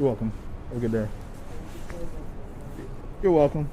You're welcome. Have a good day. You're welcome.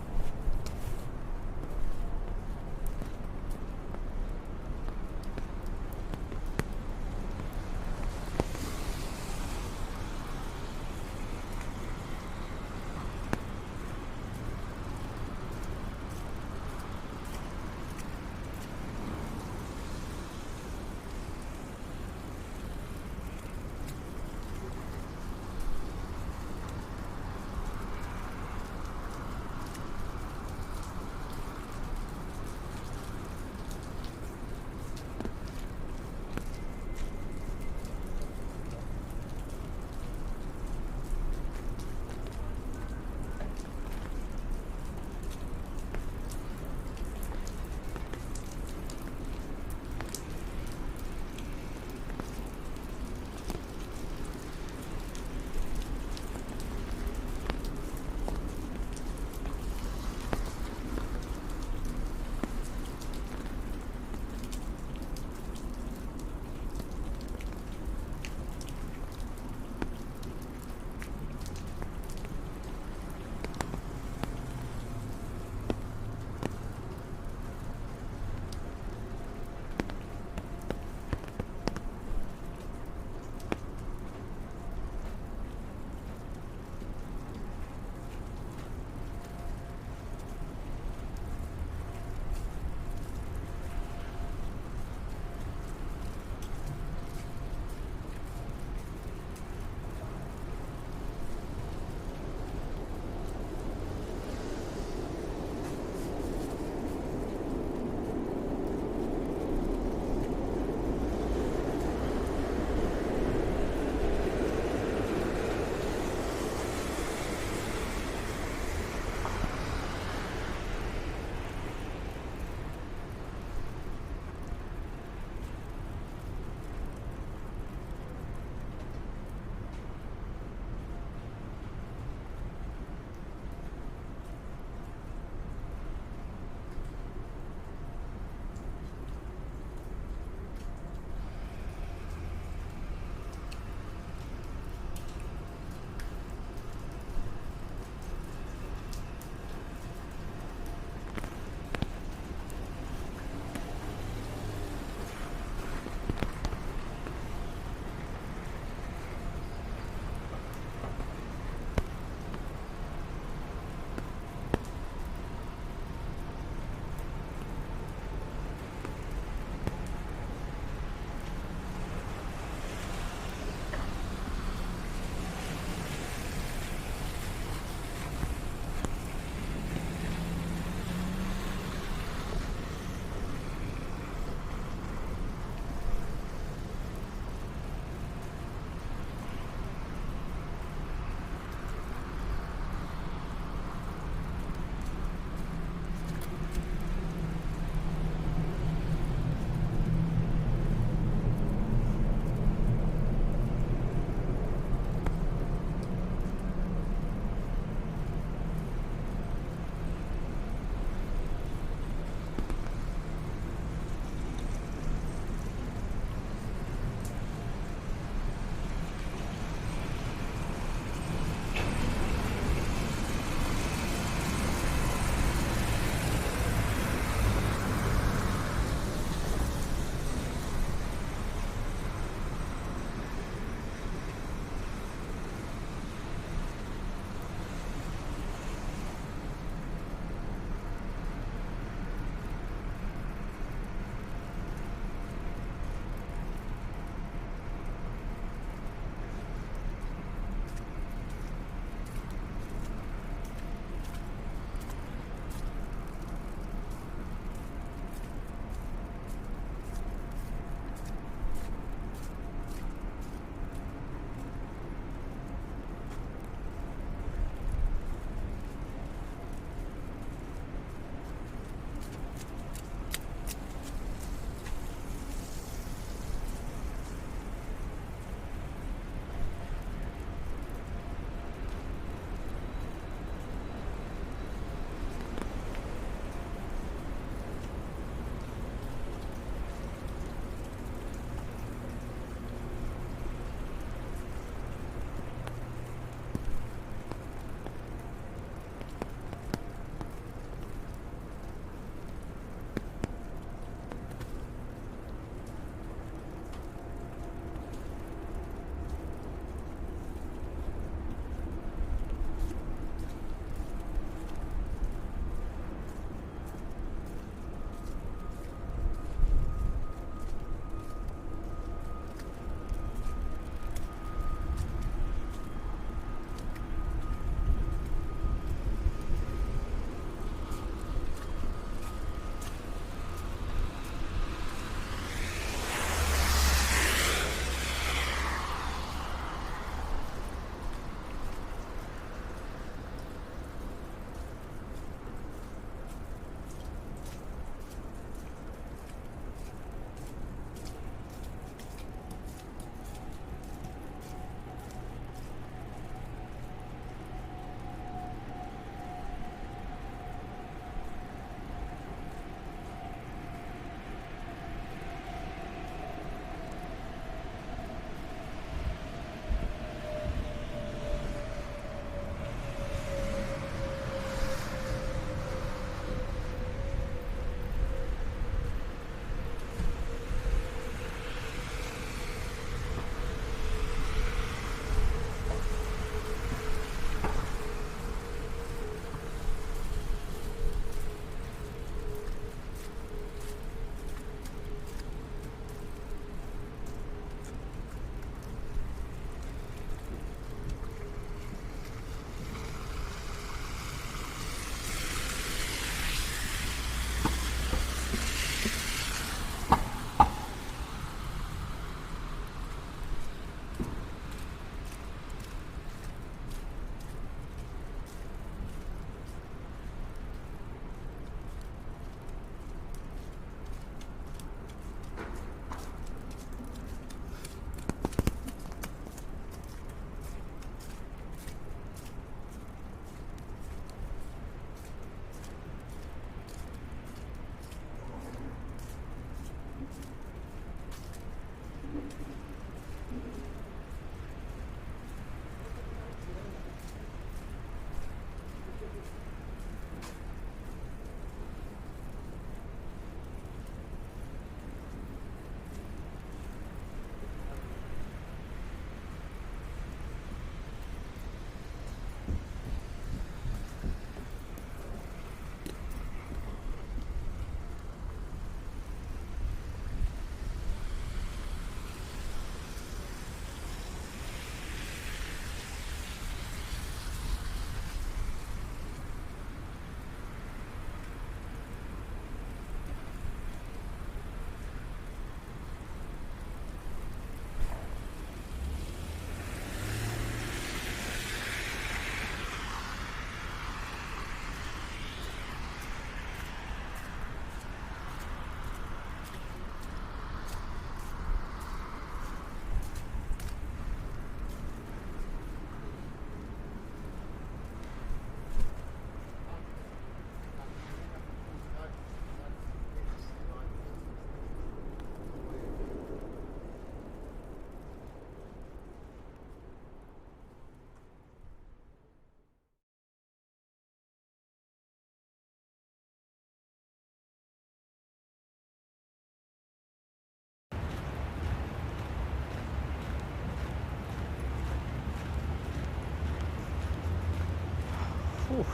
Ooh,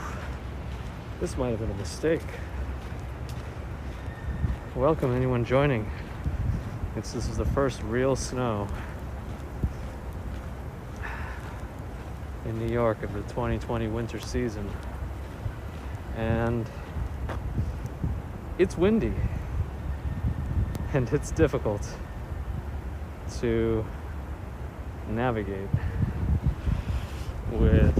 this might have been a mistake. Welcome anyone joining. This is the first real snow in New York of the 2020 winter season. And it's windy and it's difficult to navigate with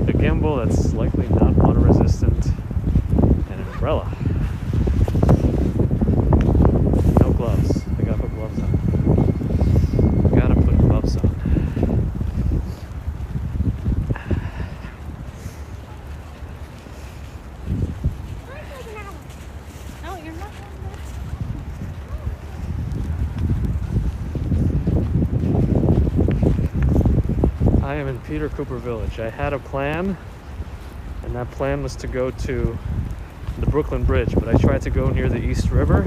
a gimbal that's likely not water resistant and an umbrella. No gloves. I gotta put gloves on. Gotta put gloves on. No, you're not. I am in Peter Cooper Village. I had a plan, and that plan was to go to the Brooklyn Bridge, but I tried to go near the East River,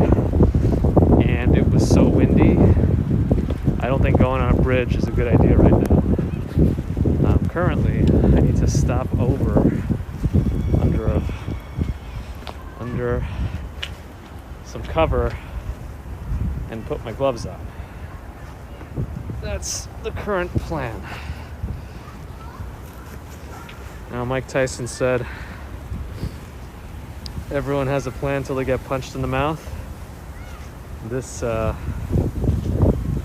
and it was so windy. I don't think going on a bridge is a good idea right now. Currently, I need to stop over under some cover and put my gloves on. That's the current plan. Now, Mike Tyson said, everyone has a plan till they get punched in the mouth. This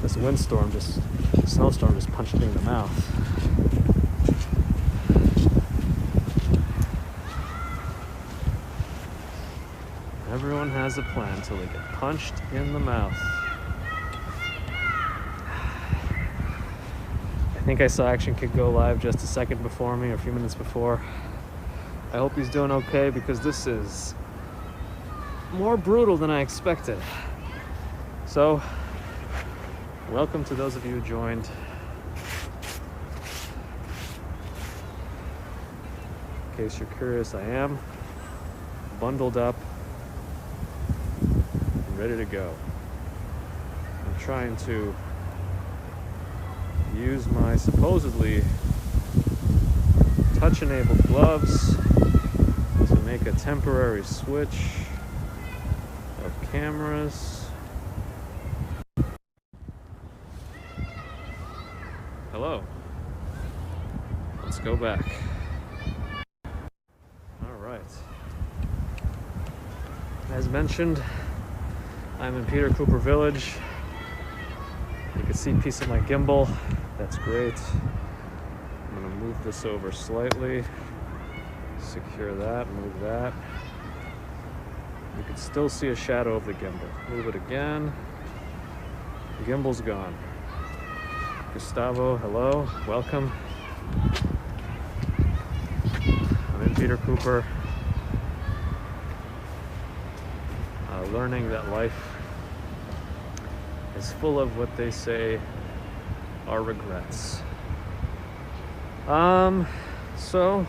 snowstorm just punched me in the mouth. Everyone has a plan till they get punched in the mouth. I think I saw Action Kid go live just a second before me, or a few minutes before. I hope he's doing okay, because this is more brutal than I expected. So, welcome to those of you who joined. In case you're curious, I am bundled up and ready to go. I'm trying to use my supposedly touch-enabled gloves to make a temporary switch of cameras. Hello. Let's go back. All right. As mentioned, I'm in Peter Cooper Village. You can see a piece of my gimbal. That's great. I'm going to move this over slightly. Secure that, move that. You can still see a shadow of the gimbal. Move it again. The gimbal's gone. Gustavo, hello, welcome. I'm in Peter Cooper. Learning that life is full of what they say are regrets. So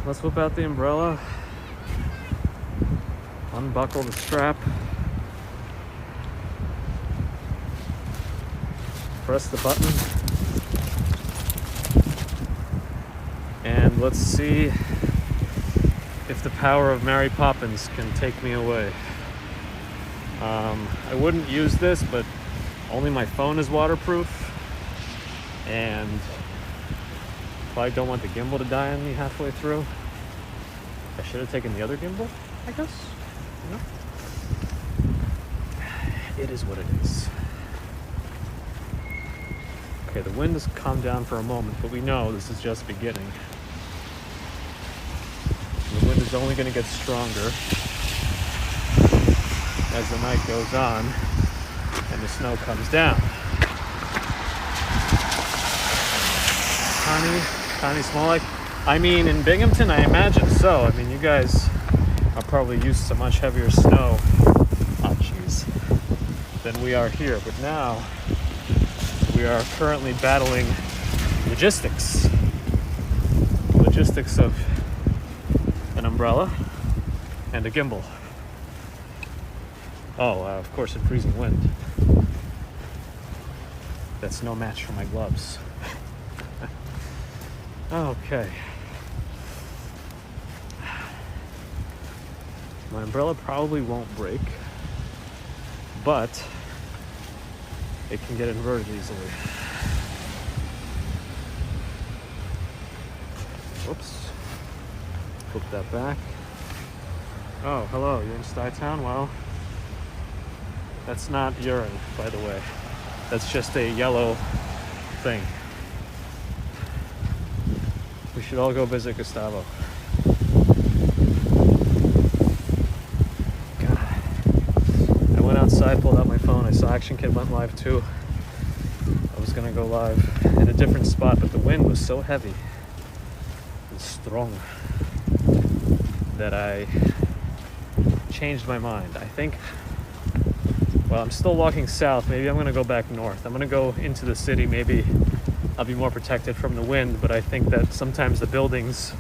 let's whip out the umbrella, unbuckle the strap, press the button, and let's see if the power of Mary Poppins can take me away. I wouldn't use this, but only my phone is waterproof, and probably don't want the gimbal to die on me halfway through. I should have taken the other gimbal, I guess. You know? It is what it is. Okay, the wind has calmed down for a moment, but we know this is just beginning. The wind is only going to get stronger as the night goes on and the snow comes down. Connie Smollett. I mean, in Binghamton, I imagine so. I mean, you guys are probably used to much heavier snow, than we are here. But now we are currently battling logistics of an umbrella and a gimbal. Of course, in freezing wind. That's no match for my gloves. Okay. My umbrella probably won't break, but it can get inverted easily. Whoops. Flip that back. Oh, hello, you're in SUBATHON? Well, that's not urine, by the way. That's just a yellow thing. We should all go visit Gustavo. God. I went outside, pulled out my phone. I saw Action Kid went live too. I was gonna go live in a different spot, but the wind was so heavy and strong that I changed my mind. I think, well, I'm still walking south. Maybe I'm gonna go back north. I'm gonna go into the city. Maybe I'll be more protected from the wind, but I think that sometimes the buildings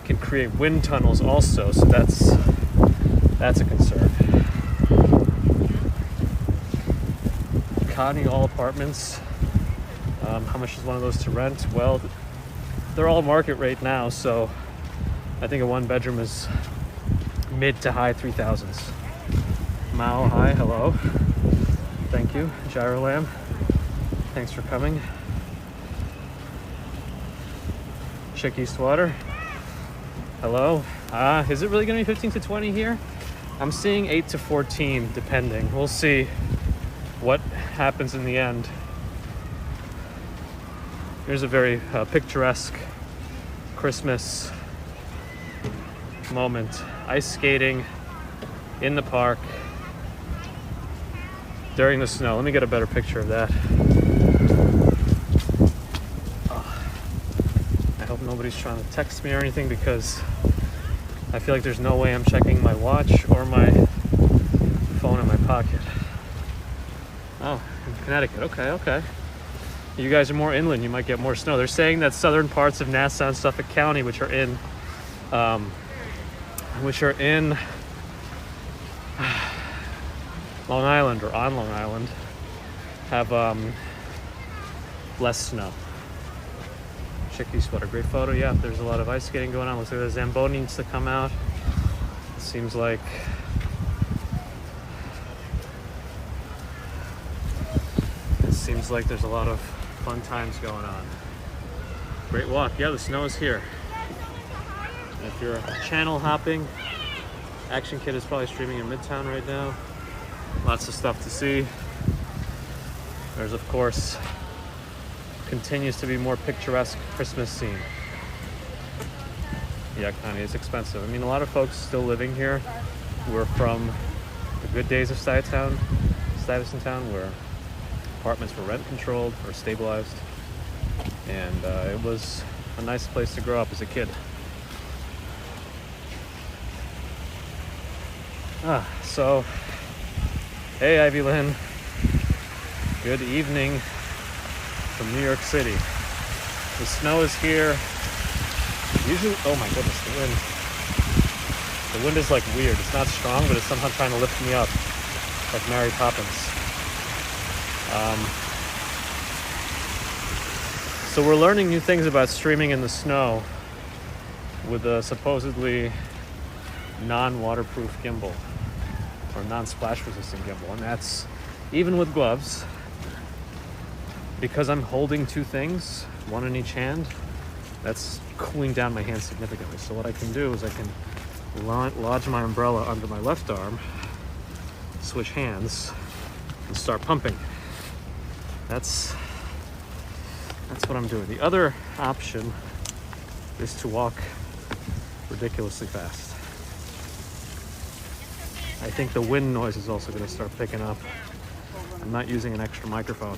can create wind tunnels also, so that's a concern. Connie All Apartments. How much is one of those to rent? Well, they're all market rate now, so I think a one bedroom is mid to high 3,000s. Mao, hi, hello. Thank you. Gyro Lamb, thanks for coming. Chick Eastwater, hello. Is it really gonna be 15 to 20 here? I'm seeing 8 to 14 depending. We'll see what happens in the end. Here's a very picturesque Christmas moment. Ice skating in the park during the snow. Let me get a better picture of that. I hope nobody's trying to text me or anything, because I feel like there's no way I'm checking my watch or my phone in my pocket. Oh, in Connecticut. Okay. You guys are more inland, you might get more snow. They're saying that southern parts of Nassau and Suffolk County, which are in Long Island or on Long Island, have less snow. Chicky sweater, great photo. Yeah, there's a lot of ice skating going on. Looks like the Zamboni needs to come out. It seems like there's a lot of fun times going on. Great walk. Yeah, the snow is here. And if you're channel hopping, Action Kid is probably streaming in Midtown right now. Lots of stuff to see. There's, of course, continues to be more picturesque Christmas scene. Yeah, Connie, it's expensive. I mean, a lot of folks still living here who are from the good days of Stuyvesant Town, where apartments were rent controlled or stabilized, and it was a nice place to grow up as a kid. So, hey Ivy Lynn, good evening from New York City. The snow is here. Usually, oh my goodness, the wind is like weird. It's not strong, but it's somehow trying to lift me up, like Mary Poppins. So we're learning new things about streaming in the snow with a supposedly non-waterproof gimbal, or non-splash resistant gimbal, and that's even with gloves, because I'm holding two things, one in each hand. That's cooling down my hand significantly. So what I can do is I can lodge my umbrella under my left arm, switch hands, and start pumping. That's what I'm doing. The other option is to walk ridiculously fast. I think the wind noise is also going to start picking up. I'm not using an extra microphone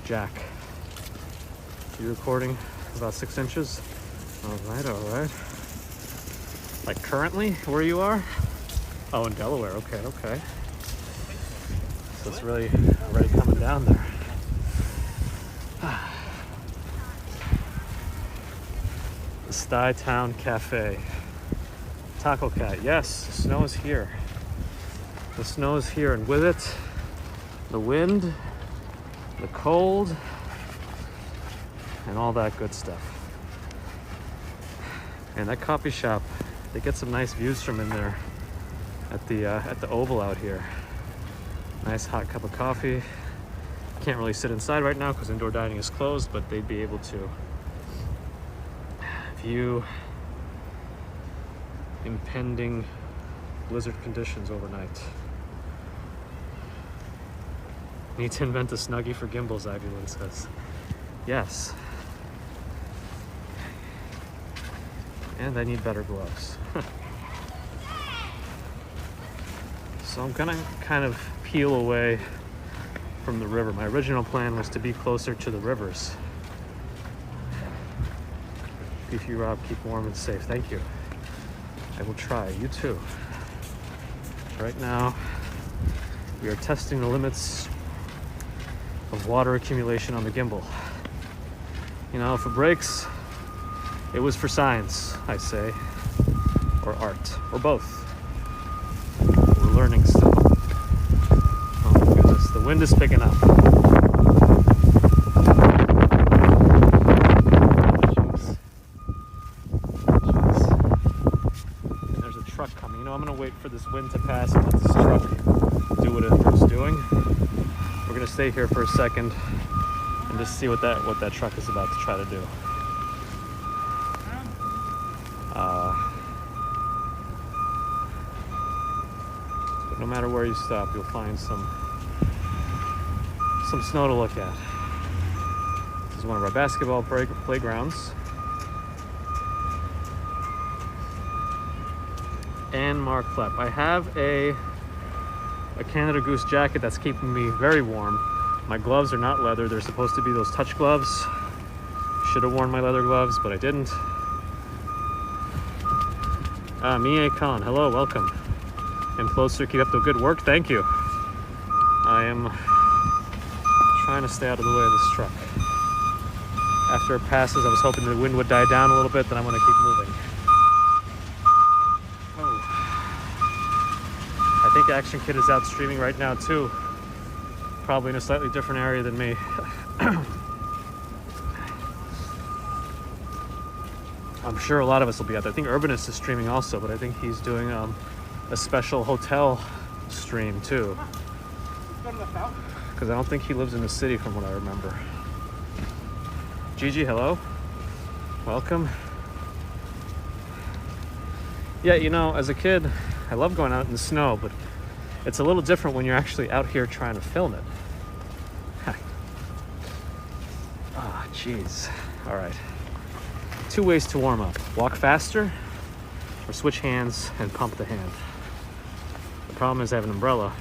jack. You recording about 6 inches? All right. Like currently where you are? Oh, in Delaware. Okay. So it's really already coming down there. The SUBATHON Cafe. Taco Cat. Yes, the snow is here. The snow is here, and with it, the wind, the cold, and all that good stuff. And that coffee shop, they get some nice views from in there at the oval out here. Nice hot cup of coffee. Can't really sit inside right now because indoor dining is closed, but they'd be able to view impending blizzard conditions overnight. Need to invent a Snuggie for gimbals, Ivylyn says. Yes. And I need better gloves. So I'm gonna kind of peel away from the river. My original plan was to be closer to the rivers. Beefy Rob, keep warm and safe. Thank you. I will try. You too. Right now, we are testing the limits of water accumulation on the gimbal. You know, if it breaks, it was for science, I say, or art, or both. We're learning still. Oh my goodness, the wind is picking up. Jeez. And there's a truck coming. You know, I'm gonna wait for this wind to pass and let this truck do what it's doing. We're gonna stay here for a second and just see what that truck is about to try to do. But no matter where you stop, you'll find some snow to look at. This is one of our basketball playgrounds. And Mark Flepp. I have a Canada Goose jacket that's keeping me very warm. My gloves are not leather. They're supposed to be those touch gloves. Should have worn my leather gloves, but I didn't. Mie Khan, hello, welcome. And closer, keep up the good work. Thank you. I am trying to stay out of the way of this truck. After it passes, I was hoping the wind would die down a little bit, then I'm going to keep moving. Oh. I think Action Kid is out streaming right now too. Probably in a slightly different area than me. I'm sure a lot of us will be out there. I think Urbanist is streaming also, but I think he's doing a special hotel stream too. Because I don't think he lives in the city from what I remember. Gigi, hello. Welcome. Yeah, you know, as a kid, I love going out in the snow, but it's a little different when you're actually out here trying to film it. Ah, jeez. All right. 2 ways to warm up. Walk faster or switch hands and pump the hand. The problem is I have an umbrella.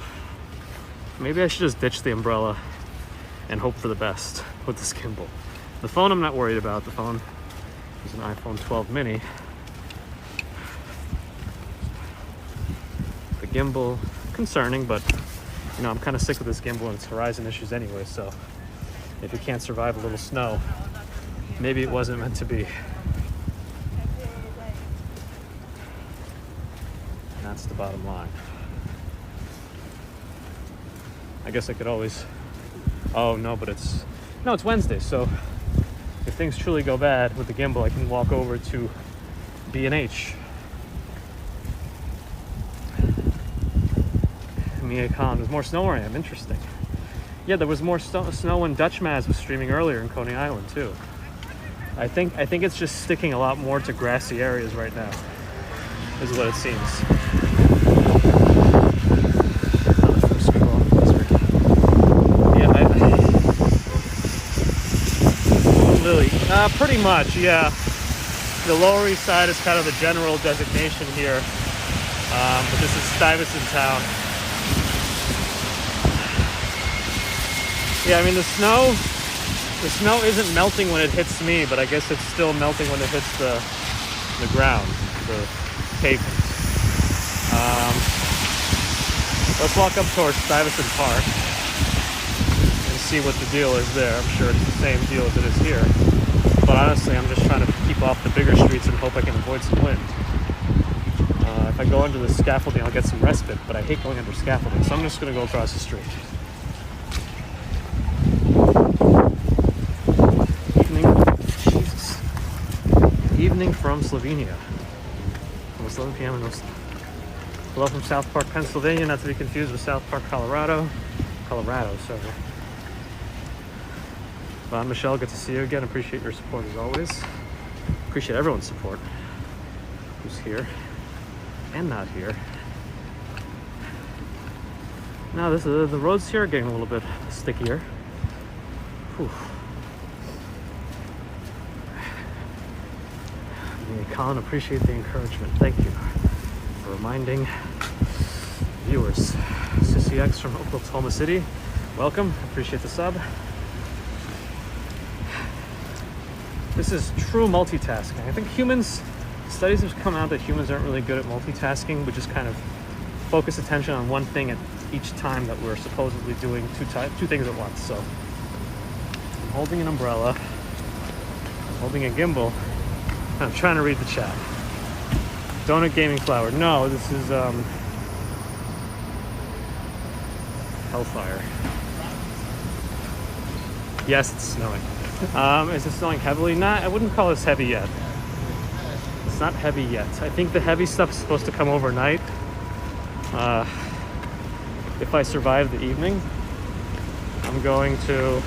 Maybe I should just ditch the umbrella and hope for the best with this gimbal. The phone I'm not worried about. The phone is an iPhone 12 mini. The gimbal, concerning, but you know, I'm kind of sick of this gimbal and its horizon issues anyway, so if it can't survive a little snow, maybe it wasn't meant to be. And that's the bottom line. I guess I could always, oh no, but it's Wednesday, so if things truly go bad with the gimbal, I can walk over to B&H. Mia Khan, there's more snow where I am. Interesting. Yeah, there was more snow when Dutch Maz was streaming earlier in Coney Island too. I think it's just sticking a lot more to grassy areas right now, is what it seems. Yeah, Lily, pretty much, yeah. The Lower East Side is kind of the general designation here, but this is Stuyvesant Town. Yeah, I mean, the snow isn't melting when it hits me, but I guess it's still melting when it hits the ground, the pavement. Let's walk up towards Stuyvesant Park and see what the deal is there. I'm sure it's the same deal as it is here. But honestly, I'm just trying to keep off the bigger streets and hope I can avoid some wind. If I go under the scaffolding, I'll get some respite, but I hate going under scaffolding, so I'm just going to go across the street. evening from Slovenia. Almost 11 p.m. in Oslo. Hello from South Park, Pennsylvania, not to be confused with South Park, Colorado. Sorry. Bon, Michelle, good to see you again. Appreciate your support as always. Appreciate everyone's support who's here and not here. Now the roads here are getting a little bit stickier. Whew. Hey, Colin, appreciate the encouragement. Thank you for reminding viewers. Sissy X from Oklahoma City, welcome. Appreciate the sub. This is true multitasking. I think studies have come out that humans aren't really good at multitasking, but just kind of focus attention on one thing at each time that we're supposedly doing two things at once. So I'm holding an umbrella, I'm holding a gimbal, and I'm trying to read the chat. Donut Gaming Flower. No, this is Hellfire. Yes, it's snowing. Is it snowing heavily? I wouldn't call this heavy yet. It's not heavy yet. I think the heavy stuff is supposed to come overnight. If I survive the evening, I'm going to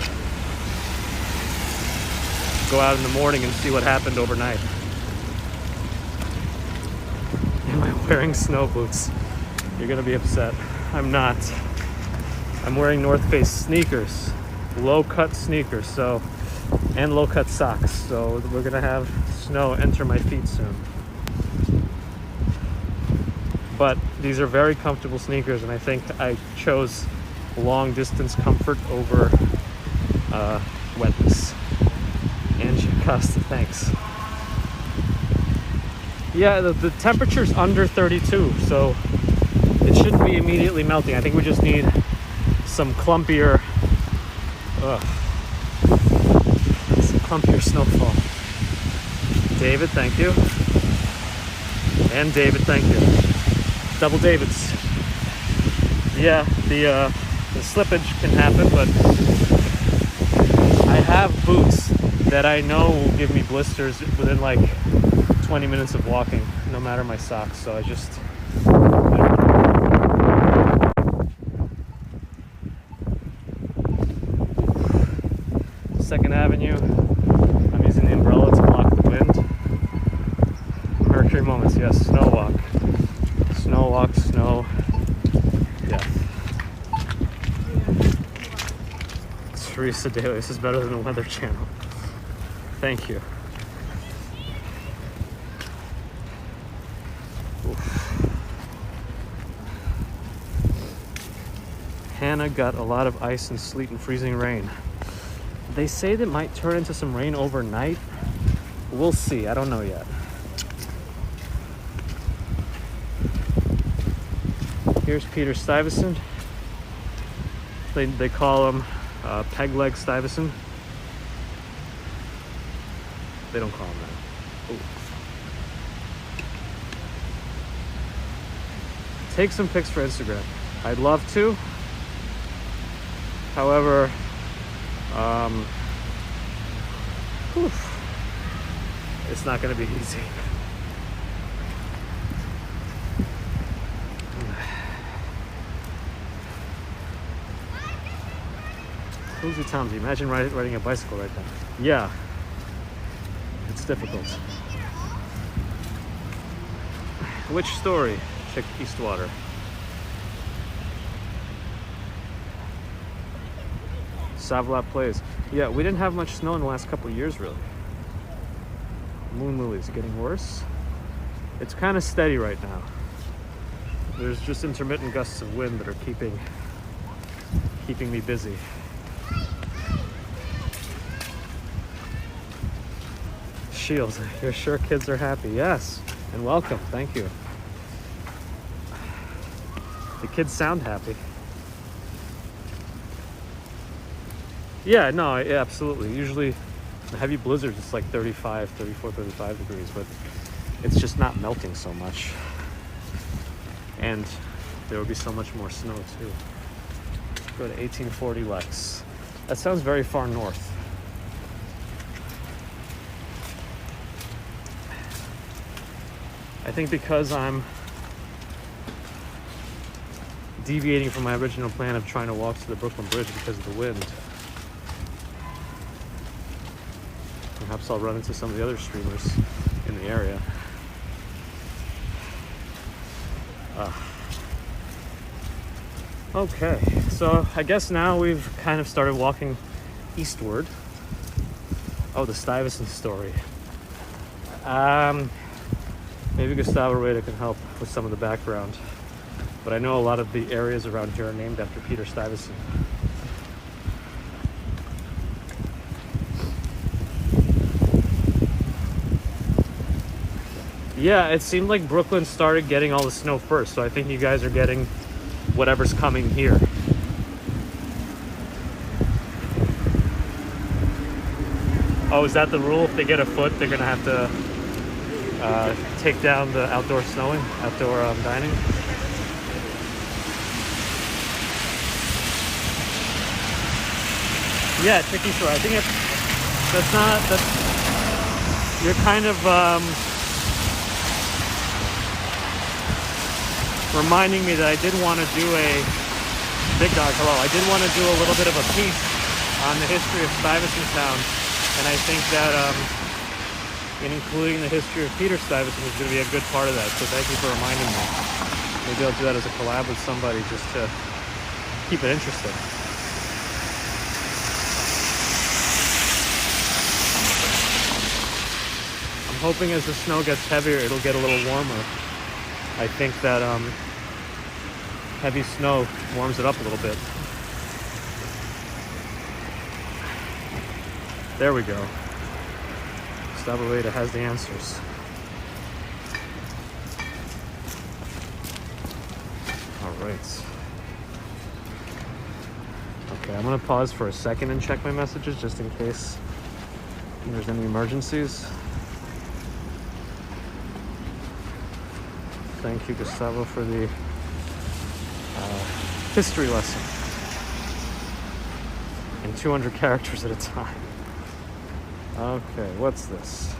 go out in the morning and see what happened overnight. Am I wearing snow boots? You're gonna be upset. I'm not. I'm wearing North Face sneakers, low-cut sneakers, and low-cut socks. So we're gonna have snow enter my feet soon. But these are very comfortable sneakers, and I think I chose long-distance comfort over wetness. Angie Costa, thanks. Yeah, the temperature's under 32, so it shouldn't be immediately melting. I think we just need some clumpier snowfall. David, thank you. And David, thank you. Double Davids. Yeah, the slippage can happen, but I have boots that I know will give me blisters within like 20 minutes of walking, no matter my socks. So I just... Second Avenue. I'm using the umbrella to block the wind. Mercury moments, yes. Snow walk. Snow walk, snow. Yeah. Teresa Daly, this is better than the Weather Channel. Thank you. Oof. Hannah got a lot of ice and sleet and freezing rain. They say that might turn into some rain overnight. We'll see. I don't know yet. Here's Peter Stuyvesant. They call him peg leg Stuyvesant. They don't call him that. Ooh. Take some pics for Instagram. I'd love to. However, it's not going to be easy. Cozy Tomsy, imagine riding a bicycle right now. Yeah, it's difficult. Which story? Check Eastwater. Savlat plays. Yeah, we didn't have much snow in the last couple of years, really. Moon lilies getting worse. It's kind of steady right now. There's just intermittent gusts of wind that are keeping me busy. Shields, you're sure kids are happy? Yes, and welcome. Thank you. The kids sound happy. Yeah, no, yeah, absolutely. Usually the heavy blizzards, it's like 34, 35 degrees, but it's just not melting so much. And there will be so much more snow too. Go to 1840 Lex. That sounds very far north. I think because I'm deviating from my original plan of trying to walk to the Brooklyn Bridge because of the wind, perhaps I'll run into some of the other streamers in the area. Okay, so I guess now we've kind of started walking eastward. Oh, the Stuyvesant story. Maybe Gustavo Rueda can help with some of the background. But I know a lot of the areas around here are named after Peter Stuyvesant. Yeah, it seemed like Brooklyn started getting all the snow first, so I think you guys are getting whatever's coming here. Oh, is that the rule? If they get a foot, they're gonna have to take down the outdoor dining? Yeah, tricky story. I think you're kind of reminding me that I did want to do Big Dog, hello. I did want to do a little bit of a piece on the history of Stuyvesant Town, and I think that including the history of Peter Stuyvesant is going to be a good part of that. So thank you for reminding me. Maybe I'll do that as a collab with somebody just to keep it interesting. I'm hoping as the snow gets heavier, it'll get a little warmer. I think that heavy snow warms it up a little bit. There we go. Gustavo Rueda has the answers. All right. Okay, I'm gonna pause for a second and check my messages just in case there's any emergencies. Thank you, Gustavo, for the history lesson in 200 characters at a time. Okay, what's this?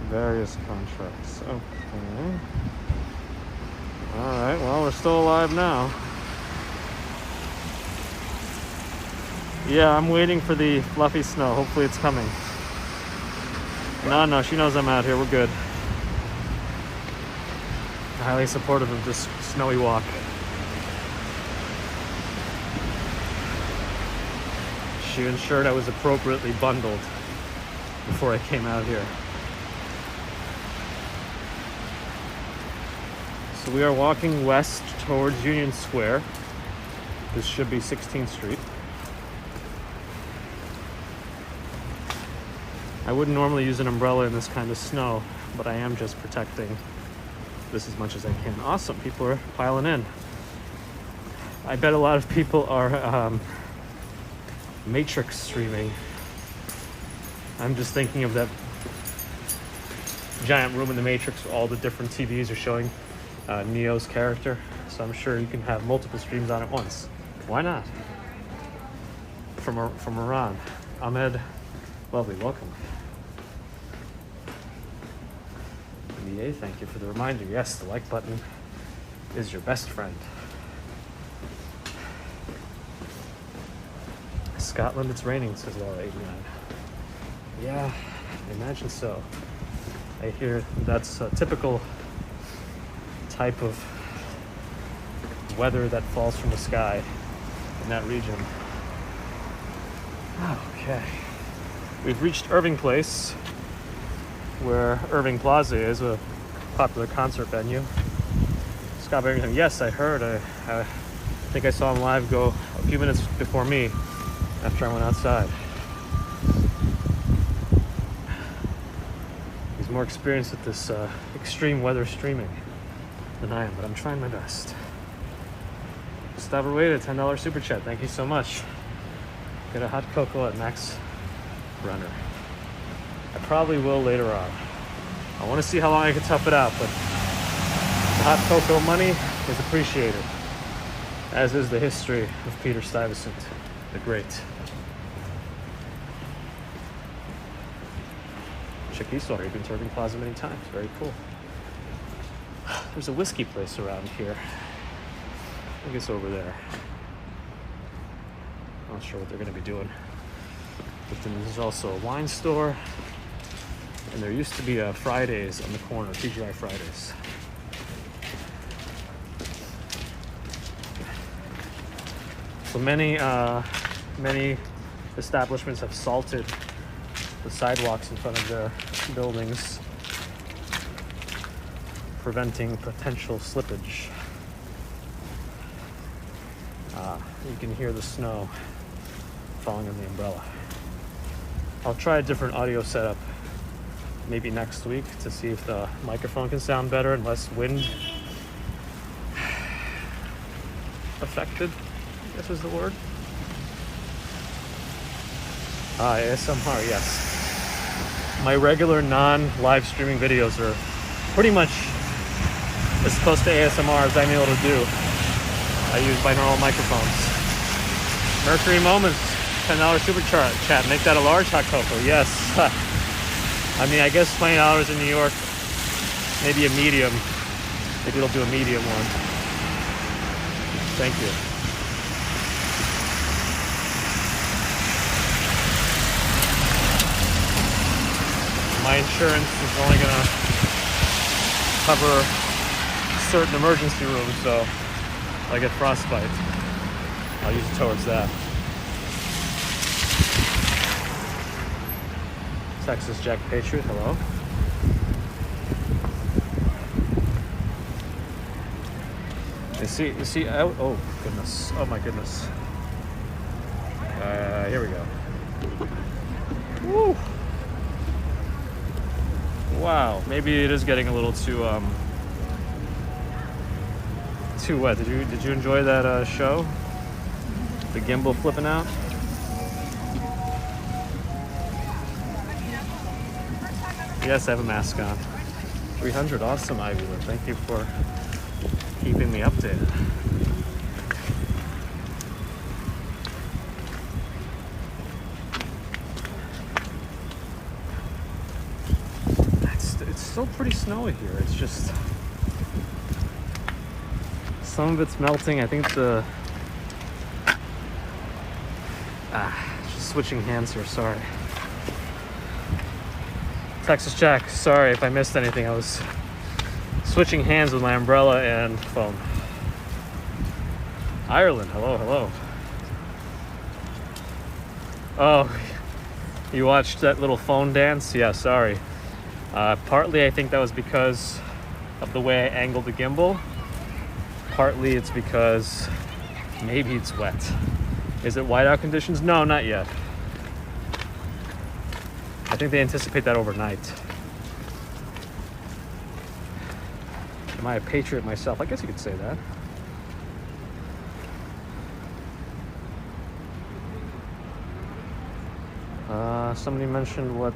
Various contracts. Okay. Alright, well, we're still alive now. Yeah, I'm waiting for the fluffy snow. Hopefully it's coming. No, she knows I'm out here. We're good. Highly supportive of this snowy walk. She ensured I was appropriately bundled before I came out here. So we are walking west towards Union Square. This should be 16th Street. I wouldn't normally use an umbrella in this kind of snow, but I am just protecting this as much as I can. Awesome, people are piling in. I bet a lot of people are Matrix streaming. I'm just thinking of that giant room in the Matrix where all the different TVs are showing Neo's character. So I'm sure you can have multiple streams on at once. Why not? From Iran. Ahmed, lovely, welcome. VA, thank you for the reminder. Yes, the like button is your best friend. Scotland, it's raining, says Laura 89. Yeah, I imagine so. I hear that's a typical type of weather that falls from the sky in that region. Okay. We've reached Irving Place, where Irving Plaza is, a popular concert venue. Scott Barrington, yes, I heard. I think I saw him live go a few minutes before me after I went outside. He's more experienced with this extreme weather streaming than I am, but I'm trying my best. Gustavo Rueda, $10 super chat. Thank you so much. Get a hot cocoa at Max Runner. I probably will later on. I want to see how long I can tough it out, but the hot cocoa money is appreciated, as is the history of Peter Stuyvesant, the Great. Chiquizo. You've been to Irving Plaza many times. Very cool. There's a whiskey place around here. I think it's over there. Not sure what they're going to be doing. But then there's also a wine store. And there used to be a Fridays on the corner, TGI Fridays. So many establishments have salted the sidewalks in front of their buildings, preventing potential slippage. You can hear the snow falling on the umbrella. I'll try a different audio setup maybe next week to see if the microphone can sound better and less wind affected, I guess is the word. ASMR, yes. My regular non-live streaming videos are pretty much as close to ASMR as I'm able to do. I use binaural microphones. Mercury Moments, $10 super chat. Make that a large hot cocoa. Yes. I mean, I guess $20 in New York, maybe a medium. Maybe it'll do a medium one. Thank you. My insurance is only going to cover certain emergency rooms, so if I get frostbite, I'll use it towards that. Texas Jack Patriot, hello. You see, oh goodness, oh my goodness. Here we go. Woo! Wow, maybe it is getting a little too wet. Did you enjoy that show? The gimbal flipping out? Yes, I have a mask on. 300, awesome, Ivy. Thank you for keeping me updated. It's still pretty snowy here. It's just some of it's melting. I think just switching hands here. Sorry. Texas Jack, sorry if I missed anything. I was switching hands with my umbrella and phone. Ireland, hello. Oh, you watched that little phone dance? Yeah, sorry. Partly I think that was because of the way I angled the gimbal. Partly it's because maybe it's wet. Is it whiteout conditions? No, not yet. I think they anticipate that overnight. Am I a patriot myself? I guess you could say that. Somebody mentioned what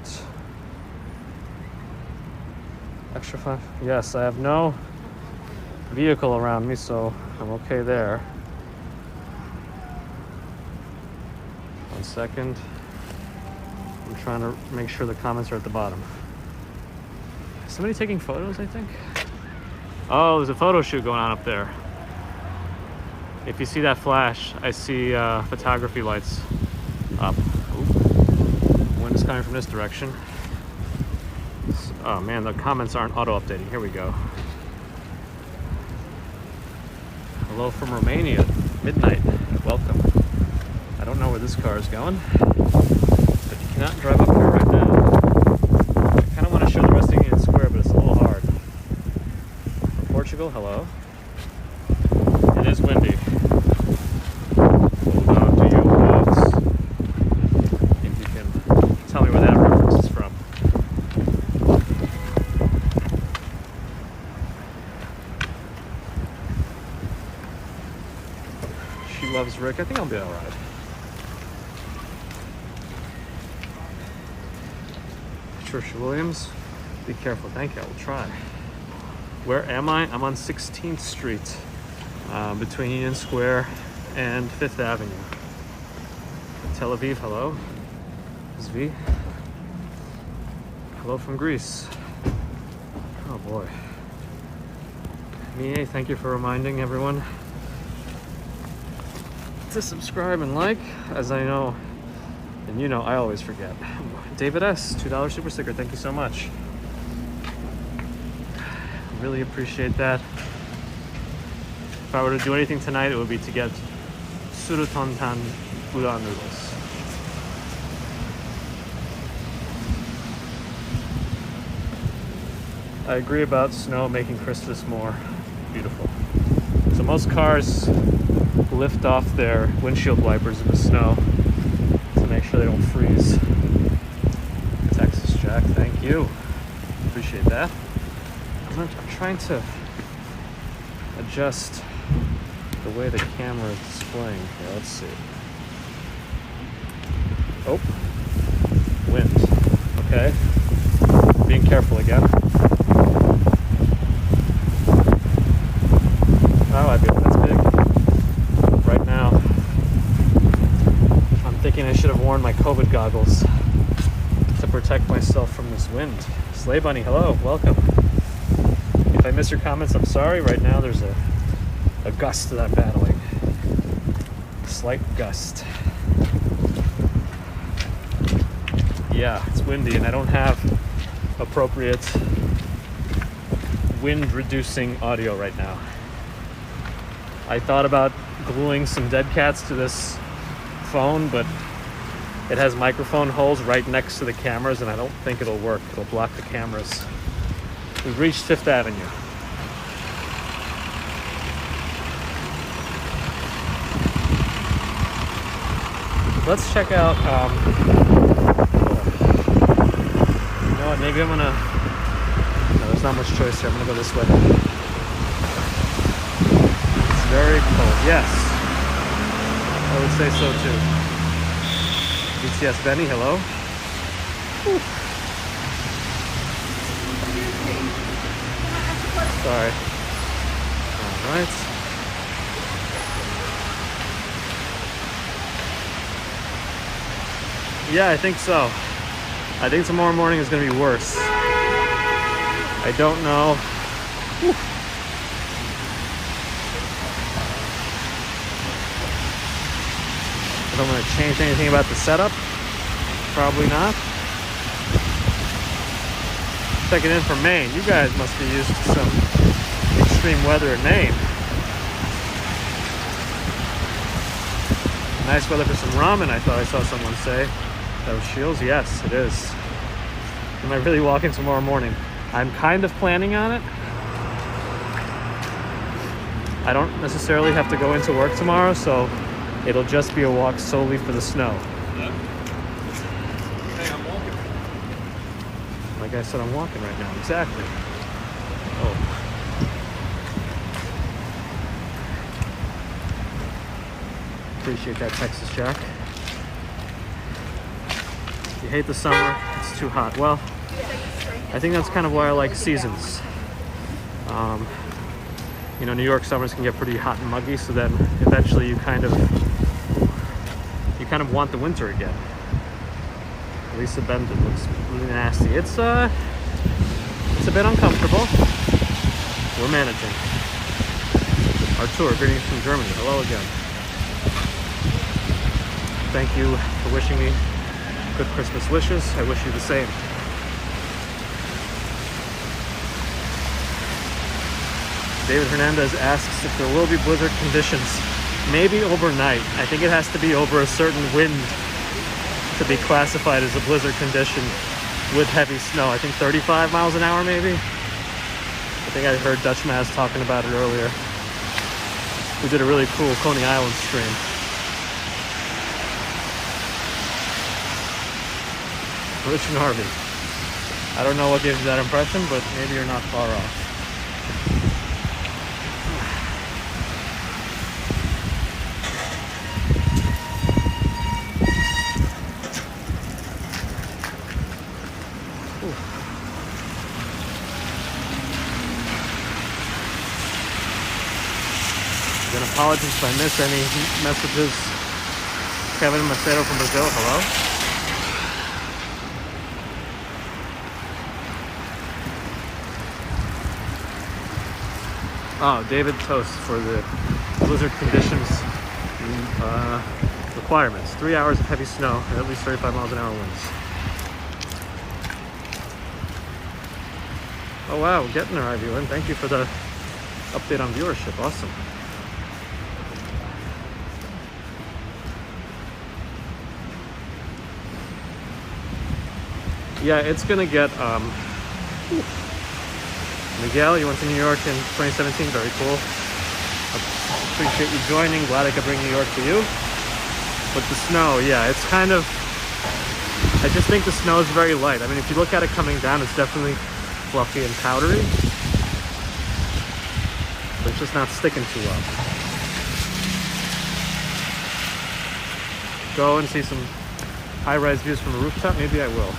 extra fun. Yes, I have no vehicle around me, so I'm okay there. 1 second. I'm trying to make sure the comments are at the bottom. Somebody taking photos, I think? Oh, there's a photo shoot going on up there. If you see that flash, I see photography lights up. Ooh. Wind is coming from this direction. Oh man, the comments aren't auto-updating. Here we go. Hello from Romania. Midnight. Welcome. I don't know where this car is going, but you cannot drive up here right now. I kind of want to show the rest of Union Square, but it's a little hard. From Portugal, hello. It is windy. Hold on to your boats. If you can tell me where that reference is from. She loves Rick. I think I'll be all right. Patricia Williams, be careful. Thank you. I will try. Where am I? I'm on 16th Street, between Union Square and 5th Avenue. Tel Aviv, hello. Zvi. Hello from Greece. Oh boy. Mie, thank you for reminding everyone to subscribe and like, as I know, and you know, I always forget. David S., $2 super sticker, thank you so much. Really appreciate that. If I were to do anything tonight, it would be to get SUBATHON udon noodles. I agree about snow making Christmas more beautiful. So most cars lift off their windshield wipers in the snow to make sure they don't freeze. Texas Jack, thank you. Appreciate that. I'm trying to adjust the way the camera is displaying here. Let's see. Oh, wind. Okay. Being careful again. Oh, I feel that's big. Right now, I'm thinking I should have worn my COVID goggles to protect myself from this wind. Sleigh Bunny, hello, welcome. If I miss your comments, I'm sorry. Right now, there's a gust that I'm battling. A slight gust. Yeah, it's windy, and I don't have appropriate wind-reducing audio right now. I thought about gluing some dead cats to this phone, but it has microphone holes right next to the cameras, and I don't think it'll work. It'll block the cameras. We've reached 5th Avenue. Let's check out, you know what, maybe I'm gonna, no, there's not much choice here. I'm gonna go this way. It's very cold, yes. I would say so too. BTS Benny, hello. Whew. Sorry. All right. Yeah, I think so. I think tomorrow morning is going to be worse. I don't know. Whew. If I'm going to change anything about the setup, probably not. Checking in from Maine. You guys must be used to some extreme weather in Maine. Nice weather for some ramen, I thought I saw someone say. That was Shields? Yes, it is. Am I really walking tomorrow morning? I'm kind of planning on it. I don't necessarily have to go into work tomorrow, so it'll just be a walk solely for the snow. Yeah. Hey, I'm walking. Like I said, I'm walking right now. Exactly. Oh. Appreciate that, Texas Jack. You hate the summer, it's too hot. Well, I think that's kind of why I like seasons. You know, New York summers can get pretty hot and muggy, so then eventually you kind of want the winter again. Lisa Bendon looks really nasty. It's a bit uncomfortable. We're managing. Artur, greetings from Germany. Hello again. Thank you for wishing me good Christmas wishes. I wish you the same. David Hernandez asks if there will be blizzard conditions. Maybe overnight. I think it has to be over a certain wind to be classified as a blizzard condition with heavy snow. I think 35 miles an hour maybe. I think I heard Dutch Maz talking about it earlier. We did a really cool Coney Island stream. Rich and Harvey. I don't know what gives you that impression, but maybe you're not far off. Again, apologies if I missed any messages. Kevin Macedo from Brazil, hello. Oh, David Toast for the blizzard conditions requirements. 3 hours of heavy snow and at least 35 miles an hour winds. Oh wow, we're getting there, Ivy. Thank you for the update on viewership. Awesome. Yeah, it's gonna get Miguel, you went to New York in 2017, very cool. Appreciate you joining, glad I could bring New York to you. But the snow, yeah, it's kind of, I just think the snow is very light. I mean, if you look at it coming down, it's definitely fluffy and powdery, but it's just not sticking too well. Go and see some high-rise views from a rooftop, maybe I will.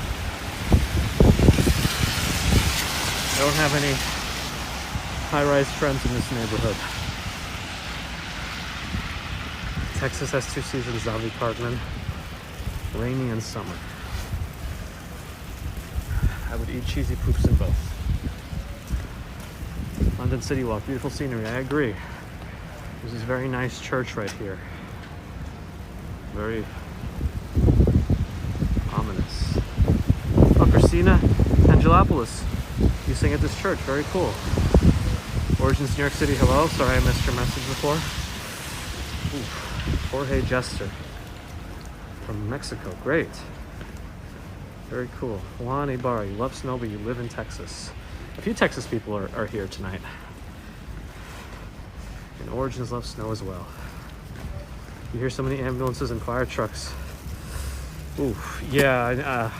I don't have any high-rise friends in this neighborhood. Texas has 2 seasons, Zombie Cartman, rainy and summer. I would eat cheesy poops in both. London City Walk, beautiful scenery, I agree. There's this very nice church right here. Very ominous. Oh, Christina Angelopoulos, you sing at this church, very cool. Origins, New York City, hello. Sorry I missed your message before. Ooh, Jorge Jester from Mexico, great. Very cool. Juan Ibarra, you love snow, but you live in Texas. A few Texas people are here tonight. And Origins love snow as well. You hear so many ambulances and fire trucks. Ooh, yeah.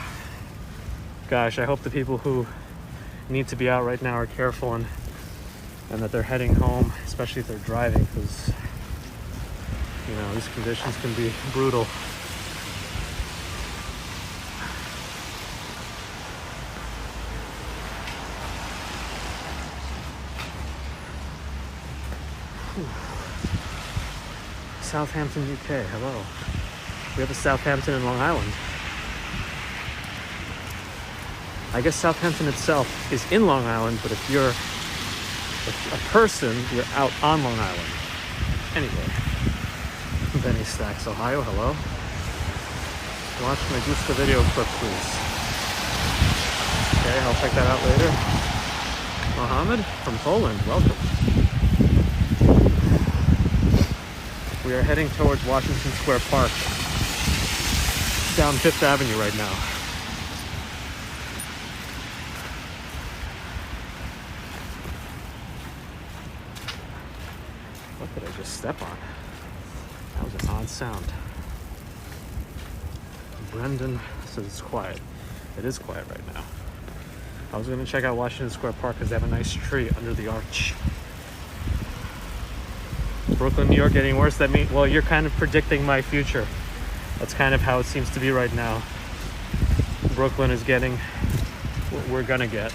Gosh, I hope the people who need to be out right now are careful and that they're heading home, especially if they're driving, because, you know, these conditions can be brutal. Southampton, UK, hello. We have a Southampton in Long Island. I guess Southampton itself is in Long Island, but if you're a person, you're out on Long Island. Anyway, Benny Stacks, Ohio, hello. Watch my Gusta video clip, please. Okay, I'll check that out later. Mohammed from Poland, welcome. We are heading towards Washington Square Park, down 5th Avenue right now. What did I just step on? That was an odd sound. Brendan says it's quiet. It is quiet right now. I was going to check out Washington Square Park because they have a nice tree under the arch. Brooklyn, New York getting worse. That means, well, you're kind of predicting my future. That's kind of how it seems to be right now. Brooklyn is getting what we're gonna get.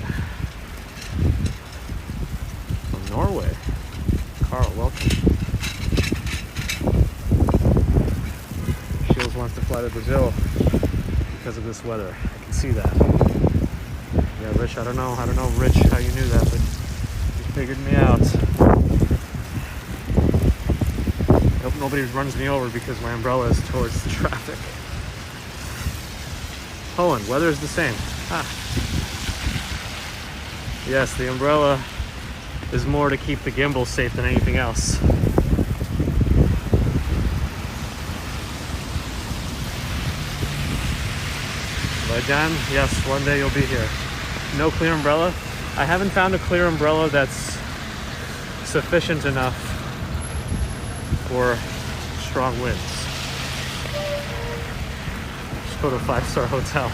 From Norway. Carl, welcome. Shields wants to fly to Brazil because of this weather. I can see that. Yeah, Rich, I don't know, Rich, how you knew that, but you figured me out. I hope nobody runs me over because my umbrella is towards the traffic. Poland, weather is the same. Ah. Yes, the umbrella is more to keep the gimbal safe than anything else. Vajan, yes, one day you'll be here. No clear umbrella. I haven't found a clear umbrella that's sufficient enough for strong winds. Just go to a 5-star hotel.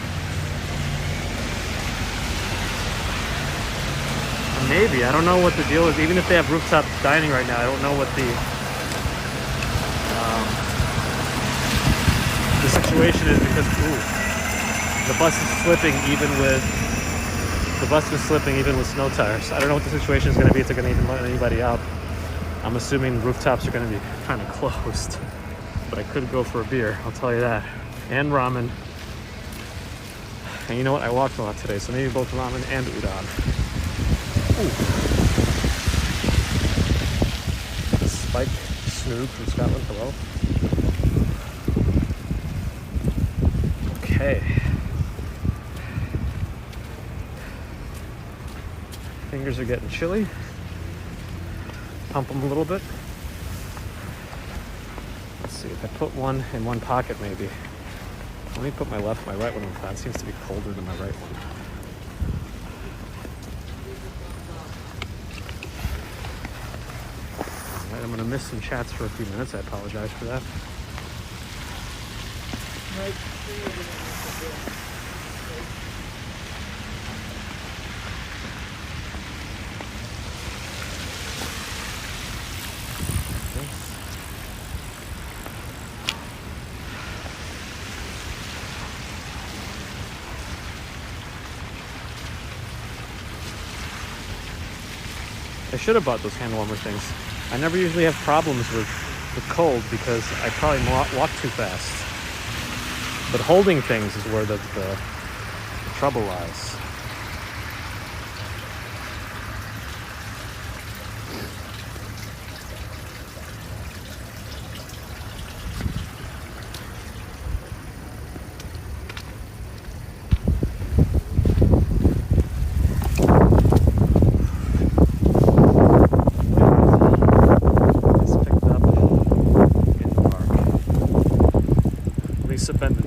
Maybe, I don't know what the deal is. Even if they have rooftop dining right now, I don't know what the situation is because the bus is slipping even with snow tires. I don't know what the situation is going to be if they're going to even let anybody out. I'm assuming rooftops are going to be kind of closed, but I could go for a beer, I'll tell you that. And ramen. And you know what? I walked a lot today, so maybe both ramen and udon. Ooh. bike Snoop from Scotland. Hello. Okay. Fingers are getting chilly. Pump them a little bit. Let's see if I put one in one pocket, maybe. Let me put my right one on. That seems to be colder than my right one. All right, I'm gonna miss some chats for a few minutes. I apologize for that. I should have bought those hand warmer things. I never usually have problems with cold because I probably walk too fast. But holding things is where the trouble lies.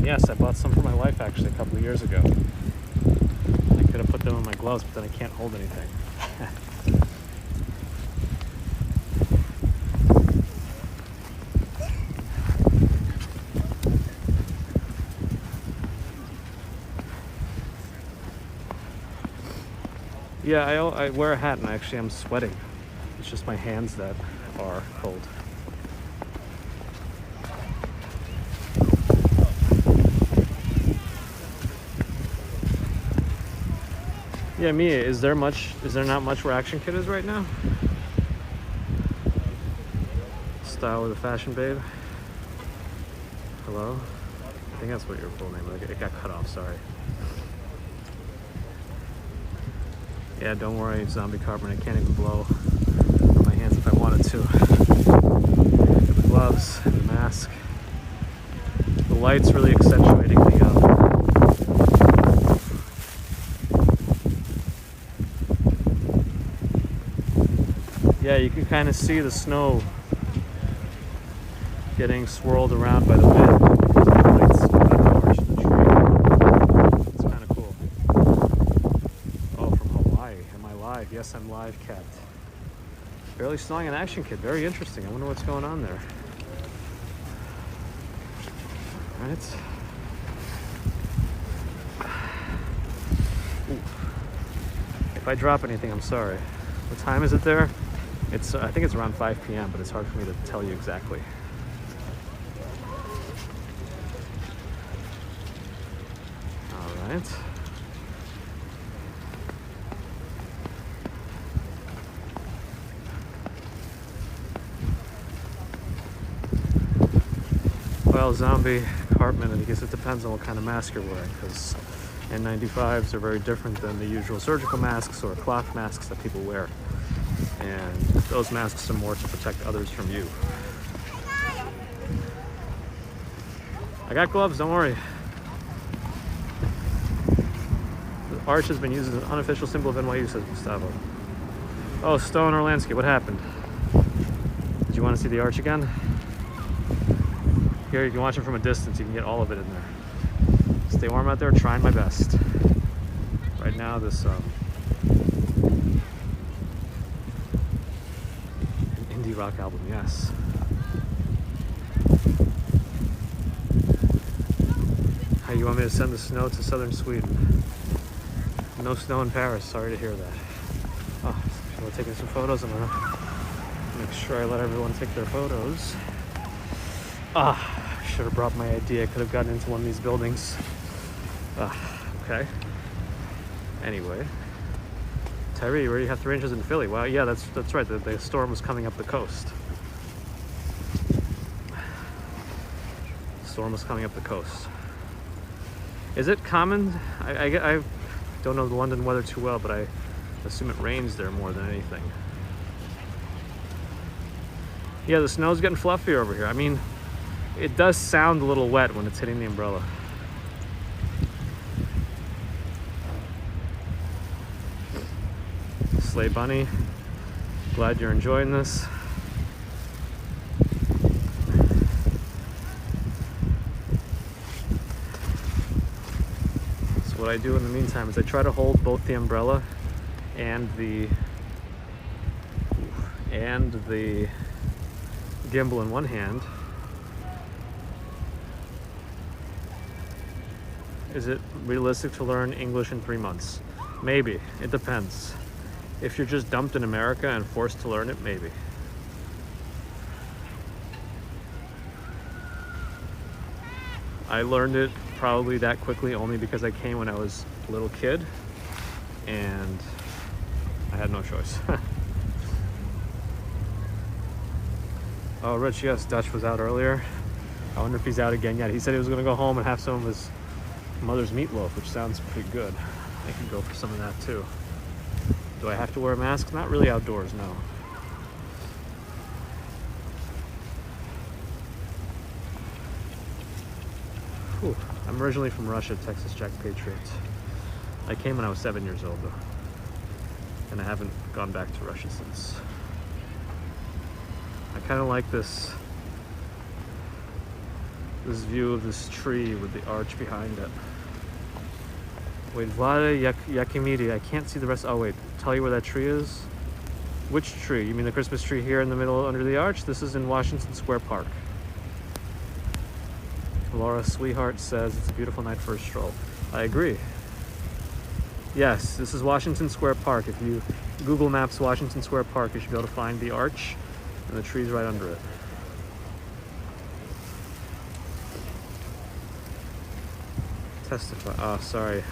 Yes, I bought some for my wife actually a couple of years ago. I could have put them in my gloves, but then I can't hold anything. Yeah, I wear a hat and actually I'm sweating. It's just my hands that are cold. Yeah, Mia, is there not much where Action Kid is right now? Style with a fashion babe. Hello? I think that's what your full name was. It got cut off, sorry. Yeah, don't worry, Zombie Carbon. I can't even blow on my hands if I wanted to. The gloves, the mask. The light's really accentuating the yeah, you can kind of see the snow getting swirled around by the wind because the lights on the arch of the tree. It's kind of cool. Oh, from Hawaii. Am I live? Yes, I'm live, Cat. Barely snowing an Action Kid. Very interesting. I wonder what's going on there. All right. Ooh. If I drop anything, I'm sorry. What time is it there? I think it's around 5 p.m., but it's hard for me to tell you exactly. All right. Well, Zombie Cartman, I guess it depends on what kind of mask you're wearing, because N95s are very different than the usual surgical masks or cloth masks that people wear. And those masks are more to protect others from you. I got gloves, don't worry. The arch has been used as an unofficial symbol of NYU, says Gustavo. Oh, Stone or landscape, what happened? Did you want to see the arch again? Here, you can watch it from a distance. You can get all of it in there. Stay warm out there, trying my best. Right now, this indie rock album, yes. How you want me to send the snow to southern Sweden? No snow in Paris, sorry to hear that. Oh, we're taking some photos. I'm gonna make sure I let everyone take their photos. Should have brought my ID. I could have gotten into one of these buildings. Okay. Anyway. Tyree, you already have 3 inches in Philly. Wow, yeah, that's right. The storm was coming up the coast. The storm was coming up the coast. Is it common? I don't know the London weather too well, but I assume it rains there more than anything. Yeah, the snow's getting fluffier over here. I mean, it does sound a little wet when it's hitting the umbrella. Sleigh Bunny, glad you're enjoying this. So what I do in the meantime is I try to hold both the umbrella and the gimbal in one hand. Is it realistic to learn English in 3 months? Maybe. It depends. If you're just dumped in America and forced to learn it, maybe. I learned it probably that quickly only because I came when I was a little kid and I had no choice. Oh, Rich, yes, Dutch was out earlier. I wonder if he's out again yet. He said he was going to go home and have some of his mother's meatloaf, which sounds pretty good. I can go for some of that too. Do I have to wear a mask? Not really outdoors, no. Whew. I'm originally from Russia, Texas Jack Patriot. I came when I was 7 years old though. And I haven't gone back to Russia since. I kind of like this view of this tree with the arch behind it. Wait, Vlada Yakimidi, I can't see the rest. Oh wait, tell you where that tree is? Which tree? You mean the Christmas tree here in the middle under the arch? This is in Washington Square Park. Laura Sweetheart says it's a beautiful night for a stroll. I agree. Yes, this is Washington Square Park. If you Google Maps Washington Square Park, you should be able to find the arch and the trees right under it. Testify. Oh, sorry.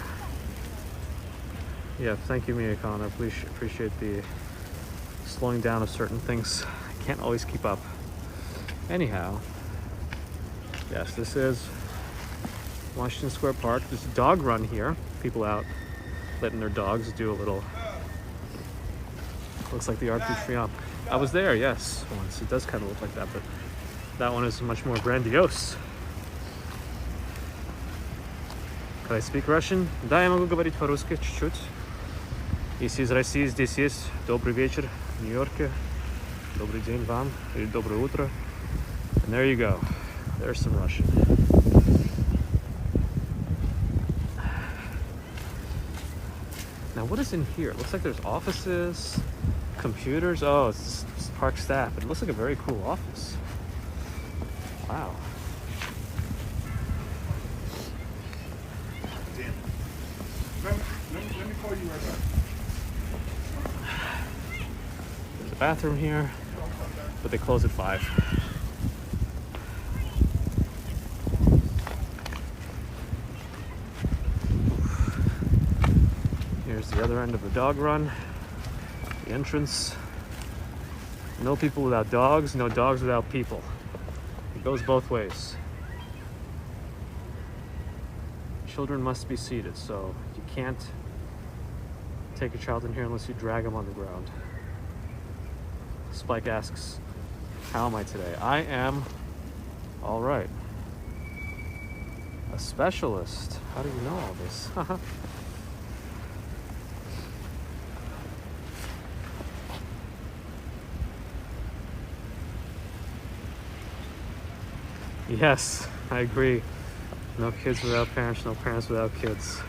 Yeah, thank you, Mia Khan. I appreciate the slowing down of certain things. I can't always keep up. Anyhow, yes, this is Washington Square Park. There's a dog run here. People out letting their dogs do a little. Looks like the Arc de Triomphe. I was there, yes, once. It does kind of look like that, but that one is much more grandiose. Can I speak Russian? Да, я могу говорить по-русски чуть-чуть. Если из России здесь есть, добрый вечер в Нью-Йорке, добрый день вам, или доброе утро. And there you go. There's some Russian. Now what is in here? It looks like there's offices, computers. Oh, it's park staff. It looks like a very cool office. Wow. Let me call you right back. There's a bathroom here, but they close at 5. Here's the other end of the dog run, the entrance. No people without dogs, no dogs without people. It goes both ways. Children must be seated, so you can't take a child in here unless you drag them on the ground. Spike asks, how am I today? I am all right. A specialist. How do you know all this? Yes, I agree. No kids without parents, no parents without kids.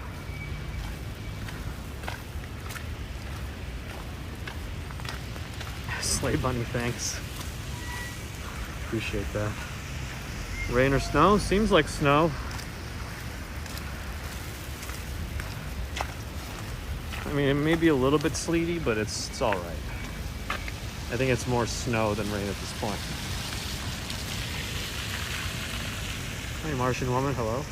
Sleigh Bunny, thanks. Appreciate that. Rain or snow? Seems like snow. I mean, it may be a little bit sleety, but it's all right. I think it's more snow than rain at this point. Hey, Martian woman, hello.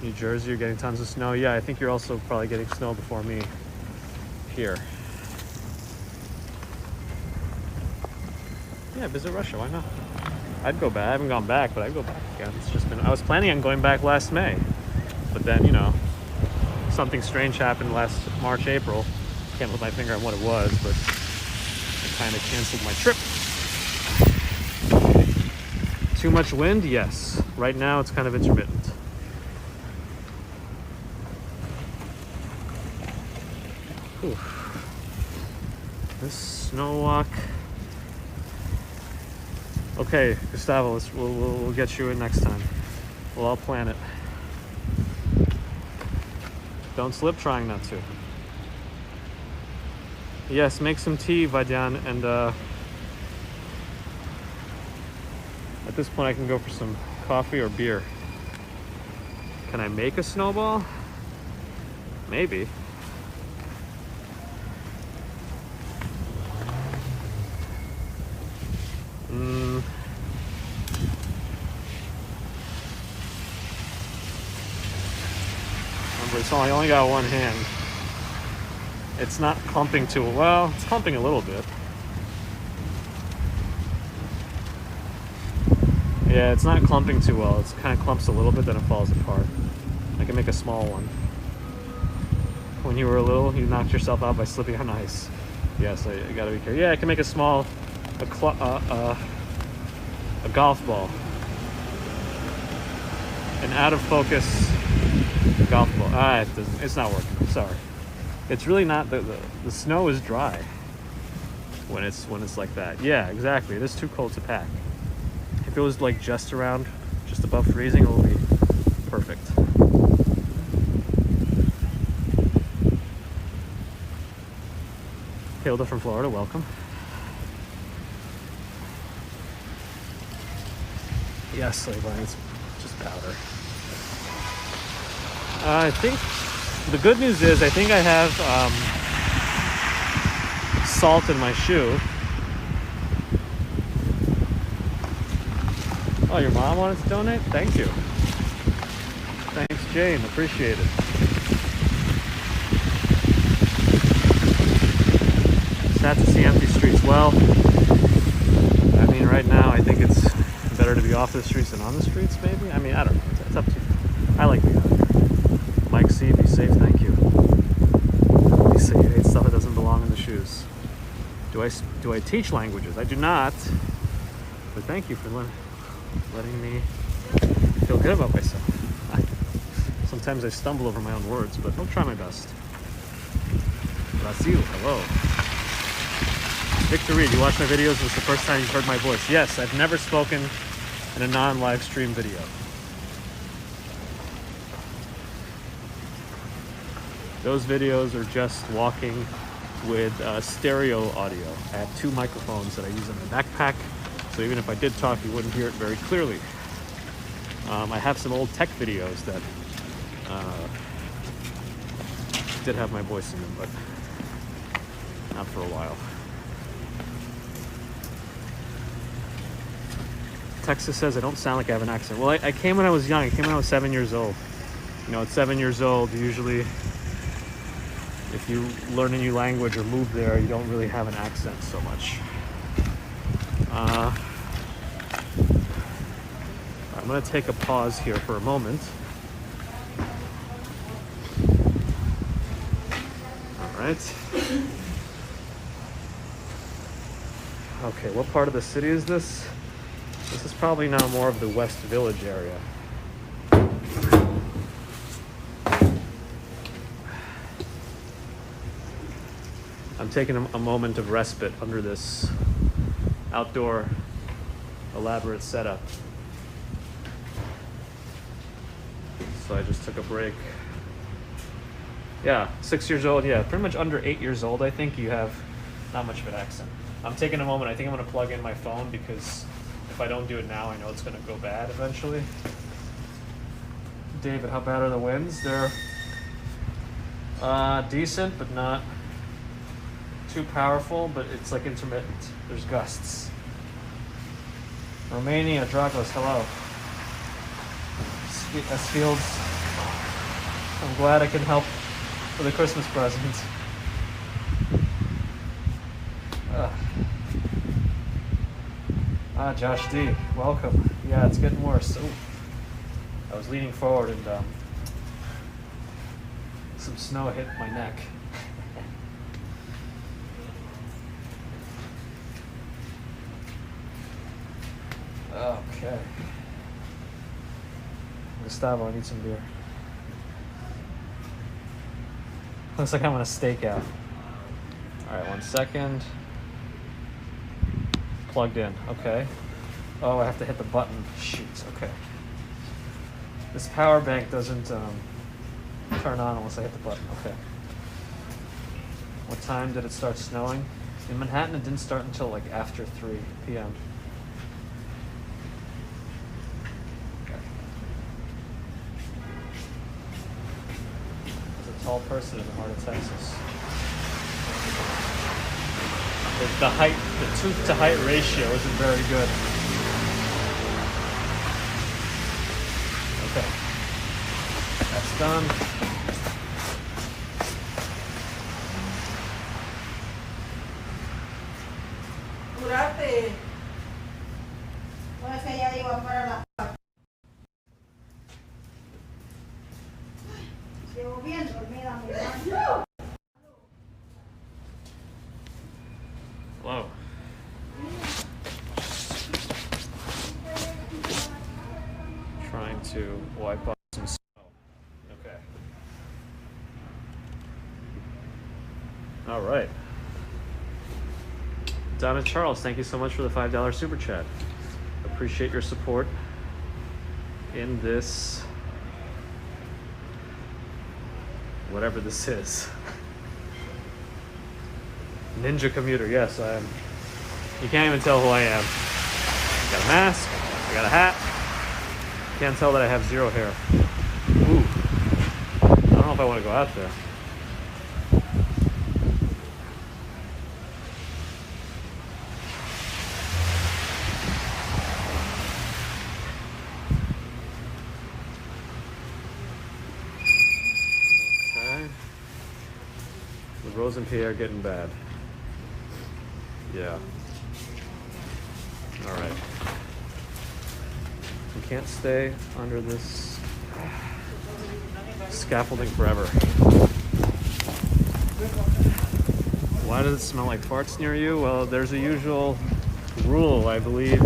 New Jersey, you're getting tons of snow. Yeah, I think you're also probably getting snow before me here. Yeah, visit Russia, why not? I'd go back. I haven't gone back, but I'd go back again. It's just been, I was planning on going back last May, but then, you know, something strange happened last March, April. Can't put my finger on what it was, but kind of canceled my trip. Too much wind? Yes. Right now it's kind of intermittent. Whew. This snow walk. Okay, Gustavo, we'll get you in next time. We'll all plan it. Don't slip trying not to. Yes, make some tea, Vadyan, and at this point I can go for some coffee or beer. Can I make a snowball? Maybe. Remember, it's I only got one hand. It's not clumping too well. It's clumping a little bit. Yeah, it's not clumping too well. It kind of clumps a little bit, then it falls apart. I can make a small one. When you were little, you knocked yourself out by slipping on ice. Yes, I gotta be careful. Yeah, I can make a small, a golf ball. An out of focus golf ball. It's not working. Sorry. It's really not. The snow is dry when it's like that. Yeah, exactly. It is too cold to pack. If it was like just above freezing, it would be perfect. Hilda from Florida, welcome. Yes, Levi, it's just powder. I think the good news is I think I have salt in my shoe. Oh, your mom wanted to donate? Thank you. Thanks, Jane. Appreciate it. Sad to see empty streets. Well, I mean, right now I think it's better to be off the streets than on the streets, maybe? I mean, I don't know. It's up to you. I like being out here. Mike C, be safe, thank you. You say you hate stuff that doesn't belong in the shoes. Do I teach languages? I do not. But thank you for letting me feel good about myself. Sometimes I stumble over my own words, but I'll try my best. Brazil, hello. Victor Reed, you watch my videos. This is the first time you've heard my voice. Yes, I've never spoken in a non-live stream video. Those videos are just walking with stereo audio. I have 2 microphones that I use in my backpack, so even if I did talk, you wouldn't hear it very clearly. I have some old tech videos that did have my voice in them, but not for a while. Texas says I don't sound like I have an accent. Well, I came when I was young. I came when I was 7 years old. You know, at 7 years old, usually if you learn a new language or move there, you don't really have an accent so much. I'm going to take a pause here for a moment. All right. Okay, what part of the city is this? This is probably now more of the West Village area. I'm taking a moment of respite under this outdoor elaborate setup. So I just took a break. Yeah, 6 years old, yeah, pretty much under 8 years old, I think you have not much of an accent. I'm taking a moment. I think I'm going to plug in my phone because if I don't do it now, I know it's going to go bad eventually. David, how bad are the winds? They're decent, but not too powerful, but it's like intermittent. There's gusts. Romania, Dragos, hello. S Fields, I'm glad I can help with a Christmas present. Josh D, welcome. Yeah, it's getting worse. Ooh. I was leaning forward and some snow hit my neck. Okay. Gustavo, I need some beer. Looks like I'm on a stakeout. Alright, 1 second. Plugged in, okay. Oh, I have to hit the button. Shoot, okay. This power bank doesn't turn on unless I hit the button, okay. What time did it start snowing? In Manhattan, it didn't start until like after 3 p.m. There's a tall person in the heart of Texas. The tooth to height ratio isn't very good. Okay, that's done. Durante. Pues ella iba para la. Llevo bien dormida, mi hermano. Hello. Trying to wipe off some snow. Okay. All right. Donna Charles, thank you so much for the $5 super chat. Appreciate your support in this, whatever this is. Ninja commuter, yes, I am. You can't even tell who I am. I got a mask, I got a hat. Can't tell that I have 0 hair. Ooh. I don't know if I want to go out there. Okay. The Rose and Pierre getting bad. Yeah. All right. We can't stay under this scaffolding forever. Why does it smell like farts near you? Well, there's a usual rule, I believe.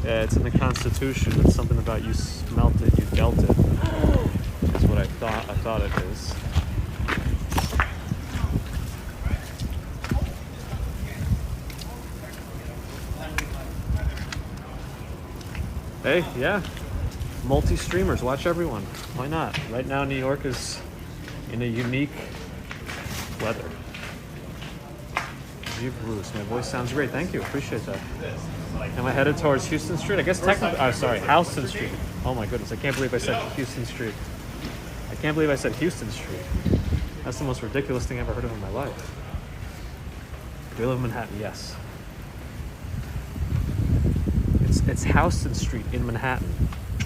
It's in the Constitution. It's something about you smelt it, you dealt it. Is what I thought it is. Hey, yeah. Multi-streamers, watch everyone. Why not? Right now, New York is in a unique weather. Vive Bruce, my voice sounds great. Thank you, appreciate that. Am I headed towards Houston Street? I guess technically, oh, sorry, Houston Street. Oh my goodness, I can't believe I said Houston Street. I can't believe I said Houston Street. That's the most ridiculous thing I've ever heard of in my life. Do we live in Manhattan? Yes. It's Houston Street in Manhattan.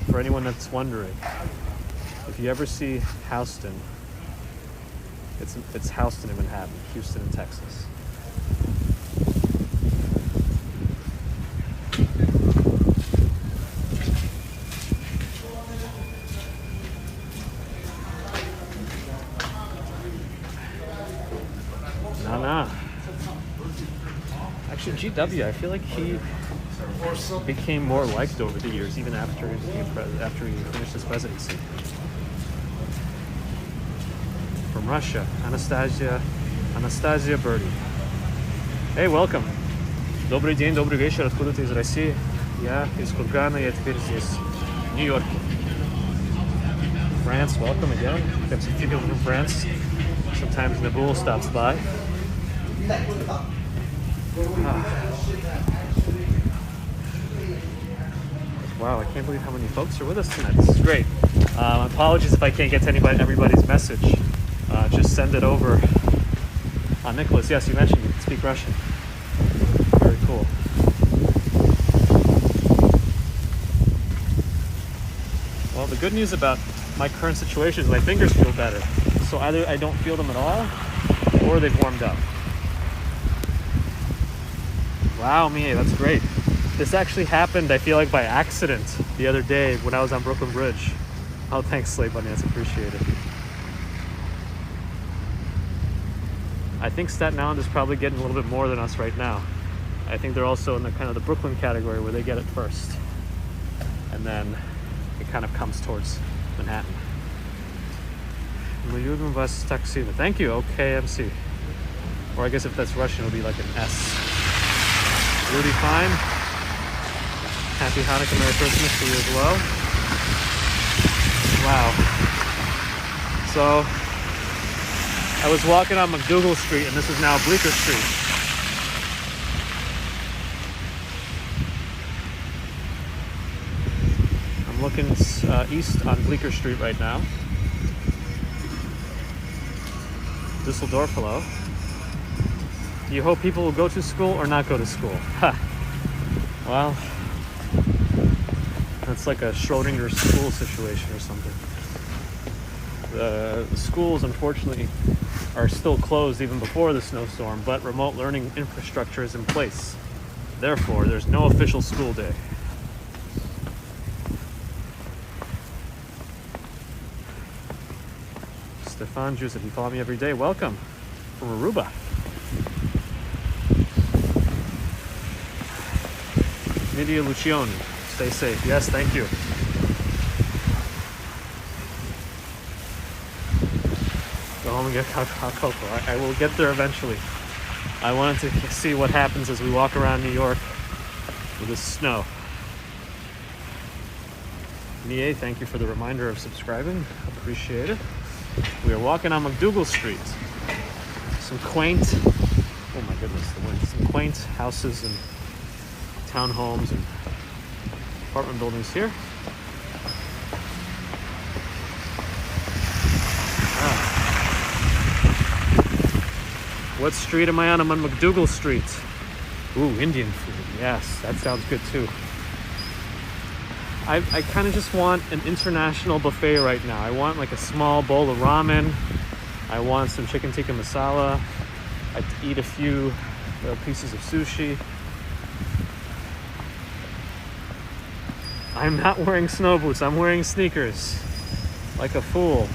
For anyone that's wondering, if you ever see Houston, it's Houston in Manhattan, Houston in Texas. Nah. Actually, GW, I feel like he became more liked over the years, even after he became after he finished his presidency. From Russia, Anastasia Birdie. Hey, welcome. Добрый день, добрый вечер. Откуда ты из России? Я из Кургана, я теперь здесь, в Нью-Йорке. France, welcome again. We have some people from France. Sometimes Nabul stops by. Wow, I can't believe how many folks are with us tonight. This is great. Apologies if I can't get to everybody's message. Just send it over. Nicholas, yes, you mentioned you can speak Russian. Very cool. Well, the good news about my current situation is my fingers feel better. So either I don't feel them at all, or they've warmed up. Wow, Mie, that's great. This actually happened, I feel like, by accident the other day when I was on Brooklyn Bridge. Oh, thanks, Slave Bunny. That's appreciated. I think Staten Island is probably getting a little bit more than us right now. I think they're also in the kind of the Brooklyn category where they get it first. and then it kind of comes towards Manhattan. Thank you, OKMC. Or I guess if that's Russian, it'll be like an S. Rudy Fine. Happy Hanukkah, Merry Christmas to you as well. Wow. So, I was walking on McDougal Street, and this is now Bleecker Street. I'm looking east on Bleecker Street right now. Dusseldorf, hello. You hope people will go to school or not go to school? Ha. Well, that's like a Schrodinger school situation or something. The schools, unfortunately, are still closed even before the snowstorm, but remote learning infrastructure is in place. Therefore, there's no official school day. Stefan Joseph, you follow me every day. Welcome from Aruba. Nidia Lucioni, stay safe. Yes, thank you. Go home and get hot cocoa. I will get there eventually. I wanted to see what happens as we walk around New York with this snow. Nie, thank you for the reminder of subscribing. Appreciate it. We are walking on McDougal Street. Some quaint, oh my goodness, the wind. Some quaint houses and townhomes and apartment buildings here. What street am I on? I'm on McDougal Street. Ooh, Indian food. Yes, that sounds good too. I kind of just want an international buffet right now. I want like a small bowl of ramen. I want some chicken tikka masala. I'd eat a few pieces of sushi. I'm not wearing snow boots. I'm wearing sneakers. Like a fool.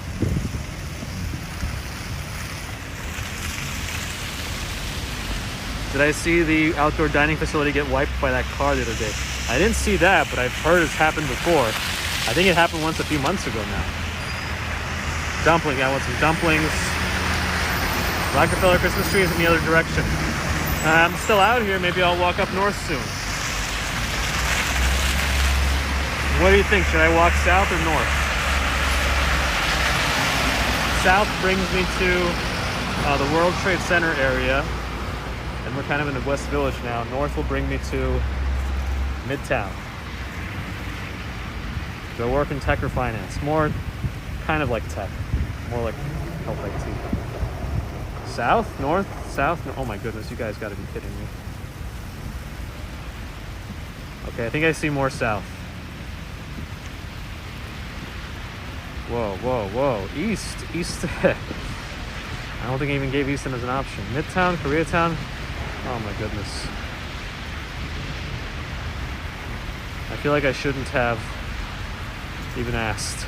Did I see the outdoor dining facility get wiped by that car the other day? I didn't see that, but I've heard it's happened before. I think it happened once a few months ago now. Dumpling, I want some dumplings. Rockefeller Christmas tree is in the other direction. I'm still out here, maybe I'll walk up north soon. What do you think? Should I walk south or north? South brings me to the World Trade Center area. And we're kind of in the West Village now. North will bring me to Midtown. Do I work in tech or finance? More kind of like tech. More like health IT. South? North? South? No, oh my goodness, you guys gotta be kidding me. Okay, I think I see more south. Whoa, whoa, whoa. East. East. I don't think I even gave Easton as an option. Midtown? Koreatown? Oh my goodness. I feel like I shouldn't have even asked.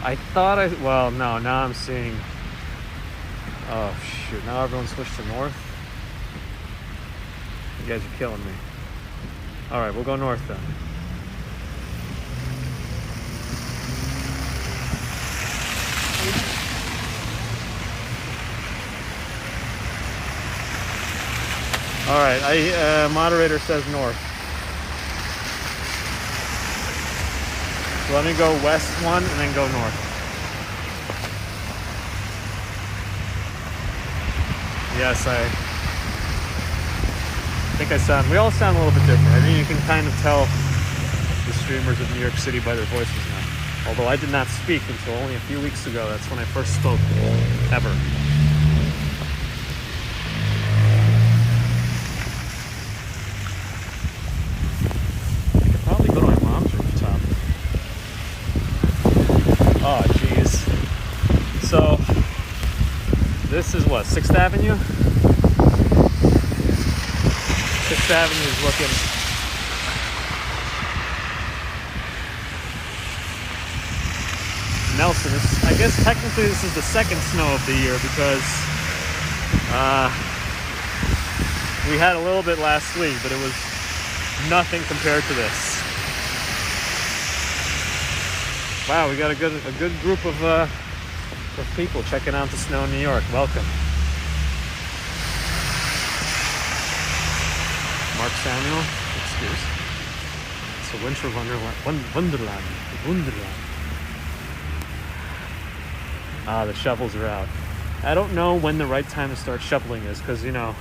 I thought well, no, now I'm seeing, oh shoot, now everyone switched to north. You guys are killing me. All right, we'll go north then. All right, moderator says north. So let me go west one and then go north. Yes, I think I sound, we all sound a little bit different. I think you can kind of tell the streamers of New York City by their voices now. Although I did not speak until only a few weeks ago. That's when I first spoke, ever. Oh, geez. So, this is what, 6th Avenue? 6th Avenue is looking... Nelson, I guess technically this is the second snow of the year because we had a little bit last week, but it was nothing compared to this. Wow, we got a good group of people checking out the snow in New York. Welcome. Mark Samuel, excuse. It's a winter wonderland. Ah, the shovels are out. I don't know when the right time to start shoveling is, because, you know,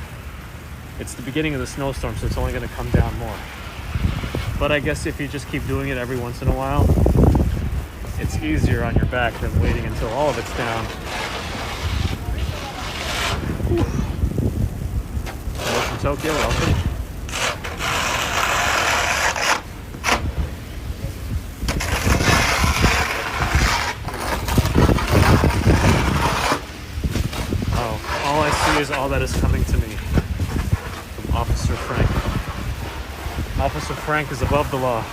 it's the beginning of the snowstorm, so it's only going to come down more. But I guess if you just keep doing it every once in a while, it's easier on your back than waiting until all of it's down. Hello from Tokyo, welcome. Oh, all I see is all that is coming to me from Officer Frank. Officer Frank is above the law.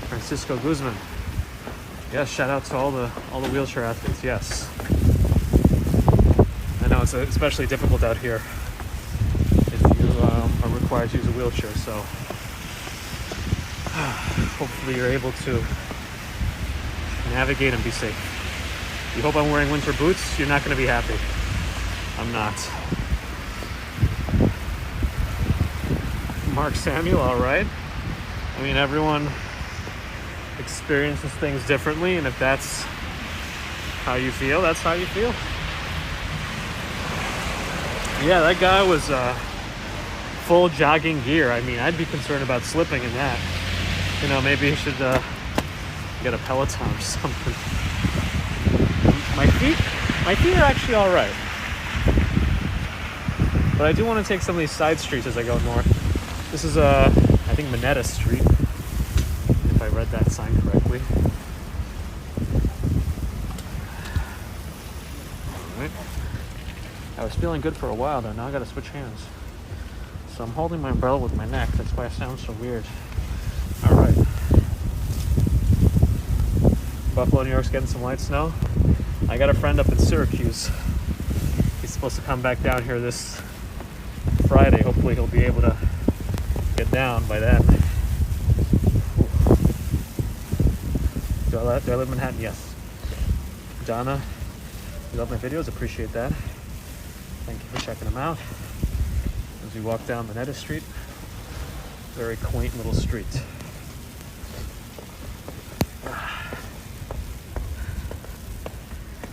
Francisco Guzman. Yes, shout out to all the wheelchair athletes. Yes, I know it's especially difficult out here if you are required to use a wheelchair. So hopefully you're able to navigate and be safe. You hope I'm wearing winter boots? You're not going to be happy. I'm not. Mark Samuel, all right. I mean, everyone experiences things differently, and if that's how you feel, that's how you feel. Yeah, that guy was full jogging gear. I mean, I'd be concerned about slipping in that. You know, maybe you should get a Peloton or something. My feet are actually all right, but I do want to take some of these side streets as I go north. This is I think Minetta Street, if I read that sign correctly. Alright. I was feeling good for a while though, now I gotta switch hands. So I'm holding my umbrella with my neck, that's why I sound so weird. Alright. Buffalo, New York's getting some light snow. I got a friend up in Syracuse. He's supposed to come back down here this Friday. Hopefully he'll be able to get down by then. Do I live in Manhattan? Yes. Donna, you love my videos? Appreciate that. Thank you for checking them out. As we walk down Minetta Street, very quaint little street.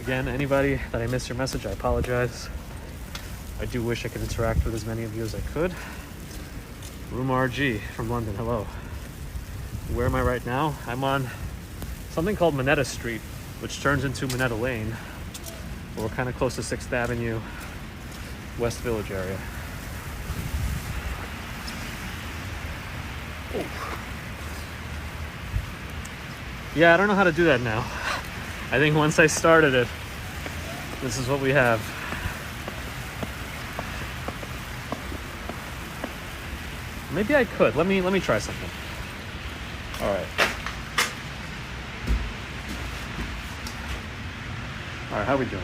Again, anybody that I missed your message, I apologize. I do wish I could interact with as many of you as I could. Room RG from London, hello. Where am I right now? I'm on something called Minetta Street, which turns into Minetta Lane. We're kind of close to 6th Avenue, West Village area. Ooh. Yeah, I don't know how to do that now. I think once I started it, this is what we have. Maybe I could. Let me try something. All right. All right, how we doing?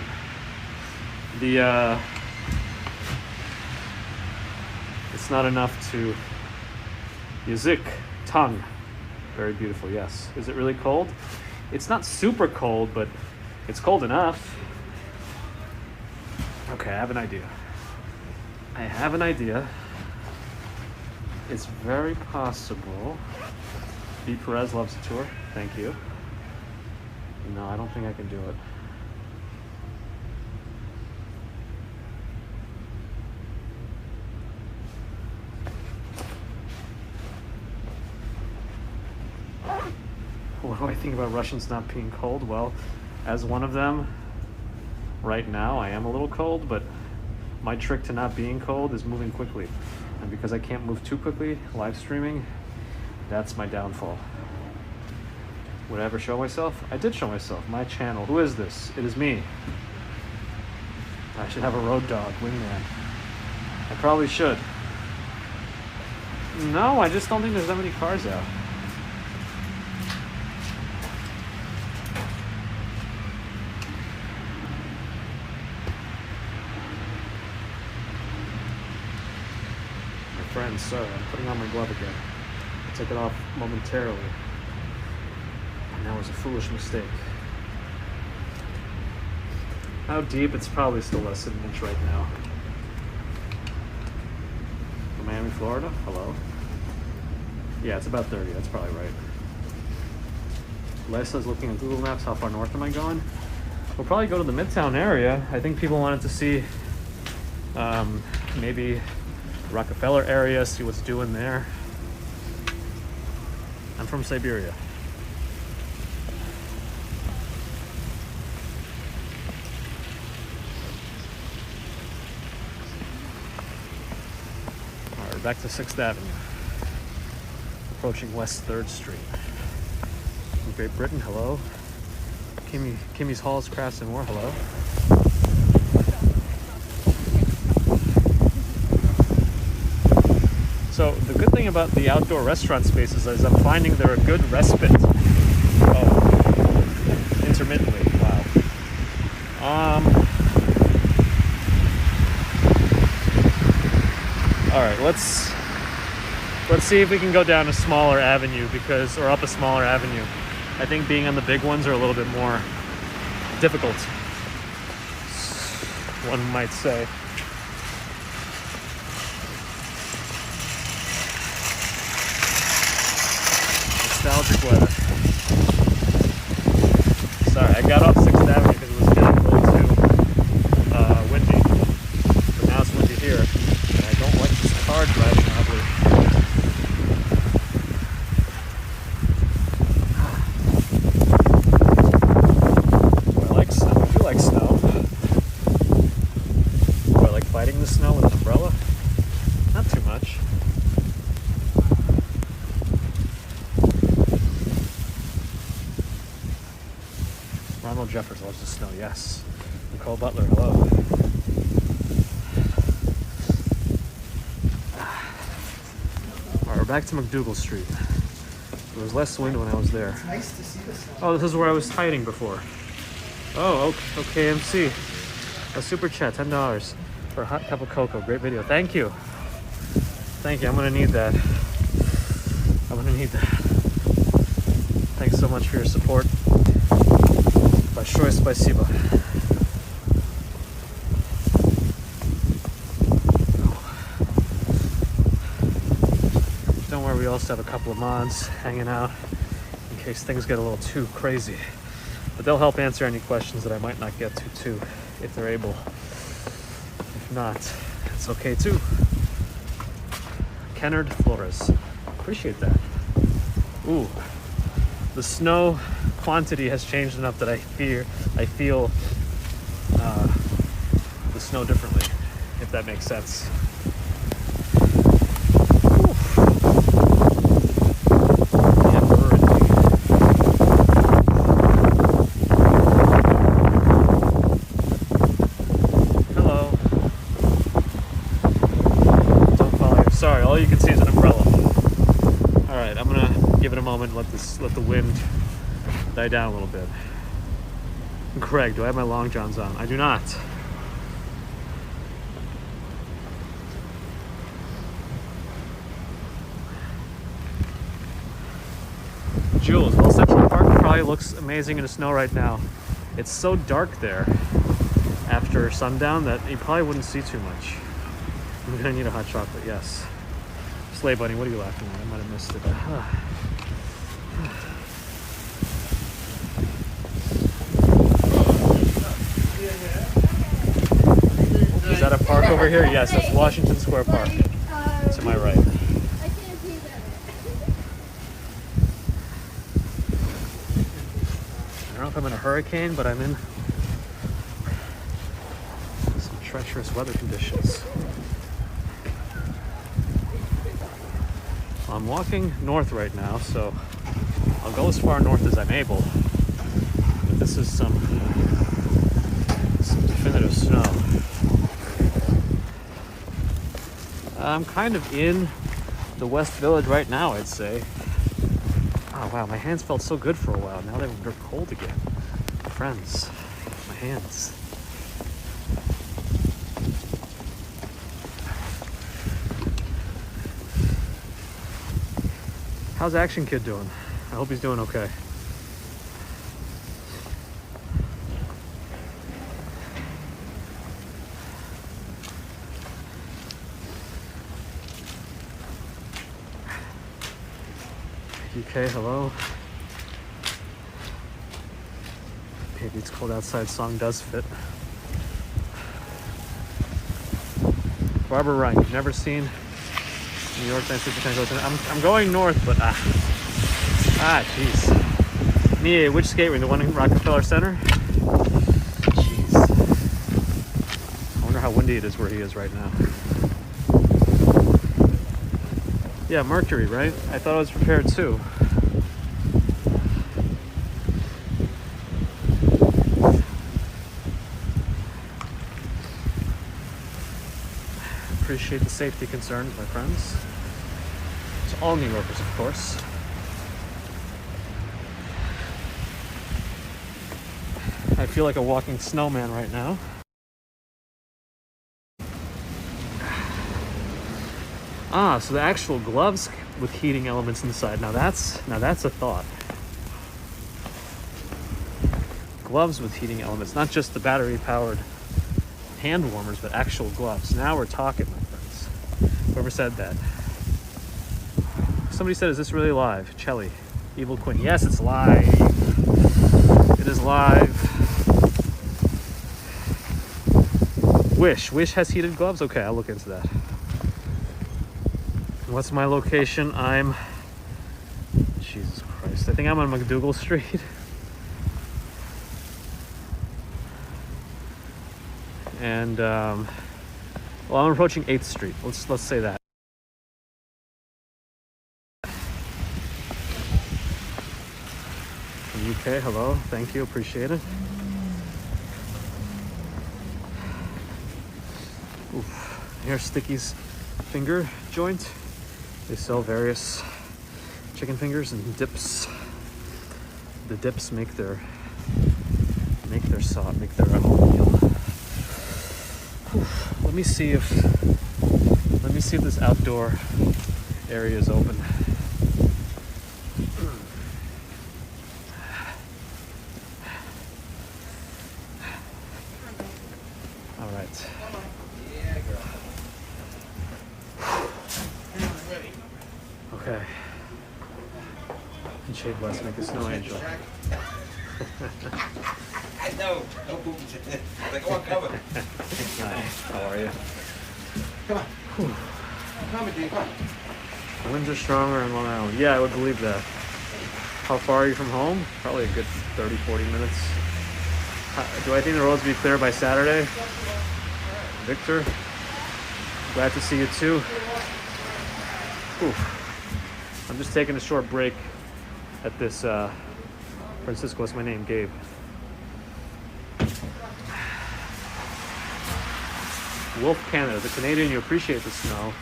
It's not enough to Yazik, tongue. Very beautiful, yes. Is it really cold? It's not super cold, but it's cold enough. Okay, I have an idea. It's very possible. B. Perez loves the tour. Thank you. No, I don't think I can do it. What do I think about Russians not being cold? Well, as one of them, right now I am a little cold, but my trick to not being cold is moving quickly. And because I can't move too quickly, live streaming, that's my downfall. Would I ever show myself? I did show myself. My channel. Who is this? It is me. I should have a road dog, wingman. I probably should. No, I just don't think there's that many cars out. friends. Sorry, I'm putting on my glove again. I took it off momentarily. And that was a foolish mistake. How deep? It's probably still less than an inch right now. From Miami, Florida? Hello? Yeah, it's about 30. That's probably right. Lesa's looking at Google Maps. How far north am I going? We'll probably go to the Midtown area. I think people wanted to see maybe Rockefeller area, see what's doing there. I'm from Siberia. All right, we're back to 6th Avenue. Approaching West 3rd Street. From Great Britain, hello. Kimmy's Halls, Crafts and More, hello. So the good thing about the outdoor restaurant spaces is I'm finding they're a good respite. Oh, intermittently, wow. All right, let's see if we can go down a smaller avenue or up a smaller avenue. I think being on the big ones are a little bit more difficult, one might say. Nostalgic weather. Sorry, I got off 6th Avenue because it was getting a little too windy. But now it's windy here. And I don't like this car driving oddly. I like snow. I do like snow. Do I like fighting the snow with an umbrella? Not too much. Ronald Jeffers loves the snow, yes. Nicole Butler, hello. Alright, we're back to McDougal Street. There was less wind when I was there. It's nice to see the snow. Oh, this is where I was hiding before. Oh, okay, MC. A super chat, $10 for a hot cup of cocoa. Great video. Thank you. Thank you. I'm gonna need that. Thanks so much for your support. Большое спасибо. Don't worry, we also have a couple of mods hanging out in case things get a little too crazy. But they'll help answer any questions that I might not get to too, if they're able. If not, it's okay too. Kennard Flores. Appreciate that. Ooh. The snow quantity has changed enough that I feel the snow differently, if that makes sense. Hello. Don't follow you. Sorry, all you can see is an umbrella. All right, I'm gonna give it a moment. Let the wind die down a little bit. Greg, do I have my long johns on? I do not. Jules, well, Central Park probably looks amazing in the snow right now. It's so dark there after sundown that you probably wouldn't see too much. I'm gonna need a hot chocolate, yes. Sleigh Bunny, what are you laughing at? I might have missed it. Is that a park over here? Yes, that's Washington Square Park. To my right. I can't see that. I don't know if I'm in a hurricane, but I'm in some treacherous weather conditions. I'm walking north right now, so I'll go as far north as I'm able. But this is some definitive snow. I'm kind of in the West Village right now, I'd say. Oh wow, my hands felt so good for a while. Now they're cold again. Friends, my hands. How's Action Kid doing? I hope he's doing okay. UK, hello. Maybe it's cold outside song does fit. Barbara Ryan, you've never seen New York 960. I'm going north, but jeez. Nia, which skate ring? The one in Rockefeller Center? Jeez. I wonder how windy it is where he is right now. Yeah, Mercury, right? I thought I was prepared too. Appreciate the safety concerns, my friends. To all New Yorkers, of course. I feel like a walking snowman right now. So the actual gloves with heating elements inside. Now that's a thought. Gloves with heating elements, not just the battery-powered hand warmers, but actual gloves. Now we're talking, my friends. Whoever said that? Somebody said, "Is this really live?" Chelly, Evil Queen. Yes, it's live. It is live. Wish has heated gloves. Okay, I'll look into that. What's my location? Jesus Christ. I think I'm on McDougal Street. And, well, I'm approaching 8th Street. Let's say that. From UK, hello. Thank you. Appreciate it. Oof. Here's Sticky's finger joint. They sell various chicken fingers and dips. The dips make their meal. Let me see if this outdoor area is open. All right. Okay. And Shade West, make a snow angel. I know. No boobies. Like, oh, I'm covered. Hi. How are you? Come on. Come on, dude. Come on. Winds are stronger in Long Island. Yeah, I would believe that. How far are you from home? Probably a good 30, 40 minutes. Do I think the roads will be clear by Saturday? Victor, glad to see you too. Whew. I'm just taking a short break at this Francisco, what's my name? Gabe. Wolf Canada, the Canadian, you appreciate the snow,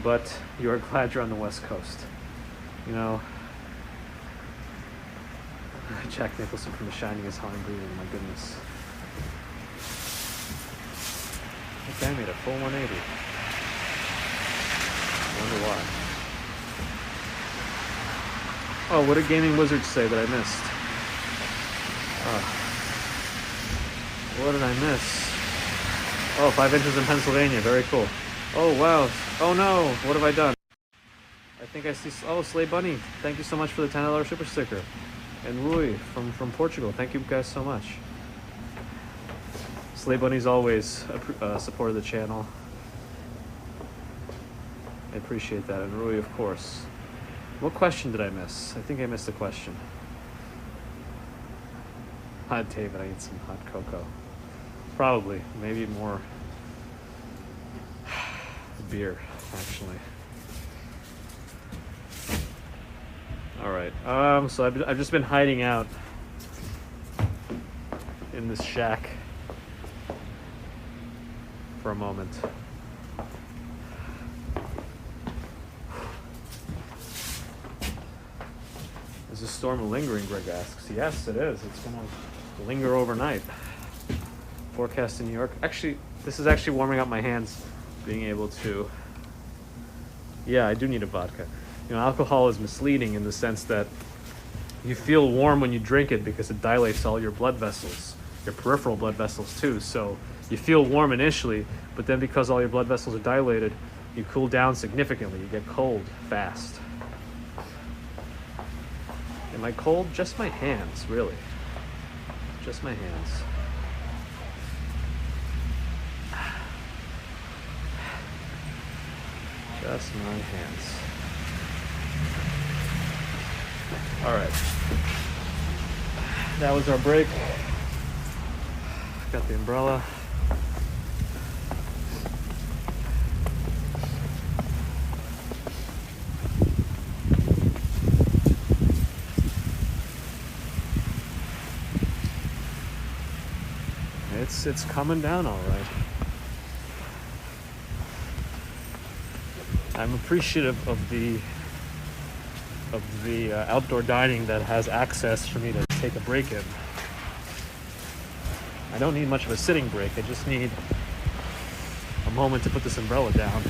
but you are glad you're on the West Coast. You know, Jack Nicholson from The Shining is how I'm breathing, my goodness. Okay, I made a full 180. I wonder why. Oh, what did Gaming Wizards say that I missed? What did I miss? Oh, 5 inches in Pennsylvania. Very cool. Oh, wow. Oh, no. What have I done? I think I see... Oh, Slay Bunny. Thank you so much for the $10 super sticker. And Rui from Portugal. Thank you guys so much. Slay Bunny's always supported the channel. I appreciate that. And Rui, of course. What question did I miss? I think I missed a question. Hi, David. I need some hot cocoa. Probably. Maybe more beer, actually. All right. So I've just been hiding out in this shack for a moment. Is this storm lingering, Greg asks. Yes, it is. It's going to linger overnight. Forecast in New York. Actually, this is actually warming up my hands, being able to... Yeah, I do need a vodka. You know, alcohol is misleading in the sense that you feel warm when you drink it because it dilates all your blood vessels, your peripheral blood vessels too. So you feel warm initially, but then because all your blood vessels are dilated, you cool down significantly. You get cold fast. Am I cold? Just my hands, really. Just my hands. Just my hands. All right. That was our break. Got the umbrella. It's coming down all right. I'm appreciative of the outdoor dining that has access for me to take a break in. I don't need much of a sitting break. I just need a moment to put this umbrella down.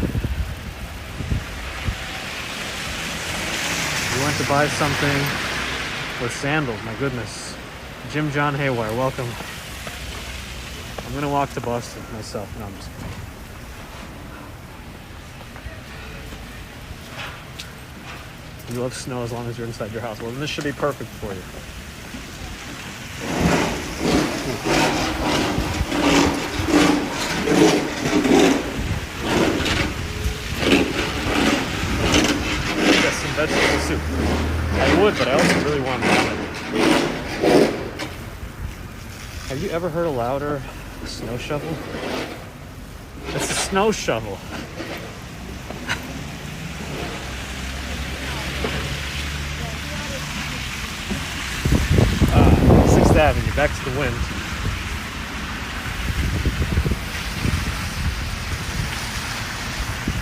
We went to buy something with sandals. My goodness. Jim John Haywire, welcome. I'm gonna walk to Boston myself. No, I'm just kidding. You love snow as long as you're inside your house. Well, then this should be perfect for you. Get some vegetable soup. I would, but I also really want ramen. Have you ever heard a louder snow shovel? It's a snow shovel. Sixth Avenue, back to the wind.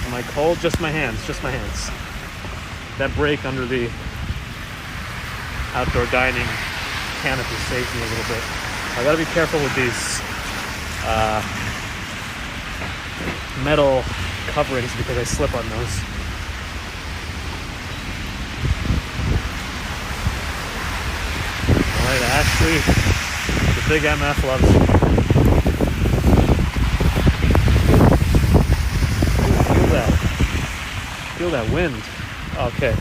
Am I cold? Just my hands, just my hands. That break under the outdoor dining canopy saved me a little bit. I gotta be careful with these metal coverings because I slip on those. All right, Ashley, the big MF loves you. Feel that wind. Okay,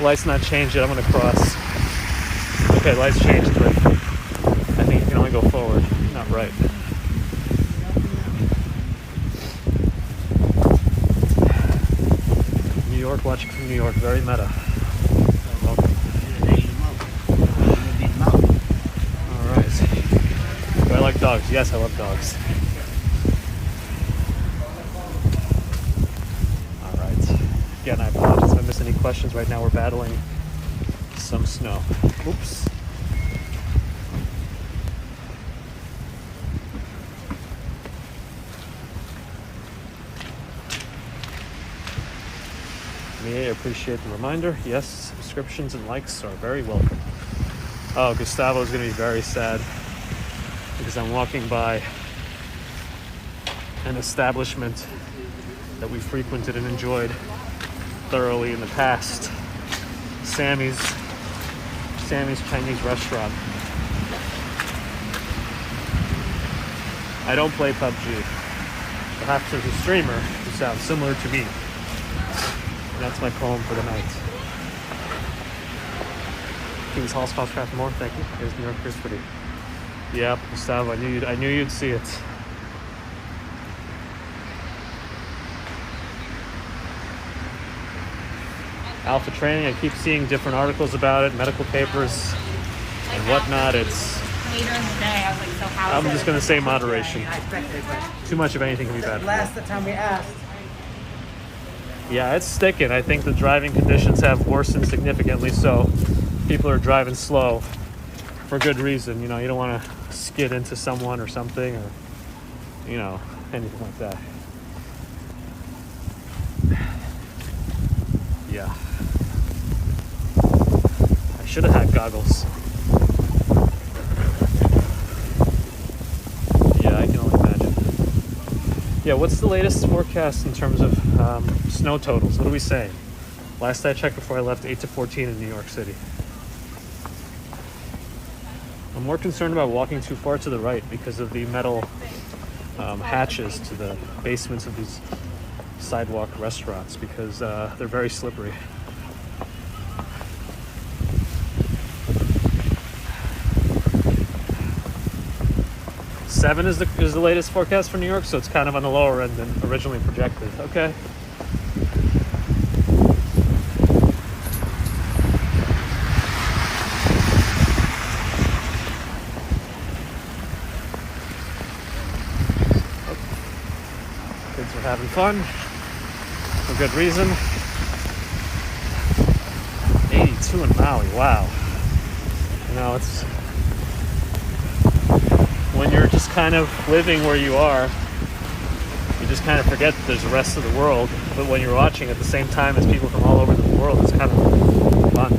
light's not changed yet. I'm gonna cross. Okay, light's changed, but I think you can only go forward, not right. New York, watching from New York, very meta. Welcome. All right. Do I like dogs? Yes, I love dogs. All right. Again, I apologize if I miss any questions. Right now we're battling some snow. Oops. I appreciate the reminder. Yes, subscriptions and likes are very welcome. Oh, Gustavo is going to be very sad because I'm walking by an establishment that we frequented and enjoyed thoroughly in the past. Sammy's Chinese restaurant. I don't play PUBG. Perhaps there's a streamer who sounds similar to me. And that's my poem for the night. King's Hall, Craft more. Thank you. There's New York Chris pretty. Yep, Gustavo. I knew you'd see it. Alpha training. I keep seeing different articles about it, medical papers and whatnot. It's. Later in the day, I was like, so how is I'm just gonna say moderation. I expected, but Too much of anything can be bad. last the time we asked. Yeah, it's sticking. I think the driving conditions have worsened significantly, so people are driving slow for good reason. You know, you don't want to skid into someone or something, or, you know, anything like that. Yeah. I should have had goggles. Yeah, I can only imagine. Yeah, what's the latest forecast in terms of snow totals? What are we saying? Last I checked before I left, 8 to 14 in New York City. I'm more concerned about walking too far to the right because of the metal hatches to the basements of these sidewalk restaurants, because they're very slippery. Seven is the latest forecast for New York, so it's kind of on the lower end than originally projected. Okay. Kids are having fun for good reason. 82 in Maui, wow. You know, it's when you're just kind of living where you are, you just kind of forget that there's the rest of the world. But when you're watching at the same time as people from all over the world, it's kind of fun.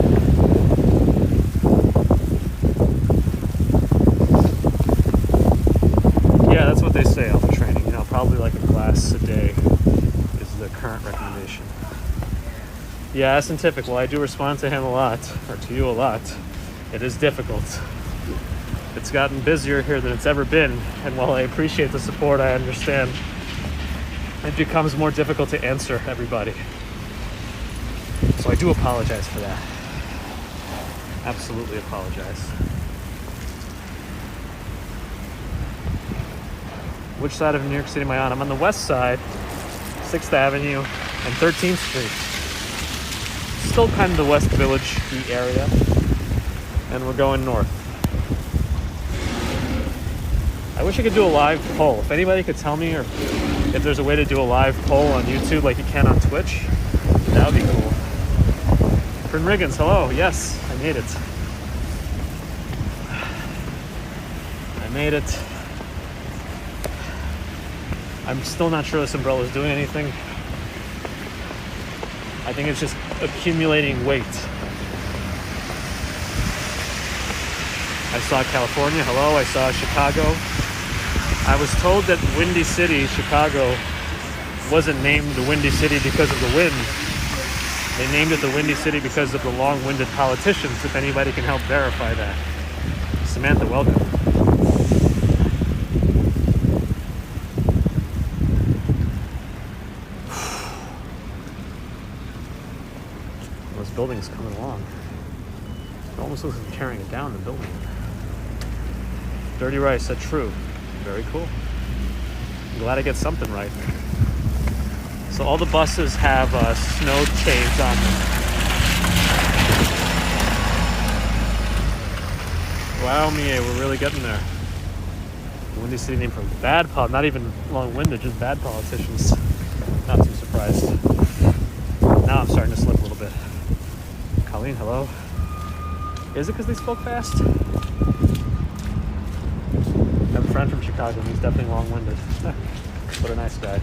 Yeah, that's what they say on the training. You know, probably like a glass a day is the current recommendation. Yeah, Scientific. Well, I do respond to him a lot, or to you a lot. It is difficult. It's gotten busier here than it's ever been, and while I appreciate the support, I understand it becomes more difficult to answer everybody. So I do apologize for that. Absolutely apologize. Which side of New York City am I on? I'm on the west side, 6th Avenue and 13th Street. Still kind of the West Village area, and we're going north. I wish I could do a live poll. If anybody could tell me, or if there's a way to do a live poll on YouTube like you can on Twitch, that would be cool. Bryn Riggins, hello. Yes, I made it. I made it. I'm still not sure this umbrella is doing anything. I think it's just accumulating weight. I saw California, hello. I saw Chicago. I was told that Windy City, Chicago, wasn't named the Windy City because of the wind. They named it the Windy City because of the long-winded politicians, if anybody can help verify that. Samantha, welcome. Those buildings coming along. It almost looks like tearing it down, the building. Dirty Rice said true. Very cool. I'm glad I get something right. So all the buses have snow chains on them. Wow, Mie, we're really getting there. The Windy City name for bad not even long-winded, just bad politicians. Not too surprised. Now I'm starting to slip a little bit. Colleen, hello. Is it because they spoke fast? I have a friend from Chicago, and he's definitely long-winded. What a nice guy.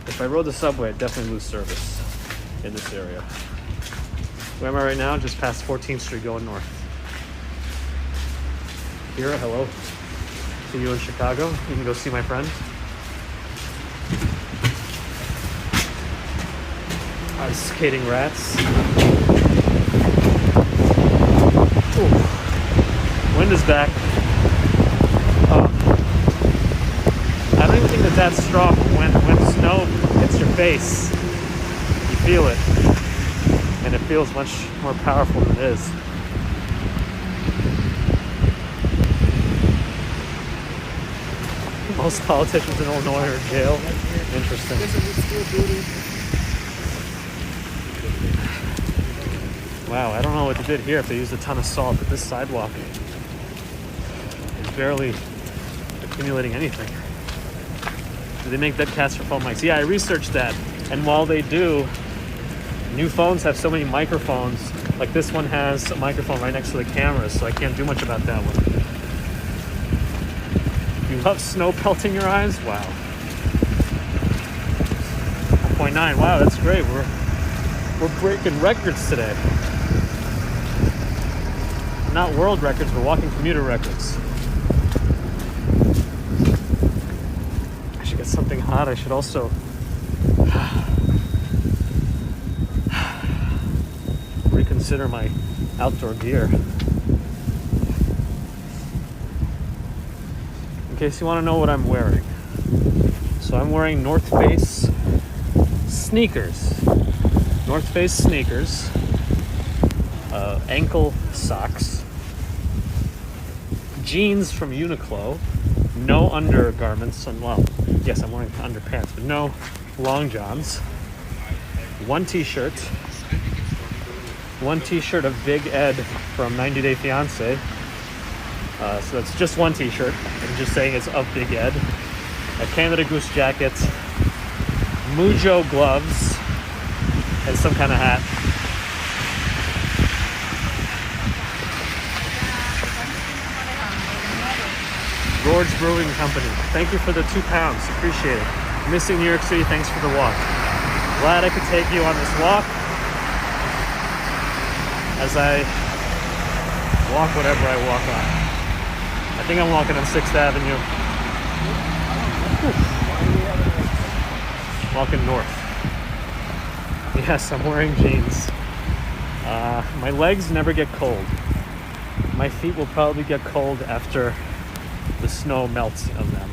If I rode the subway, I'd definitely lose service in this area. Where am I right now? Just past 14th Street going north. Kira, hello. See you in Chicago. You can go see my friend. Skating rats. Ooh. Wind is back. Oh. I don't even think that's strong. When snow hits your face, you feel it. And it feels much more powerful than it is. Most politicians in Illinois are in jail. Interesting. Wow, I don't know what they did here, if they used a ton of salt, but this sidewalk is barely accumulating anything. Do they make dead cats for phone mics? Yeah, I researched that. And while they do, new phones have so many microphones. Like this one has a microphone right next to the camera, so I can't do much about that one. You love snow pelting your eyes? Wow. 1.9, wow, that's great. We're breaking records today. Not world records, but walking commuter records. something hot, I should also reconsider my outdoor gear. In case you want to know what I'm wearing. So I'm wearing North Face sneakers. North Face sneakers. Ankle socks. Jeans from Uniqlo. No undergarments. Well, yes, I'm wearing underpants, but no long johns. One t-shirt. One t-shirt of Big Ed from 90 Day Fiancé. So that's just one t-shirt. I'm just saying it's of Big Ed. A Canada Goose jacket. Mujo gloves. And some kind of hat. George Brewing Company. Thank you for the 2 pounds. Appreciate it. Missing New York City. Thanks for the walk. Glad I could take you on this walk. As I walk whatever I walk on. I think I'm walking on 6th Avenue. Whew. Walking north. Yes, I'm wearing jeans. My legs never get cold. My feet will probably get cold after the snow melts of them.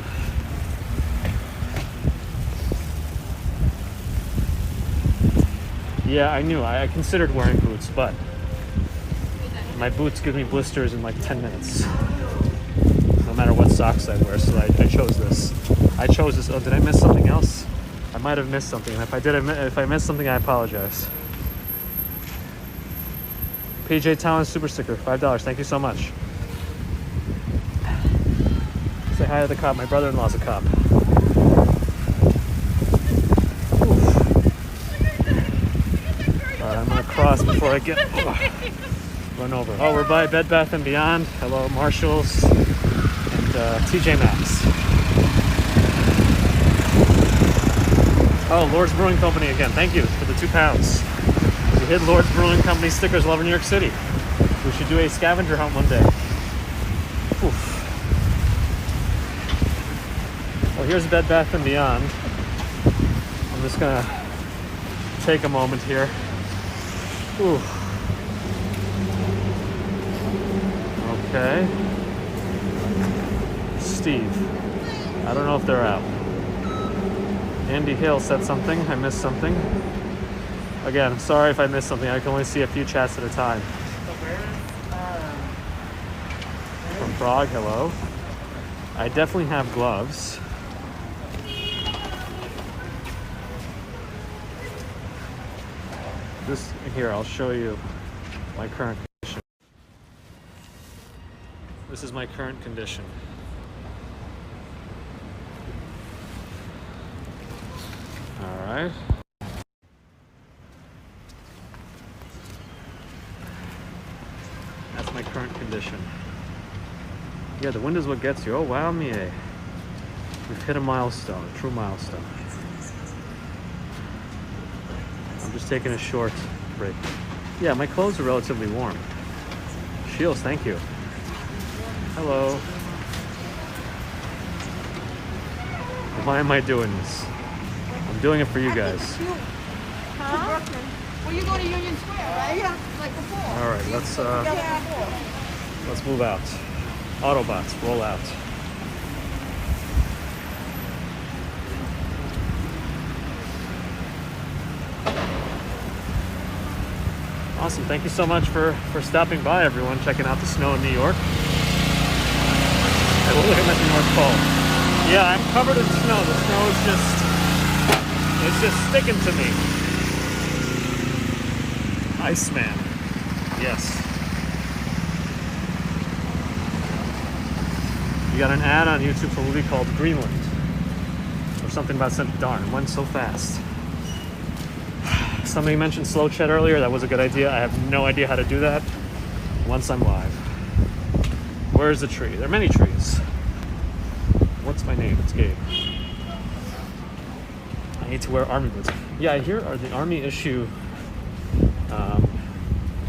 Yeah, I knew. I considered wearing boots, but my boots give me blisters in like 10 minutes. No matter what socks I wear, so I chose this. I chose this. Oh, did I miss something else? I might have missed something. And if I missed something, I apologize. PJ Talent super sticker, $5. Thank you so much. Say hi to the cop. My brother-in-law's a cop. Alright, I'm gonna cross before I get run over. Oh, we're by Bed Bath & Beyond. Hello, Marshalls and TJ Maxx. Oh, Lord's Brewing Company again. Thank you for the 2 pounds. We hid Lord's Brewing Company stickers all over New York City. We should do a scavenger hunt one day. Oof. Well, here's Bed Bath & Beyond. I'm just gonna take a moment here. Ooh. Okay. Steve. I don't know if they're out. Andy Hill said something. I missed something. Again, I'm sorry if I missed something. I can only see a few chats at a time. From Prague, hello. I definitely have gloves. This here, I'll show you my current condition. This is my current condition. All right. That's my current condition. Yeah, the wind is what gets you. Oh, wow, Mie. We've hit a milestone, a true milestone. I'm just taking a short break. Yeah, my clothes are relatively warm. Shields, thank you. Hello. Why am I doing this? I'm doing it for you guys. Huh? Well, you go to Union Square, right? Yeah, like before. All right, let's move out. Autobots, roll out. Awesome, thank you so much for stopping by, everyone, checking out the snow in New York. Hey, look at the North Pole. Yeah, I'm covered in snow. The snow is just sticking to me. Iceman, yes. You got an ad on YouTube for a movie called Greenland. Or something about darn, it went so fast. Somebody mentioned slow chat earlier. That was a good idea. I have no idea how to do that once I'm live. Where's the tree? There are many trees. What's my name? It's Gabe. I need to wear army boots. Yeah, I hear the army issue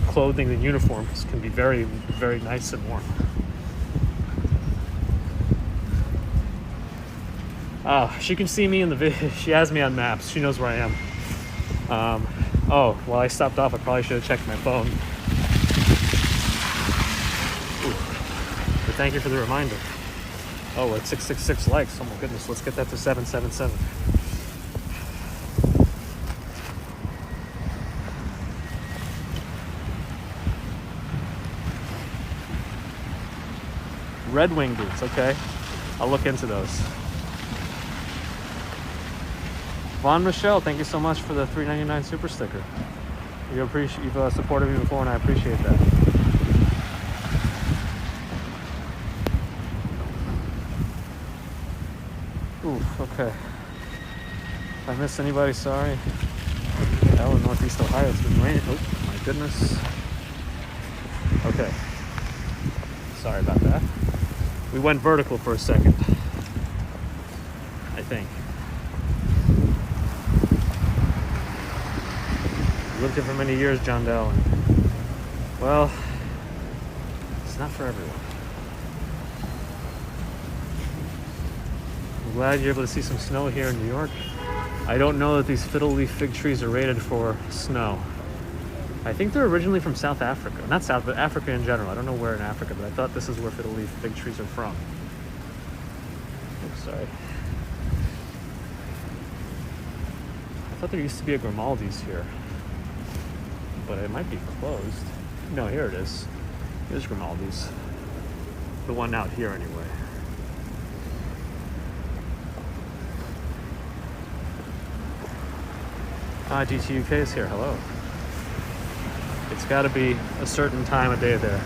clothing and uniforms can be very, very nice and warm. She can see me in the video. She has me on maps. She knows where I am. Oh, while I stopped off, I probably should have checked my phone. Ooh. But thank you for the reminder. Oh, we're at 666 likes. Oh my goodness, let's get that to 777. Red Wing boots, okay. I'll look into those. Von Michelle, thank you so much for the $3.99 super sticker. You've supported me before, and I appreciate that. Ooh, okay. If I missed anybody, sorry. Hell, in Northeast Ohio, it's been raining. Oh, my goodness. Okay. Sorry about that. We went vertical for a second, I think. Lived here for many years, John Dell. Well, it's not for everyone. I'm glad you're able to see some snow here in New York. I don't know that these fiddle leaf fig trees are rated for snow. I think they're originally from South Africa. Not South, but Africa in general. I don't know where in Africa, but I thought this is where fiddle leaf fig trees are from. Oops, sorry. I thought there used to be a Grimaldi's here, but it might be closed. No, here it is. Here's Grimaldi's. The one out here anyway. GTUK is here, hello. It's gotta be a certain time of day there.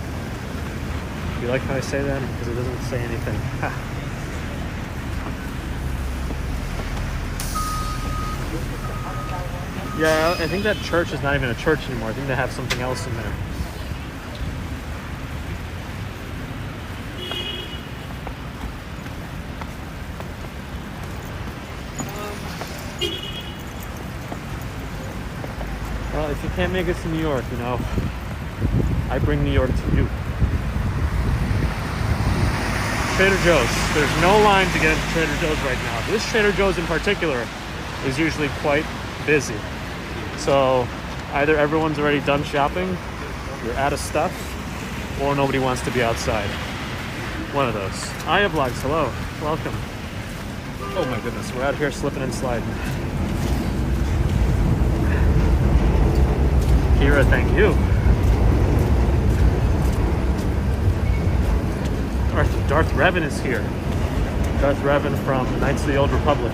You like how I say that? Because it doesn't say anything. Yeah, I think that church is not even a church anymore. I think they have something else in there. Well, if you can't make it to New York, you know, I bring New York to you. Trader Joe's. There's no line to get into Trader Joe's right now. This Trader Joe's in particular is usually quite busy. So either everyone's already done shopping, you're out of stuff, or nobody wants to be outside. One of those. Aya Vlogs, hello. Welcome. Oh my goodness, we're out here slipping and sliding. Kira, thank you. Darth Revan is here. Darth Revan from Knights of the Old Republic.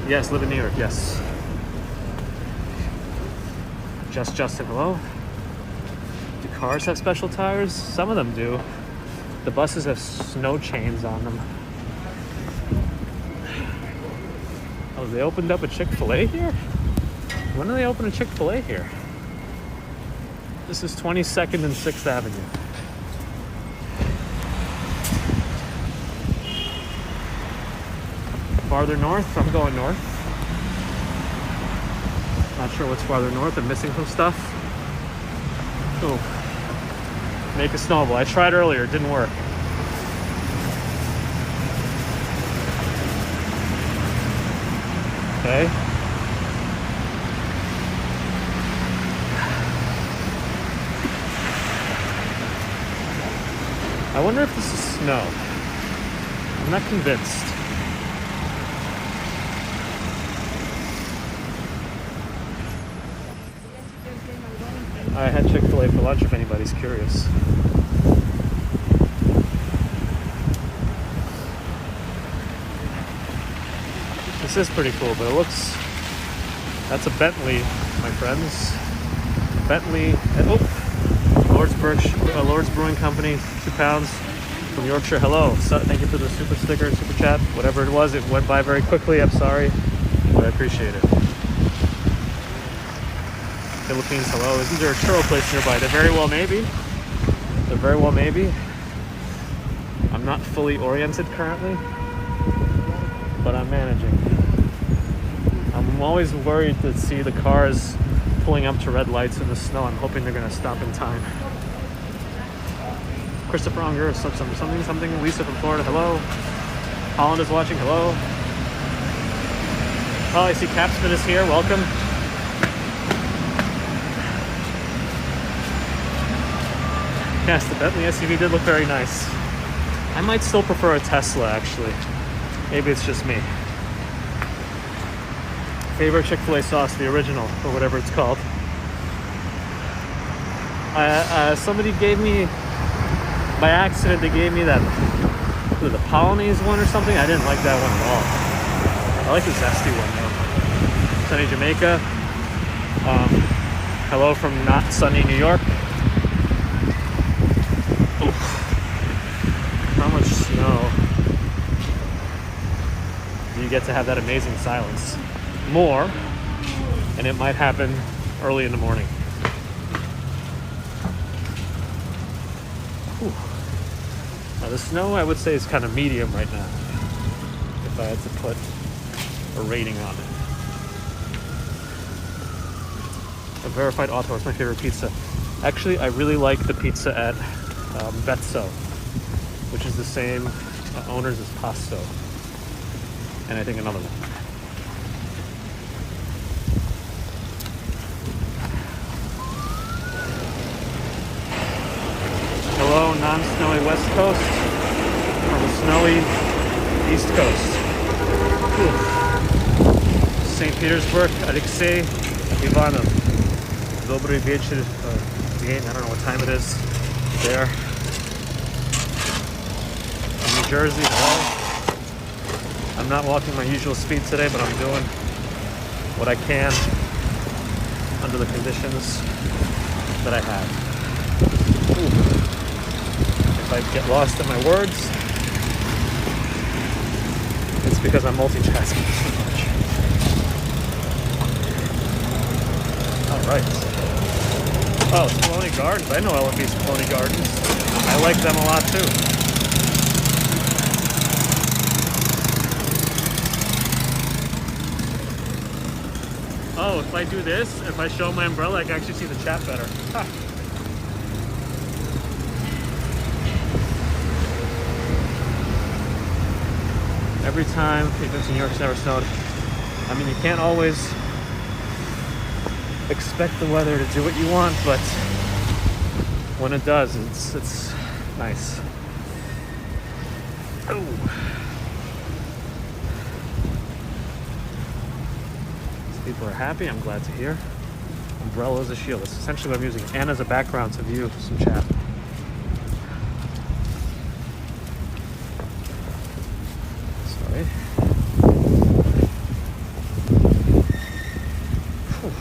Yes, live in New York, yes. Justin, hello. Do cars have special tires? Some of them do. The buses have snow chains on them. Oh, they opened up a Chick-fil-A here? When do they open a Chick-fil-A here? This is 22nd and 6th Avenue. Farther north? I'm going north. Not sure what's farther north. I'm missing some stuff. Oh, make a snowball. I tried earlier. It didn't work. Okay. I wonder if this is snow. I'm not convinced. I had Chick-fil-A for lunch if anybody's curious. This is pretty cool, but it looks... That's a Bentley, my friends. Bentley... Lord's Brewing Company, 2 pounds from Yorkshire. Hello. So, thank you for the super sticker, super chat, whatever it was. It went by very quickly. I'm sorry, but I appreciate it. Philippines, hello. Isn't there a churro place nearby? There very well may be. There very well may be. I'm not fully oriented currently, but I'm managing. I'm always worried to see the cars pulling up to red lights in the snow. I'm hoping they're going to stop in time. Christopher Unger, something. Lisa from Florida, hello. Holland is watching. Hello. Oh, I see Capsman is here. Welcome. Yes, the Bentley SUV did look very nice. I might still prefer a Tesla, actually. Maybe it's just me. Favorite Chick-fil-A sauce, the original, or whatever it's called. Somebody gave me, by accident, they gave me that, the Polonaise one or something. I didn't like that one at all. I like the zesty one though. Sunny Jamaica. Hello from not sunny New York. Oof. How much snow do you get to have that amazing silence? More, and it might happen early in the morning. Whew. Now the snow, I would say, is kind of medium right now, if I had to put a rating on it. A verified author is my favorite pizza. Actually, I really like the pizza at Vezzo, which is the same owners as Pasto, and I think another one. Hello, non-snowy West Coast from a snowy East Coast. Oof. St. Petersburg, Alexei Ivanov. Dobry вечер. I don't know what time it is there. In New Jersey, hello. I'm not walking my usual speed today, but I'm doing what I can under the conditions that I have. Ooh. If I get lost in my words, it's because I'm multitasking too much. All right. Oh, Saloni Gardens. I know LFE Saloni Gardens. I like them a lot too. Oh, if I do this, if I show my umbrella, I can actually see the chat better. Ha. Every time, even in New York's never snowed. I mean, you can't always expect the weather to do what you want, but when it does, it's nice. Ooh. People are happy. I'm glad to hear. Umbrella as a shield. That's essentially what I'm using, and as a background to view some chat. Sorry. Whew.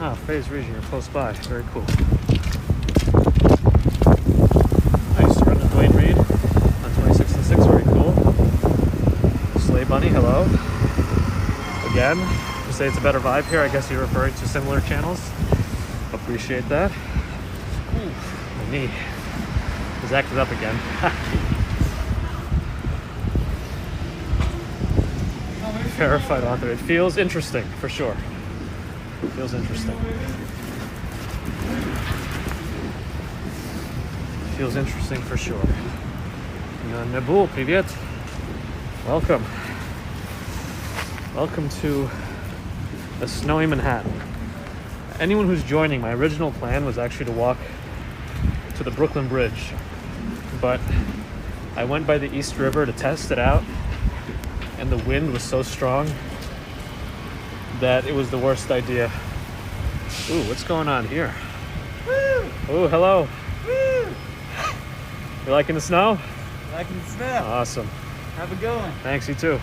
Ah, Faye's region, you're close by. Very cool. I used to run the Dwayne Reed on 26 and 6. Very cool. Sleigh Bunny, hello. Again, you say it's a better vibe here. I guess you're referring to similar channels. Appreciate that. Ooh, my knee is acted up again. Verified author. It feels interesting, for sure. Feels interesting. Feels interesting for sure. Nabul, привет. Welcome. Welcome to a snowy Manhattan. Anyone who's joining, my original plan was actually to walk to the Brooklyn Bridge, but I went by the East River to test it out, and the wind was so strong that it was the worst idea. Ooh, what's going on here? Woo! Ooh, hello. Woo! You liking the snow? Liking the smell. Awesome. Have a good one. Thanks, you too.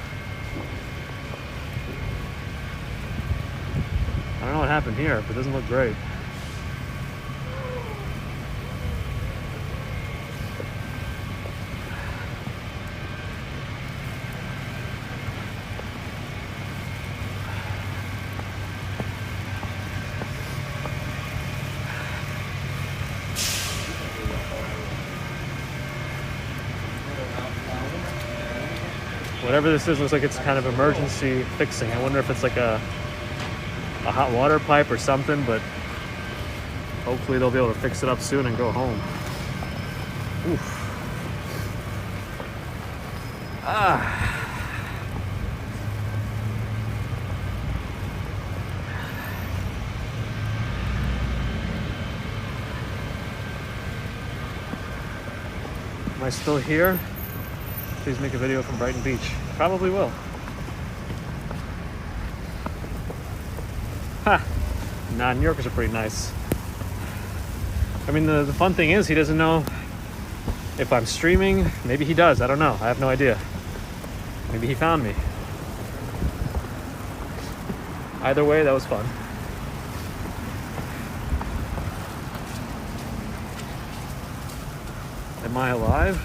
I don't know what happened here, but it doesn't look great. Whatever this is looks like it's kind of emergency fixing. I wonder if it's like a hot water pipe or something, but hopefully they'll be able to fix it up soon and go home. Oof. Am I still here? Please make a video from Brighton Beach. Probably will. Ha! Nah, New Yorkers are pretty nice. I mean, the fun thing is he doesn't know if I'm streaming. Maybe he does. I don't know. I have no idea. Maybe he found me. Either way, that was fun. Am I alive?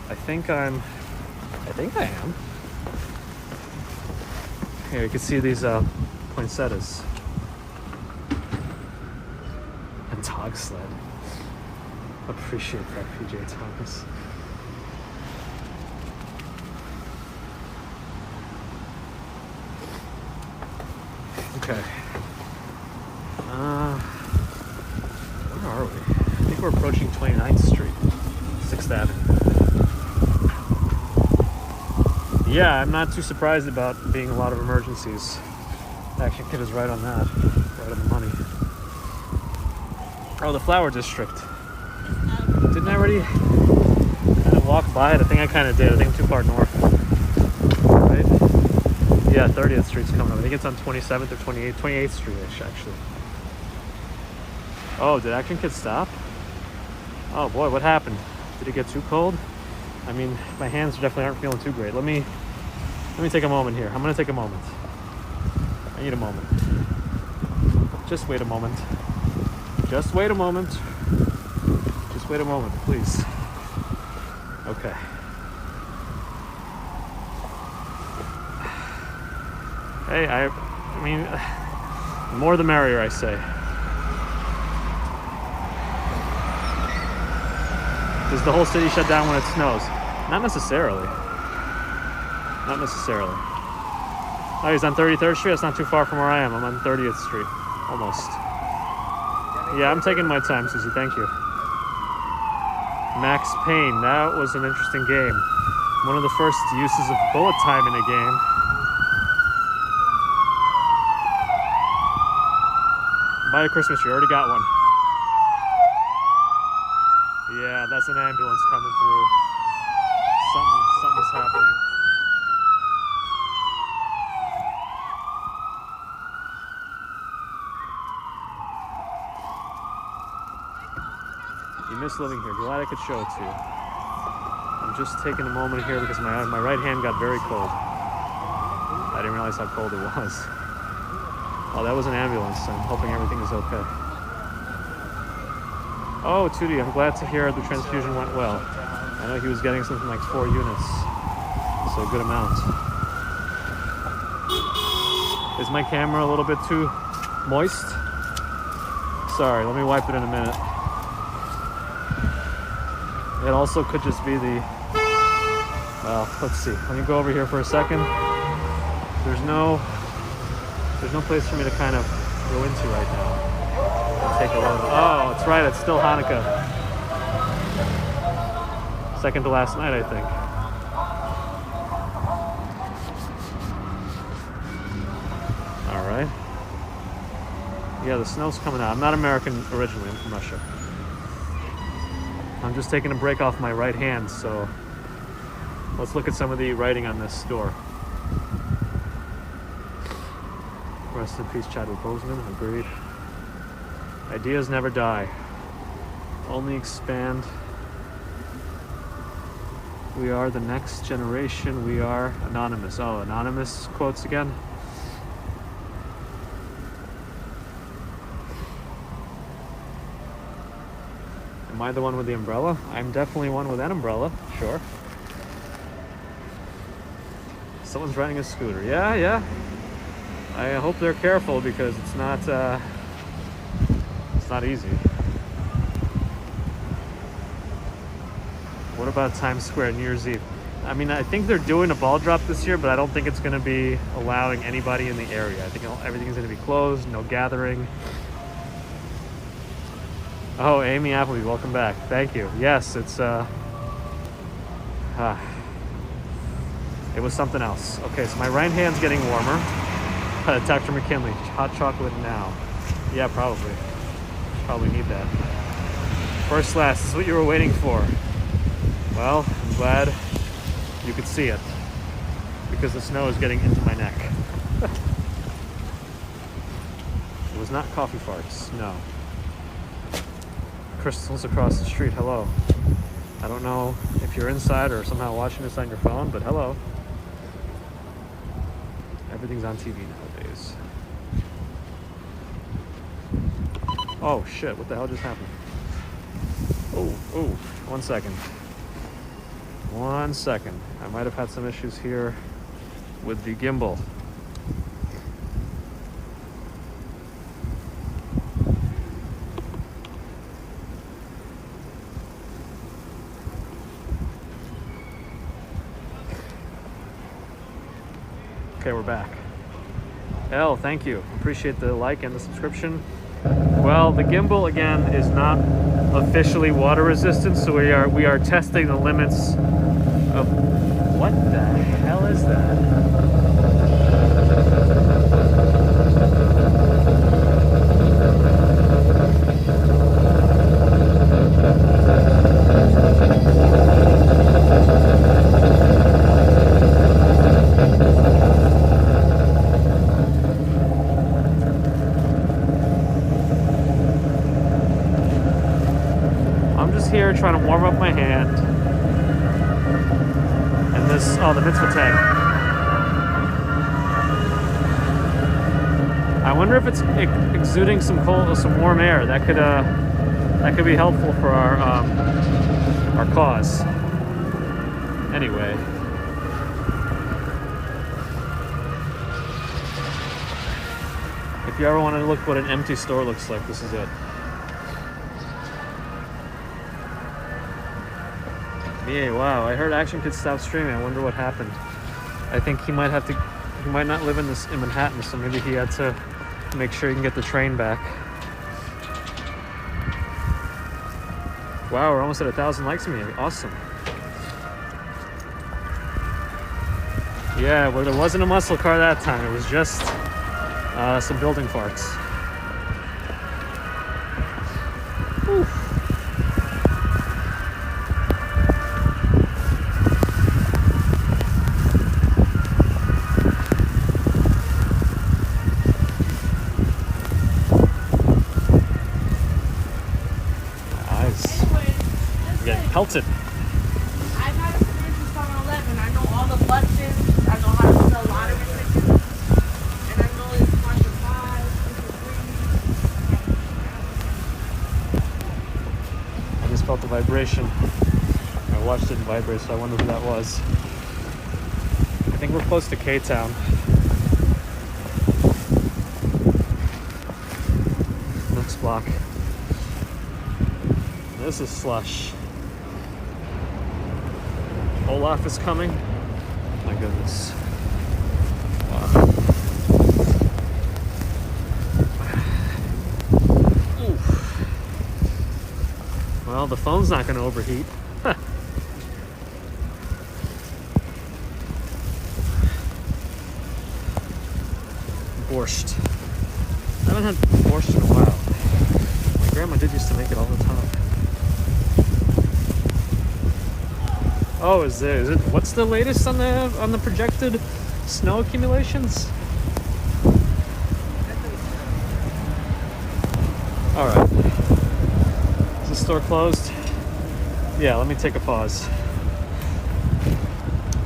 I think I am. Here, you can see these poinsettias. A dog sled. Appreciate that, PJ Thomas. Okay. Where are we? I think we're approaching 29th Street, 6th Avenue. Yeah, I'm not too surprised about being a lot of emergencies. Action Kid is right on that. Right on the money. Oh, the Flower District. Didn't I already kind of walk by it? I think I kind of did. I think I'm too far north. Right? Yeah, 30th Street's coming up. I think it's on 27th or 28th Street-ish, actually. Oh, did Action Kid stop? Oh boy, what happened? Did it get too cold? I mean, my hands definitely aren't feeling too great. Let me take a moment here. I'm gonna take a moment. I need a moment. Just wait a moment. Just wait a moment. Just wait a moment, please. Okay. Hey, I mean, the more the merrier, I say. Does the whole city shut down when it snows? Not necessarily. Not necessarily. Oh, he's on 33rd Street? That's not too far from where I am. I'm on 30th Street. Almost. Yeah, I'm taking my time, Susie. Thank you. Max Payne. That was an interesting game. One of the first uses of bullet time in a game. Buy a Christmas tree. Already got one. Yeah, that's an ambulance coming through. Something's happening. You miss living here. Glad I could show it to you. I'm just taking a moment here because my right hand got very cold. I didn't realize how cold it was. Oh, that was an ambulance. I'm hoping everything is okay. Oh, Tootie, I'm glad to hear the transfusion went well. I know he was getting something like 4 units, so a good amount. Is my camera a little bit too moist? Sorry, let me wipe it in a minute. It also could just be the, well, let's see. Let me go over here for a second. There's no place for me to kind of go into right now. Take a look. Oh, it's right. It's still Hanukkah. Second to last night, I think. All right. Yeah, the snow's coming out. I'm not American originally. I'm from Russia. I'm just taking a break off my right hand, so let's look at some of the writing on this door. Rest in peace, Chadwick Boseman. Agreed. Ideas never die. Only expand. We are the next generation. We are anonymous. Oh, anonymous quotes again. Am I the one with the umbrella? I'm definitely one with an umbrella. Sure. Someone's riding a scooter. Yeah. I hope they're careful because it's not easy. What about Times Square New Year's Eve? I mean, I think they're doing a ball drop this year, but I don't think it's going to be allowing anybody in the area. I think everything's going to be closed, no gathering. Oh, Amy Appleby, welcome back. Thank you. Yes, it's it was something else. Okay, so my right hand's getting warmer. Dr. McKinley, hot chocolate now. Yeah, probably. Probably need that. First last, this is what you were waiting for. Well, I'm glad you could see it because the snow is getting into my neck. It was not coffee farts, no. Crystal's across the street, hello. I don't know if you're inside or somehow watching this on your phone, but hello. Everything's on TV nowadays. Oh shit, what the hell just happened? Oh, 1 second. 1 second. I might have had some issues here with the gimbal. Okay, we're back. Elle, thank you. Appreciate the like and the subscription. Well, the gimbal again is not officially water resistant, so we are testing the limits of what the hell is that? Here trying to warm up my hand, and this, oh, the mitzvah tag. I wonder if it's exuding some cold, some warm air. That could be helpful for our cause. Anyway, if you ever want to look what an empty store looks like, this is it. Yeah, wow, I heard Action Kid stopped streaming. I wonder what happened. I think he might not live in Manhattan, so maybe he had to make sure he can get the train back. Wow, we're almost at 1,000 likes on me. Awesome. Yeah, well, there wasn't a muscle car that time. It was just some building farts. Whew. Pelted. I've had experience with 7-Eleven. I know all the buttons. I know how to sell lottery tickets. And I know it's 1 to 5, 2 to 3. I just felt the vibration. My watch didn't vibrate, so I wonder who that was. I think we're close to K-Town. Next block. This is slush. Olaf is coming. My goodness. Wow. Oof. Well, the phone's not going to overheat. Huh. Borscht. I haven't had borscht in a while. My grandma did used to make it all the time. Oh, is it? What's the latest on the projected snow accumulations? All right. Is the store closed? Yeah. Let me take a pause.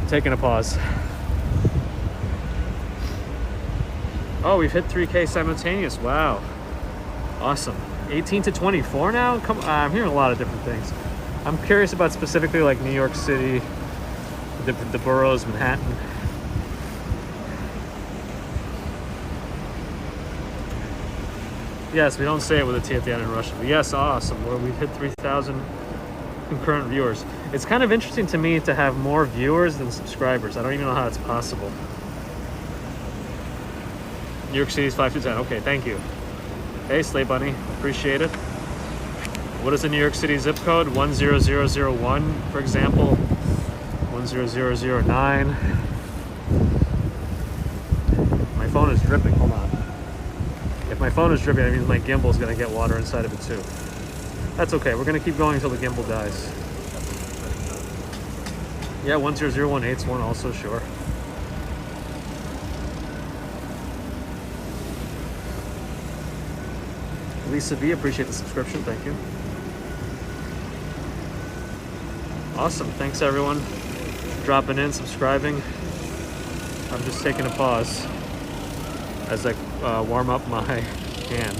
Taking a pause. Oh, we've hit 3K simultaneous. Wow. Awesome. 18 to 24 now. Come on, I'm hearing a lot of different things. I'm curious about specifically like New York City, the boroughs, Manhattan. Yes, we don't say it with a T at the end in Russian. But yes, awesome. We've hit 3,000 concurrent viewers. It's kind of interesting to me to have more viewers than subscribers. I don't even know how it's possible. New York City's 5 to 10. Okay, thank you. Hey, Slay Bunny, appreciate it. What is the New York City zip code? 10001, for example. 10009. My phone is dripping. Hold on. If my phone is dripping, that means my gimbal is going to get water inside of it too. That's okay. We're going to keep going until the gimbal dies. Yeah, 10018's one also, sure. Lisa B, appreciate the subscription. Thank you. Awesome. Thanks, everyone. Dropping in, subscribing. I'm just taking a pause as I warm up my hand.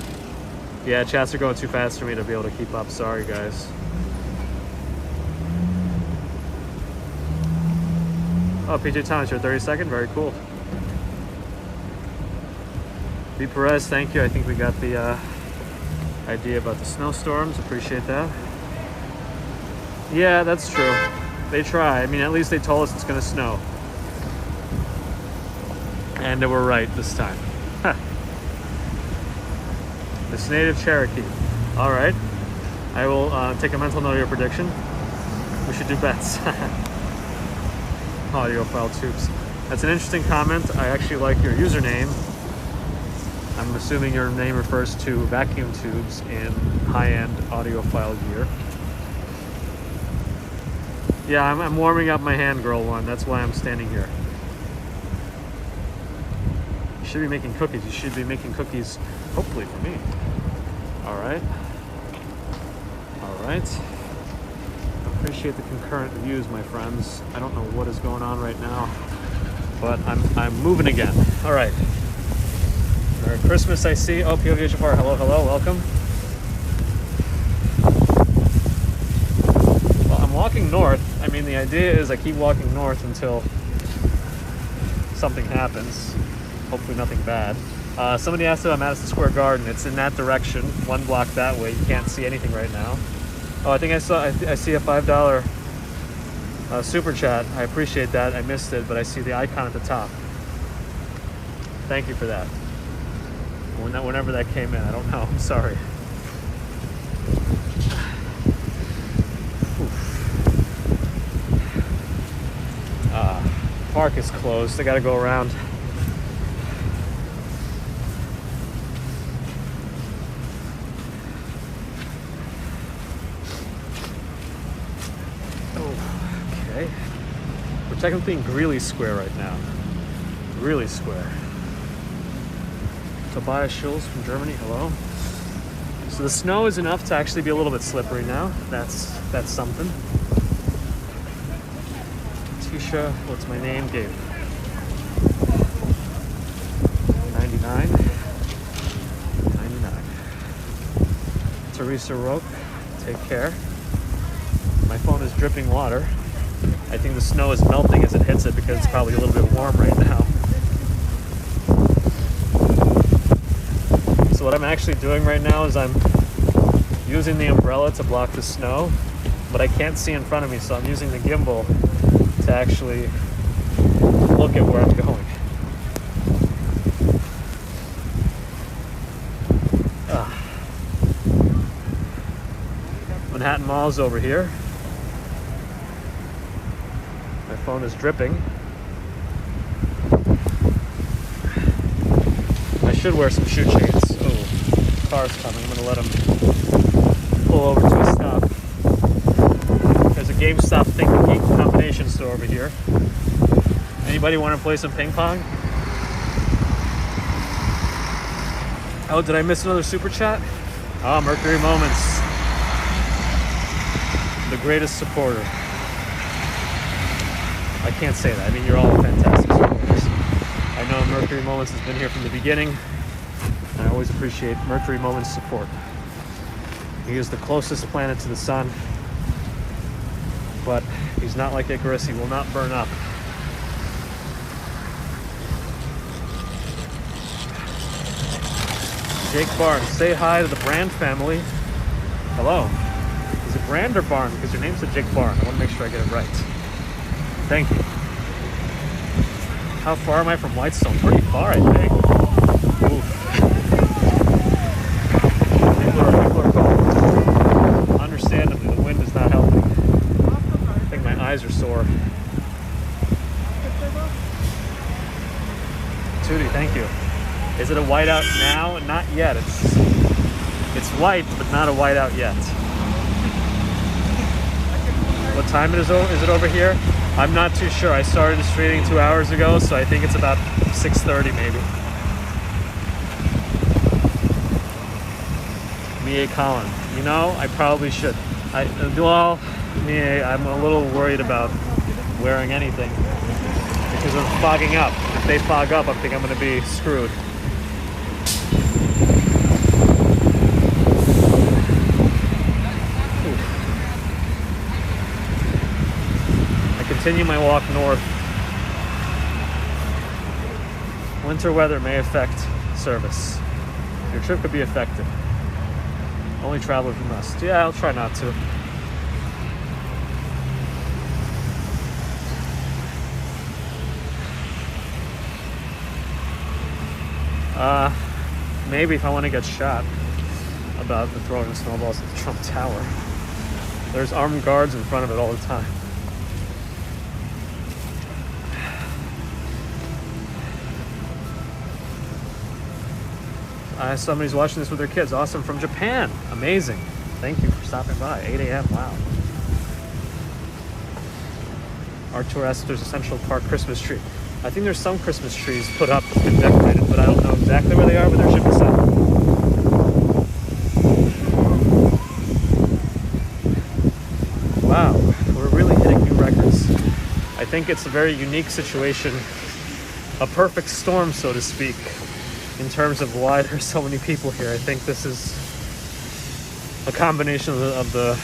Yeah, chats are going too fast for me to be able to keep up. Sorry, guys. Oh, PJ Thomas, your 32nd. Very cool. B. Perez, thank you. I think we got the idea about the snowstorms. Appreciate that. Yeah, that's true. They try. I mean, at least they told us it's going to snow. And they were right this time. It's native Cherokee. All right. I will take a mental note of your prediction. We should do bets. Audiophile tubes. That's an interesting comment. I actually like your username. I'm assuming your name refers to vacuum tubes in high-end audiophile gear. Yeah, I'm warming up my hand, girl one. That's why I'm standing here. You should be making cookies. You should be making cookies, hopefully, for me. All right. All right. Appreciate the concurrent views, my friends. I don't know what is going on right now, but I'm moving again. All right. Merry Christmas, I see. Oh, POVHFR, hello, hello, welcome. Well, I'm walking north. I mean, the idea is I keep walking north until something happens. Hopefully nothing bad. Somebody asked about Madison Square Garden. It's in that direction, one block that way. You can't see anything right now. Oh, I think I see a $5 super chat. I appreciate that. I missed it, but I see the icon at the top. Thank you for that. Whenever that came in, I don't know. I'm sorry. Park is closed. I gotta go around. Okay. We're technically in Greeley Square right now. Greeley Square. Tobias Schulz from Germany, hello. So the snow is enough to actually be a little bit slippery now. That's something. Tisha, what's my name? Gabe. 99. 99. Teresa Roque, take care. My phone is dripping water. I think the snow is melting as it hits it because it's probably a little bit warm right now. So what I'm actually doing right now is I'm using the umbrella to block the snow, but I can't see in front of me, so I'm using the gimbal to actually look at where I'm going. Manhattan Mall's over here. My phone is dripping. I should wear some shoe chains. Oh, car's coming. I'm gonna let him pull over to a stop. There's a GameStop Think Geek combination store over here. Anybody want to play some ping pong? Oh, did I miss another super chat? Oh, Mercury Moments. The greatest supporter. I can't say that. I mean, you're all fantastic supporters. I know Mercury Moments has been here from the beginning. And I always appreciate Mercury Moments' support. He is the closest planet to the sun. But he's not like Icarus. He will not burn up. Jake Barnes, say hi to the Brand family. Hello. Is it Brand or Barn? Because your name's a Jake Barn. I want to make sure I get it right. Thank you. How far am I from Whitestone? Pretty far, I think. Oof. People are calling. Understandably, the wind is not helping. I think my eyes are sore. Tootie, thank you. Is it a whiteout now? Not yet. It's white, but not a whiteout yet. What time is it over here? I'm not too sure. I started this reading 2 hours ago, so I think it's about 6:30 maybe. Mie Colin. You know, I probably should. Mie, I'm a little worried about wearing anything because of fogging up. If they fog up, I think I'm going to be screwed. Continue my walk north. Winter weather may affect service. Your trip could be affected. Only travel if you must. Yeah, I'll try not to. Maybe if I want to get shot about the throwing of snowballs at the Trump Tower. There's armed guards in front of it all the time. Somebody's watching this with their kids. Awesome. From Japan. Amazing. Thank you for stopping by. 8 a.m. Wow. Artur asks if there's a Central Park Christmas tree. I think there's some Christmas trees put up that's been decorated, but I don't know exactly where they are, but there should be some. Wow. We're really hitting new records. I think it's a very unique situation. A perfect storm, so to speak. In terms of why there's so many people here, I think this is a combination of the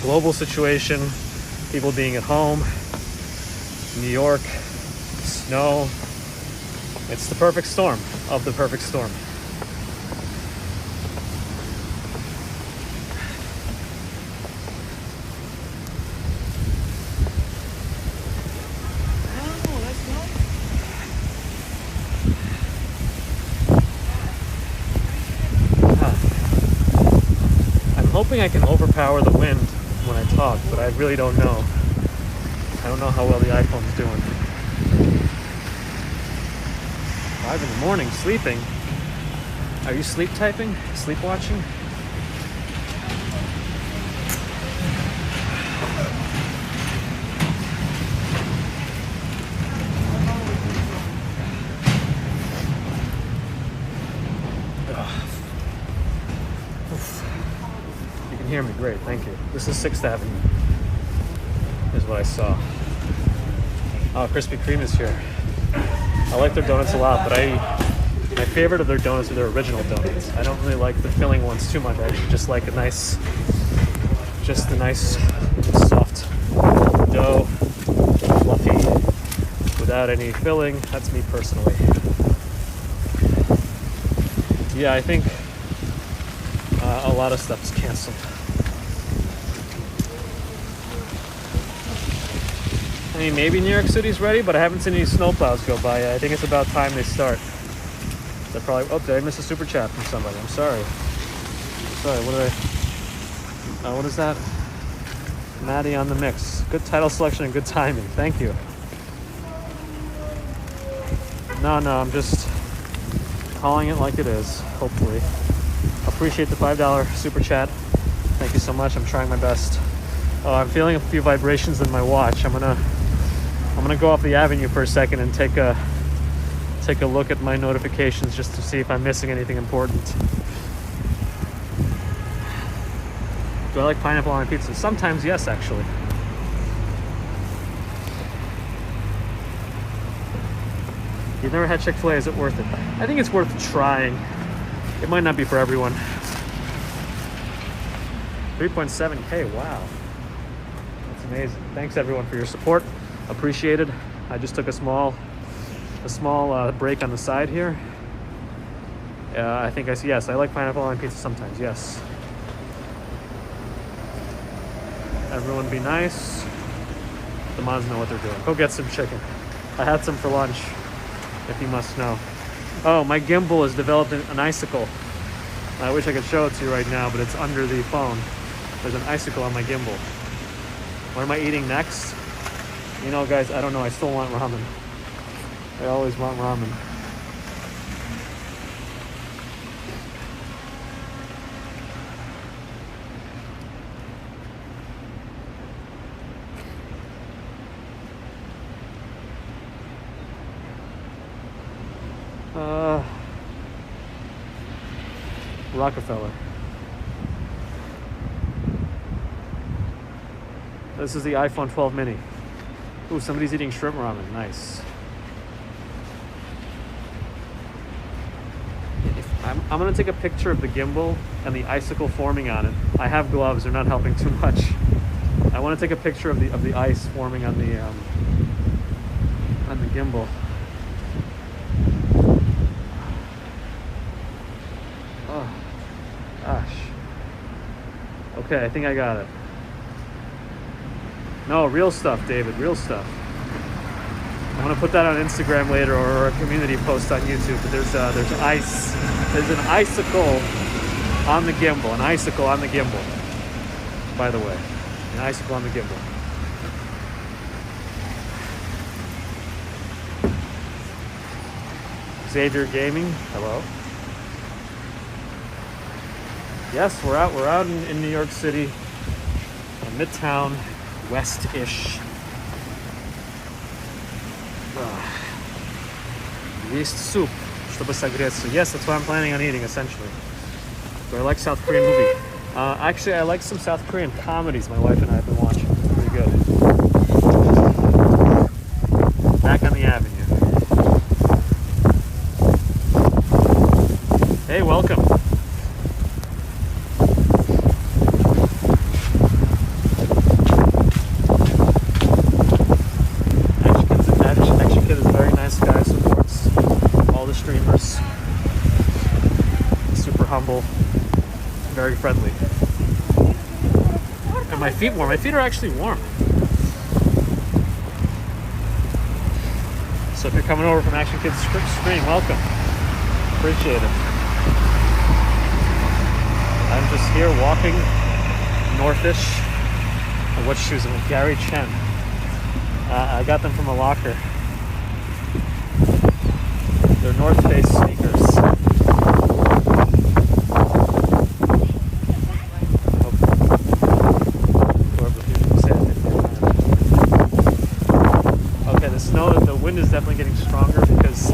global situation, people being at home, New York, snow. It's the perfect storm of the perfect storm. Hoping I can overpower the wind when I talk, but I really don't know. I don't know how well the iPhone's doing. 5 in the morning, sleeping. Are you sleep typing? Sleep watching? Hear me, great, thank you. This is 6th Avenue, is what I saw. Oh, Krispy Kreme is here. I like their donuts a lot, but my favorite of their donuts are their original donuts. I don't really like the filling ones too much. I just like a nice soft dough, fluffy, without any filling. That's me personally. Yeah, I think a lot of stuff is canceled. I mean, maybe New York City's ready, but I haven't seen any snowplows go by yet. I think it's about time they start. They're probably. Oh, did I miss a super chat from somebody? I'm sorry. What is that? Maddie on the mix. Good title selection and good timing. Thank you. No, I'm just calling it like it is. Hopefully. Appreciate the $5 super chat. Thank you so much. I'm trying my best. Oh, I'm feeling a few vibrations in my watch. I'm gonna go off the avenue for a second and take a look at my notifications just to see if I'm missing anything important. Do I like pineapple on my pizza? Sometimes, yes, actually. You've never had Chick-fil-A, is it worth it? I think it's worth trying. It might not be for everyone. 3.7K, wow. That's amazing. Thanks everyone for your support. Appreciated. I just took a small break on the side here. Yes, I like pineapple on pizza sometimes, yes. Everyone be nice. The moms know what they're doing. Go get some chicken. I had some for lunch, if you must know. Oh, my gimbal has developed an icicle. I wish I could show it to you right now, but it's under the phone. There's an icicle on my gimbal. What am I eating next? You know, guys, I don't know. I still want ramen. I always want ramen. Rockefeller. This is the iPhone 12 mini. Ooh, somebody's eating shrimp ramen. Nice. I'm gonna take a picture of the gimbal and the icicle forming on it. I have gloves, they're not helping too much. I want to take a picture of the ice forming on the gimbal. Oh gosh. Okay, I think I got it. No, real stuff, David, real stuff. I'm gonna put that on Instagram later or a community post on YouTube. But there's ice. There's an icicle on the gimbal. An icicle on the gimbal. By the way, an icicle on the gimbal. Xavier Gaming, hello. Yes, we're out in New York City, in Midtown, West-ish. Есть soup, чтобы согреться. Yes, that's what I'm planning on eating, essentially. Do I like South Korean movie? Actually, I like some South Korean comedies my wife and I have been watching. Pretty good. Back on the avenue. Hey, welcome. Action Kid is a very nice guy, supports all the streamers. Super humble, very friendly. And my feet warm. My feet are actually warm. So if you're coming over from Action Kid's stream, welcome. Appreciate it. I'm just here walking northish. What shoes? I'm with Gary Chen. I got them from a locker. They're North Face sneakers. Okay, the wind is definitely getting stronger because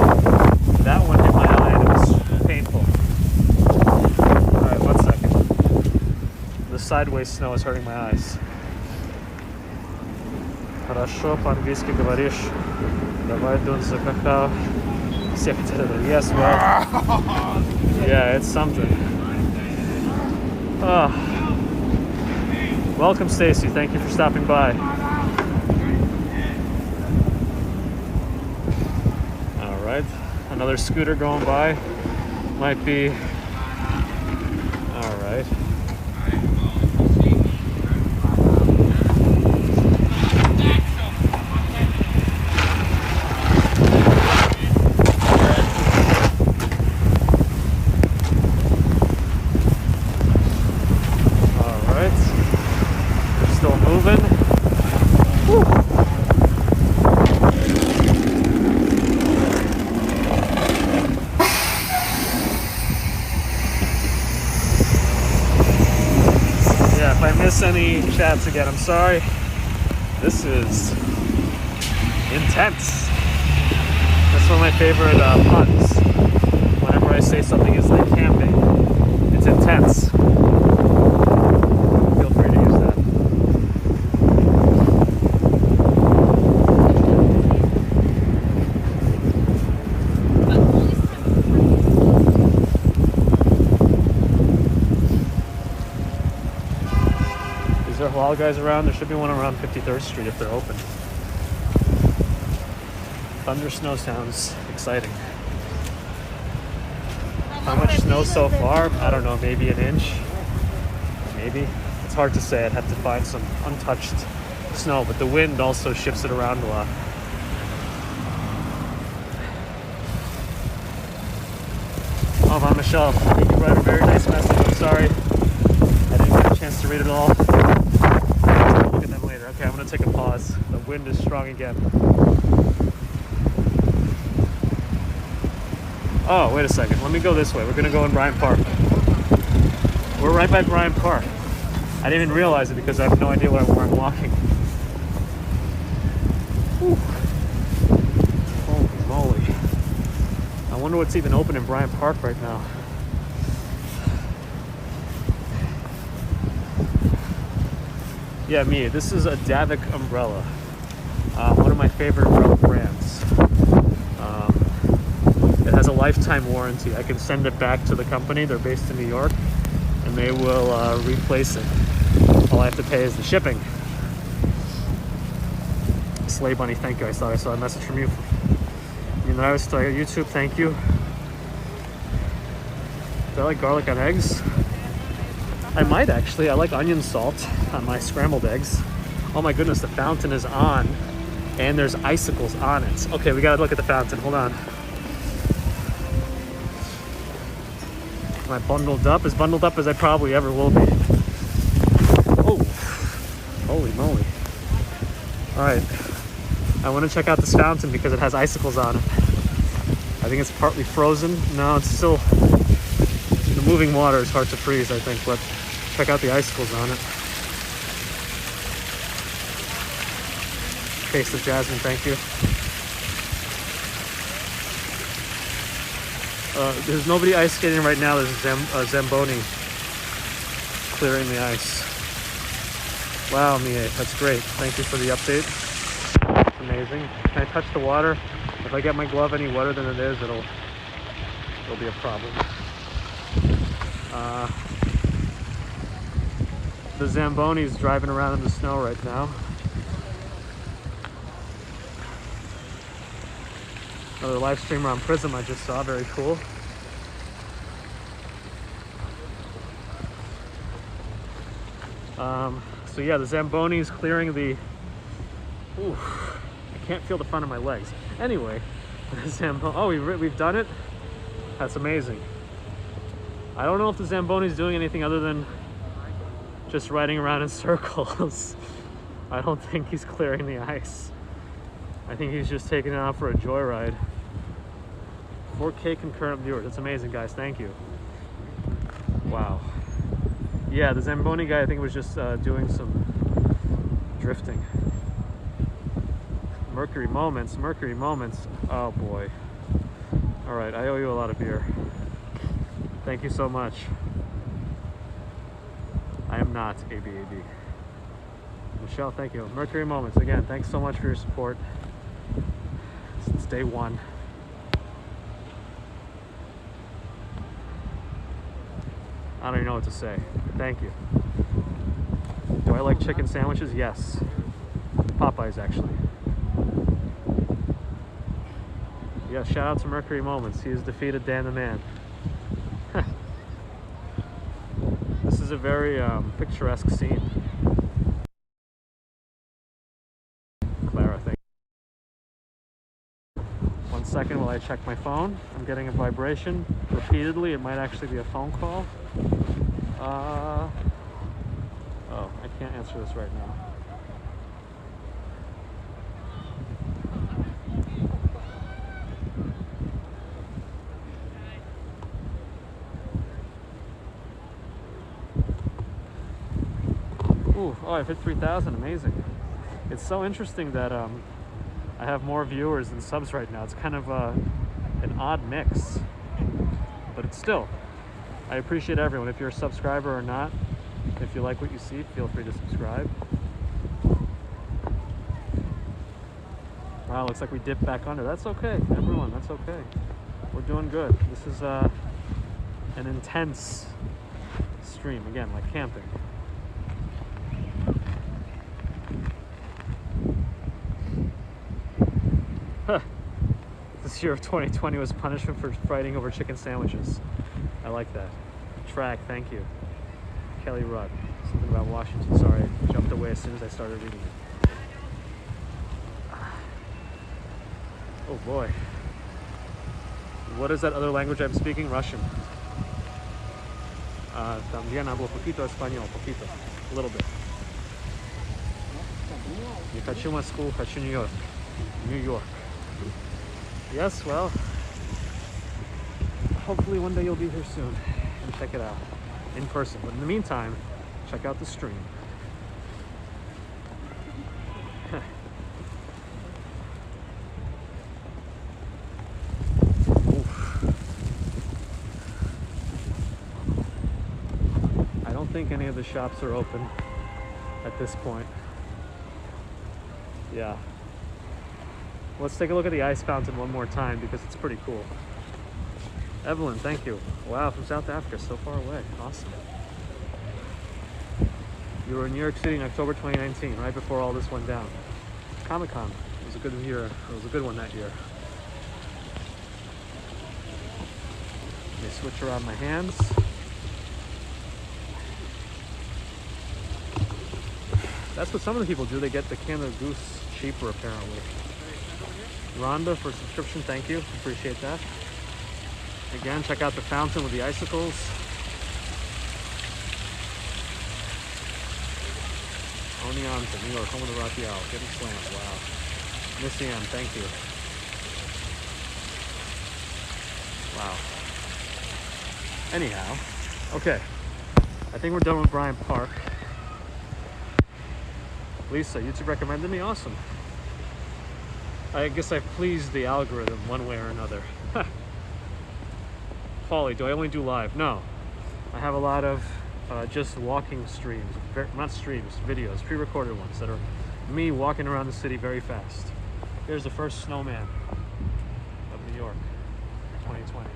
that one hit my eye and it was painful. Alright, 1 second. The sideways snow is hurting my eyes. Хорошо, по-английски говоришь. Давай, Дун, за какао. Yes, well. Yeah, it's something. Welcome, Stacy. Thank you for stopping by. All right, another scooter going by. Might be. All right. Any chats again, I'm sorry. This is intense. That's one of my favorite puns. Whenever I say something is like camping, it's intense. Feel free to use that. Halal guys around. There should be one around 53rd Street if they're open. Thunder snow sounds exciting. How much snow so far? I don't know, maybe an inch. Maybe. It's hard to say. I'd have to find some untouched snow, but the wind also shifts it around a lot. Oh, Mom Michelle, I think you wrote a very nice message. I'm sorry. I didn't get a chance to read it all. I'll look at them later. Okay, I'm going to take a pause. The wind is strong again. Oh, wait a second. Let me go this way. We're going to go in Bryant Park. We're right by Bryant Park. I didn't even realize it because I have no idea where I'm walking. Whew. Holy moly. I wonder what's even open in Bryant Park right now. Yeah, me. This is a Davik umbrella. One of my favorite umbrella brands. It has a lifetime warranty. I can send it back to the company. They're based in New York, and they will replace it. All I have to pay is the shipping. Slay Bunny, thank you. I thought I saw a message from you. You know, I was talking YouTube, thank you. Do I like garlic on eggs? I might actually. I like onion salt on my scrambled eggs. Oh my goodness, the fountain is on, and there's icicles on it. Okay, we gotta look at the fountain. Hold on. Am I bundled up? As bundled up as I probably ever will be. Oh, holy moly. All right, I want to check out this fountain because it has icicles on it. I think it's partly frozen. No, it's still, the moving water is hard to freeze, I think, but check out the icicles on it. Taste of jasmine, thank you. There's nobody ice skating right now. There's a Zamboni clearing the ice. Wow, Mie, that's great. Thank you for the update. It's amazing. Can I touch the water? If I get my glove any wetter than it is, it'll be a problem. The Zamboni's driving around in the snow right now. Another live streamer on Prism I just saw, very cool. So yeah, the Zamboni's clearing the, ooh, I can't feel the front of my legs. Anyway, the Zamboni, oh, we've done it? That's amazing. I don't know if the Zamboni's doing anything other than just riding around in circles. I don't think he's clearing the ice. I think he's just taking it out for a joyride. 4K concurrent viewers. That's amazing, guys. Thank you. Wow. Yeah, the Zamboni guy, I think, was just doing some drifting. Mercury Moments. Mercury Moments. Oh, boy. All right, I owe you a lot of beer. Thank you so much. I am not ABAB. Michelle, thank you. Mercury Moments, again, thanks so much for your support since day one. I don't even know what to say. Thank you. Do I like chicken sandwiches? Yes. Popeyes, actually. Yeah, shout out to Mercury Moments. He has defeated Dan the Man. This is a very picturesque scene. Clara, thank you. 1 second while I check my phone. I'm getting a vibration repeatedly. It might actually be a phone call. Oh, I can't answer this right now. Ooh, oh, I've hit 3,000, amazing. It's so interesting that I have more viewers than subs right now. It's kind of an odd mix, but it's still, I appreciate everyone. If you're a subscriber or not, if you like what you see, feel free to subscribe. Wow, looks like we dipped back under. That's okay, everyone, that's okay. We're doing good. This is an intense stream, again, like camping. Huh. This year of 2020 was punishment for fighting over chicken sandwiches. I like that. Track, thank you. Kelly Rudd. Something about Washington. Sorry, I jumped away as soon as I started reading it. Oh boy. What is that other language I'm speaking? Russian. También hablo poquito español, poquito. A little bit. Не хочу Москву, хочу New York. New York. Yes, well, hopefully one day you'll be here soon and check it out in person. But in the meantime, check out the stream. I don't think any of the shops are open at this point. Yeah. Let's take a look at the ice fountain one more time because it's pretty cool. Evelyn, thank you. Wow, from South Africa, so far away. Awesome. You were in New York City in October 2019, right before all this went down. Comic-Con. It was a good year. It was a good one that year. Let me switch around my hands. That's what some of the people do. They get the Canada Goose cheaper, apparently. Rhonda for subscription, thank you. Appreciate that. Again, check out the fountain with the icicles. Oneonta, New York, home of the Rocky Owl. Getting slammed, wow. Missy M, thank you. Wow. Anyhow, okay. I think we're done with Bryant Park. Lisa, YouTube recommended me, awesome. I guess I've pleased the algorithm one way or another. Polly, do I only do live? No. I have a lot of just walking streams, not streams, videos, pre-recorded ones that are me walking around the city very fast. Here's the first snowman of New York, 2020.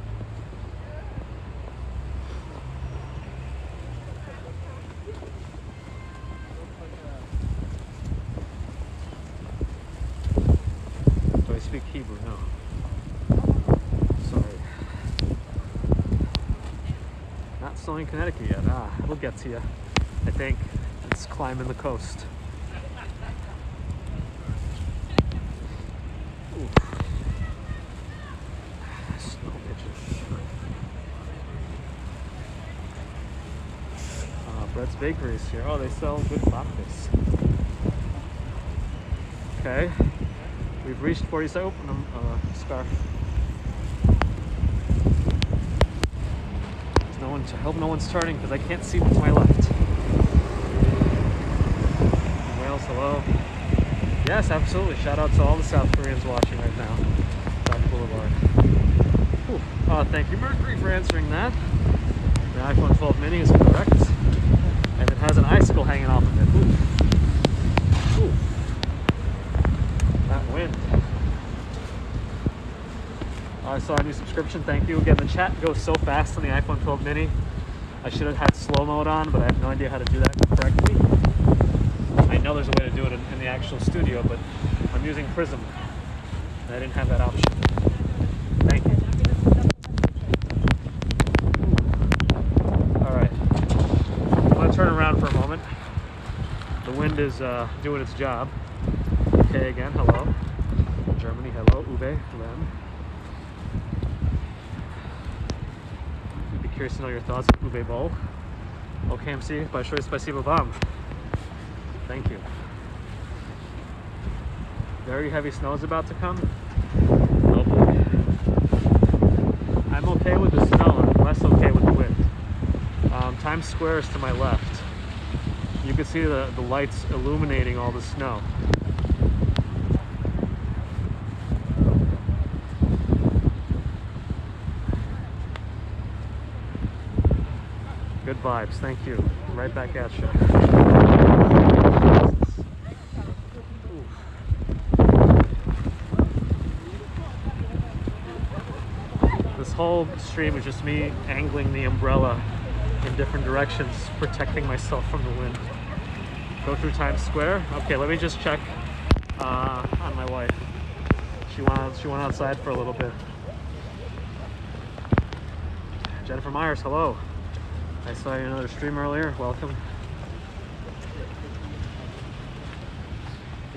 Do I speak Hebrew? No. Still in Connecticut yet. We'll get to you. I think it's climbing the coast. Ooh. Snow bitches. Brett's Bakery is here. Oh, they sell good latkes. Okay. We've reached 47. Oh, scarf. I hope no one's turning because I can't see what's to my left. Wales, hello. Yes, absolutely. Shout out to all the South Koreans watching right now. South Boulevard. Thank you, Mercury, for answering that. The iPhone 12 mini is correct. And it has an icicle hanging off of it. Ooh. Ooh. That wind. I saw a new subscription, thank you. Again, the chat goes so fast on the iPhone 12 mini. I should have had slow mode on, but I have no idea how to do that correctly. I know there's a way to do it in the actual studio, but I'm using Prism, and I didn't have that option. Thank you. All right, I'm gonna turn around for a moment. The wind is doing its job. Okay, again, hello. Germany, hello. Ube, Lem. Curious to know your thoughts on Ube Bowl. OKMC, большое спасибо вам. Thank you. Very heavy snow is about to come. Oh boy. I'm okay with the snow, I'm less okay with the wind. Times Square is to my left. You can see the lights illuminating all the snow. Good vibes, thank you. Right back at you. This whole stream is just me angling the umbrella in different directions, protecting myself from the wind. Go through Times Square. Okay, let me just check on my wife. She went outside for a little bit. Jennifer Myers, hello. I saw you in another stream earlier. Welcome.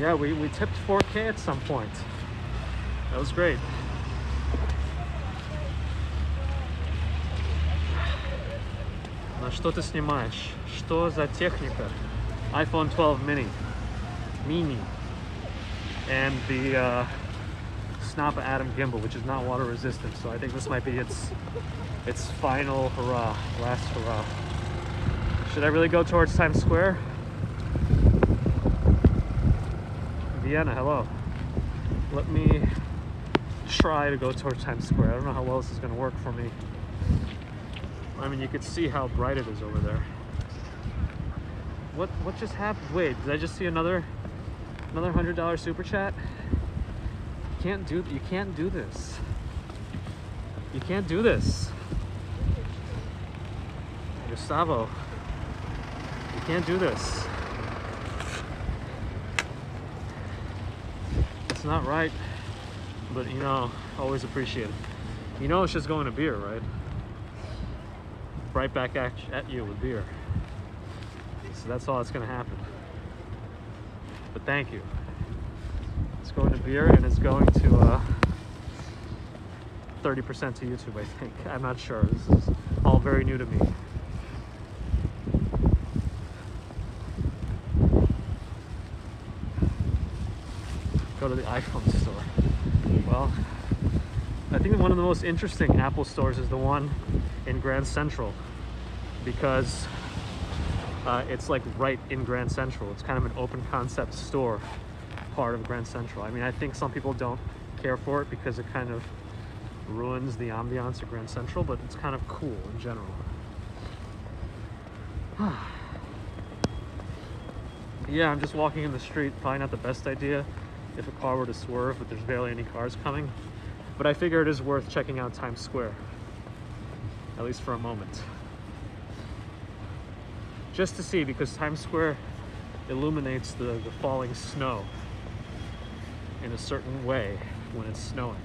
Yeah, we tipped 4K at some point. That was great. На что ты снимаешь? Что за техника? iPhone 12 mini, and the Snappa Atom gimbal, which is not water resistant. So I think this might be its final hurrah, last hurrah. Should I really go towards Times Square? Vienna, hello. Let me try to go towards Times Square. I don't know how well this is going to work for me. I mean, you could see how bright it is over there. What just happened? Wait, did I just see another $100 super chat? You can't do this. You can't do this. Gustavo, you can't do this. It's not right, but you know, always appreciate it. You know it's just going to beer, right? Right back at you with beer. So that's all that's going to happen. But thank you. It's going to beer, and it's going to 30% to YouTube, I think. I'm not sure. This is all very new to me. Go to the iPhone store. Well, I think one of the most interesting Apple stores is the one in Grand Central, because it's like right in Grand Central. It's kind of an open concept store, part of Grand Central. I mean, I think some people don't care for it because it kind of ruins the ambiance of Grand Central, but it's kind of cool in general. Yeah, I'm just walking in the street, probably not the best idea if a car were to swerve, but there's barely any cars coming. But I figure it is worth checking out Times Square, at least for a moment. Just to see, because Times Square illuminates the falling snow in a certain way when it's snowing.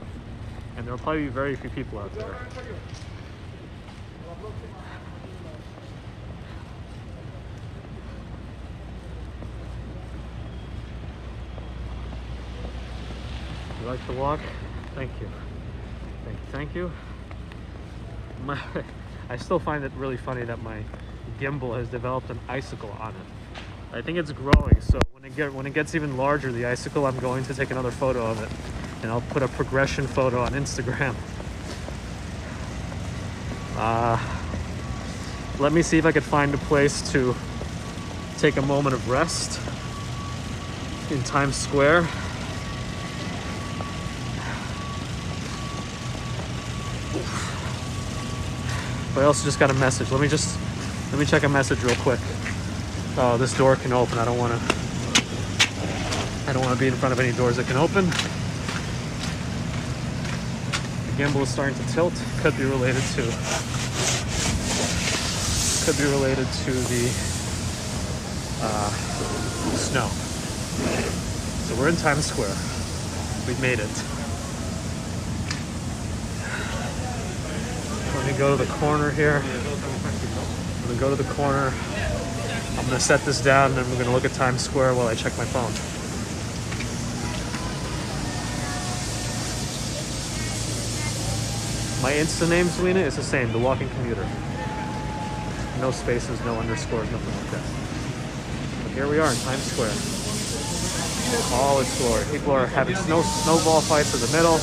And there'll probably be very few people out there. You like to walk? Thank you. Thank you. I still find it really funny that my gimbal has developed an icicle on it. I think it's growing, so when it gets even larger, the icicle, I'm going to take another photo of it, and I'll put a progression photo on Instagram. Let me see if I could find a place to take a moment of rest in Times Square. But I also just got a message. Let me check a message real quick. Oh, this door can open. I don't want to be in front of any doors that can open. The gimbal is starting to tilt. Could be related to the snow. So we're in Times Square. We've made it. Let me go to the corner here. I'm gonna go to the corner. I'm gonna set this down, and then we're gonna look at Times Square while I check my phone. My Insta name, Selena, is the same, The Walking Commuter. No spaces, no underscores, nothing like that. But here we are in Times Square. All its glory. People are having snowball fights in the middle.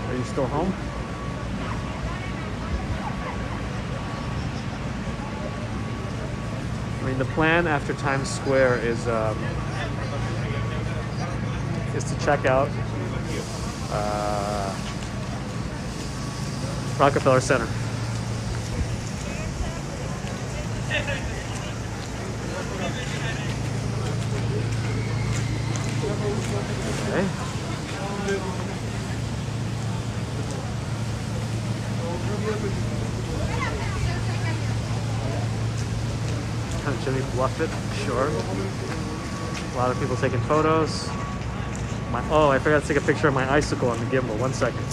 Are you still home? I mean, the plan after Times Square is to check out Rockefeller Center. Okay. Jimmy Bluffett, sure. A lot of people taking photos. Oh, I forgot to take a picture of my icicle on the gimbal. 1 second.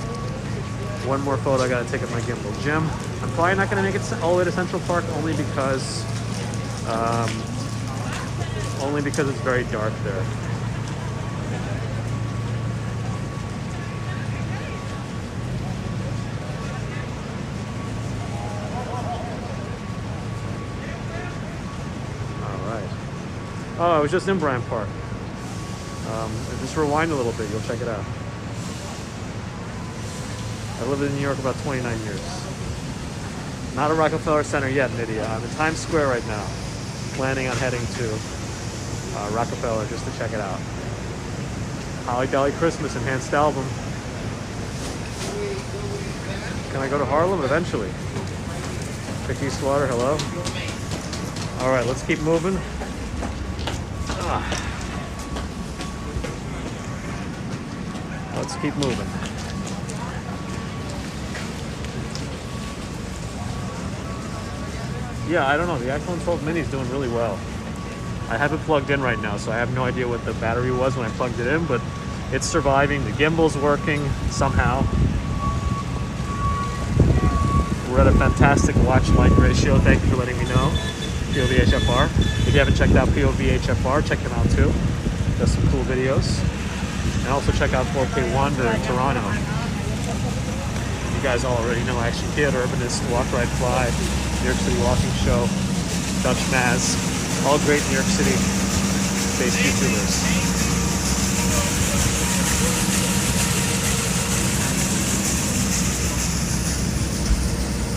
One more photo I gotta take of my gimbal. Jim, I'm probably not gonna make it all the way to Central Park only because it's very dark there. Oh, I was just in Bryant Park. Just rewind a little bit, you'll check it out. I lived in New York about 29 years. Not at Rockefeller Center yet, Nydia. I'm in Times Square right now. Planning on heading to Rockefeller just to check it out. Holly Dolly Christmas enhanced album. Can I go to Harlem eventually? Vicky Slaughter, hello. All right, let's keep moving. Let's keep moving. Yeah, I don't know. The iPhone 12 mini is doing really well. I have it plugged in right now, so I have no idea what the battery was when I plugged it in, but it's surviving. The gimbal's working somehow. We're at a fantastic watch light ratio. Thank you for letting me know. POVHFR. If you haven't checked out POVHFR, check him out too. Does some cool videos. And also check out 4K Wander in Toronto. You guys all already know Action Kid, Urbanist, Walk, Ride, Fly, New York City Walking Show, Dutch Maz, all great New York City based YouTubers.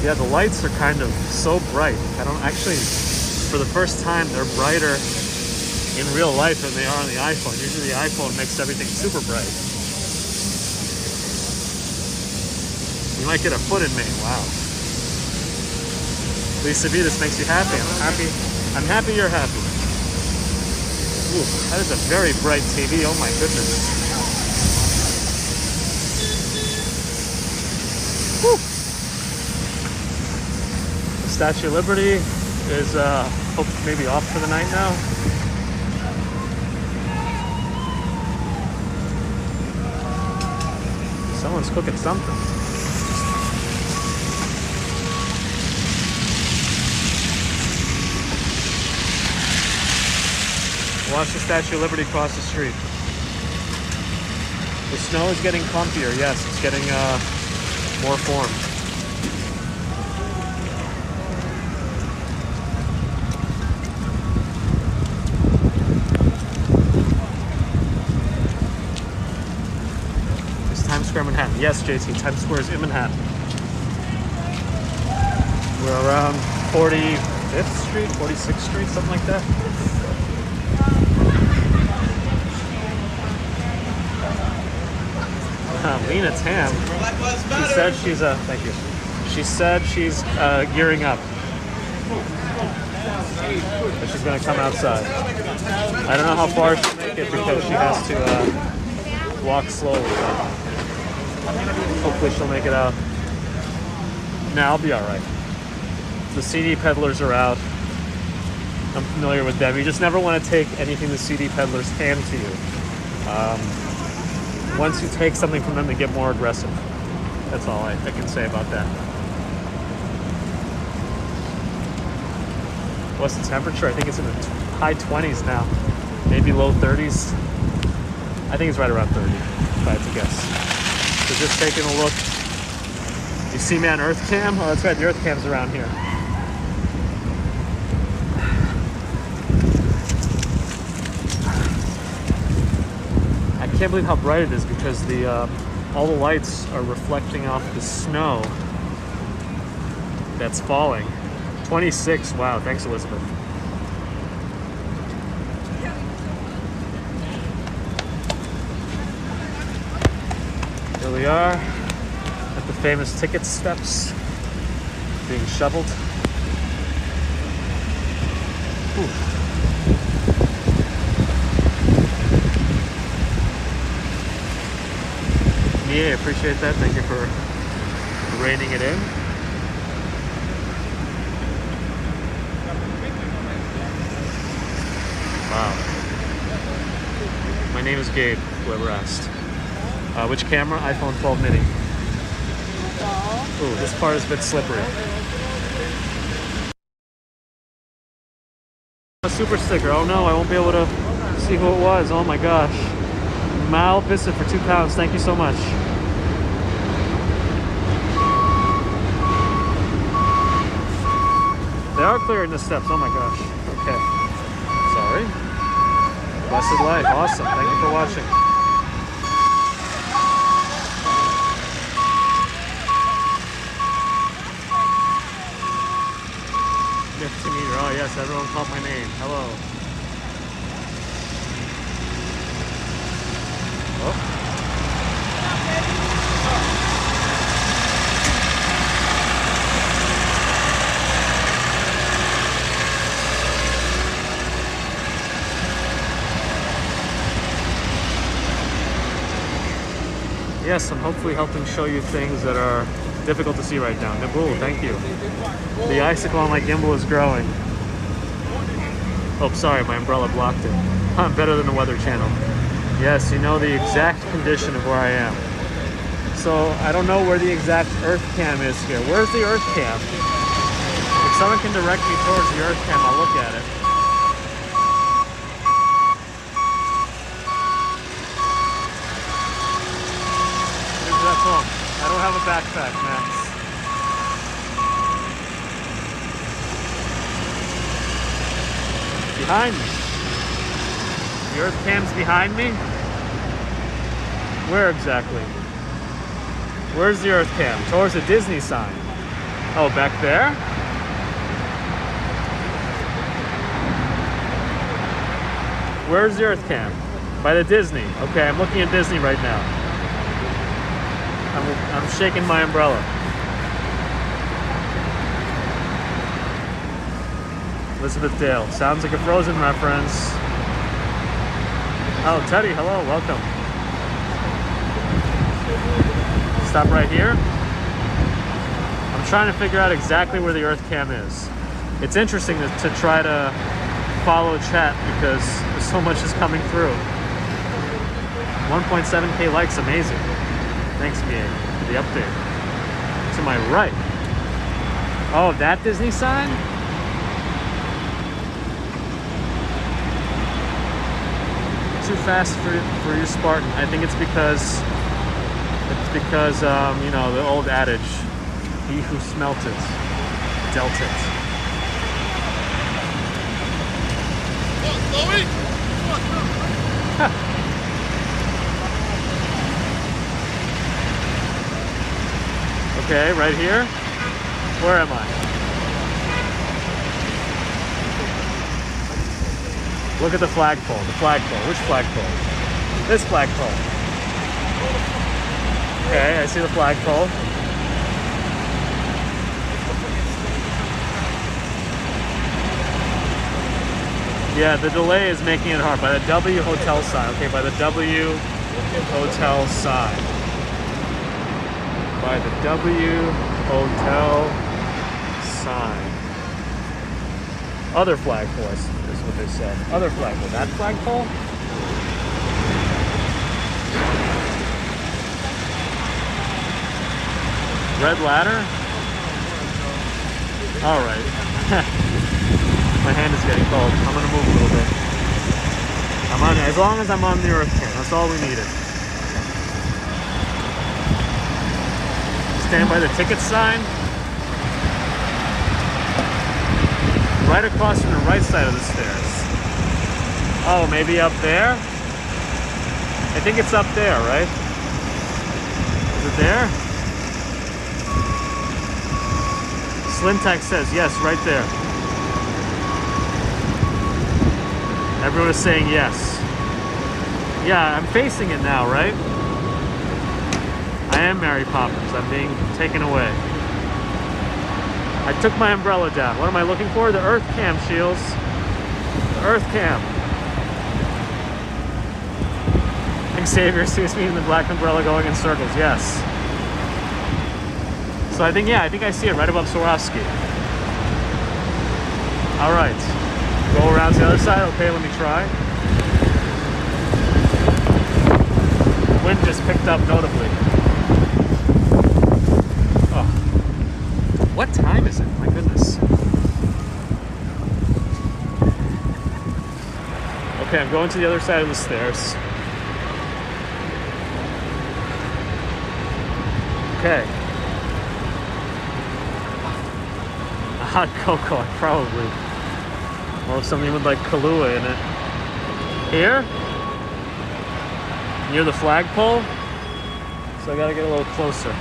Yeah, the lights are kind of so bright. I don't actually, for the first time, they're brighter in real life than they are on the iPhone. Usually the iPhone makes everything super bright. You might get a foot in me. Wow. Lisa B, this makes you happy. I'm happy you're happy. Ooh, that is a very bright TV. Oh my goodness. Woo. The Statue of Liberty is maybe off for the night now. Someone's cooking something. Watch the Statue of Liberty across the street. The snow is getting clumpier. Yes, it's getting more formed. Times Square, Manhattan. Yes, JT, Times Square is in Manhattan. We're around 45th Street, 46th Street, something like that. Lena Tam, she said she's thank you. She said she's gearing up. But she's gonna come outside. I don't know how far she'll make it because she has to walk slowly. But hopefully she'll make it out. Nah, I'll be alright. The CD peddlers are out. I'm familiar with them. You just never want to take anything the CD peddlers hand to you. Once you take something from them, they get more aggressive. That's all I can say about that. What's the temperature? I think it's in the high 20s now. Maybe low 30s. I think it's right around 30, if I had to guess. So just taking a look. You see me on Earth Cam? Oh, that's right, the Earth Cam's around here. I can't believe how bright it is because all the lights are reflecting off the snow that's falling. 26, wow, thanks Elizabeth. Here we are at the famous ticket steps being shoveled. Ooh. 1 BA, appreciate that. Thank you for reining it in. Wow. My name is Gabe, whoever asked. Which camera? iPhone 12 mini. Ooh, this part is a bit slippery. A super sticker. Oh no, I won't be able to see who it was. Oh my gosh. Mal Bissett for 2 pounds. Thank you so much. They are clearing the steps. Oh my gosh. Okay. Sorry. Blessed life. Awesome. Thank you for watching. 50 meter. Oh yes, everyone called my name. Hello. Oh. Yes, I'm hopefully helping show you things that are difficult to see right now. Nabul, thank you. The icicle on my gimbal is growing. Oh, sorry, my umbrella blocked it. I'm better than the Weather Channel. Yes, you know the exact condition of where I am. So, I don't know where the exact Earth Cam is here. Where's the Earth Cam? If someone can direct me towards the Earth Cam, I'll look at it. I don't have a backpack, Max. Behind me. The Earth Cam's behind me? Where exactly? Where's the Earth Cam? Towards the Disney sign. Oh, back there? Where's the Earth Cam? By the Disney. Okay, I'm looking at Disney right now. I'm shaking my umbrella. Elizabeth Dale. Sounds like a Frozen reference. Oh, Teddy, hello, welcome. Stop right here. I'm trying to figure out exactly where the Earth Cam is. It's interesting to try to follow chat because so much is coming through. 1.7K likes, amazing. Thanks, BA, for the update. To my right. Oh, that Disney sign? Too fast for you, Spartan. I think it's because you know, the old adage, he who smelt it, dealt it. Okay, right here. Where am I? Look at the flagpole. The flagpole. Which flagpole? This flagpole. Okay, I see the flagpole. Yeah, the delay is making it hard. By the W Hotel sign. Okay, by the W Hotel sign. By the W Hotel sign. Other flagpole is what they said. Other flagpole. That flagpole? Red ladder? Alright. My hand is getting cold. I'm gonna move a little bit. I'm on, as long as I'm on the Earth Cam, that's all we needed. Stand by the ticket sign. Right across from the right side of the stairs. Oh, maybe up there? I think it's up there, right? Is it there? Slintax says, yes, right there. Everyone is saying yes. Yeah, I'm facing it now, right? I am Mary Poppins. I'm being taken away. I took my umbrella down. What am I looking for? The Earth Cam, Shields. The Earth Cam. Xavier sees me in the black umbrella going in circles. Yes. So I think I see it right above Swarovski. All right. Go around to the other side. Okay, let me try. Wind just picked up notably. Oh. What time is it? My goodness. Okay, I'm going to the other side of the stairs. Okay. A hot cocoa, probably. Or something with like Kahlua in it. Here? Near the flagpole? So I gotta get a little closer.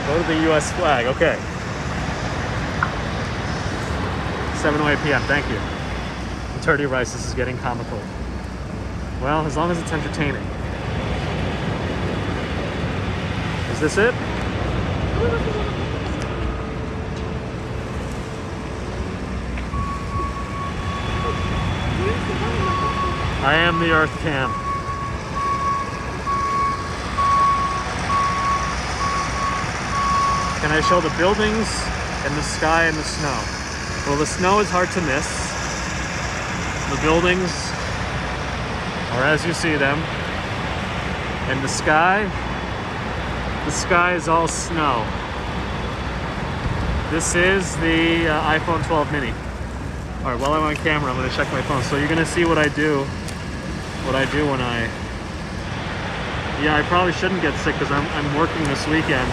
Go to the US flag, okay. 7:08 p.m., thank you. Dirty rice, this is getting comical. Well, as long as it's entertaining. Is this it? I am the Earth Cam. Can I show the buildings and the sky and the snow? Well, the snow is hard to miss. The buildings are as you see them. And the sky is all snow. This is the iPhone 12 mini. All right, while I'm on camera, I'm gonna check my phone. So you're gonna see what I do when I probably shouldn't get sick because I'm working this weekend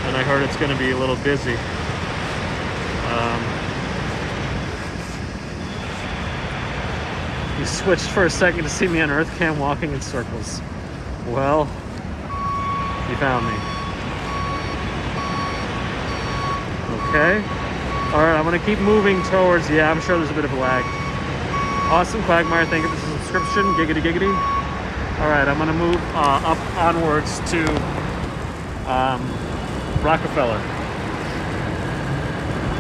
and I heard it's gonna be a little busy. You switched for a second to see me on Earth Cam walking in circles. Well, you found me. Okay. All right, I'm gonna keep moving towards, yeah, I'm sure there's a bit of a lag. Awesome, Quagmire, thank you for the subscription, giggity giggity. All right, I'm gonna move up onwards to Rockefeller.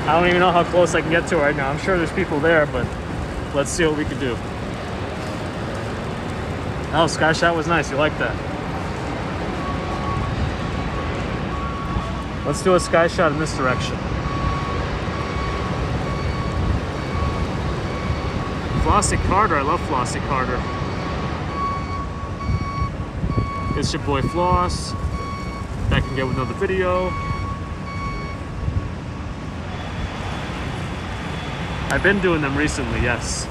I don't even know how close I can get to it right now. I'm sure there's people there, but let's see what we can do. Oh, sky shot was nice, you like that. Let's do a sky shot in this direction. Flossie Carter, I love Flossie Carter. It's your boy Floss. Back again with another video. I've been doing them recently, yes.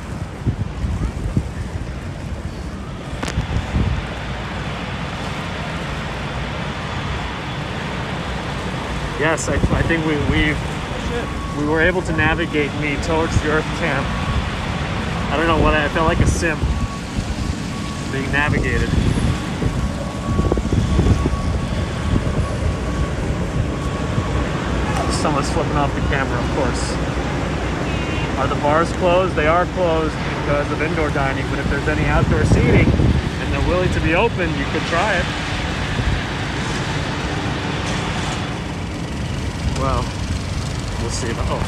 Yes, I think we were able to navigate me towards the Earth Cam. I don't know what I felt like a sim being navigated. Someone's flipping off the camera, of course. Are the bars closed? They are closed because of indoor dining, but if there's any outdoor seating and they're willing to be open, you could try it. Well, we'll see about,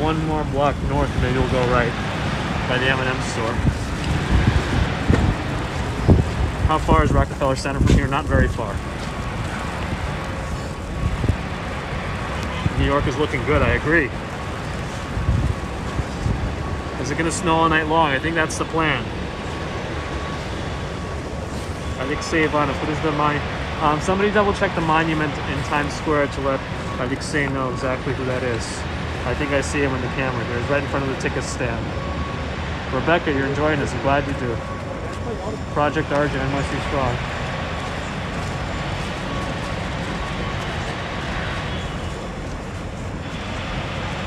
one more block north, maybe we'll go right by the M&M store. How far is Rockefeller Center from here? Not very far. New York is looking good, I agree. Is it gonna snow all night long? I think that's the plan. I think SUBATHON, what is the monument? Somebody double check the monument in Times Square to let Alexei know exactly who that is. I think I see him in the camera here. He's right in front of the ticket stand. Rebecca, you're enjoying this. I'm glad you do. Project Argent, NYC Strong.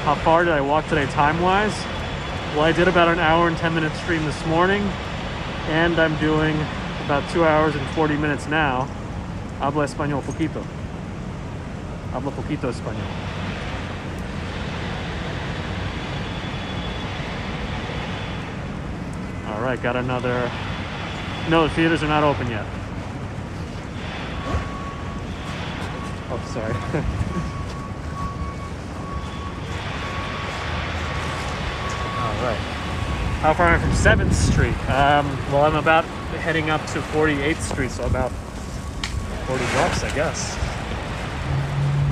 How far did I walk today time-wise? Well, I did about an hour and 10-minute stream this morning, and I'm doing about 2 hours and 40 minutes now. Habla español poquito. Habla poquito español. All right, got another. No, the theaters are not open yet. Oh, sorry. All right. How far am I from 7th Street? Well, I'm about heading up to 48th Street, so about 40 blocks, I guess.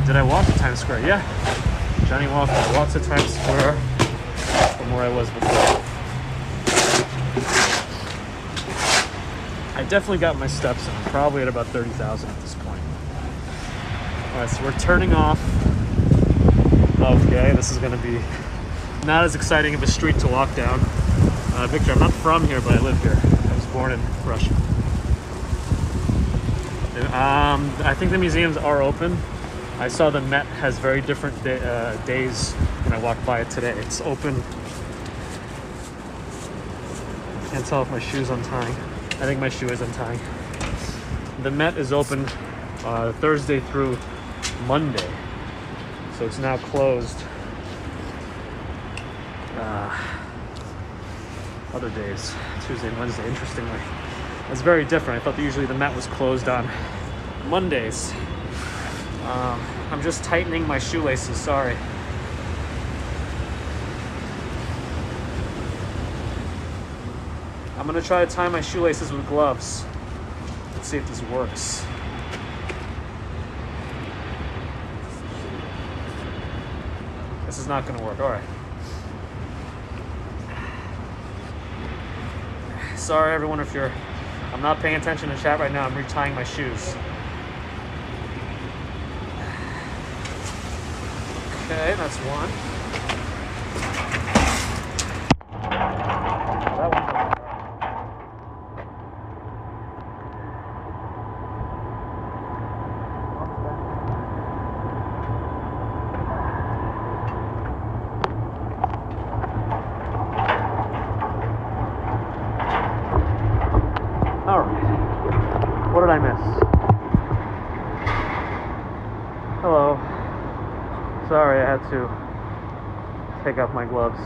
Did I walk to Times Square? Yeah. Johnny Walker walked to Times Square from where I was before. I definitely got my steps in. I'm probably at about 30,000 at this point. Alright, so we're turning off. Okay, this is going to be not as exciting of a street to walk down. Victor, I'm not from here, but I live here. I was born in Russia. I think the museums are open. I saw the Met has very different days when I walked by it today. It's open. Can't tell if my shoe's untying. I think my shoe is untying. The Met is open Thursday through Monday, so it's now closed other days, Tuesday and Wednesday. Interestingly, it's very different. I thought that usually the Met was closed on Mondays. I'm just tightening my shoelaces, sorry. I'm gonna try to tie my shoelaces with gloves. Let's see if this works. This is not gonna work, all right. Sorry everyone if I'm not paying attention to chat right now, I'm retying my shoes. Okay, that's one. That one's okay. Alright. What did I miss? Hello. Sorry, I had to take off my gloves.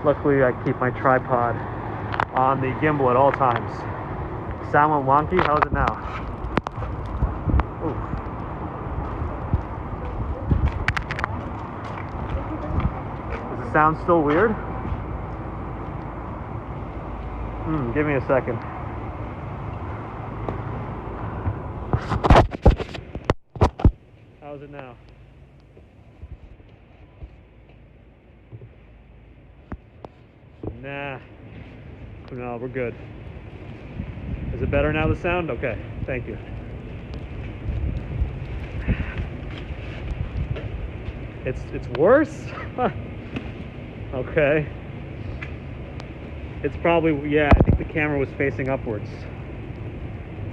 Luckily, I keep my tripod on the gimbal at all times. Sound went wonky? How is it now? Ooh. Does it sound still weird? Give me a second. How's it now? Nah. No, we're good. Is it better now, the sound? Okay, thank you. It's worse? Okay. It's probably, yeah, I think the camera was facing upwards.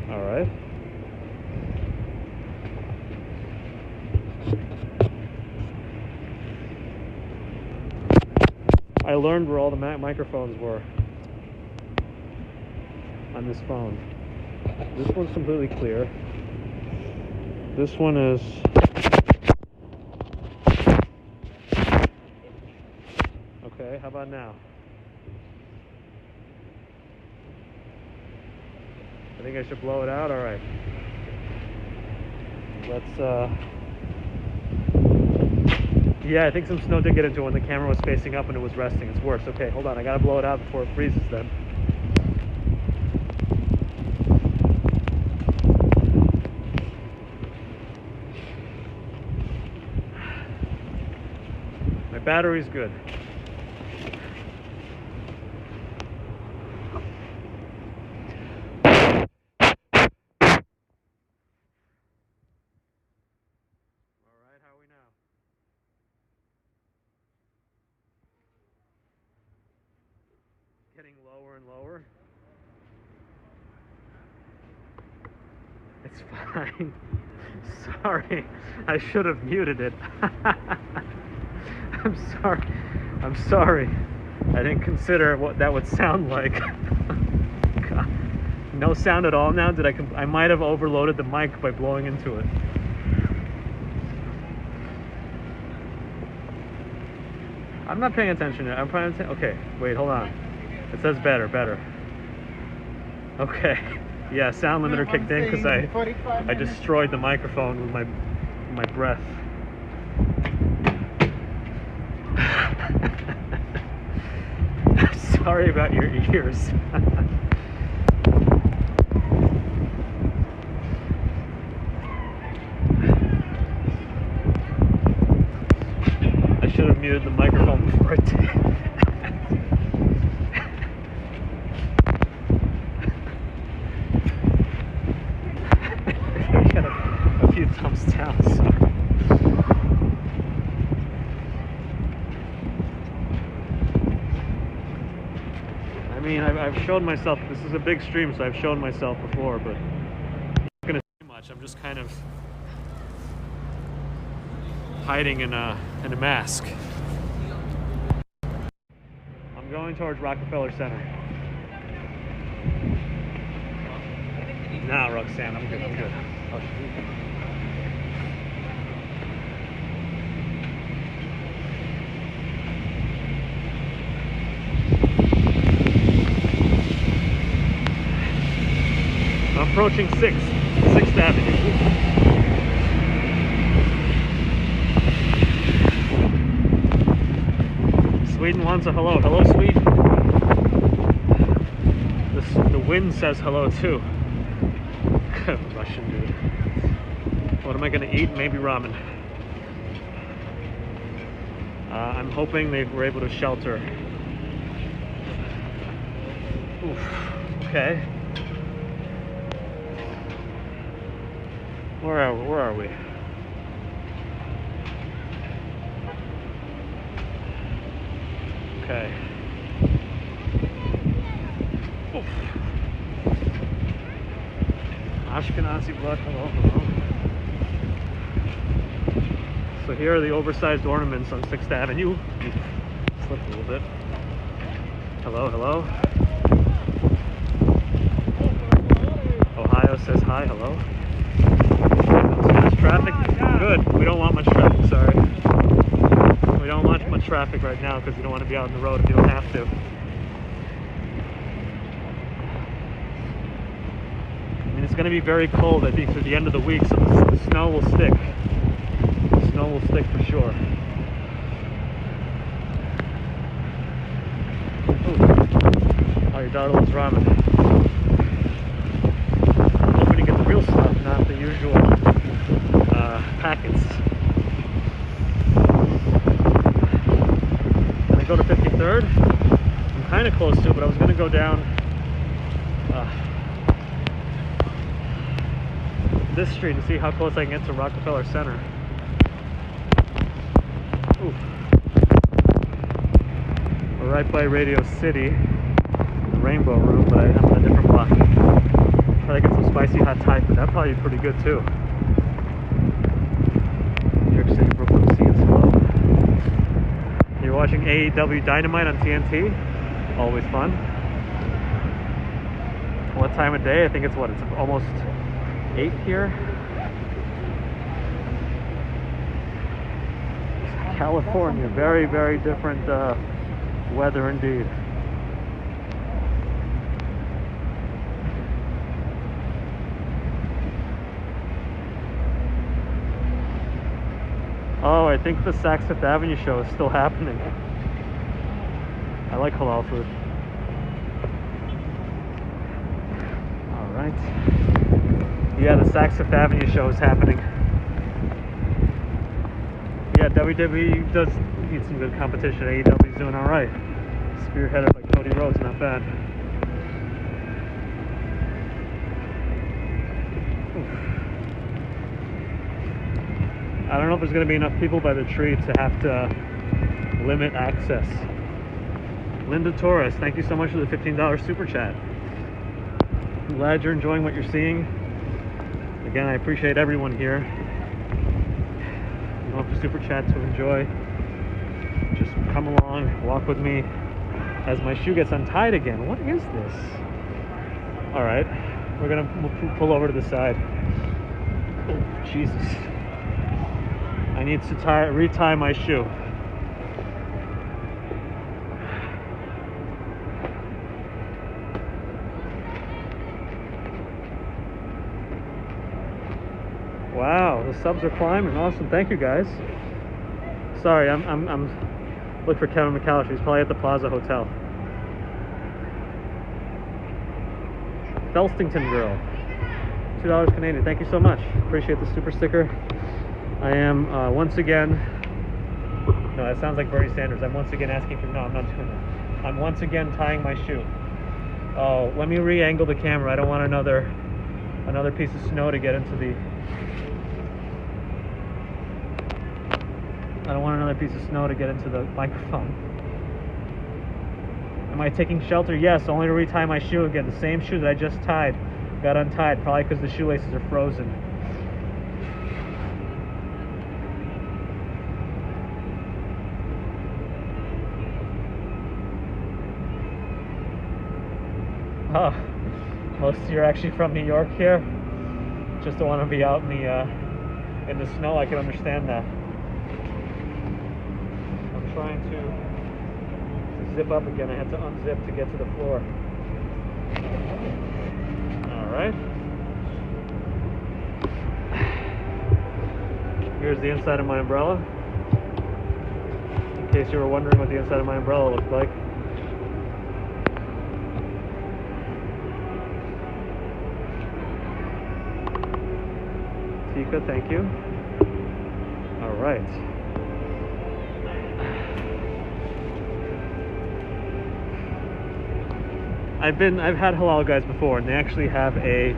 All right. I learned where all the microphones were on this phone. This one's completely clear. This one is... Okay, how about now? I think I should blow it out? All right. Let's, yeah, I think some snow did get into it when the camera was facing up and it was resting. It's worse. Okay, hold on. I gotta blow it out before it freezes then. My battery's good. Getting lower and lower. It's fine. Sorry, I should have muted it. I'm sorry. I'm sorry. I didn't consider what that would sound like. God. No sound at all now? I might have overloaded the mic by blowing into it. I'm not paying attention. I'm paying attention. Okay, wait, hold on. It says better. Okay. Yeah, sound limiter I'm kicked in because saying 45 I minutes. destroyed the microphone with my breath. Sorry about your ears. I should have muted the microphone before I did. I got a few thumbs down, sorry. I mean, I've shown myself, this is a big stream, so I've shown myself before, but I'm not gonna say much. I'm just kind of hiding in a mask. I'm going towards Rockefeller Center. Nah, Roxanne, I'm good. Oh, I'm approaching 6th Avenue. Sweden wants a hello. Hello, Sweden. The wind says hello too. Russian dude. What am I gonna eat? Maybe ramen. I'm hoping they were able to shelter. Oof. Okay. Where are we? Okay. Oof. Ashkenazi blood, hello. So here are the oversized ornaments on 6th Avenue. Slip a little bit. Hello. Ohio says hi, hello. Traffic? Good. We don't want much traffic, sorry. We don't want much traffic right now because we don't want to be out on the road if you don't have to. I mean, it's going to be very cold, I think, through the end of the week, so the snow will stick. The snow will stick for sure. Ooh. Oh, your daughter loves ramen. I'm hoping to get the real stuff, not the usual packets. Can I go to 53rd? I'm kind of close to it, but I was going to go down this street and see how close I can get to Rockefeller Center. Ooh. We're right by Radio City, the Rainbow Room, but I'm in a different block. Try to get some spicy hot Thai food. That'd probably be pretty good too. New York City, Brooklyn, see it's hello. You're watching AEW Dynamite on TNT. Always fun. What time of day? I think it's what? It's almost 8 here. California, very, very different weather indeed. Oh, I think the Saks Fifth Avenue show is still happening. I like halal food. All right. Yeah, the Saks Fifth Avenue show is happening. Yeah, WWE does need some good competition. AEW's doing all right. Spearheaded by Cody Rhodes, not bad. I don't know if there's going to be enough people by the tree to have to limit access. Linda Torres, thank you so much for the $15 super chat. I'm glad you're enjoying what you're seeing. Again, I appreciate everyone here. You don't have to super chat to enjoy. Just come along, walk with me as my shoe gets untied again. What is this? All right, we'll pull over to the side. Oh, Jesus. I need to retie my shoe. Wow, the subs are climbing. Awesome. Thank you, guys. Sorry, I'm looking for Kevin McAllister. He's probably at the Plaza Hotel. Felstington Girl. $2 Canadian. Thank you so much. Appreciate the super sticker. I am once again... No, that sounds like Bernie Sanders. I'm once again asking for... No, I'm not doing that. I'm once again tying my shoe. Oh, let me re-angle the camera. I don't want another piece of snow to get into the... I don't want another piece of snow to get into the microphone. Am I taking shelter? Yes, only to retie my shoe again. The same shoe that I just tied got untied, probably because the shoelaces are frozen. Oh, most of you are actually from New York here. Just don't want to be out in the snow. I can understand that. I'm trying to zip up again. I had to unzip to get to the floor. All right. Here's the inside of my umbrella. In case you were wondering what the inside of my umbrella looked like. Tika, thank you. All right. I've had halal guys before, and they actually have a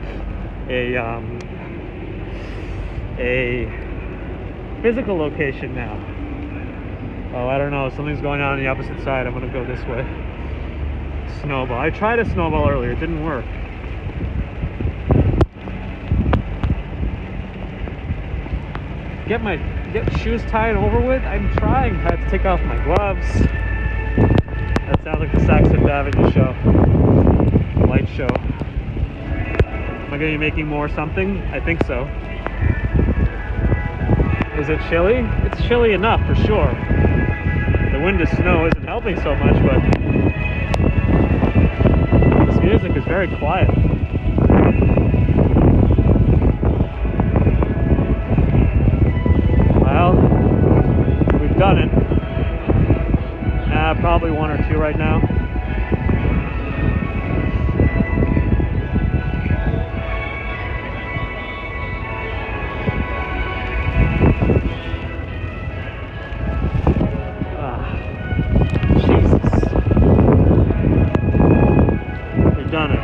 physical location now. Oh, I don't know. Something's going on the opposite side. I'm gonna go this way. Snowball. I tried a snowball earlier. It didn't work. Get shoes tied over with. I'm trying. I had to take off my gloves. That sounds like the Saxon Avenue show. Light show. Am I going to be making more something? I think so. Is it chilly? It's chilly enough for sure. The wind and snow isn't helping so much, but this music is very quiet. Well, we've done it. Probably one or two right now. Jesus. We've done it.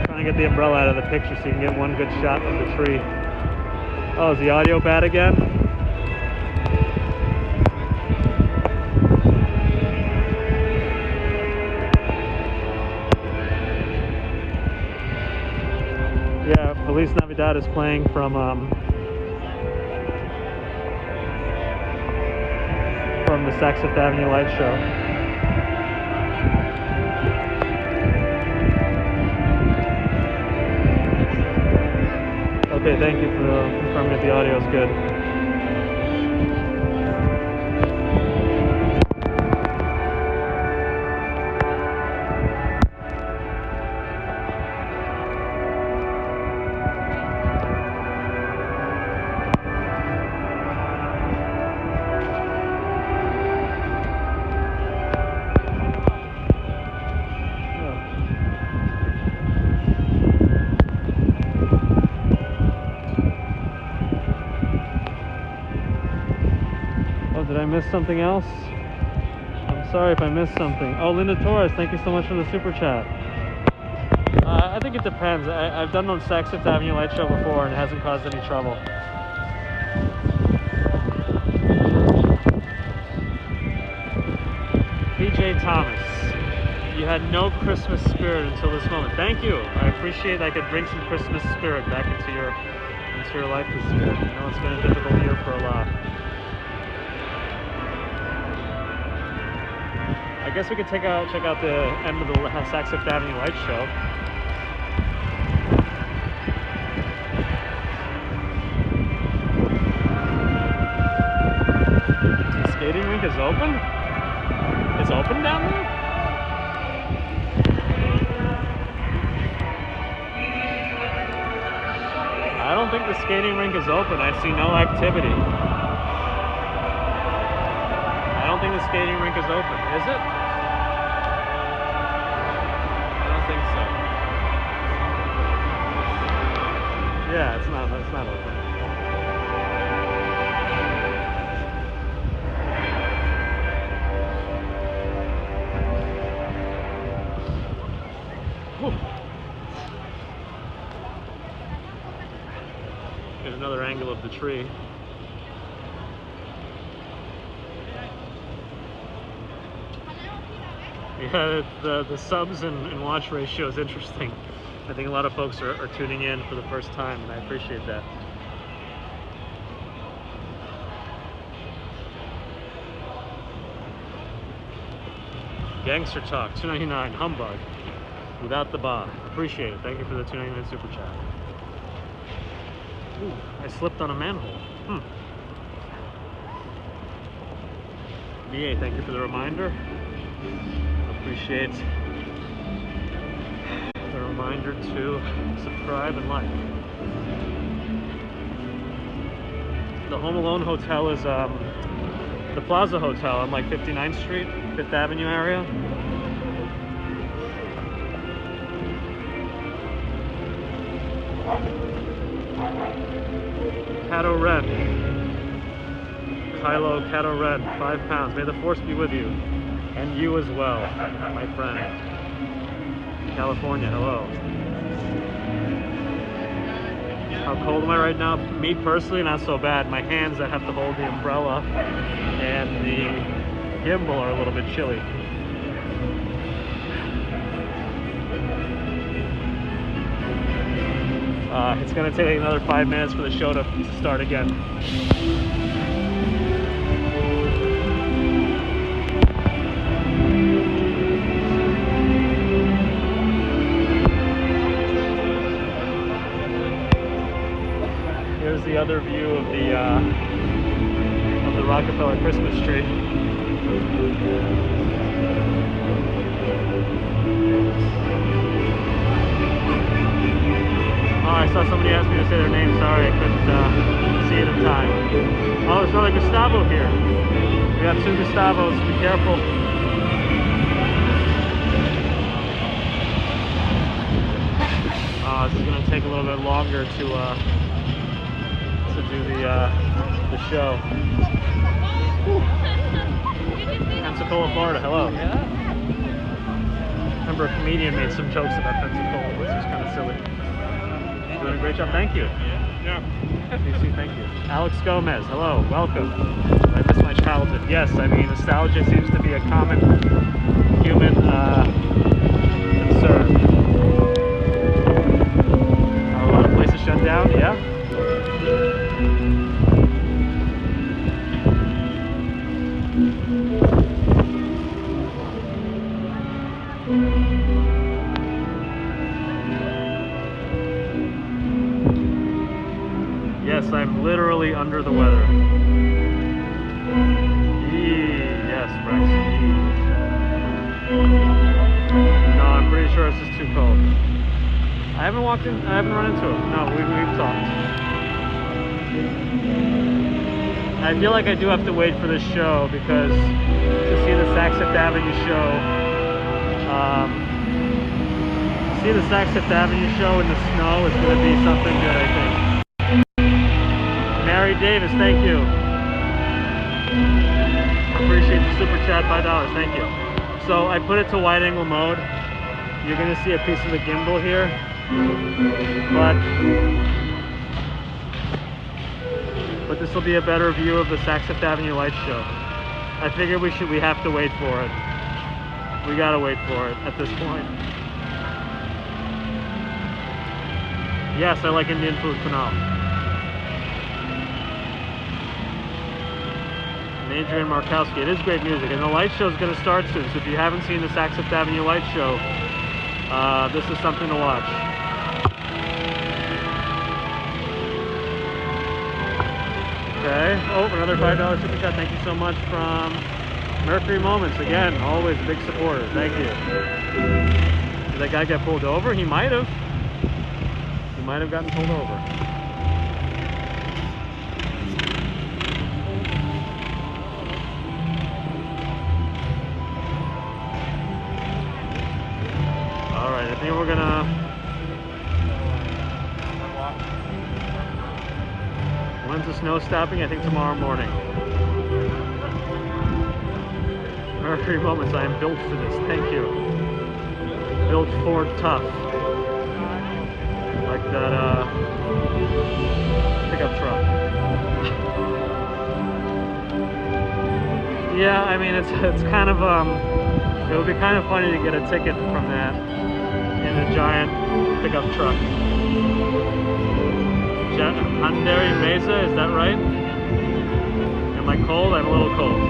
Trying to get the umbrella out of the picture so you can get one good shot of the tree. Oh, is the audio bad again? Yeah, Feliz Navidad is playing from the Saxon Avenue Light Show. Okay, thank you for confirming that the audio is good. Did I miss something else? I'm sorry if I missed something. Oh, Linda Torres, thank you so much for the super chat. I think it depends. I've done on Saxon Avenue Light Show before and it hasn't caused any trouble. PJ Thomas, you had no Christmas spirit until this moment. Thank you. I appreciate I could bring some Christmas spirit back into your life this year. I know it's been a difficult year for a lot. I guess we could check out the end of the Saxon Avenue Light Show. The skating rink is open? It's open down there? I don't think the skating rink is open. I see no activity. I don't think the skating rink is open. Is it? I don't think so. Yeah, it's not open. Whew. Here's another angle of the tree. Yeah, the subs and watch ratio is interesting. I think a lot of folks are tuning in for the first time, and I appreciate that. Gangster Talk, $2.99, humbug, without the ba. Appreciate it. Thank you for the $2.99 super chat. Ooh, I slipped on a manhole. BA, thank you for the reminder. Appreciate the reminder to subscribe and like. The Home Alone Hotel is the Plaza Hotel on like 59th Street, 5th Avenue area. Cato Red. Kylo Cato Red, 5 pounds. May the force be with you. And you as well, my friend. California, hello. How cold am I right now? Me personally, not so bad. My hands that have to hold the umbrella and the gimbal are a little bit chilly. It's gonna take another 5 minutes for the show to start again. Here's the other view of the Rockefeller Christmas tree. Oh, I saw somebody ask me to say their name. Sorry, I couldn't see it in time. Oh, there's another Gustavo here. We got 2 Gustavos. Be careful. This is going to take a little bit longer to do the show. Pensacola, Florida. Hello. Yeah. Remember, a comedian made some jokes about Pensacola, which is kind of silly. Doing a great job. Thank you. Yeah. CC, thank you. Alex Gomez. Hello. Welcome. I miss my childhood. Yes, I mean, nostalgia seems to be a common human concern. A lot of places shut down. Yeah. Yes, I'm literally under the weather. Yes, Rex. No, I'm pretty sure it's just too cold. I haven't run into him. No, we've talked. I feel like I do have to wait for this show because to see the Saks Fifth Avenue show, in the snow is going to be something good, I think. Mary Davis, thank you. Appreciate the super chat, $5, thank you. So I put it to wide angle mode. You're going to see a piece of the gimbal here, but this will be a better view of the Saks Fifth Avenue light show. I figured we have to wait for it. We gotta wait for it at this point. Yes, I like Indian food for now. And Adrian Markowski, it is great music, and the light show is going to start soon. So if you haven't seen the Saks Fifth Avenue light show, this is something to watch. Okay. Oh, another $5 super chat. Thank you so much from Mercury Moments. Again, always a big supporter. Thank you. Did that guy get pulled over? He might have. He might have gotten pulled over. we're gonna when's the snow stopping? I think tomorrow morning. Mercury Moments, I am built for this. Thank you. Built Ford tough. Like that pickup truck. Yeah, I mean it's kind of it would be kind of funny to get a ticket from that in a giant pickup truck. Hyundai Mesa, is that right? Am I cold? I'm a little cold.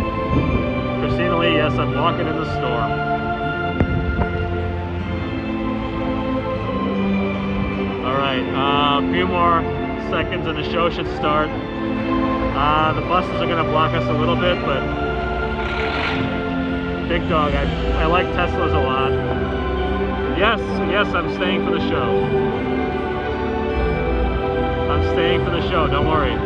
Christina Lee, yes, I'm walking in the storm. Alright, a few more seconds and the show should start. The buses are going to block us a little bit, but big dog, I like Teslas a lot. Yes, I'm staying for the show. I'm staying for the show, don't worry.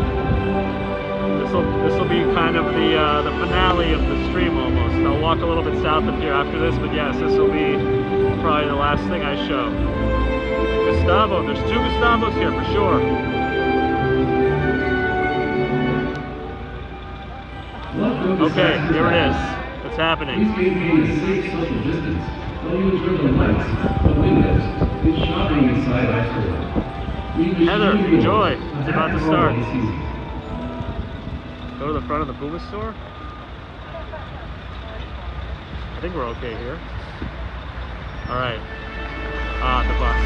This will be kind of the finale of the stream almost. I'll walk a little bit south of here after this, but yes, this will be probably the last thing I show. Gustavo, there's 2 Gustavos here for sure. Okay, here it is. It's happening. Please maintain a safe social distance while you enjoy the lights, the windows, and shopping inside our store. Heather, enjoy. It's about to start. Go to the front of the Puma store. I think we're okay here. All right. The bus.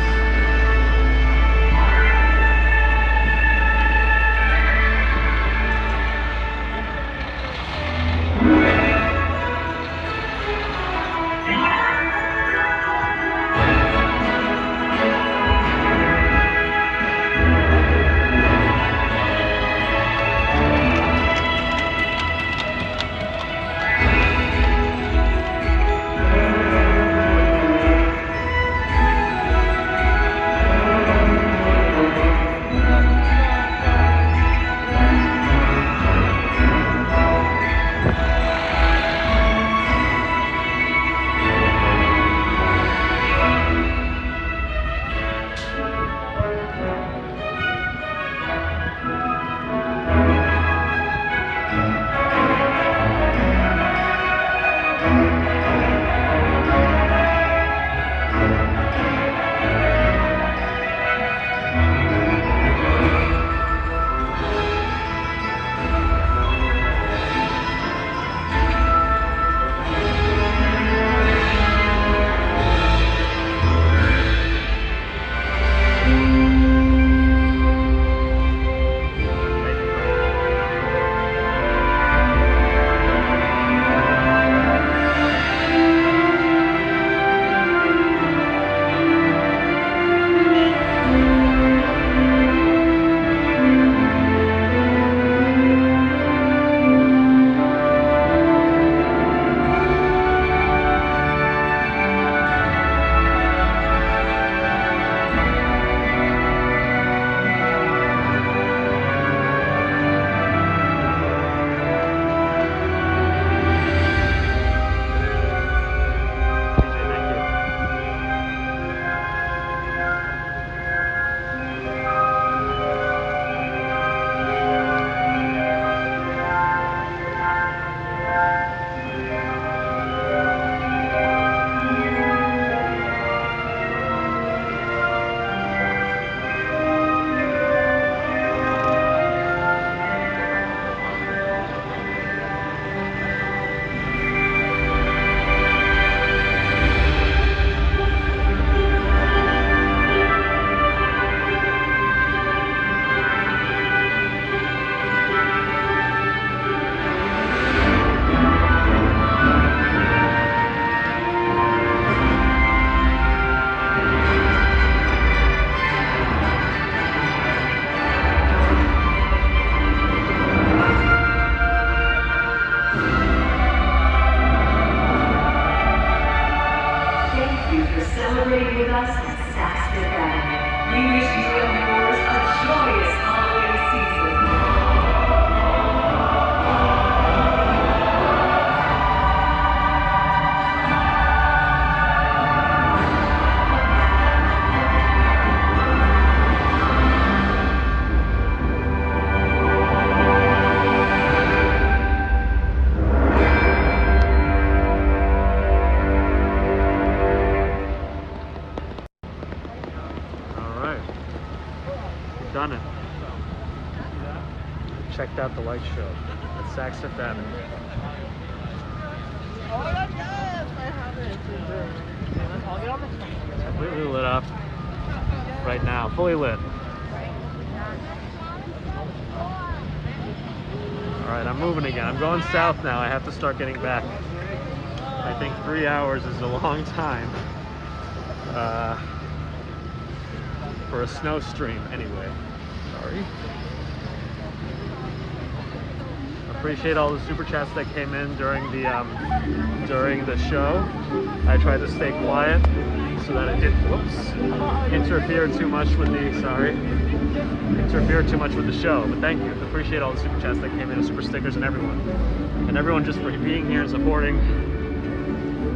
done it. Checked out the light show at Saks Fifth Avenue. Completely lit up right now, fully lit. Alright, I'm moving again. I'm going south now. I have to start getting back. I think 3 hours is a long time for a snow stream anyway. Sorry. Appreciate all the super chats that came in during the show. I tried to stay quiet so that I didn't interfere too much with the show. But thank you. Appreciate all the super chats that came in, the super stickers, and everyone just for being here and supporting.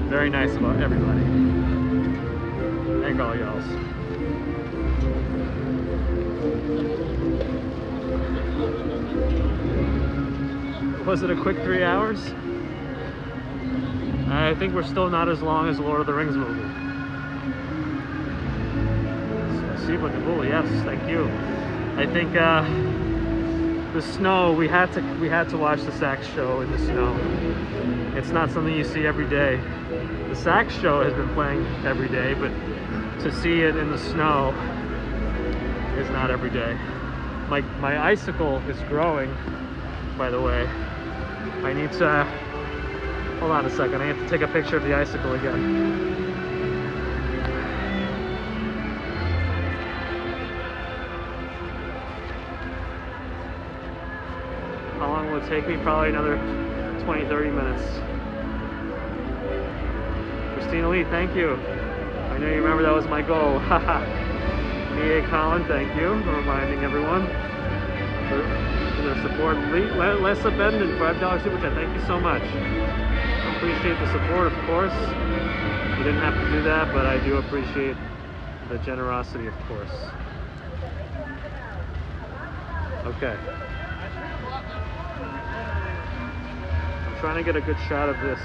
Very nice about everybody. Thank all y'all. Was it a quick 3 hours? I think we're still not as long as the Lord of the Rings movie. SUBATHON, yes, thank you. I think the snow, we had to watch the Saks show in the snow. It's not something you see every day. The Saks show has been playing every day, but to see it in the snow is not every day. My icicle is growing, by the way. I need to, hold on a second, I have to take a picture of the icicle again. How long will it take me? Probably another 20-30 minutes. Christina Lee, thank you. I know you remember that was my goal. Haha. B.A. Colin, thank you for reminding everyone for their support. Les Abendon, $5 super chat. Thank you so much. Appreciate the support, of course. You didn't have to do that, but I do appreciate the generosity, of course. Okay. I'm trying to get a good shot of this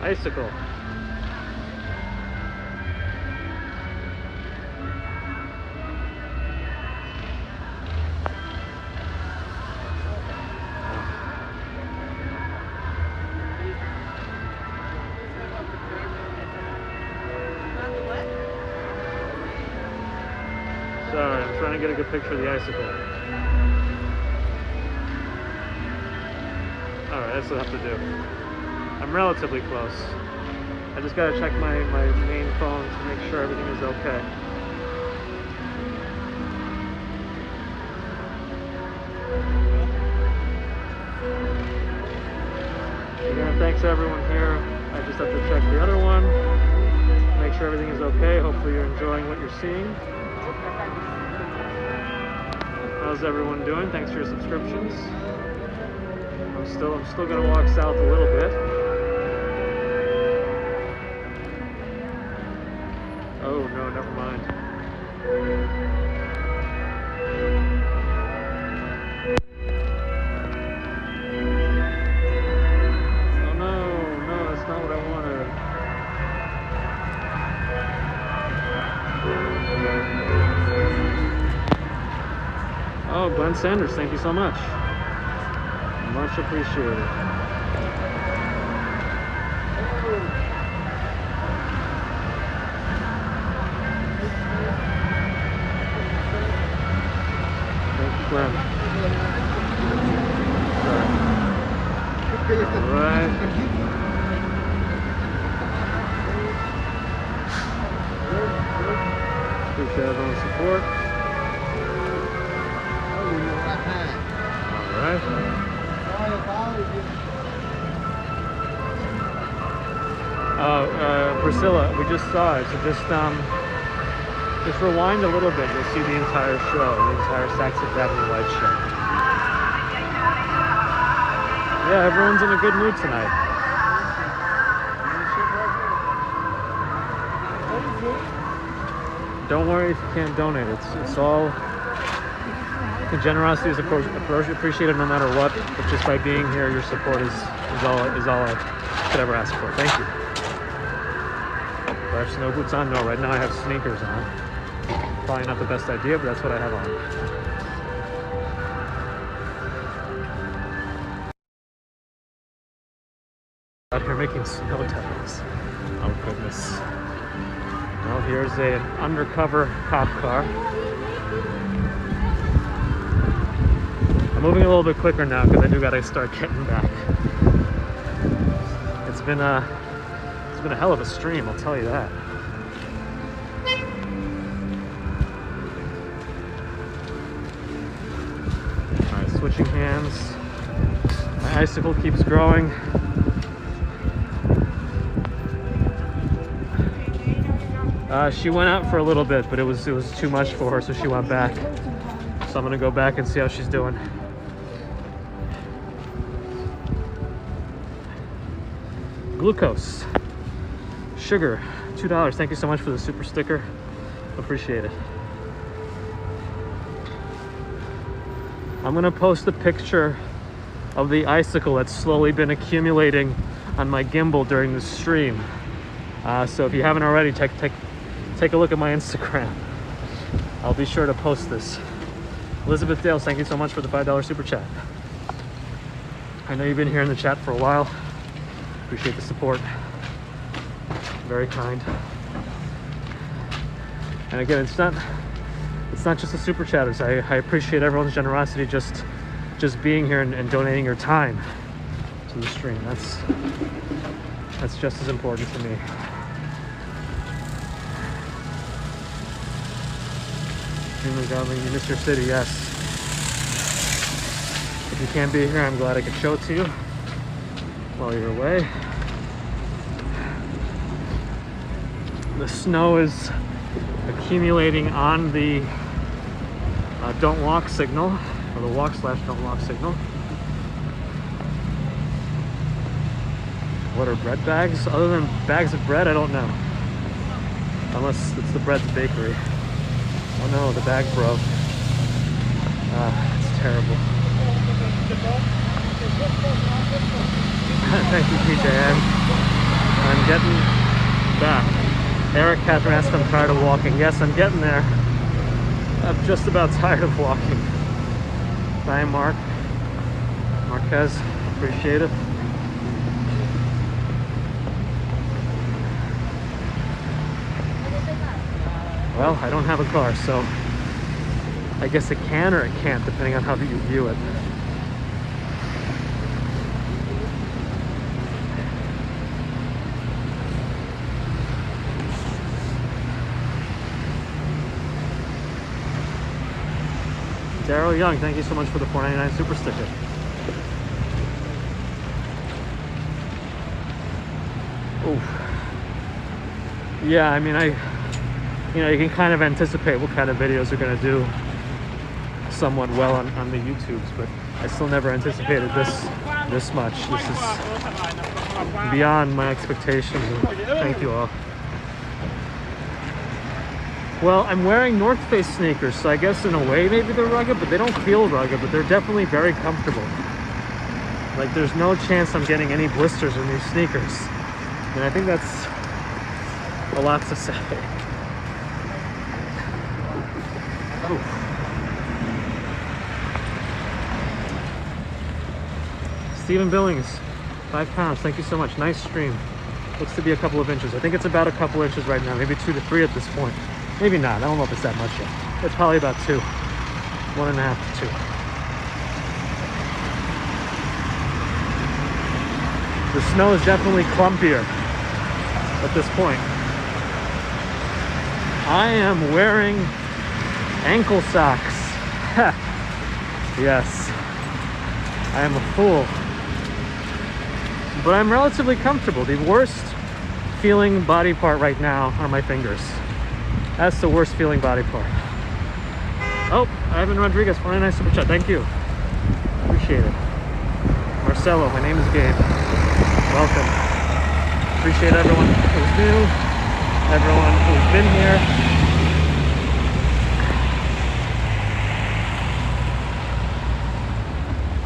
icicle. Sorry, I'm trying to get a good picture of the icicle. Alright, that's what I have to do. I'm relatively close. I just gotta check my main phone to make sure everything is okay. Again, thanks to everyone here. I just have to check the other one. Make sure everything is okay. Hopefully you're enjoying what you're seeing. How's everyone doing? Thanks for your subscriptions. I'm still gonna walk south a little bit. Oh no, never mind. Oh no, that's not what I wanted. Oh, Glenn Sanders, thank you so much. Much appreciated. Thank you, Glenn. All right. Appreciate everyone's support. All right. Priscilla, we just saw it, so just rewind a little bit. You'll see the entire show, the entire Saks Fifth Avenue light show. Yeah, everyone's in a good mood tonight. Don't worry if you can't donate. It's all, the generosity is appreciated no matter what. But just by being here, your support is all I could ever ask for. Thank you. Do I have snow boots on? No, right now I have sneakers on. Probably not the best idea, but that's what I have on. Out here making snow tires. Oh goodness. Well, here's an undercover cop car. I'm moving a little bit quicker now because I do gotta start getting back. It's been a hell of a stream, I'll tell you that. Alright, switching hands. My icicle keeps growing. She went out for a little bit, but it was too much for her, so she went back. So I'm gonna go back and see how she's doing. Glucose, sugar, $2. Thank you so much for the super sticker. Appreciate it. I'm gonna post a picture of the icicle that's slowly been accumulating on my gimbal during the stream. So if you haven't already, take a look at my Instagram. I'll be sure to post this. Elizabeth Dales, thank you so much for the $5 super chat. I know you've been here in the chat for a while. Appreciate the support. Very kind. And again, it's not just the super chatters. I appreciate everyone's generosity just being here and donating your time to the stream. That's just as important to me. You miss your city, yes. If you can't be here, I'm glad I could show it to you while you're away. The snow is accumulating on the don't walk signal, or the walk/don't walk signal. What are bread bags? Other than bags of bread, I don't know. Unless it's the Bread's Bakery. Oh no, the bag broke. It's terrible. Thank you, PJM. I'm getting back. Eric Catherine asked if I'm tired of walking. Yes, I'm getting there. I'm just about tired of walking. Bye, Mark. Marquez, appreciate it. Well, I don't have a car, so I guess it can or it can't, depending on how you view it. Daryl Young, thank you so much for the $4.99 super sticker. Oof. Yeah, I mean, you know, you can kind of anticipate what kind of videos are going to do somewhat well on the YouTubes, but I still never anticipated this much. This is beyond my expectations, and thank you all. Well, I'm wearing North Face sneakers, so I guess in a way maybe they're rugged, but they don't feel rugged, but they're definitely very comfortable. Like, there's no chance I'm getting any blisters in these sneakers, and I think that's a lot to say. Oof. Stephen Billings, £5. Thank you so much. Nice stream. Looks to be a couple of inches. I think it's about a couple inches right now, maybe 2 to 3 at this point. Maybe not. I don't know if it's that much yet. It's probably about 2, 1.5 to 2. The snow is definitely clumpier at this point. I am wearing ankle socks. Yes, I am a fool, but I'm relatively comfortable. The worst feeling body part right now are my fingers. That's the worst feeling body part. Oh, Ivan Rodriguez, $49 super chat. Thank you, appreciate it. Marcelo, my name is Gabe. Welcome. Appreciate everyone who's new, everyone who's been here.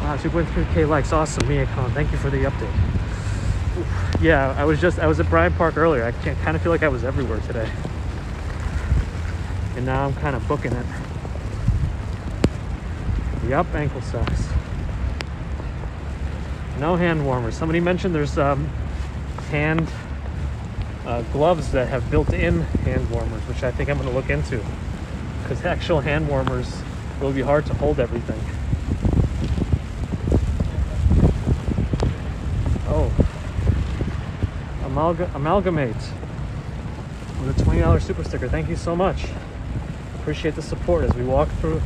Wow, 2.3K likes, awesome. Mia Khan, thank you for the update. Oof. Yeah, I was at Bryant Park earlier. I kind of feel like I was everywhere today. and now I'm kind of booking it. Yup, ankle socks. No hand warmers. Somebody mentioned there's hand gloves that have built-in hand warmers, which I think I'm going to look into, because actual hand warmers, it will be hard to hold everything. Oh, Amalgamate with a $20 super sticker. Thank you so much. Appreciate the support as we walk through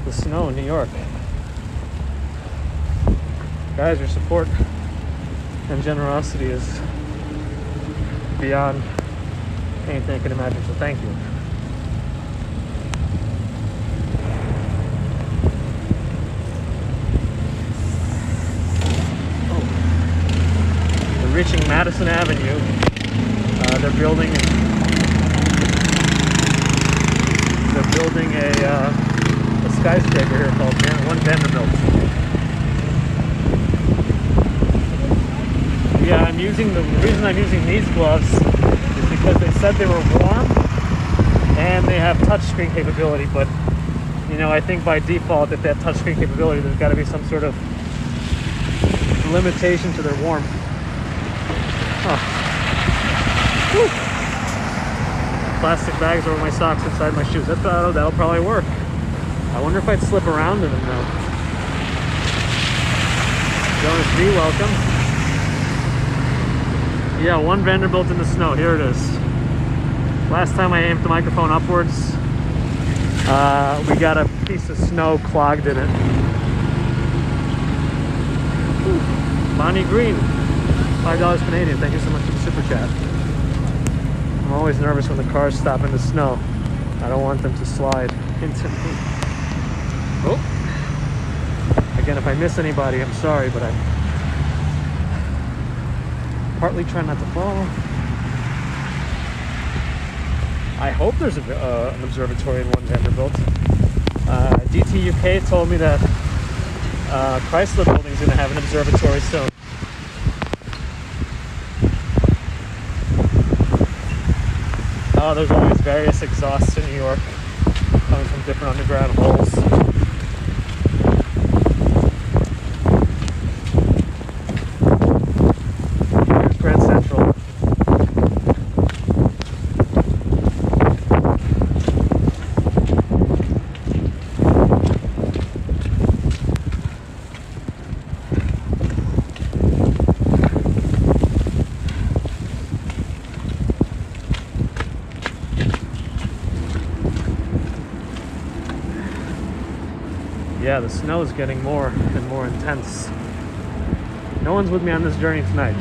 the snow in New York. Guys, your support and generosity is beyond anything I can imagine, so thank you. Oh. We're reaching Madison Avenue. They're building a skyscraper here called One Vanderbilt. Yeah, the reason I'm using these gloves is because they said they were warm and they have touchscreen capability, but you know, I think by default, if they have touchscreen capability, there's got to be some sort of limitation to their warmth. Huh. Plastic bags over my socks inside my shoes. That'll probably work. I wonder if I'd slip around in them though. Jonas B, welcome. Yeah, One Vanderbilt in the snow. Here it is. Last time I aimed the microphone upwards, we got a piece of snow clogged in it. Ooh. Bonnie Green, $5 Canadian. Thank you so much for the super chat. I'm always nervous when the cars stop in the snow. I don't want them to slide into me. Oh. Again, if I miss anybody, I'm sorry, but I'm partly trying not to fall. I hope there's an observatory in One Vanderbilt. DT UK told me that Chrysler Building is going to have an observatory soon. Oh, there's always various exhausts in New York coming from different underground holes. Here's Grand Central. Yeah, the snow is getting more and more intense. No one's with me on this journey tonight.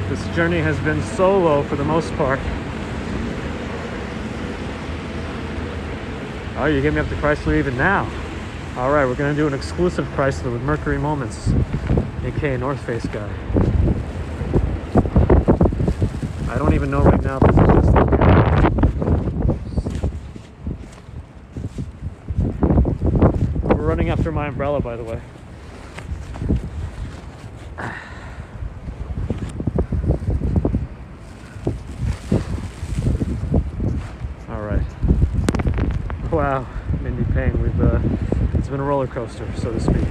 This journey has been solo for the most part. Oh, you're getting me up to Chrysler even now. All right, we're gonna do an exclusive Chrysler with Mercury Moments, aka North Face guy. I don't even know right now if this is just running after my umbrella, by the way. All right. Wow, Mindy Payne. It's been a roller coaster, so to speak.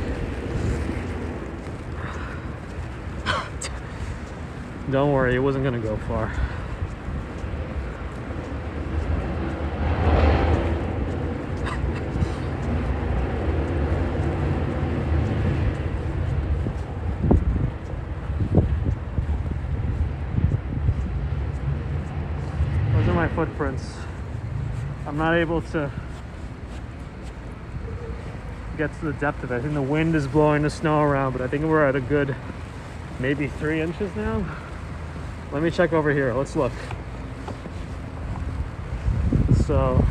Don't worry, it wasn't gonna go far. Footprints. I'm not able to get to the depth of it. I think the wind is blowing the snow around, but I think we're at a good maybe 3 inches now. Let me check over here. Let's look. So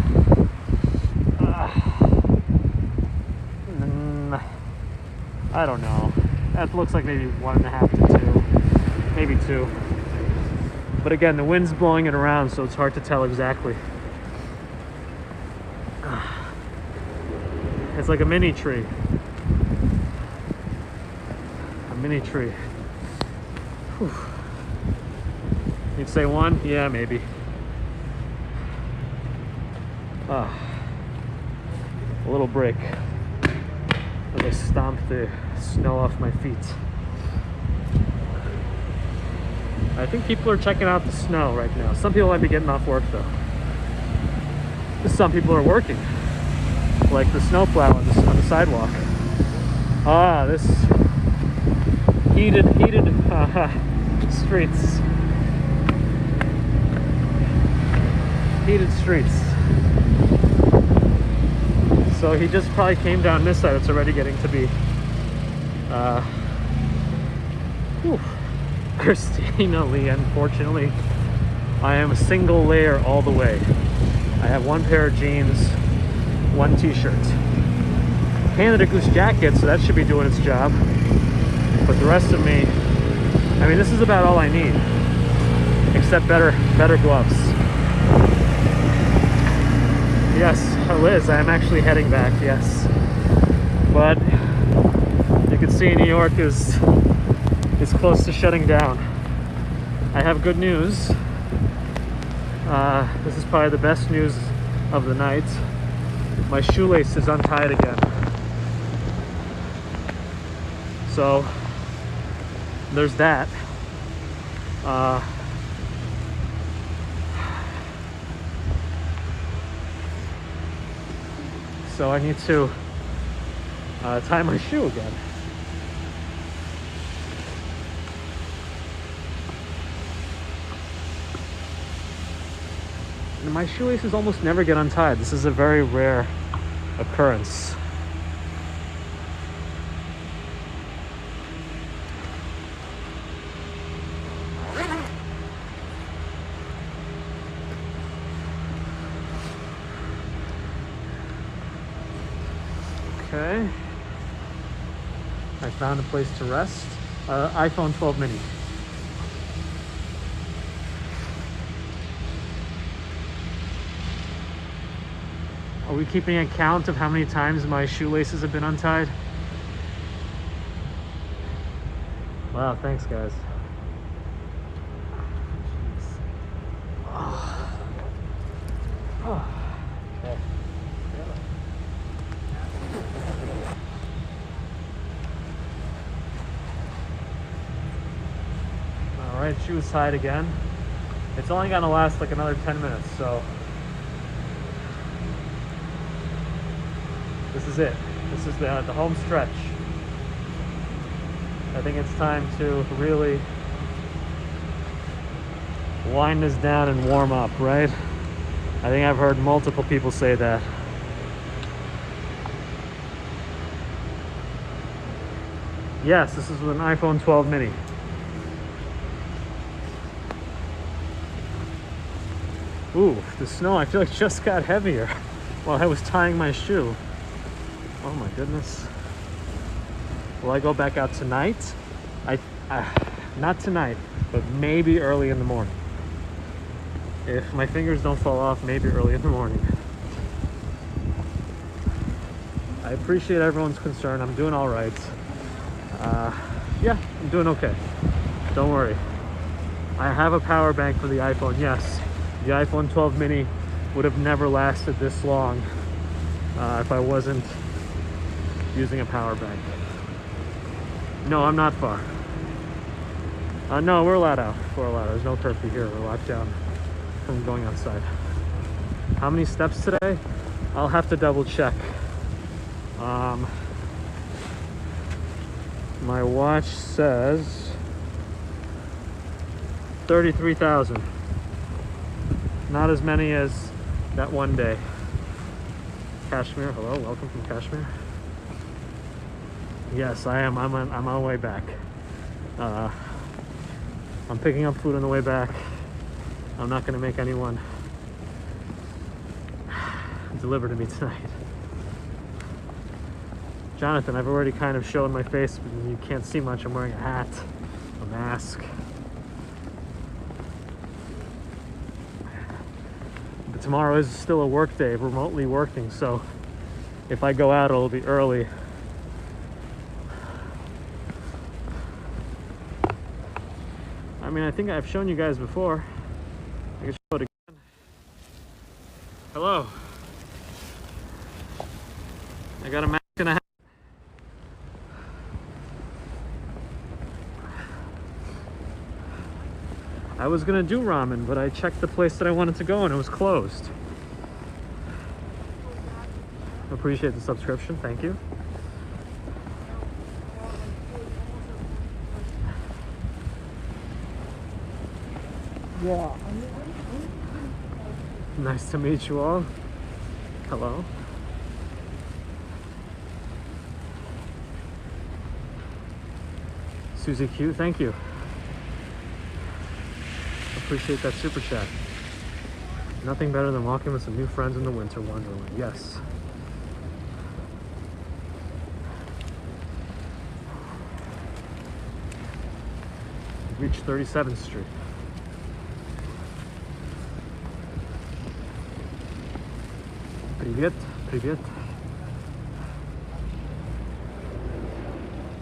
I don't know. That looks like maybe 1.5 to 2, maybe 2. But again, the wind's blowing it around, so it's hard to tell exactly. It's like a mini tree. A mini tree. Whew. You'd say 1? Yeah, maybe. Ah, a little break as I stomp the snow off my feet. I think people are checking out the snow right now. Some people might be getting off work though. Some people are working, like the snowplow on the sidewalk. Ah, this heated streets. Heated streets. So he just probably came down this side. It's already getting to be Christina Lee. Unfortunately, I am a single layer all the way. I have one pair of jeans, one t-shirt, Canada Goose jacket, so that should be doing its job. But the rest of me, I mean, this is about all I need, except better gloves. Yes, Liz, I am actually heading back, yes. But you can see New York is close to shutting down. I have good news. This is probably the best news of the night. My shoelace is untied again. So there's that. So I need to tie my shoe again. And my shoelaces almost never get untied. This is a very rare occurrence. Okay. I found a place to rest. iPhone 12 mini. Are we keeping a count of how many times my shoelaces have been untied? Wow, thanks guys. Oh. Oh. Okay. All right, shoes tied again. It's only gonna last like another 10 minutes, so this is it. This is the home stretch. I think it's time to really wind this down and warm up, right? I think I've heard multiple people say that. Yes, this is with an iPhone 12 mini. Ooh, the snow I feel like just got heavier while I was tying my shoe. Oh my goodness. Will I go back out tonight? Not tonight, but maybe early in the morning. If my fingers don't fall off, maybe early in the morning. I appreciate everyone's concern. I'm doing all right. Yeah, I'm doing okay. Don't worry. I have a power bank for the iPhone, yes. The iPhone 12 mini would have never lasted this long if I wasn't using a power bank. No, I'm not far. No, we're allowed out. We're allowed. There's no curfew here. We're locked down from going outside. How many steps today? I'll have to double check. My watch says 33,000. Not as many as that one day. Kashmir, hello, welcome from Kashmir. Yes, I am. I'm on my way back. I'm picking up food on the way back. I'm not going to make anyone deliver to me tonight. Jonathan, I've already kind of shown my face, but you can't see much. I'm wearing a hat, a mask. But tomorrow is still a work day, remotely working, so if I go out, it'll be early. I mean, I think I've shown you guys before. I can show it again. Hello. I got a mask and a hat. I was gonna do ramen, but I checked the place that I wanted to go and it was closed. Appreciate the subscription, thank you. Yeah. Nice to meet you all. Hello. Susie Q, thank you. Appreciate that super chat. Nothing better than walking with some new friends in the winter wonderland. Yes. We've reached 37th Street. Привет, привет.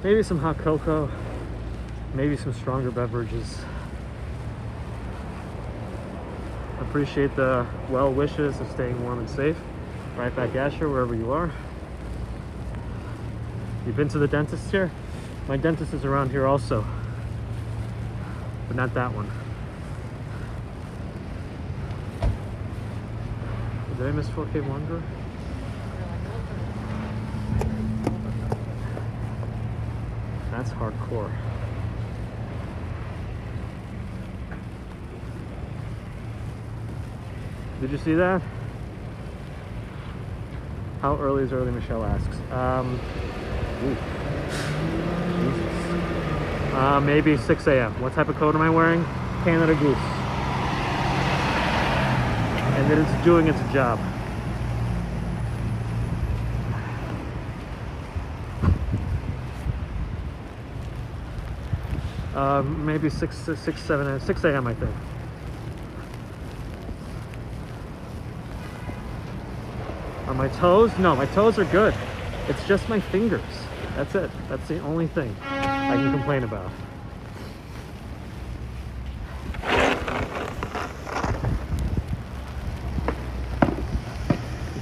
Maybe some hot cocoa, maybe some stronger beverages. Appreciate the well wishes of staying warm and safe. Right back at you wherever you are. You've been to the dentist here? My dentist is around here also, but not that one. Did I miss 4K Wanderer? That's hardcore. Did you see that? How early is early, Michelle asks. Jesus. Maybe 6 a.m. What type of coat am I wearing? Canada Goose. And it is doing its job. Maybe 6 a.m. I think. On my toes? No, my toes are good. It's just my fingers. That's it. That's the only thing I can complain about.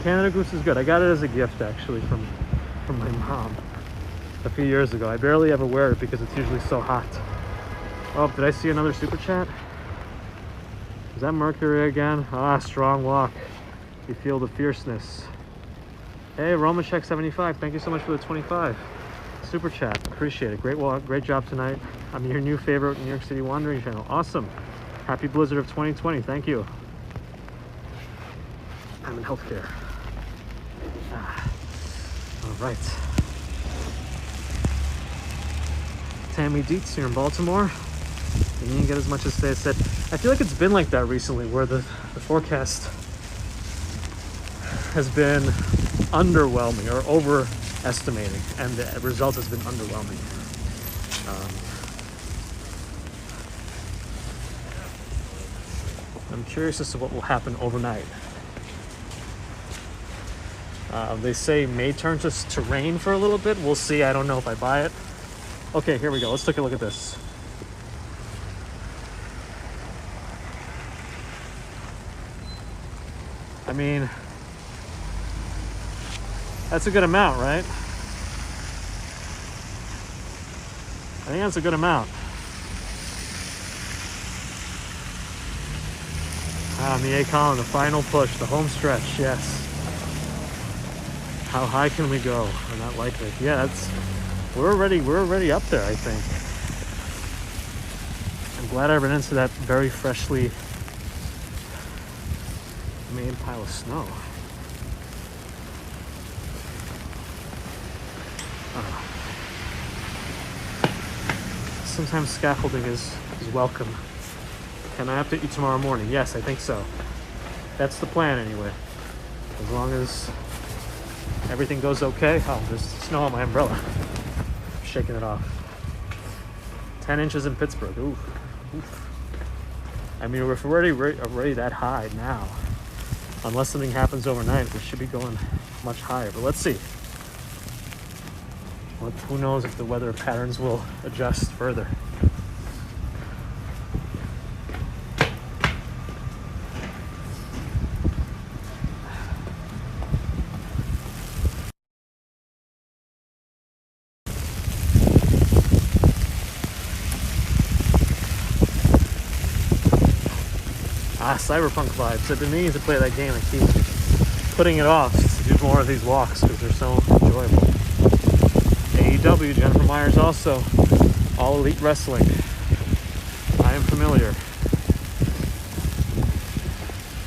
Canada Goose is good. I got it as a gift actually from my mom a few years ago. I barely ever wear it because it's usually so hot. Oh, did I see another super chat? Is that Mercury again? Ah, strong walk. You feel the fierceness. Hey, Roma Check 75. Thank you so much for the 25 super chat. Appreciate it. Great walk. Great job tonight. I'm your new favorite New York City Wandering channel. Awesome. Happy Blizzard of 2020. Thank you. I'm in healthcare. All right. Tammy Dietz here in Baltimore. And you didn't get as much as they said. I feel like it's been like that recently, where the forecast has been underwhelming or overestimating, and the result has been underwhelming. I'm curious as to what will happen overnight. They say may turn to rain for a little bit. We'll see. I don't know if I buy it. Okay, here we go. Let's take a look at this. I mean, that's a good amount, right? I think that's a good amount. On the A column, the final push, the home stretch, yes. How high can we go? Or not likely. Yeah, we're already up there, I think. I'm glad I ran into that very freshly made pile of snow. Sometimes scaffolding is welcome. Can I update you tomorrow morning? Yes, I think so. That's the plan anyway. As long as everything goes okay. Oh, there's snow on my umbrella. I'm shaking it off. 10 inches in Pittsburgh. Oof. Oof. I mean, if we're already that high now, unless something happens overnight, we should be going much higher. But let's see. Who knows if the weather patterns will adjust further. Cyberpunk vibes. I've been meaning to play that game. I keep putting it off to do more of these walks because they're so enjoyable. AEW, Jennifer Myers also. All Elite Wrestling. I am familiar.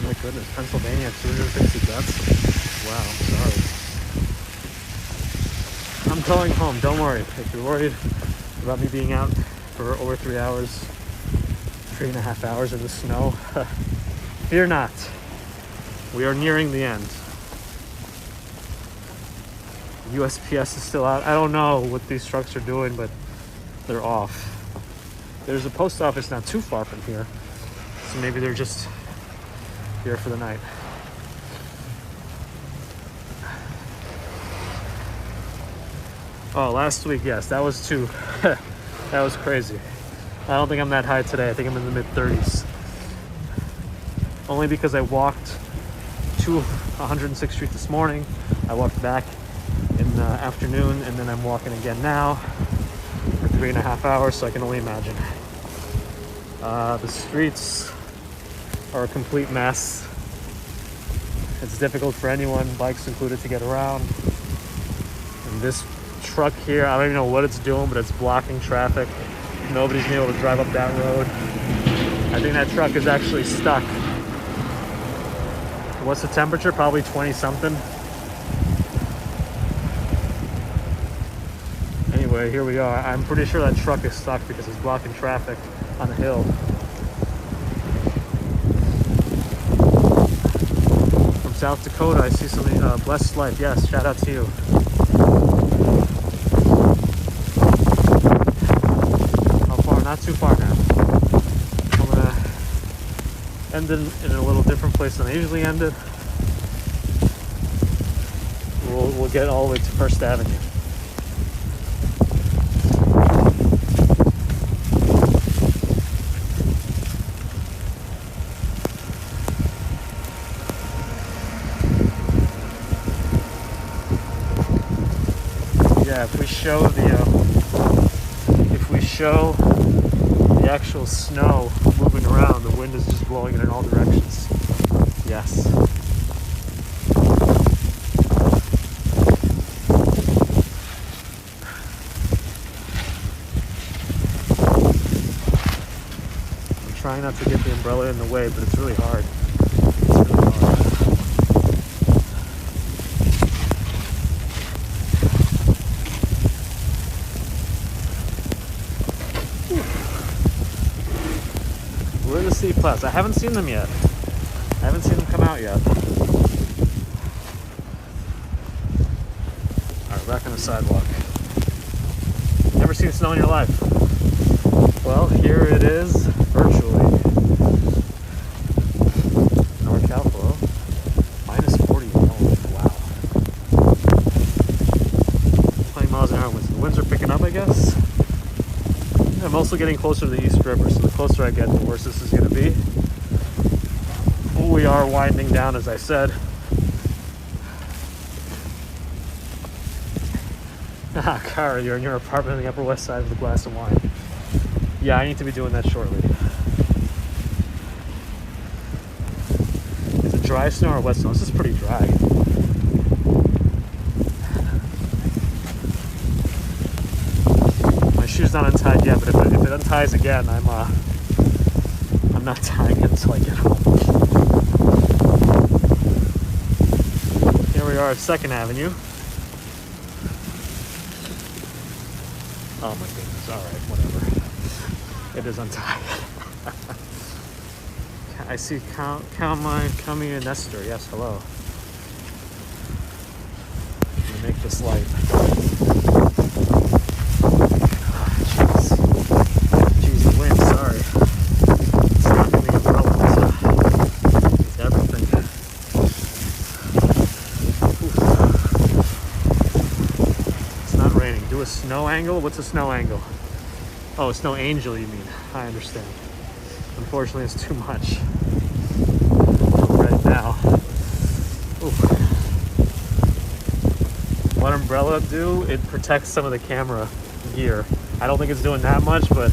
My goodness, Pennsylvania, 250 deaths. Wow, I'm sorry. I'm going home, don't worry. If you're worried about me being out for over 3 hours, 3.5 hours in the snow, fear not. We are nearing the end. USPS is still out. I don't know what these trucks are doing, but they're off. There's a post office not too far from here, so maybe they're just here for the night. Oh, last week, yes, that was too, that was crazy. I don't think I'm that high today. I think I'm in the mid-30s. Only because I walked to 106th Street this morning. I walked back in the afternoon, and then I'm walking again now for 3.5 hours, so I can only imagine. The streets are a complete mess. It's difficult for anyone, bikes included, to get around. And this truck here, I don't even know what it's doing, but it's blocking traffic. Nobody's been able to drive up that road. I think that truck is actually stuck. What's the temperature? Probably 20 something. Anyway, here we are. I'm pretty sure that truck is stuck because it's blocking traffic on the hill. From South Dakota, I see something. Blessed Life. Yes, shout out to you. How far? Not too far now. I'm gonna end it in a little different place than I usually end it. We'll get all the way to First Avenue. Yeah, if we show the actual snow moving around, the wind is just blowing it in all directions. Yes. I'm trying not to get the umbrella in the way, but it's really hard. Where are the C Plus? I haven't seen them yet. I haven't seen them come out yet. Alright, back on the sidewalk. Never seen snow in your life? Well, here it is, virtually. NorCal flow. Minus 40. Oh, wow. 20 miles an hour winds. The winds are picking up, I guess. I'm also getting closer to the East River, so the closer I get, the worse this is going to be. We are winding down, as I said. Kara, you're in your apartment on the Upper West Side with a glass of wine. Yeah, I need to be doing that shortly. Is it dry snow or wet snow? This is pretty dry. My shoe's not untied yet, but if it unties again, I'm not tying it until I get home. Here we are at 2nd Avenue. Oh my goodness, alright, whatever. It is untied. I see Kami and Nestor, yes, hello. Let me make this light. Jeez, the wind, sorry. It's not in the umbrella, it's everything. It's not raining. Do a snow angle? What's a snow angle? Oh, a snow angel, you mean? I understand. Unfortunately, it's too much right now. Ooh. What umbrella do? It protects some of the camera gear. I don't think it's doing that much, but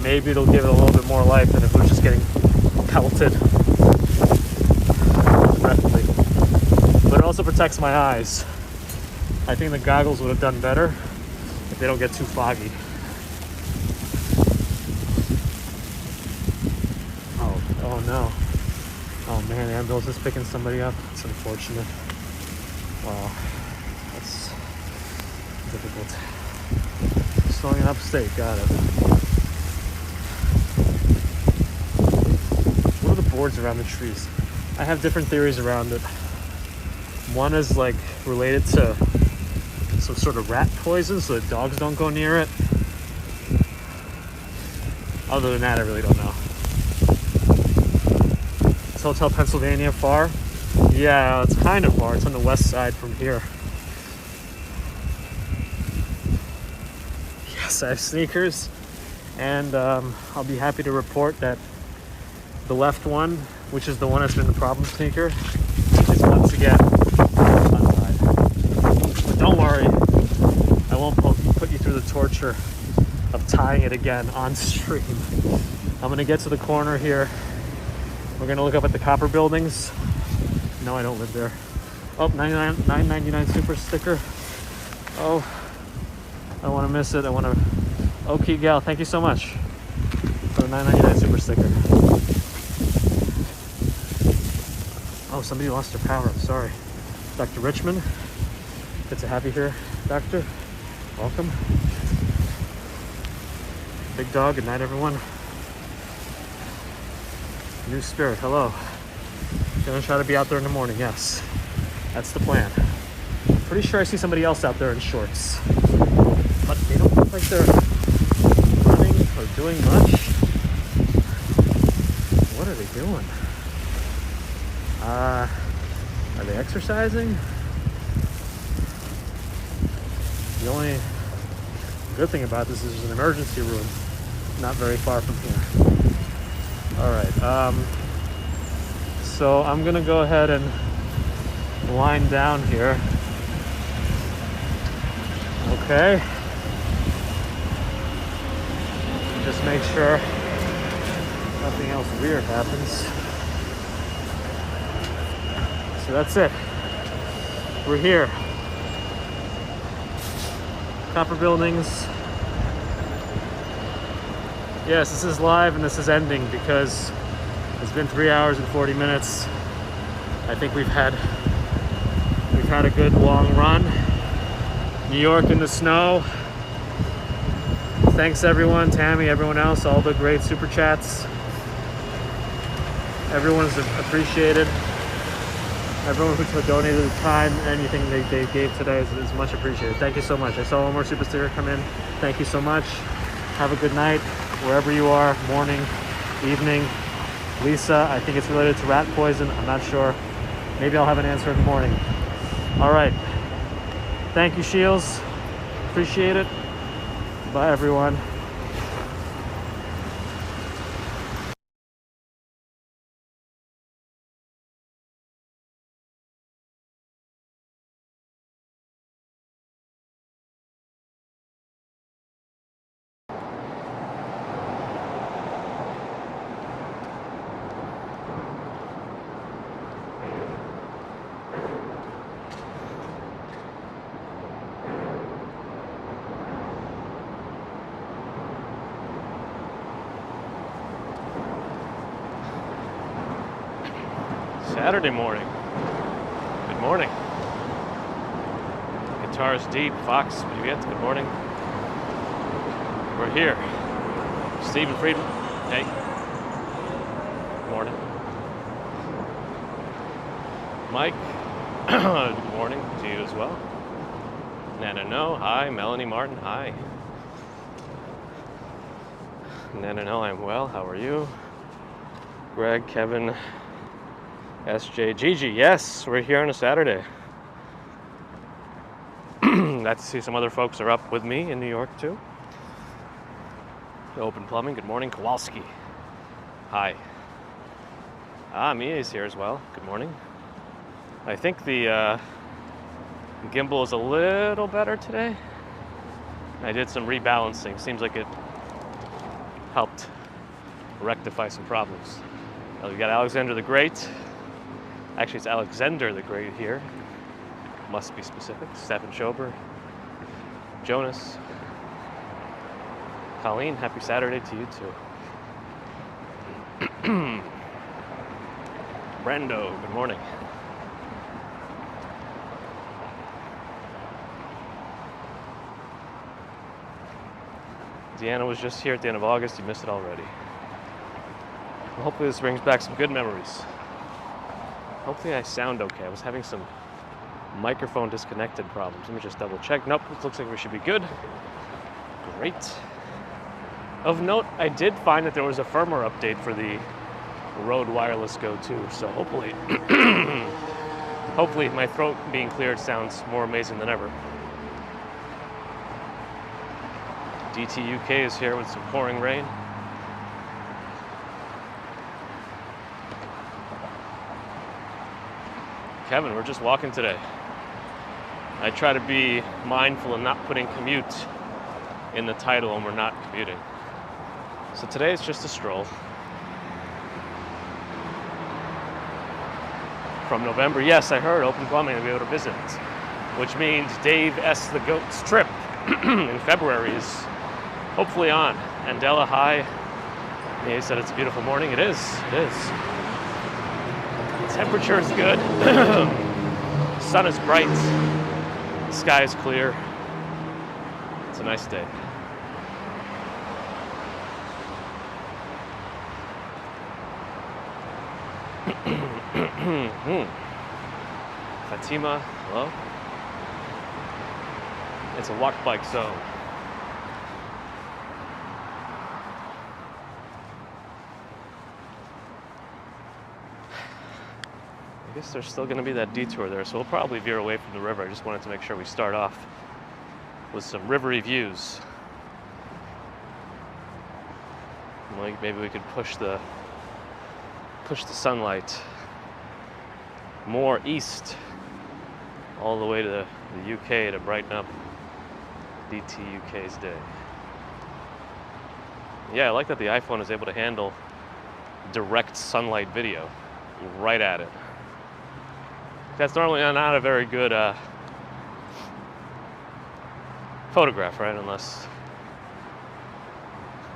maybe it'll give it a little bit more life than if it was just getting pelted. Definitely. But it also protects my eyes. I think the goggles would have done better if they don't get too foggy. Oh no. Oh man, the ambulance is picking somebody up. It's unfortunate. Wow. That's difficult. Snowing in upstate, got it. What are the boards around the trees? I have different theories around it. One is like related to some sort of rat poison so that dogs don't go near it. Other than that, I really don't know. Is Hotel Pennsylvania far? Yeah, it's kind of far. It's on the west side from here. Yes, I have sneakers, and I'll be happy to report that the left one, which is the one that's been the problem sneaker, is once again untied. But don't worry, I won't put you through the torture of tying it again on stream. I'm gonna get to the corner here. We're gonna look up at the copper buildings. No, I don't live there. Oh, $9.99 super sticker. Oh, I want to miss it. I want to. Okay, gal, thank you so much for the $9.99 super sticker. Oh, somebody lost their power. I'm sorry. Dr. Richmond, good to have you here, doctor. Welcome. Big dog, good night, everyone. New Spirit, hello. Gonna try to be out there in the morning, yes. That's the plan. I'm pretty sure I see somebody else out there in shorts. But they don't look like they're running or doing much. What are they doing? Are they exercising? The only good thing about this is there's an emergency room not very far from here. All right, so I'm gonna go ahead and wind down here. Okay. Just make sure nothing else weird happens. So that's it. We're here. Copper buildings. Yes, this is live and this is ending because it's been 3 hours and 40 minutes. I think we've had a good long run. New York in the snow. Thanks everyone, Tammy, everyone else, all the great super chats. Everyone's appreciated. Everyone who donated the time, anything they gave today is much appreciated. Thank you so much. I saw one more super sticker come in. Thank you so much. Have a good night, wherever you are, morning, evening. Lisa, I think it's related to rat poison. I'm not sure. Maybe I'll have an answer in the morning. All right. Thank you, Shields. Appreciate it. Bye, everyone. Saturday morning. Good morning. Guitars deep, Fox, Juliet, good morning. We're here. Stephen Friedman. Hey. Good morning. Mike. Good morning to you as well. Nana No, hi. Melanie Martin, hi. Nana No, I'm well. How are you? Greg, Kevin, SJ, Gigi, yes, we're here on a Saturday. Glad to see some other folks are up with me in New York too. Open Plumbing, good morning. Kowalski, hi. Mia is here as well, good morning. I think the gimbal is a little better today. I did some rebalancing, seems like it helped rectify some problems. We got Alexander the Great. Actually, it's Alexander the Great here. Must be specific. Stephen Schober. Jonas. Colleen, happy Saturday to you too. Brando, good morning. Deanna was just here at the end of August. You missed it already. Well, hopefully this brings back some good memories. Hopefully I sound okay. I was having some microphone disconnected problems. Let me just double check. Nope, it looks like we should be good. Great. Of note, I did find that there was a firmware update for the Rode Wireless Go 2, so hopefully, hopefully my throat being cleared sounds more amazing than ever. DTUK is here with some pouring rain. Kevin, we're just walking today. I try to be mindful of not putting commute in the title when we're not commuting. So today is just a stroll. From November, yes, I heard Open Plumbing will be able to visit, which means Dave S. the Goat's trip in February is hopefully on. Andela, hi. Yeah, he said it's a beautiful morning. It is. It is. The temperature is good. Sun is bright. The sky is clear. It's a nice day. Fatima, hello. It's a walk bike zone. I guess there's still going to be that detour there, so we'll probably veer away from the river. I just wanted to make sure we start off with some rivery views. Like maybe we could push the sunlight more east all the way to the UK to brighten up DTUK's day. Yeah, I like that the iPhone is able to handle direct sunlight video right at it. That's normally not a very good photograph, right? Unless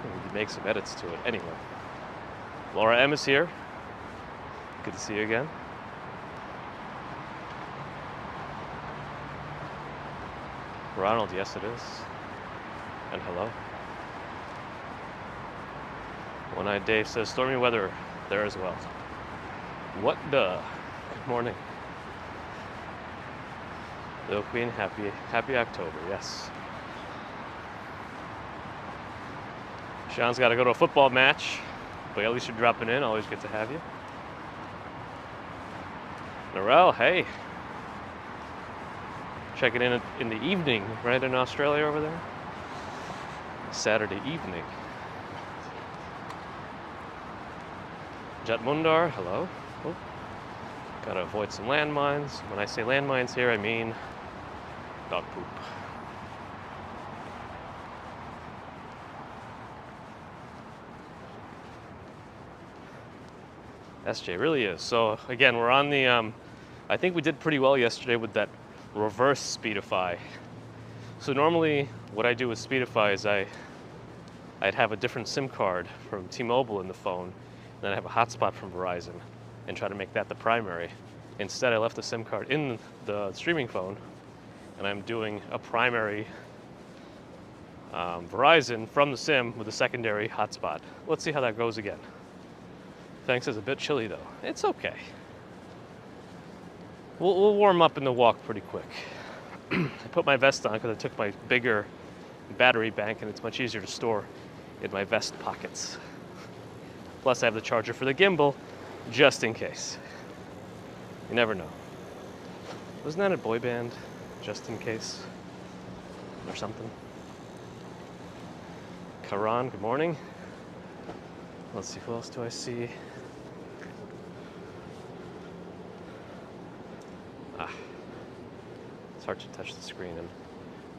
you make some edits to it. Anyway, Laura M is here. Good to see you again. Ronald, yes it is. And hello. One-Eyed Dave says, stormy weather there as well. What the? Good morning. Little Queen, happy October, yes. Sean's got to go to a football match, but at least you're dropping in. Always good to have you. Norel, hey. Checking in the evening, right in Australia over there. Saturday evening. Jet Mundar, hello. Oh. Gotta avoid some landmines. When I say landmines here, I mean dog poop. SJ really is. So again, we're on the, I think we did pretty well yesterday with that reverse Speedify. So normally what I do with Speedify is I'd have a different SIM card from T-Mobile in the phone, and then I have a hotspot from Verizon and try to make that the primary. Instead, I left the SIM card in the streaming phone, and I'm doing a primary Verizon from the SIM with a secondary hotspot. Let's see how that goes again. Thanks, it's a bit chilly though. It's okay. We'll warm up in the walk pretty quick. I put my vest on because I took my bigger battery bank and it's much easier to store in my vest pockets. Plus I have the charger for the gimbal, just in case. You never know. Wasn't that a boy band, just in case? Or something? Karan, good morning. Let's see, who else do I see? It's hard to touch the screen and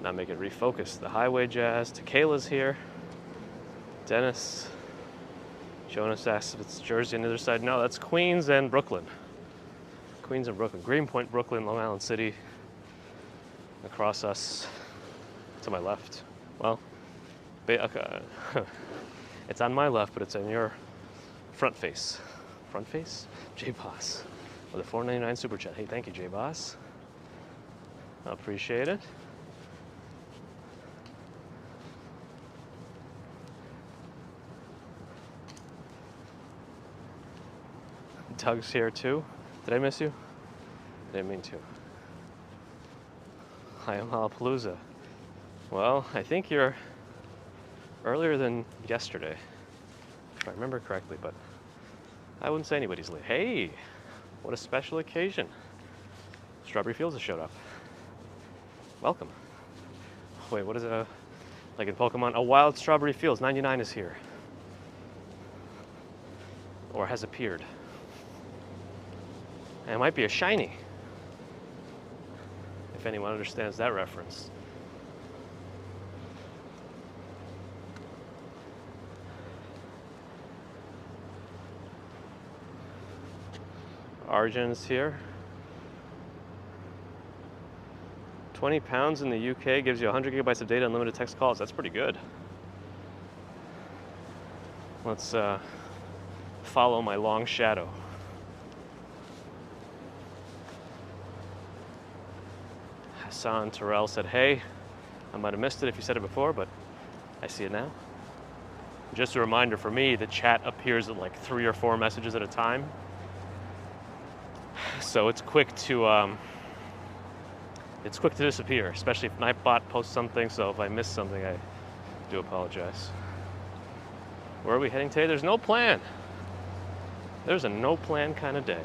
not make it refocus. The Highway Jazz, Tequilah's here. Dennis, Jonas asks if it's Jersey on the other side. No, that's Queens and Brooklyn. Queens and Brooklyn. Greenpoint, Brooklyn, Long Island City. Across us, to my left. Well, it's on my left, but it's on your front face. Front face? J-Boss with a $4.99 super chat. Hey, thank you, J-Boss. I appreciate it. Doug's here too. Did I miss you? I didn't mean to. Hi, I'm Lollapalooza. Well, I think you're earlier than yesterday, if I remember correctly, but I wouldn't say anybody's late. Hey, what a special occasion. Strawberry Fields has showed up. Welcome. Wait, what is it? Like in Pokemon? A wild Strawberry Fields 99 is here. Or has appeared. And it might be a shiny. If anyone understands that reference. Arjun's here. 20 pounds in the UK gives you 100 gigabytes of data, unlimited text calls. That's pretty good. Let's follow my long shadow. Hassan Terrell said, hey, I might have missed it if you said it before, but I see it now. Just a reminder for me, the chat appears at like 3 or 4 messages at a time. So it's quick to disappear, especially if Nightbot posts something. So if I miss something, I do apologize. Where are we heading today? There's no plan. There's a no plan kind of day.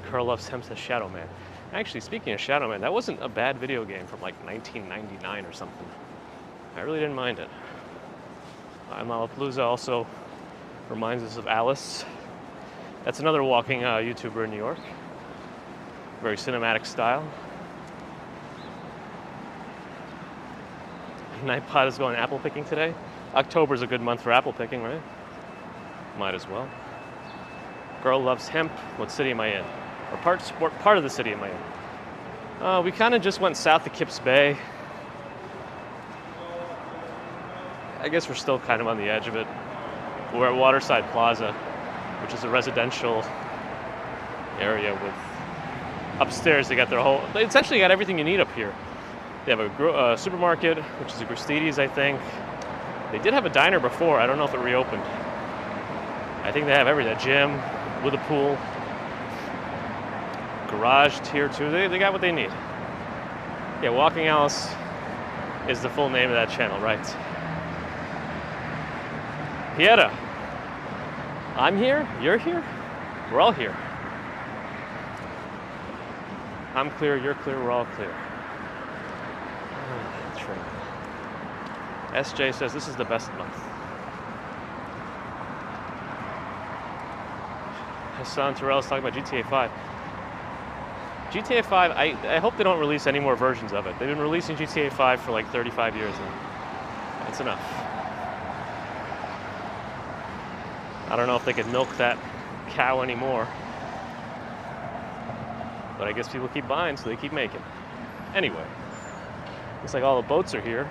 Curl loves him, says Shadow Man. Actually, speaking of Shadow Man, that wasn't a bad video game from like 1999 or something. I really didn't mind it. Lollapalooza also reminds us of Alice. That's another walking YouTuber in New York. Very cinematic style. Nightpod is going apple picking today. October's a good month for apple picking, right? Might as well. Girl loves hemp. What city am I in? Or part of the city am I in? We kind of just went south of Kips Bay. I guess we're still kind of on the edge of it. We're at Waterside Plaza, which is a residential area with upstairs. They got their whole. They essentially got everything you need up here. They have a supermarket, which is a Gristedes, I think. They did have a diner before. I don't know if it reopened. I think they have everything. A gym with a pool. Garage tier 2. They got what they need. Yeah, Walking Alice is the full name of that channel, right? Pieta. I'm here, you're here, we're all here. I'm clear, you're clear, we're all clear. Train. SJ says this is the best month. Hassan Terrell is talking about GTA 5. GTA 5, I hope they don't release any more versions of it. They've been releasing GTA 5 for like 35 years now. That's enough. I don't know if they can milk that cow anymore. But I guess people keep buying, so they keep making. Anyway, looks like all the boats are here.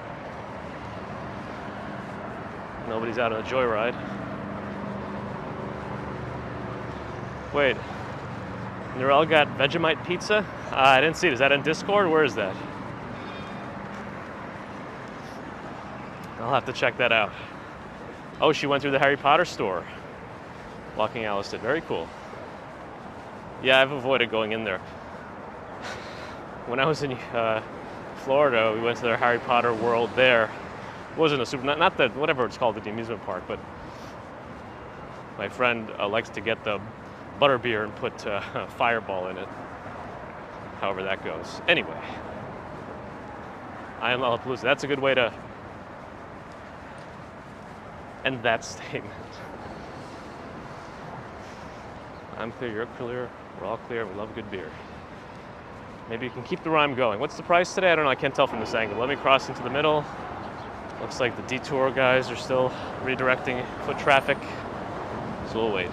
Nobody's out on a joyride. Wait, Narelle got Vegemite pizza? I didn't see it. Is that in Discord? Where is that? I'll have to check that out. Oh, she went through the Harry Potter store. Walking Alice did. Very cool. Yeah, I've avoided going in there. When I was in Florida, we went to their Harry Potter world there. It wasn't a super, not the, whatever it's called at the amusement park, but my friend likes to get the butterbeer and put Fireball in it. However that goes. Anyway, I am Lollapalooza. That's a good way to end that statement. I'm clear, you're clear, we're all clear, we love good beer. Maybe you can keep the rhyme going. What's the price today? I don't know, I can't tell from this angle. Let me cross into the middle. Looks like the detour guys are still redirecting foot traffic, so we'll wait.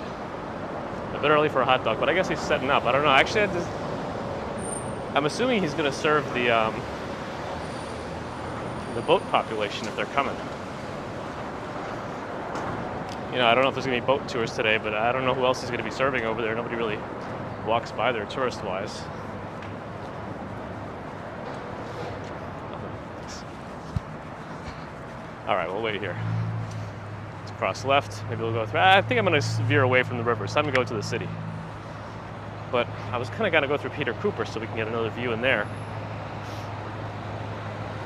A bit early for a hot dog, but I guess he's setting up. I don't know. Actually, I'm assuming he's going to serve the boat population if they're coming. You know, I don't know if there's going to be boat tours today, but I don't know who else he's going to be serving over there. Nobody really walks by there tourist-wise. All right, we'll wait here. Let's cross left. Maybe we'll go through. I think I'm going to veer away from the river. It's time to go to the city. But I was kind of going to go through Peter Cooper so we can get another view in there.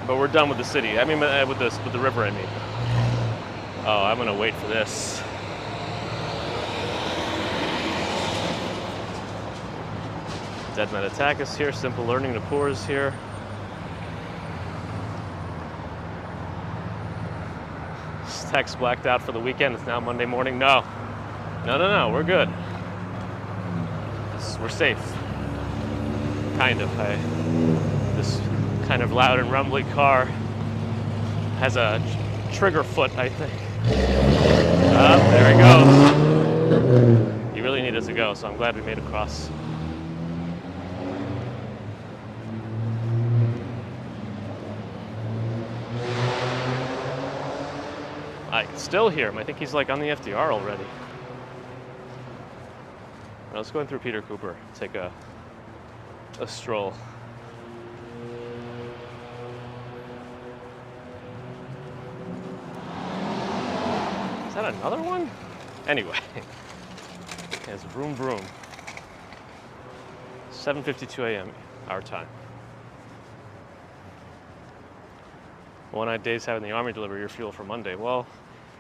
But we're done with the city. I mean, with the river, I mean. Oh, I'm going to wait for this. Dead Man Attack is here. Simple Learning to Poor is here. Text blacked out for the weekend. It's now Monday morning. No, we're good. We're safe. Kind of. This kind of loud and rumbly car has a trigger foot, I think. There he goes. He really needed to go, so I'm glad we made it across. I can still hear him. I think he's like on the FDR already. Now let's go in through Peter Cooper, take a stroll. Is that another one? Anyway, it's vroom vroom. 7:52 a.m. our time. One-eyed Dave's having the Army deliver your fuel for Monday. Well,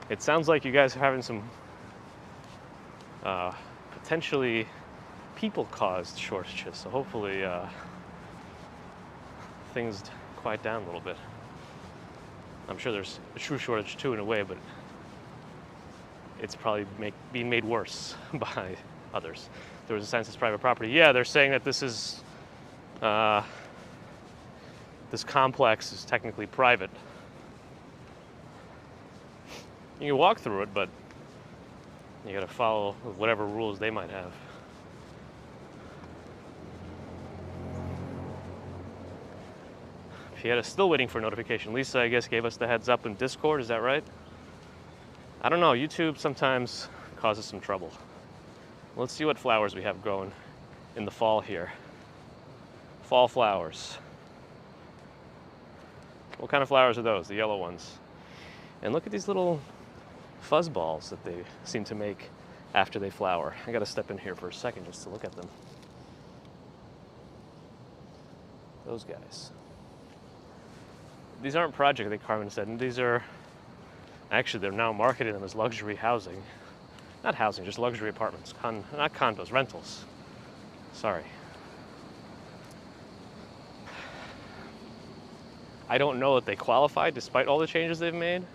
it sounds like you guys are having some potentially people-caused shortages, so hopefully things quiet down a little bit. I'm sure there's a true shortage too in a way, but it's probably being made worse by others. There was a sense it's private property. Yeah, they're saying that this is this complex is technically private. You can walk through it, but you gotta follow whatever rules they might have. Pietta's still waiting for a notification. Lisa, I guess, gave us the heads up in Discord, is that right? I don't know, YouTube sometimes causes some trouble. Let's see what flowers we have growing in the fall here. Fall flowers. What kind of flowers are those? The yellow ones. And look at these little fuzz balls that they seem to make after they flower. I gotta step in here for a second just to look at them. Those guys. These aren't project, they Carmen said. These are, actually they're now marketing them as luxury housing. Not housing, just luxury apartments. Not condos, rentals. Sorry. I don't know that they qualify, despite all the changes they've made,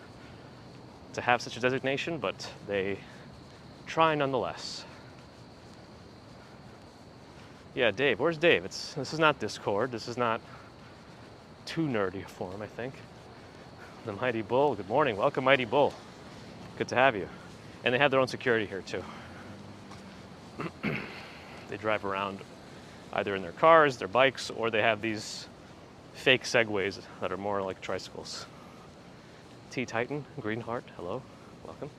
to have such a designation, but they try nonetheless. Yeah, Dave, where's Dave? This is not Discord, this is not too nerdy for him, I think. The Mighty Bull, good morning, welcome Mighty Bull. Good to have you. And they have their own security here too. They drive around either in their cars, their bikes, or they have these fake Segways that are more like tricycles. T-Titan, Greenheart, hello, welcome.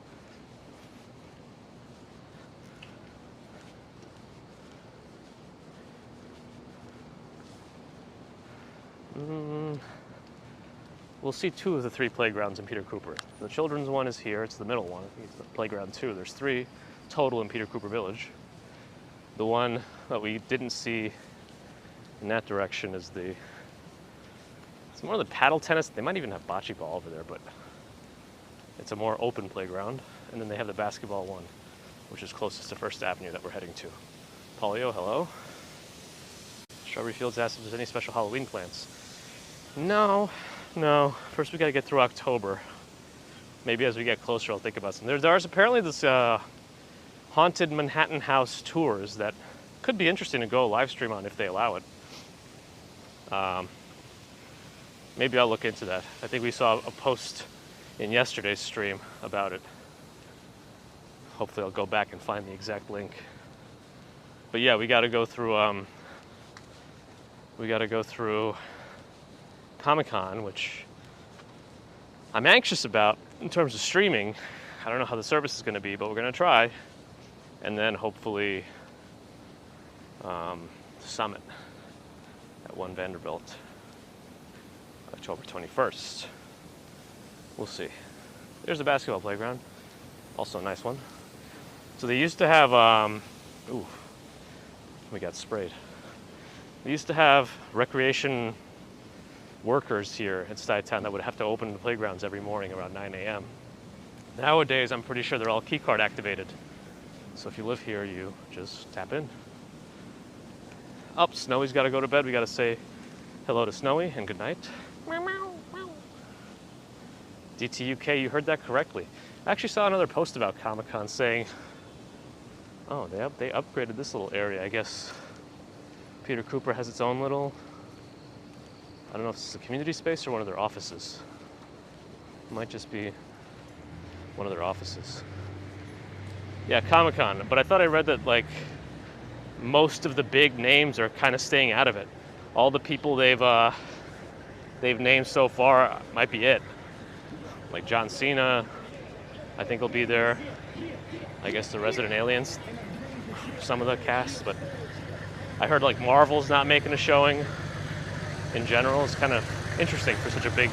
We'll see 2 of the 3 playgrounds in Peter Cooper. The children's one is here, it's the middle one. I think it's the playground 2. There's 3 total in Peter Cooper Village. The one that we didn't see in that direction is it's more the paddle tennis. They might even have bocce ball over there, but it's a more open playground. And then they have the basketball one, which is closest to First Avenue that we're heading to. Polio, hello. Strawberry Fields asked if there's any special Halloween plans. No. First we gotta get through October. Maybe as we get closer, I'll think about some. There's apparently this haunted Manhattan House tours that could be interesting to go live stream on if they allow it. Maybe I'll look into that. I think we saw a post in yesterday's stream about it. Hopefully I'll go back and find the exact link. But yeah, we got to go through Comic-Con, which I'm anxious about in terms of streaming. I don't know how the service is going to be, but we're going to try. And then hopefully the Summit at One Vanderbilt, October 21st. We'll see. There's a basketball playground, also a nice one. So they used to have, ooh, we got sprayed. They used to have recreation workers here at Studytown that would have to open the playgrounds every morning around 9 a.m. Nowadays, I'm pretty sure they're all keycard activated. So if you live here, you just tap in. Up, Snowy's got to go to bed. We got to say hello to Snowy and good night. DTUK, you heard that correctly. I actually saw another post about Comic-Con saying, oh, they upgraded this little area. I guess Peter Cooper has its own little, I don't know if it's a community space or one of their offices. It might just be one of their offices. Yeah, Comic-Con, but I thought I read that like most of the big names are kind of staying out of it. All the people they've named so far might be it. Like John Cena, I think will be there. I guess the Resident Aliens, some of the cast, but I heard like Marvel's not making a showing in general. It's kind of interesting for such a big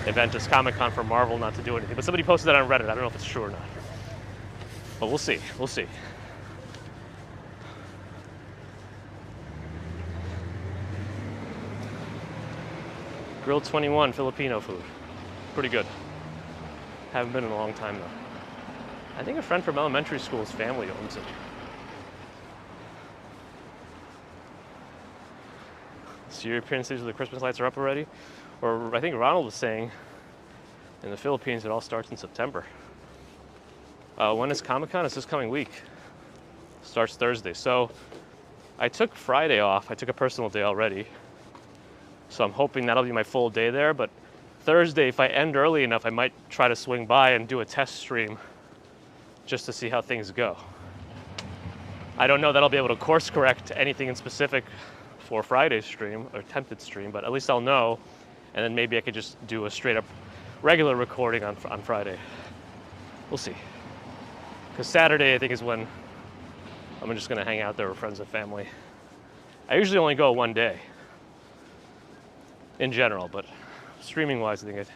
event as Comic-Con for Marvel not to do anything. But somebody posted that on Reddit. I don't know if it's true or not. But we'll see. We'll see. Grill 21 Filipino food. Pretty good. Haven't been in a long time though. I think a friend from elementary school's family owns it. So European cities where the Christmas lights are up already? Or I think Ronald was saying in the Philippines it all starts in September. When is Comic-Con? It's this coming week. Starts Thursday. So I took Friday off. I took a personal day already. So I'm hoping that'll be my full day there. But Thursday, if I end early enough, I might try to swing by and do a test stream just to see how things go. I don't know that I'll be able to course correct anything in specific for Friday's stream, or attempted stream, but at least I'll know. And then maybe I could just do a straight up regular recording on Friday. We'll see. Because Saturday, I think, is when I'm just going to hang out there with friends and family. I usually only go one day in general, but streaming-wise, I think a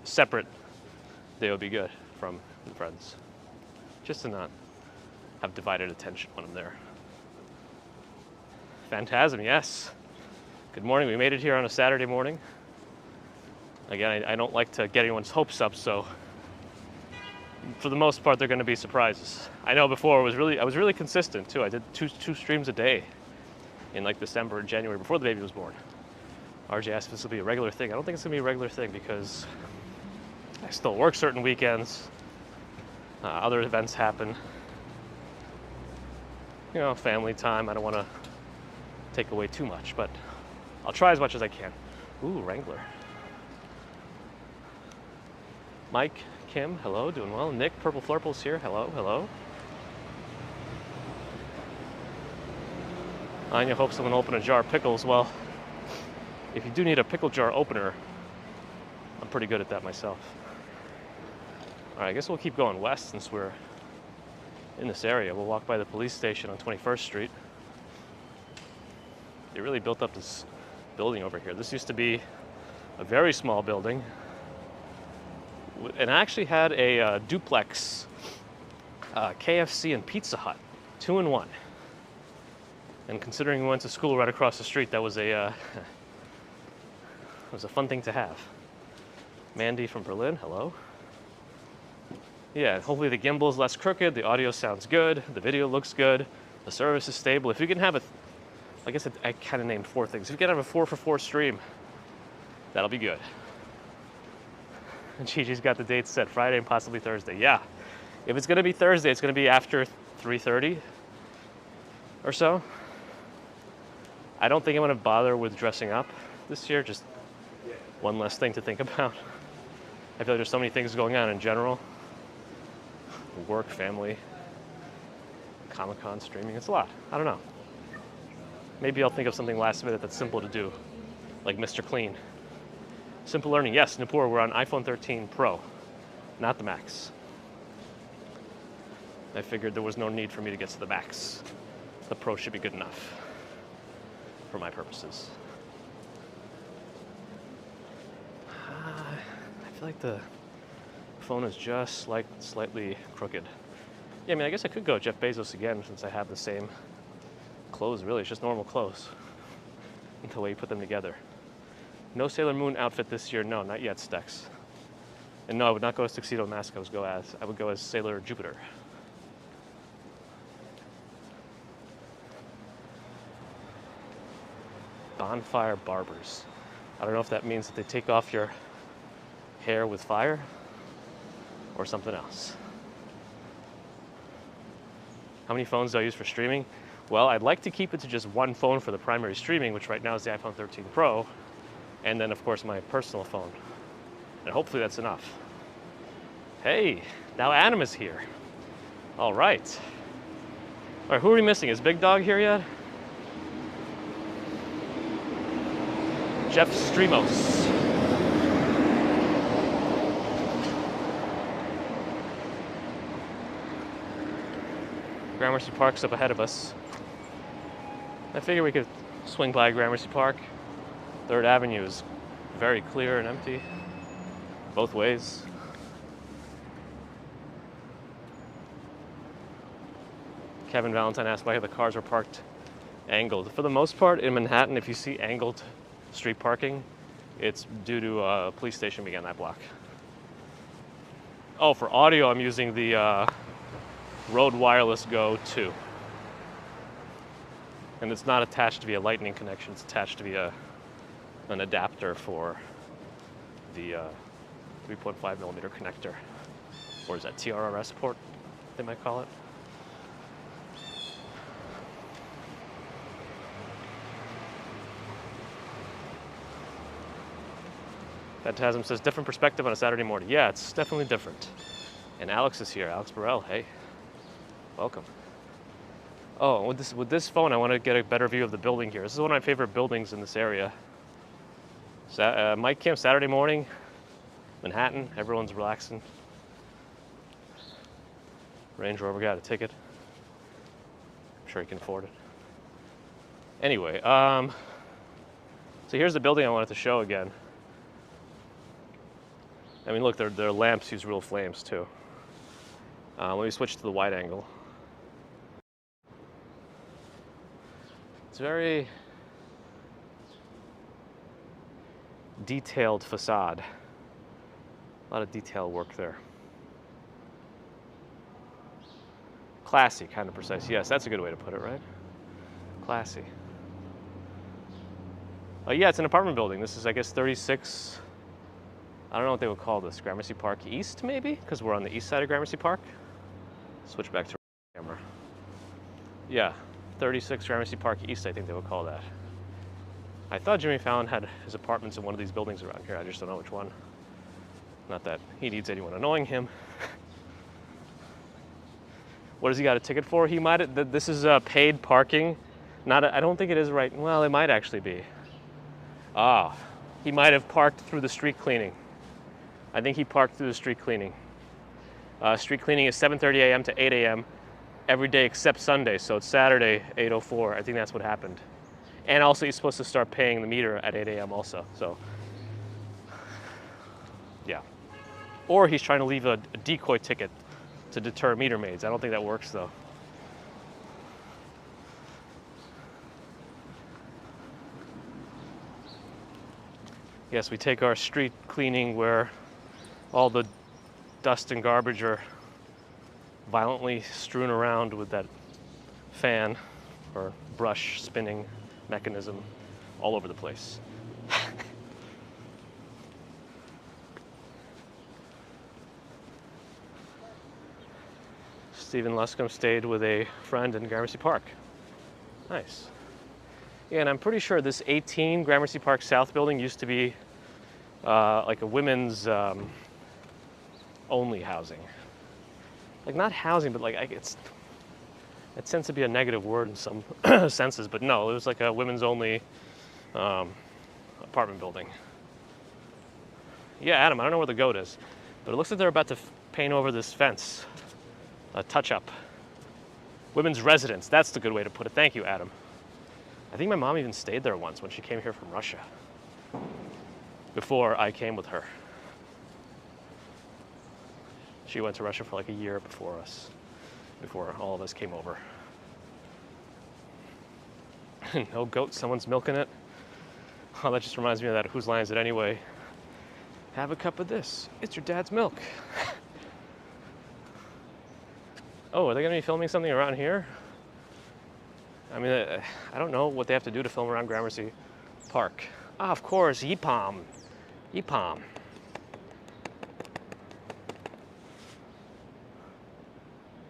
separate day would be good from friends. Just to not have divided attention when I'm there. Phantasm, yes. Good morning. We made it here on a Saturday morning. Again, I don't like to get anyone's hopes up, so for the most part, they're going to be surprises. I know before I was really consistent too. I did two streams a day in like December and January before the baby was born. RJ asked if this will be a regular thing. I don't think it's going to be a regular thing because I still work certain weekends. Other events happen. You know, family time. I don't want to take away too much, but I'll try as much as I can. Ooh, Wrangler. Mike, Kim, hello, doing well. Nick, Purple Flurple's here. Hello, hello. Anya hopes someone will open a jar of pickles. Well, if you do need a pickle jar opener, I'm pretty good at that myself. All right, I guess we'll keep going west since we're in this area. We'll walk by the police station on 21st Street. They really built up this building over here. This used to be a very small building, and actually had a duplex KFC and Pizza Hut, 2 in 1. And considering we went to school right across the street, that was it was a fun thing to have. Mandy from Berlin, hello. Yeah, hopefully the gimbal is less crooked, the audio sounds good, the video looks good, the service is stable. If you can have a, I guess I kind of named 4 things. If you can have a 4-for-4 stream, that'll be good. And Chi-Chi's got the dates set, Friday and possibly Thursday. Yeah, if it's gonna be Thursday, it's gonna be after 3:30 or so. I don't think I'm gonna bother with dressing up this year, just one less thing to think about. I feel like there's so many things going on in general. Work, family, Comic-Con, streaming, it's a lot. I don't know. Maybe I'll think of something last minute that's simple to do, like Mr. Clean. Simple learning, yes, Nupur, we're on iPhone 13 Pro, not the Max. I figured there was no need for me to get to the Max. The Pro should be good enough for my purposes. I feel like the phone is just like slightly crooked. Yeah, I mean, I guess I could go Jeff Bezos again since I have the same clothes, really. It's just normal clothes. The way you put them together. No Sailor Moon outfit this year. No, not yet, Stex. And no, I would not go as Tuxedo Mask. I would go as Sailor Jupiter. Bonfire barbers. I don't know if that means that they take off your hair with fire or something else. How many phones do I use for streaming? Well, I'd like to keep it to just one phone for the primary streaming, which right now is the iPhone 13 Pro, and then of course my personal phone. And hopefully that's enough. Hey, now Adam is here. All right. All right, who are we missing? Is Big Dog here yet? Jeff Streamos. Gramercy Park's up ahead of us. I figure we could swing by Gramercy Park. 3rd Avenue is very clear and empty, both ways. Kevin Valentine asked why the cars were parked angled. For the most part, in Manhattan, if you see angled street parking, it's due to a police station being on that block. Oh, for audio, I'm using the Rode Wireless Go 2. And it's not attached to be a lightning connection, it's attached to be an adapter for the 3.5 millimeter connector. Or is that TRRS port, they might call it? Phantasm says, different perspective on a Saturday morning. Yeah, it's definitely different. And Alex is here, Alex Burrell, hey. Welcome. Oh, with this phone, I want to get a better view of the building here. This is one of my favorite buildings in this area. Mike Camp Saturday morning, Manhattan, everyone's relaxing. Range Rover got a ticket. I'm sure he can afford it. Anyway, so here's the building I wanted to show again. I mean, look, their lamps use real flames too. Let me switch to the wide angle. It's very detailed facade. A lot of detail work there. Classy, kind of precise. Yes, that's a good way to put it, right? Classy. Yeah, it's an apartment building. This is, I guess, 36. I don't know what they would call this. Gramercy Park East, maybe? Because we're on the east side of Gramercy Park. Switch back to camera. Yeah, 36 Gramercy Park East, I think they would call that. I thought Jimmy Fallon had his apartments in one of these buildings around here. I just don't know which one. Not that he needs anyone annoying him. What has he got a ticket for? He might have, this is paid parking. I don't think it is right. Well, it might actually be. Ah, he might have parked through the street cleaning. I think he parked through the street cleaning. Street cleaning is 7:30 a.m. to 8 a.m. every day except Sunday, so it's Saturday, 8:04. I think that's what happened. And also, he's supposed to start paying the meter at 8 a.m. also, so. Yeah. Or he's trying to leave a decoy ticket to deter meter maids. I don't think that works, though. Yes, we take our street cleaning where all the dust and garbage are violently strewn around with that fan or brush spinning mechanism all over the place. Stephen Luscombe stayed with a friend in Gramercy Park. Nice. Yeah, and I'm pretty sure this 18 Gramercy Park South building used to be like a women's only housing. Like not housing, but like it tends to be a negative word in some senses, but no, it was like a women's only apartment building. Yeah, Adam, I don't know where the goat is, but it looks like they're about to paint over this fence. A touch-up. Women's residence, that's the good way to put it. Thank you, Adam. I think my mom even stayed there once when she came here from Russia. Before I came with her. She went to Russia for like a year before us. Before all of us came over. No goat, someone's milking it. Oh, that just reminds me of that Whose Line Is It Anyway? Have a cup of this. It's your dad's milk. Oh, are they going to be filming something around here? I mean, I don't know what they have to do to film around Gramercy Park. Ah, of course, Ypom. Ypom.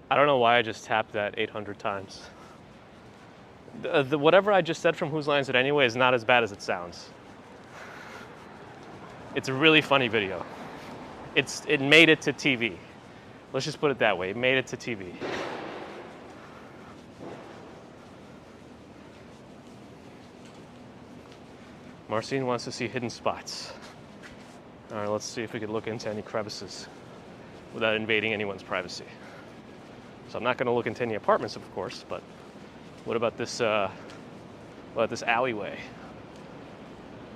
I don't know why I just tapped that 800 times. Whatever I just said from Whose Line Is It Anyway is not as bad as it sounds. It's a really funny video. It made it to TV. Let's just put it that way. It made it to TV. Marcine wants to see hidden spots. All right, let's see if we can look into any crevices without invading anyone's privacy. So I'm not going to look into any apartments, of course, but what about this alleyway?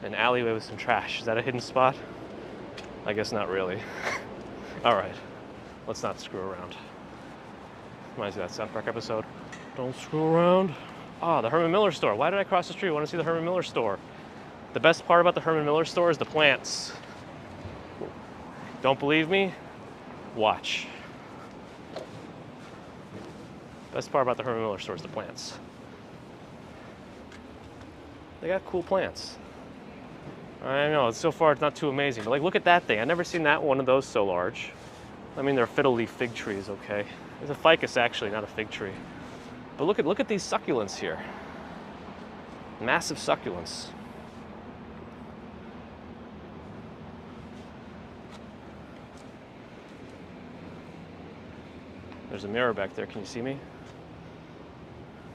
An alleyway with some trash. Is that a hidden spot? I guess not really. All right, let's not screw around. Reminds me of that South Park episode. Don't screw around. Ah, the Herman Miller store. Why did I cross the street? I want to see the Herman Miller store. The best part about the Herman Miller store is the plants. Don't believe me? Watch. Best part about the Herman Miller store is the plants. They got cool plants. I know, so far it's not too amazing, but like look at that thing. I've never seen that one of those so large. I mean, they're fiddle leaf fig trees, okay? It's a ficus actually, not a fig tree. But look at these succulents here. Massive succulents. There's a mirror back there. Can you see me?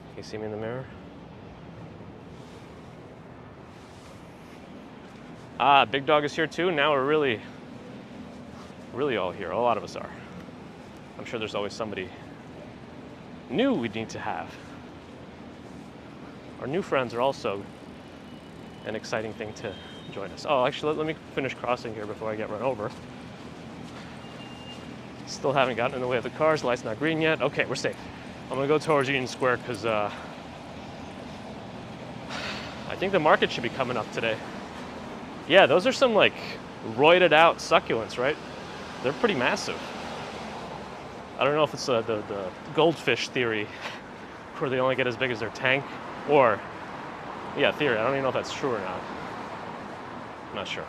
Can you see me in the mirror? Ah, Big Dog is here too. Now we're really all here. A lot of us are. I'm sure there's always somebody new we need to have. Our new friends are also an exciting thing to join us. Oh, actually, let me finish crossing here before I get run over. Still haven't gotten in the way of the cars. The light's not green yet. Okay, we're safe. I'm gonna go towards Union Square because I think the market should be coming up today. Yeah, those are some like roided out succulents, right? They're pretty massive. I don't know if it's the goldfish theory where they only get as big as their tank, or yeah, theory. I don't even know if that's true or not. I'm not sure.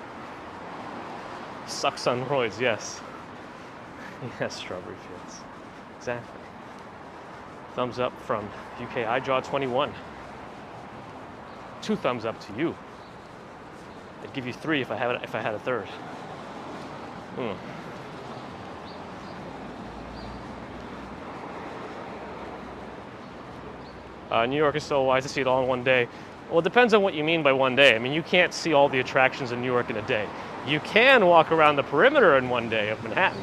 Sucks on roids, yes. Yes, strawberry fields. Exactly. Thumbs up from UK iJaw 21. 2 thumbs up to you. I'd give you 3 if I had a third. New York is so wise to see it all in one day. Well, it depends on what you mean by one day. I mean, you can't see all the attractions in New York in a day. You can walk around the perimeter in one day of Manhattan.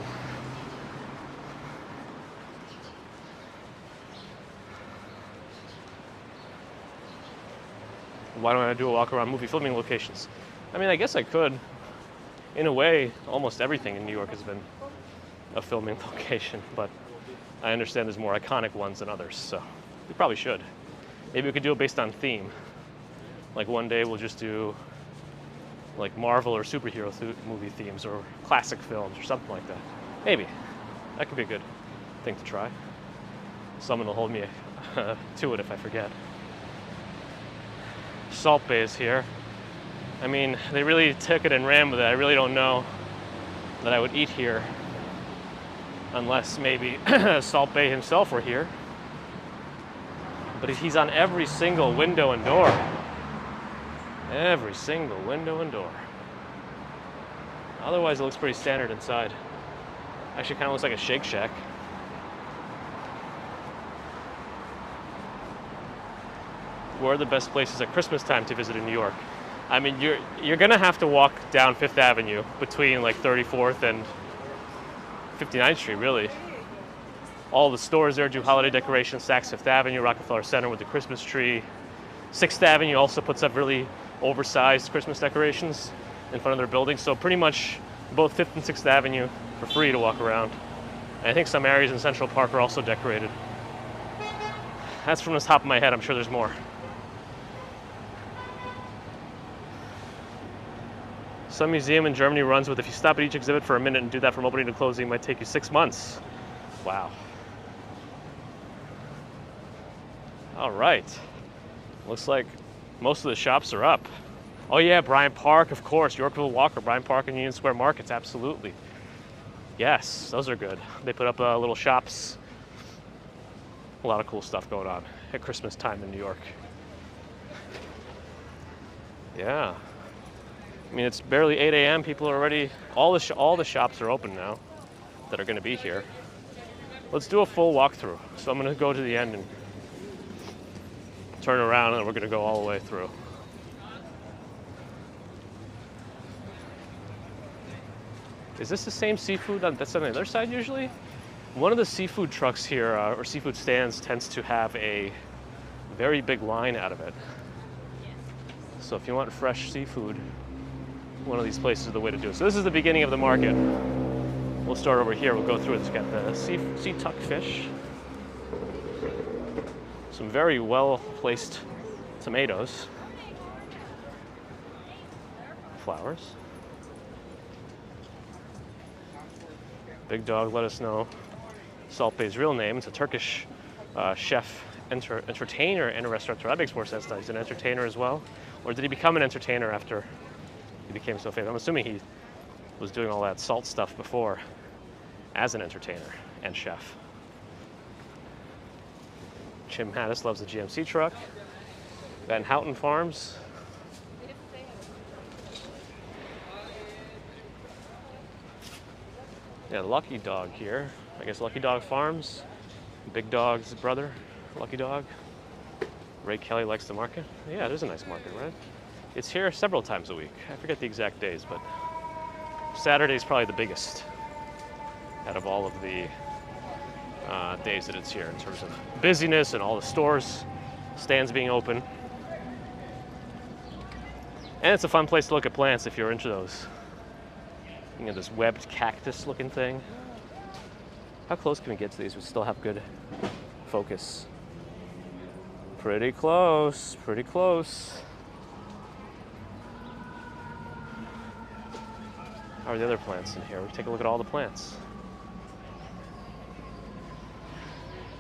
Why don't I do a walk around movie filming locations? I mean, I guess I could. In a way, almost everything in New York has been a filming location, but I understand there's more iconic ones than others, so we probably should. Maybe we could do it based on theme. Like one day we'll just do like Marvel or superhero movie themes or classic films or something like that. Maybe. That could be a good thing to try. Someone will hold me to it if I forget. Salt Bay is here. I mean, they really took it and ran with it. I really don't know that I would eat here unless maybe Salt Bay himself were here. But he's on every single window and door. Every single window and door. Otherwise, it looks pretty standard inside. Actually kind of looks like a Shake Shack. Where are the best places at Christmas time to visit in New York? I mean, you're gonna have to walk down Fifth Avenue between like 34th and 59th Street, really. All the stores there do holiday decorations. Saks Fifth Avenue, Rockefeller Center with the Christmas tree. 6th Avenue also puts up really oversized Christmas decorations in front of their buildings. So pretty much both 5th and 6th Avenue for free to walk around. And I think some areas in Central Park are also decorated. That's from the top of my head. I'm sure there's more. Some museum in Germany runs with if you stop at each exhibit for a minute and do that from opening to closing, it might take you 6 months. Wow. All right. Looks like most of the shops are up. Oh yeah, Bryant Park, of course. Yorkville Walker, Bryant Park and Union Square Markets, absolutely. Yes, those are good. They put up little shops. A lot of cool stuff going on at Christmas time in New York. Yeah. I mean, it's barely 8 a.m. People are already, all the shops are open now that are going to be here. Let's do a full walkthrough. So I'm going to go to the end and turn around, and we're going to go all the way through. Is this the same seafood that's on the other side usually? One of the seafood trucks here, or seafood stands, tends to have a very big line out of it. So if you want fresh seafood, one of these places is the way to do it. So this is the beginning of the market. We'll start over here. We'll go through it. It's got the sea tuck fish. Some very well-placed tomatoes. Flowers. Big Dog let us know Salt Bay's real name. It's a Turkish chef, entertainer, and a restaurateur. That makes more sense now. He's an entertainer as well. Or did he become an entertainer after he became so famous? I'm assuming he was doing all that salt stuff before as an entertainer and chef. Jim Hattis loves the GMC truck. Van Houten Farms. Yeah, Lucky Dog here. I guess Lucky Dog Farms. Big Dog's brother, Lucky Dog. Ray Kelly likes the market. Yeah, it is a nice market, right? It's here several times a week. I forget the exact days, but Saturday's probably the biggest out of all of the days that it's here in terms of busyness and all the stores, stands being open. And it's a fun place to look at plants if you're into those. You know, this webbed cactus looking thing. How close can we get to these? We still have good focus. Pretty close, pretty close. How are the other plants in here? We take a look at all the plants.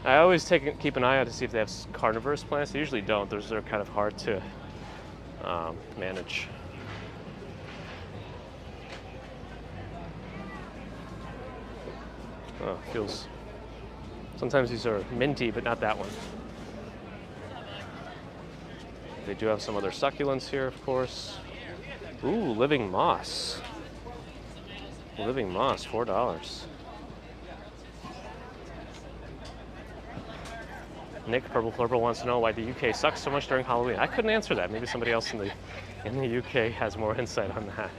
I always keep an eye out to see if they have carnivorous plants. They usually don't. Those are kind of hard to manage. Oh, feels. Sometimes these are minty, but not that one. They do have some other succulents here, of course. Ooh, living moss. Living moss, $4. Nick Purple wants to know why the UK sucks so much during Halloween. I couldn't answer that. Maybe somebody else in the UK has more insight on that.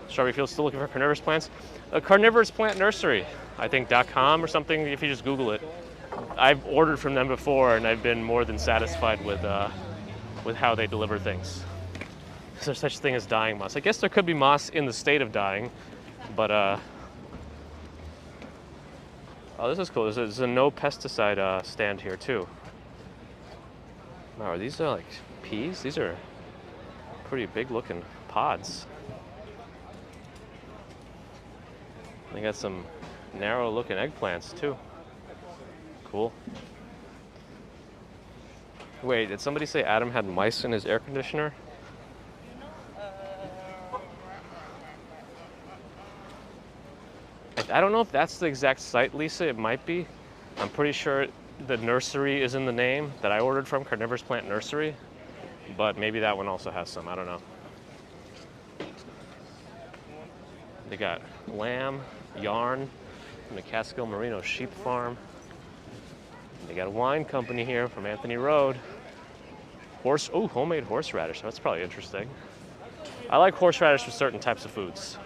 Strawberry Field still looking for carnivorous plants? A carnivorous plant nursery, I think .com or something. If you just Google it, I've ordered from them before, and I've been more than satisfied with how they deliver things. Is there such a thing as dying moss? I guess there could be moss in the state of dying, but oh, this is cool. There's a no pesticide stand here too. Wow, are these like peas? These are pretty big looking pods. They got some narrow looking eggplants too. Cool. Wait, did somebody say Adam had mice in his air conditioner? I don't know if that's the exact site, Lisa. It might be. I'm pretty sure the nursery is in the name that I ordered from, Carnivorous Plant Nursery. But maybe that one also has some. I don't know. They got lamb, yarn from the Catskill Merino Sheep Farm. They got a wine company here from Anthony Road. Homemade horseradish. That's probably interesting. I like horseradish for certain types of foods.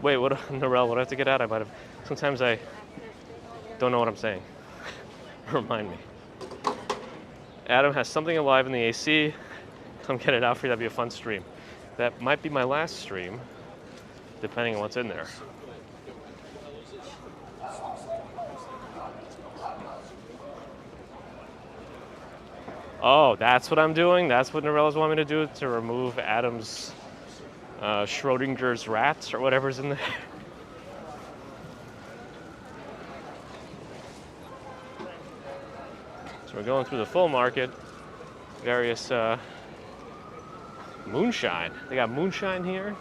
Wait, what, Narelle, what do I have to get out? Sometimes I don't know what I'm saying. Remind me. Adam has something alive in the AC. Come get it out for you, that'd be a fun stream. That might be my last stream, depending on what's in there. Oh, that's what I'm doing? That's what Norella's want me to do, to remove Adam's Schrodinger's rats or whatever's in there. So we're going through the full market, various moonshine. They got moonshine here.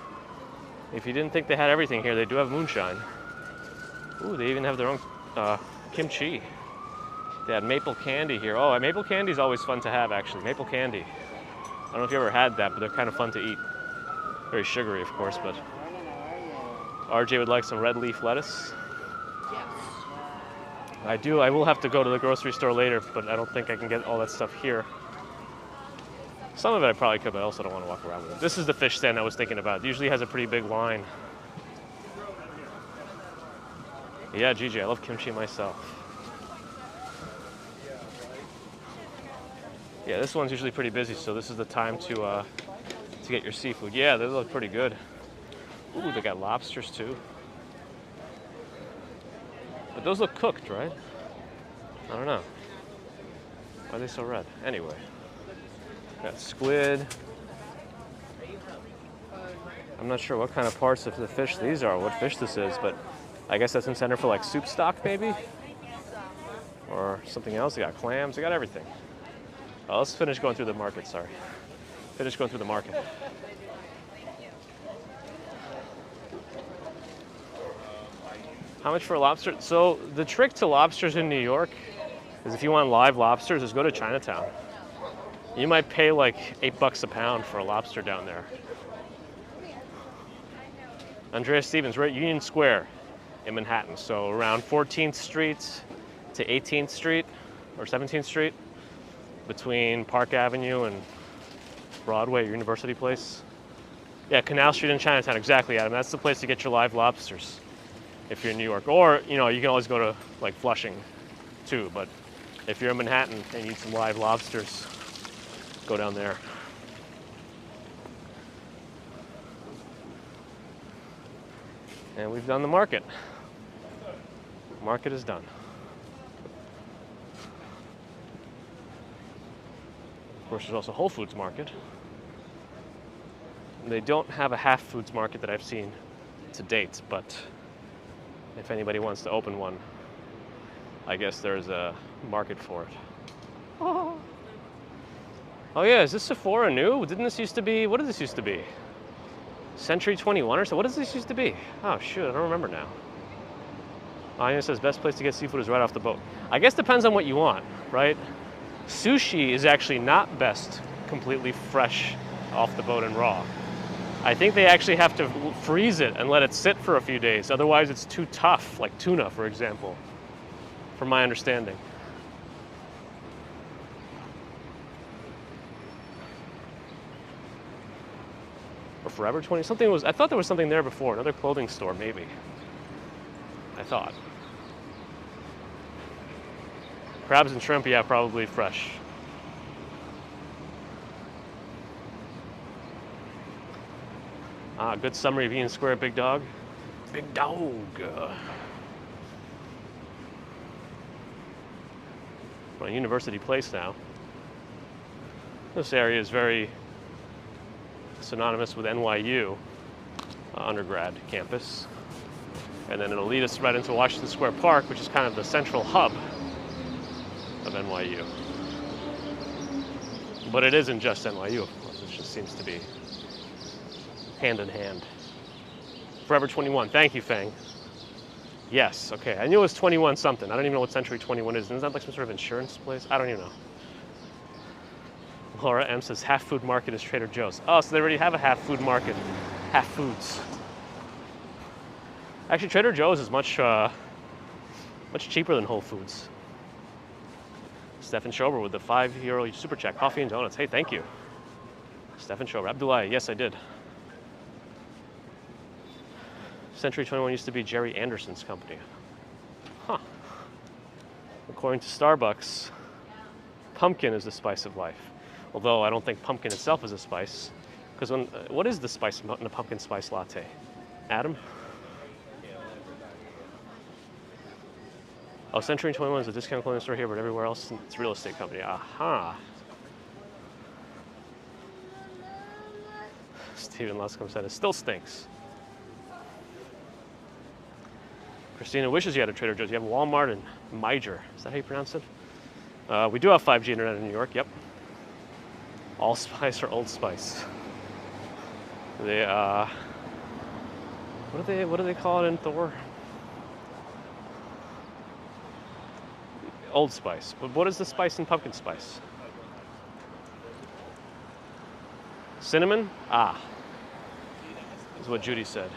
If you didn't think they had everything here, they do have moonshine. Ooh, they even have their own kimchi. They had maple candy here. Oh, maple candy is always fun to have, actually. Maple candy. I don't know if you ever had that, but they're kind of fun to eat. Very sugary, of course, but RJ would like some red leaf lettuce. Yes. I do. I will have to go to the grocery store later, but I don't think I can get all that stuff here. Some of it I probably could, but I also don't want to walk around with it. This is the fish stand I was thinking about. It usually has a pretty big line. Yeah, Gigi, I love kimchi myself. Yeah, this one's usually pretty busy, so this is the time to get your seafood. Yeah, they look pretty good. Ooh, they got lobsters too. But those look cooked, right? I don't know. Why are they so red? Anyway. Got squid. I'm not sure what kind of parts of the fish these are, what fish this is, but I guess that's intended for like soup stock maybe? Or something else. They got clams, they got everything. Let's finish going through the market, sorry. Finish going through the market. How much for a lobster? So the trick to lobsters in New York is if you want live lobsters is go to Chinatown. You might pay like $8 a pound for a lobster down there. Andrea Stevens, we're at Union Square in Manhattan. So around 14th Street to 18th Street or 17th Street, between Park Avenue and Broadway, University Place. Yeah, Canal Street and Chinatown, exactly, Adam. That's the place to get your live lobsters if you're in New York. Or, you know, you can always go to like Flushing too, but if you're in Manhattan and you need some live lobsters, go down there. And we've done the market. Market is done. Of course, there's also Whole Foods Market. They don't have a half foods market that I've seen to date, but if anybody wants to open one, I guess there's a market for it. Oh yeah, is this Sephora new? Didn't this used to be, what did this used to be? Century 21 or so? What does this used to be? Oh shoot, I don't remember now. Anya says best place to get seafood is right off the boat. I guess depends on what you want, right? Sushi is actually not best completely fresh off the boat and raw. I think they actually have to freeze it and let it sit for a few days. Otherwise it's too tough, like tuna, for example, from my understanding. Or Forever 20, something was, I thought there was something there before, another clothing store maybe. I thought. Crabs and shrimp, yeah, probably fresh. Ah, good summary of Union Square, Big Dog. Big Dog. We're on University Place now. This area is very synonymous with NYU undergrad campus. And then it'll lead us right into Washington Square Park, which is kind of the central hub of NYU. But it isn't just NYU, of course. It just seems to be hand in hand. Forever 21, thank you, Fang. Yes, okay. I knew it was 21 something. I don't even know what Century 21 is. Isn't that like some sort of insurance place? I don't even know. Laura M says half food market is Trader Joe's. Oh, so they already have a half food market. Half foods. Actually, Trader Joe's is much cheaper than Whole Foods. Stefan Schober with the €5 super chat. Coffee and donuts. Hey, thank you. Stefan Schober. Abdullah, yes, I did. Century 21 used to be Jerry Anderson's company. Huh. According to Starbucks, pumpkin is the spice of life. Although I don't think pumpkin itself is a spice. Because what is the spice in a pumpkin spice latte? Adam? Oh, Century 21 is a discount clothing store here, but everywhere else it's a real estate company. Aha. Stephen Luscombe said it still stinks. Christina wishes you had a Trader Joe's. You have Walmart and Miger. Is that how you pronounce it? We do have 5G internet in New York, yep. All Spice or Old Spice. They, what do they call it in Thor? Old Spice. But what is the spice in pumpkin spice? Cinnamon? Ah. Is what Judy said.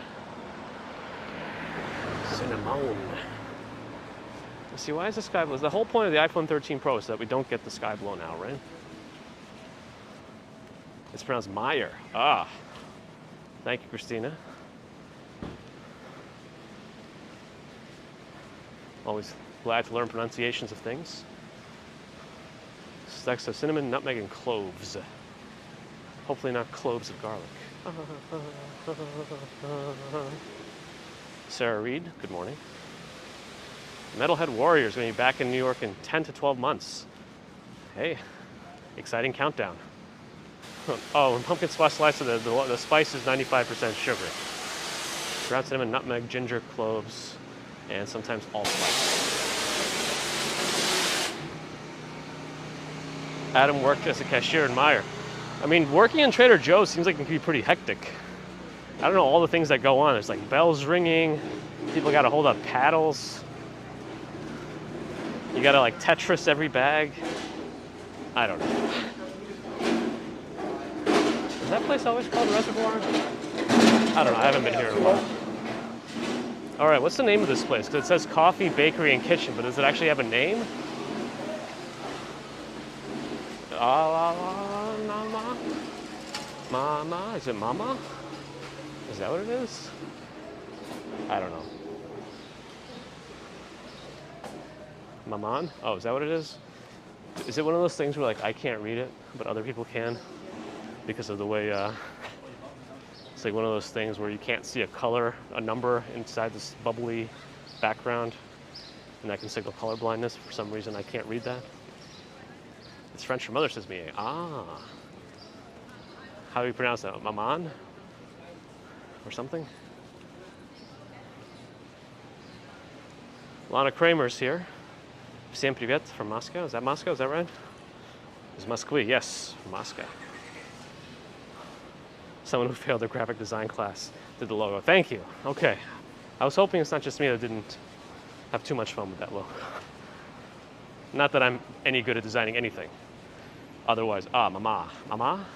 Cinnamon. See, why is the sky blue? The whole point of the iPhone 13 Pro is that we don't get the sky blown out, right? It's pronounced Meyer. Ah. Thank you, Christina. Always glad to learn pronunciations of things. Stacks of cinnamon, nutmeg, and cloves. Hopefully not cloves of garlic. Sarah Reed, good morning. Metalhead Warrior is going to be back in New York in 10 to 12 months. Hey, exciting countdown. Oh, and pumpkin spice slice, the spice is 95% sugar. Ground cinnamon, nutmeg, ginger, cloves, and sometimes allspice. Adam worked as a cashier in Meyer. I mean, working in Trader Joe's seems like it can be pretty hectic. I don't know all the things that go on. There's like bells ringing, people gotta hold up paddles. You gotta like Tetris every bag. I don't know. Is that place always called Reservoir? I don't know, I haven't been here in a while. All right, what's the name of this place? Because it says coffee, bakery, and kitchen, but does it actually have a name? Mama? Is it Mama? Is that what it is? I don't know. Maman? Oh, is that what it is? Is it one of those things where like I can't read it, but other people can? Because of the way, it's like one of those things where you can't see a color, a number inside this bubbly background, and that can signal color blindness. For some reason, I can't read that. It's French for mother, says me. Ah. How do you pronounce that? Maman? Or something? Lana Kramer's here. Всем привет from Moscow. Is that Moscow? Is that right? It's Moskwy, yes, from Moscow. Someone who failed their graphic design class did the logo. Thank you. Okay. I was hoping it's not just me that didn't have too much fun with that logo. Not that I'm any good at designing anything. Otherwise, mama. Mama?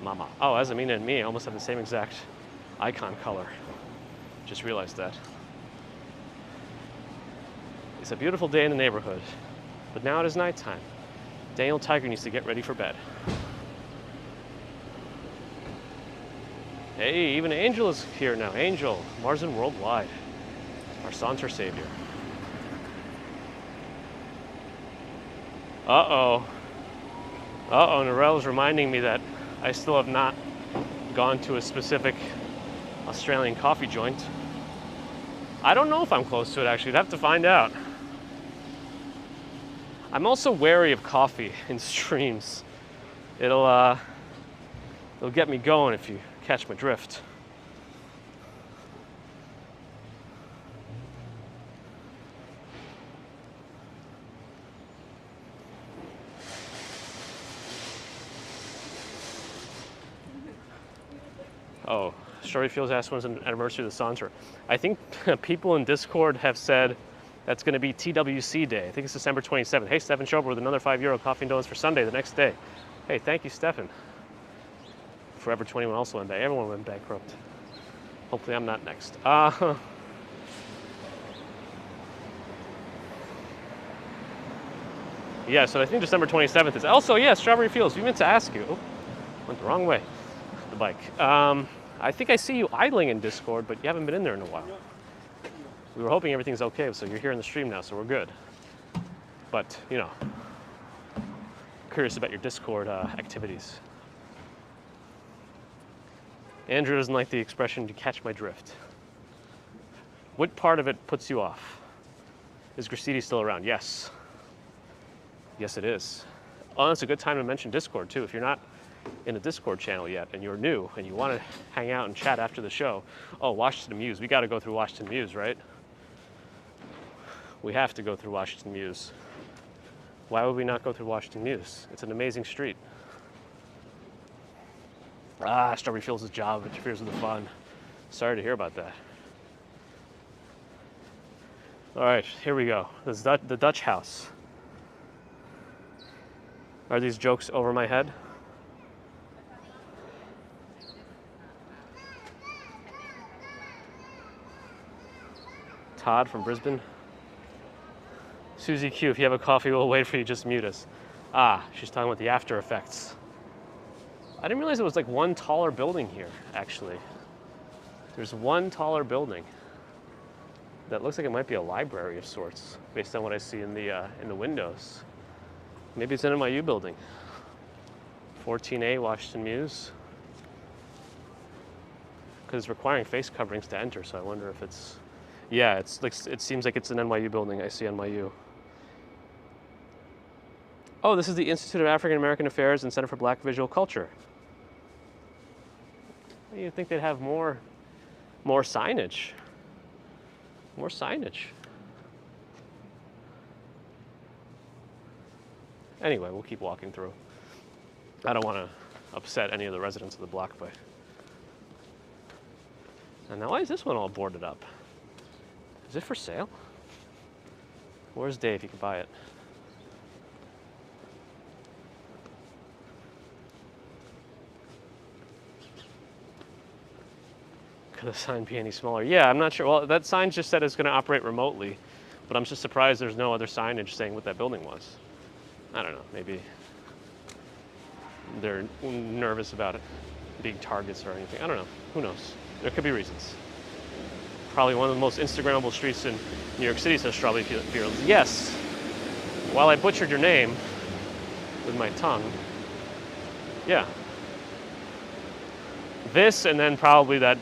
Mama. Oh, as Amina and me almost have the same exact icon color. Just realized that. It's a beautiful day in the neighborhood, but now it is nighttime. Daniel Tiger needs to get ready for bed. Hey, even Angel is here now. Angel, Marzen Worldwide. Our saunter savior. Uh-oh. Uh-oh, Narelle is reminding me that I still have not gone to a specific Australian coffee joint. I don't know if I'm close to it, actually. I'd have to find out. I'm also wary of coffee in streams. It'll get me going if you catch my drift. Oh, Strawberry Fields asked when's the anniversary of the saunter. I think people in Discord have said that's going to be TWC Day. I think it's December 27th. Hey, Stefan, show up with another €5 coffee and donuts for Sunday, the next day. Hey, thank you, Stefan. Forever 21 also went back. Everyone went bankrupt. Hopefully I'm not next. Yeah, so I think December 27th is also, yeah, Strawberry Fields. We meant to ask you. Oh, went the wrong way, the bike. I think I see you idling in Discord, but you haven't been in there in a while. We were hoping everything's okay, so you're here in the stream now, so we're good. But, you know, curious about your Discord activities. Andrew doesn't like the expression, to catch my drift. What part of it puts you off? Is Graffiti still around? Yes. Yes, it is. Oh, it's a good time to mention Discord, too. If you're not in the Discord channel yet and you're new and you want to hang out and chat after the show, oh, Washington Muse. We got to go through Washington Muse, right? We have to go through Washington Muse. Why would we not go through Washington Muse? It's an amazing street. Ah, Strawberry Fields' job interferes with the fun. Sorry to hear about that. All right, here we go. This is the Dutch house. Are these jokes over my head? Todd from Brisbane. Susie Q, if you have a coffee, we'll wait for you, just mute us. Ah, she's talking about the after effects. I didn't realize it was like one taller building here, actually. There's one taller building that looks like it might be a library of sorts, based on what I see in the windows. Maybe it's an NYU building. 14A Washington Muse. Because it's requiring face coverings to enter, so I wonder if it's... Yeah, it's like, it seems like it's an NYU building. I see NYU. Oh, this is the Institute of African American Affairs and Center for Black Visual Culture. You'd think they'd have more signage. More signage. Anyway, we'll keep walking through. I don't want to upset any of the residents of the block by... And now why is this one all boarded up? Is it for sale? Where's Dave? You can buy it. Could the sign be any smaller? Yeah, I'm not sure. Well, that sign just said it's going to operate remotely, but I'm just surprised there's no other signage saying what that building was. I don't know, maybe they're nervous about it being targets or anything. I don't know, who knows? There could be reasons. Probably one of the most Instagrammable streets in New York City says Strawberry Fields. Yes, while I butchered your name with my tongue, yeah. This and then probably that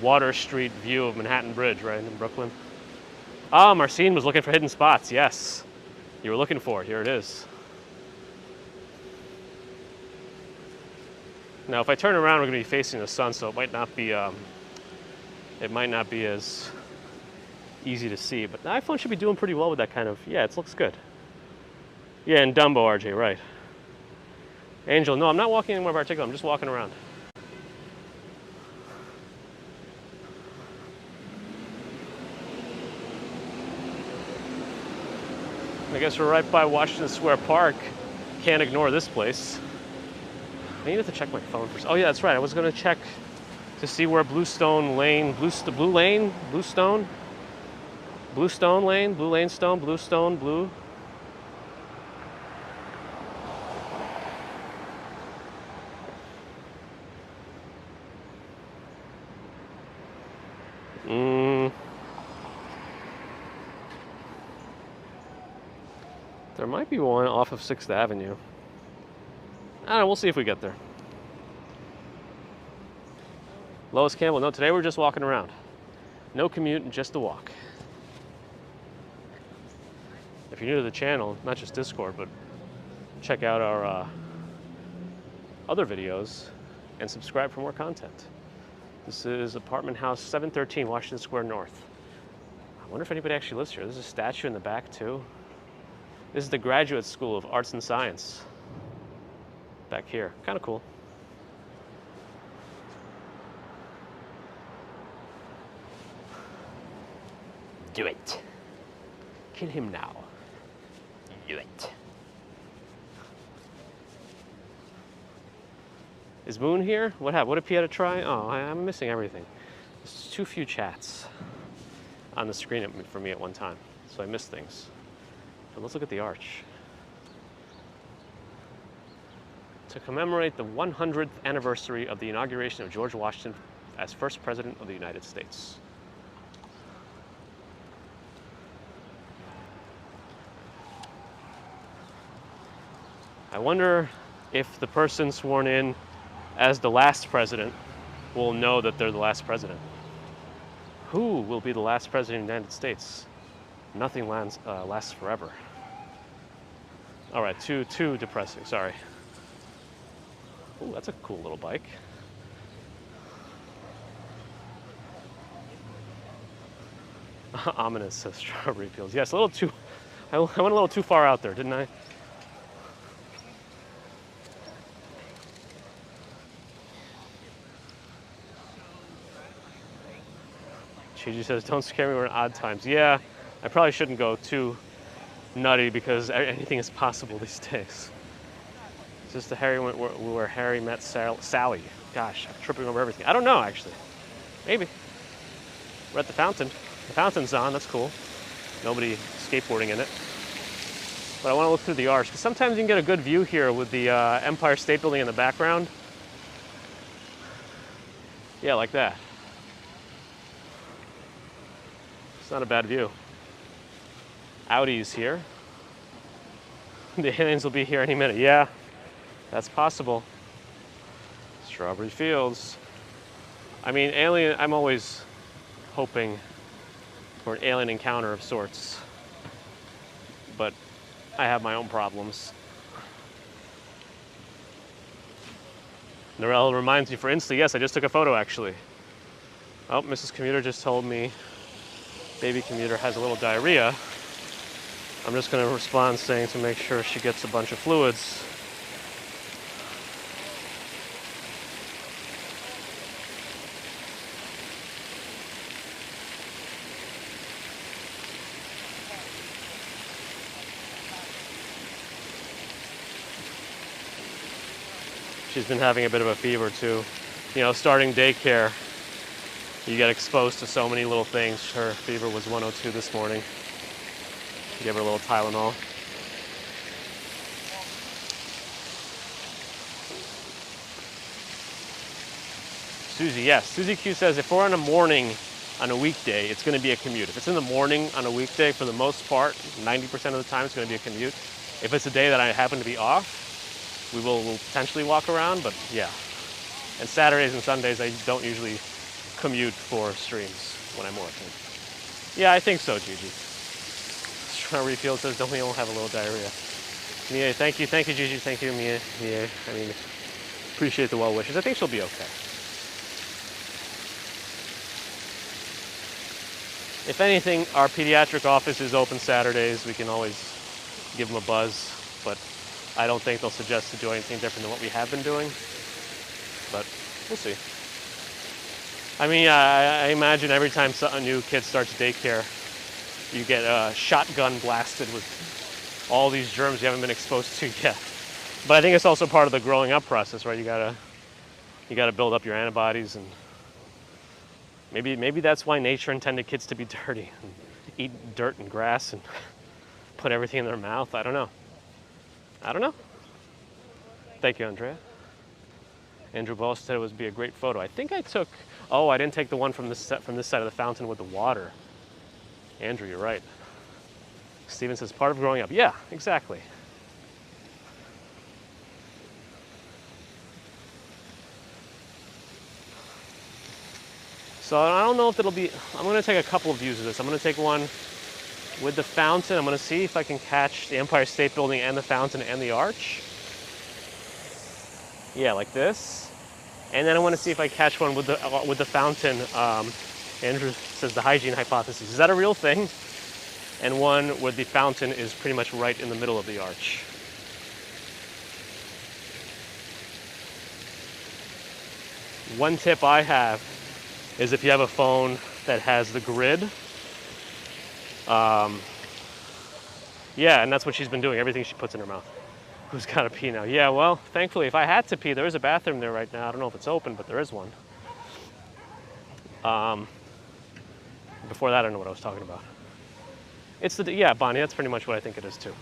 Water Street view of Manhattan Bridge, right, in Brooklyn. Ah, Marcine was looking for hidden spots, yes. You were looking for it, here it is. Now, if I turn around, we're going to be facing the sun, so it might not be as easy to see. But the iPhone should be doing pretty well with that kind of. Yeah, it looks good. Yeah, and Dumbo, RJ, right? Angel, no, I'm not walking anywhere particular. I'm just walking around. I guess we're right by Washington Square Park. Can't ignore this place. I needed to check my phone first. Oh yeah, that's right. I was going to check to see where Bluestone Lane, Blue Lane, Bluestone Lane, Blue Lane Stone, Bluestone, Blue. There might be one off of 6th Avenue. I don't know, we'll see if we get there. Lois Campbell, no, today we're just walking around. No commute, just a walk. If you're new to the channel, not just Discord, but check out our other videos and subscribe for more content. This is apartment house 713, Washington Square North. I wonder if anybody actually lives here. There's a statue in the back too. This is the Graduate School of Arts and Science. Back here, kind of cool. Do it. Kill him now. Do it. Is Moon here? What happened? What did Pieta try? Oh, I'm missing everything. There's too few chats on the screen for me at one time, so I missed things. But let's look at the arch. To commemorate the 100th anniversary of the inauguration of George Washington as first president of the United States. I wonder if the person sworn in as the last president will know that they're the last president. Who will be the last president of the United States? Nothing lasts forever. All right, too depressing, sorry. Ooh, that's a cool little bike. Ominous, says Strawberry Fields. Yes, a little too, I went a little too far out there, didn't I? Gigi says, don't scare me, we're in odd times. Yeah, I probably shouldn't go too nutty because anything is possible these days. Is this the Harry where Harry met Sally? Gosh, I'm tripping over everything. I don't know, actually. Maybe. We're at the fountain. The fountain's on, that's cool. Nobody skateboarding in it. But I want to look through the arch, because sometimes you can get a good view here with the Empire State Building in the background. Yeah, like that. It's not a bad view. Audi's here. The aliens will be here any minute. Yeah, that's possible. Strawberry Fields. I mean, I'm always hoping for an alien encounter of sorts. But I have my own problems. Norel reminds me for Insta, yes, I just took a photo actually. Oh, Mrs. Commuter just told me baby Commuter has a little diarrhea. I'm just going to respond saying to make sure she gets a bunch of fluids. She's been having a bit of a fever too. You know, starting daycare, you get exposed to so many little things. Her fever was 102 this morning. Give her a little Tylenol. Susie, yes. Susie Q says if we're on a morning on a weekday, it's going to be a commute. If it's in the morning on a weekday, for the most part, 90% of the time, it's going to be a commute. If it's a day that I happen to be off, we'll potentially walk around, but yeah. And Saturdays and Sundays, I don't usually commute for streams when I'm working. Yeah, I think so, Gigi. Strawberry Field says, don't we all have a little diarrhea? Mia, thank you, Gigi, thank you, Mia. I mean, appreciate the well wishes. I think she'll be okay. If anything, our pediatric office is open Saturdays. We can always give them a buzz, but I don't think they'll suggest to do anything different than what we have been doing, but we'll see. I mean, I imagine every time a new kid starts daycare, you get shotgun blasted with all these germs you haven't been exposed to yet. But I think it's also part of the growing up process, right? You gotta build up your antibodies, and maybe that's why nature intended kids to be dirty and eat dirt and grass and put everything in their mouth. I don't know. Thank you, Andrea. Andrew Ball said it would be a great photo. I think I took, oh, I didn't take the one from this side of the fountain with the water. Andrew, you're right. Steven says, part of growing up. Yeah, exactly. So I don't know if it'll be, I'm going to take a couple of views of this. I'm going to take one with the fountain. I'm going to see if I can catch the Empire State Building and the fountain and the arch. Yeah, like this. And then I want to see if I catch one with the fountain. Andrew says the hygiene hypothesis. Is that a real thing? And one where the fountain is pretty much right in the middle of the arch. One tip I have is if you have a phone that has the grid, Yeah, and that's what she's been doing, everything she puts in her mouth. Who's got to pee now? Yeah, well, thankfully, if I had to pee, there is a bathroom there right now. I don't know if it's open, but there is one. Before that, I don't know what I was talking about. It's yeah, Bonnie, that's pretty much what I think it is too.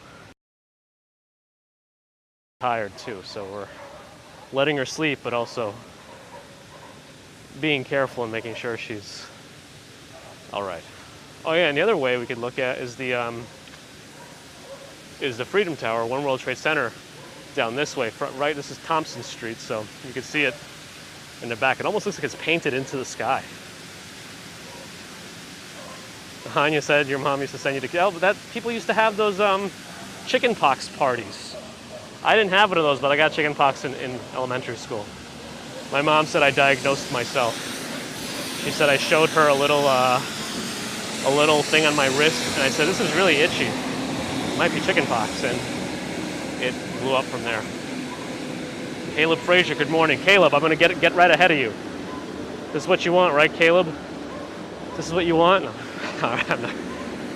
Tired too, so we're letting her sleep, but also being careful and making sure she's all right. Oh yeah, and the other way we could look at is the Freedom Tower, One World Trade Center, down this way. Right, this is Thompson Street, so you can see it in the back. It almost looks like it's painted into the sky. Hanya said your mom used to send you to. Oh, that people used to have those chicken pox parties. I didn't have one of those, but I got chicken pox in elementary school. My mom said I diagnosed myself. She said I showed her a little thing on my wrist, and I said, this is really itchy. It might be chicken pox, and it blew up from there. Caleb Frazier, good morning. Caleb, I'm gonna get right ahead of you. This is what you want, right, Caleb? This is what you want? No.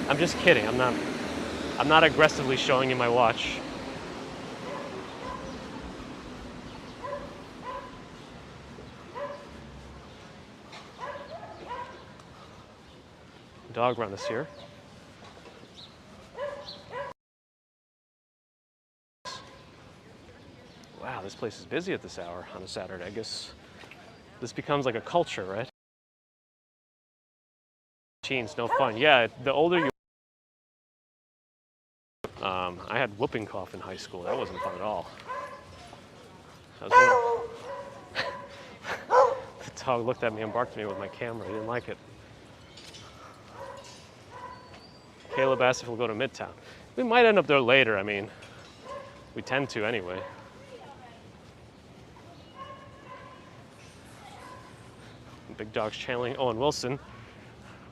I'm just kidding. I'm not aggressively showing you my watch. Dog run is here. Wow, this place is busy at this hour on a Saturday. I guess this becomes like a culture, right? Teens, no fun. Yeah, the older you... I had whooping cough in high school. That wasn't fun at all. That was the dog looked at me and barked at me with my camera. He didn't like it. Caleb asked if we'll go to Midtown. We might end up there later. I mean, we tend to anyway. Big dog's channeling Owen Wilson.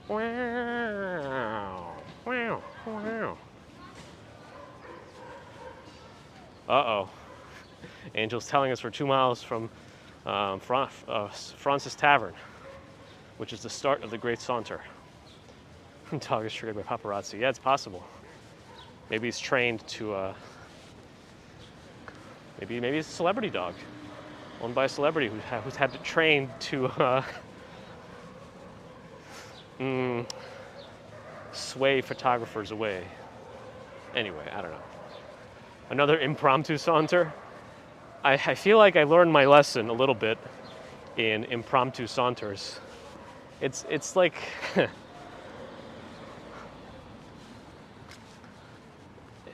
Wow, wow, wow. Uh-oh. Angel's telling us we're 2 miles from Francis Tavern, which is the start of the Great Saunter. Dog is triggered by paparazzi. Yeah, it's possible. Maybe he's trained to, maybe it's a celebrity dog, owned by a celebrity who's had to train to sway photographers away. Anyway, I don't know. Another impromptu saunter. I feel like I learned my lesson a little bit in impromptu saunters. It's like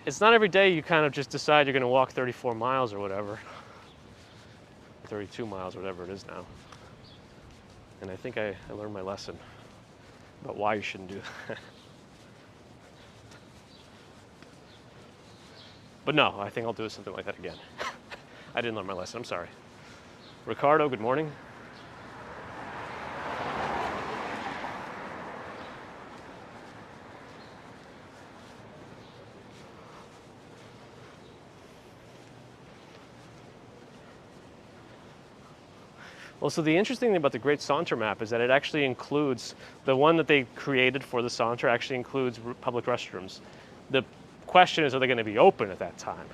it's not every day you kind of just decide you're going to walk 34 miles or whatever. 32 miles, whatever it is now. And I think I learned my lesson about why you shouldn't do that. But no, I think I'll do something like that again. I didn't learn my lesson, I'm sorry. Ricardo, good morning. Well, so the interesting thing about the Great Saunter map is that it actually includes, the one that they created for the Saunter actually includes public restrooms. The question is, are they going to be open at that time?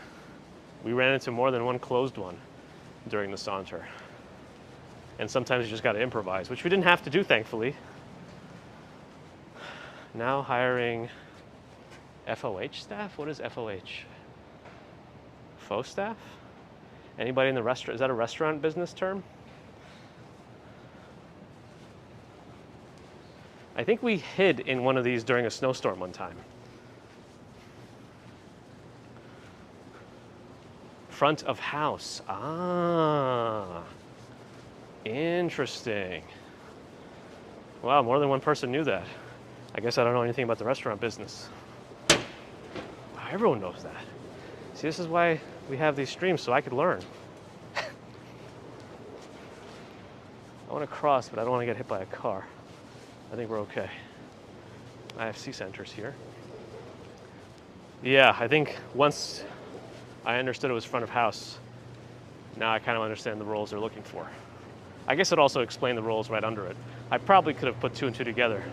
We ran into more than one closed one during the Saunter. And sometimes you just got to improvise, which we didn't have to do, thankfully. Now hiring FOH staff? What is FOH? Faux staff? Anybody in the restaurant? Is that a restaurant business term? I think we hid in one of these during a snowstorm one time. Front of house. Ah, interesting. Wow, more than one person knew that. I guess I don't know anything about the restaurant business. Wow, everyone knows that. See, this is why we have these streams, so I could learn. I want to cross, but I don't want to get hit by a car. I think we're okay. IFC centers here. Yeah, I think once I understood it was front of house, now I kind of understand the roles they're looking for. I guess it also explained the roles right under it. I probably could have put two and two together.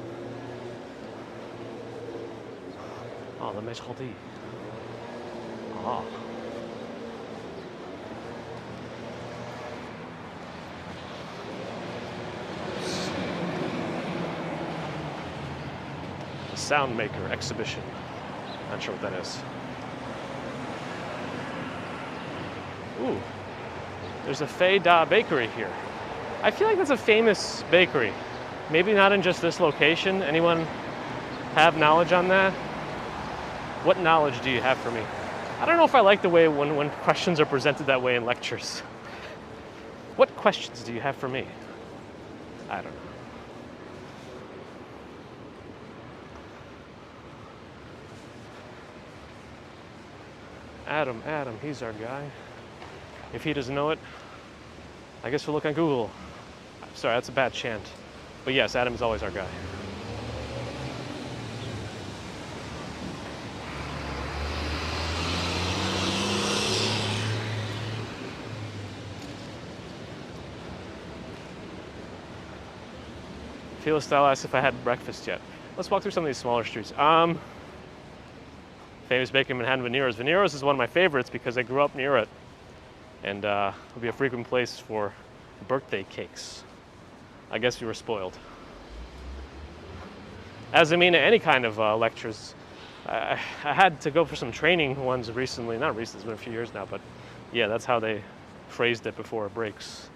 Oh, the mercredi. Ah. The Sound Maker exhibition. Not sure what that is. Ooh, there's a Fei Da bakery here. I feel like that's a famous bakery. Maybe not in just this location. Anyone have knowledge on that? What knowledge do you have for me? I don't know if I like the way when questions are presented that way in lectures. What questions do you have for me? I don't know. Adam, he's our guy. If he doesn't know it, I guess we'll look on Google. Sorry, that's a bad chant. But yes, Adam is always our guy. Felix Style asks if I had breakfast yet. Let's walk through some of these smaller streets. Famous bakery in Manhattan, Venero's. Venero's is one of my favorites because I grew up near it. And it'll be a frequent place for birthday cakes. I guess we were spoiled. As I mean, any kind of lectures. I had to go for some training ones recently. Not recently, it's been a few years now, but yeah, that's how they phrased it before it breaks.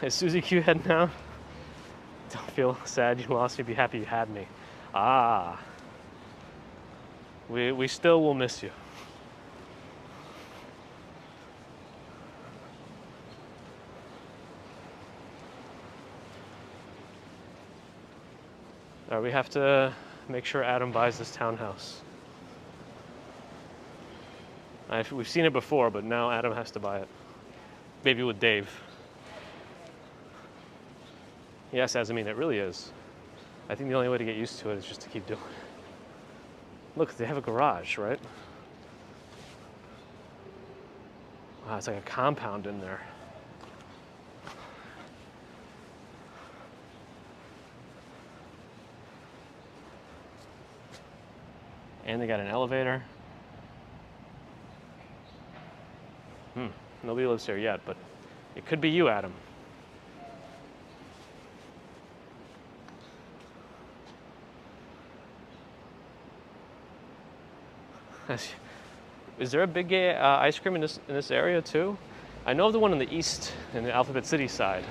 Is Susie Q heading now? Don't feel sad you lost me, be happy you had me. Ah. We still will miss you. All right, we have to make sure Adam buys this townhouse. We've seen it before, but now Adam has to buy it. Maybe with Dave. Yes, as I mean, it really is. I think the only way to get used to it is just to keep doing it. Look, they have a garage, right? Wow, it's like a compound in there. And they got an elevator. Nobody lives here yet, but it could be you, Adam. Is there a big ice cream in this area too? I know of the one in the east, in the Alphabet City side.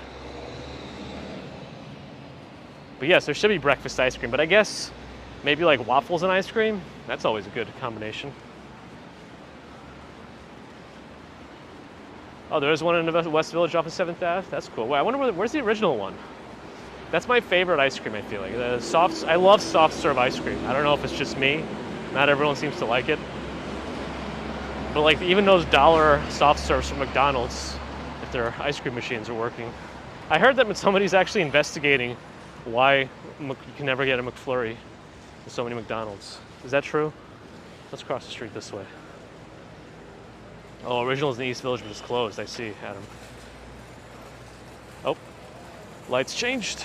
But yes, there should be breakfast ice cream, but I guess maybe like waffles and ice cream? That's always a good combination. Oh, there is one in the West Village off of 7th Ave? That's cool. Well, I wonder where's the original one? That's my favorite ice cream, I feel like. I love soft serve ice cream. I don't know if it's just me. Not everyone seems to like it. But like even those dollar soft serves from McDonald's, if their ice cream machines are working. I heard that somebody's actually investigating why you can never get a McFlurry in so many McDonald's. Is that true? Let's cross the street this way. Oh, Original's in the East Village, but it's closed. I see, Adam. Oh, lights changed.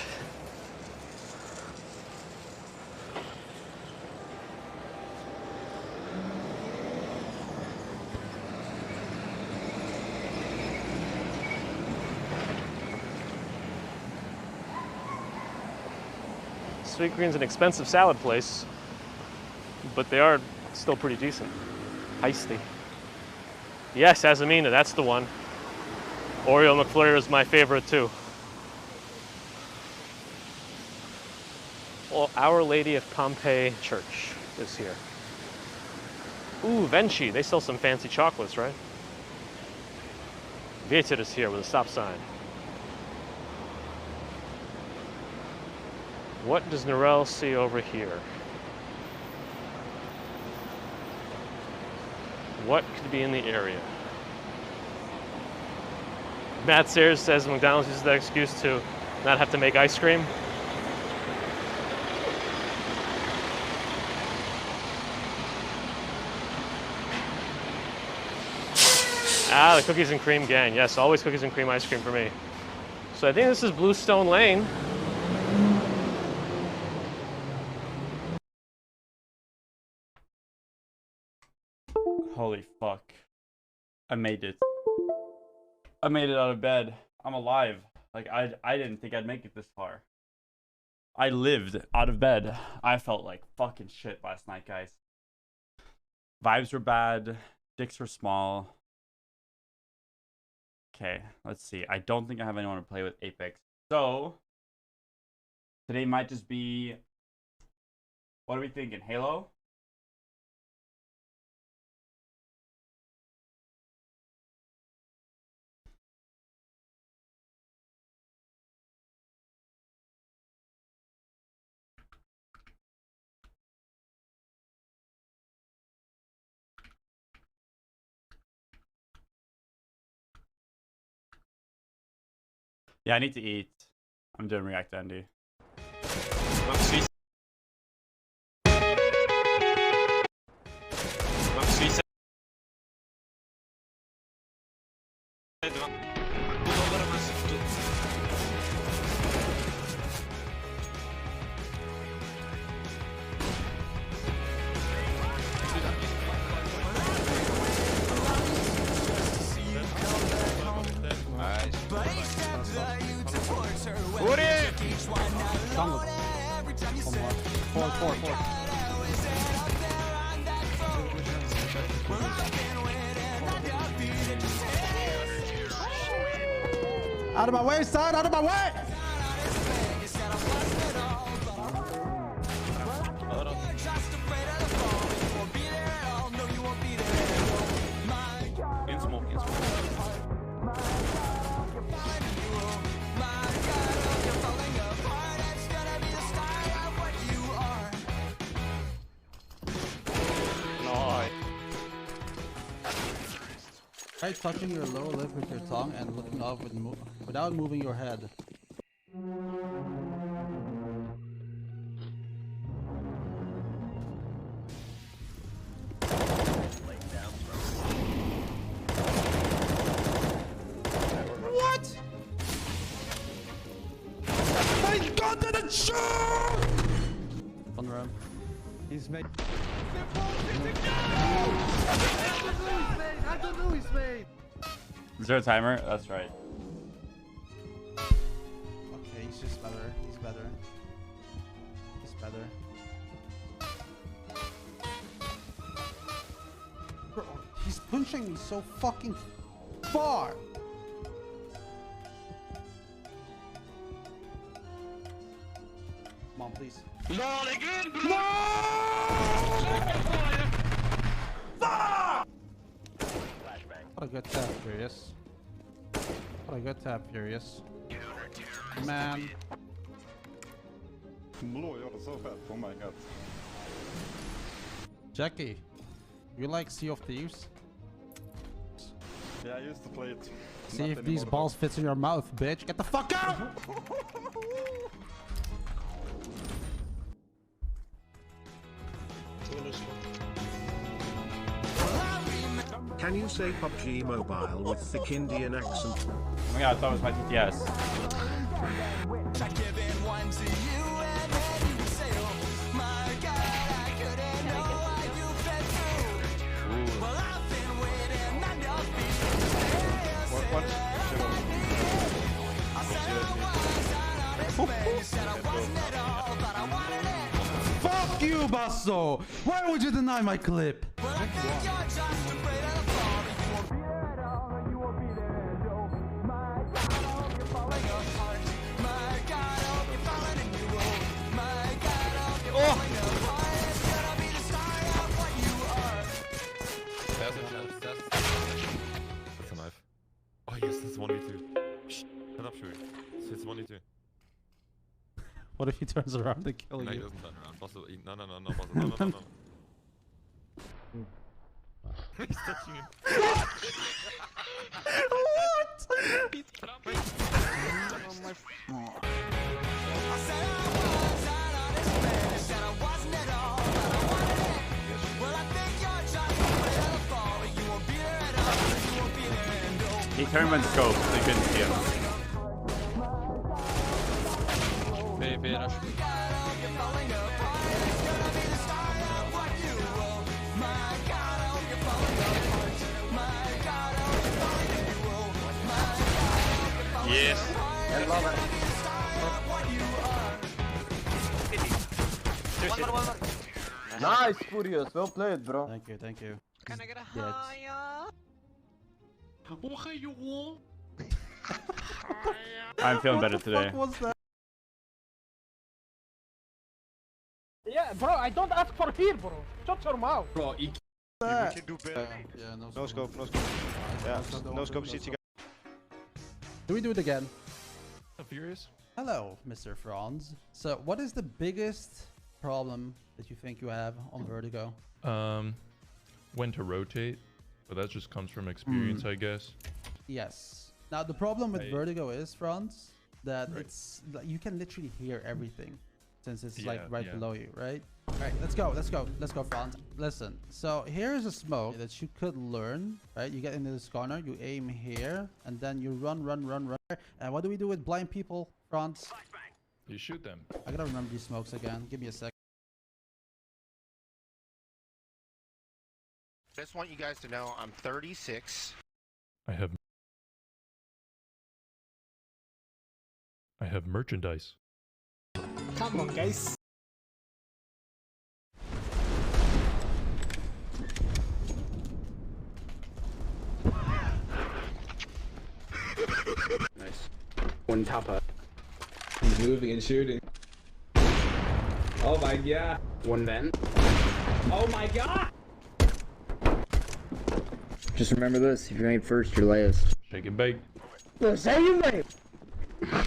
Sweet Green's an expensive salad place, but they are still pretty decent. Heisty. Yes, Azamina, that's the one. Oreo McFlurry is my favorite too. Well, Our Lady of Pompeii Church is here. Ooh, Venchi, they sell some fancy chocolates, right? Vieter is here with a stop sign. What does Norel see over here? What could be in the area? Matt Sayers says McDonald's uses that excuse to not have to make ice cream. Ah, the cookies and cream gang. Yes, always cookies and cream ice cream for me. So I think this is Bluestone Lane. Holy fuck. I made it. I made it out of bed. I'm alive. Like, I didn't think I'd make it this far. I lived out of bed. I felt like fucking shit last night, guys. Vibes were bad. Dicks were small. Okay, let's see. I don't think I have anyone to play with Apex. So, today might just be... What are we thinking? Halo? Yeah, I need to eat. I'm doing React Andy. Out of my way, son! Out of my way! In smoke, in smoke. Try touching your lower lip with your tongue and looking up without moving your head. What? My God, did it shoot! On ramp. He's made. I don't know he's made. Is there a timer? That's right. Okay, he's just better. He's better. He's better. Bro, he's punching me so fucking far. Come on, please. No! Fuck! What a good tap, Furious. What a good tap, Furious. Man. Oh my God. Jackie, you like Sea of Thieves? Yeah, I used to play it. See if these balls fits in your mouth, bitch. Get the fuck out! Can you say PUBG Mobile with thick Indian accent? Oh my God, I thought it was my TTS. Fuck you, Basso! Why would you deny my clip? That's a knife. Oh yes, it's 1v2. Shh, shut up, Shuri. It's 1v2. What if he turns around and kills No, he you? doesn't turn around. Possible. No, Possible. No. He's touching him. What? He's cramping. He turned my scope, so they couldn't see him. B rush. Nice, Furious. Well played, bro. Thank you, thank you. Can I get a Yes. higher? I'm feeling better What the today. fuck was that? Yeah, bro, I don't ask for here, bro. Shut your mouth. Bro, we That? can do better. Yeah, no No scope. scope, no scope. Yeah, no scope, CT. Do we do it again? Furious? Hello, Mr. Franz. So, what is the biggest problem that you think you have on Vertigo? When to rotate, but that just comes from experience, I guess. Yes. Now, the problem with Right. Vertigo is, Franz, that Right. it's like you can literally hear everything since it's like Yeah, right yeah. below you, right? All right, let's go, Franz. Listen, so here's a smoke that you could learn, right? You get into this corner, you aim here, and then you run. And what do we do with blind people, Franz? You shoot them. I gotta remember these smokes again. Give me a sec. Just want you guys to know I'm 36. I have merchandise. Come on, guys. Nice. One top up. He's moving and shooting. Oh my god. One vent. Oh my god! Just remember this, if you ain't first, you're last. Shake and bake. Look, say you man!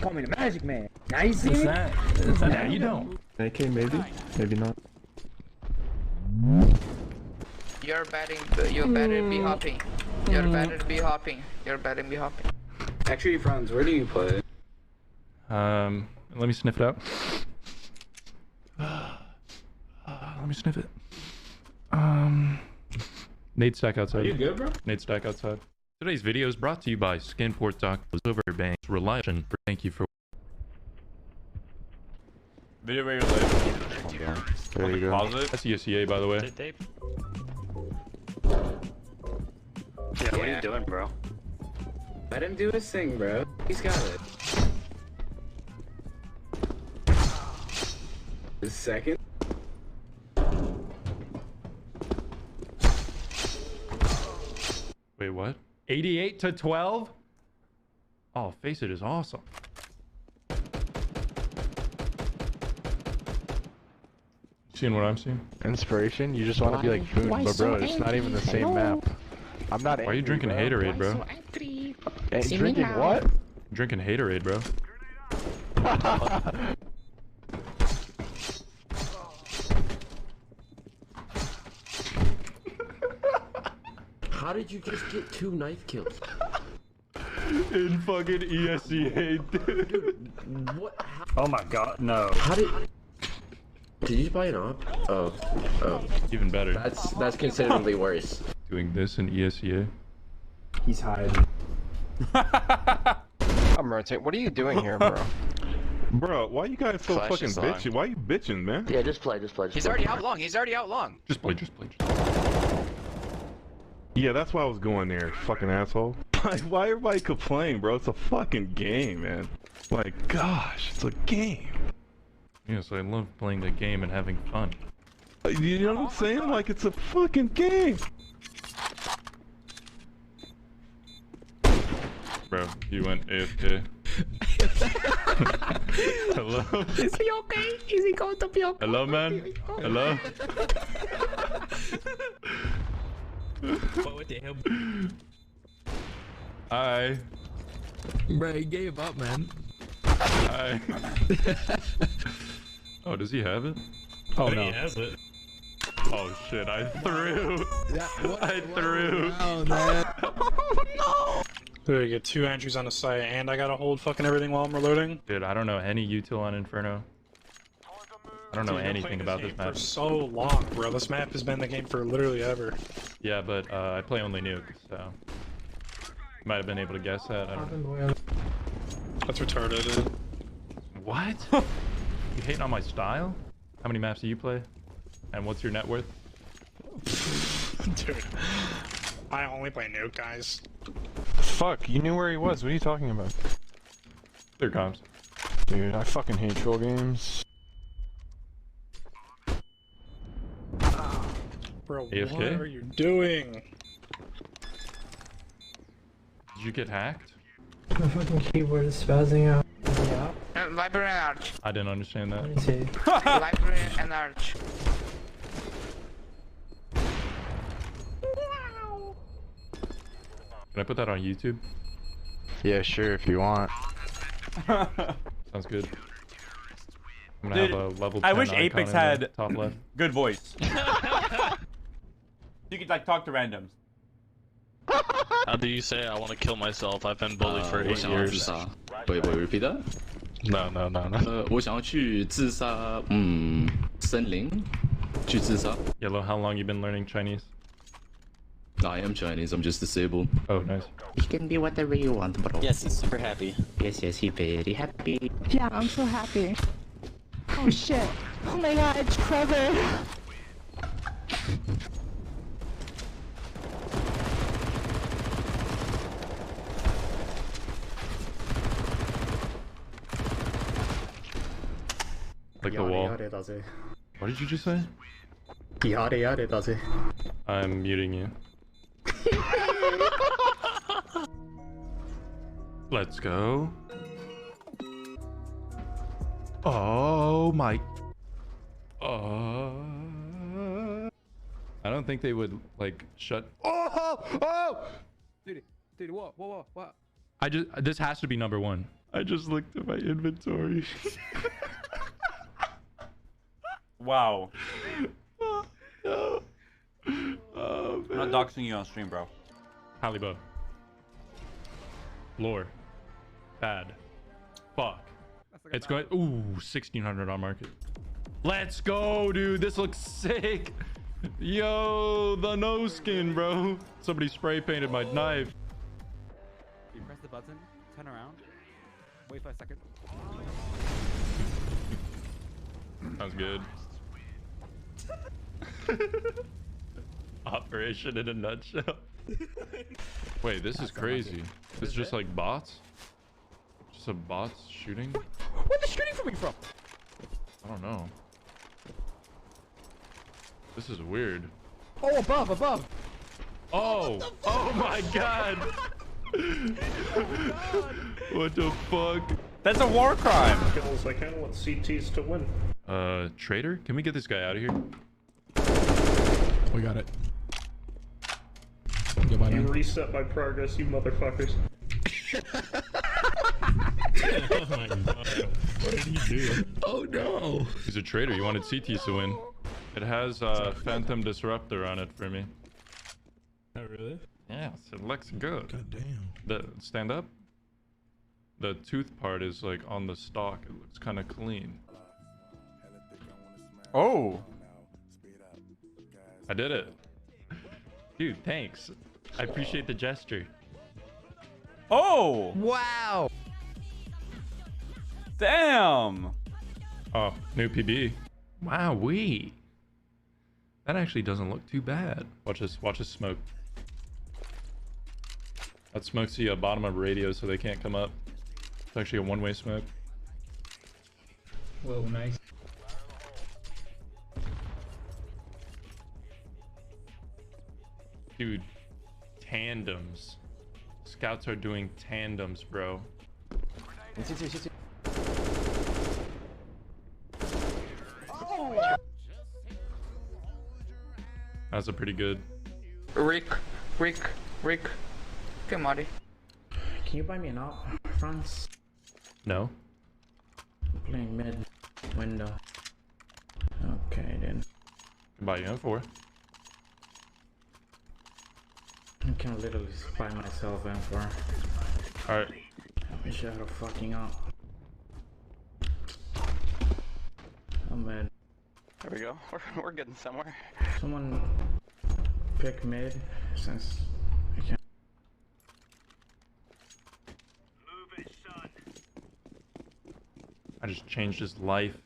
Call me the magic man. Now you see me? Nah, you don't. AK maybe? Maybe not. You're betting. You better be hopping. You're better be hopping. You're better be hopping. Actually, Franz, where do you play? Let me sniff it out. Let me sniff it. Nade stack outside. Are you good, bro? Nade stack outside. Today's video is brought to you by Skinport.com. Over Bank. Reliation. Thank you for. Video where you're live. There you go. Positive. That's ESEA, by the way. Yeah, what are you doing, bro? Let him do his thing, bro. He's got it. The second. Wait, what? 88 to 12? Oh, Face It is awesome. Seeing what I'm seeing? Inspiration? You just want to be like Boone, but bro, it's not even the same map. I'm not. Why are you drinking Haterade, bro? Drinking what? Drinking Haterade, bro. How did you just get 2 knife kills? In fucking ESEA, dude. What? Oh my god, no. How did you buy an op? Oh. Even better. That's considerably worse. Doing this in ESEA. He's hiding. I'm rotating. What are you doing here, bro? Bro, why you guys so Flash fucking is on. bitchy? Why you bitching, man? Yeah, just play. He's already out long. He's already out long. Just play, just play. Yeah, that's why I was going there, fucking asshole. Why everybody complain, bro? It's a fucking game, man. Like, gosh, it's a game. Yes, I love playing the game and having fun. You know what I'm saying? Like, it's a fucking game. Bro, you went AFK. Hello? Is he okay? Is he going to be okay? Hello, man? Hello? What the hell? Hi. Bro, he gave up, man. Hi. Oh, does he have it? Oh, no. He has it. Oh, shit, I threw. I threw. Oh, man. Oh, no! You get 2 entries on the site, and I gotta hold fucking everything while I'm reloading. Dude, I don't know any util on Inferno. I don't know anything about this map. For so long, bro. This map has been in the game for literally ever. Yeah, but I play only nuke, so might have been able to guess that. I don't know. That's retarded, dude. What? You hating on my style? How many maps do you play? And what's your net worth? Dude, I only play nuke, guys. Fuck, you knew where he was. What are you talking about? There comes. Dude, I fucking hate troll games. Bro, AFK? what are you doing? Did you get hacked? My fucking keyboard is spazzing out. Yeah. Library and Arch. I didn't understand that. Let me see. Library and Arch. Can I put that on YouTube? Yeah, sure, if you want. Sounds good. I'm gonna Dude, have a level 10 I wish icon Apex in the had top left. good voice. You could like talk to randoms. How do you say I want to kill myself? I've been bullied for 8 years. Wait, repeat that? No. 我想要去自杀，森林，去自杀。 Yellow, how long you been learning Chinese? I am Chinese, I'm just disabled. Oh, nice. You can be whatever you want, bro. Yes, he's super happy. Yes, he's very happy. Yeah, I'm so happy. Oh shit. Oh my god, it's Trevor. Like the wall. What did you just say? I'm muting you. Let's go. Oh my. I don't think they would like shut. Oh! Dude, what? This has to be number one. I just looked at my inventory. Wow. No. I'm not doxing you on stream, bro. Halibo. Lore. Bad. Fuck. It's going. Ooh, 1600 on market. Let's go, dude. This looks sick. Yo, the no skin, bro. Somebody spray painted my knife. You press the button, turn around, wait 5 seconds. Sounds good. Operation in a nutshell. Wait, this is crazy. This is just like bots? Just a bots shooting? Where's the shooting coming from? I don't know. This is weird. Oh, above. Oh! Oh my god! What the fuck? That's a war crime. Kills, I kind of want CTs to win. Traitor? Can we get this guy out of here? We got it. You reset my progress, you motherfuckers. Oh my god. What did he do? Oh no! He's a traitor. You wanted CTs to win. It has Phantom Disruptor on it for me. Oh really? Yeah, so it looks good. God damn. The stand up? The tooth part is like on the stalk. It looks kind of clean. Oh! I did it. Dude, thanks. I appreciate the gesture. Oh! Wow! Damn! Oh, new PB. Wow, that actually doesn't look too bad. Watch this smoke. That smoke's the bottom of radio so they can't come up. It's actually a one-way smoke. Whoa, nice. Dude, tandems. Scouts are doing tandems, bro. That's a pretty good. Rick. Okay, Marty. Can you buy me an op, France? No. I'm playing mid window. Okay then. Can buy you M4. I can literally buy myself M4. Alright. I wish I had a fucking op. Oh man. There we go. We're getting somewhere. Someone pick mid since I can't. I just changed his life.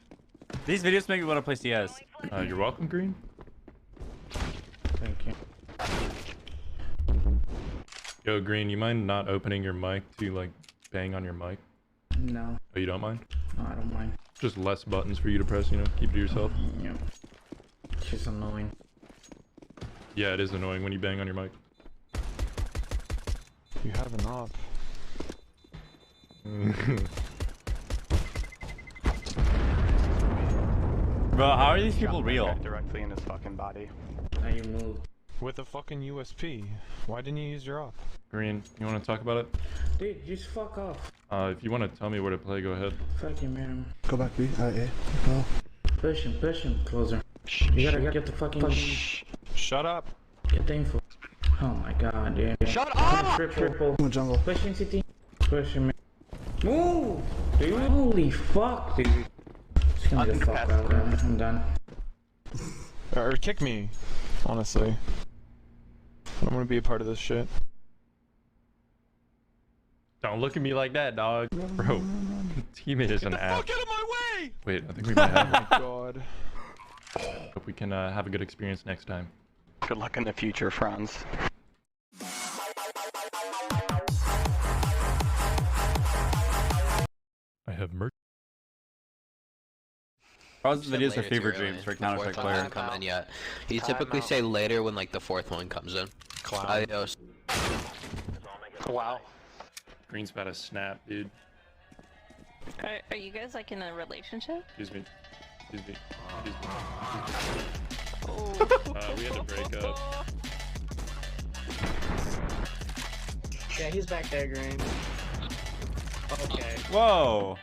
These videos make me want to play CS. You're welcome, Green. Thank you. Yo, Green, you mind not opening your mic to like bang on your mic? No. Oh, you don't mind? No, I don't mind. Just less buttons for you to press, you know? Keep it to yourself. Yeah. She's annoying. Yeah, it is annoying when you bang on your mic. You have an off. Bro, how are these people real? Directly in his fucking body. Now you move. With a fucking USP. Why didn't you use your off? Green, you want to talk about it? Dude, just fuck off. If you want to tell me where to play, go ahead. Fuck you, man. Go back, B. Yeah. Go. Push him closer. You gotta get the fucking. Shut up. Get the info. Oh my god, dude. Shut up! Triple. In the jungle. Push him, CT. Push him, man. Move! Dude. Holy fuck, dude. Just gonna get the fuck out, man. I'm done. Or kick me, honestly. I don't want to be a part of this shit. Don't look at me like that, dog. Bro, teammate is an ass. Fuck out of my way! Wait, I think we might have one. Oh my god. Hope we can have a good experience next time. Good luck in the future, Franz. I have merch. Franz's videos are fever dreams for Counter-Strike player. Come in yet. You typically say later when like the fourth one comes in. Adios. Wow. Green's about to snap, dude. Are you guys like in a relationship? Excuse me. Excuse me. Oh. We had to break up. Yeah, he's back there, Green. Okay. Whoa.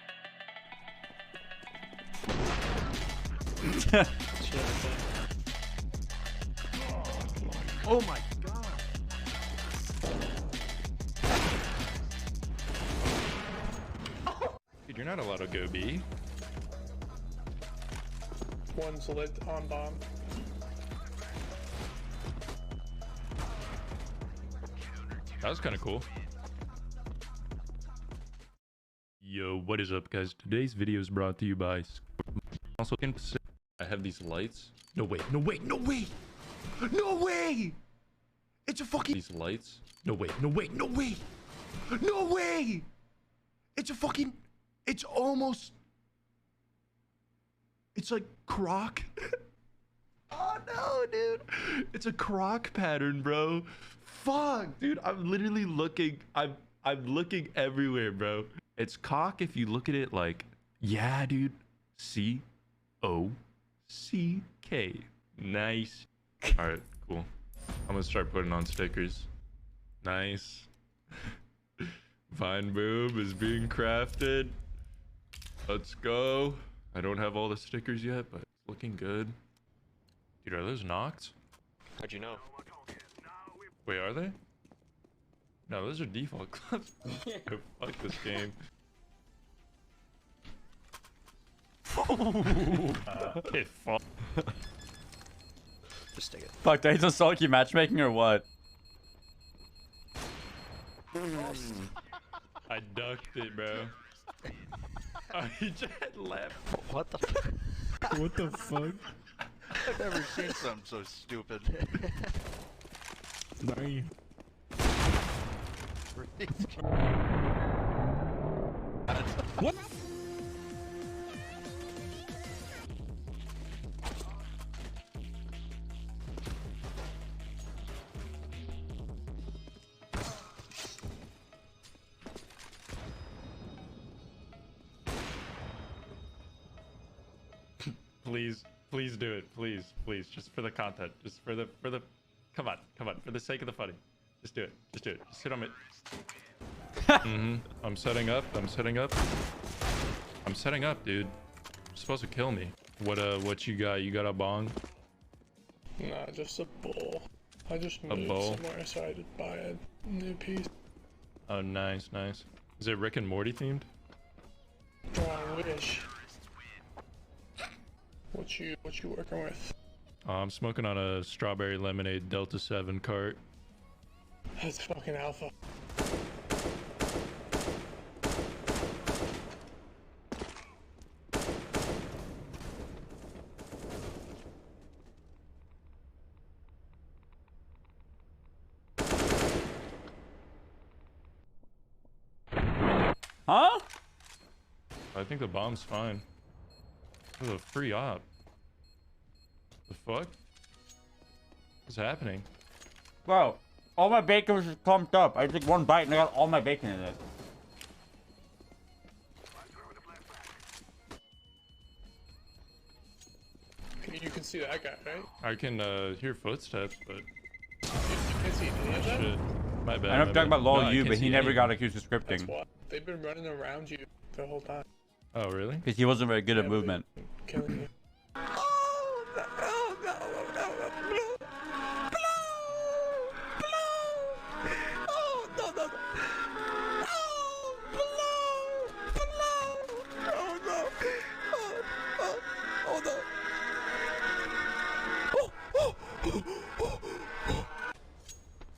Oh my god. Dude, you're not allowed to go B. One's lit on bomb. That was kind of cool. Yo, what is up, guys? Today's video is brought to you by... Also, I have these lights. No, wait. No, wait. No, wait. No way! It's a fucking... These lights. No, wait. No, wait. No, wait. No way! It's a fucking... It's almost... It's like croc. Oh, no, dude. It's a croc pattern, bro. Fuck, dude. I'm literally looking... I'm looking everywhere, bro. It's cock if you look at it like... Yeah, dude. C-O-C-K. Nice. Alright, cool. I'm gonna start putting on stickers. Nice. Vine boob is being crafted. Let's go. I don't have all the stickers yet, but it's looking good. Dude, are those knocked? How'd you know? Wait, are they? No, those are default clubs. Oh, fuck this game. Okay, fuck. Just take it. Fuck, do I just salty matchmaking or what? I ducked it, bro. Oh, he just left. What the fuck? What the fuck? I've never seen something so stupid. Nice. What? Please do it. Please, just for the content. Just for the, come on, for the sake of the funny. Just do it. Just sit on it. I'm setting up, dude. You're supposed to kill me. What you got? You got a bong? Nah, just a bowl. I just moved somewhere, so I did buy a new piece. Oh, nice. Is it Rick and Morty themed? Oh, I wish. What you working with? I'm smoking on a strawberry lemonade Delta 7 cart. That's fucking alpha. Huh? I think the bomb's fine. This is a free op. The fuck? What's happening? Bro, all my bacon was just clumped up. I took one bite and I got all my bacon in it. You can see that guy, right? I can hear footsteps, but You can't see any of them? shit. My bad. I know I'm talking about LOL No, I you, can't but he see never got anything. accused of scripting. That's why. They've been running around you the whole time. Oh, really? Because he wasn't very good at movement. Killing you.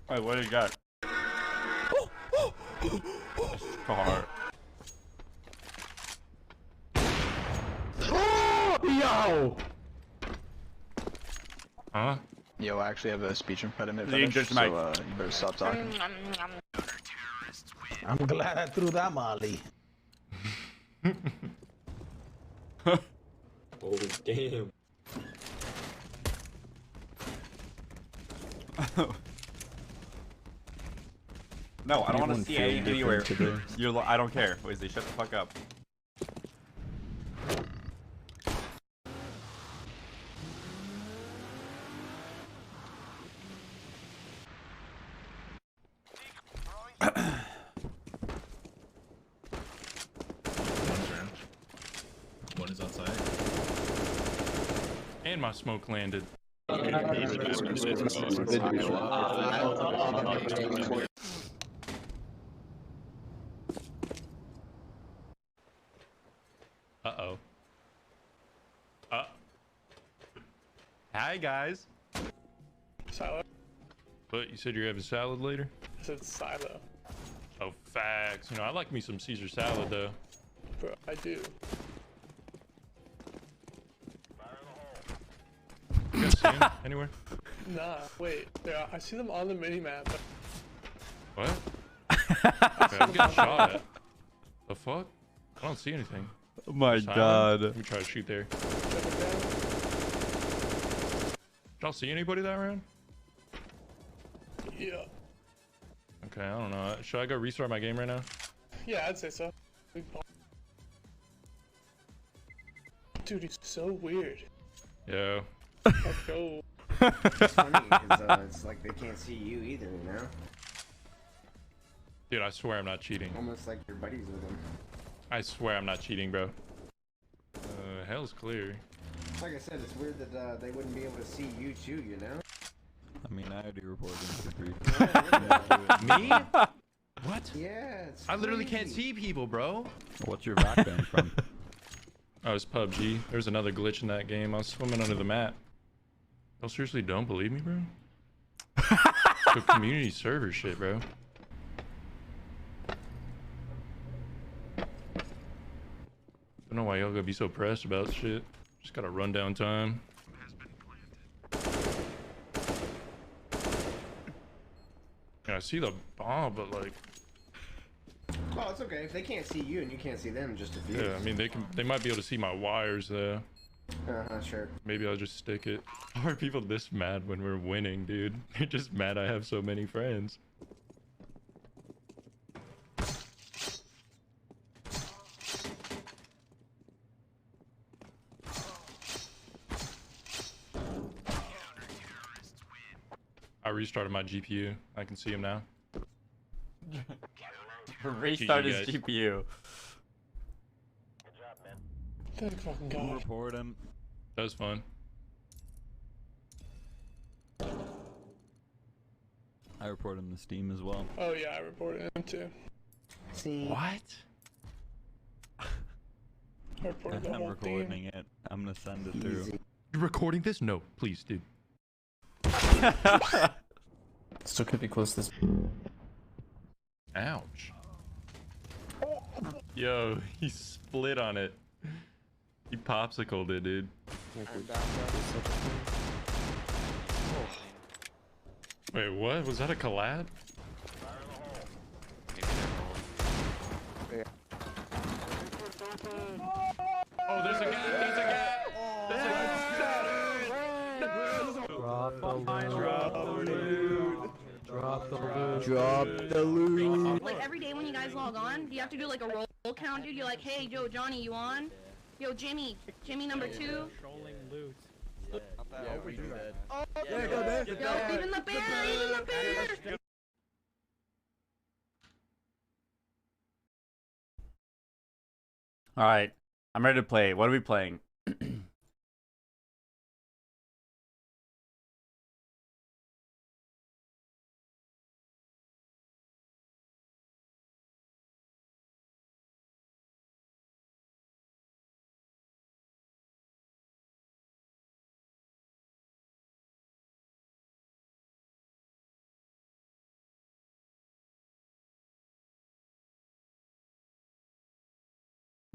Wait, what did you got? Scar. Yo! Huh? Yo, I actually have a speech impediment The fetish, English so mic. you better stop talking. I'm glad I threw that molly. Oh, damn. No, I don't want to Everyone see feel any anywhere. different today. You're. I don't care. Wesley, shut the fuck up. One is outside. And my smoke landed. Uh-oh. Hi, guys. Silo? But you said you're having salad later? I said silo. Oh, facts. You know, I like me some Caesar salad, though. Bro, I do. You guys see him anywhere? Nah, wait. I see them on the mini-map. What? Okay, I'm getting shot at. The fuck? I don't see anything. Oh my Silent? god. Let me try to shoot there. Did y'all see anybody that round? Yeah. Okay, I don't know. Should I go restart my game right now? Yeah, I'd say so. Dude, he's so weird. Yeah. Let's go. It's funny because it's like they can't see you either, you know? Dude, I swear I'm not cheating. Almost like you're buddies with them. I swear I'm not cheating, bro. Hell's clear. Like I said, it's weird that they wouldn't be able to see you too, you know? I mean, I already reported him for grief. Me? What? Yeah, it's I literally can't crazy. see people, bro. What's your vac ban from? Oh, it's PUBG. There's another glitch in that game. I was swimming under the map. Y'all seriously don't believe me, bro? The community server shit, bro. I don't know why y'all gotta be so pressed about shit. Just gotta run down time. Yeah, I see the bomb, but like, Oh, it's okay. If they can't see you and you can't see them, just a few. yeah, I mean they might be able to see my wires though. Sure. Maybe I'll just stick it. How are people this mad when we're winning, dude? They're just mad I have so many friends. I restarted my GPU. I can see him now. Restart his GG, guys. GPU. Thank fucking God. Report him. That was fun. I reported him to Steam as well. Oh yeah, I reported him too. See. What? I reported the I'm whole recording team. it. I'm gonna send it through. You're recording this? No, please, dude. Still could be close to this. Ouch. Yo, he split on it. He popsicled it, dude. Wait, what? Was that a collab? Oh, there's a gap. There's a gap. Drop the loot. Like every day when you guys log on, do you have to do like a roll count, dude? You're like, hey, yo, Johnny, you on? Yo, Jimmy number 2. Trolling loot. Yeah, we do that. Yeah, go, man. Yo, even the bear, even the bear. All right, I'm ready to play. What are we playing?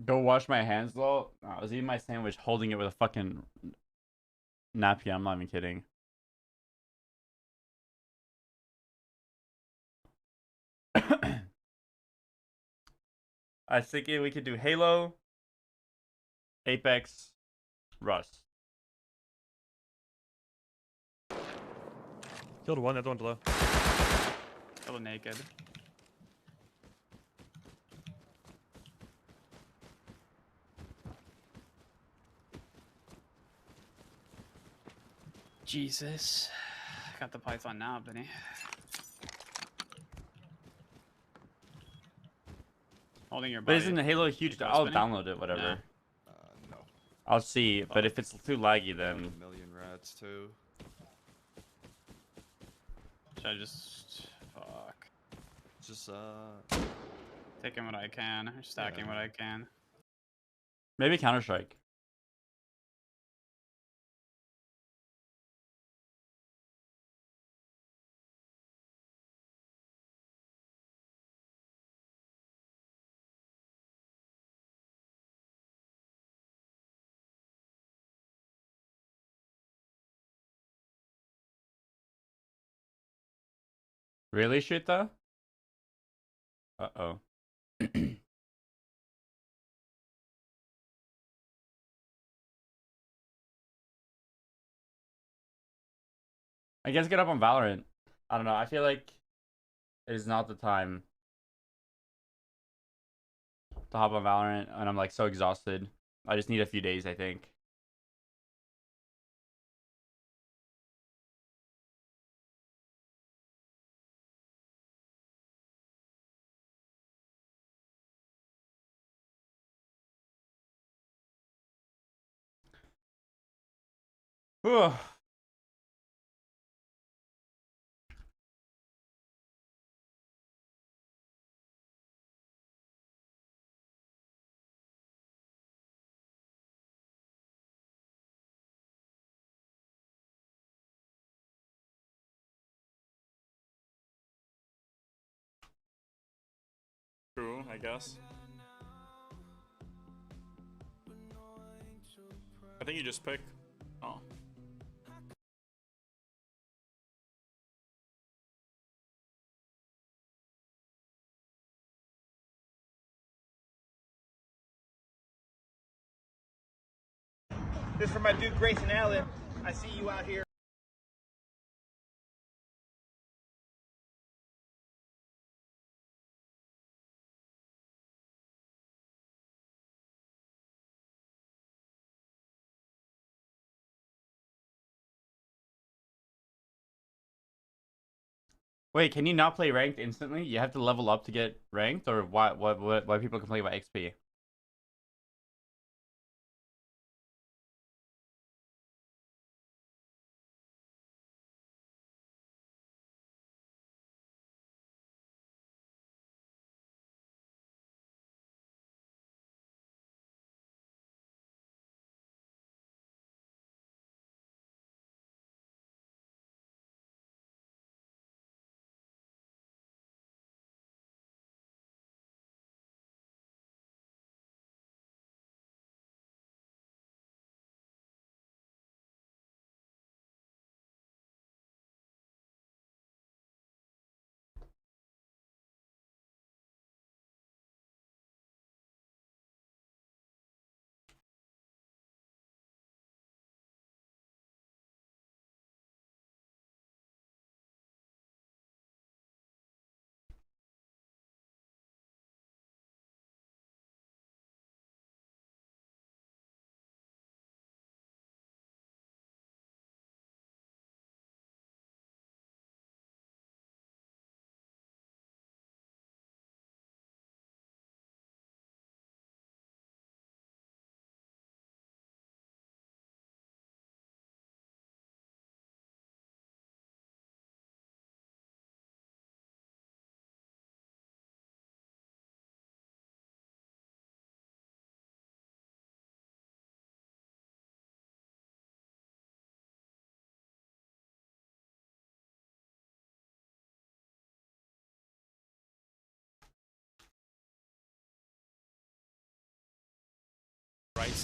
Go wash my hands, though. I was eating my sandwich, holding it with a fucking napkin. I'm not even kidding. I was thinking we could do Halo, Apex, Rust. Killed one, the other one's low. Hello, naked. Jesus. Got the Python now, Benny. Holding your But body. isn't Halo huge? I'll download it, whatever. No. I'll see, but if it's too laggy, then... A million rats, too. Should I just... Fuck. Just, Taking what I can, or stacking what I can. Maybe Counter-Strike. Really, Shita? Uh-oh. I guess get up on Valorant. I don't know. I feel like it is not the time to hop on Valorant, and I'm like so exhausted. I just need a few days, I think. Whew. True, I guess. I think you just pick. Oh. This is for my dude Grayson Allen. I see you out here. Wait, can you not play ranked instantly? You have to level up to get ranked, or why people complain about XP?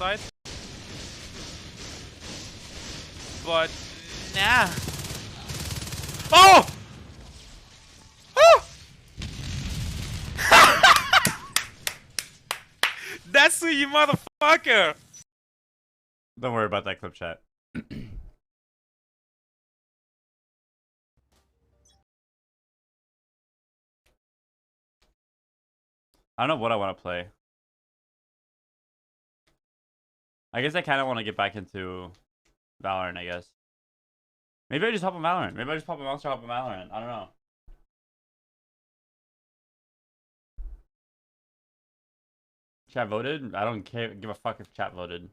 side. But nah. Oh! Oh! That's who you motherfucker! Don't worry about that clip chat. I don't know what I want to play. I guess I kind of want to get back into Valorant, I guess. Maybe I just hop on Valorant. Maybe I just pop a monster hop on Valorant. I don't know. Chat voted? I don't care. Give a fuck if chat voted.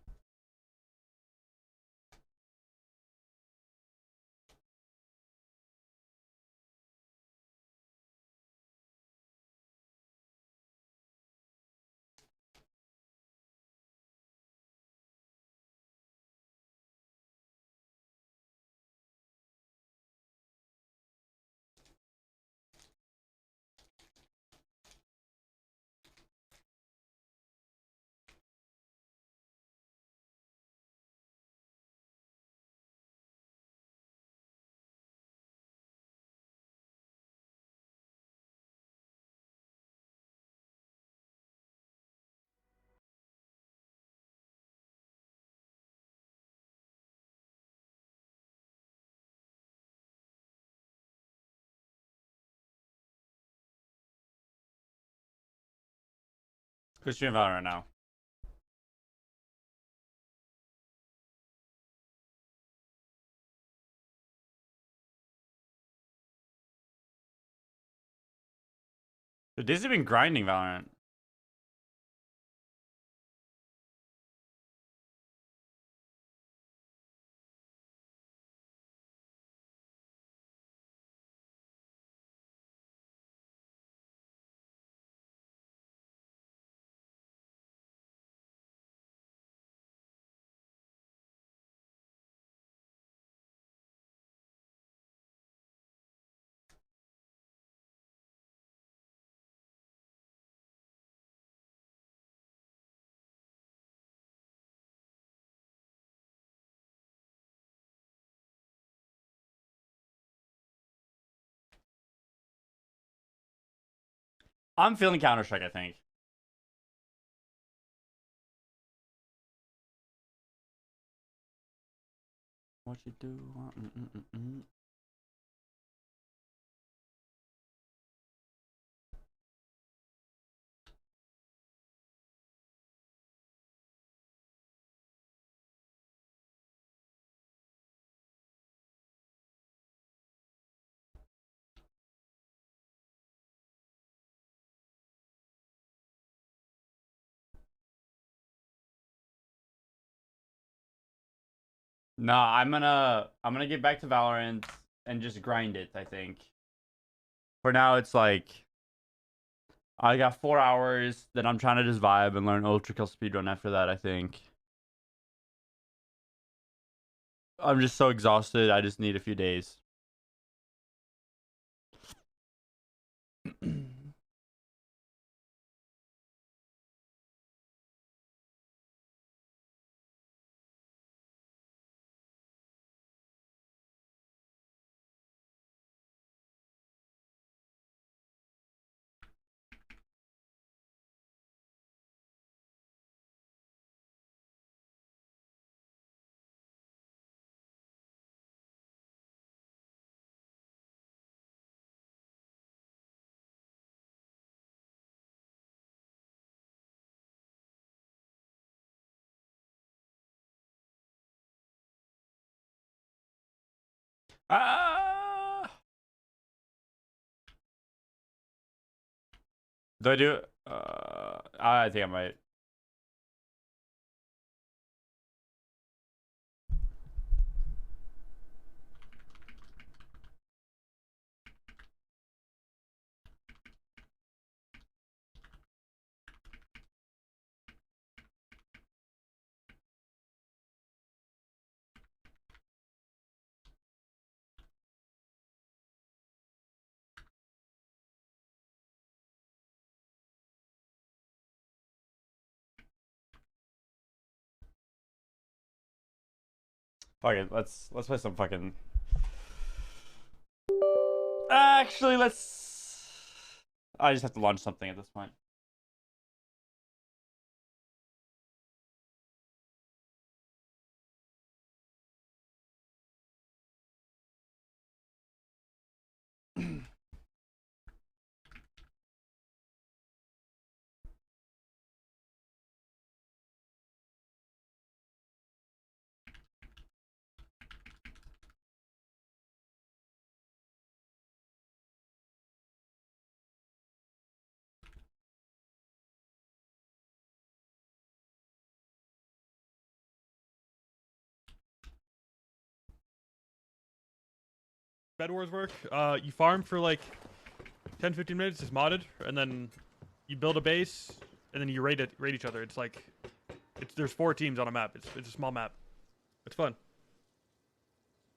Who's streaming Valorant now? Dude, this has been grinding Valorant. I'm feeling Counter-Strike, I think. What you do? No, I'm gonna get back to Valorant and just grind it, I think. For now, it's like I got 4 hours, then I'm trying to just vibe and learn Ultra Kill Speedrun after that, I think. I'm just so exhausted, I just need a few days. Ah! Do I do it? I think I might. Fuck it, let's play some fucking. Actually, let's. I just have to launch something at this point. Bed Wars work. You farm for like 10-15 minutes. It's modded, and then you build a base, and then you raid each other. It's like, there's 4 teams on a map. It's a small map. It's fun.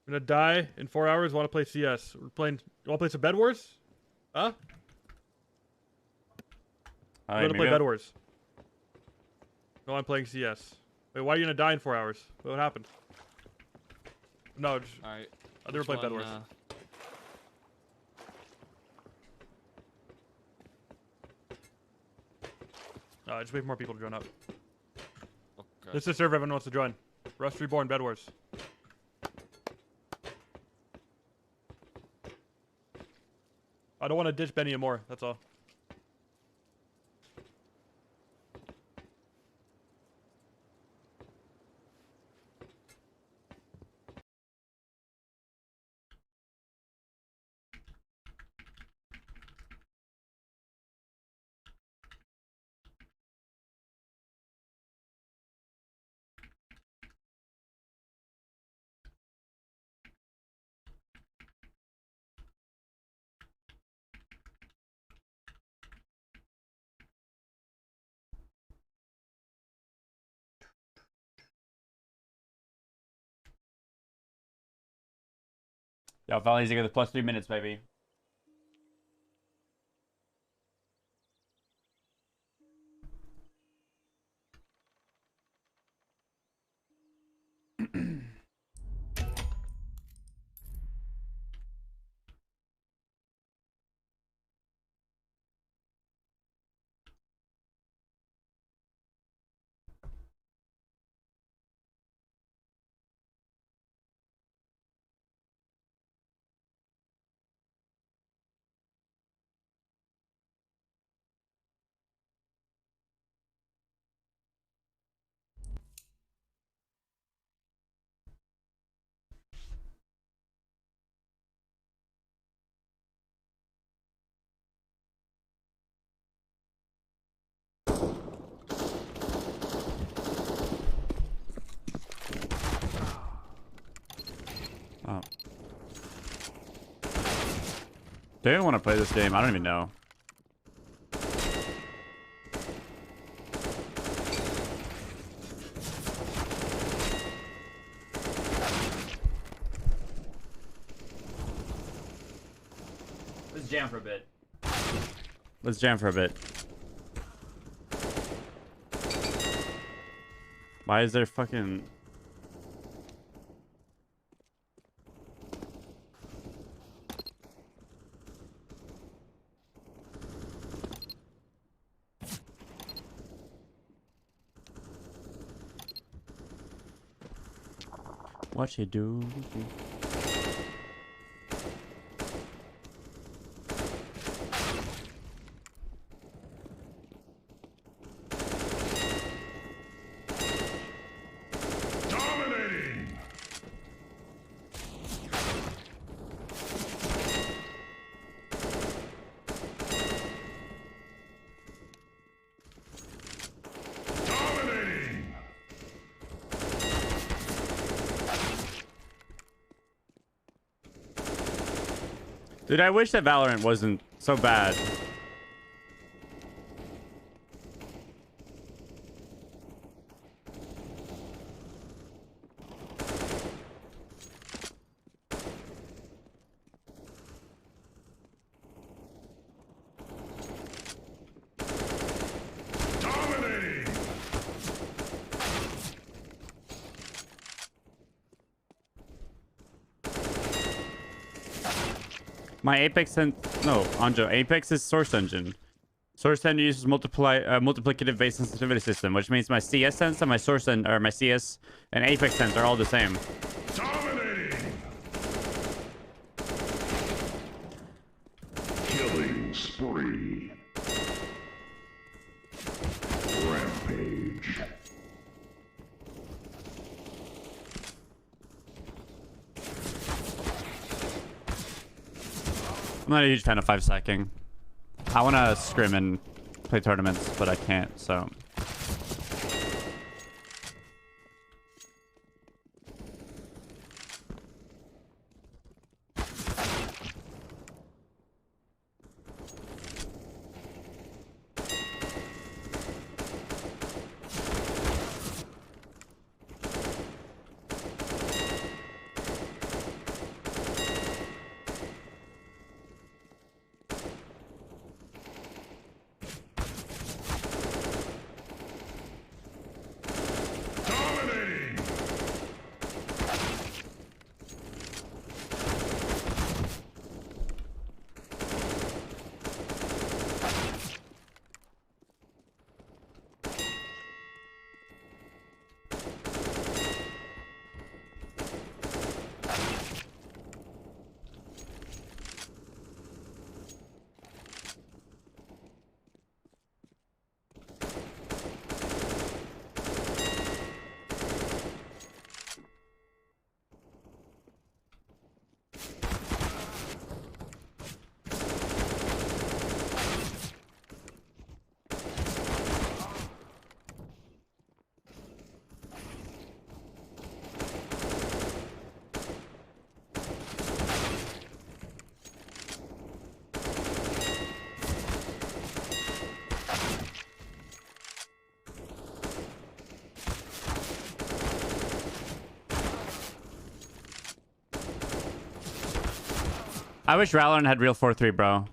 I'm gonna die in 4 hours. Want to play CS? We're playing. You want to play some Bed Wars? Huh? I'm gonna play Bed Wars. No, I'm playing CS. Wait, why are you gonna die in 4 hours? What happened? No, just, Alright. I never played Bed Wars. Just wait for more people to join up. Okay. This is the server everyone wants to join. Rust Reborn Bed Wars. I don't want to ditch Benny anymore, that's all. Yo, finally, you get the plus 3 minutes, baby. Oh. Do I even want to play this game? I don't even know. Let's jam for a bit. Let's jam for a bit. Why is there fucking... What you do? Dominating. Dominating. Dude, I wish that Valorant wasn't so bad. My Apex and no, Anjo. Apex is Source Engine. Source Engine uses multiplicative base sensitivity system, which means my CS sense and my Source and or my CS and Apex sense are all the same. Dominating. Killing spree. Rampage. I'm not a huge fan of 5-stacking. I want to scrim and play tournaments, but I can't, so... I wish Valorant had real 4-3, bro.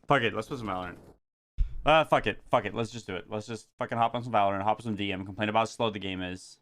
Fuck it, let's put some Valorant. Fuck it, fuck it, let's just do it. Let's just fucking hop on some Valorant, hop on some DM, complain about how slow the game is.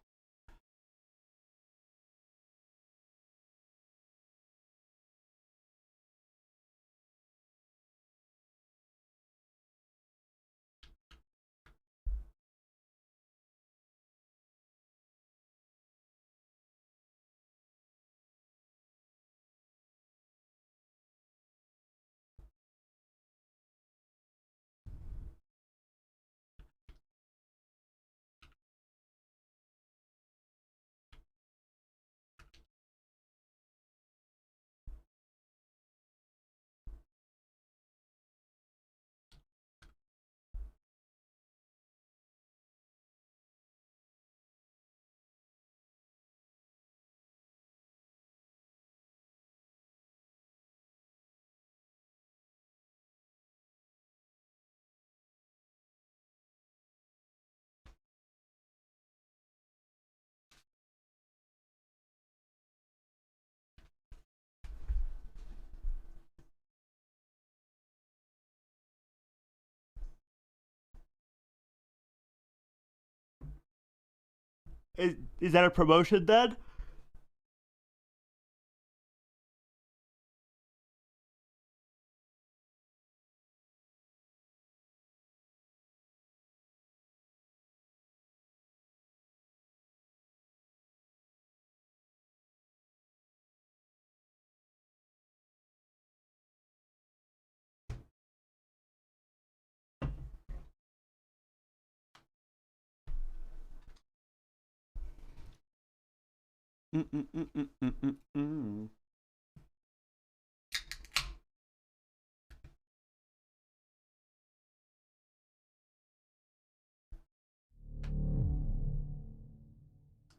Is that a promotion then?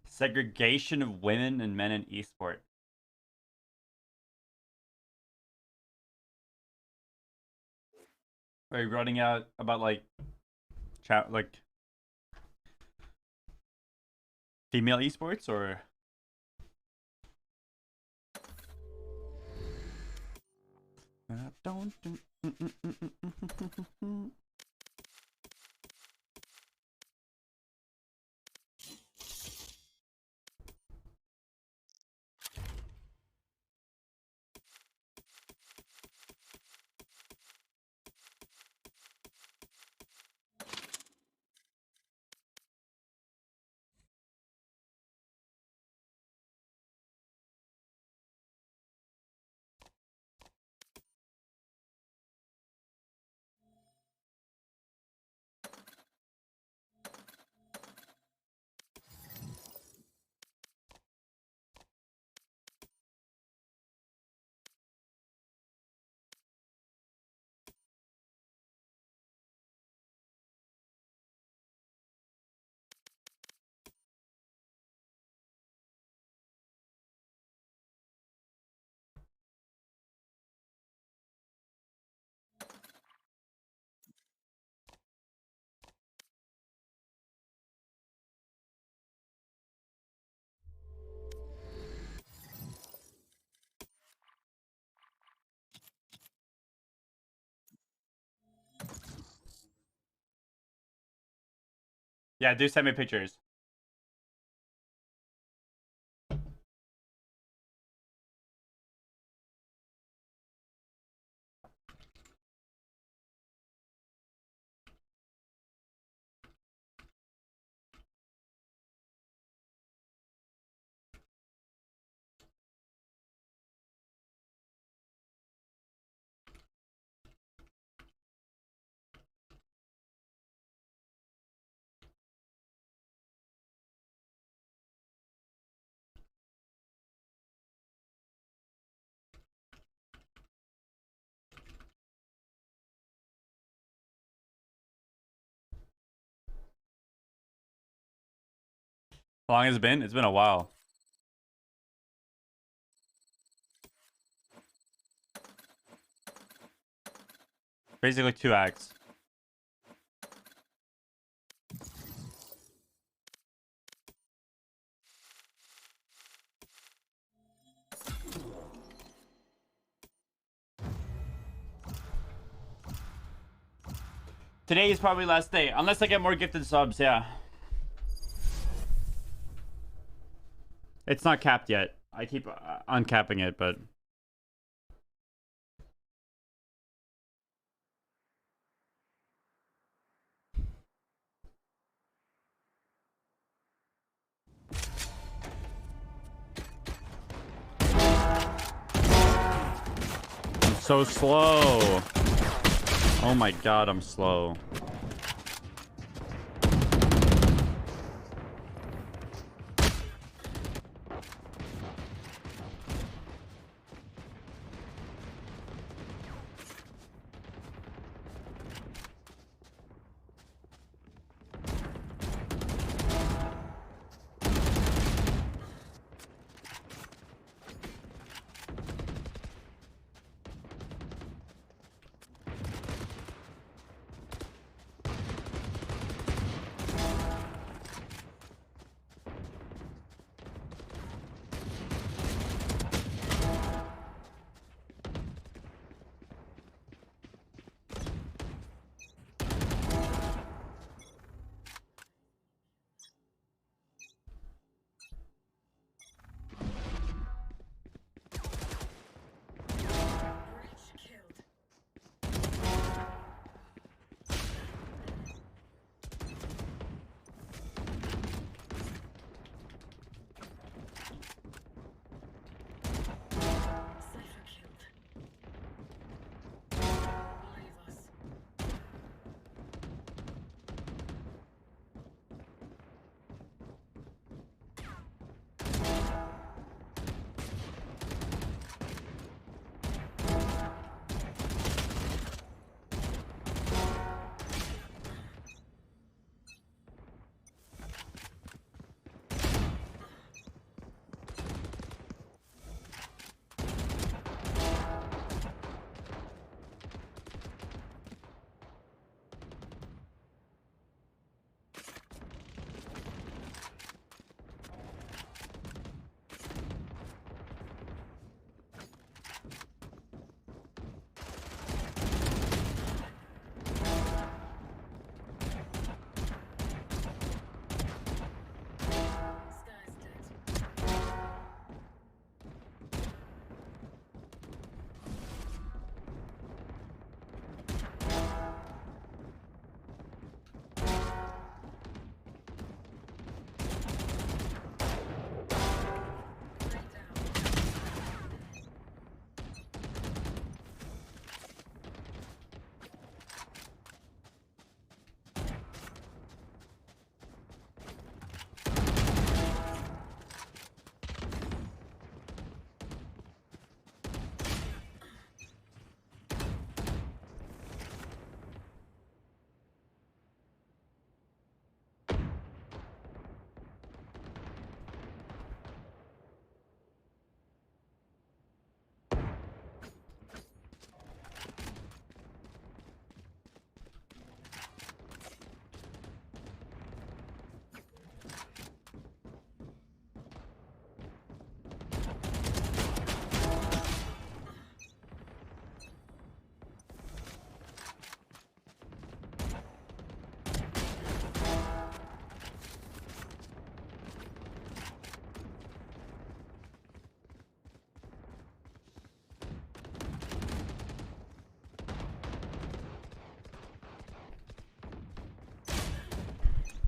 Segregation of women and men in esport. Are you running out about like female esports or? Don't. Yeah, do send me pictures. How long has it been? It's been a while. Basically 2 acts. Today is probably last day, unless I get more gifted subs, yeah. It's not capped yet. I keep uncapping it, but... I'm so slow. Oh my god, I'm slow.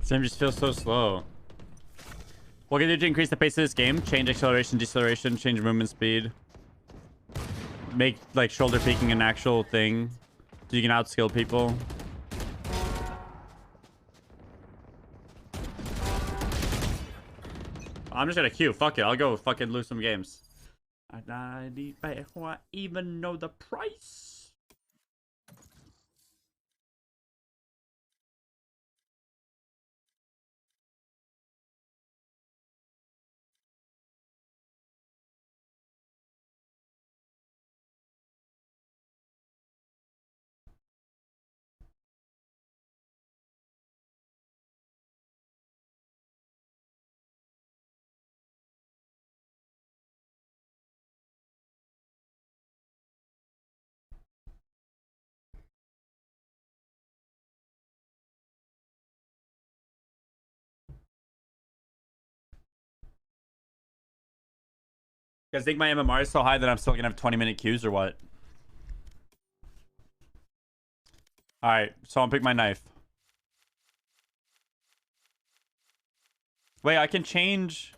Sim just feels so slow. What can you do to increase the pace of this game? Change acceleration, deceleration, change movement speed. Make like shoulder peeking an actual thing. So you can outskill people. I'm just gonna queue. Fuck it. I'll go fucking lose some games. I even know the price. You guys think my MMR is so high that I'm still gonna have 20-minute queues or what? Alright, so I'll pick my knife. Wait, I can change.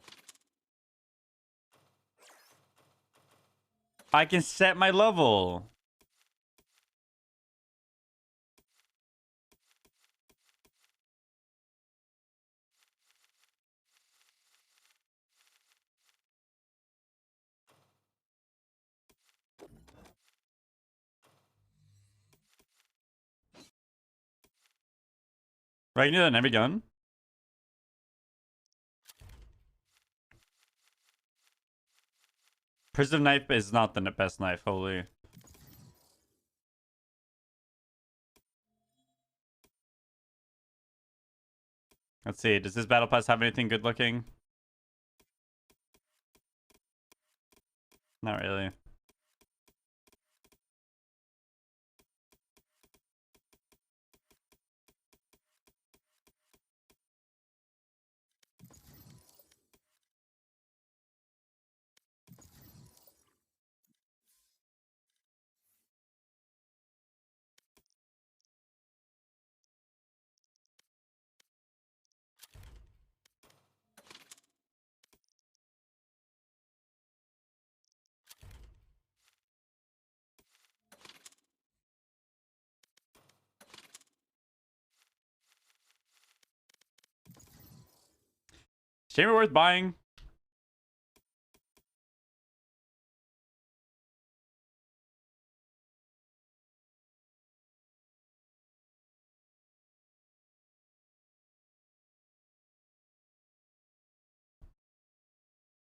I can set my level. Right, you can do that in every gun? Precision knife is not the best knife, holy. Let's see, does this battle pass have anything good looking? Not really. Chamber worth buying?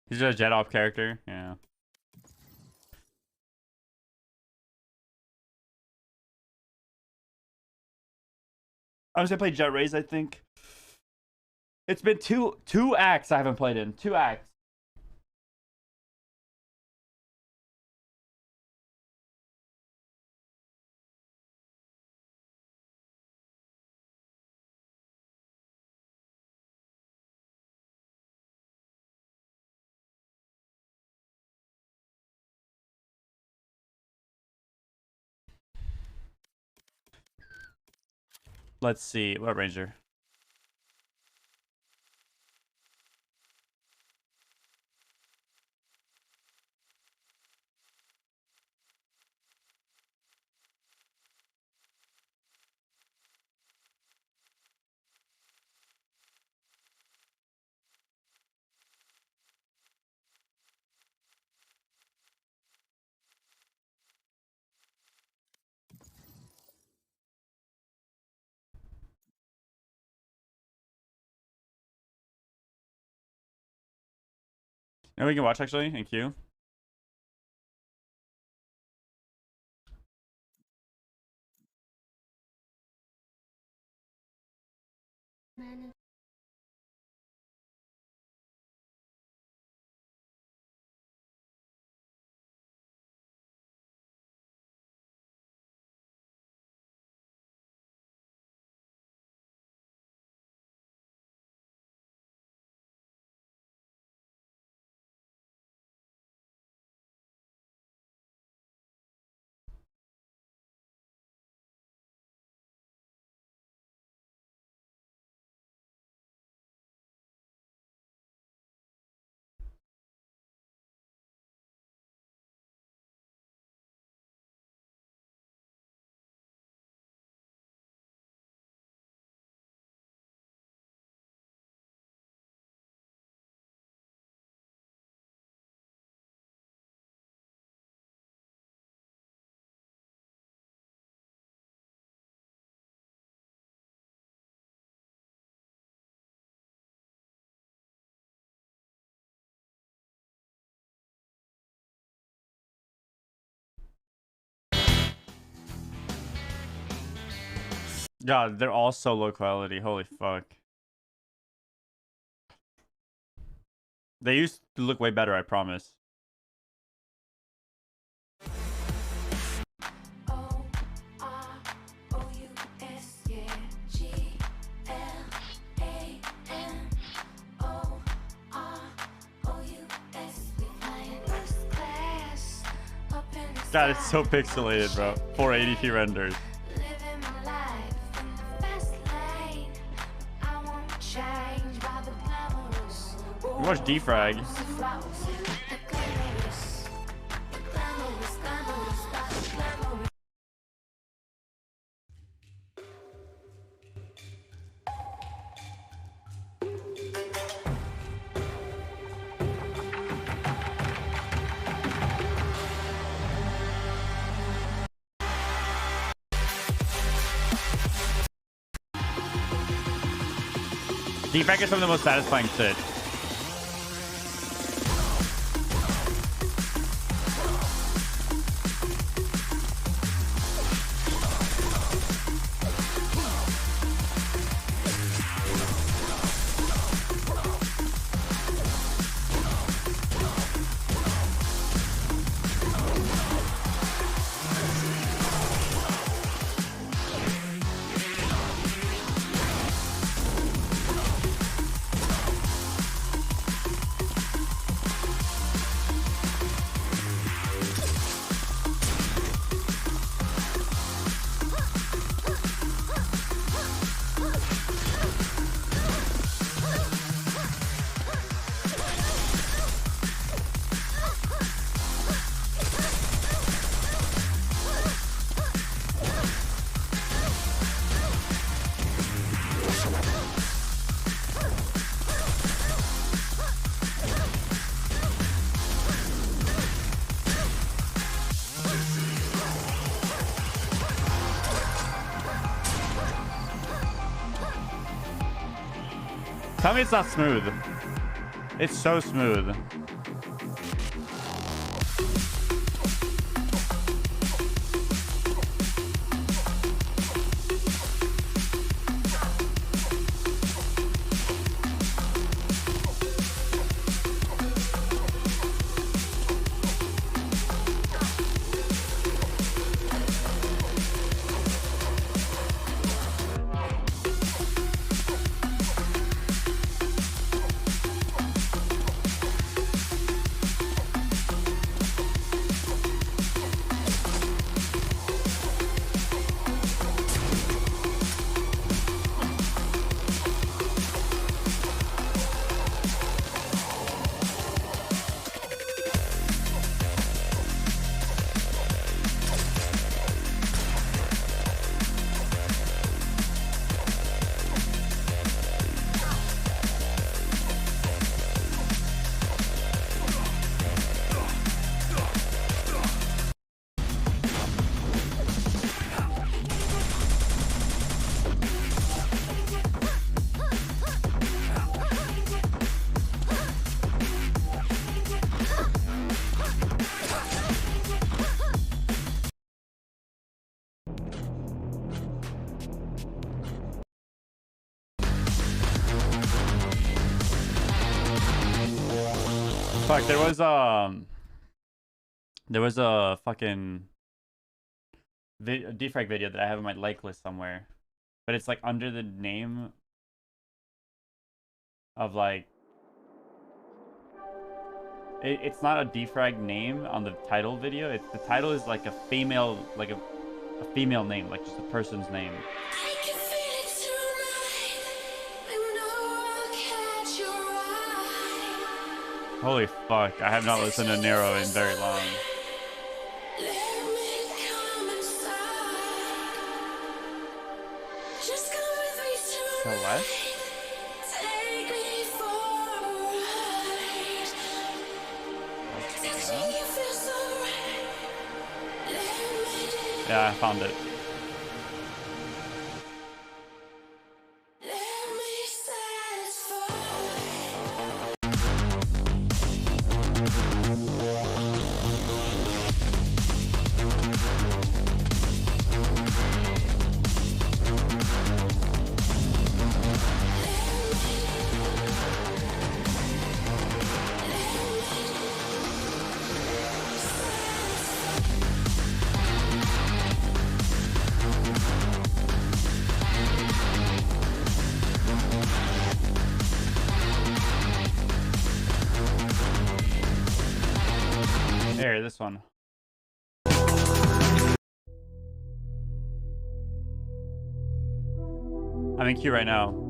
He's just a jet off character, yeah. I was gonna play Jet Rays, I think. It's been two acts I haven't played in. 2 acts. Let's see. What ranger? No, we can watch actually in queue. God, they're all so low quality. Holy fuck. They used to look way better, I promise. God, it's so pixelated, bro. 480p renders. Watch defrag. Defrag is some of the most satisfying shit. Tell me it's not smooth. It's so smooth. Fuck, there was a fucking defrag video that I have in my like list somewhere, but it's like under the name of like it's not a defrag name on the title video. The title is like a female, like a female name, like just a person's name. Holy fuck, I have not listened to Nero in very long. Celeste? Yeah, I found it. here, this one. I'm in queue right now.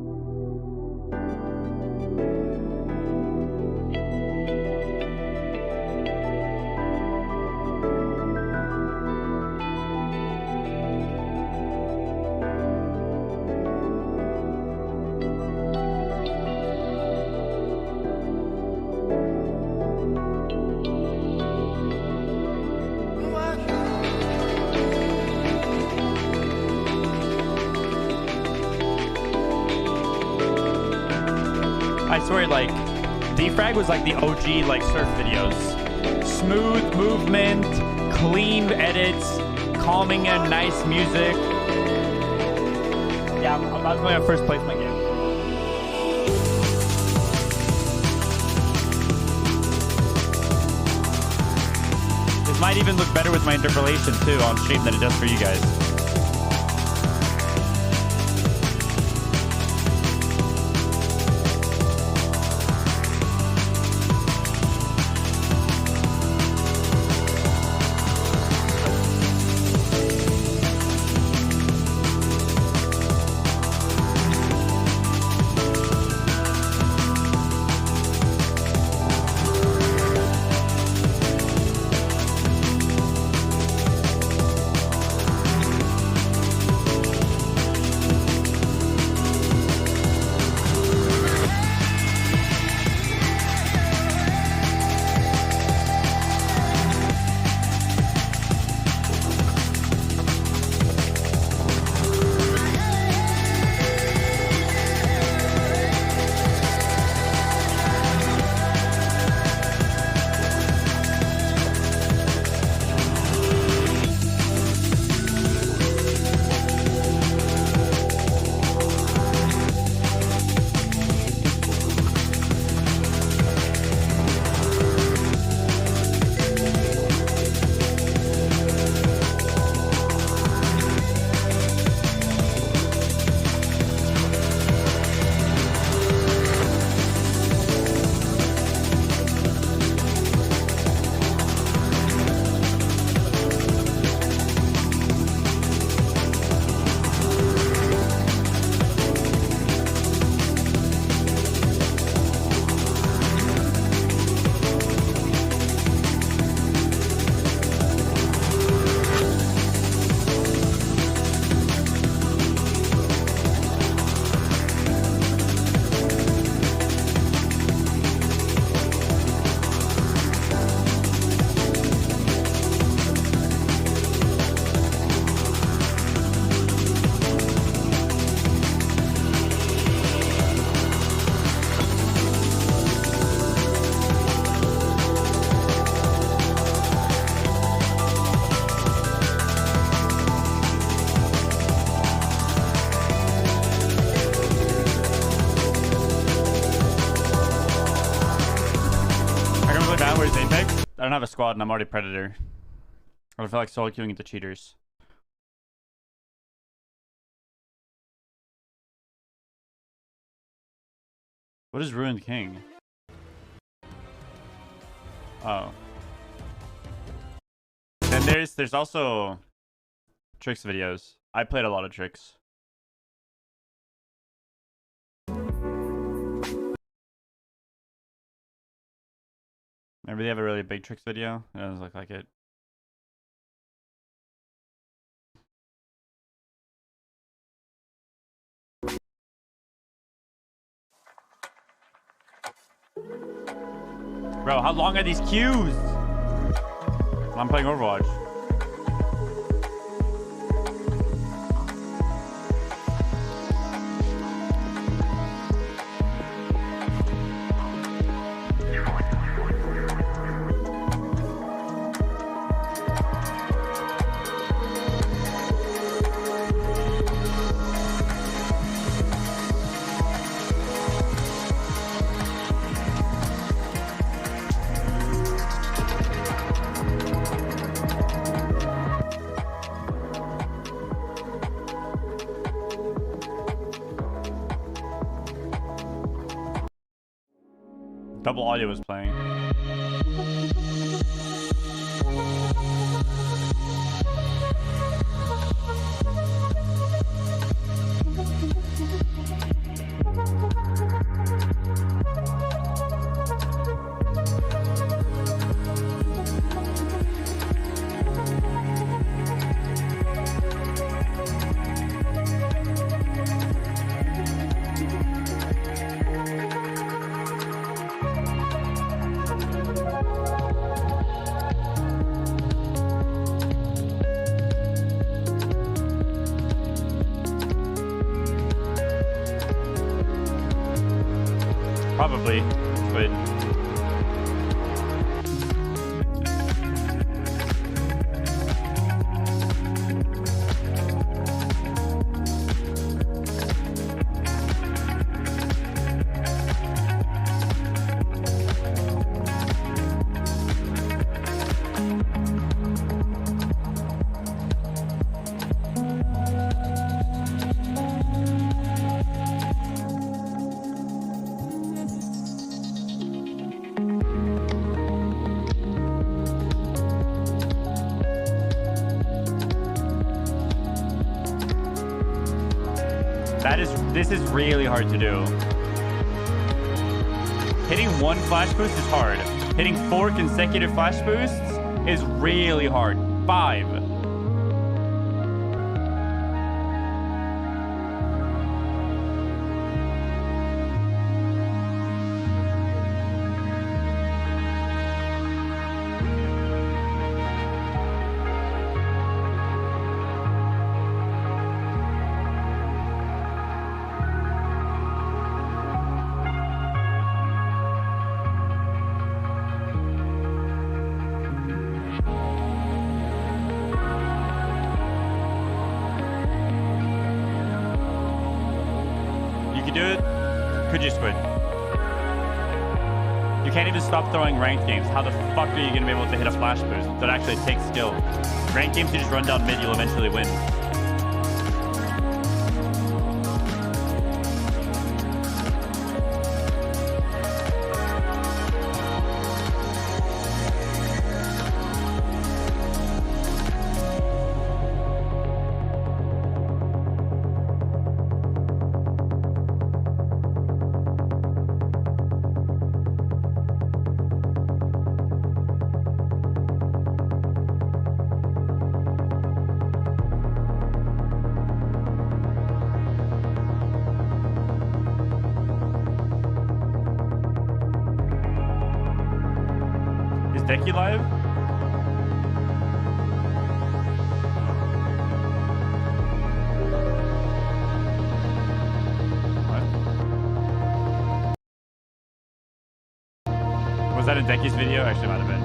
I swear, like, defrag was like the OG, like, surf videos. Smooth movement, clean edits, calming and nice music. Yeah, I'm about to go first place my game. This might even look better with my interpolation, too, on stream than it does for you guys. I don't have a squad and I'm already Predator. I feel like solo queuing into cheaters. What is Ruined King? Oh. And there's also tricks videos. I played a lot of tricks. Maybe they have a really big tricks video. It doesn't look like it. Bro, how long are these queues? I'm playing Overwatch. Double audio was playing. Probably, but this is really hard to do. Hitting one flash boost is hard. Hitting 4 consecutive flash boosts is really hard. 5. Do it? Could you, Squid? You can't even stop throwing ranked games. How the fuck are you gonna be able to hit a flash boost that actually takes skill? Ranked games, you just run down mid, you'll eventually win. Decky live? What? Was that in Decky's video? Actually, might have been.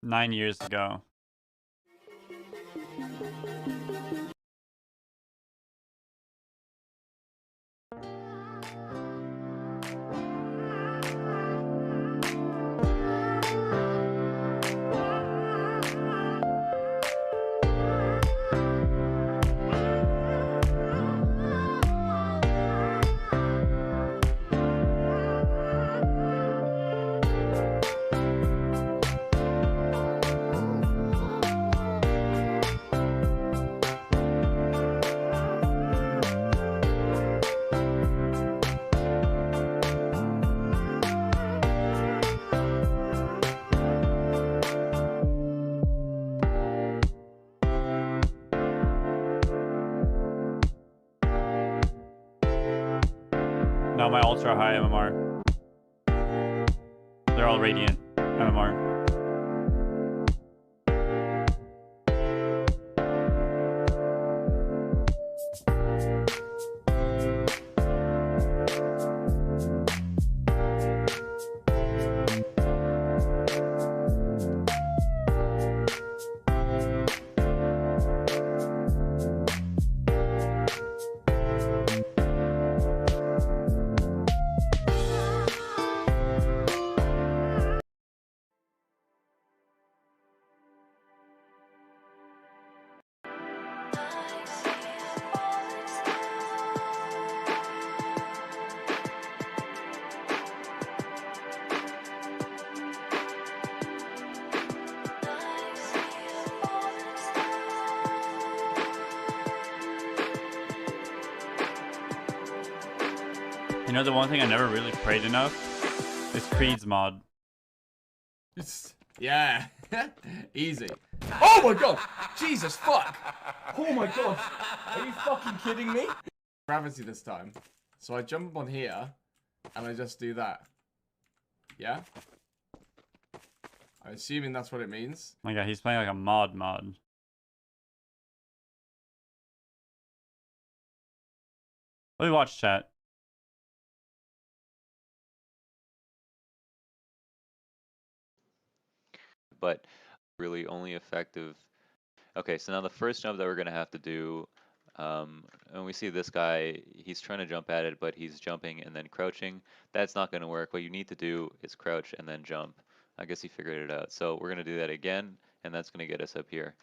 9 years ago. No, my ultra high MMR. They're all radiant MMR. You know the one thing I never really prayed enough is Creed's mod. Yeah. Easy. Oh my god! Jesus fuck! Oh my god! Are you fucking kidding me? Gravity this time. So I jump on here and I just do that. Yeah? I'm assuming that's what it means. Oh my god, he's playing like a mod. Let me watch chat. But really only effective. Okay, so now the first jump that we're gonna have to do, and we see this guy, he's trying to jump at it, but he's jumping and then crouching. That's not gonna work. What you need to do is crouch and then jump. I guess he figured it out. So we're gonna do that again, and that's gonna get us up here.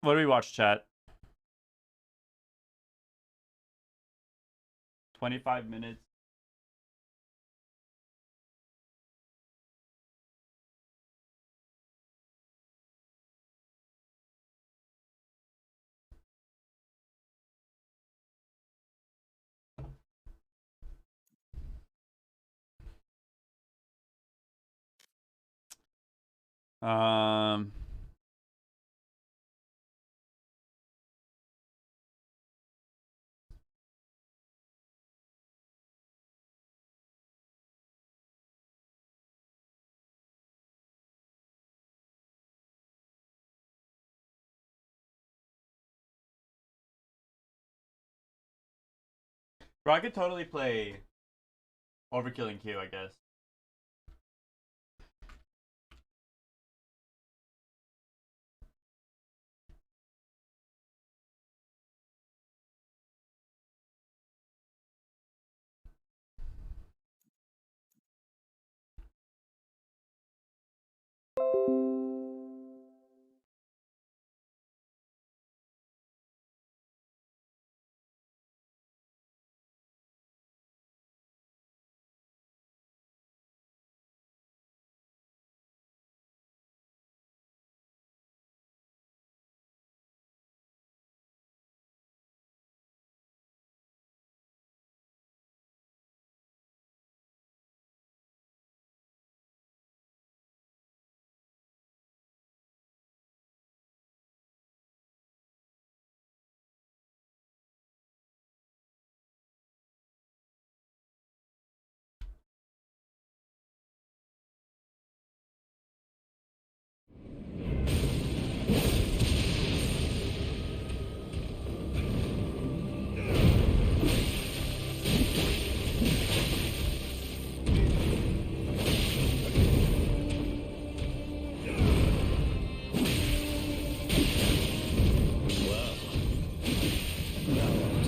What do we watch chat? 25 minutes. Um Bro, I could totally play Overkill and Q, I guess.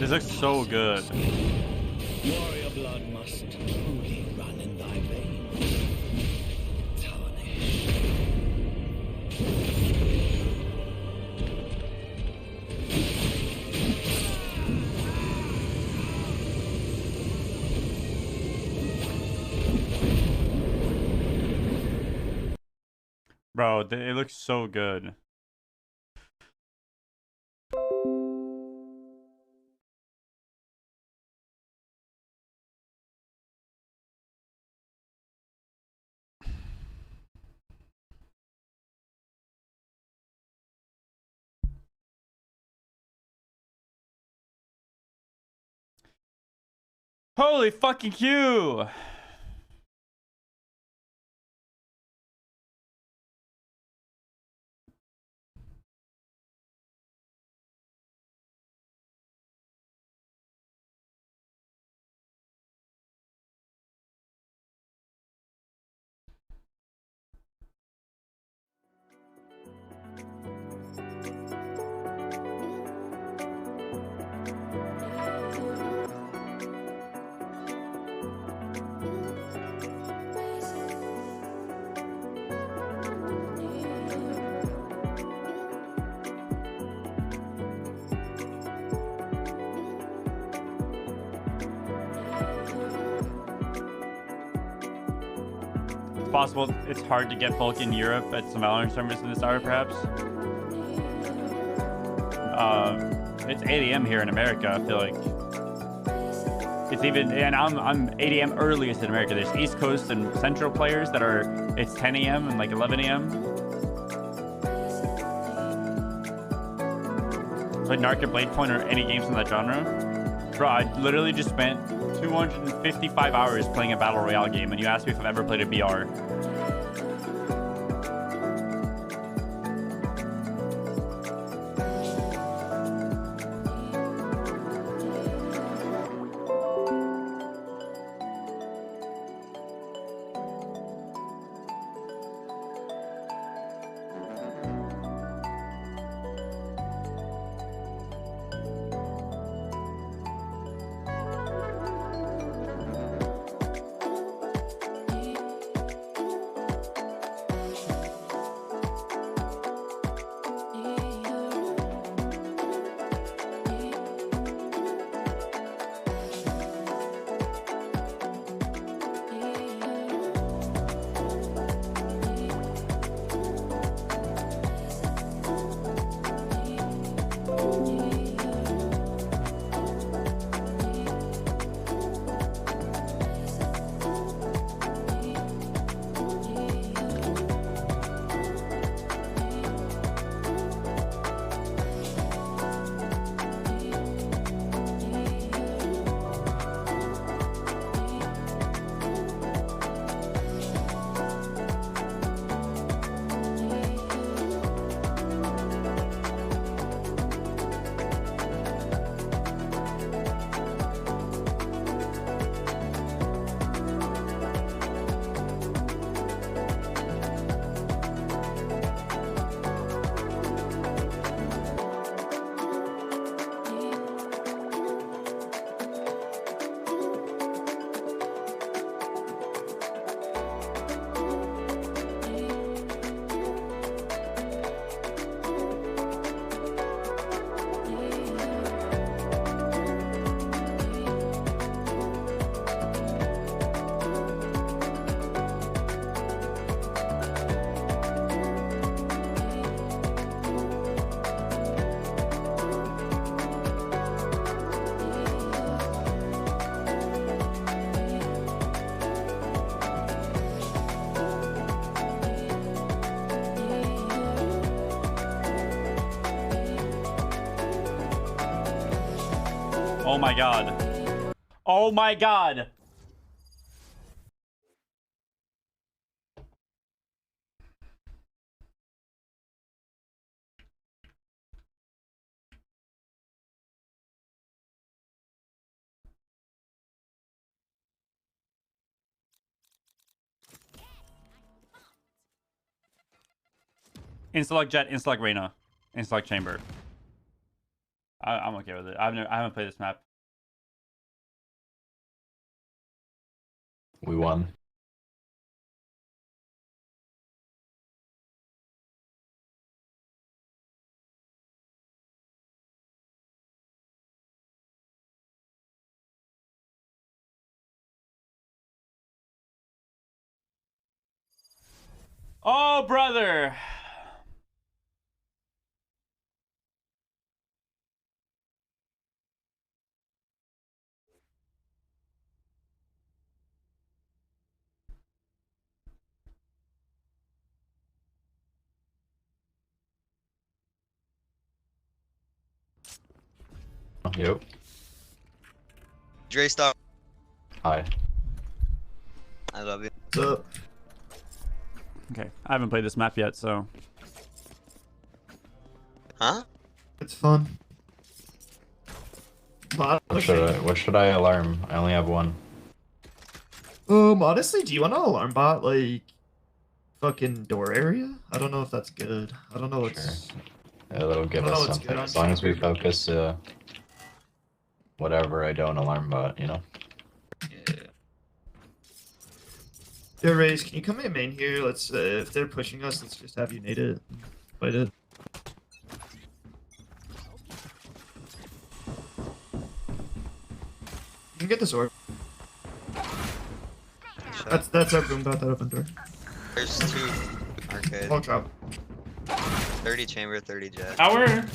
This looks so good. Warrior blood must truly run in thy veins. Tarnish. Bro, it looks so good. Holy fucking Q! It's possible it's hard to get bulk in Europe at some Valorant tournaments in this hour, perhaps. It's 8 a.m. here in America. I feel like it's even, and I'm 8 a.m. earliest in America. There's East Coast and Central players that are, it's 10 a.m. and like 11 a.m. Like Narc or Blade Point or any games in that genre. Bro, I literally just spent 255 hours playing a Battle Royale game, and you asked me if I've ever played a BR. Oh my god. Oh my god. Insta-lock Jet, insta-lock Reyna, insta-lock Chamber. I'm okay with it. I haven't played this map. We won. Oh, brother. Yep. Dre, stop. Hi. I love you. What's up? Okay, I haven't played this map yet, so. Huh? It's fun. What should I alarm? I only have one. Honestly, do you want an alarm bot like fucking door area? I don't know if that's good. I don't know what's. Yeah, that'll give I don't know us what's something. good on As long as we chamber. focus, whatever I don't alarm bot, you know. Yeah, Raze, can you come in main here? Let's if they're pushing us, let's just have you nade it. Fight it. You can get this orb. That's our boom bot, that open door. There's 2 arcade. Won't drop. 30 chamber, 30 jet. Tower.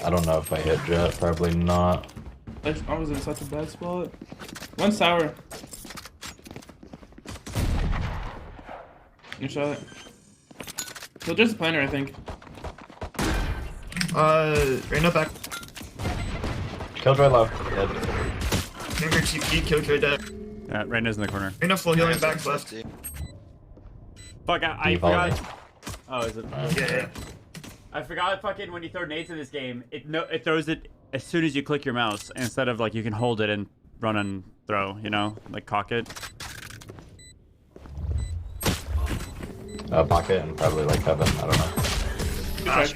I don't know if I hit jet. Probably not. I was in such a bad spot. One tower. You shot it. So there's a planner, I think. Reyna back. Killjoy low. Dead. Chamber TP, Killjoy dead. Yeah, Reyna's in the corner. Reyna full healing back left. Fuck, I Volley. forgot. Oh, is it? Yeah. I forgot fucking when you throw nades in this game, it throws it as soon as you click your mouse instead of like you can hold it and run and throw, you know? Like cock it. Pocket and probably like heaven. I don't know. Gosh.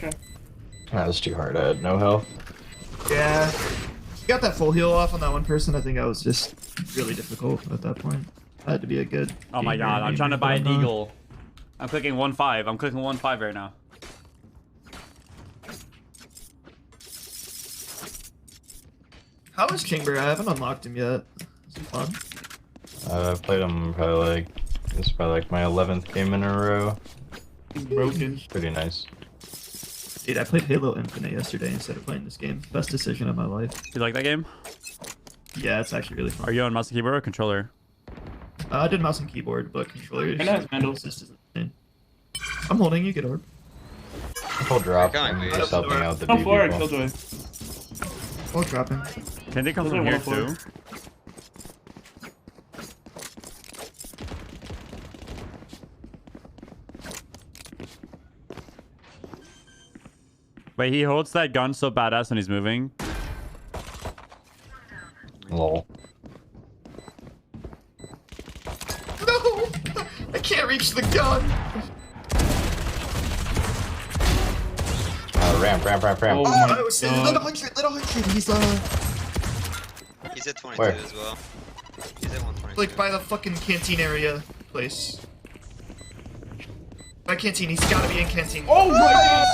That was too hard. I had no health. Yeah. Got that full heal off on that one person. I think that was just really difficult at that point. That had to be a good. Oh my god, I'm trying to buy a deagle. I'm clicking 1-5. I'm clicking 1-5 right now. How is Chamber? I haven't unlocked him yet. Is he fun? I've played him probably this is probably like my 11th game in a row. He's broken. Pretty nice. Dude, I played Halo Infinite yesterday instead of playing this game. Best decision of my life. You like that game? Yeah, it's actually really fun. Are you on mouse and keyboard or controller? I did mouse and keyboard, but controller. And has Vandals. I'm holding you. Get orb. Full drop. I'm just helping out the B for it, people. Killjoy. Full dropping. Can they come Those from are here 1-4. too? Wait, he holds that gun so badass when he's moving. Lol. No! I can't reach the gun! Ramp. Oh I was saying, let 100. He's at 22 Where? as well. He's at 122. like by the fucking canteen area place. By canteen, he's gotta be in canteen. Oh my god!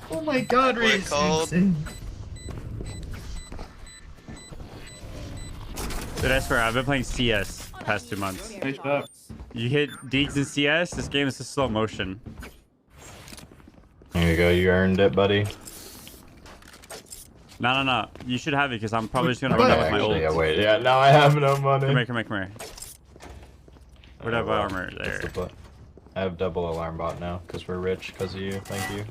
Oh my god, We're Reese. cold. Insane. Dude, I swear, I've been playing CS the past 2 months. Nice shot. You hit Deegs in CS, this game is just slow motion. There you go. You earned it, buddy. No. You should have it because I'm probably just gonna Wait, run out with my ult. Actually, yeah, wait. Yeah, now I have no money. Come here. Where'd I have my armor? There. I have double alarm bot now because we're rich because of you. Thank you.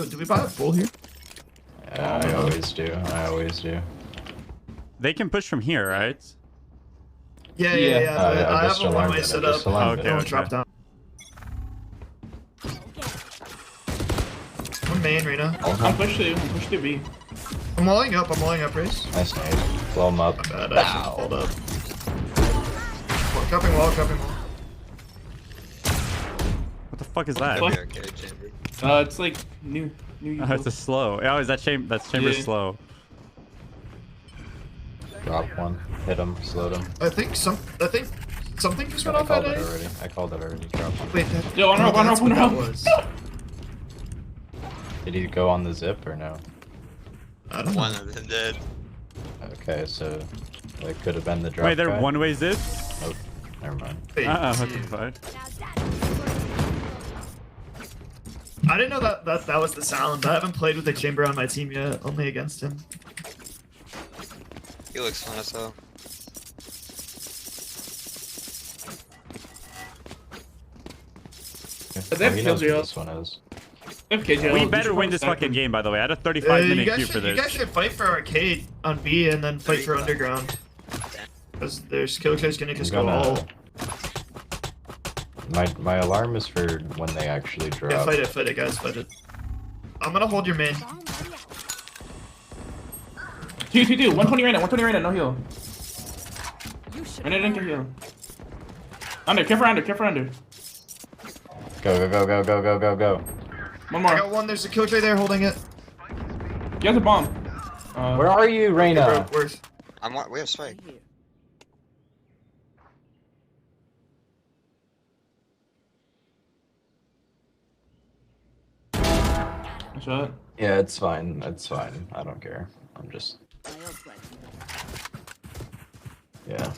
Do we buy a full here? Yeah, I always do. They can push from here, right? Yeah. I have a one-way set up. Okay, Don't drop down. One main, Reyna. I'm pushing B. I'm walling up, Race. Nice nade. Blow him up. My bad, I should have pulled up. Cupping wall. What the fuck is that? It's like new. Oh, it's a slow. Oh, is that chamber? That's chamber Yeah. slow. Drop one. Hit him. Slowed him. I think something just went I off called at it A. already. I called it already. Drop one. Wait, that, Yo, on oh, rope, on that's rope, what on that rope. was. Did he go on the zip or no? I don't know. One of them did. Okay, so that could have been the drop. Wait, they're guy. one-way zips? Oh, never mind. Wait, Okay, fine. I didn't know that was the sound. I haven't played with a chamber on my team yet, only against him. He looks fun as hell. Okay. Oh, he knows what this one is. We better win this fucking game, by the way. I had a 35-minute queue for this. You guys should fight for arcade on B and then fight for underground. Because there's Killjoy's gonna just go all. My alarm is for when they actually drop. Yeah, fight it, guys, fight it. I'm gonna hold your main. 120 right now, no heal. Reyna didn't get heal. Under, careful under. Go. One more. I got one, there's a Killjoy there holding it. He has a bomb. Where are you, Reyna? Bro, where's... We have spike. Shot. Yeah, it's fine. It's fine. I don't care. I'm just. Yeah.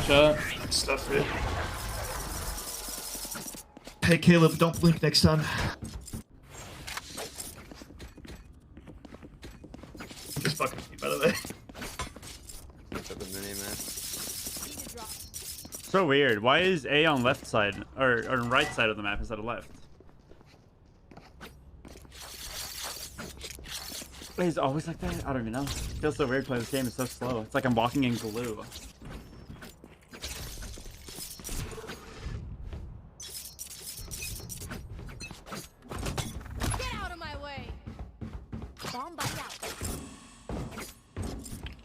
Shot. Stuff it. Hey Caleb, don't blink next time. Just fucking with you, by the way. So weird. Why is A on left side or right side of the map instead of left? Wait, is it always like that? I don't even know. It feels so weird playing this game. It's so slow. It's like I'm walking in glue.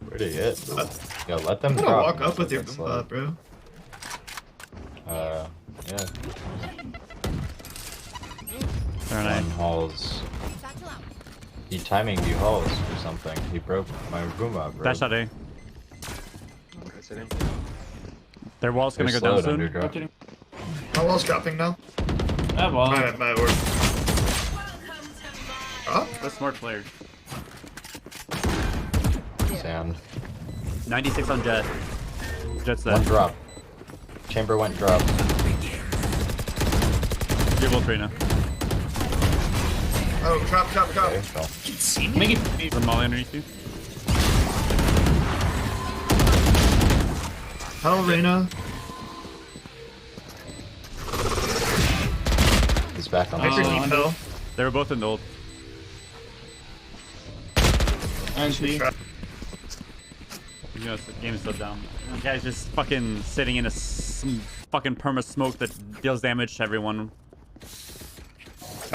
Where'd he hit? Yeah, let them I'm gonna drop. walk up with your That's boom bot, bro. Yeah. Alright. Halls. He timing you halls or something. He broke my boom bot, bro. Dash out A. Their wall's gonna go down soon. My wall's dropping now. That wall. My orb. Oh? That's smart player. Sound. 96 on Jet. Jet's dead. One drop. Chamber went drop. You're both right now. Oh, drop. Okay, so. See Make it. There's a molly underneath you. Hello, Reyna. He's back on Hyper the deep hill. They were both in the ult. And she. You know, the game is still down. The guy's just fucking sitting in some fucking perma smoke that deals damage to everyone.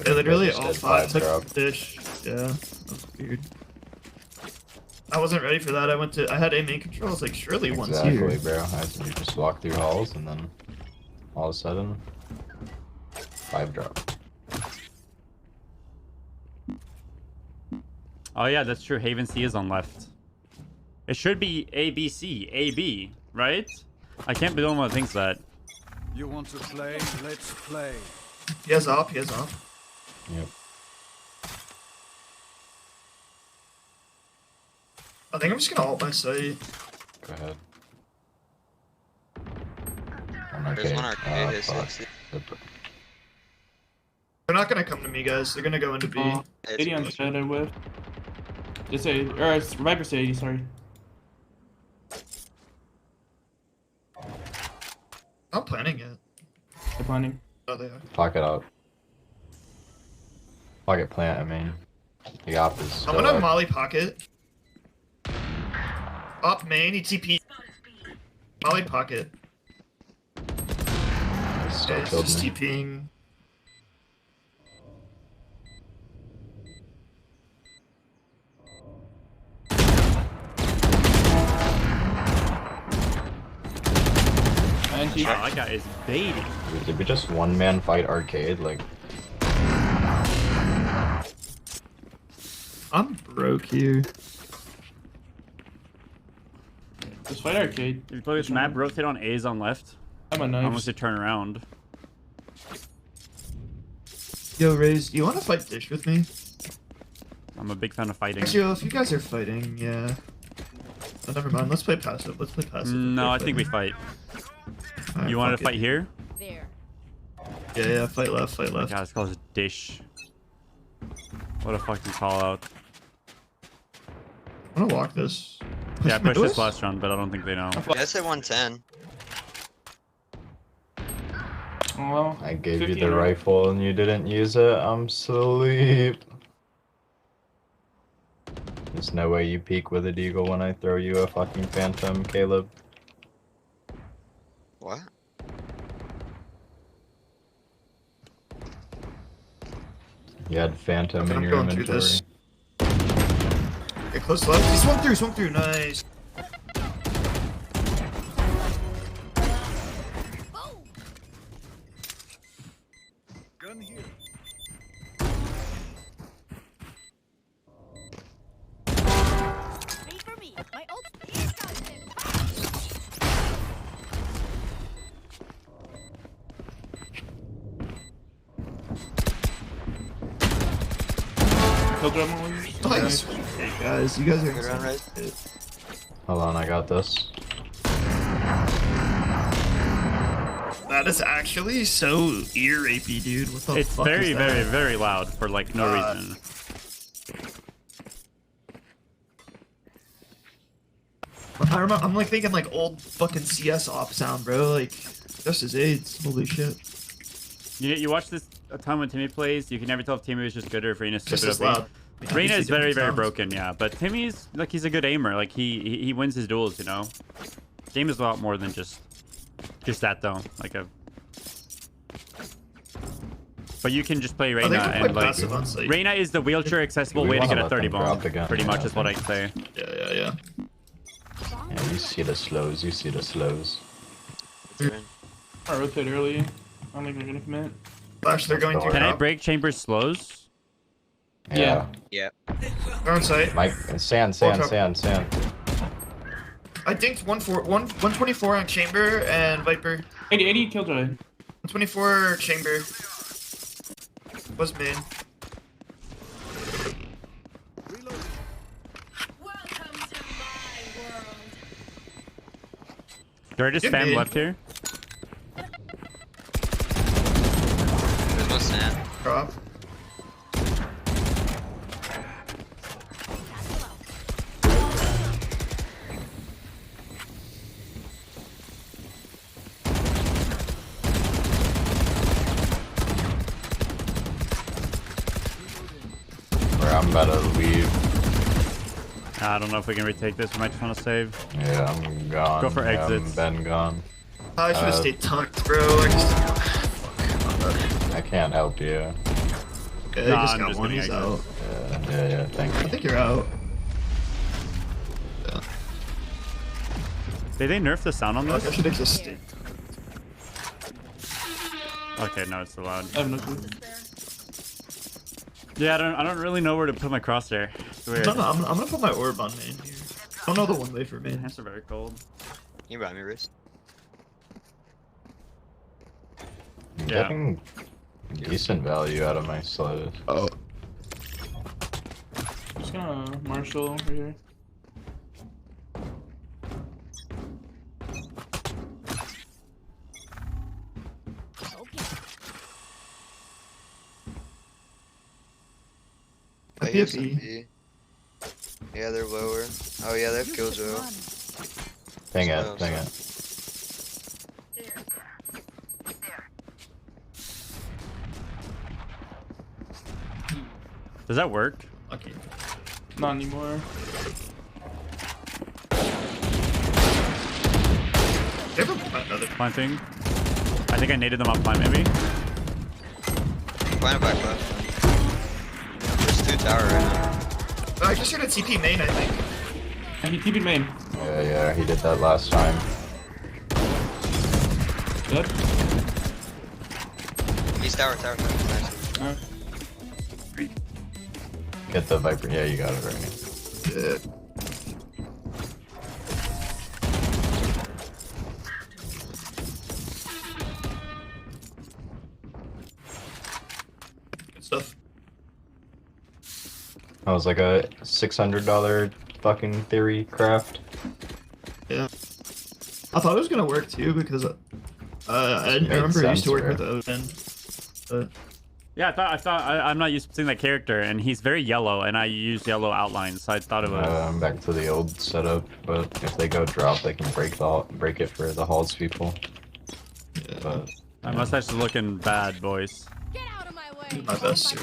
They literally Just all did five five took drop. dish. Yeah, that was weird. I wasn't ready for that. I had A main control. I was like, surely one's here. Exactly, bro. You just walk through halls and then all of a sudden, 5 drop. Oh yeah, that's true. Haven C is on left. It should be A, B, C. A, B, right? I can't be the only one that thinks that. You want to play? Let's play. He has op. Yep. I think I'm just gonna ult my site. Go ahead. There's one arcade, his fuck. 60. They're not gonna come to me, guys. They're gonna go into B. 80 on Shadow with. Just say, or it's Viper say 80, sorry. Not planning it. planning. Oh, they are. Pocket up. Pocket plant, I mean. The op is still I'm gonna up. molly pocket. Up main, he TP. Molly pocket. Still Okay, killed just me. TPing. And he, that guy is baiting. Dude, did we just one-man fight arcade? Like, I'm broke here. just fight arcade. If you play this map, rotate on A's on left. I'm a knife. Almost to turn around. Yo, Raze, do you want to fight Dish with me? I'm a big fan of fighting. Actually, if you guys are fighting, yeah. Oh, never mind. Let's play passive. Let's play passive. No, I think we fight. Alright, You wanted fuck to fight it. here? There. Yeah, fight left, fight left. God, this calls Dish. What a fucking call out. I'm gonna walk this. Yeah, I pushed Lewis? this last round, but I don't think they know. Yeah, I said 110. Well, I gave you 15 the or- rifle and you didn't use it. I'm asleep. There's no way you peek with a deagle when I throw you a fucking phantom, Caleb. What? You had phantom Okay, in I'm your going through inventory. this. Okay, close left. He swung through, nice. Gun here. Wait for me. My ult is Nice. Hey guys, you guys are Good run, right? Hold on, I got this. That is actually so ear rapey, dude. What the It's fuck very, is that? very, very loud for like no reason. I'm like thinking like old fucking CS op sound, bro. Like just as AIDS. Holy shit. You watch this a ton when Timmy plays. You can never tell if Timmy is just good or if Reina's Just stupid. as loud. Yeah, Reina these is two very, different very sounds. broken, yeah. But Timmy's like he's a good aimer. Like he wins his duels, you know. Game is a lot more than just that though. Like a. But you can just play Oh, they Reina can play and like passive on site. Reina is the wheelchair accessible We way to wanna get a let them 30 bomb. drop again. Pretty Yeah, much I is what I think. say. Yeah. Yeah, you see the slows, you see the slows. I rotate early. I don't think they're gonna commit. Flash, they're going through. Can I top. break Chambers slows? Yeah. Yeah. They're on site. Mike, sand. I dinked 124 on Chamber and Viper. 80 killjoy. 124 Chamber. Was mid. Do I just Good spam mid. left here? There's no sand. Drop. I'm about to leave. I don't know if we can retake this. We might just want to save. Yeah, I'm gone. Go for Yeah, exits. I'm been gone. I should have stayed tucked, bro. I just... I can't help you. Okay, Nah, he just I'm got just one. getting He's exits. out. Yeah, thank I you. think you're out. Yeah. Did they nerf the sound on I this? should have just stayed. Okay, no, it's too loud. I have no clue. Yeah, I don't really know where to put my crosshair. It's weird. No, I'm gonna put my orb on main here. I don't know the one way for main. Hands are very cold. You brought me wrist. I'm Yeah. getting decent value out of my slows. Oh. I'm just gonna marshal over here. I Be a guess B. B. Yeah, they're lower. Oh yeah, they have killjoy. Dang Smiles. it. Does that work? Okay. Not anymore. Planting. I think I naded them up plant maybe. Plant back left. There's 2 tower right now. I just heard a TP main, I think. And he TP'd main. Yeah, he did that last time. Good. He's tower. Nice. Get the Viper. Yeah, you got it right. Yeah. Good stuff. That was like a $600 fucking theory craft. Yeah. I thought it was gonna work too because I remember I used to work with Odin. But... Yeah, I'm not used to seeing that character, and he's very yellow, and I use yellow outlines, so I thought it was. I'm back to the old setup, but if they go drop, they can break it for the halls people. Yeah. But my mustache is looking bad, boys. Get out of my way. My best, sir.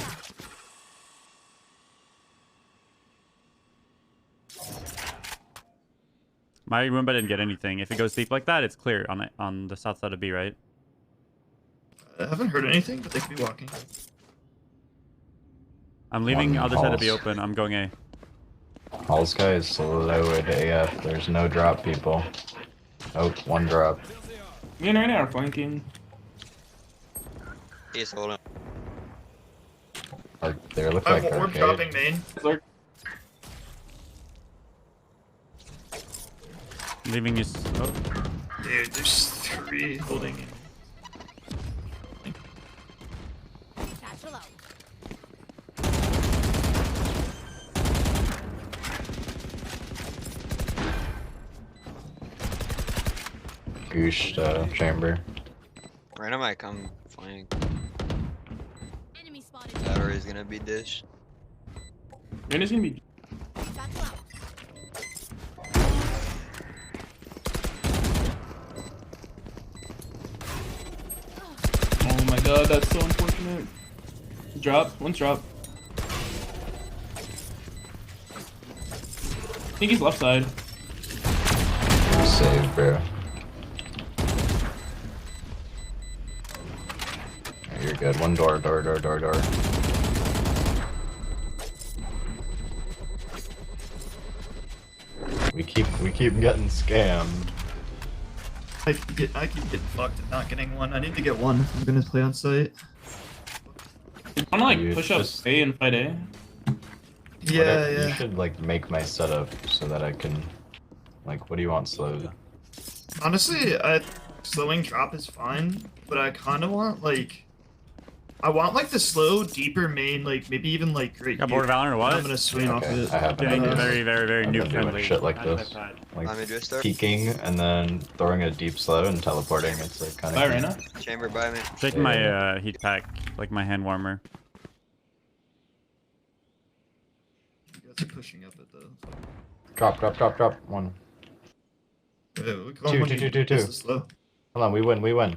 My Roomba didn't get anything. If it goes deep like that, it's clear on the south side of B, right? I haven't heard anything, but they could be walking. I'm leaving One other side to be halls. open. I'm going A. Halls guy is slow at AF. There's no drop, people. Oh, 1 drop. Me and Reyna are flanking. He's holding. They look like We're arcade. dropping main. Leaving you. Oh. Dude, there's 3 holding. Goose chamber. Reyna might come flank. Enemy spotted. Tower is gonna be dish. Reyna's gonna be. Oh my god, that's so unfortunate. Drop. One's drop. I think he's left side. Save, bro. You're good. 1 door. We keep getting scammed. I keep getting fucked at not getting one. I need to get one if I'm gonna play on site. You wanna like Dude, push up just- A and fight A? Yeah, You yeah. should like make my setup so that I can, like, what do you want slowed? Honestly, slowing drop is fine, but I kind of want like, I want like the slow, deeper main, like maybe even like great. Got board of Valorant or what? I'm gonna swing off of it. I have Doing been very, very, very I've new been doing friendly. shit like this, I'm like a just start. peeking and then throwing a deep slow and teleporting. It's like kind Bye, of. Reyna. Chamber by me. Shaking my heat pack, like my hand warmer. You guys are pushing up it though. Drop. 1. Yeah, we call Two. This is slow. Hold on, we win.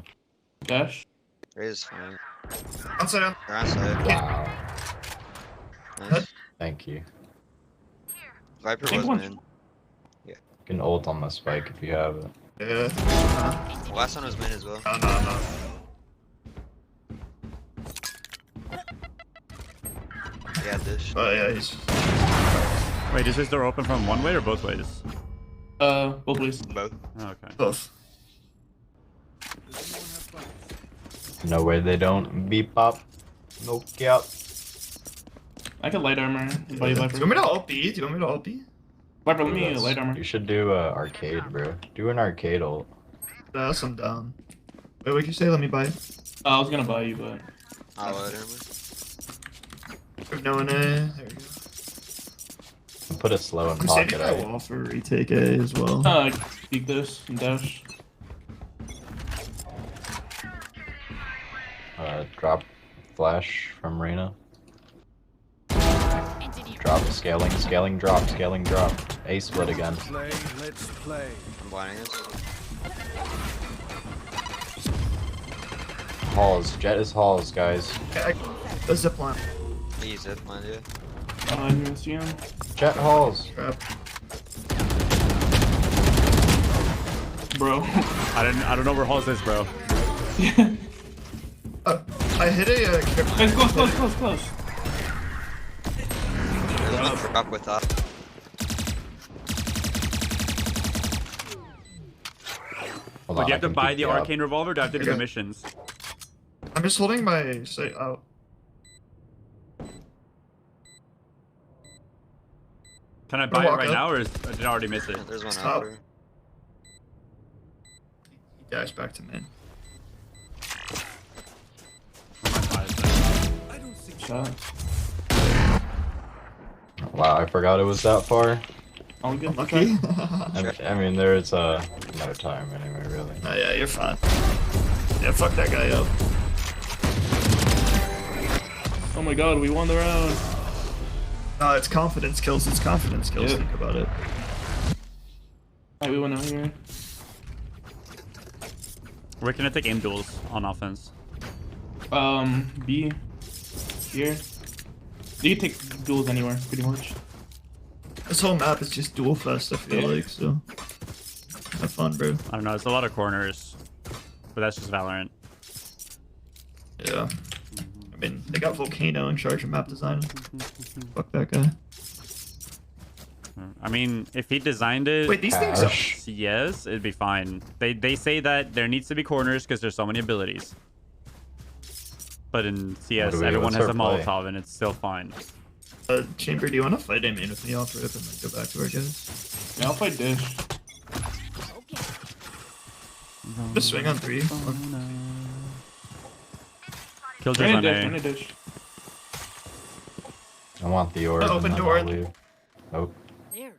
Dash. Ray's fine. On side. They're on side. Wow. Nice. Thank you. Viper Think was one- in. You can ult on the spike if you have it. Yeah. Last one was mid as well. No. Yeah, dish. Oh yeah, he's. Wait, is this door open from one way or both ways? Both ways. Both. Oh, okay. Both. No way they don't beep up. No cap. I could light armor. Buy you Do Viper. you want me to ult B? Do you want me to ult B? Viper, let me light armor. You should do arcade, bro. Do an arcade ult. That's I'm down. Wait, what did you say? Let me buy it. I was gonna buy you, but. I'll light armor. There's no one A. There we go. Put a slow in I'm pocket. saving my wall for retake A as well. Peek this and dash. Drop flash from Reyna. Drop, scaling, drop. A split again. Let's play. I'm blinding us. Halls, Jet is halls, guys. The zip line. He zip line, yeah. I didn't see him. Jet halls. Trap. Bro. I don't know where halls is, bro. I hit a Close. There's one drop with us. But you have to buy the arcane revolver, or do I have to do the missions? I'm just holding my sight out. Can I buy it right now, or did I already miss it? There's one Stop. out there. He dashed back to mid. Shot. Wow, I forgot it was that far. All good. Lucky. I mean, there's no time anyway, really. Oh yeah, you're fine. Yeah, fuck that guy up. Oh my god, we won the round. No, it's confidence kills. It's confidence kills. Yep. Think about it. Alright, we went out here. We're gonna take aim duels on offense. B. Here. You can take duels anywhere, pretty much. This whole map is just duel fest. I feel like so. Have fun, bro. I don't know. It's a lot of corners, but that's just Valorant. Yeah. I mean, they got Volcano in charge of map design. Fuck that guy. I mean, if he designed it, Wait, these things are... yes, it'd be fine. They say that there needs to be corners because there's so many abilities. But in CS, everyone has a Molotov and it's still fine. Chamber, do you want to fight him in with me off rip and then go back to our guys? Yeah, I'll fight Dish. Just swing on 3. Killjoy's on A. Dish. I want the orb. Open and then door. I'll leave. Oh.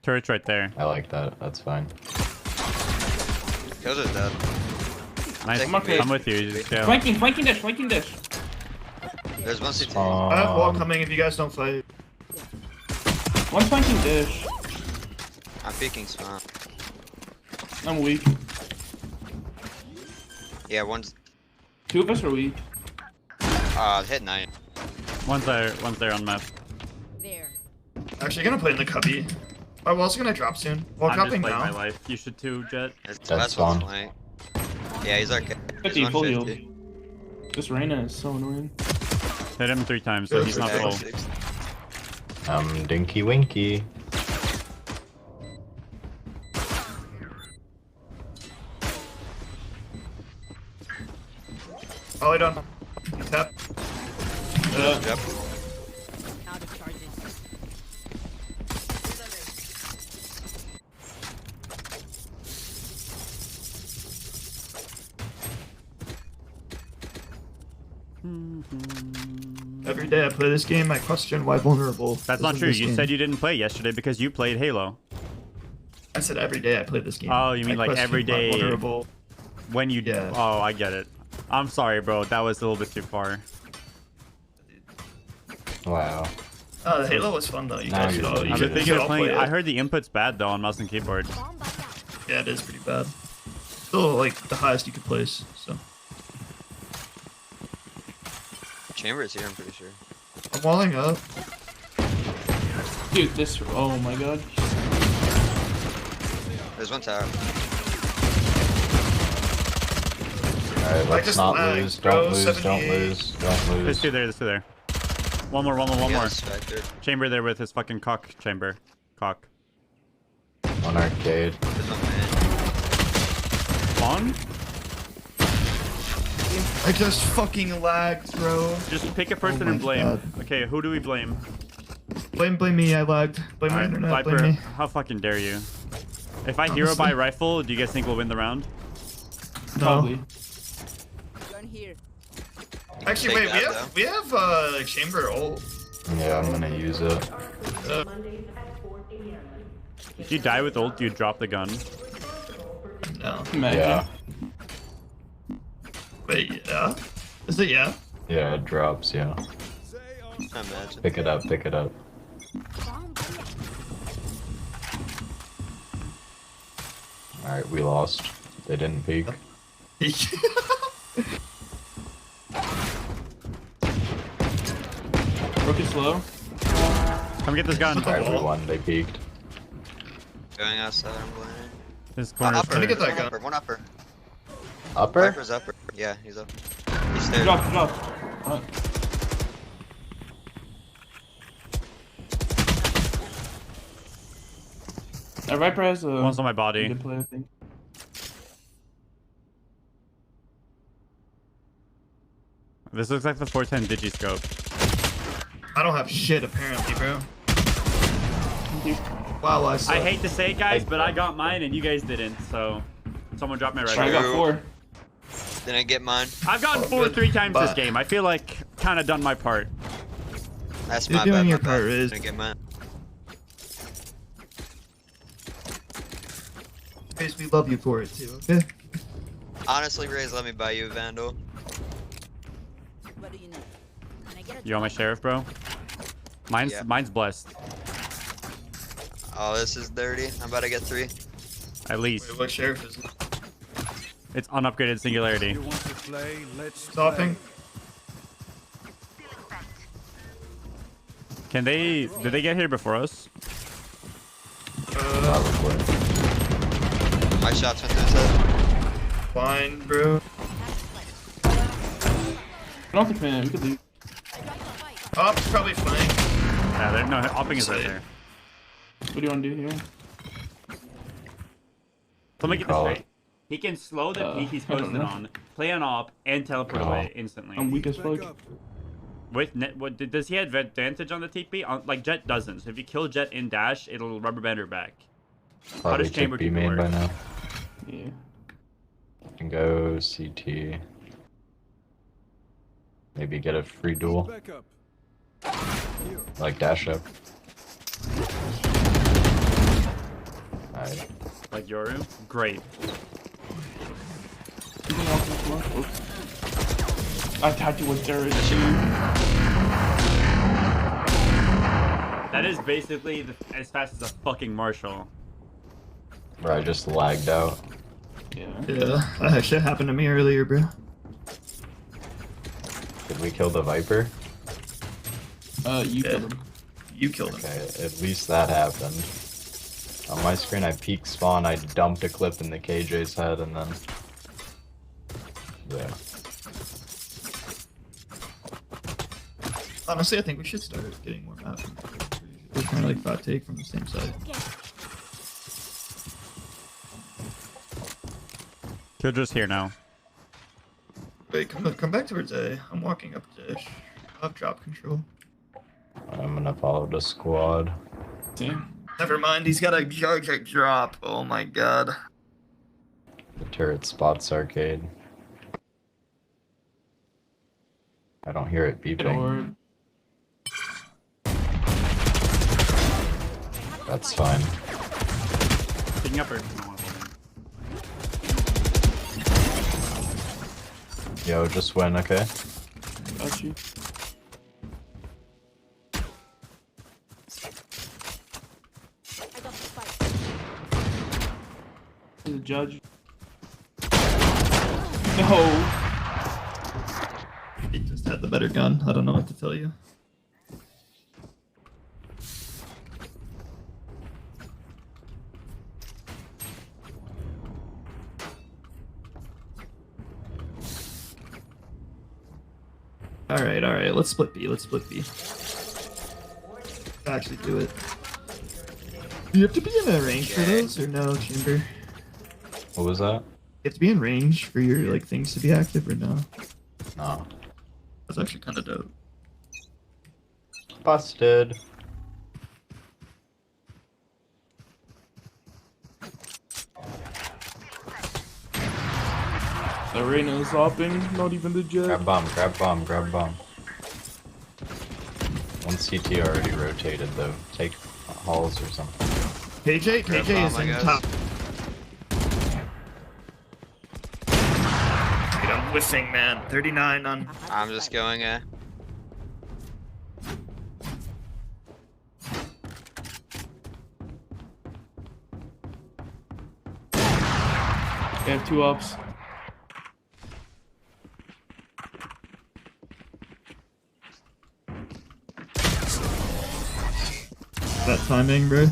Turret's right there. I like that. That's fine. Killjoy's dead. Nice. I'm with you. You just go. Flanking Dish. There's one CT. I have wall coming if you guys don't fight. One's flanking Dish. I'm peeking spawn. I'm weak. Yeah, one's. 2 of us are weak. Hit 9. One's there on map. Actually, gonna play in the cubby. My wall's gonna drop soon. Wall I'm just dropping playing my now. life. You should too, Jet. That's fine. Yeah, he's okay. 50 full heal. This Reyna is so annoying. Hit him 3 times, so he's not full. Dinky Winky. Oh, I don't. Tap. Yep. Every day I play this game, I question why vulnerable. That's not true. You said you didn't play yesterday because you played Halo. I said every day I play this game. Oh, you mean like every day? Vulnerable. When you? Yeah. Oh, I get it. I'm sorry, bro. That was a little bit too far. Wow. The Halo was fun though. You guys should all. I've been thinking of playing. I heard the input's bad though on mouse and keyboard. Yeah, it is pretty bad. Still like the highest you could place. So. Chamber is here, I'm pretty sure. I'm walling up. Dude, this. Oh my god. There's one tower. Alright, let's not lose. Don't lose. There's two there. One more. Spectre. Chamber there with his fucking cock chamber. Cock. One arcade. There's one man. On? I just fucking lagged, bro. Just pick a person and blame. God. Okay, who do we blame? Blame me, I lagged. Blame my internet, Viper, blame me. how fucking dare you? If I hero by rifle, do you guys think we'll win the round? No. Probably. Actually, wait, we have chamber ult. Yeah, I'm gonna use it. If you die with ult, you drop the gun. No. Yeah. Wait, yeah? Is it yeah? Yeah, it drops, yeah. Imagine. Pick it up. Alright, we lost. They didn't peek. Rook is low. Come get this gun. Everyone, they peeked. Going outside, I'm blinded. This corner. Upper, Let me get that one gun. upper, one upper. Upper? Viper's upper. Yeah, he's up. He's there. Drop. Viper has One's on my body. good play, I think. This looks like the 410 digiscope. I don't have shit apparently, bro. Wow, I suck. I hate to say it, guys, but I got mine and you guys didn't. So, someone dropped me right I now. got 4. Didn't get mine. I've gotten 4 3 times this game. I feel like kind of done my part. That's You're my doing bad. your my part, bad. Riz. Didn't get mine. Guys, we love you for it too, okay? Honestly, Riz, let me buy you a Vandal. What do you need? Can I get a You want my sheriff, bro? Mine's blessed. Oh, this is dirty. I'm about to get 3. At least. Wait, what sheriff is it? It's unupgraded singularity. You want to play? Let's Stopping. Can they? Did they get here before us? My shots went through his head. Fine, bro. I don't think, man, we could leave. Op's probably flank. Yeah, there. No, opping is right there. What do you want to do here? Let me get this straight. He can slow the peak he's I don't posted know. on, play on op, and teleport away instantly. I'm weak as fuck. With net, does he have advantage on the TP? Like Jet doesn't. So if you kill Jet in dash, it'll rubber band her back. How Probably does Chamber take B TP main work? by now. Yeah. Can go CT. Maybe get a free duel. Like dash up. Alright. Like Yoru? Great. Anything else in this month? I attacked you with Jared. That is basically as fast as a fucking Marshall. Bro, I just lagged out. Yeah. Yeah, that shit happened to me earlier, bro. Did we kill the Viper? You killed him. You killed him. Okay, at least that happened. On my screen, I peek spawn, I dumped a clip in the KJ's head, and then... Yeah. Honestly, I think we should start getting more maps. We're trying to like bot take from the same side. Kildra's here now. Wait, come back towards A. I'm walking up dish. I have drop control. I'm gonna follow the squad. Never mind, he's got a Jarjak drop. Oh my god. The turret spots arcade. I don't hear it beeping. That's fine. Picking up her. Yo, just win, okay? Got you. The judge. No. He just had the better gun. I don't know what to tell you. Alright, let's split B, Actually do it. Do you have to be in a range for those, or no, Chamber? What was that? You have to be in range for your like things to be active, or no? No. That's actually kind of dope. Busted. The arena is hopping, not even the jet. Grab bomb, grab bomb, grab bomb. One CT already rotated though. Take halls or something. KJ is in top. Dude, I'm whiffing, man. 39 on. I'm just going They have 2 ups. timing, bro.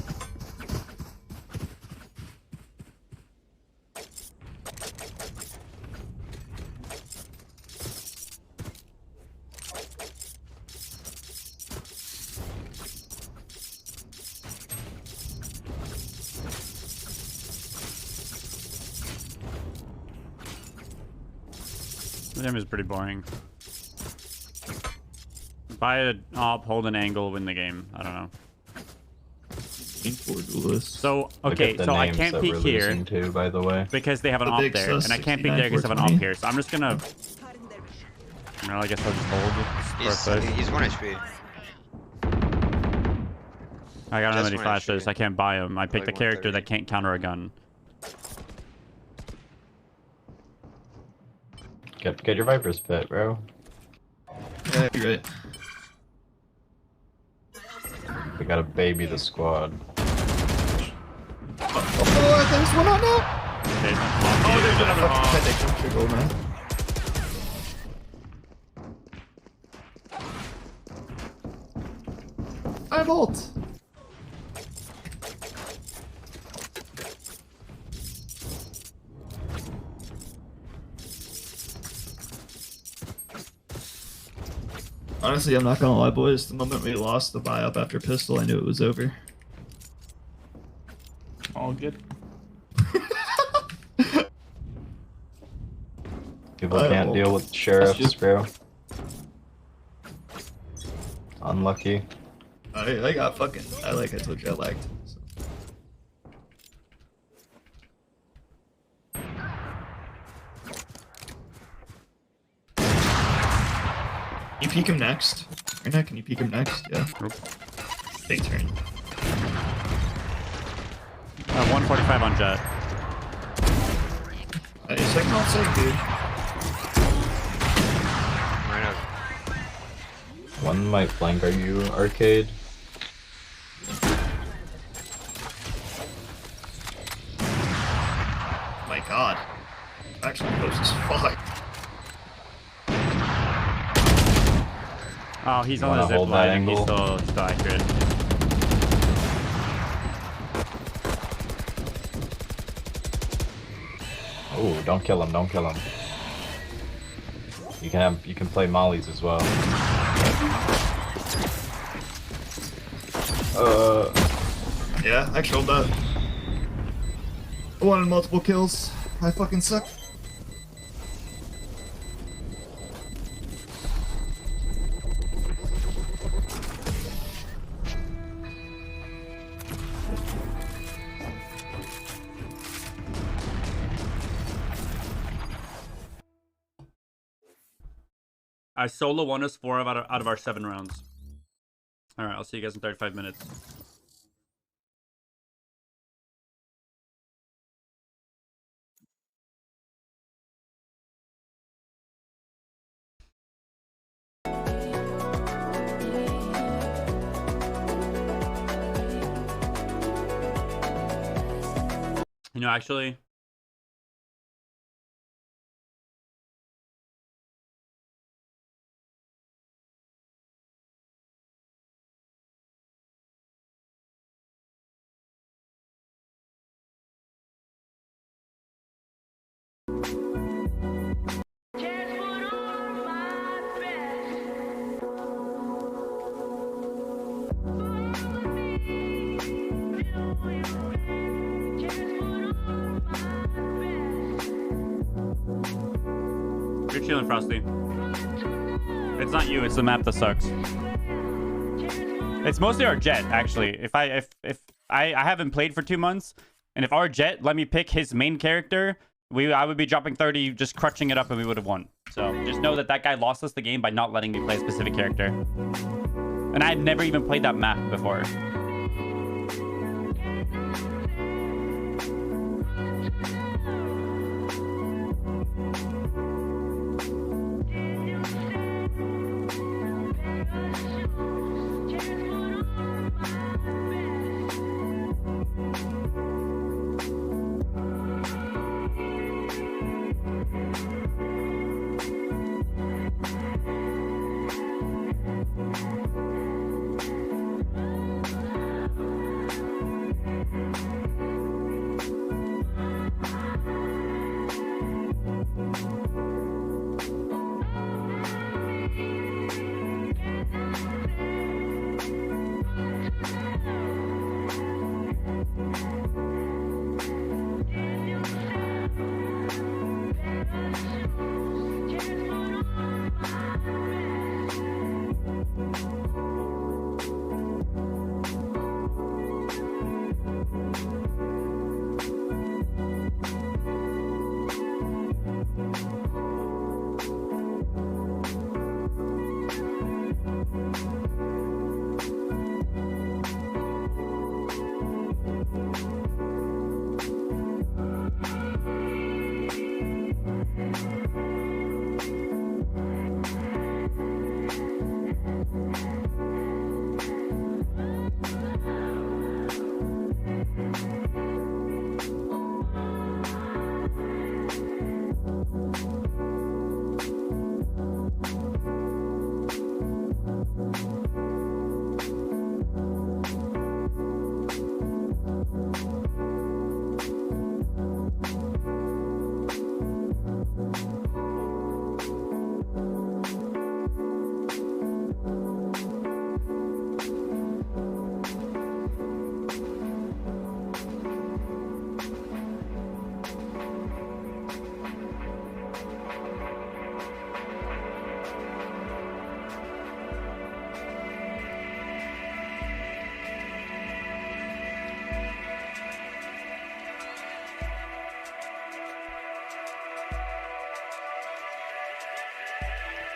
The game is pretty boring. Buy a op, hold an angle, win the game. I don't know. So okay, so I can't peek here too, by the way, because they have an op there, and I can't peek there because they have an op here. So I'm just gonna. Well, I guess I'll just hold. He's 1 HP. I got no many flashes. I can't buy them. I picked a character that can't counter a gun. Get your Viper's pit, bro. Yeah, you're right. We gotta baby the squad. Oh, there's one on now. Oh, there's another one. Man. I have ult. Honestly, I'm not gonna lie, boys. The moment we lost the buy-up after pistol, I knew it was over. All good. People can't deal with sheriffs, bro. Unlucky. I got fucking. I told you I lagged. So. Can you peek him next? Erna, can you peek him next? Yeah. Big turn. 145 on Jet. Your second ult so good. One might flank. Are you arcade? My god. Actually close as fuck. Oh, he's on the zip line and he's still accurate. Oh, don't kill him, don't kill him. You can play mollies as well. Yeah, I killed that. I wanted multiple kills. I fucking suck. I solo won us 4 out of our 7 rounds. Alright, I'll see you guys in 35 minutes. You know, actually... You're chilling, Frosty. It's not you, it's the map that sucks. It's mostly our Jet, actually. If I haven't played for 2 months, and if our Jet let me pick his main character, I would be dropping 30, just crutching it up, and we would have won. So just know that that guy lost us the game by not letting me play a specific character. And I've never even played that map before.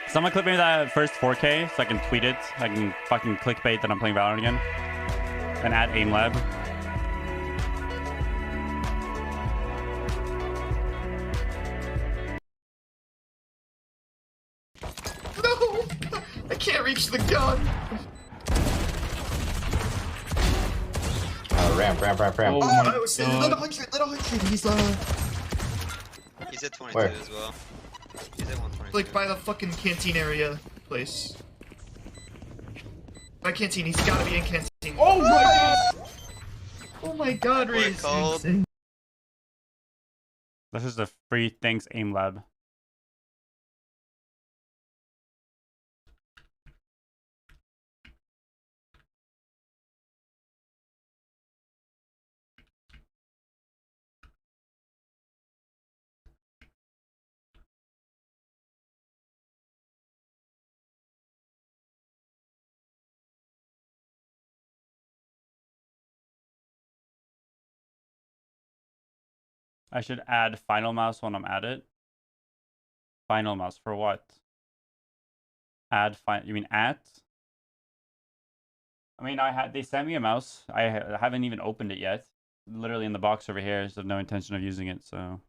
Someone clip me that first 4K so I can tweet it. I can fucking clickbait that I'm playing Valorant again. And add aim lab. No! I can't reach the gun! Ramp. Oh my Let 100. He's at 22 Where? as well. He's at 122. Like by the fucking canteen area place. By canteen, he's gotta be in canteen. Oh my god! Oh my god, We're Reese. cold. This is the free thanks aim lab. I should add final mouse when I'm at it. Final mouse for what? Add you mean at? I mean, they sent me a mouse. I haven't even opened it yet. Literally in the box over here. I just have no intention of using it, so.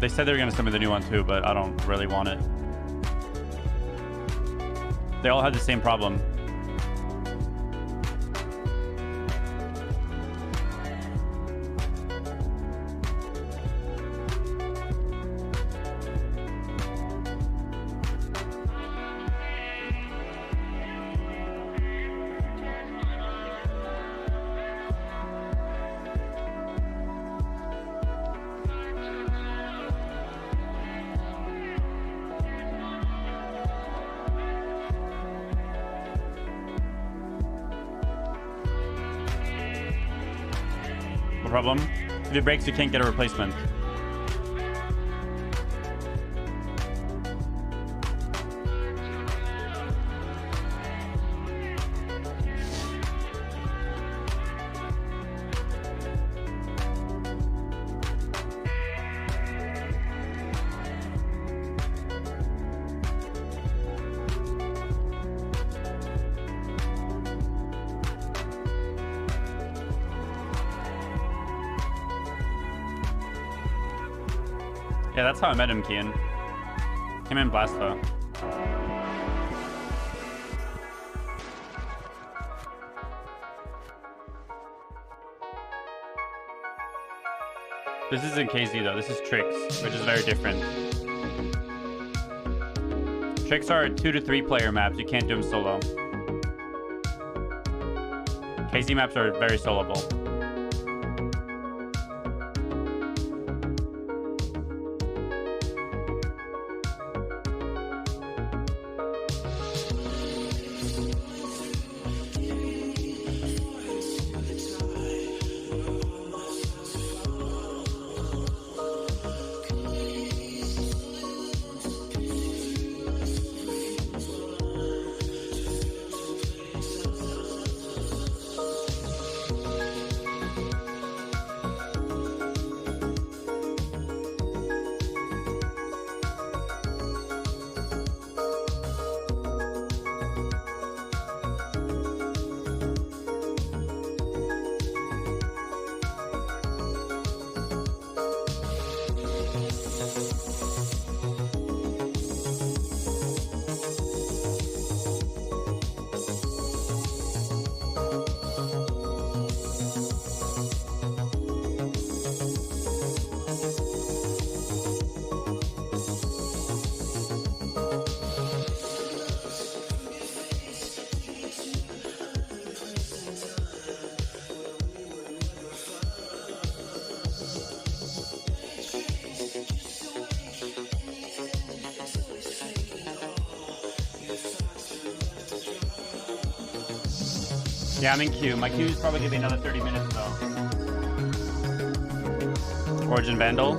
They said they were going to send me the new one too, but I don't really want it. They all had the same problem. Problem. If it breaks, you can't get a replacement. Yeah, that's how I met him, Kian. Him and Blasto. This isn't KZ though, this is Tricks, which is very different. Tricks are 2 to 3 player maps, you can't do them solo. KZ maps are very soloable. Yeah, I'm in queue. My queue is probably gonna be another 30 minutes though. Origin Vandal.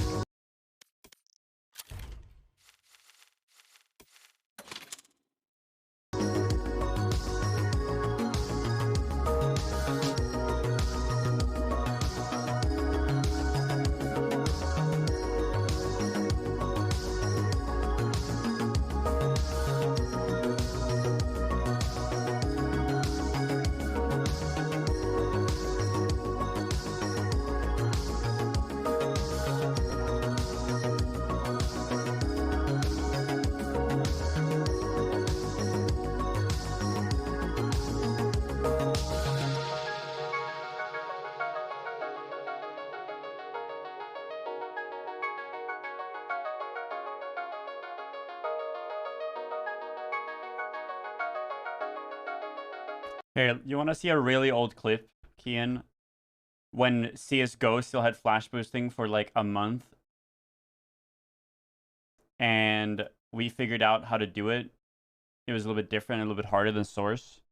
Here, you want to see a really old clip, Kian? When CSGO still had flash boosting for like a month. And we figured out how to do it. It was a little bit different, a little bit harder than Source.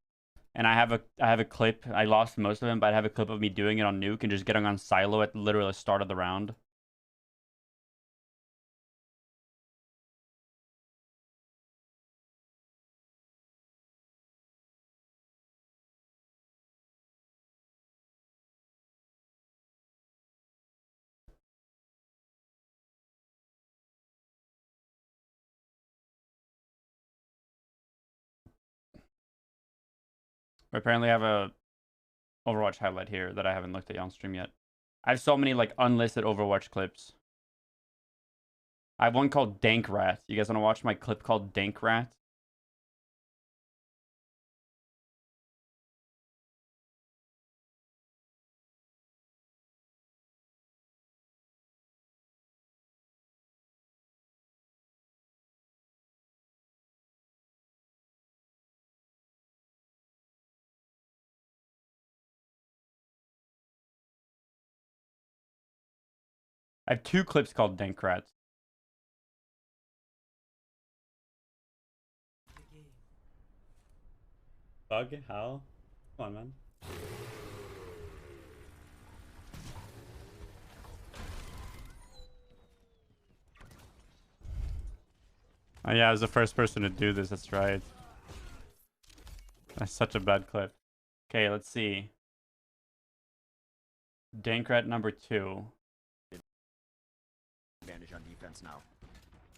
And I have a clip. I lost most of them, but I have a clip of me doing it on Nuke and just getting on Silo at literally the start of the round. We apparently have a Overwatch highlight here that I haven't looked at on stream yet. I have so many like unlisted Overwatch clips. I have one called Dank Rat. You guys want to watch my clip called Dank Rat? I have 2 clips called Dank Rats. Bug? How? Come on, man. Oh yeah, I was the first person to do this, that's right. That's such a bad clip. Okay, let's see. Dankrat number 2. Advantage on defense now.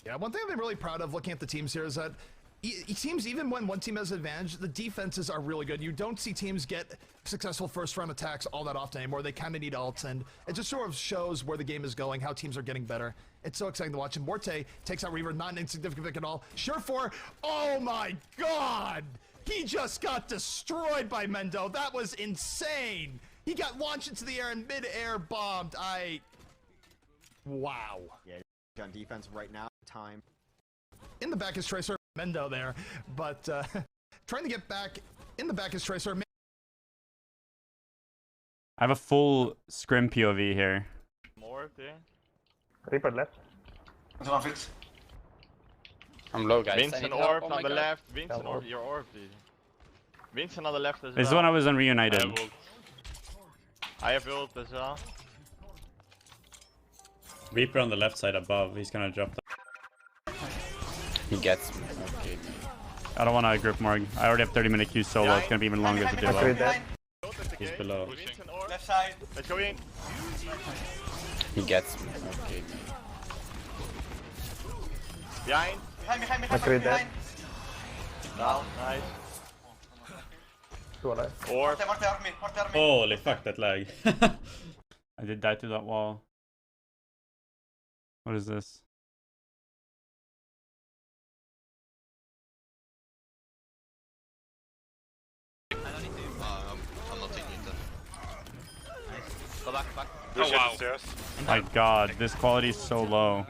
Yeah, one thing I've been really proud of looking at the teams here is that it seems even when one team has advantage, the defenses are really good. You don't see teams get successful first round attacks all that often anymore. They kind of need ults, and it just sort of shows where the game is going, how teams are getting better. It's so exciting to watch. And Morte takes out Reaver, not an insignificant pick at all. Sure oh my god! He just got destroyed by Mendo. That was insane. He got launched into the air and mid-air bombed. Wow. Yeah, on defense right now. Time. In the back is Tracer. Mendo there, but trying to get back in the back is Tracer. I have a full scrim POV here. More there. Reaper left. I'm low, guys. Vincent orb on the left. Vincent orb, your orb, please. Vincent on the left as well. This is when I was on Reunited. I have ult as well. Reaper on the left side above. He's gonna drop that. He gets me. Okay. I don't want to group Morg. I already have 30-minute queue solo. It's gonna be even longer to do that. He's below. Left side. Let's go in. He gets me. Okay. Behind. Behind. Down. Nice. Or. Holy fuck, that lag. I did die to that wall. What is this? I'm not taking it. Go back. Oh wow. My god, this quality is so low.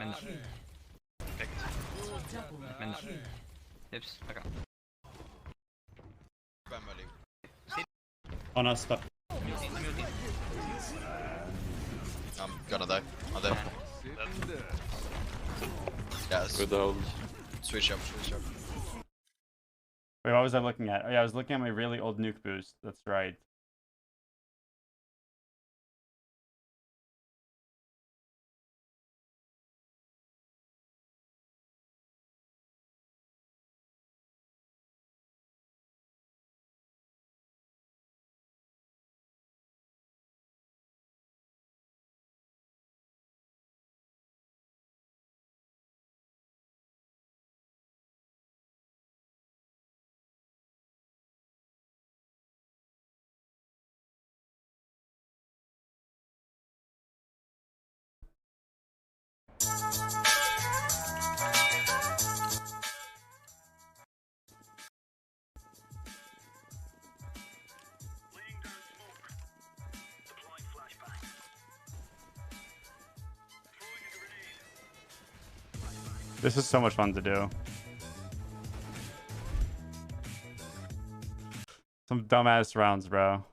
On us, stop. I'm gonna die. I'm dead. Yes. Good hold. Switch up. Wait, what was I looking at? Oh yeah, I was looking at my really old nuke boost. That's right. This is so much fun to do. Some dumbass rounds, bro.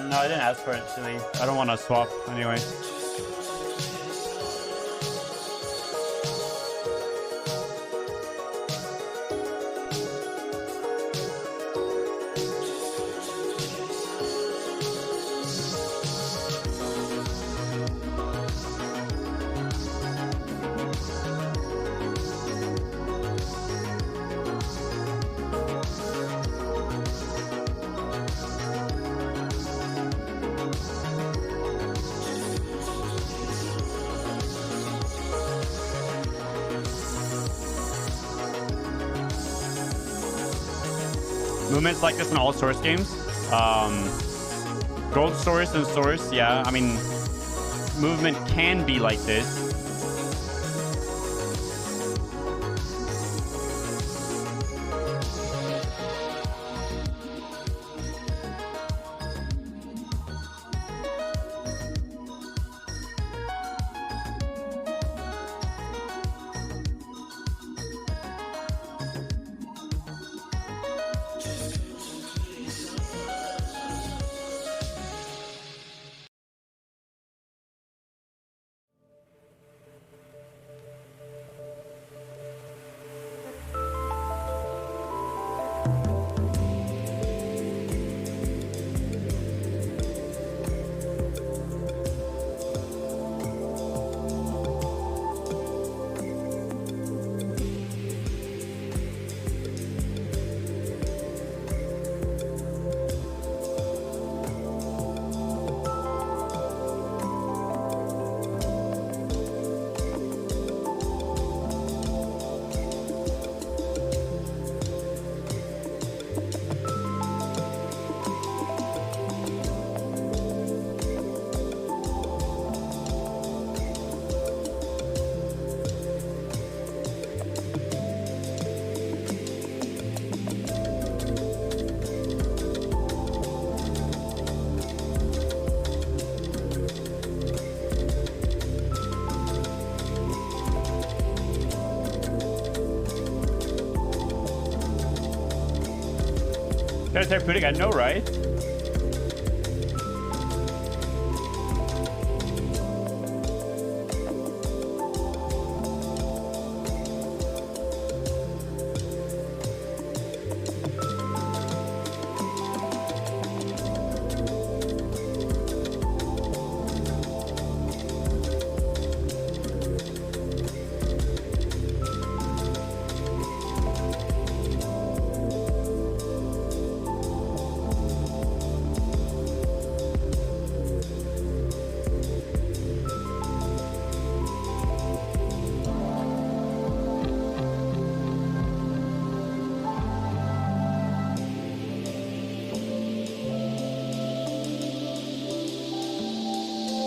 No, I didn't ask for it, silly. I don't want to swap anyway. Movements like this in all Source games. Gold Source and Source, yeah. I mean, movement can be like this. There's therapeutic, I know, right?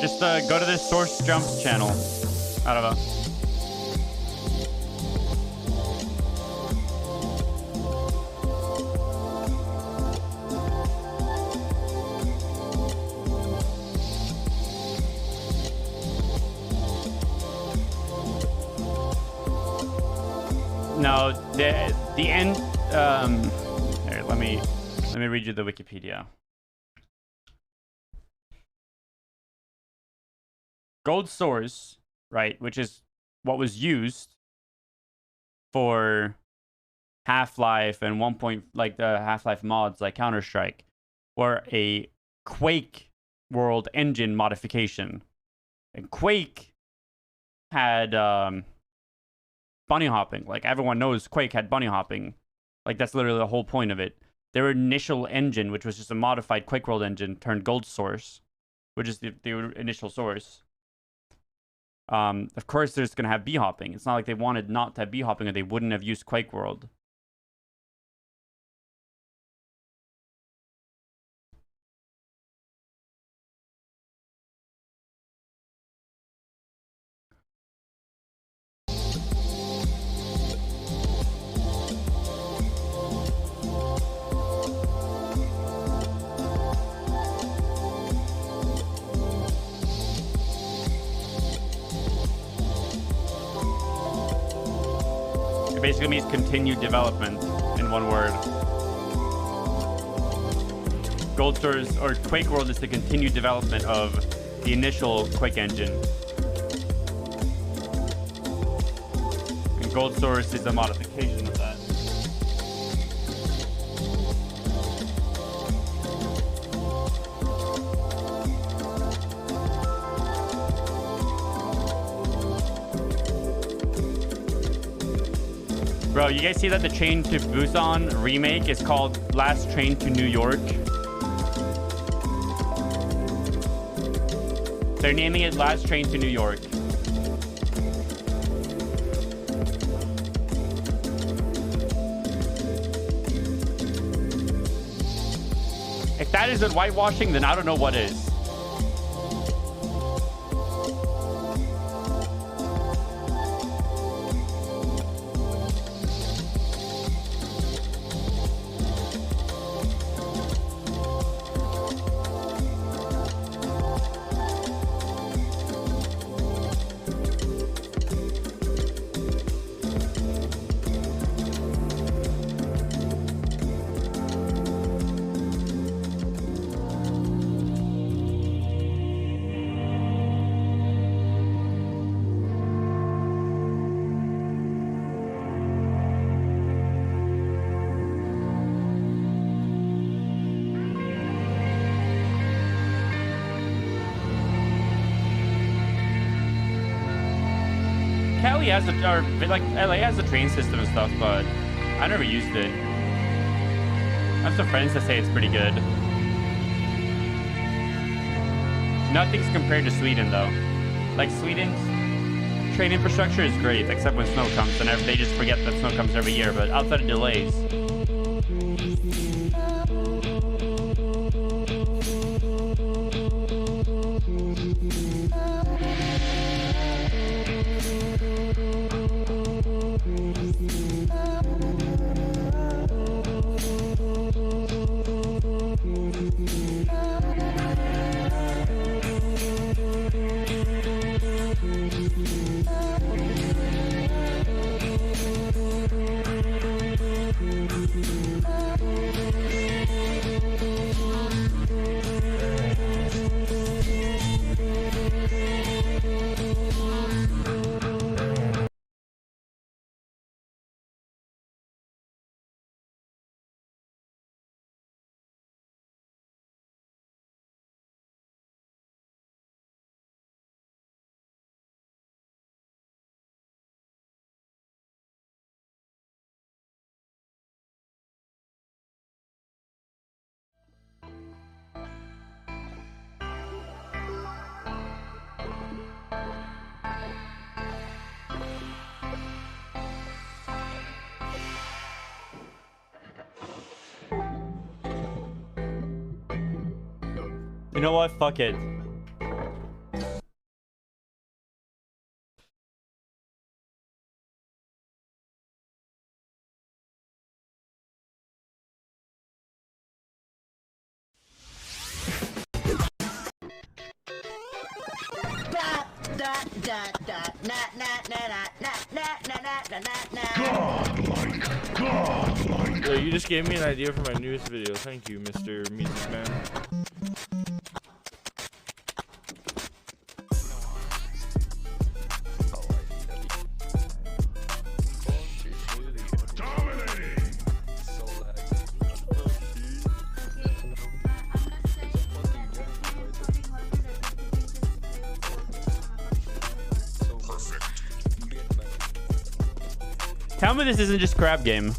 Just go to this Source Jumps channel. I don't know. No, the end. Here, let me read you the Wikipedia. Gold Source, right, which is what was used for Half-Life and like the Half-Life mods, like Counter-Strike, were a Quake world engine modification. And Quake had bunny hopping. Like everyone knows Quake had bunny hopping. Like that's literally the whole point of it. Their initial engine, which was just a modified Quake world engine, turned Gold Source, which is the initial source. Of course, there's going to have B-hopping. It's not like they wanted not to have B-hopping or they wouldn't have used Quake World. It basically means continued development in one word. Gold Source or Quake World is the continued development of the initial Quake engine. And Gold Source is a modification of that. Bro, you guys see that the Train to Busan remake is called Last Train to New York? They're naming it Last Train to New York. If that isn't whitewashing, then I don't know what is. Cali has the, or like LA has the train system and stuff, but I never used it. I have some friends that say it's pretty good. Nothing's compared to Sweden though. Like Sweden's train infrastructure is great, except when snow comes, and they just forget that snow comes every year. But outside of delays. You know what? Fuck it. Yo, you just gave me an idea for my newest video. Thank you, Mr. Music Man. Tell me this isn't just crab game.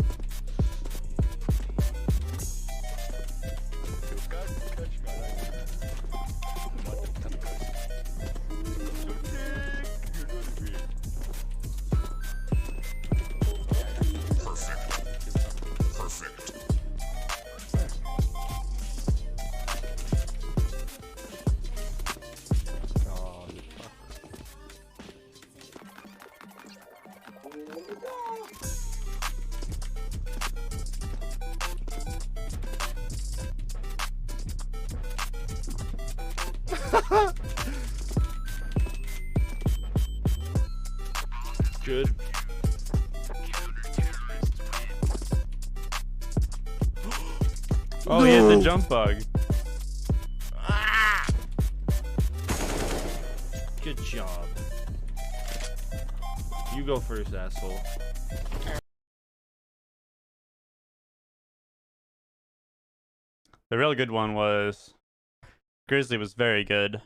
Good. Oh, he has the jump bug. Good job. You go first, asshole. The real good one was Grizzly was very good.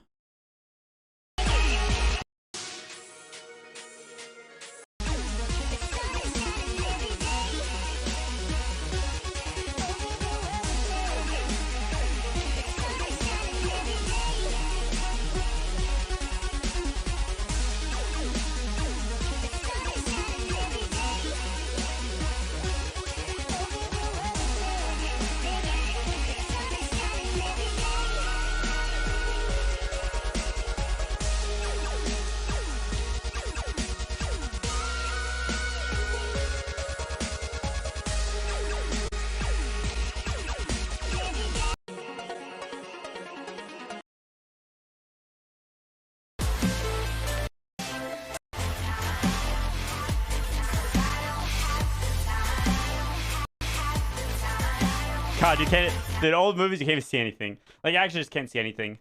God, you can't. The old movies, you can't even see anything. Like, you actually just can't see anything.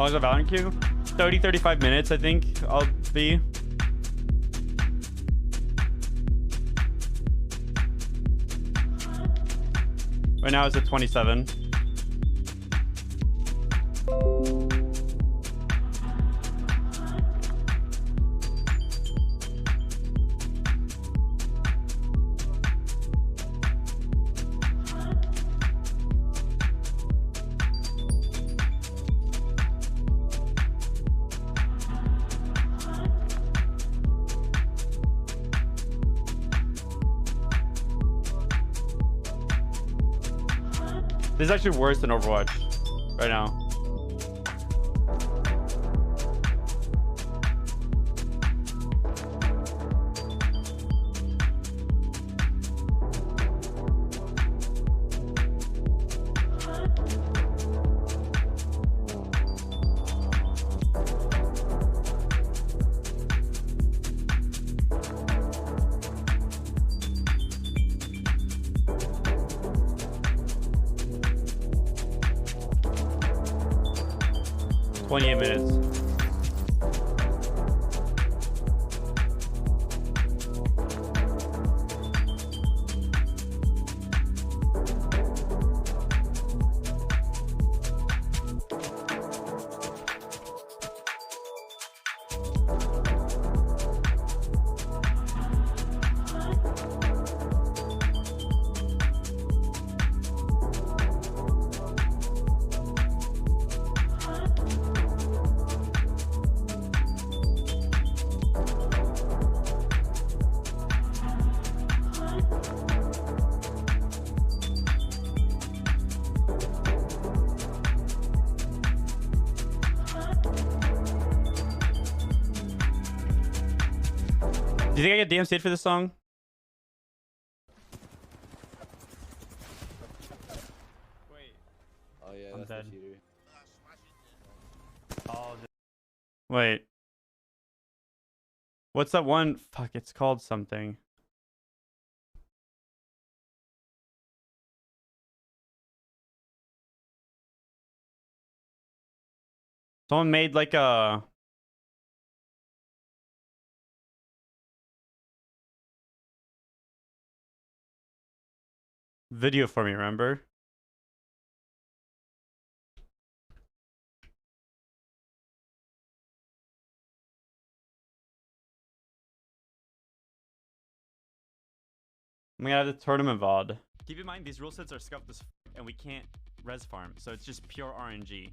How long is a Valorant queue? 30-35 minutes, I think I'll be. Right now it's at 27. This is actually worse than Overwatch right now. $28 minutes. Do you think I get DMC'd for this song? Wait. Oh yeah, I'm that's dead. the cheater. Oh, wait. What's that one? Fuck, it's called something. Someone made like a... video for me, remember? I'm gonna have the tournament VOD. Keep in mind, these rule sets are scuffed as and we can't res farm, so it's just pure RNG.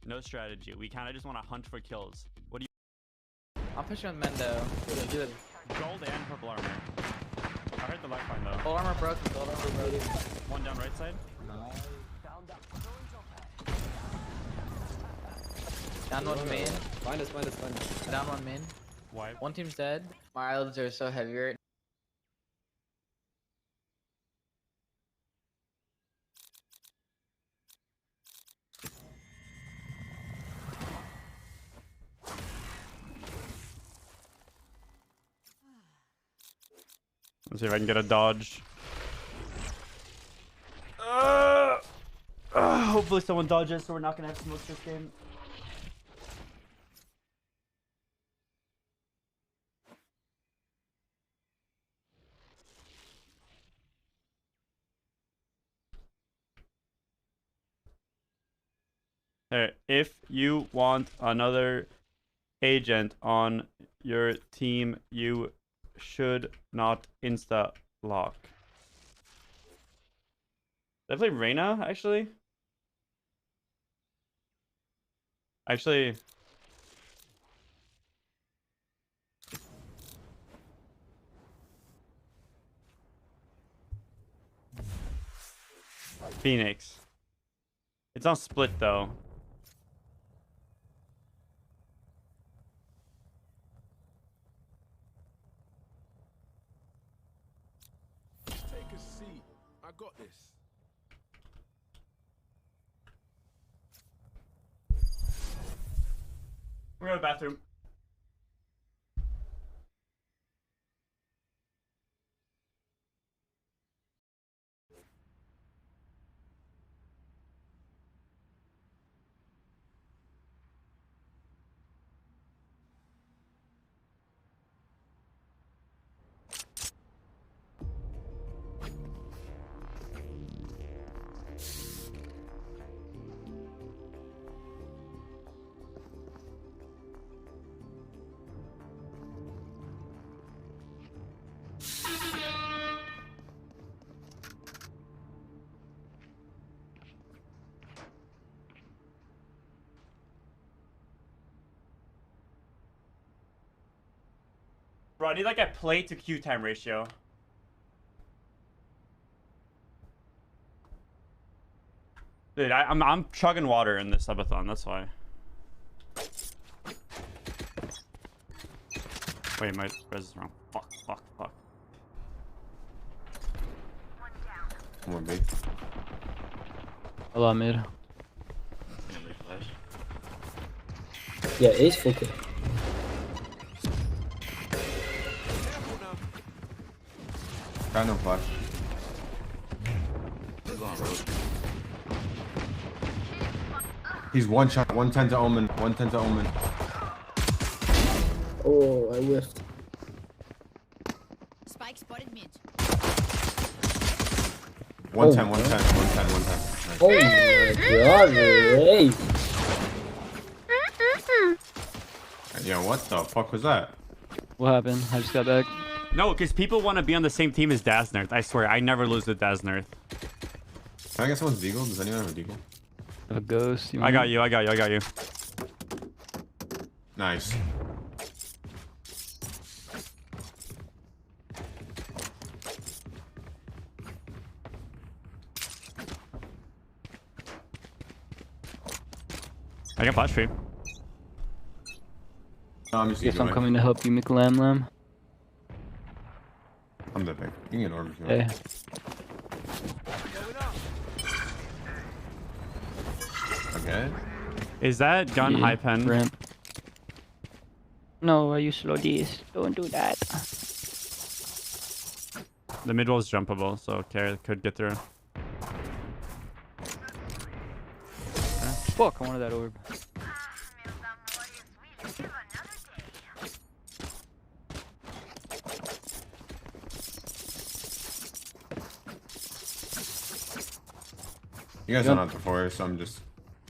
No strategy. We kind of just want to hunt for kills. What do you I'm pushing on Mendo. Good. Gold and purple armor. I heard the lifeline though. Gold armor broken. Gold armor broken. One down right side. Down one main. Minus. Down one main. Why? One team's dead. My eyelids are so heavy right Let's see if I can get a dodge. Hopefully someone dodges so we're not gonna have smokes this game. Hey, if you want another agent on your team, you should not insta lock. Did I play Reyna actually? Phoenix. It's not split though. Take a seat. I got this. We're going to the bathroom. Bro, I need like a play to Q time ratio. Dude, I'm chugging water in this subathon, that's why. Wait, my res is wrong. Fuck. Come on, B. Hello, mid. Yeah, ace focus. Got no flash. He's one shot, 110 to Omen, 110 to Omen. Oh, I whiffed. Spike spotted mid. 110, 110. Nice. Oh my god, Ray. Yo, what the fuck was that? What happened? I just got back. No, because people want to be on the same team as Daznert. I swear, I never lose to Daznert. Can I get someone's deagle? Does anyone have a deagle? A ghost. I got you. Nice. I can flash for you. No, I'm just Guess I'm coming to help you, McLam Lam. I'm the pick. You can get orb if you Hey. want. Okay. Is that gun high pen? Ramp. No, you slow this. Don't do that. The mid wall is jumpable, so okay, could get through. Fuck, I wanted that orb. You guys don't have the force, so I'm just.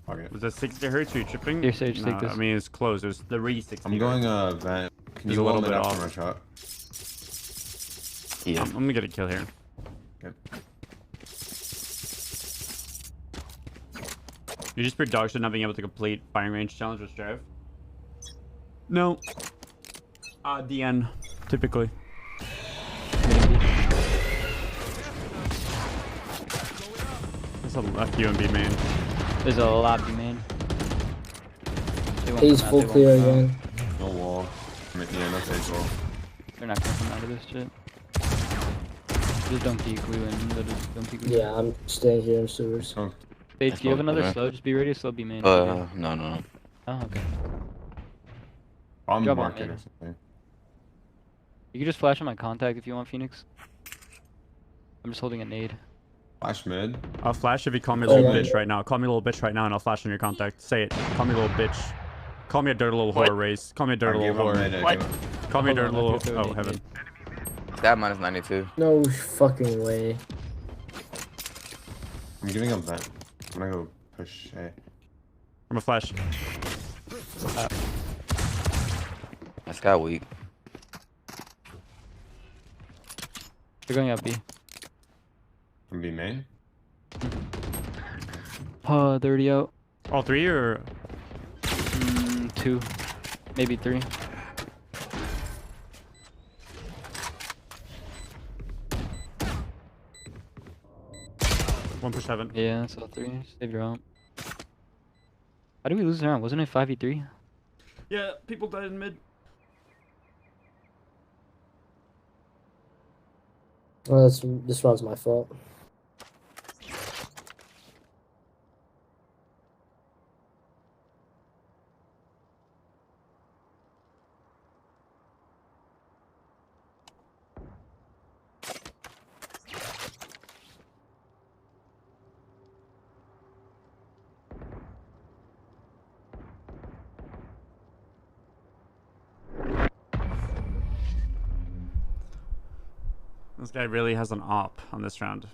Fuck it. Was that 60 hertz? Are you tripping? Here, Sage, No, take this. I mean, it's close. It was the re-60. I'm going vent. Can He's you a little hold bit it off. after my shot? Yeah. I'm gonna get a kill here. Okay. You're just pretty dog shit not being able to complete firing range challenge with Strive. No. DN, typically. There's a few in B main. There's a lot B main. He's full clear again. No wall. Yeah, no stage wall. They're not gonna come out of this shit. Just don't peek, we win. Don't peek. Yeah, I'm staying here in sewers. Sage, do you have another slow? Just be ready to slow B main. No. Oh, okay. On the Drop on market mid. or something. You can just flash on my contact if you want, Phoenix. I'm just holding a nade. Flash mid. I'll flash if you call me a little bitch right now. Call me a little bitch right now and I'll flash on your contact. Say it. Call me a little bitch. Call me a dirty little whore, Race. Call me a dirty little whore. Call me a dirty little... Oh, heaven. That minus 92. No fucking way. I'm giving up that. I'm gonna go push A. I'm a flash. That's got weak. They're going up B. From B main? 30 out. All three or? 2. Maybe 3. One push heaven. Yeah, that's all 3. Save your own. How did we lose the round? Wasn't it 5v3? Yeah, people died in mid. Well, this round's my fault. This guy really has an op on this round.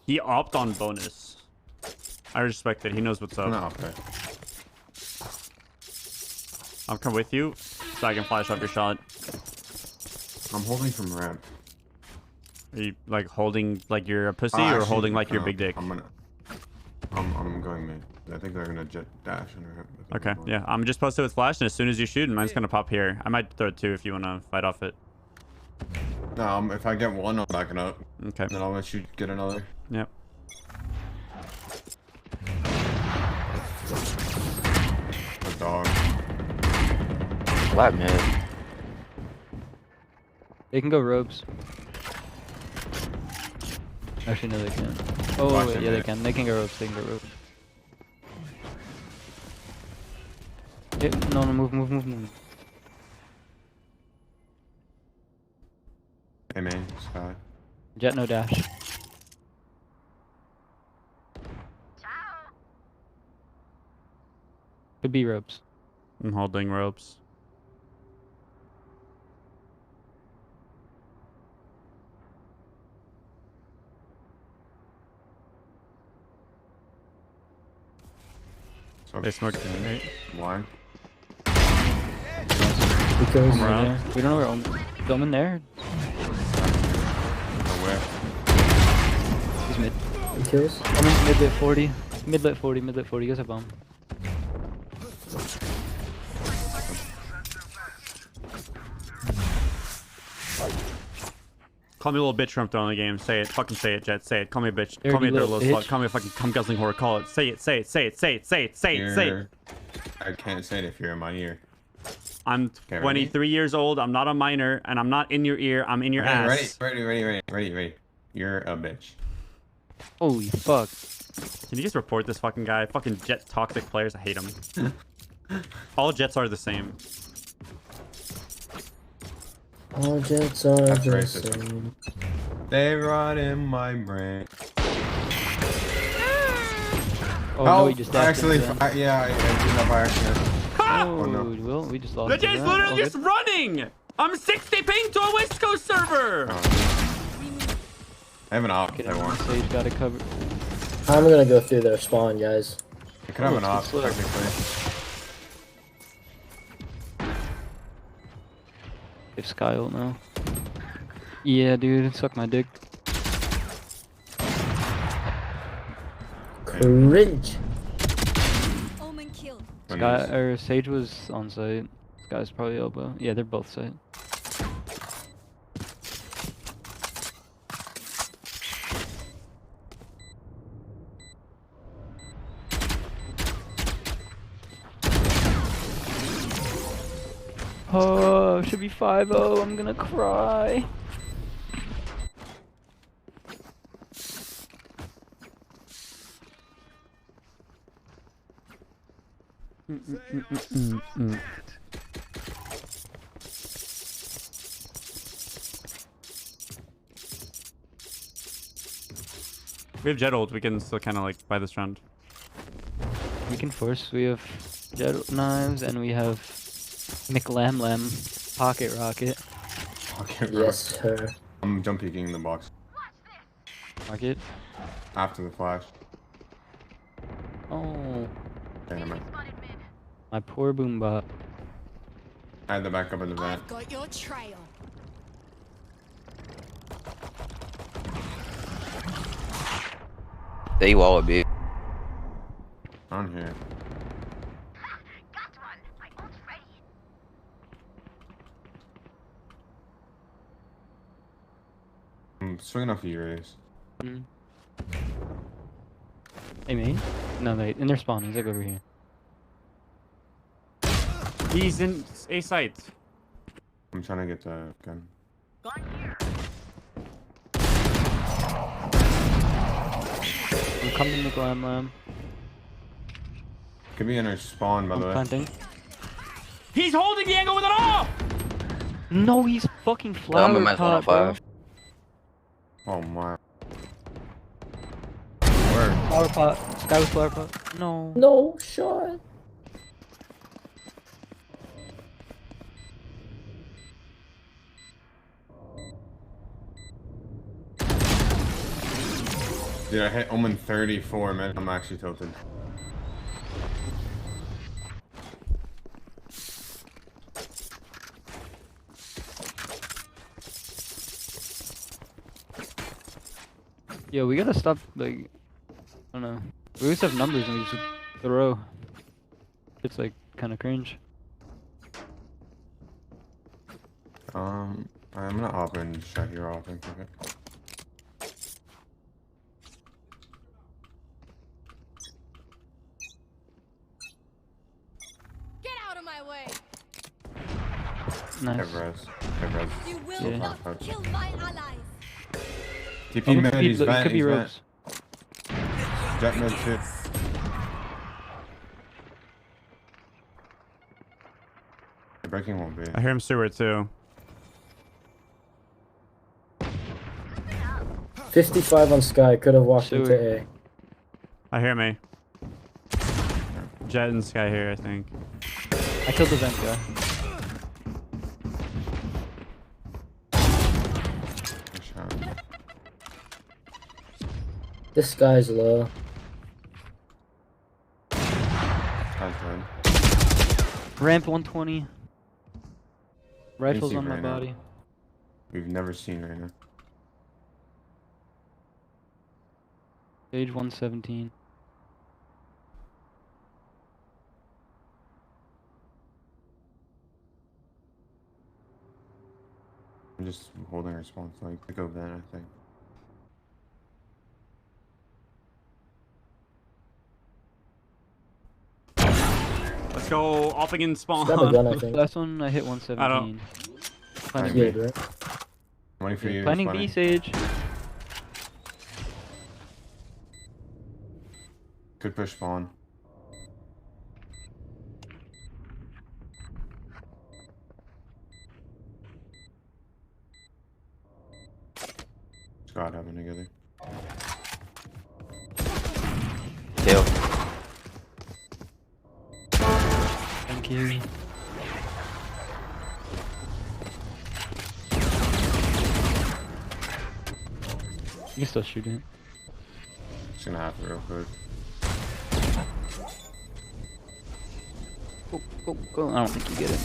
He opt on bonus. I respect it. He knows what's up. No, okay. I'll come with you so I can flash off your shot. I'm holding from ramp. Are you like holding like you're a pussy or Actually, holding like your no, big dick? I'm going mid. I think they're gonna jet dash and ramp. Okay, yeah. I'm just posted with flash, and as soon as you shoot, mine's gonna pop here. I might throw it too if you wanna fight off it. No, if I get one, I'm backing up. Okay. Then I'll let you get another. Yep. A dog. Flat man. They can go robes. Actually, no, they can't. Oh, wait, yeah, they can. They can go robes. They can go robes. Yeah, no, move. Hey man, Sky. Jet, no dash. Could be ropes. I'm holding ropes. They smoked in, right? One. Because There. We don't know where Omen there. Where? He's mid. He kills. Omen's mid lit 40. Mid lit 40. You guys have bomb. Call me a little bitch from throwing the game. Say it. Fucking say it, Jet. Say it. Call me a bitch. Dirty Call me a dirty little little slut. bitch. Call me a fucking cum guzzling whore. Call it. Say it. Say it. Say it. Say it. Say it. Say it. Say it. I can't say it if you're in my ear. I'm 23 years old. I'm not a minor, and I'm not in your ear. I'm in your ass. Ready. You're a bitch. Holy fuck. Can you just report this fucking guy? Fucking Jet toxic players. I hate them. All Jets are the same. All Jets are That's the racist. same. They rot in my brain. Oh, no, he just dashed actually, into them. I did that by accident. Oh, no. Will, we just lost. The Jet's that. literally All just good. running. I'm 60 ping to a West Coast server. I have an op. Get I him. want. Sage got it covered. I'm gonna go through their spawn, guys. I could have Oh, an op it's slow. technically. If Sky ult now. Yeah, dude, suck my dick. Cringe. Omen killed. Sky or Sage was on site. This guy's probably elbow. Yeah, they're both side. Oh, should be 5-0. I'm gonna cry. We have jet ult. We can still kind of like buy this round. We can force. We have jet knives and we have McLam pocket rocket. Pocket Yes, sir. I'm jump peeking in the box. Market. After the flash. Oh. Okay, never mind. My poor boombot. I had the backup in the vent. I've got your trail. They wall it, B. On here. I'm swinging off E-rays. Mm. Hey, mate. No, they in their spawn. He's like over here. He's in A site. I'm trying to get the gun. I'm coming to Glam Lam. Could be in our spawn, by the way. Planting. He's holding the angle with it off! No, he's fucking flower I'm at pot, bro. 105. Oh my. Flower pot. Guy with flower pot. No. No shot. Dude, I hit Omen 34, man. I'm actually tilted. Yo, we gotta stop, like, I don't know. We always have numbers and we just throw. It's like kind of cringe. I'm gonna hop and shut your off and kick it. Get out of my way. Nice. Have res. Have res. You will So not far, kill my allies. TP mid, he's it vent, could be he's vent. ropes. Jet mid too. The breaking won't be. I hear him sewer too. 55 on Sky. Could have walked Sewer. into A. I hear me. Jet and Sky here, I think. I killed the vent guy. Good shot. This guy's low. That's good. Ramp 120. Rifles see on my right now. body. We've never seen right now. Stage 117. I'm just holding our spawn flag to go then, I think. Let's go off again spawn. Got the gun, I think. Last one I hit 117. I don't- Planning Alright, B. Good, right? Money for you. Planning Spawning. B, Sage. Could push spawn. Squad having together. Kill. Thank you. You can still shoot it. Just gonna have to real quick. Go, go, go. I don't think you get it.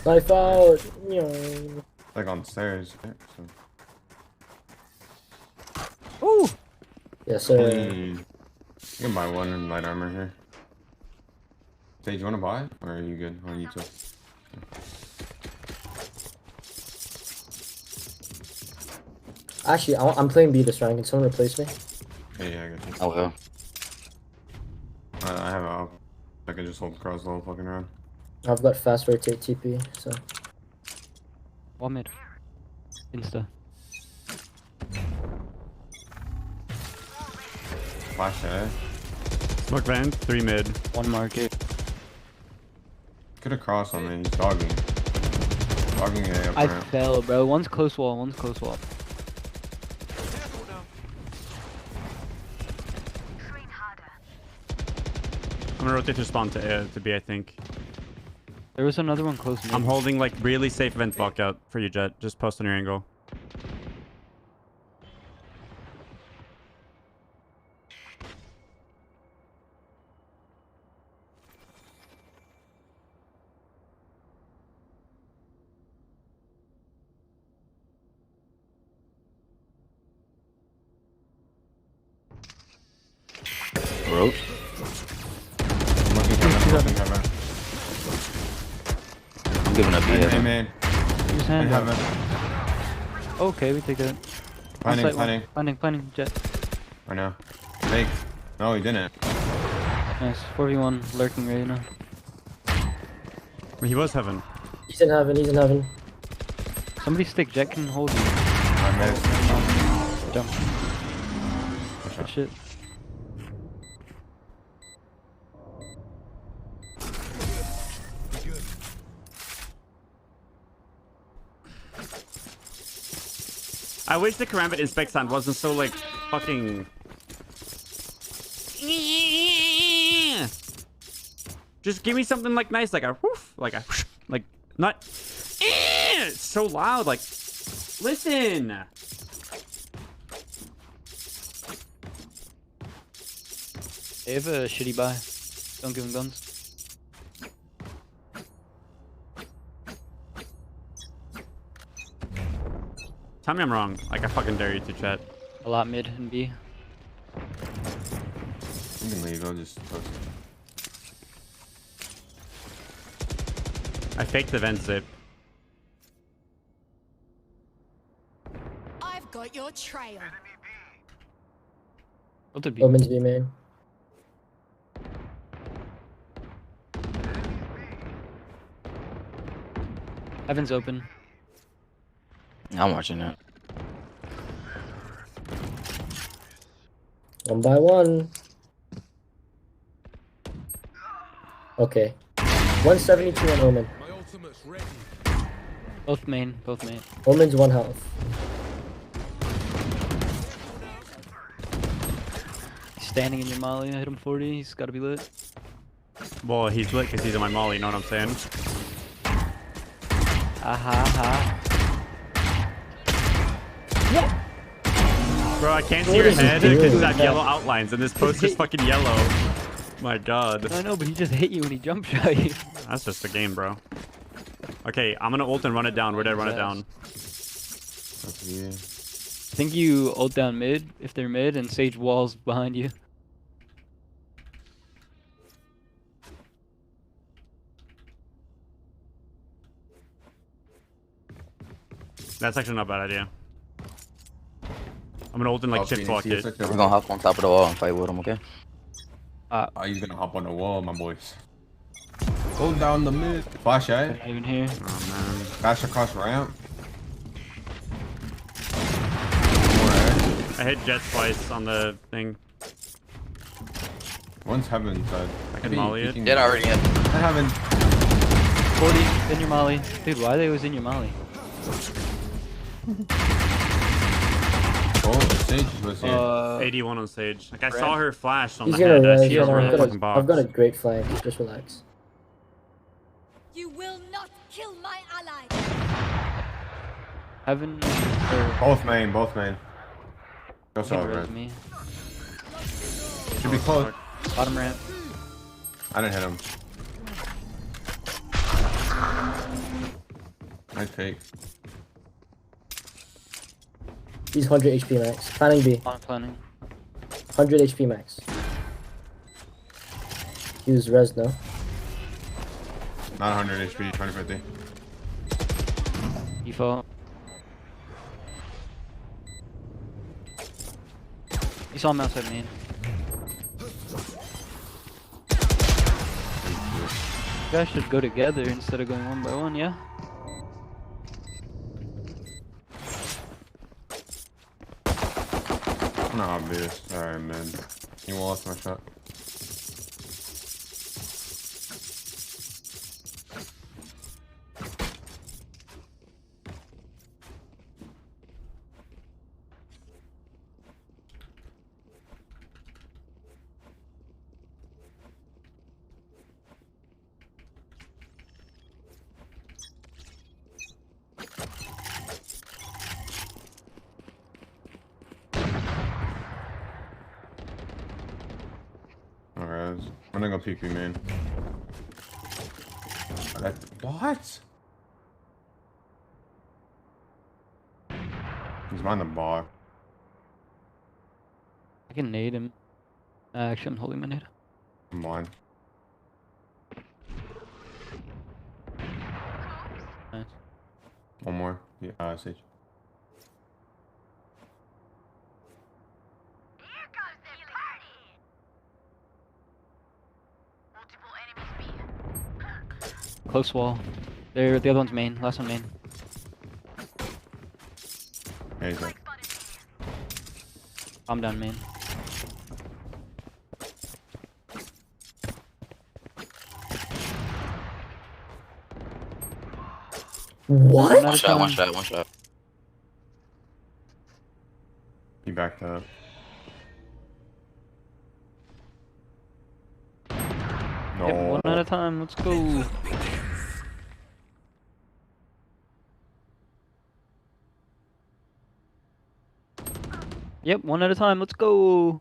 Knife out. Yo. Like on stairs, right? So. Ooh! Yes, sir. You can buy one in light armor here. Sage, you wanna buy it? Or are you good? Or you too? Actually, I'm playing B this round. Can someone replace me? Yeah, I got you. Okay. I have a op. I can just hold cross the whole fucking round. I've got fast rotate TP, so. One mid. Insta. Flash A. Smoke van, 3 mid. 1 market. Could have crossed on me. He's dogging. Dogging A up I ramp. fell, bro. One's close wall, one's close wall. I'm gonna rotate to spawn to B, I think. There was another one close mid. I'm holding like really safe vent walk out for you, Jet. Just post on your angle. Rope. I'm giving up B Hey, heaven. man. Use hand up. Okay, we take that. Planning, Onsite planning. one. Planning, Jet. Right now. Fake. No, he didn't. Nice. 4v1 lurking right now. He was heaven. He's in heaven, he's in heaven. Somebody stick, Jet can hold you. I missed. Jump. Good shit. I wish the Karambit Inspect sound wasn't so like fucking. Just give me something like nice, like a whoof, like a like not. It's so loud, like. Listen. They have a shitty buy. Don't give him guns. Tell me I'm wrong. Like I fucking dare you to chat. A lot mid and B. You can leave. I'll just post it. I faked the vent zip. I've got your trail. What did B? Women's B main. Heaven's open. I'm watching that. 1 by 1. Okay. 172 on Omen. Both main, both main. Omen's 1 health. He's standing in your molly. I hit him 40. He's gotta be lit. Well, he's lit because he's on my molly. You know what I'm saying? Aha, Bro, I can't see What your is this head doing? because you have yellow outlines, and this poster's fucking yellow. My god. I know, but he just hit you when he jump shot you. That's just the game, bro. Okay, I'm gonna ult and run it down. Where did I run it down? I think you ult down mid, if they're mid, and Sage walls behind you. That's actually not a bad idea. I'm gonna ult and like shift walk it. We're gonna hop on top of the wall and fight with him, okay? Are you gonna hop on the wall, my boys? Go down the mid. Flash A. Not even here. Oh man. Flash across ramp. I hit Jet twice on the thing. One's heaven side. I can molly it. Jet already in. I haven't. 40 in your molly. Dude, why are they always in your molly? Oh, the Sage was here. 81 on Sage. Like I saw her flash on He's the gonna head as res, she was but around the fucking I've got a box. great flank. Just relax. You will not kill my ally. Heaven. Both main, both main. Go solid, Res man. me. Should be close. Bottom ramp. I didn't hit him. I fake. He's 100 HP max. Planning B. On planning. 100 HP max. He was res, no? Not 100 HP, 150. Default. You saw him outside main. You guys should go together instead of going one by one, yeah? Not obvious. Alright, man. You lost my shot. Alright, I'm gonna go peek you, man. What? He's behind the bar. I can nade him. Actually, I'm holding my nade. Come on. Nice. One more. Yeah, Sage. Close wall. There, the other one's main. Last one main. Yeah, he's like. I'm down main. What? One shot, one shot. He backed up. No. Yep, one at a time. Let's go. Yep, one at a time. Let's go.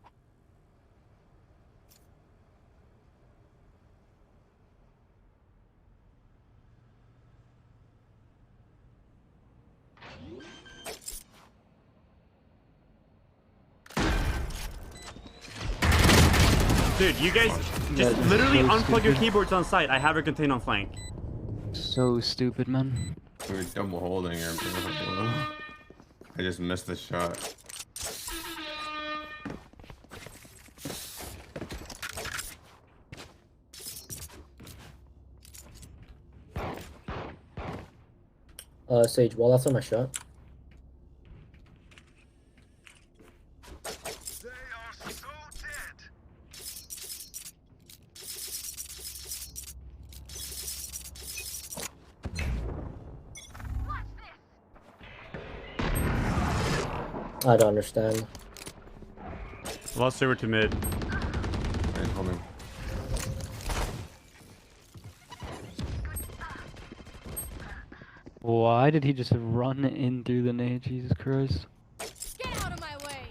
Dude, you guys just literally unplug your keyboards on site. I have her contained on flank. So stupid, man. We were double holding her. Bro. I just missed the shot. Sage, wall after my shot. I don't understand. Lost server to mid. Right, hold me. Why did he just run in through the nade? Jesus Christ. Get out of my way.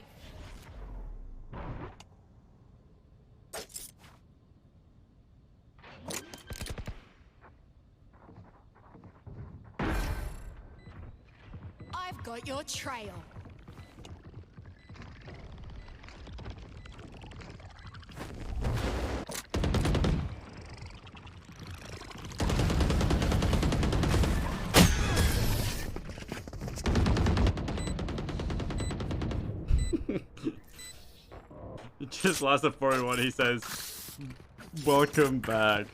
I've got your trail. He just lost a 4-1. He says, "Welcome back."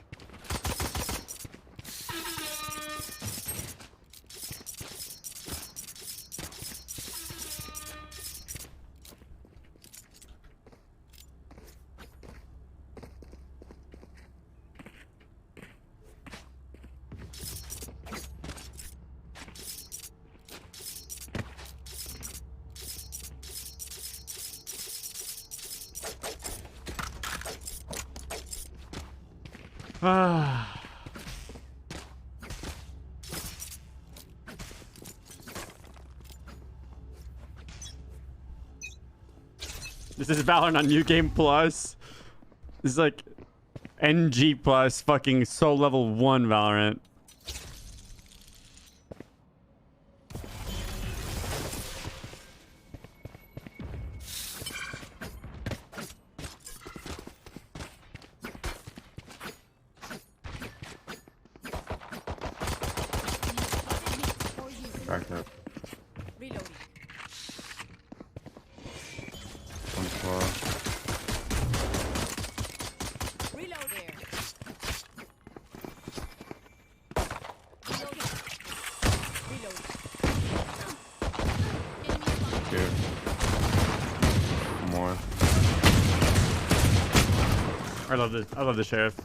Ah. This is Valorant on New Game Plus. This is like NG Plus fucking Soul Level 1 Valorant. Cracked up. Reloading. One floor. Reload there. Reloading. Two. More. I love this. I love the sheriff.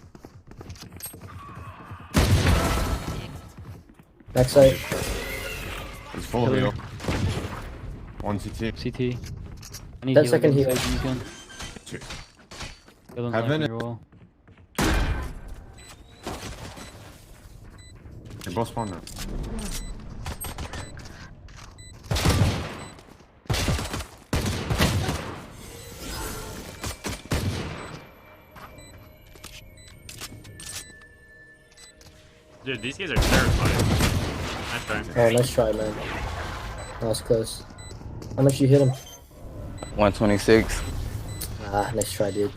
Backside. It's full heal. One CT. CT. I need That heal second again, heal. Sage, you can. Two. Kill him Heaven. like your wall. They're both spawned now. Dude, these guys are terrifying. Nice try. Oh, nice try, man. That was close. How much you hit him? 126. Ah, nice try, dude.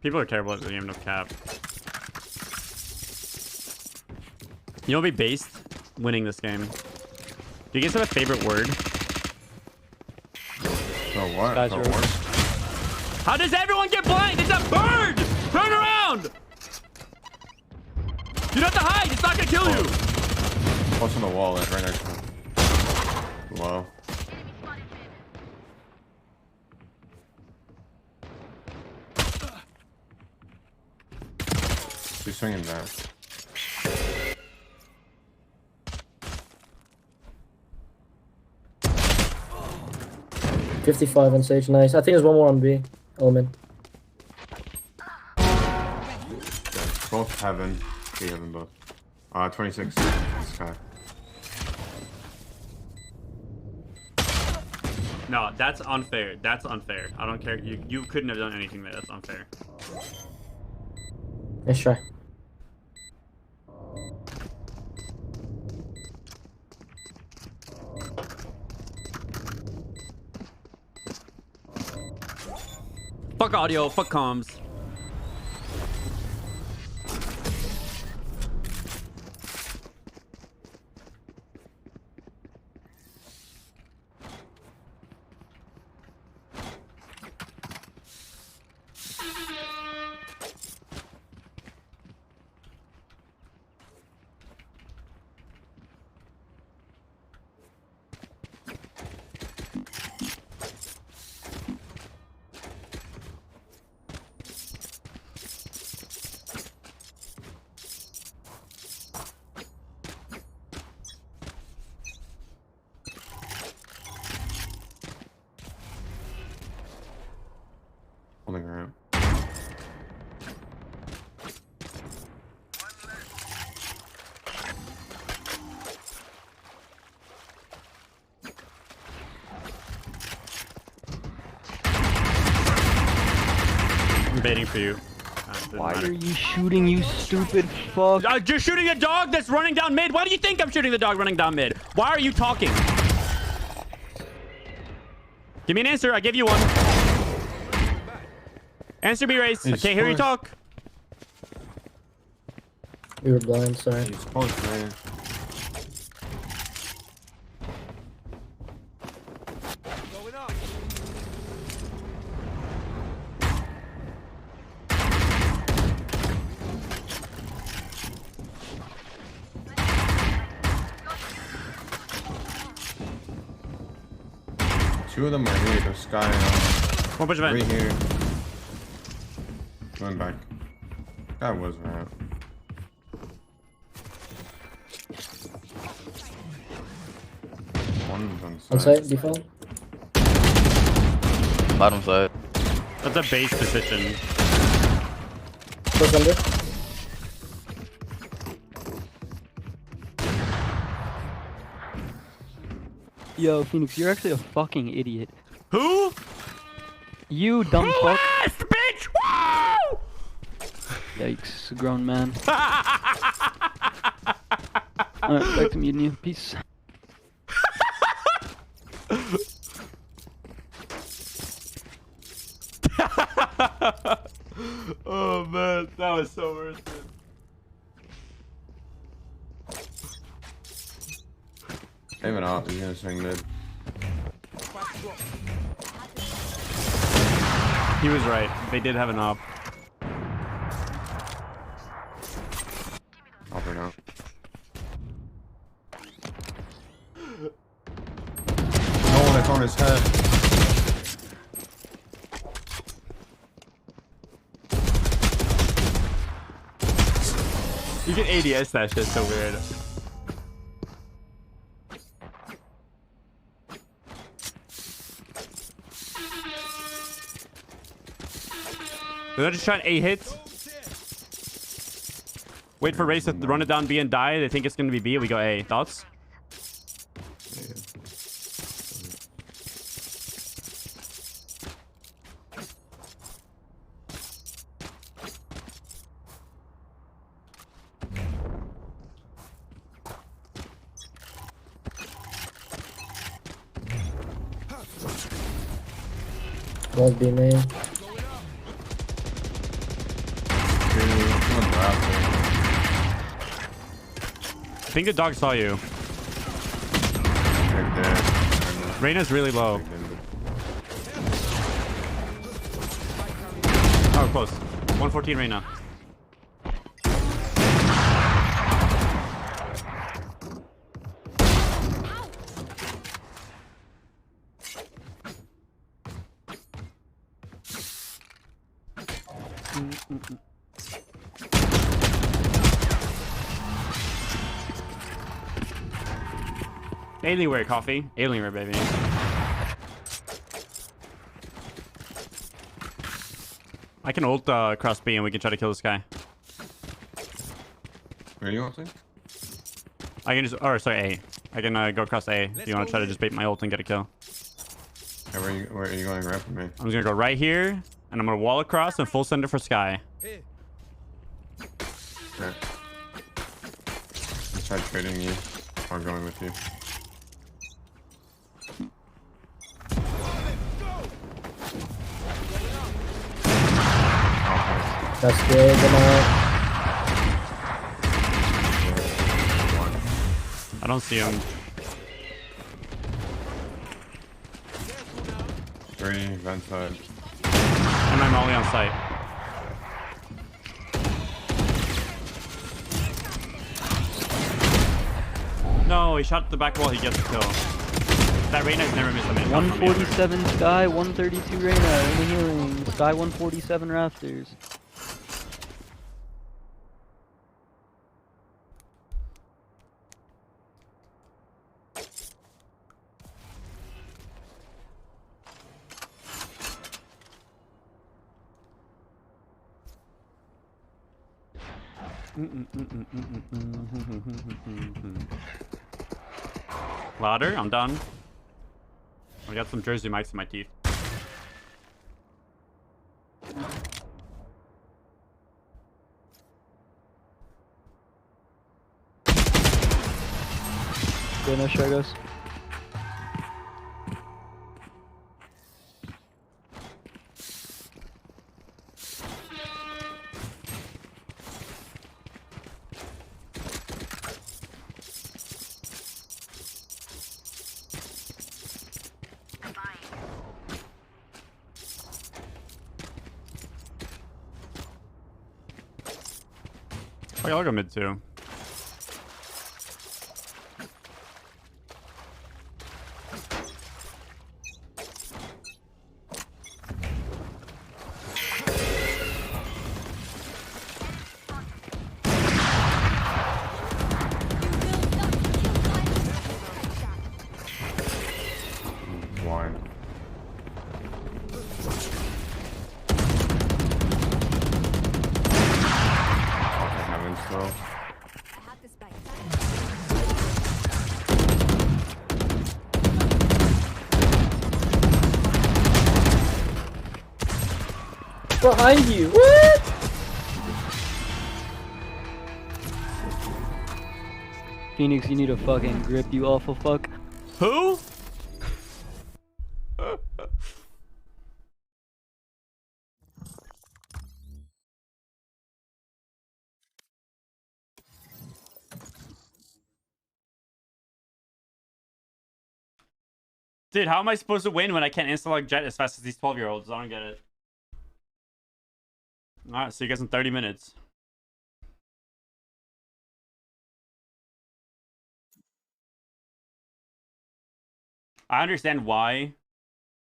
People are terrible at the game, no cap. You know, be based winning this game. Do you guys have a favorite word? Oh, what? Guys Oh, are- what? How does everyone get blind? It's a bird! Turn around! You don't have to hide. It's not gonna kill you. Close on the wall, like right next to him. Low. He's swinging back. $55 on Sage, nice. I think there's one more on B. Omen. Both heaven. We have them both. 26. Sky. No, that's unfair. That's unfair. I don't care. You couldn't have done anything there. That's unfair. Nice try. Fuck audio. Fuck comms. Holding ramp. I'm baiting for you. Why are you shooting, you stupid fuck? You're shooting a dog that's running down mid. Why do you think I'm shooting the dog running down mid? Why are you talking? Give me an answer. I give you one. Answer me, Race. I can't hear you talk. We were blind, sorry. He's close, man. Two of them are here. There's Sky and One push vent. right here. Going back. That was right. One's on On side. site, default. Bottom side. That's a base position. Close under. Yo, Phoenix, you're actually a fucking idiot. Who? You dumb Who fuck. asked, bitch? Woo! Yikes, grown man. Alright, back to meeting you. Peace. Oh man, that was so worth it. Aiming out, he's gonna swing mid. He was right. They did have an op. I'll bring out. Oh, that's on his head. You can ADS that shit, so weird. They're just trying A hits. Wait for Race to run it down B and die. They think it's gonna be B. We go A. Thoughts? Won't be main. I think the dog saw you. Reyna's really low. Oh, close. 114 Reyna. Alienware coffee. Alienware, baby. I can ult cross B and we can try to kill this guy. Where are you ulting? I can just, or sorry, A. I can go across A. If you want to try to just bait my ult and get a kill. Yeah, where are you going right from me? I'm just gonna go right here, and I'm gonna wall across and full sender for Sky. Okay. Let's try trading you or going with you. That's good, good night. I don't see him. 3, vent side. And I'm molly on site. No, he shot the back wall, he gets the kill. That Reyna's never missed a minute. 147 Sky, 132 Reyna in the healing. Sky 147 Rafters. Louder, I'm done. I got some Jersey mics in my teeth. Go, no Shagos. Oh, I'll go mid too. Blind. behind you. What? Phoenix, you need a fucking grip, you awful fuck. Who? Dude, how am I supposed to win when I can't insta-log Jet as fast as these 12-year-olds? I don't get it. Alright, see you guys in 30 minutes. I understand why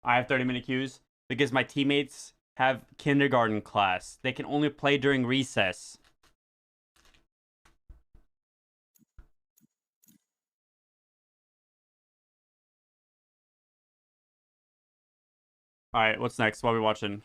I have 30-minute queues. Because my teammates have kindergarten class. They can only play during recess. Alright, what's next? What are we watching?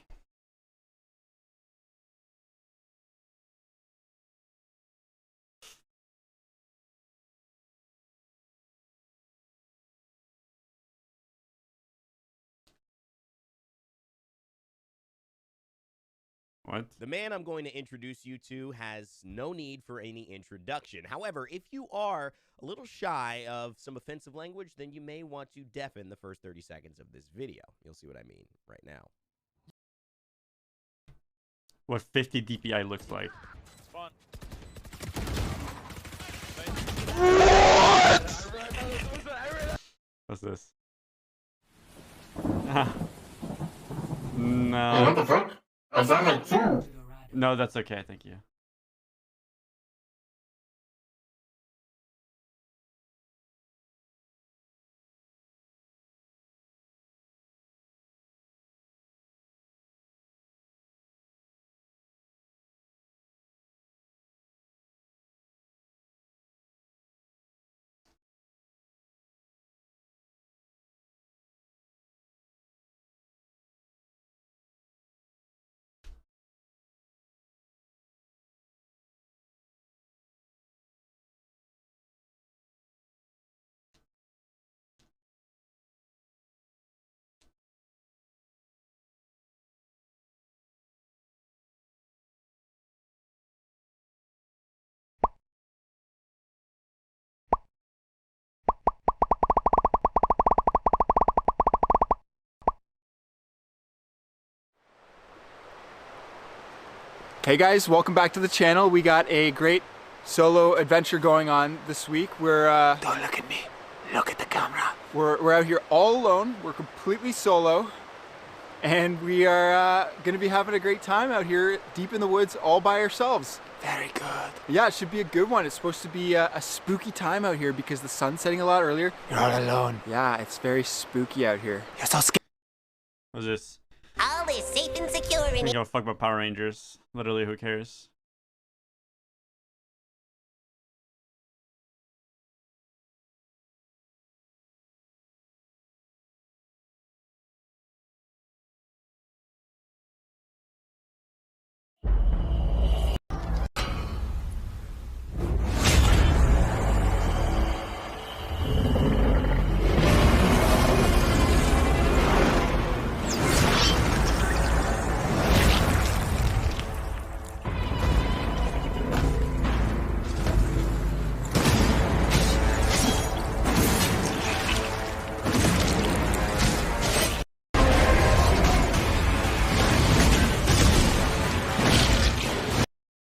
What? The man I'm going to introduce you to has no need for any introduction. However, if you are a little shy of some offensive language, then you may want to deafen the first 30 seconds of this video. You'll see what I mean right now. What 50 DPI looks like. It's fun. What's this? No. What the fuck? I sound like two. No, that's okay. Thank you. Hey guys, welcome back to the channel. We got a great solo adventure going on this week. We're don't look at me. Look at the camera. We're out here all alone. We're completely solo. And we are gonna be having a great time out here deep in the woods all by ourselves. Very good. Yeah, it should be a good one. It's supposed to be a spooky time out here because the sun's setting a lot earlier. You're all alone. Yeah, it's very spooky out here. You're so scared. What's this? All is safe and secure I in don't it. give a fuck about Power Rangers. Literally, who cares?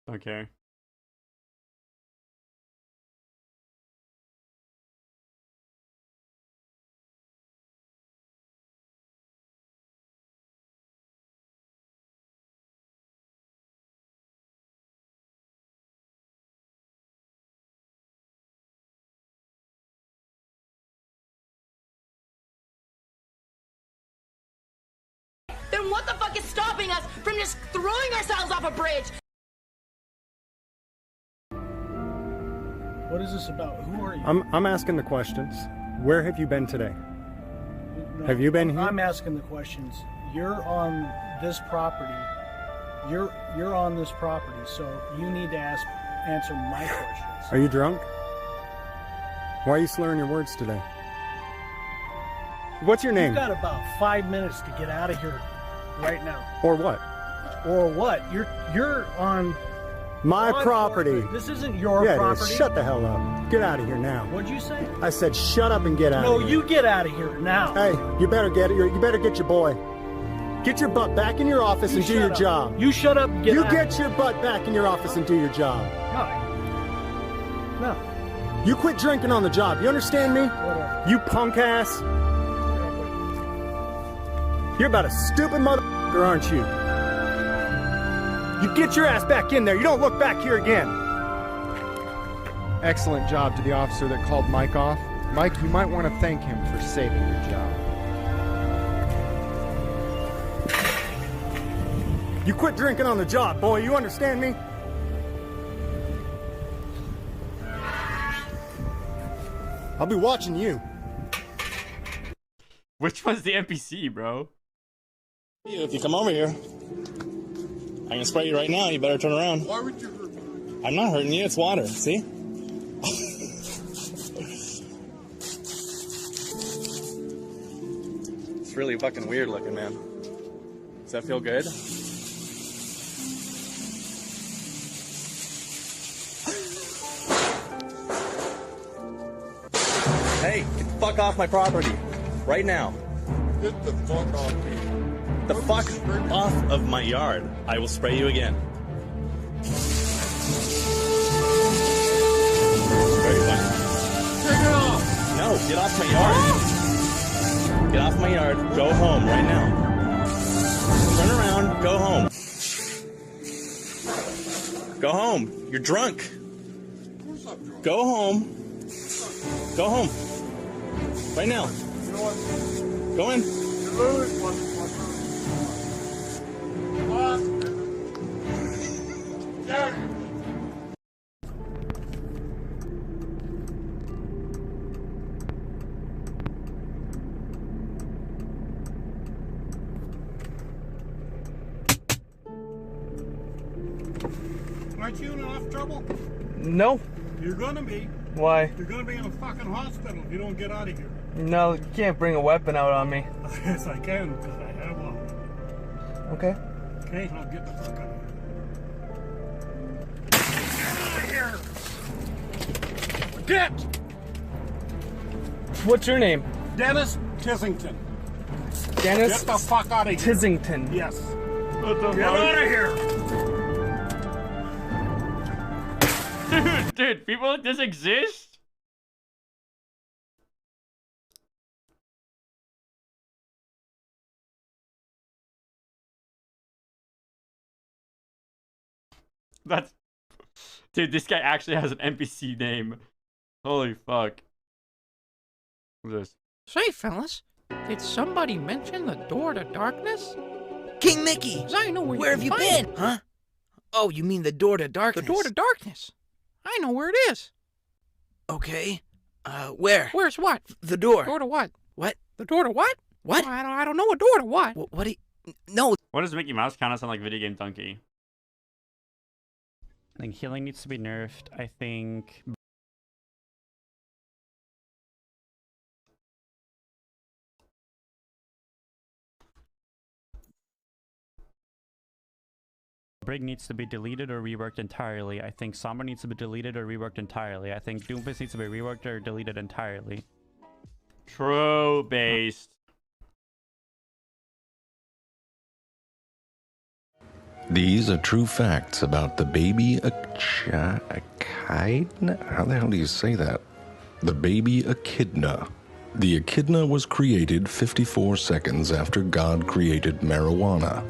Okay. Then what the fuck is stopping us from just throwing ourselves off a bridge? What is this about? Who are you? I'm asking the questions. Where have you been today? Have you been here? I'm asking the questions. You're on this property. You're on this property, so you need to answer my questions. Are you drunk? Why are you slurring your words today? What's your name? You've got about 5 minutes to get out of here right now. Or what? Or what? You're on My on property. This isn't your Yeah, it property. is. Shut the hell up. Get out of here now. What'd you say? I said shut up and get out No, of here. you get out of here now. Hey, you better get your boy. Get your butt back in your office and do your job. You shut up and get You out. get your butt back in your office and do your job. No. You quit drinking on the job. You understand me? You punk ass. You're about a stupid motherfucker, aren't you? You get your ass back in there. You don't look back here again. Excellent job to the officer that called Mike off. Mike, you might want to thank him for saving your job. You quit drinking on the job, boy. You understand me? I'll be watching you. Which one's the NPC, bro? If you come over here, I can spray you right now. You better turn around. Why would you hurt me? I'm not hurting you. It's water. See? It's really fucking weird looking, man. Does that feel good? Hey, get the fuck off my property. Right now. Get the fuck off me. The fuck off of my yard. I will spray you again. Very fun. Take it off! No, get off my yard. Get off my yard. Go home right now. Turn around. Go home. Go home. You're drunk. Go home. Go home. Right now. Go in. Aren't you in enough trouble? No. You're gonna be. Why? You're gonna be in a fucking hospital if you don't get out of here. No, you can't bring a weapon out on me. Yes, I can, because I have one. Okay. Okay, I'll get the fuck out of here. Get! What's your name? Dennis Tissington. Dennis? Get the fuck out of here. Tissington. Yes. What the Get fuck? out of here. Dude, people like this exist? That's... Dude, this guy actually has an NPC name. Holy fuck. What's this? Say, fellas, did somebody mention the door to darkness? King Mickey! 'Cause I know Where have you find been? it. Huh? Oh, you mean the door to darkness? The door to darkness. I know where it is. Okay. Where? Where's what? The door. Door to what? What? The door to what? What? I don't know a door to what. What do you... No. What does Mickey Mouse kind of sound like video game donkey? I think healing needs to be nerfed. I think... Brig needs to be deleted or reworked entirely. I think Sombra needs to be deleted or reworked entirely. I think Doomfist needs to be reworked or deleted entirely. True based. These are true facts about the baby echidna. How the hell do you say that? The baby echidna. The echidna was created 54 seconds after God created marijuana.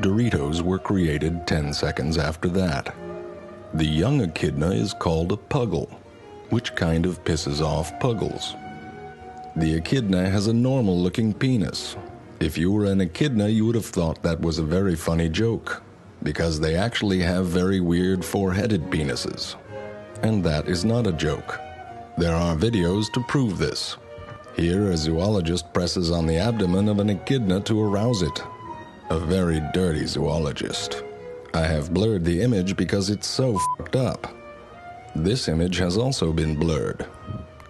Doritos were created 10 seconds after that. The young echidna is called a puggle, which kind of pisses off puggles. The echidna has a normal-looking penis. If you were an echidna, you would have thought that was a very funny joke, because they actually have very weird four-headed penises. And that is not a joke. There are videos to prove this. Here, a zoologist presses on the abdomen of an echidna to arouse it. A very dirty zoologist. I have blurred the image because it's so fucked up. This image has also been blurred.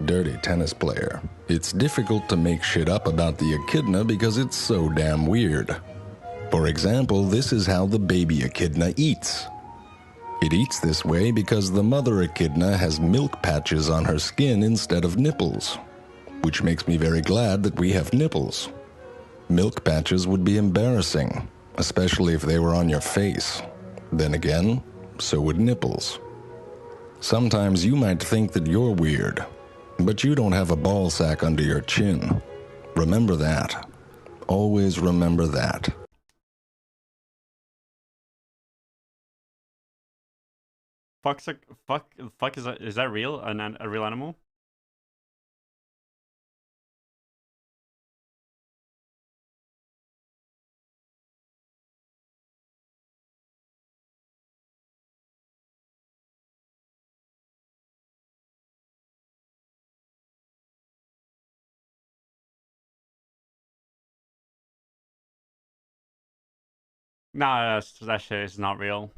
Dirty tennis player. It's difficult to make shit up about the echidna because it's so damn weird. For example, this is how the baby echidna eats. It eats this way because the mother echidna has milk patches on her skin instead of nipples, which makes me very glad that we have nipples. Milk patches would be embarrassing, especially if they were on your face. Then again, so would nipples. Sometimes you might think that you're weird, but you don't have a ball sack under your chin. Remember that. Always remember that. Fuck is that real? A real animal? Nah, that shit is not real.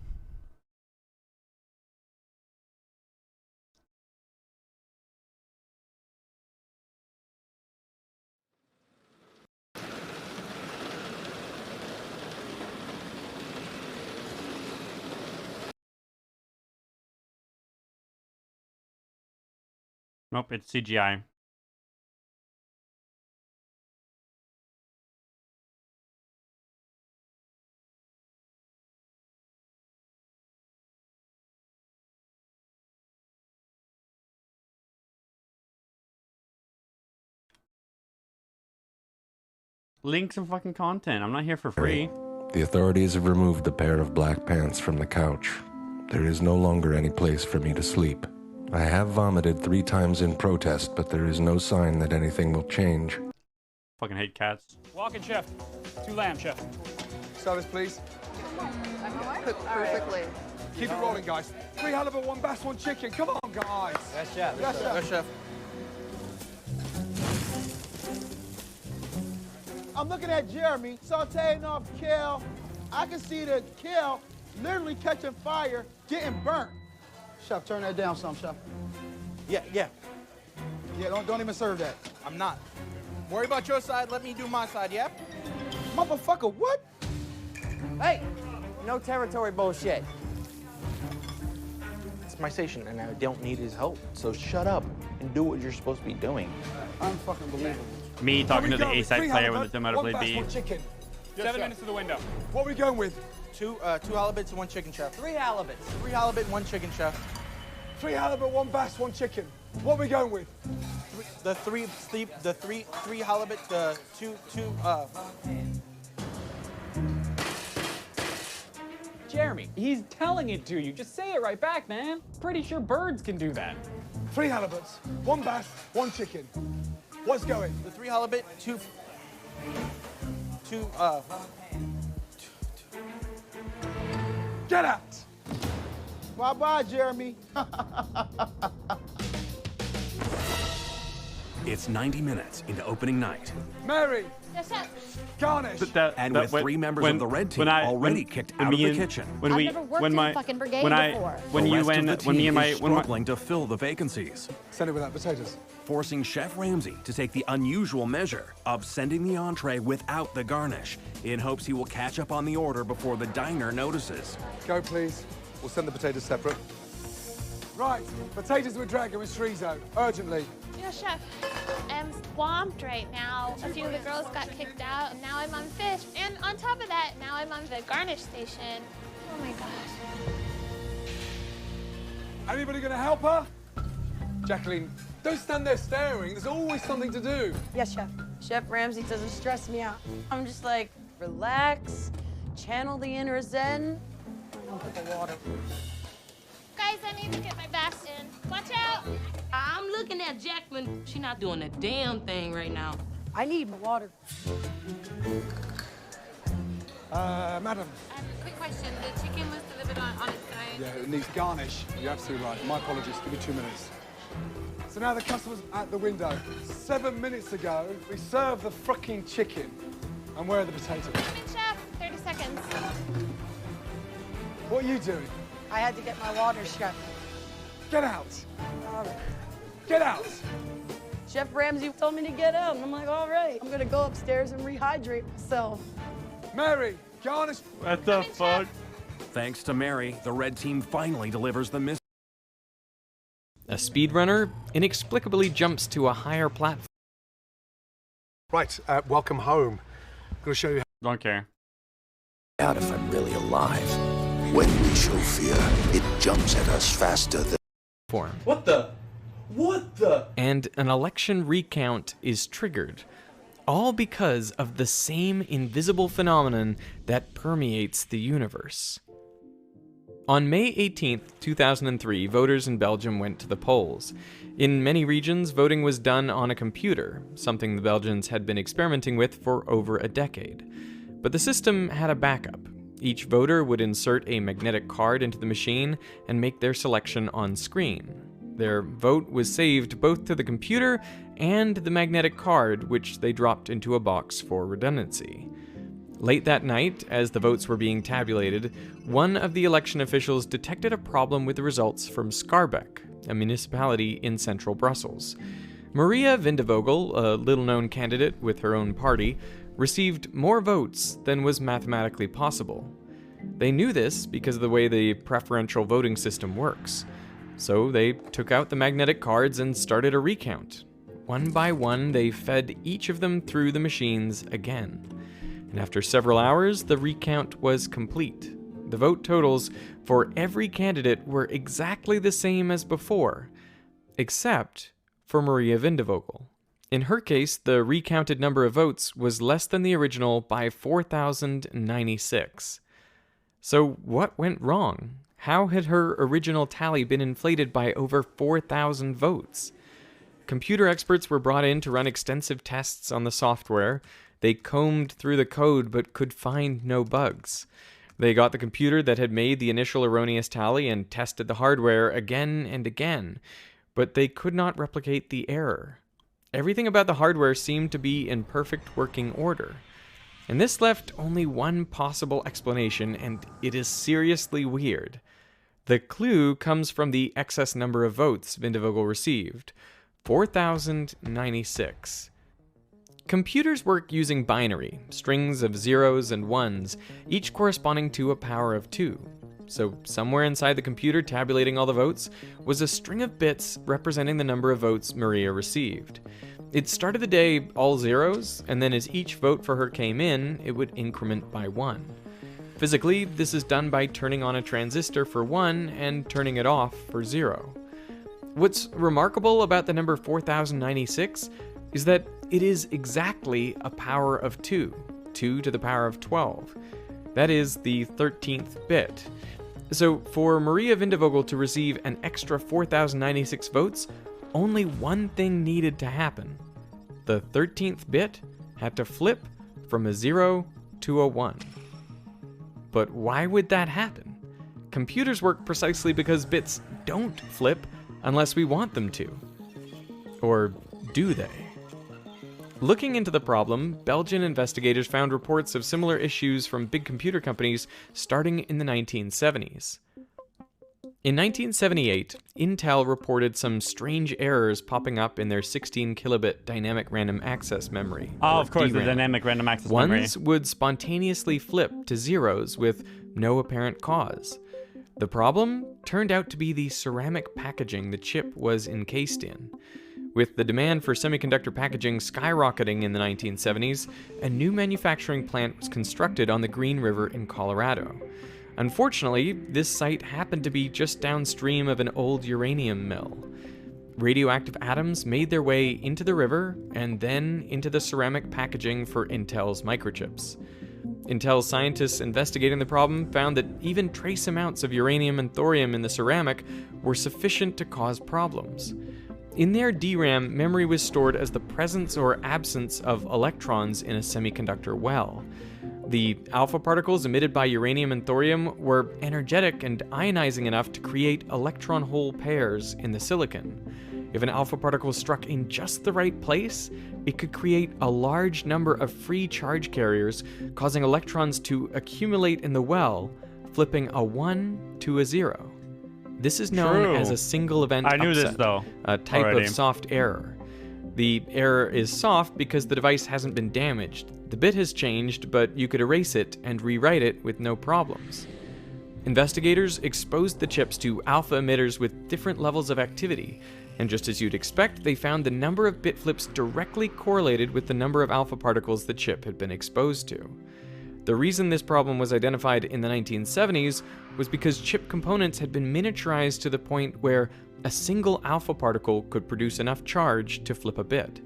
Nope, it's CGI. Link some fucking content. I'm not here for free. The authorities have removed the pair of black pants from the couch. There is no longer any place for me to sleep. I have vomited 3 times in protest, but there is no sign that anything will change. Fucking hate cats. Walking chef. 2 lamb, chef. Service, please. Cooked perfectly. Keep it rolling, guys. 3 halibut, 1 bass, 1 chicken. Come on, guys. Yes, chef. Yes, chef. Yes, chef. I'm looking at Jeremy sauteing off kale. I can see the kale literally catching fire, getting burnt. Chef, turn that down some, chef. Yeah. Yeah, don't even serve that. I'm not. Worry about your side. Let me do my side, yeah? Motherfucker, what? Hey, no territory bullshit. It's my station, and I don't need his help. So shut up and do what you're supposed to be doing. Unfucking-believable. Me talking to the A-side player with the tomato blade B. 7 minutes to the window. What are we going with? 2 halibuts and 1 chicken, chef. 3 halibuts. 3 halibut and 1 chicken, chef. 3 halibut, 1 bass, 1 chicken. What are we going with? The three halibut, the two. Jeremy, he's telling it to you. Just say it right back, man. Pretty sure birds can do that. 3 halibuts, 1 bass, 1 chicken. What's going? The 3 halibut, 2. Get out! Bye-bye, Jeremy. It's 90 minutes into opening night. Mary! Yes, chef. Garnish! And with 3 members of the red team already kicked out of the kitchen. I've never worked in a fucking brigade before. Struggling to fill the vacancies. Send it without potatoes. Forcing Chef Ramsay to take the unusual measure of sending the entree without the garnish, in hopes he will catch up on the order before the diner notices. Go, please. We'll send the potatoes separate. Right, potatoes with Dragon with Chorizo, urgently. Yeah, chef. I'm swamped right now. A few of the girls got kicked out, and now I'm on fish. And on top of that, now I'm on the garnish station. Oh my gosh. Anybody gonna help her? Jacqueline, don't stand there staring. There's always something to do. Yes, chef. Chef Ramsay doesn't stress me out. I'm just like, relax, channel the inner zen. I'll put the water. Guys, I need to get my bass in. Watch out! I'm looking at Jacqueline. She's not doing a damn thing right now. I need water. Madam. Quick question. The chicken was delivered on its own. Yeah, it needs garnish. You're absolutely right. My apologies. Give me 2 minutes. So now the customer's at the window. 7 minutes ago, we served the fucking chicken. And where are the potatoes? Coming, chef. 30 seconds. What are you doing? I had to get my water, chef. Get out. All right. Get out. Chef Ramsay told me to get out, and I'm like, all right. I'm gonna go upstairs and rehydrate myself. Mary, Garnish. What the fuck? Thanks to Mary, the red team finally delivers the missile. A speedrunner inexplicably jumps to a higher platform. Right, welcome home. I'm gonna show you. Don't care. Out if I'm really alive. When we show fear, it jumps at us faster than. What the? And an election recount is triggered, all because of the same invisible phenomenon that permeates the universe. On May 18th, 2003, voters in Belgium went to the polls. In many regions, voting was done on a computer, something the Belgians had been experimenting with for over a decade. But the system had a backup. Each voter would insert a magnetic card into the machine and make their selection on screen. Their vote was saved both to the computer and the magnetic card, which they dropped into a box for redundancy. Late that night, as the votes were being tabulated, one of the election officials detected a problem with the results from Schaerbeek, a municipality in central Brussels. Maria Vindevogel, a little-known candidate with her own party, received more votes than was mathematically possible. They knew this because of the way the preferential voting system works. So they took out the magnetic cards and started a recount. One by one, they fed each of them through the machines again. And after several hours, the recount was complete. The vote totals for every candidate were exactly the same as before, except for Maria Vindevogel. In her case, the recounted number of votes was less than the original by 4,096. So what went wrong? How had her original tally been inflated by over 4,000 votes? Computer experts were brought in to run extensive tests on the software. They combed through the code but could find no bugs. They got the computer that had made the initial erroneous tally and tested the hardware again and again, but they could not replicate the error. Everything about the hardware seemed to be in perfect working order. And this left only one possible explanation, and it is seriously weird. The clue comes from the excess number of votes Vindevogel received, 4,096. Computers work using binary, strings of zeros and ones, each corresponding to a power of 2. So somewhere inside the computer tabulating all the votes was a string of bits representing the number of votes Maria received. It started the day all zeros, and then as each vote for her came in, it would increment by 1. Physically, this is done by turning on a transistor for 1 and turning it off for 0. What's remarkable about the number 4096 is that it is exactly a power of 2, 2 to the power of 12. That is the 13th bit. So for Maria Vindevogel to receive an extra 4,096 votes, only one thing needed to happen. The 13th bit had to flip from a 0 to a 1. But why would that happen? Computers work precisely because bits don't flip unless we want them to. Or do they? Looking into the problem, Belgian investigators found reports of similar issues from big computer companies starting in the 1970s. In 1978, Intel reported some strange errors popping up in their 16 kilobit dynamic random access memory. Oh, of course, DRAM. the dynamic random access memory. Ones would spontaneously flip to zeros with no apparent cause. The problem turned out to be the ceramic packaging the chip was encased in. With the demand for semiconductor packaging skyrocketing in the 1970s, a new manufacturing plant was constructed on the Green River in Colorado. Unfortunately, this site happened to be just downstream of an old uranium mill. Radioactive atoms made their way into the river and then into the ceramic packaging for Intel's microchips. Intel scientists investigating the problem found that even trace amounts of uranium and thorium in the ceramic were sufficient to cause problems. In their DRAM, memory was stored as the presence or absence of electrons in a semiconductor well. The alpha particles emitted by uranium and thorium were energetic and ionizing enough to create electron-hole pairs in the silicon. If an alpha particle struck in just the right place, it could create a large number of free charge carriers, causing electrons to accumulate in the well, flipping a 1 to a 0. This is known as a single event upset, this, though, a type already. of soft error. The error is soft because the device hasn't been damaged. The bit has changed, but you could erase it and rewrite it with no problems. Investigators exposed the chips to alpha emitters with different levels of activity, and just as you'd expect, they found the number of bit flips directly correlated with the number of alpha particles the chip had been exposed to. The reason this problem was identified in the 1970s was because chip components had been miniaturized to the point where a single alpha particle could produce enough charge to flip a bit.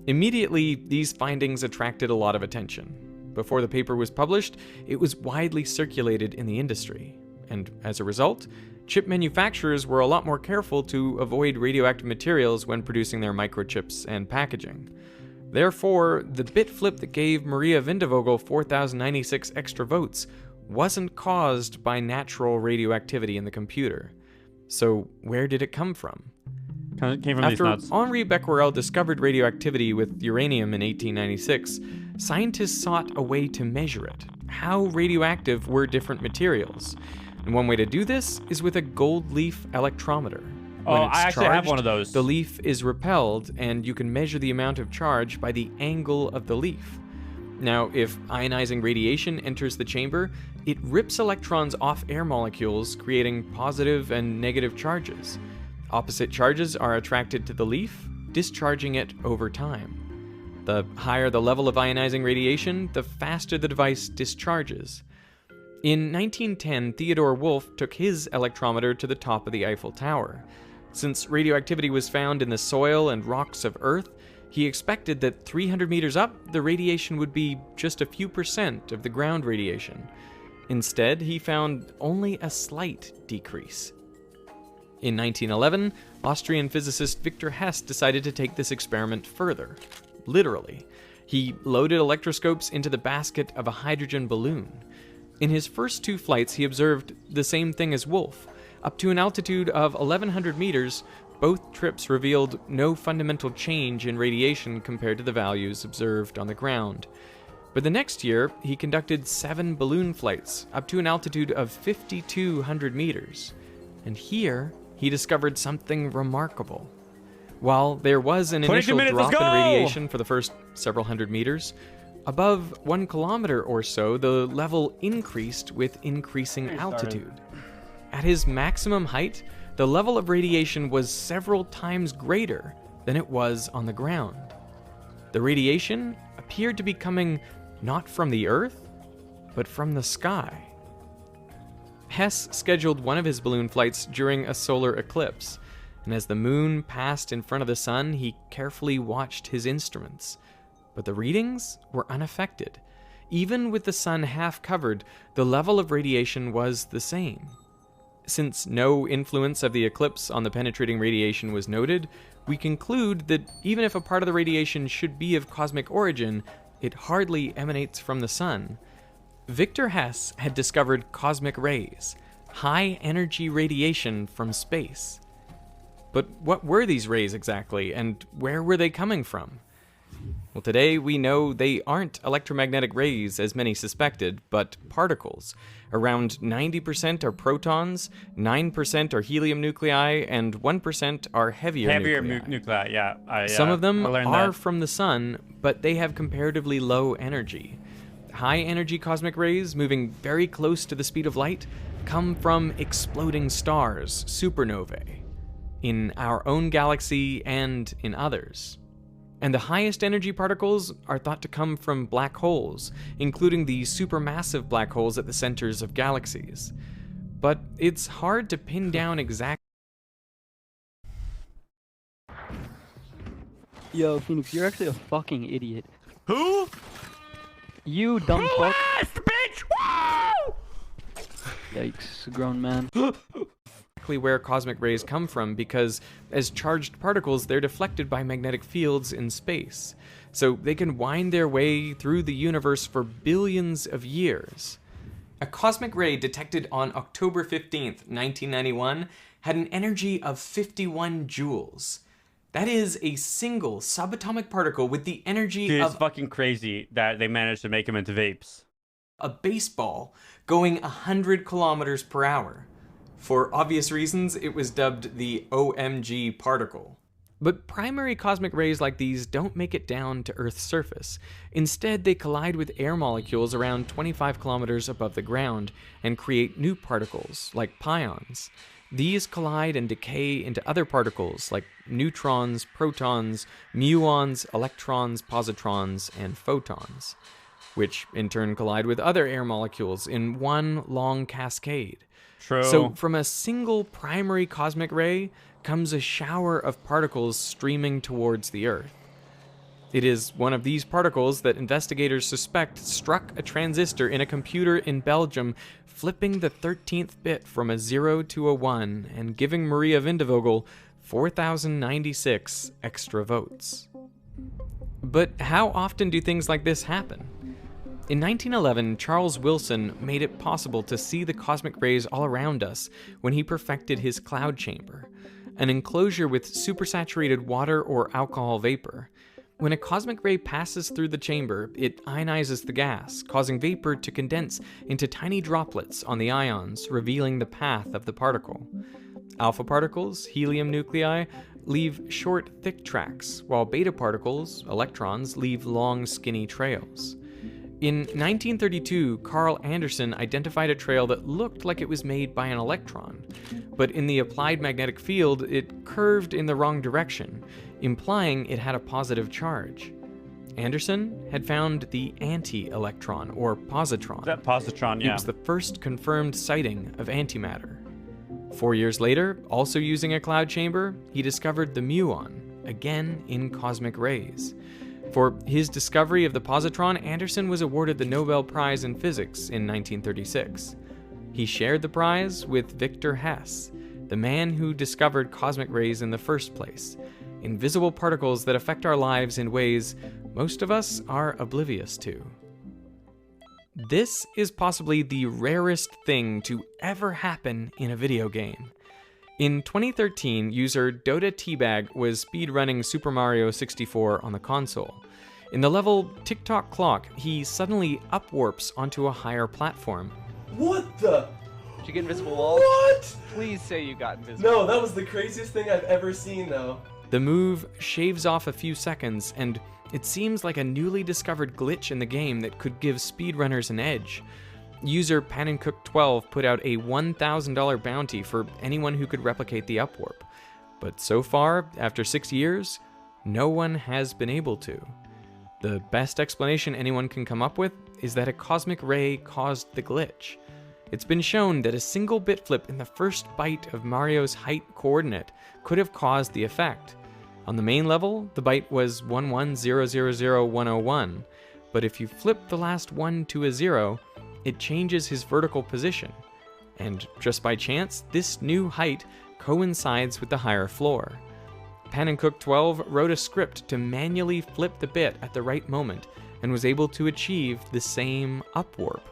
Immediately, these findings attracted a lot of attention. Before the paper was published, it was widely circulated in the industry, and as a result, chip manufacturers were a lot more careful to avoid radioactive materials when producing their microchips and packaging. Therefore, the bit flip that gave Maria Vindevogel 4,096 extra votes wasn't caused by natural radioactivity in the computer. So where did it come from? Came from After these nuts. Henri Becquerel discovered radioactivity with uranium in 1896, scientists sought a way to measure it. How radioactive were different materials? And one way to do this is with a gold leaf electrometer. Oh, When it's I actually have charged, one of those. The leaf is repelled, and you can measure the amount of charge by the angle of the leaf. Now, if ionizing radiation enters the chamber, it rips electrons off air molecules, creating positive and negative charges. Opposite charges are attracted to the leaf, discharging it over time. The higher the level of ionizing radiation, the faster the device discharges. In 1910, Theodore Wolff took his electrometer to the top of the Eiffel Tower. Since radioactivity was found in the soil and rocks of Earth, he expected that 300 meters up, the radiation would be just a few % of the ground radiation. Instead, he found only a slight decrease. In 1911, Austrian physicist Victor Hess decided to take this experiment further. Literally. He loaded electroscopes into the basket of a hydrogen balloon. In his first 2 flights, he observed the same thing as Wolff. Up to an altitude of 1,100 meters, both trips revealed no fundamental change in radiation compared to the values observed on the ground. But the next year, he conducted 7 balloon flights, up to an altitude of 5,200 meters. And here, he discovered something remarkable. While there was an initial drop in radiation for the first several hundred meters, above 1 kilometer or so, the level increased with increasing altitude. At his maximum height, the level of radiation was several times greater than it was on the ground. The radiation appeared to be coming not from the Earth, but from the sky. Hess scheduled one of his balloon flights during a solar eclipse, and as the moon passed in front of the sun, he carefully watched his instruments. But the readings were unaffected. Even with the sun half covered, the level of radiation was the same. Since no influence of the eclipse on the penetrating radiation was noted, we conclude that even if a part of the radiation should be of cosmic origin, it hardly emanates from the sun. Victor Hess had discovered cosmic rays, high-energy radiation from space. But what were these rays exactly, and where were they coming from? Well, today we know they aren't electromagnetic rays as many suspected, but particles. Around 90% are protons, 9% are helium nuclei, and 1% are heavier nuclei. nuclei, yeah. Some of them I learned are that. from the sun, but they have comparatively low energy. High-energy cosmic rays, moving very close to the speed of light, come from exploding stars, supernovae, in our own galaxy and in others. And the highest energy particles are thought to come from black holes, including the supermassive black holes at the centers of galaxies. But it's hard to pin down exactly. Yo, Phoenix, you're actually a fucking idiot. Who? You dumb fuck. bitch! Woo! Yikes, grown man. Where cosmic rays come from, because as charged particles, they're deflected by magnetic fields in space. So they can wind their way through the universe for billions of years. A cosmic ray detected on October 15th, 1991, had an energy of 51 joules. That is a single subatomic particle with the energy Dude, of it's fucking crazy that they managed to make them into vapes. a baseball going 100 kilometers per hour. For obvious reasons, it was dubbed the OMG particle. But primary cosmic rays like these don't make it down to Earth's surface. Instead, they collide with air molecules around 25 kilometers above the ground and create new particles, like pions. These collide and decay into other particles like neutrons, protons, muons, electrons, positrons, and photons, which in turn collide with other air molecules in one long cascade. True. So from a single primary cosmic ray comes a shower of particles streaming towards the Earth. It is one of these particles that investigators suspect struck a transistor in a computer in Belgium, flipping the 13th bit from a 0 to a 1 and giving Maria Vindevogel 4,096 extra votes. But how often do things like this happen? In 1911, Charles Wilson made it possible to see the cosmic rays all around us when he perfected his cloud chamber, an enclosure with supersaturated water or alcohol vapor. When a cosmic ray passes through the chamber, it ionizes the gas, causing vapor to condense into tiny droplets on the ions, revealing the path of the particle. Alpha particles, helium nuclei, leave short, thick tracks, while beta particles, electrons, leave long, skinny trails. In 1932, Carl Anderson identified a trail that looked like it was made by an electron, but in the applied magnetic field, it curved in the wrong direction, implying it had a positive charge. Anderson had found the anti-electron, or positron. That positron, yeah. It was the first confirmed sighting of antimatter. 4 years later, also using a cloud chamber, he discovered the muon, again in cosmic rays. For his discovery of the positron, Anderson was awarded the Nobel Prize in Physics in 1936. He shared the prize with Victor Hess, the man who discovered cosmic rays in the first place, invisible particles that affect our lives in ways most of us are oblivious to. This is possibly the rarest thing to ever happen in a video game. In 2013, user Dota Teabag was speedrunning Super Mario 64 on the console. In the level Tick-Tock Clock, he suddenly upwarps onto a higher platform. What the? Did you get invisible walls? What? Please say you got invisible. No, that was the craziest thing I've ever seen, though. The move shaves off a few seconds, and it seems like a newly discovered glitch in the game that could give speedrunners an edge. User Panencook12 put out a $1,000 bounty for anyone who could replicate the upwarp. But so far, after 6 years, no one has been able to. The best explanation anyone can come up with is that a cosmic ray caused the glitch. It's been shown that a single bit flip in the first byte of Mario's height coordinate could have caused the effect. On the main level, the byte was 11000101, but if you flip the last 1 to a 0, it changes his vertical position. And just by chance, this new height coincides with the higher floor. Panencook12 wrote a script to manually flip the bit at the right moment and was able to achieve the same upwarp.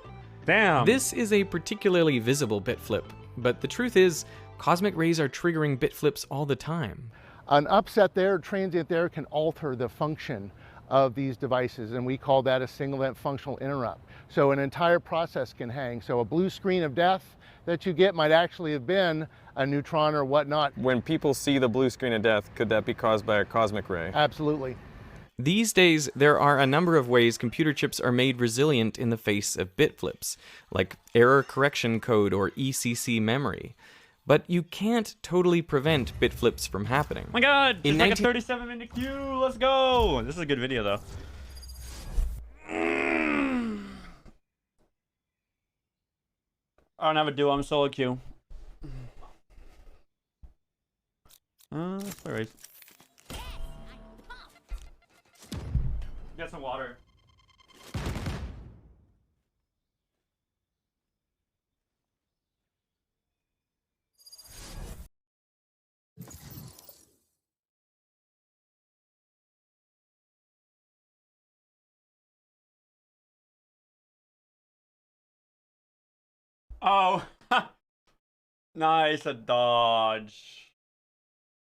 Damn! This is a particularly visible bit flip, but the truth is, cosmic rays are triggering bit flips all the time. An upset there, transient there, can alter the function of these devices, and we call that a single event functional interrupt. So an entire process can hang. So a blue screen of death that you get might actually have been a neutron or whatnot. When people see the blue screen of death, could that be caused by a cosmic ray? Absolutely. These days, there are a number of ways computer chips are made resilient in the face of bit flips, like error correction code or ECC memory. But you can't totally prevent bit flips from happening. Oh my god! It's like a 37-minute queue! Let's go! This is a good video, though. I don't have a duo, I'm solo queue. Let's play race. Get some water. Oh, nice, a dodge.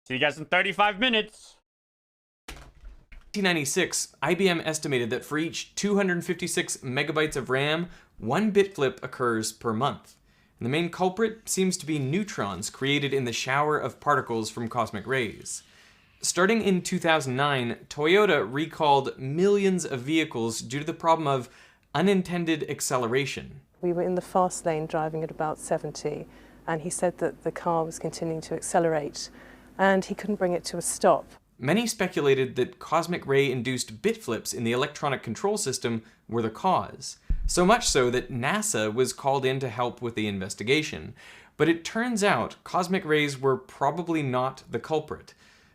See you guys in 35 minutes. 1996, IBM estimated that for each 256 megabytes of RAM, one bit flip occurs per month. And the main culprit seems to be neutrons created in the shower of particles from cosmic rays. Starting in 2009, Toyota recalled millions of vehicles due to the problem of unintended acceleration. We were in the fast lane driving at about 70, and he said that the car was continuing to accelerate, and he couldn't bring it to a stop. Many speculated that cosmic ray-induced bit flips in the electronic control system were the cause. So much so that NASA was called in to help with the investigation. But it turns out cosmic rays were probably not the culprit.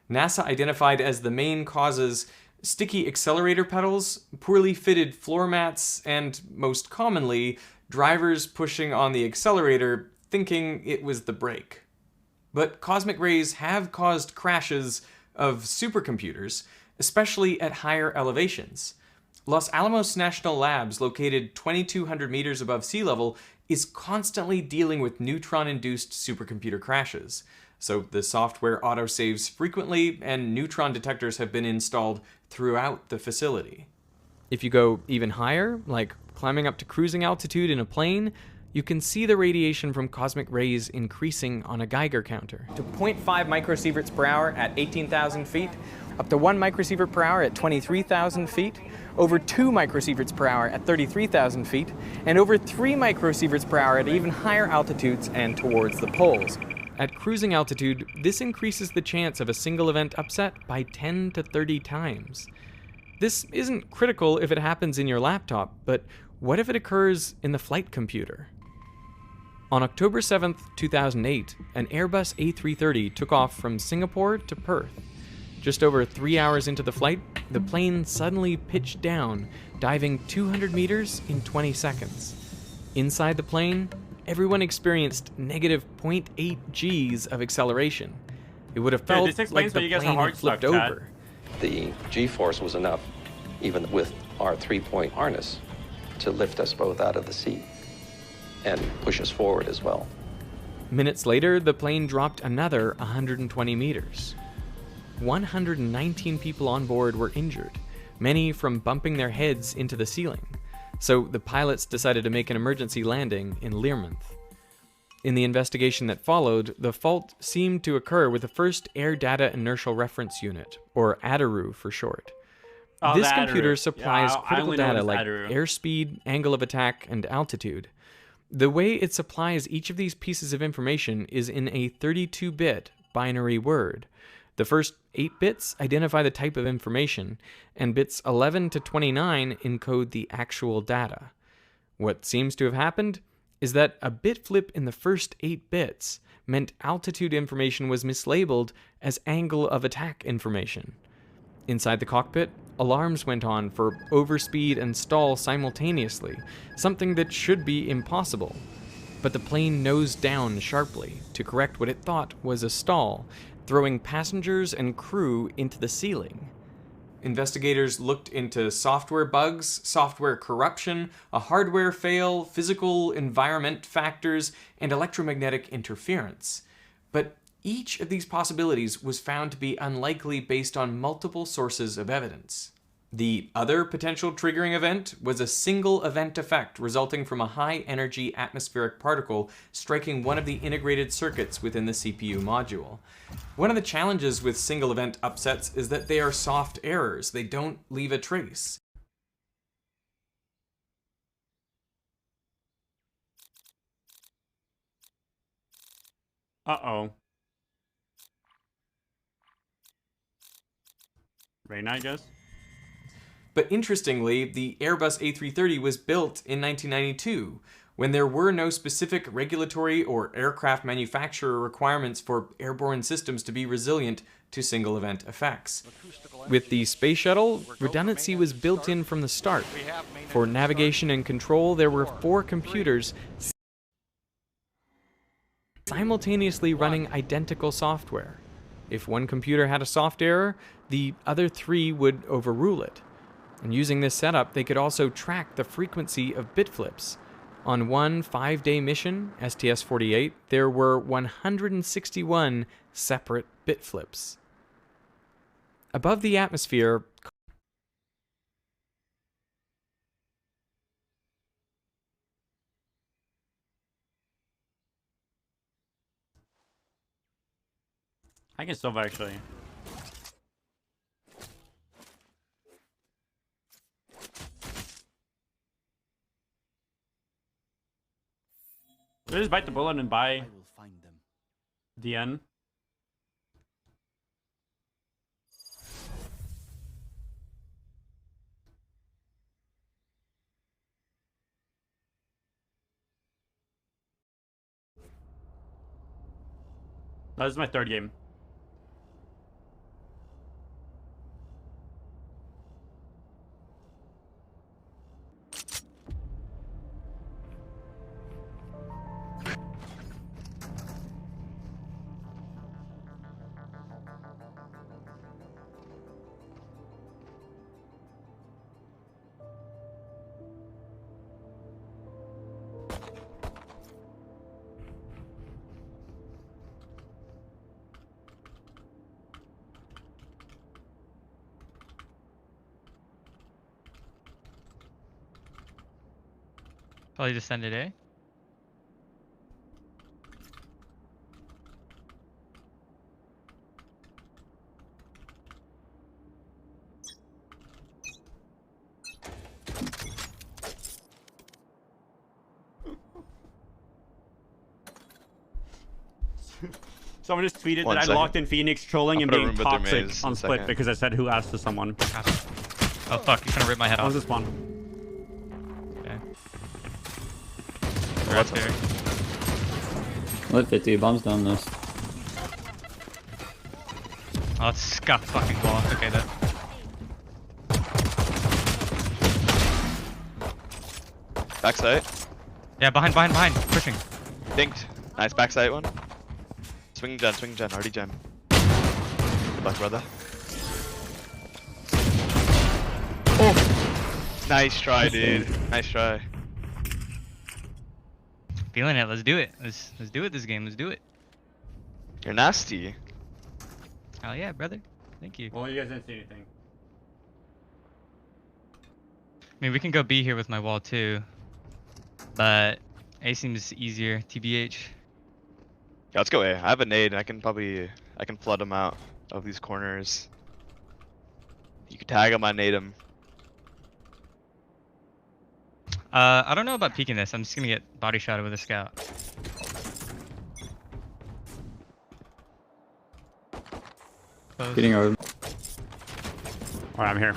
NASA identified as the main causes sticky accelerator pedals, poorly fitted floor mats, and most commonly, drivers pushing on the accelerator thinking it was the brake. But cosmic rays have caused crashes of supercomputers, especially at higher elevations. Los Alamos National Labs, located 2,200 meters above sea level, is constantly dealing with neutron-induced supercomputer crashes. So the software autosaves frequently, and neutron detectors have been installed throughout the facility. If you go even higher, like climbing up to cruising altitude in a plane, you can see the radiation from cosmic rays increasing on a Geiger counter. To 0.5 microsieverts per hour at 18,000 feet, up to 1 microsievert per hour at 23,000 feet, over 2 microsieverts per hour at 33,000 feet, and over 3 microsieverts per hour at even higher altitudes and towards the poles. At cruising altitude, this increases the chance of a single event upset by 10 to 30 times. This isn't critical if it happens in your laptop, but what if it occurs in the flight computer? On October 7th, 2008, an Airbus A330 took off from Singapore to Perth. Just over 3 hours into the flight, the plane suddenly pitched down, diving 200 meters in 20 seconds. Inside the plane, everyone experienced negative 0.8 Gs of acceleration. It would have felt like the plane had flipped over. The G-force was enough, even with our 3-point harness, to lift us both out of the seat and push us forward as well. Minutes later, the plane dropped another 120 meters. 119 people on board were injured, many from bumping their heads into the ceiling. So the pilots decided to make an emergency landing in Learmonth. In the investigation that followed, the fault seemed to occur with the first Air Data Inertial Reference Unit, or ADIRU for short. This computer supplies critical data like airspeed, angle of attack, and altitude. The way it supplies each of these pieces of information is in a 32-bit binary word. The first 8 bits identify the type of information, and bits 11 to 29 encode the actual data. What seems to have happened is that a bit flip in the first 8 bits meant altitude information was mislabeled as angle of attack information. Inside the cockpit, alarms went on for overspeed and stall simultaneously, something that should be impossible. But the plane nosed down sharply to correct what it thought was a stall, throwing passengers and crew into the ceiling. Investigators looked into software bugs, software corruption, a hardware fail, physical environment factors, and electromagnetic interference. But each of these possibilities was found to be unlikely based on multiple sources of evidence. The other potential triggering event was a single event effect resulting from a high-energy atmospheric particle striking one of the integrated circuits within the CPU module. One of the challenges with single event upsets is that they are soft errors. They don't leave a trace. Uh-oh. Rain, I guess? But interestingly, the Airbus A330 was built in 1992, when there were no specific regulatory or aircraft manufacturer requirements for airborne systems to be resilient to single-event effects. With the space shuttle, redundancy was built in from the start. For navigation and control, there were 4 computers simultaneously running identical software. If one computer had a soft error, the other 3 would overrule it. And using this setup, they could also track the frequency of bit flips. On one 5-day mission, STS-48, there were 161 separate bit flips. Above the atmosphere, I can still actually. I just bite the bullet and buy DN? This is my third game. Probably just send it A. Someone just tweeted that I locked in Phoenix trolling and being toxic on Split because I said who asked to someone. Oh fuck, he's gonna rip my head off. How's this spawn? Okay. We're up there. What 50? Bombs down this. Oh, it's scuff fucking wall. Okay, that. Backside. Yeah, behind. Pushing. Dinked. Nice backside one. Swing gen, already gen. Good luck, brother. Oh! Nice try, dude. Nice try. Feeling it. Let's do it. Let's do it this game. Let's do it. You're nasty. Oh yeah, brother. Thank you. Well, you guys didn't see anything. I mean, we can go B here with my wall too, but A seems easier. TBH. Yeah, let's go A. I have a nade and I can flood them out of these corners. You can tag them, I nade them. I don't know about peeking this. I'm just gonna get body shotted with a scout. Close. Getting over. Alright, I'm here.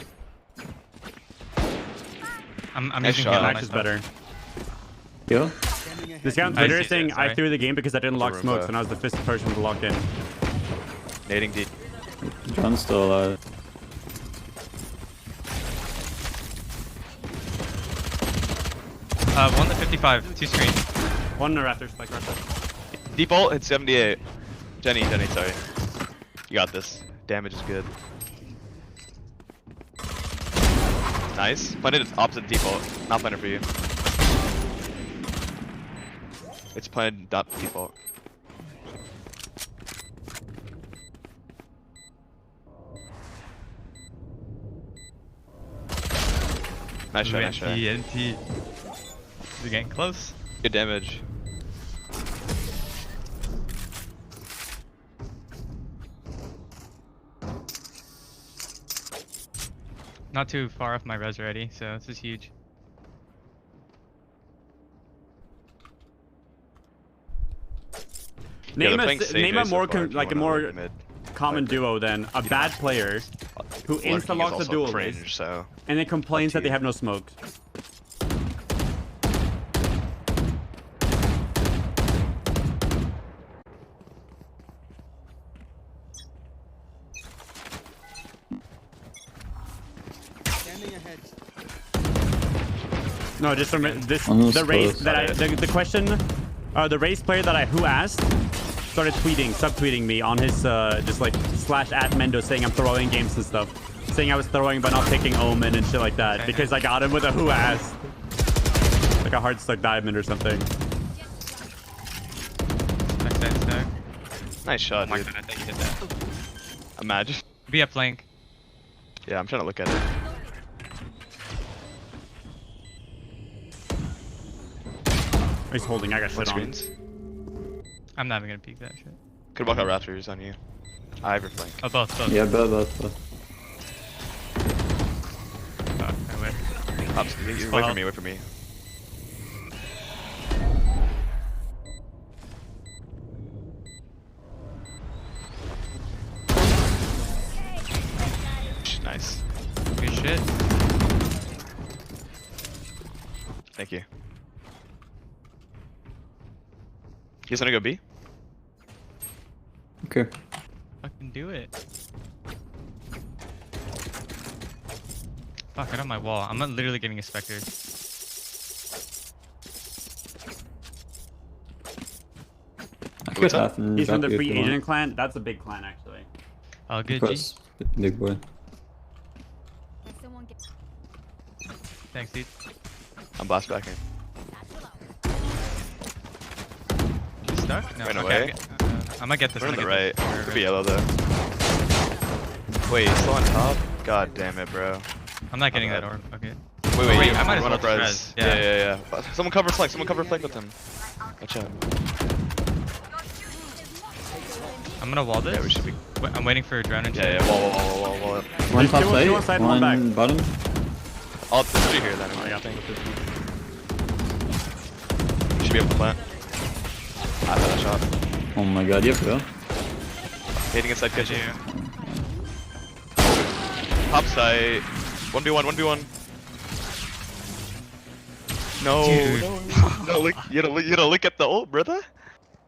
I'm nice using shot. Max is better. Yo. This guy on Twitter is saying I threw the game because I didn't lock smokes and I was the fifth person to lock in. Nading deep. John's still alive. One to 55, 2 screen. One in the rafters, like rafters. Default, it's 78. Jenny, sorry. You got this. Damage is good. Nice. Planted opposite default. Not planted for you. It's planted dot default. Nice try, nice try. NT. We're getting close. Good damage. Not too far off my res already, so this is huge. Name a more common duo than a bad player who insta-locks a duelist and then complains that they have no smokes. No, just from this the race that the question, the race player that who asked started subtweeting me on his just like /@Mendo saying I'm throwing games and stuff, saying I was throwing but not picking Omen and shit like that because I got him with a who asked, like a hard stuck diamond or something. Nice shot, dude. I think you hit that. Imagine. Be a flank. Yeah, I'm trying to look at it. He's holding. I got shit on. I'm not even gonna peek that shit. Could walk out Raptors on you. I have your flank. Oh, both. Yeah, both. Wait for me. Thank you. You guys wanna go B? Okay. Fucking do it. Fuck, get on my wall. I'm not literally getting a Spectre. He's from the Free Agent clan. That's a big clan, actually. Oh, good, G. Big boy. Thanks, dude. I'm blast backing. He's stuck? No, Ran okay. away. I might get this. We're on I'm the gonna right. get this. Could be yellow though. Wait, he's still on top? God damn it, bro. I'm not getting that orb. Okay. Wait, I might as run well up res. res. Yeah. Someone cover flank. Someone cover flank with him. Watch out. I'm gonna wall this. Yeah, we should be. I'm waiting for a drone and Yeah, wall. One top side, one bottom. I'll put you here then. I think. You should be able to plant. I got a shot. Oh my god, you have to go. Hitting inside kitchen. Top site. 1v1. No. You gotta look at the ult, brother.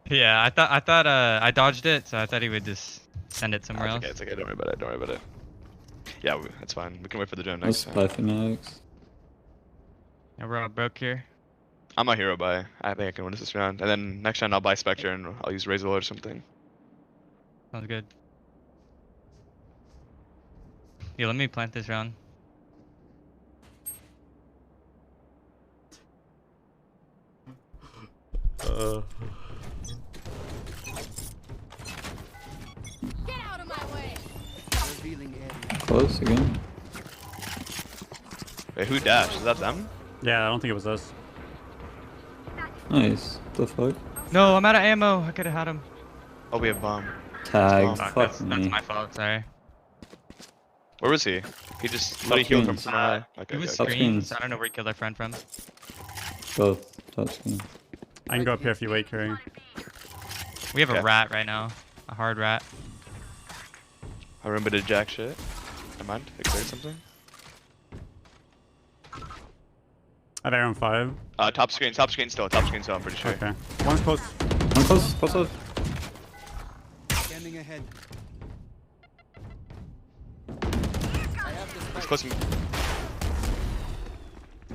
Yeah, I thought I dodged it, so I thought he would just send it somewhere else. It's okay. Don't worry about it. Yeah, that's fine. We can wait for the drone next time. Bye for next. Yeah, we're all broke here. I'm a hero buy. I think I can win this round. And then next round I'll buy Spectre and I'll use Razor or something. Sounds good. Yeah, let me plant this round. Get out of my way. Close again. Wait, who dashed? Is that them? Yeah, I don't think it was us. Nice. The fuck? No, I'm out of ammo. I could have had him. Oh, we have bomb. Tag. Fuck, Fuck that's me. my fault. Sorry. Where was he? He just he healed from somewhere. Okay, He was Top green, screens. so I don't know where he killed our friend from. Both. Top screen. I can go up here if you wait, Curry. We have a rat right now. A hard rat. I remember did jack shit. Never mind. Declared something. I have Aaron 5. Top screen still, I'm pretty sure. Okay. One's close. One close. Standing ahead. It's close. I got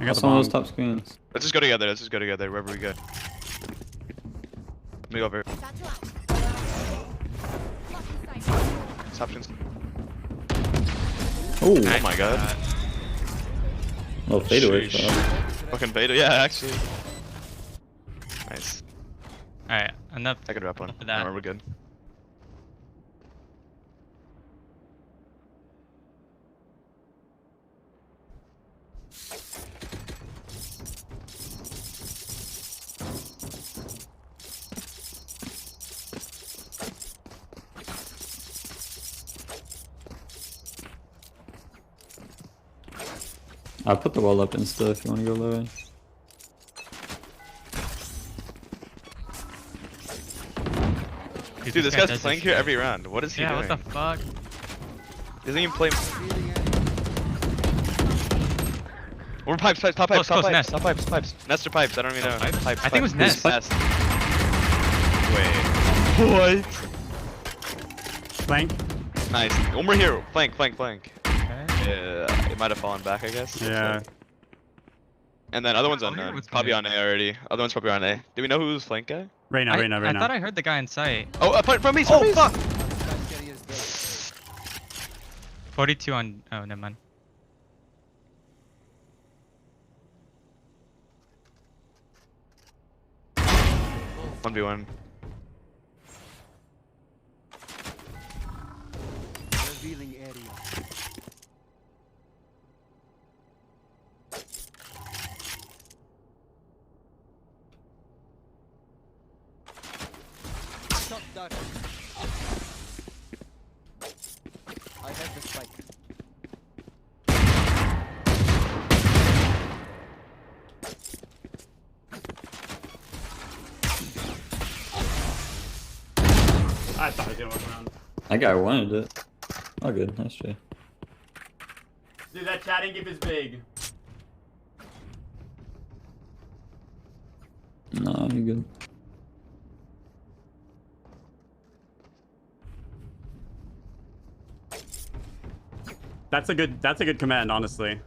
That's the one of those bomb. top screens. Let's just go together, wherever we go. Let me go over. Top screens. Oh my god. Well, fadeaway. Fucking fadeaway, yeah, actually. Nice. Alright, enough. I could wrap one. For that. No, we're good. I'll put the wall up and stuff if you want to go lower. Dude, this guy's playing here every round. What is he doing? Yeah, what the fuck? He doesn't even play. We're pipes, top pipes. Nestor pipes, I don't even know. Pipes, I think it was Nest. Wait. What? Flank. Nice. One more here. Flank. Okay. Yeah, it might have fallen back, I guess. Yeah. And then other one's on probably on A already. Other one's probably on A. Do we know who's flank guy? Right now. I thought I heard the guy in sight. Oh, from me. Oh, fuck! 42 on... Oh, never mind. One v one. Revealing area. Stop that. I have the spike. I thought I was gonna walk around. That guy wanted it. Oh, good. Nice try. Dude, that chatting gif is big. You good? That's a good command, honestly.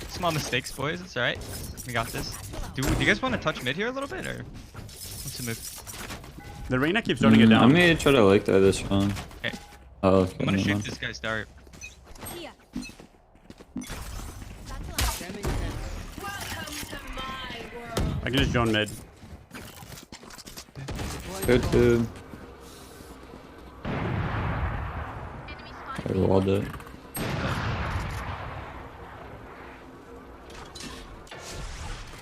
Small mistakes, boys. It's alright. We got this. Do you guys want to touch mid here a little bit, or what's the move? The Reyna keeps running it down. I may try to like this one. Okay. Oh, okay, I'm gonna never shoot mind. this guy's dart. I can just drone mid. Good tube. I walled it.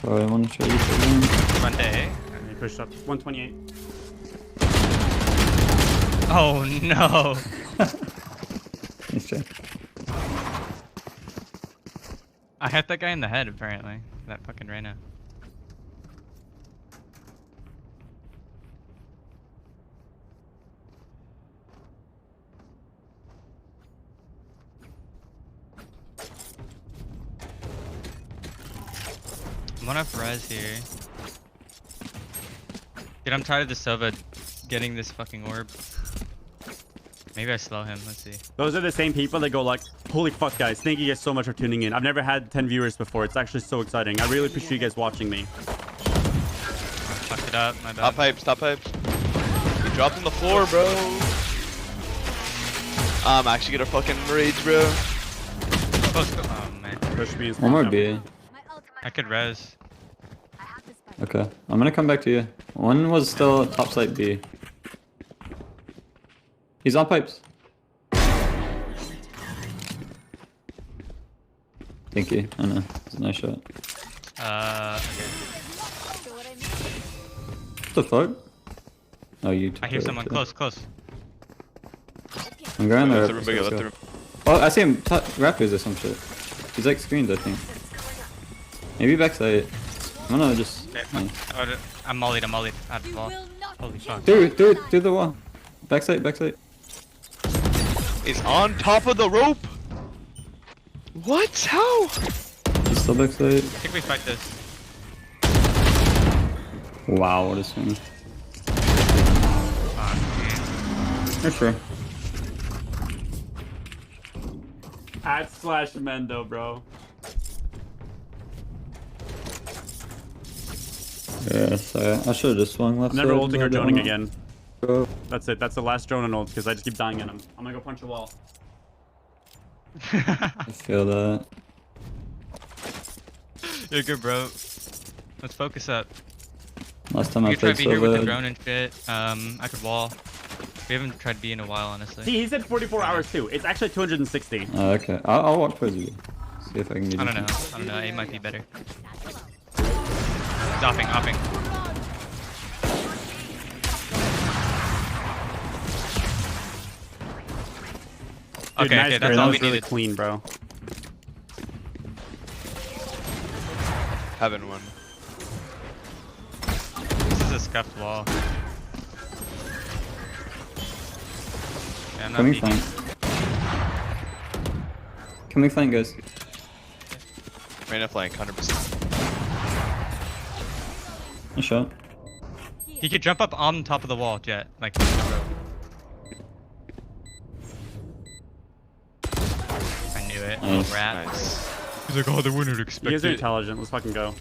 Oh, I want to try this again. Front A. He pushed up. 128. Oh no! Nice try. I hit that guy in the head apparently. That fucking Reyna. I'm gonna have res here. Dude, I'm tired of the Sova getting this fucking orb. Maybe I slow him, let's see. Those are the same people that go like, holy fuck guys, thank you guys so much for tuning in. I've never had 10 viewers before. It's actually so exciting. I really appreciate you guys watching me. Fucked it up, my bad. Stop pipes, stop pipes. He dropped on the floor, bro. I'm actually gonna fucking rage, bro. Oh man. Push me. One more B. I could res. Okay, I'm gonna come back to you. One was still top site B. He's on pipes. Thank you. I know. It's a nice shot. Okay. What the fuck? Oh, you took I hear it, someone okay. close. I'm going there. Left the room, bigger, left the room. Oh, I see him. Raptors or some shit. He's like screens, I think. Maybe backside. I'm gonna just. Okay, Nice. I'm mollied. I have the ball. Holy fuck. Through the wall. Backside. It's on top of the rope. What? How? He's still backside. I think we fight this. Wow, what a swing. For sure. @/Mendo, bro. Yeah, sorry. I should have just swung left I'm never side, ulting but or I don't droning know. again. Go. That's it. That's the last drone and ult because I just keep dying in them. I'm gonna go punch a wall. I feel that. You're good, bro. Let's focus up. Last time We I could try played to be here with the Sova. drone and shit. I could wall. We haven't tried B in a while, honestly. See, he said 44 hours too. It's actually 260. Oh, okay. I'll walk towards you. See if I can get I don't know. A might be better. Hopping. Dude, Okay, nice, that's that all we was really needed. clean, bro. Having one. This is a scuffed wall. Yeah, I'm not Coming peeking. flank. Coming flank, guys. Reyna flank, 100%. Nice shot. He could jump up on top of the wall, Jet. Like, in the rope. I knew it. Nice. Little rat. Nice. He's like, oh, they wouldn't You expect guys are it. intelligent. Let's fucking go.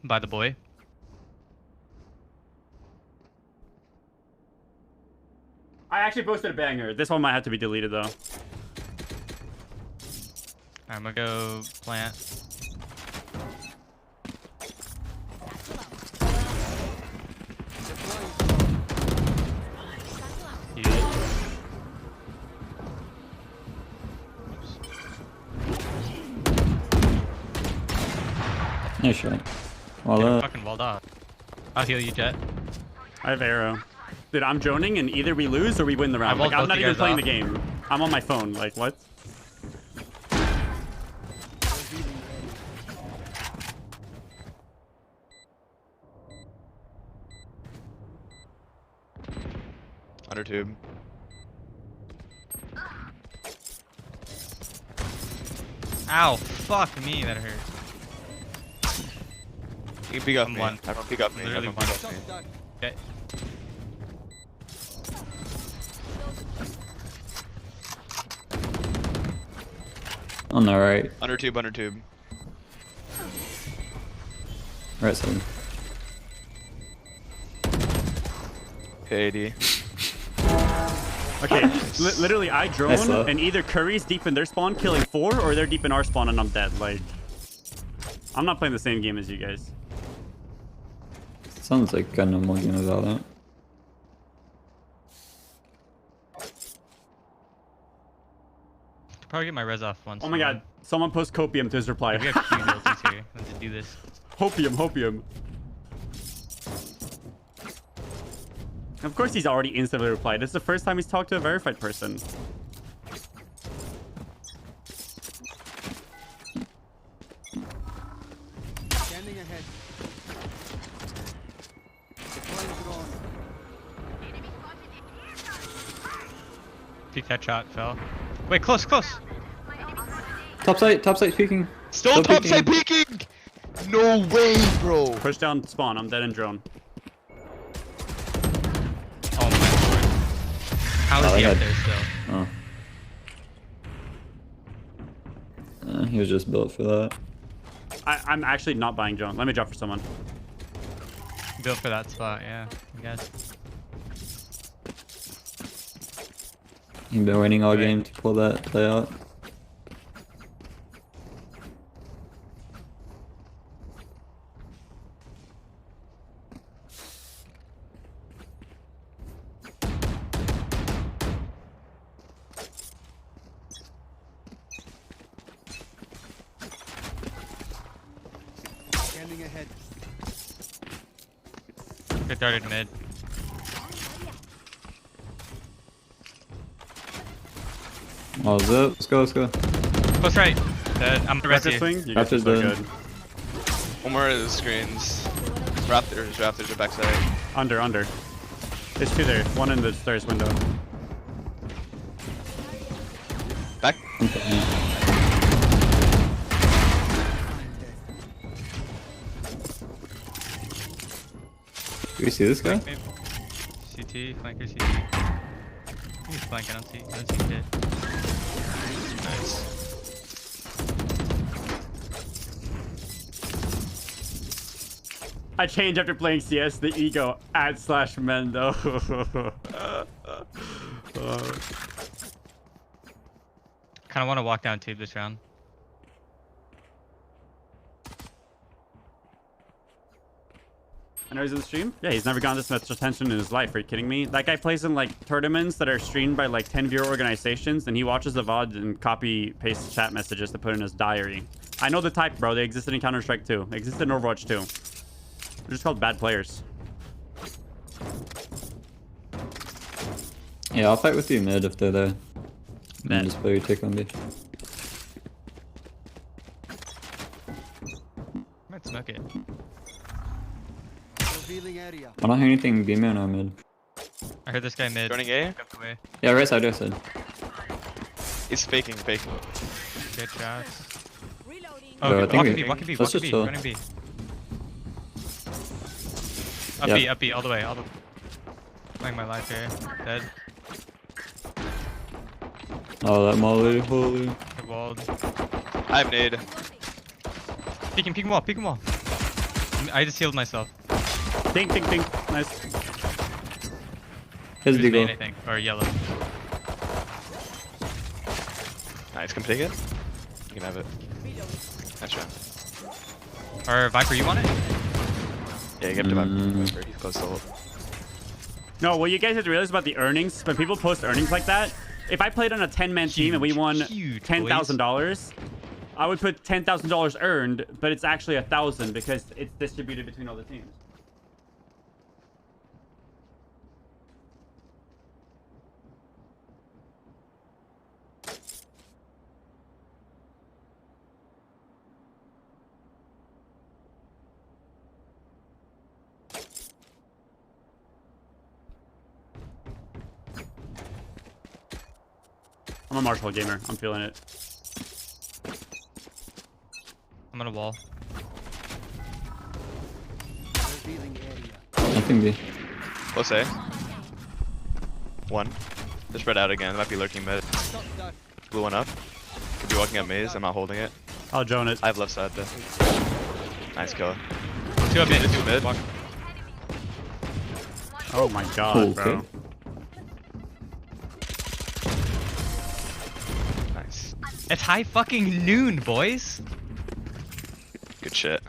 By the boy. I actually posted a banger. This one might have to be deleted though. I'm gonna go plant. Nice shot. Get Well, fucking walled off. I'll heal you, Jet. I have arrow. Dude, I'm droning and either we lose or we win the round. walled Like, I'm both not you even guys playing off. the game. I'm on my phone. Like, what? under tube. Ow, fuck me, that hurt. You can peek up me. One. Everyone peek up me. Literally Everyone peek one. up me. Okay. On the right. Under tube, under tube. Right side. KD. Okay, literally I drone Nice low. and either Curry's deep in their spawn killing 4 or they're deep in our spawn and I'm dead. Like, I'm not playing the same game as you guys. Sounds like a normal game about that. Probably get my res off once. Oh my god, someone post copium to his reply. We have Q abilities here. Let's do this. Hopium, hopium. Of course he's already instantly replied. This is the first time he's talked to a verified person. Standing ahead. Peek that shot, fell. Wait, close, close. Top site peeking. Still top side peeking! No way, bro. Push down spawn. I'm dead in drone. Oh my lord. How is he up there still? Oh. He was just built for that. I'm actually not buying drone. Let me drop for someone. Built for that spot, yeah. I guess. You've been waiting all game to pull that play out. Standing ahead. Good darted mid. Oh, is it? Let's go, let's go. Close right. Dead. I'm the rest of you. Swing? You guys are Raptors so dead. good. One more of the screens. Raptors are backside. Under. There's 2 there. One in the stairs window. Back. Do we see this guy? CT, flanker, CT. He's flanking, I don't see hit. Nice. I changed after playing CS. The ego @/Mendo. Kind of want to walk down tube this round. I know he's in the stream. Yeah, he's never gotten this much attention in his life. Are you kidding me? That guy plays in like tournaments that are streamed by like 10 viewer organizations, and he watches the VOD and copy paste chat messages to put in his diary. I know the type, bro. They existed in Counter-Strike 2. They existed in Overwatch 2. They're just called bad players. Yeah, I'll fight with you mid if they're there. And just play your take on B. Might smoke it. I don't hear anything B man or mid. I heard this guy mid. Running A? Away. Yeah, right side, right side. He's faking. Good shots. Bro, Oh, I think walk we- B, walk B, let's walk just B, chill. running B. Up B, all the way, Playing my life here. Dead. Oh, that molly, holy. Good walled. I have nade. Peek him wall, I just healed myself. Ding. Nice. His Who's main, deagle. I think, or yellow. Nice, come take it. You can have it. Nice round. Or Viper, you want it? Yeah, you get to Viper. He's close to ult. No, what you guys have to realize about the earnings, when people post earnings like that, if I played on a 10-man team and we won $10,000, I would put $10,000 earned, but it's actually 1,000 because it's distributed between all the teams. I'm a Marshall gamer. I'm feeling it. I'm on a wall. Nothing B. Close A. One. They're spread out again. They might be lurking mid. Blew one up. Could be walking up maze. I'm not holding it. I'll drone it. I have left side though. Nice kill. 2 up mid. 2 mid. Oh my god, bro. Nice. It's high fucking noon, boys. Good shit.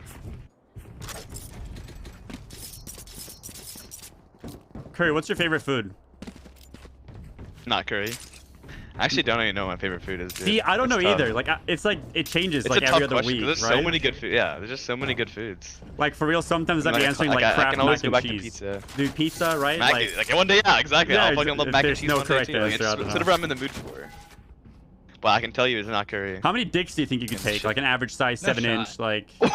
Curry, what's your favorite food? Not curry. I actually don't even know what my favorite food is, dude. See, I don't know It's tough. either. Like, it's like it changes It's like a every tough other question, week, 'cause right? there's so many good food. Yeah, there's just so many good foods. Like for real, sometimes I'd be Like, answering like, like I Kraft can always mac go and back to cheese. pizza. Dude, pizza, right? Like one day, yeah, exactly. Yeah, I'll fucking love if mac and there's cheese no one day correct too. Like, answer, I don't it's know. whatever I'm in the mood for. But I can tell you, it's not curry. How many dicks do you think you could take? Like an average size No 7-inch, like. What?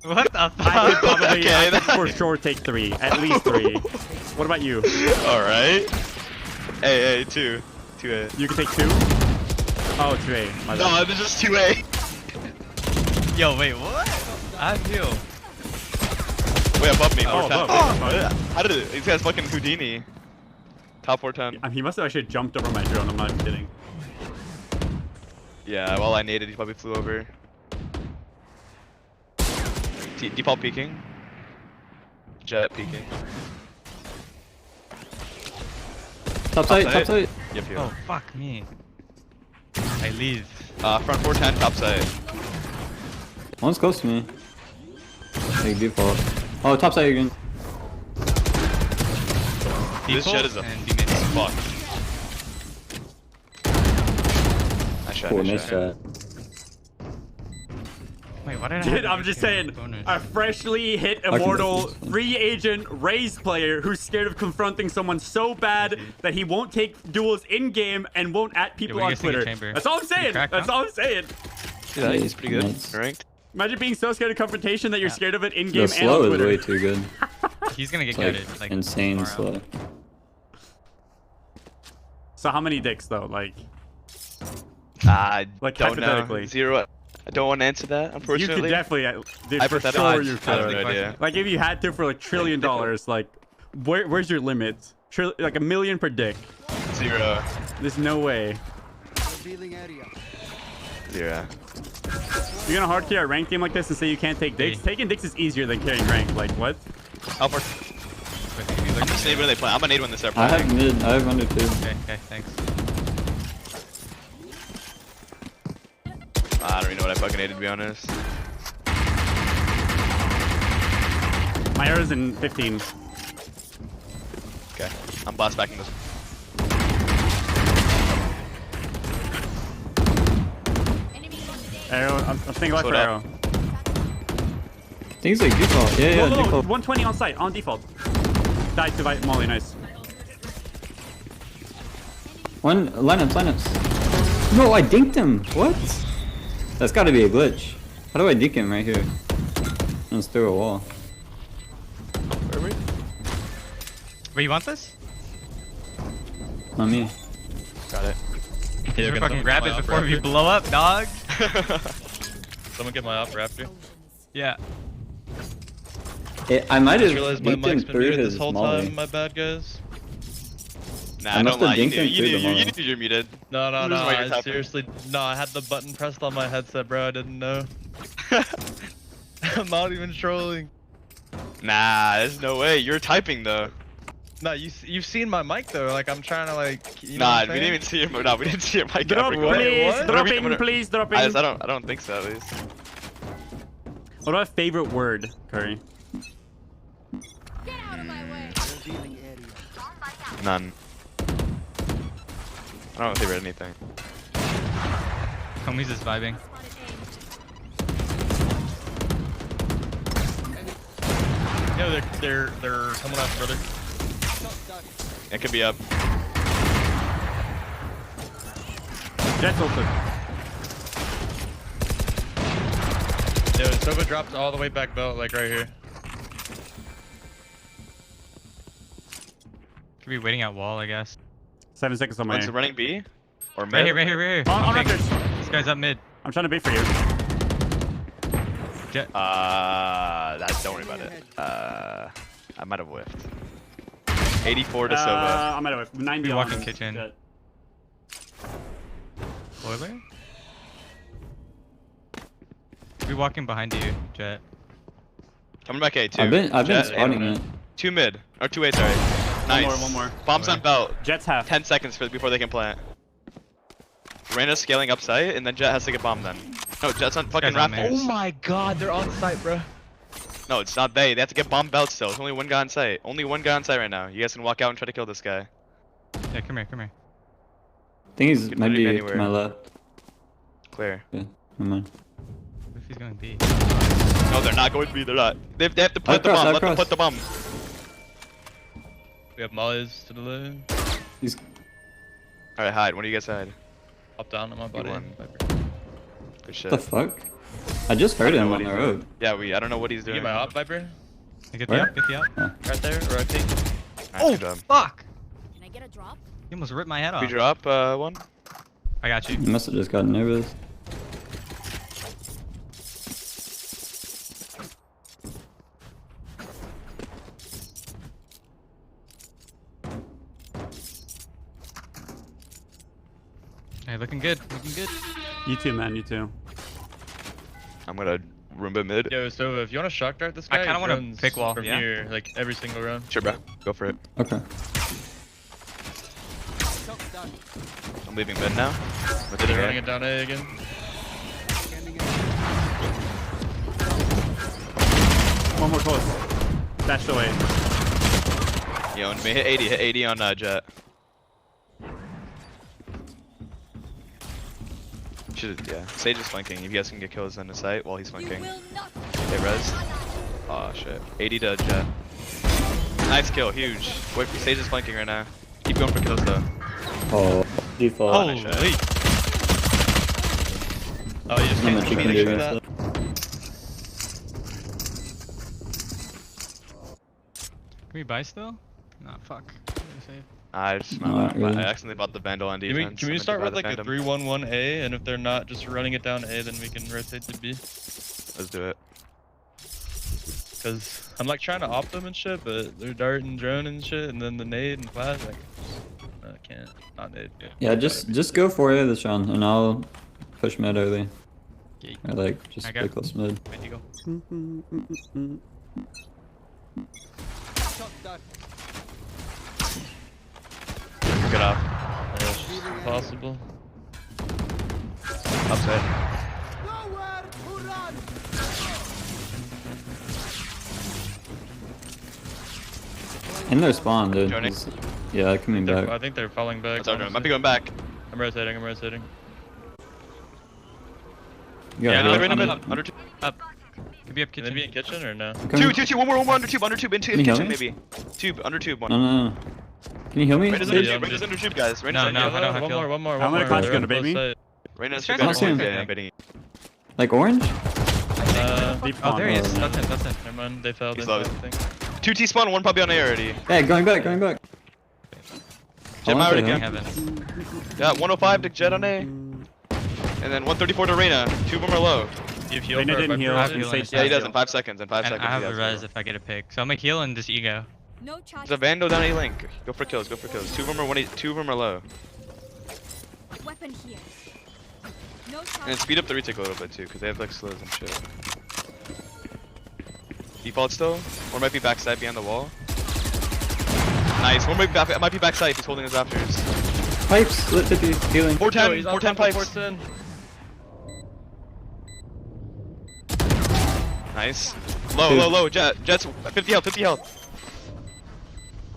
What the fuck? I could probably, Okay, I could for sure take 3, at least 3. What about you? All right. Hey, 2. 2A. You can take 2? Oh, 2A. My bad. No, this is 2A. Yo, wait, what? I feel. Way above me. Oh, 410. above. How did it? These guys fucking Houdini. Top 410. He must have actually jumped over my drone. I'm not kidding. Yeah, while I naded, he probably flew over. Default peeking. Jet peeking. Top side, top side. Yep, Oh, fuck me. I leave. Front 410, top side. One's close to me. Like default. Oh, top side again. This jet is a fuck. Nice shot, Cool, nice nice shot. shot. Wait, what did I Dude, have I'm just saying, bonus? a freshly hit can immortal do this. free agent Raze player who's scared of confronting someone so bad that he won't take duels in game and won't at people what do you on guys think of Twitter. Chamber? That's all I'm saying. cracked, That's huh? all I'm saying. Yeah, Yeah, he's pretty good. nice. Ranked. Imagine being so scared of confrontation that you're scared of it in The game and slow on is Twitter. way too good. He's gonna get It's like gutted. Like insane tomorrow. slow. So how many dicks though? Like I Like, don't know. hypothetically. 0. I don't want to answer that, you unfortunately. could definitely, dude, for Hypothetical. sure you I have could. no idea. Like if you had to for like $1 trillion, like where's your limit? Like $1 million per dick. 0. There's no way. 0. You're gonna hard carry a ranked game like this and say you can't take dicks? Taking dicks is easier than carrying rank. Like what? How far? I'm just nade when they play. I'm gonna nade when they start I playing. have mid, I have under 2. Okay, thanks. I don't even know what I fucking naded, to be honest. My arrow's in 15. Okay. I'm blast backing this. Arrow, I'm thinking left Slow for it arrow. up. I think it's like default. Yeah, Whoa, default. 120 on site, on default. Died to bite Molly, nice. One, lineups. No, I dinked him. What? That's gotta be a glitch. How do I dink him right here? Just through a wall. Where are we? Wait, you want this? Not me. Got it. Yeah, fucking grab it before we blow up, dog. Someone get my op raptor. Yeah. I might I have just realized my dinked him mic's been through muted his this whole molly. time. My bad, guys. Nah, I must don't lie. have dinked him through the You molly. knew you're muted. No, This is why you're I tapping. seriously, no, I had the button pressed on my headset, bro. I didn't know. I'm not even trolling. Nah, there's no way. You're typing though. No, you've seen my mic though. Like I'm trying to like. You know Nah, what I'm we didn't saying? even see your. No, we didn't see your mic. Drop, ever. please, What? dropping, please, dropping. I don't think so, at least. What about favorite word, Curry? None. I don't favorite anything. Homie's just vibing. Yo, they're coming up, brother. It could be up. Jet's open. Yo, Soba dropped all the way back belt, like right here. Could be waiting at wall, I guess. 7 seconds on my. One's running B. Or mid? Right here, right here, right here. On This guy's up mid. I'm trying to bait for you. Jet. Don't worry about it. I might have whiffed. 84 to Sova. I might have whiffed. 90 We on walking kitchen. Jet. Boiler? We walking behind you, Jet. Coming back A2. I've been Jet, spotting it. 2 mid. Or 2 A, sorry. Nice. One more. Bombs on belt. Jet's half. 10 seconds before they can plant. Reyna's scaling up site, and then Jet has to get bombed then. No, Jet's on fucking rafters. Oh my god, they're on site, bro. No, it's not they. They have to get bomb belts still. There's only one guy on site. Only one guy on site right now. You guys can walk out and try to kill this guy. Yeah, come here, come here. I think he's Could might literally be be to anywhere. my left. Clear. Yeah, never mind. What if he's going B? No, they're not going to be. They're not. They have to put the I'll bomb. cross, Let them I'll put the bomb. We have mollies to the left. He's Alright, hide. When do you guys hide? Up down on my body. won. Good shit. what the fuck? I just heard him on the road. Yeah, I don't know what he's You doing. get my op, Viper? Get Where? the up, get the up. Right there, rotate. Nice, Oh, good job. fuck! Can I get a drop? You almost ripped my head off. We drop one. I got you. He must have just gotten nervous. Hey, looking good, looking good. You too, man. You too. I'm gonna Roomba mid. Yo, so if you want to shock dart this guy, I kinda he wanna runs pick wall, from yeah? here, like every single round. Sure, bro. Go for it. Okay. I'm leaving mid now. With They're the running it down A again. One more close. Dash away. You owned me. Hit 80. Hit 80 on Jet. Yeah. Sage is flanking. If you guys can get kills on the site while he's flanking. Okay, res. Oh shit. 80 to Jet. Nice kill. Huge. Wait, Sage is flanking right now. Keep going for kills though. Oh, default. Oh, nice shot. Oh, you just Not can't much you can finish do with against that. Can we buy still? Nah, fuck. I just Not really. I accidentally bought the Vandal on defense. Can we I meant to start buy with the like a Phantom. 3-1-1-A, and if they're not just running it down A, then we can rotate to B? Let's do it. Cause I'm like trying to op them and shit, but they're dart and drone and shit, and then the nade and flash, like, no, I can't. Not nade. Yeah, just go for it this round, and I'll push mid early. Or like just I stay got- close mid. Where'd you go? Good off. Yeah, it's just impossible. Upside. In their spawn, dude. Joining. Yeah, coming back. I think they're falling back. That's our drone. Might be honestly. going back. I'm rotating. I'm rotating. You Yeah, got right in it. mid. Under two. Up. Could be up Can kitchen. they be in kitchen or no? Two. One more under tube. Under tube. Into Can you heal kitchen me? maybe. Tube. Under tube. One. No. Can you heal me? Reyna's under tube. Reyna's under tube, guys. Reyna's No, under no, tube. I don't have One kill. more. One more. How One many more. clouds you They're gonna on bait both me? sides. Reyna's This super guy's good. on Yeah, point. I'm betting. Like orange? Deep Oh, there he is. spawn. That's it, that's it. Never mind. They failed. He's They low. failed, I think. 2 T spawn. One probably on A already. Hey, going back. Jet Hold on already to King him. heaven. Yeah, 105 to Jet on A. And then 134 to Reyna. 2 of them are low. You've healed Reyna for a didn't Viper heal. already? and healing. Sage Yeah, he does does in 5 seconds. In 5 And seconds. I have he the has res to. if I get a pick. So I'm gonna heal and just ego. No There's charges. a Vandal down A link. Go for kills. Go for kills. 2 of them are 1. 2 of them are low. Weapon here. No And charges. speed up the retake a little bit too, because they have like slows and shit. Default still, or might be backside behind the wall. Nice. One might be backside if he's holding his afters. Pipes, lit 50, healing. 410, Yo, he's on 410 top of pipes. 410. Nice. Low. Jet's 50 health, 50 health.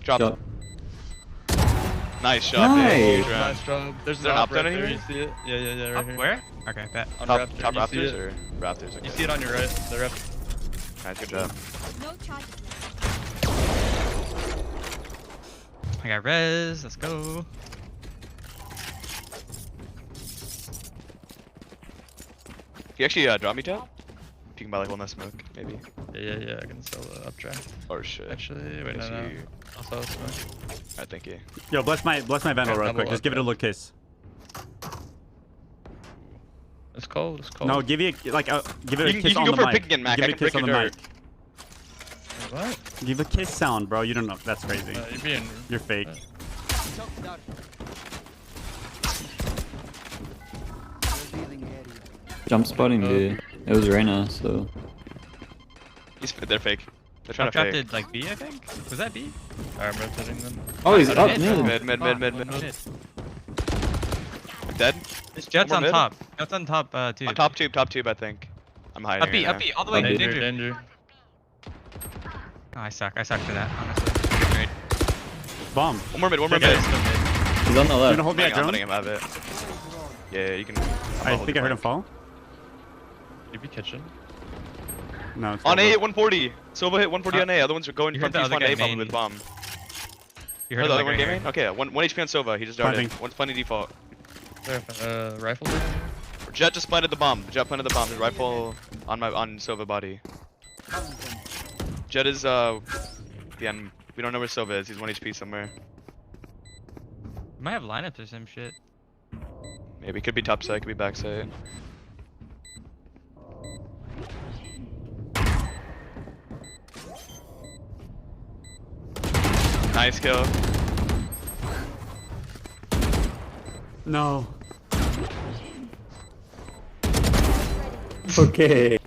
Drop. Shot. Nice shot, Nice. man. Huge round. Nice job. There's Is there an an op op down right there. here? You see it? Yeah, right Up here. where? Okay, bet. On Top Raptor. top You see rafters it? or rafters? You Okay. see it on your right. The Raptor. Nice, good job. No charges. I got res. Let's go. Can you actually drop me, Jet? If you can buy like one less smoke, maybe. Yeah. I can sell the updraft. Or shit. Actually, wait, Guess no. you- I'll sell the smoke. Alright, thank you. Yo, bless my Vandal real Double quick. Just give it a up. look case. call. Let's call. No, give it a You kiss can on go the for a mic. pick again, Mac. Give I it a can kiss break on your the mic. What? Give a kiss sound, bro. You don't know. That's crazy. You're fake. Jump spotting B. It was Reyna, so. They're fake. They're trying Up to top fake. did like B, I think. Was that B? I'm rotating them. Oh, he's up mid. Mid. Mid. Dead? This Jet's One on more mid? top. Jet's on top tube. On top tube, I think. I'm hiding. Up B, right up now. B, all the way. Danger, Danger. danger. Oh, I suck for that, honestly. Great. Bomb. One more mid. He's on the You left. gonna hold me at I'm drone? letting him have it. Yeah, you can. I think I heard him fall. Maybe kitchen. No, it's On A, over. hit 140. Sova hit 140 on A. Other ones are going You from heard the T other spawn guy A probably main. with bomb. You Heard heard the him other one like right gaming? Okay, one HP on Sova. He just darted. Planting. One's planning default. Rifle. Jet just planted the bomb. Jet planted the bomb. His rifle on Sova body. Jet is the end. We don't know where Sova is. He's 1 HP somewhere. You might have lineups or some shit. Maybe could be top side, could be back side. Nice kill. No. Okay.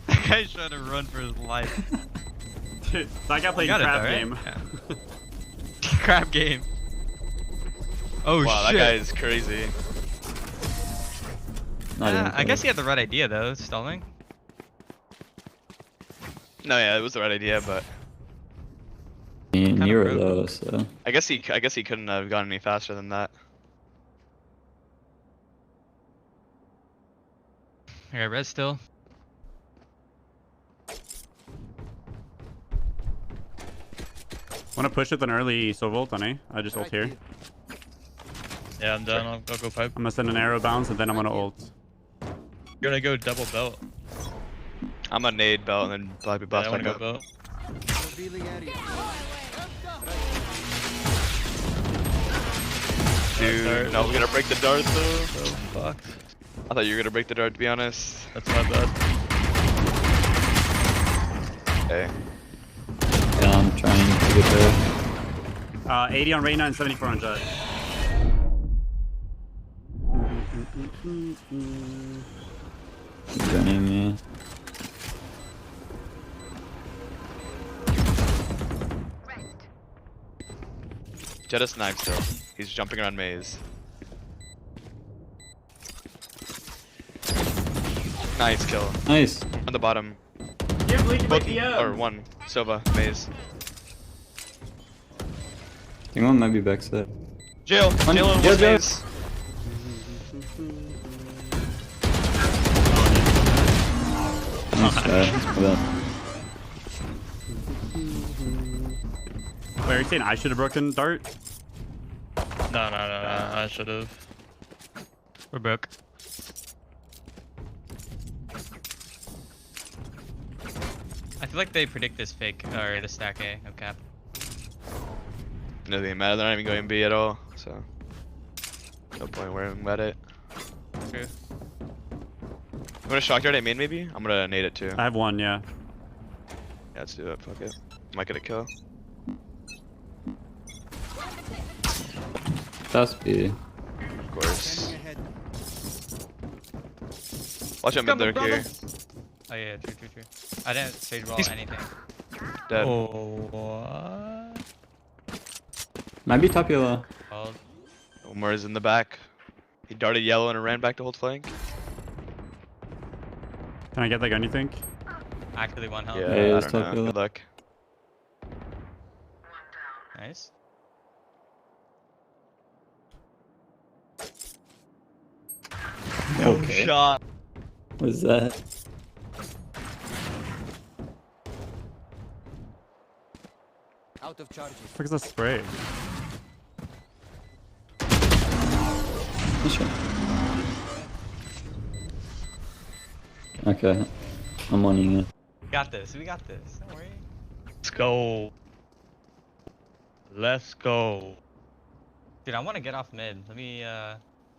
That guy's trying to run for his life. Dude, that guy played got it crap though, right? game. Yeah. Crap game. Oh Wow, shit. that guy is crazy. I guess he had the right idea though, stalling. No, yeah, it was the right idea, but Near though, so. I guess he couldn't have gone any faster than that. I got res still. Wanna push with an early Sovolt on A? I just ult here. Yeah, I'm done. I'll go pipe. I'm gonna send an arrow bounce and then I'm gonna ult. You're gonna go double belt. I'm gonna nade belt and then probably blast I wanna back go up. belt. Dude, no, we're gonna break the dart though. Oh fuck. I thought you were gonna break the dart, to be honest. That's my bad. Okay. Yeah, I'm trying to get there. 80 on Reyna and 74 on Jet. Joining me. Jet is knife still. He's jumping around maze. Nice kill. Nice. On the bottom. Both, or one. Sova, maze. I think one might be backside. Jail! Jail and one maze. Nice try. Well done. Wait, are you saying I should have broken dart? No, I should have. We're broke. I feel like they predict this fake or the stack A, no cap. Doesn't even matter, they're not even going B at all, so no point worrying about it. True. I'm gonna shock dart at main maybe? I'm gonna nade it too. I have one, yeah. Yeah, let's do it, fuck it. Might get a kill. That's B. Of course. Watch out mid lurk here. Oh yeah, true. I didn't stage wall anything. Dead. Oh, what? Might be top yellow. Called. Omar is in the back. He darted yellow and ran back to hold flank. Can I get like anything? Actually one health. Yeah, Yeah, I it's don't top know. yellow. Good luck. Nice. Okay. Shot. What is that? Out of charges. What the fuck is that spray? Nice shot. Okay. I'm wanting it. We got this. We got this. Don't worry. Let's go. Let's go. Dude, I want to get off mid. Let me. I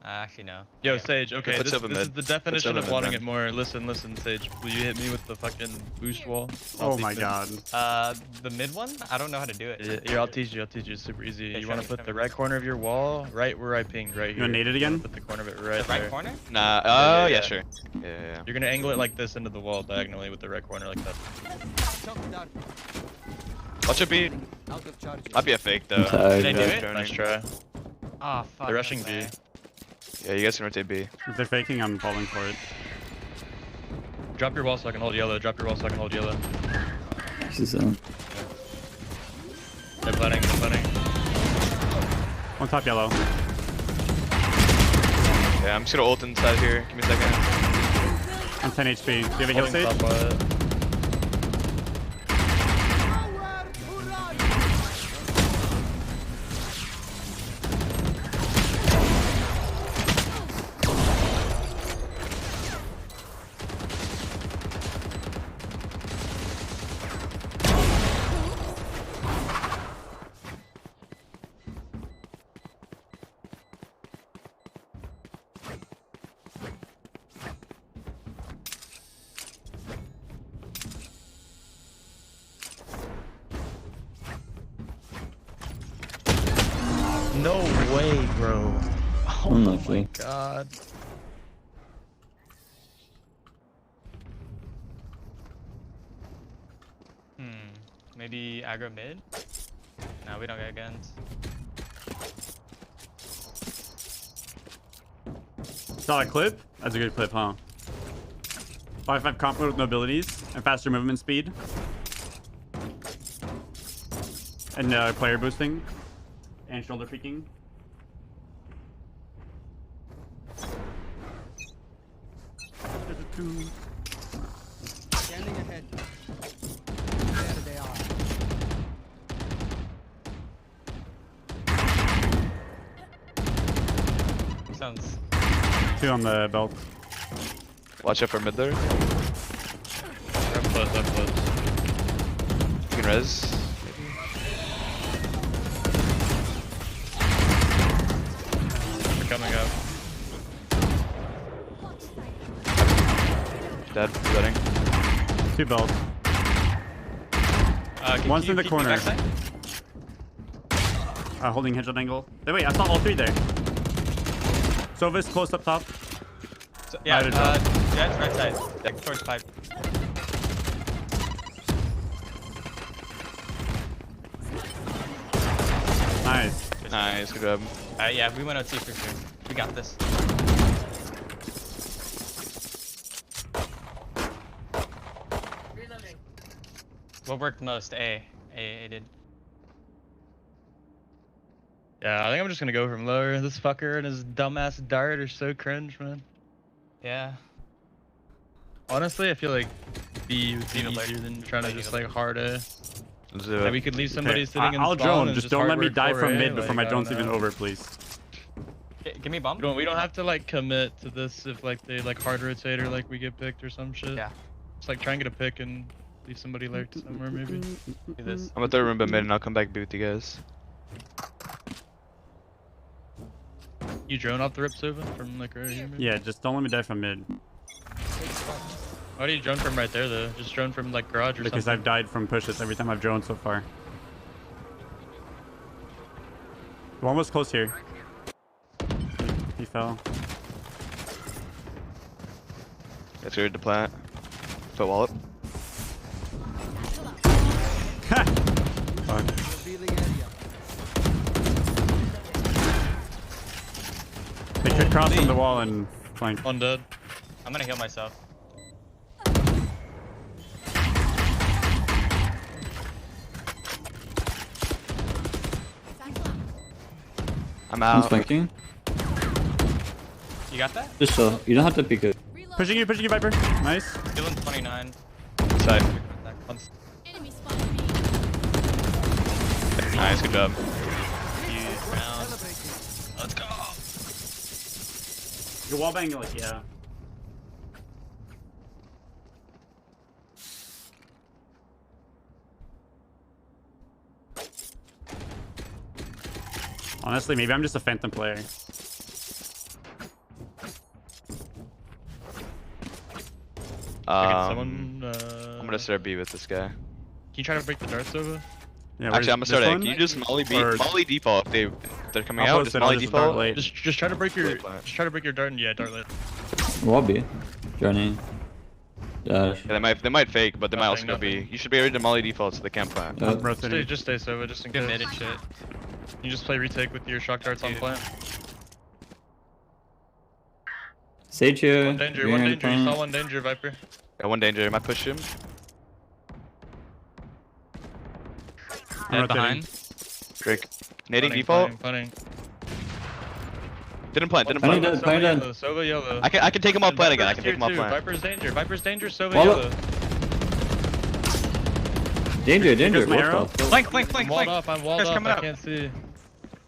Actually, no. Yo, Sage, okay, Put this Silva is mid. the Put definition Silva of mid, wanting man. it more. Listen, Sage. Will you hit me with the fucking boost wall? Oh my god. The mid one? I don't know how to do it. Yeah, I'll teach you. It's super easy. Okay, You show want me, to put show the me. right corner of your wall, right where I pinged, right here. You want to nade it again? Put the corner of it right The right there. corner? Nah. Yeah, Oh yeah. yeah, sure. Yeah. You're gonna angle it like this into the wall diagonally with the right corner like that. Watch it be. Out of charges. Might be a fake though. Did I do Yeah, it? droning. Nice try. Oh, fuck. They're rushing okay. B. Yeah, you guys can rotate B. If they're faking, I'm falling for it. Drop your wall so I can hold yellow. Drop your wall so I can hold yellow. This is zone. They're planning. On top yellow. Yeah, I'm just gonna ult inside here. Give me a second. I'm 10 HP. Do you have a heal Holding stage? top on it. No way, bro. Oh my Unlucky. god. Maybe aggro mid? No, we don't get guns. Solid clip? That's a good clip, huh? 5-5 comp with no abilities and faster movement speed. And player boosting. And shoulder peeking. Standing ahead. There they are. Sounds. 2 on the belt. Watch out for mid there. I'm close. You can res. They're coming up. Dead. Resetting. 2 belts. One's in the corner. Holding headshot angle. Wait, I saw all 3 there. Sova's close up top. So, yeah, Right at top. yeah, right side. Yeah, towards pipe. Nice. Nice. Good job. Yeah, we went OT for sure. We got this. What worked most? A did. Yeah, I think I'm just gonna go from lower. This fucker and his dumbass dart are so cringe, man. Yeah. Honestly, I feel like B would be Needle easier break. than trying to Play just needle like hard A. Let's do Like it. we could leave somebody Okay, sitting in I'll spawn drone. and Just don't let me hard die work from 4A, mid before like, my I drone's don't even know. over, please. Give me bomb. We don't have to like commit to this if like they like hard rotate or like we get picked or some shit. Yeah. Just like try and get a pick and leave somebody lurked somewhere maybe. Do this. I'm gonna throw Roomba mid and I'll come back B with you guys. You drone off the rip Sova from like right here maybe? Yeah, just don't let me die from mid. Why do you drone from right there though? Just drone from like garage or Because something. I've died from pushes every time I've droned so far. One was close here. He fell. That's good to plant. Put wall up. Fuck. Revealing area. They could cross from the wall and flank. One dead. I'm gonna heal myself. I'm I'm out. flanking. You got that? Just so you don't have to pick it. Pushing you, Viper. Nice. Still in 29. Side. Enemy spotted me. Nice. Good job. Huge round. Let's go. Your wall bang, like, yeah. Honestly, maybe I'm just a phantom player. Someone, I'm gonna start B with this guy. Can you try to break the darts over? Yeah, Actually, I'm gonna start A. Can you just Molly B? Or- Molly default if they're coming I'll out. post Just it, I'll Molly just dart default. late. Just try to break your dart and yeah, dart late. Lobby. Journey. Dash. Yeah, they might fake, but they might also go B. You should be ready to Molly default so they can't plant. Just stay Sova, just in case. Mid and shit. You just play retake with your shock darts on plant. Sage here. One danger, one danger. You saw one danger, Viper. Yeah, one danger. Might push him. Dead behind. Drake. Nading default. Punting. Didn't plant. Didn't Punting plant. dead. Sova yellow. I can take him off plant again. I can take him off plant. Viper's danger. Viper's danger. Sova Wallet. yellow. Danger. my arrow. Flank. I'm walled up. I'm walled Guys, up. coming I up. can't see.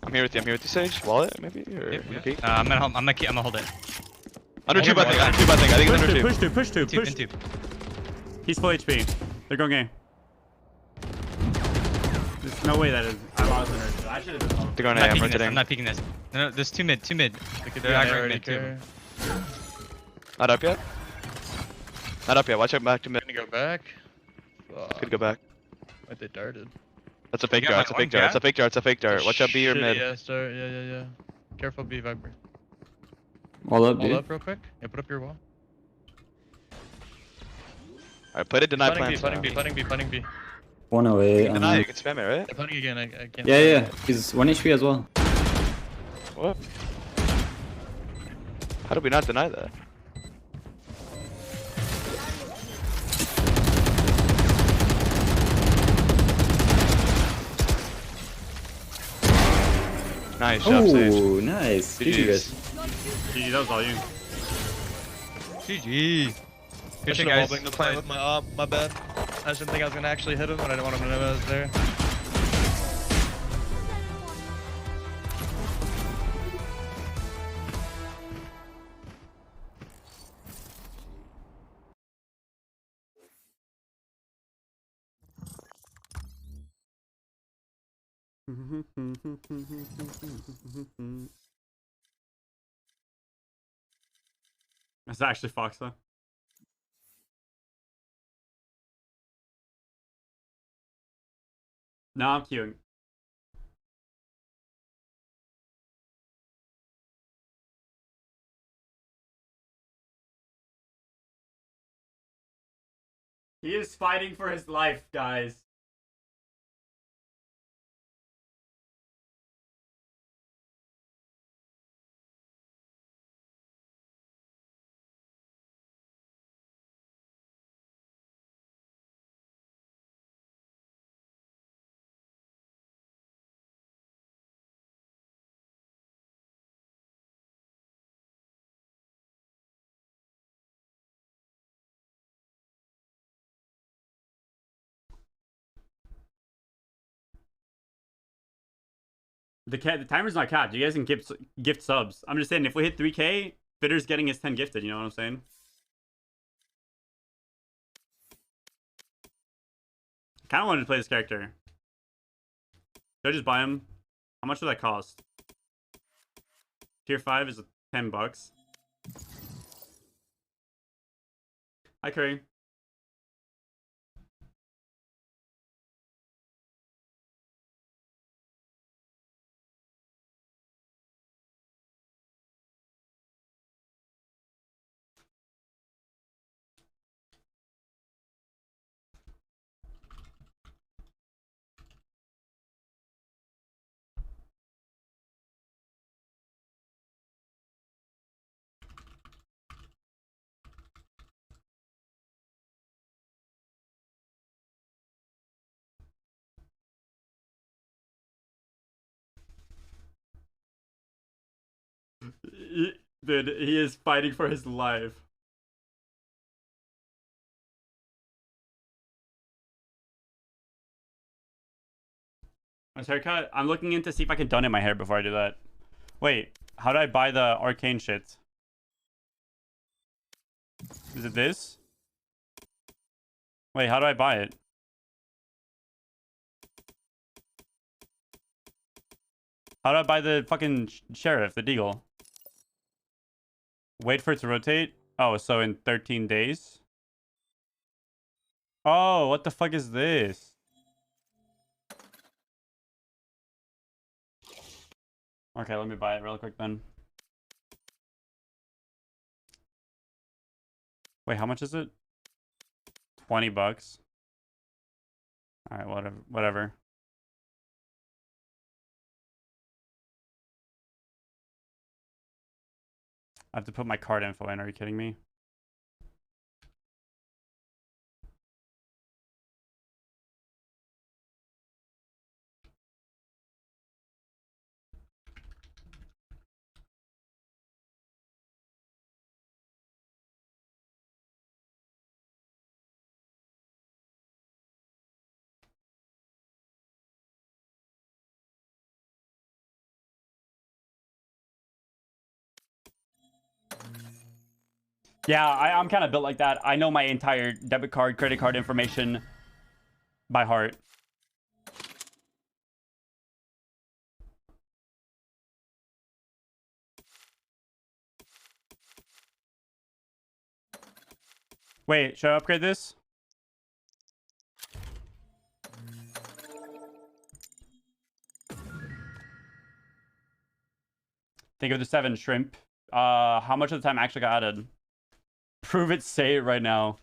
I'm here with you, Sage. Wallet, maybe? Or okay. I'm gonna hold it. Under two, I think. I think it's under two. Push two. Two. He's full HP. They're going A. There's no way that is. I'm honestly nervous. I should have done They're going A. I'm rotating. I'm not peeking this. No, there's two mid. They could be They're on A aggroing already, mid too. care. Not up yet. Not up yet. Watch out back to mid. Gonna go back. Could go back. Wait, they darted. That's a fake You got dart. It's a my fake one dart. It's a gap? fake dart. It's a fake dart. Watch out B or Shit, mid. Yeah, start. Yeah. Careful B, Viper. All up, Hold dude. up real quick. Yeah, put up your wall. Alright, play it. Deny Planting plants. B, planting B. One away. Deny. You can spam it, right? Yeah, planting again. I can't. Yeah. He's 1 HP as well. What? How did we not deny that? Nice job, Sage. Oh, nice. GG guys. GG, that was all you. GG. I Good should shit, have guys. wallbanged the plant with my op. My bad. I just didn't think I was gonna actually hit him, and I didn't want him to know I was there. That's actually Fox though. No, I'm queuing. He is fighting for his life, guys. The timer's not capped. You guys can gift subs. I'm just saying, if we hit 3K, Fitter's getting his 10 gifted. You know what I'm saying? I kind of wanted to play this character. Should I just buy him? How much would that cost? Tier 5 is $10. Hi, Curry. Dude, he is fighting for his life. Nice haircut. I'm looking into see if I can done in my hair before I do that. Wait, how do I buy the arcane shit? Is it this? Wait, how do I buy it? How do I buy the fucking sheriff, the deagle? Wait for it to rotate? Oh, so in 13 days? Oh, what the fuck is this? Okay, let me buy it real quick then. Wait, how much is it? 20 bucks. All right, whatever. I have to put my card info in. Are you kidding me? Yeah, I'm kind of built like that. I know my entire debit card, credit card information by heart. Wait, should I upgrade this? Think of the 7 shrimp. How much of the time actually got added? Prove it, say it right now.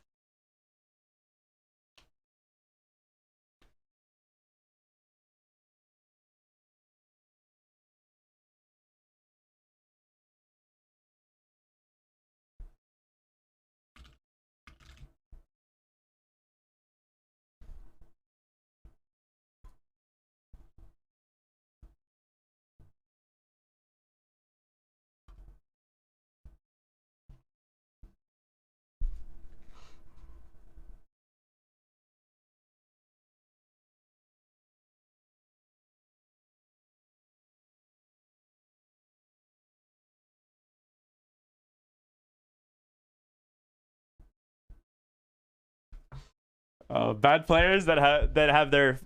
Bad players that have their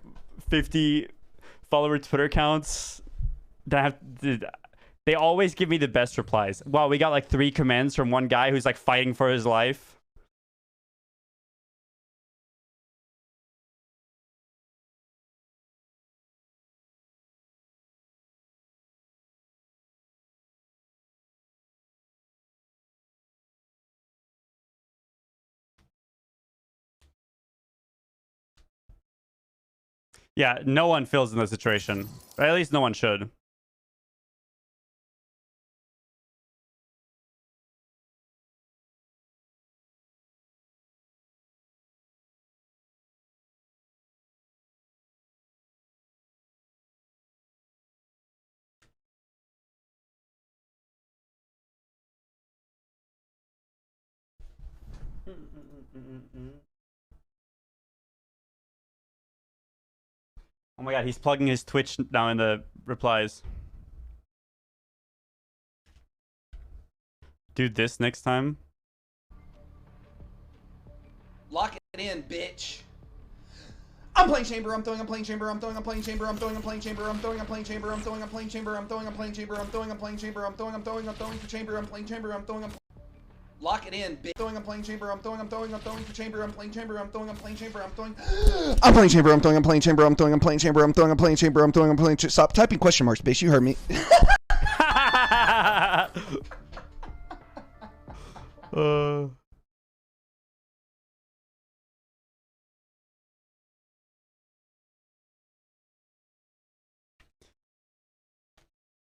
50 follower Twitter accounts they always give me the best replies. Wow, we got like 3 comments from one guy who's like fighting for his life. Yeah, no one feels in this situation. Or at least no one should. Oh my god, he's plugging his Twitch now in the replies. Do this next time. Lock it in, bitch. I'm playing chamber, I'm throwing, I'm playing chamber, I'm throwing, I'm playing chamber, I'm throwing, I'm playing chamber, I'm throwing, I'm playing chamber, I'm throwing, I'm playing chamber, I'm throwing, I'm playing chamber, I'm throwing, I'm playing chamber, I'm throwing, I'm throwing, I'm throwing for chamber, I'm playing chamber, I'm throwing, I'm lock it in, bitch. Throwing, I'm playing chamber, I'm throwing, I'm throwing, I'm throwing for chamber, I'm playing chamber, I'm throwing, I'm playing chamber, I'm throwing. I'm playing chamber, I'm throwing, I'm playing chamber, I'm throwing, I'm playing chamber, I'm throwing, I'm playing chamber, I'm throwing, I'm playing. Stop typing question marks, bitch. You heard me.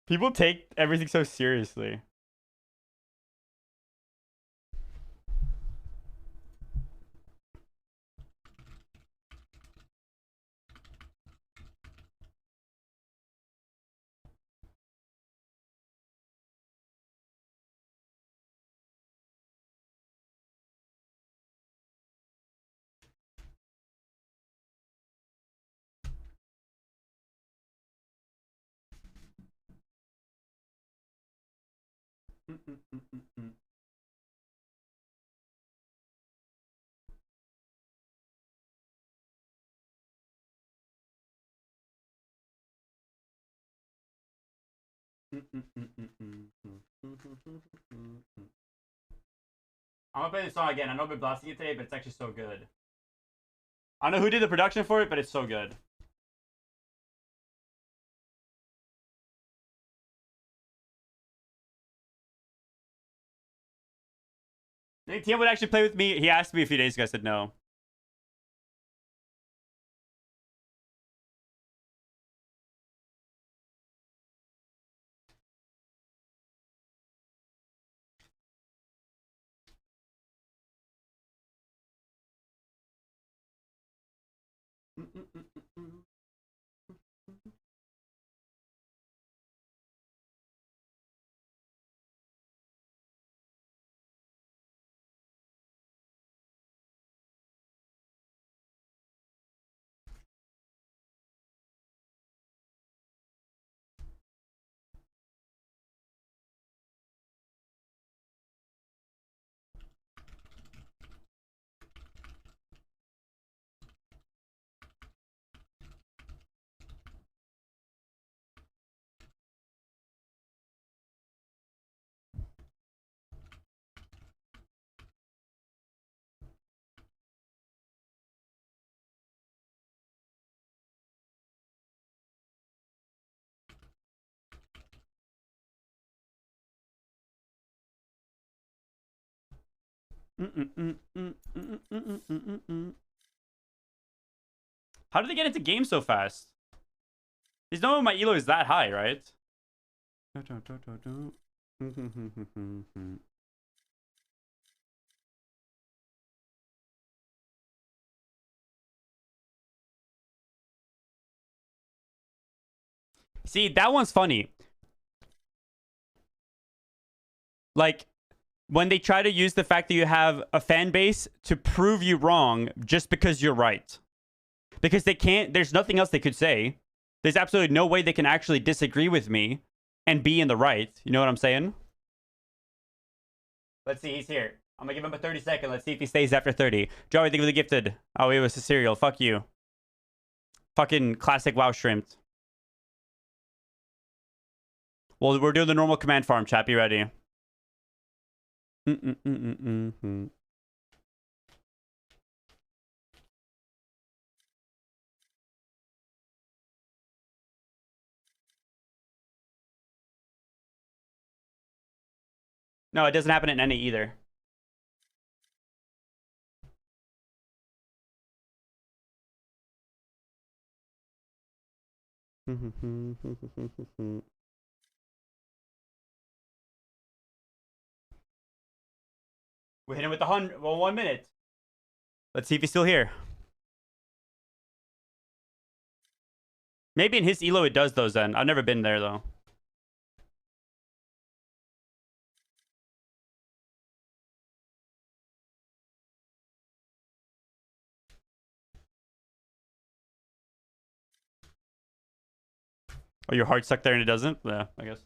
People take everything so seriously. I'm gonna play this song again. I know I've been blasting it today, but it's actually so good. I don't know who did the production for it, but it's so good. TM would actually play with me. He asked me a few days ago. I said no. How did they get into games so fast? There's no way my elo is that high, right? See, that one's funny. Like, when they try to use the fact that you have a fan base to prove you wrong just because you're right. Because they can't, there's nothing else they could say. There's absolutely no way they can actually disagree with me and be in the right. You know what I'm saying? Let's see, he's here. I'm gonna give him a 30-second. Let's see if he stays after 30. Joey, think of the gifted. Oh, it was a cereal. Fuck you. Fucking classic WoW shrimp. Well, we're doing the normal command farm, chat. Be ready. No, it doesn't happen in any either. We hit him with the 1 minute. Let's see if he's still here. Maybe in his elo it does those then. I've never been there though. Oh, your heart's stuck there and it doesn't? Yeah, I guess.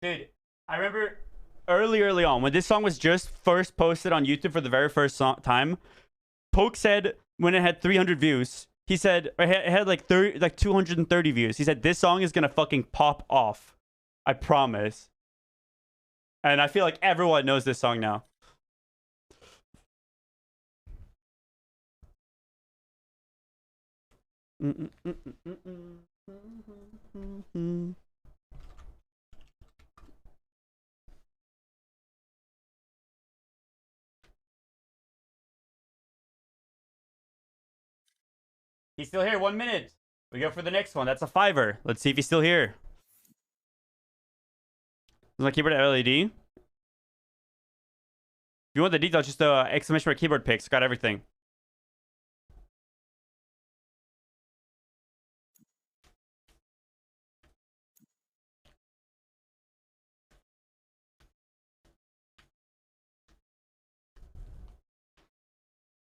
Dude, I remember early on when this song was just first posted on YouTube for the very first time. Poke said when it had 300 views, he said it had like 230 views. He said this song is gonna fucking pop off. I promise. And I feel like everyone knows this song now. He's still here. 1 minute. We go for the next one. That's a 5er. Let's see if he's still here. Is my keyboard LED? If you want the details, just exclamation mark keyboard pics. Got everything.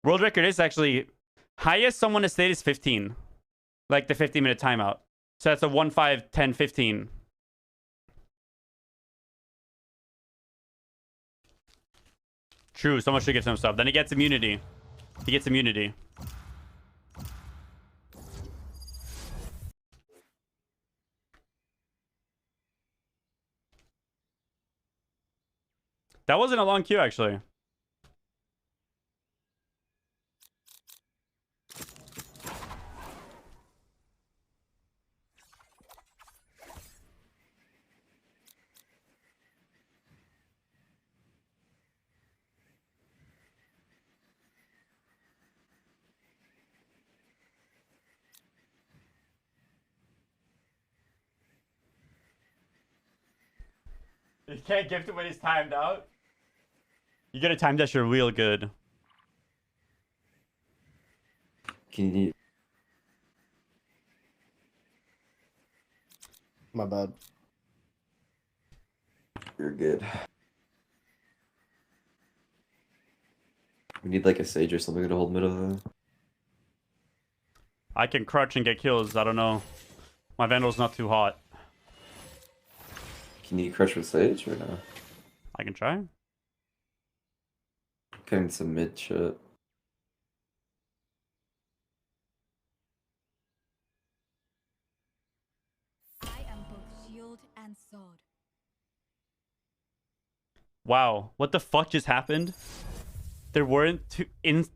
World record is actually highest someone has stayed is 15. Like the 15-minute timeout. So that's a 1, 5, 10, 15. True, someone should get some stuff. Then he gets immunity. He gets immunity. That wasn't a long queue, actually. You can't gift it when he's timed out. You get a time dash, you're real good. Can you... My bad. You're good. We need like a sage or something to hold middle though. I can crouch and get kills. I don't know. My Vandal's not too hot. Can you crush with sage or no? I can try. Getting some mid shit. I am both shield and sword. Wow, what the fuck just happened? There weren't two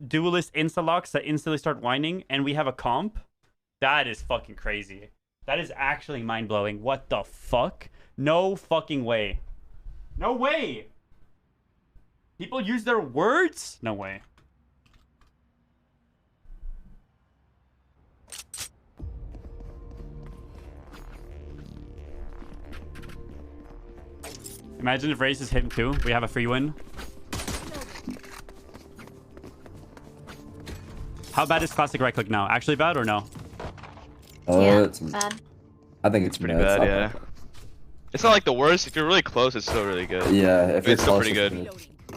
duelist insta-locks that instantly start whining, and we have a comp? That is fucking crazy. That is actually mind-blowing. What the fuck? No fucking way. No way! People use their words? No way. Imagine if Race is hitting too. We have a free win. How bad is classic right click now? Actually bad or no? Yeah, it's bad. I think it's Pretty bad, yeah. It's not like the worst. If you're really close, it's still really good. Yeah, if it's still close, pretty good.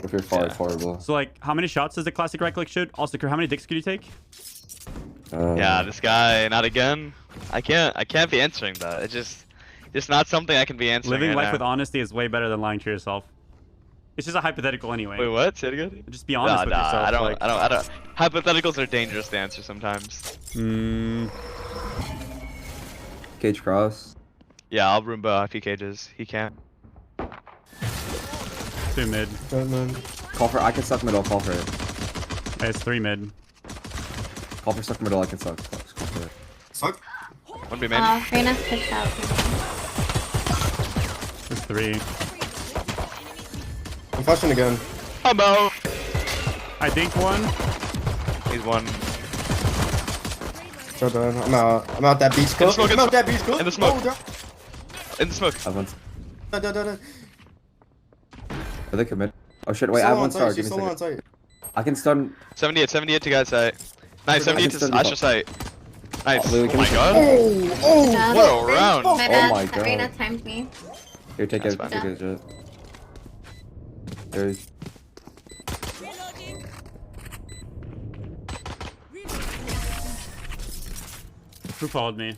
If you're far, it's horrible. So like, how many shots does the classic right click shoot? Also, how many dicks could you take? Yeah, this guy, not again. I can't be answering that. It's just not something I can be answering. Living right life now. with honesty is way better than lying to yourself. It's just a hypothetical anyway. Wait, what? Say it again. Just be honest with yourself. I don't. Like... I don't. Hypotheticals are dangerous to answer sometimes. Cage cross. Yeah, I'll Roomba if he cages. He can't. Two mid. Call for. I can suck middle. Call for it. Hey, it's three mid. Call for suck middle. I can suck. Call for it. Suck. One B main. Reina's pushed out. It's three. I'm flashing again. Hello. I think one. He's one. So done. I'm out. I'm out that beach cook. I'm out that beach cook. In the smoke. Oh, in the smoke. I have one. da. Are they commit? Oh shit! Wait, I have one star. Give me a second. I can stun. 78 to guys site. Nice, 78 to Astra site. Nice. Oh my god. Oh, what a round. My bad. Oh my god. Reina timed me. Here, take it. Take it. There. Who followed me?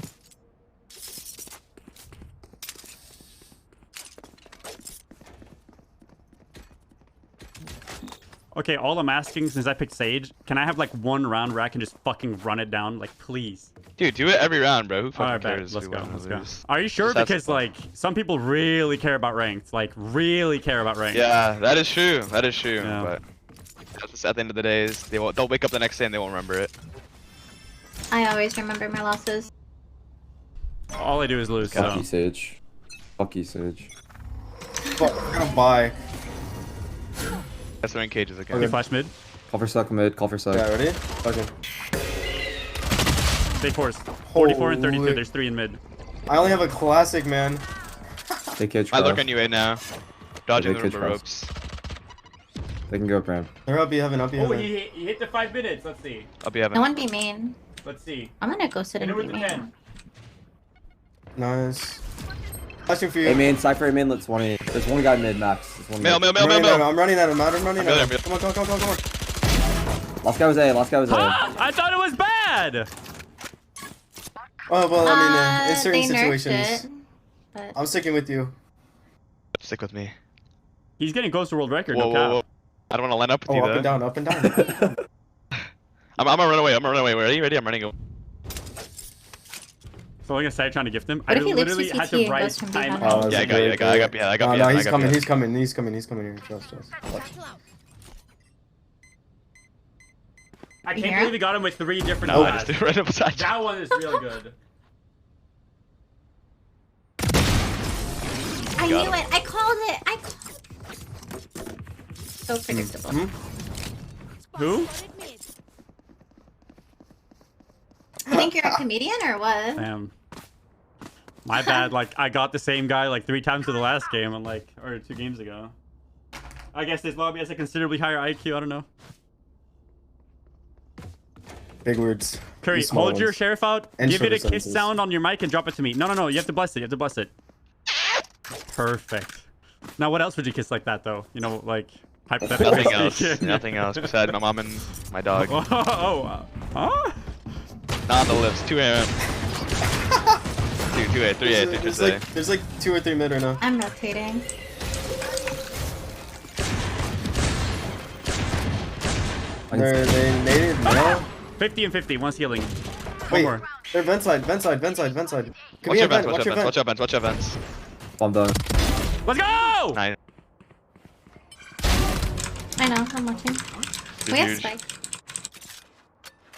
Okay, all I'm asking since I picked Sage, can I have like one round where I can just fucking run it down? Like, please. Dude, do it every round, bro. Who fucking Alright, cares? let's if go. we win or Let's go. lose? Are you sure? Just have Because some fun. like some people really care about ranked. Like really care about ranked. Yeah, that is true. That is true. Yeah. But at the end of the day, they'll wake up the next day and they won't remember it. I always remember my losses. All I do is lose. Fuck So. you, Sage. Fuck you, Sage. Fuck, I'm gonna buy. That's throwing cages again. Okay, flash mid. Call for suck mid. Call for suck. Yeah, ready? Okay. Big force. 44 and 32. Holy- There's 3 in mid. I only have a classic, man. They cage I cross. look on you right now. Dodging they the cage rubber cross. ropes. They can go up ramp. They're up, heaven, up, Oh, heaven. he hit the 5 minutes. Let's see. I'll be having. No one be main. Let's see. I'm gonna go sit Hit and it be with the main. 10. Nice. Flashing for you. Hey man, Cypher, hey man, let's 20. There's one guy mid max. There's one Mail. I'm running at him. I'm running at him. Come on. Last guy was A. Last guy was A. Ah, I thought it was bad. Oh, well, I mean, in certain They nerfed situations. it, but... I'm sticking with you. Stick with me. He's getting close to world record. Whoa, no cap. whoa. I don't want to line up with Oh, you up though. and down, up and down. I'm gonna run away. Ready? I'm running. Throwing a side trying to gift him. What I if he lives literally to had CT to and write goes from time. behind? Oh, Yeah, I got No, behind. he's coming. He's coming. He's coming. He's coming here. Trust. Watch. I You can't hear believe him? he got him with 3 different. No, I paths. just threw it right upside down. That one is really good. I Got knew him. it. I called it. So predictable. Who? You think you're a comedian or what? Damn. My bad. Like I got the same guy like 3 times to the last game, and like or 2 games ago. I guess this lobby has a considerably higher IQ. I don't know. Big words. Curry, These small hold your ones. sheriff out. And Give it a shorter kiss sentences. sound on your mic and drop it to me. No. You have to bless it. You have to bless it. Perfect. Now, what else would you kiss like that, though? You know, like hypothetically. Nothing else. speaking. Nothing else besides my mom and my dog. Huh? Not on the lips. 2 a.m. 2 a, 3 a, 3 There's like 2 or 3 mid right now. I'm rotating. They naded now. 50 and 50. One's healing. One Wait, more. they're vent side. Could Watch be your a vents, vent. watch your vents, watch your vents. I'm done. Let's go! Nice. I know. I'm watching. We have Huge. spike.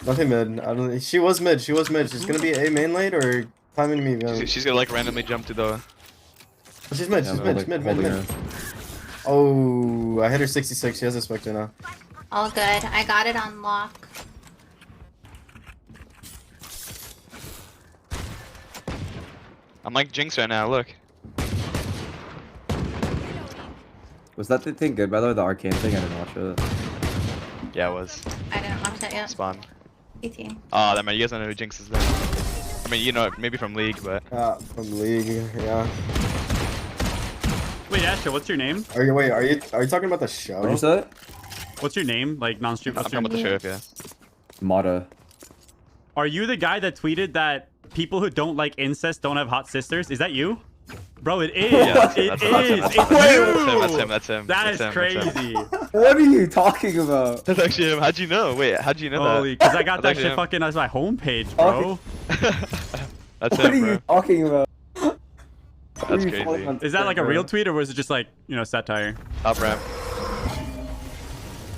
Nothing mid. I don't. She was mid. She's gonna be a main lane or climbing me. She's gonna like randomly jump to the. She's mid. She's mid. Holding her. Oh, I hit her 66. She has a Spectre now. All good. I got it on lock. I'm like Jinx right now. Look. Was that the thing good, by the way? The arcane thing? I didn't watch it. Yeah, it was. I didn't watch that yet. Spawn. 18. Oh, that man, you guys don't know who Jinx is then. I mean, you know, maybe from League, but. From League. Yeah. Wait, Asher, what's your name? Are you talking about the show? What you said? What's your name? Like non-stream. I'm talking about the sheriff, yeah. Mata. Are you the guy that tweeted that people who don't like incest don't have hot sisters? Is that you? Bro, it is. Yeah, It is. It's you. That's him. That is That's him. crazy. What are you talking about? That's actually him. How'd you know? Wait, how'd you know Holy, that? because I got that That's shit him. fucking as my homepage, bro. That's What are him, you bro. talking about? That's crazy. Is that like a real tweet or was it just like, you know, satire? Top ramp.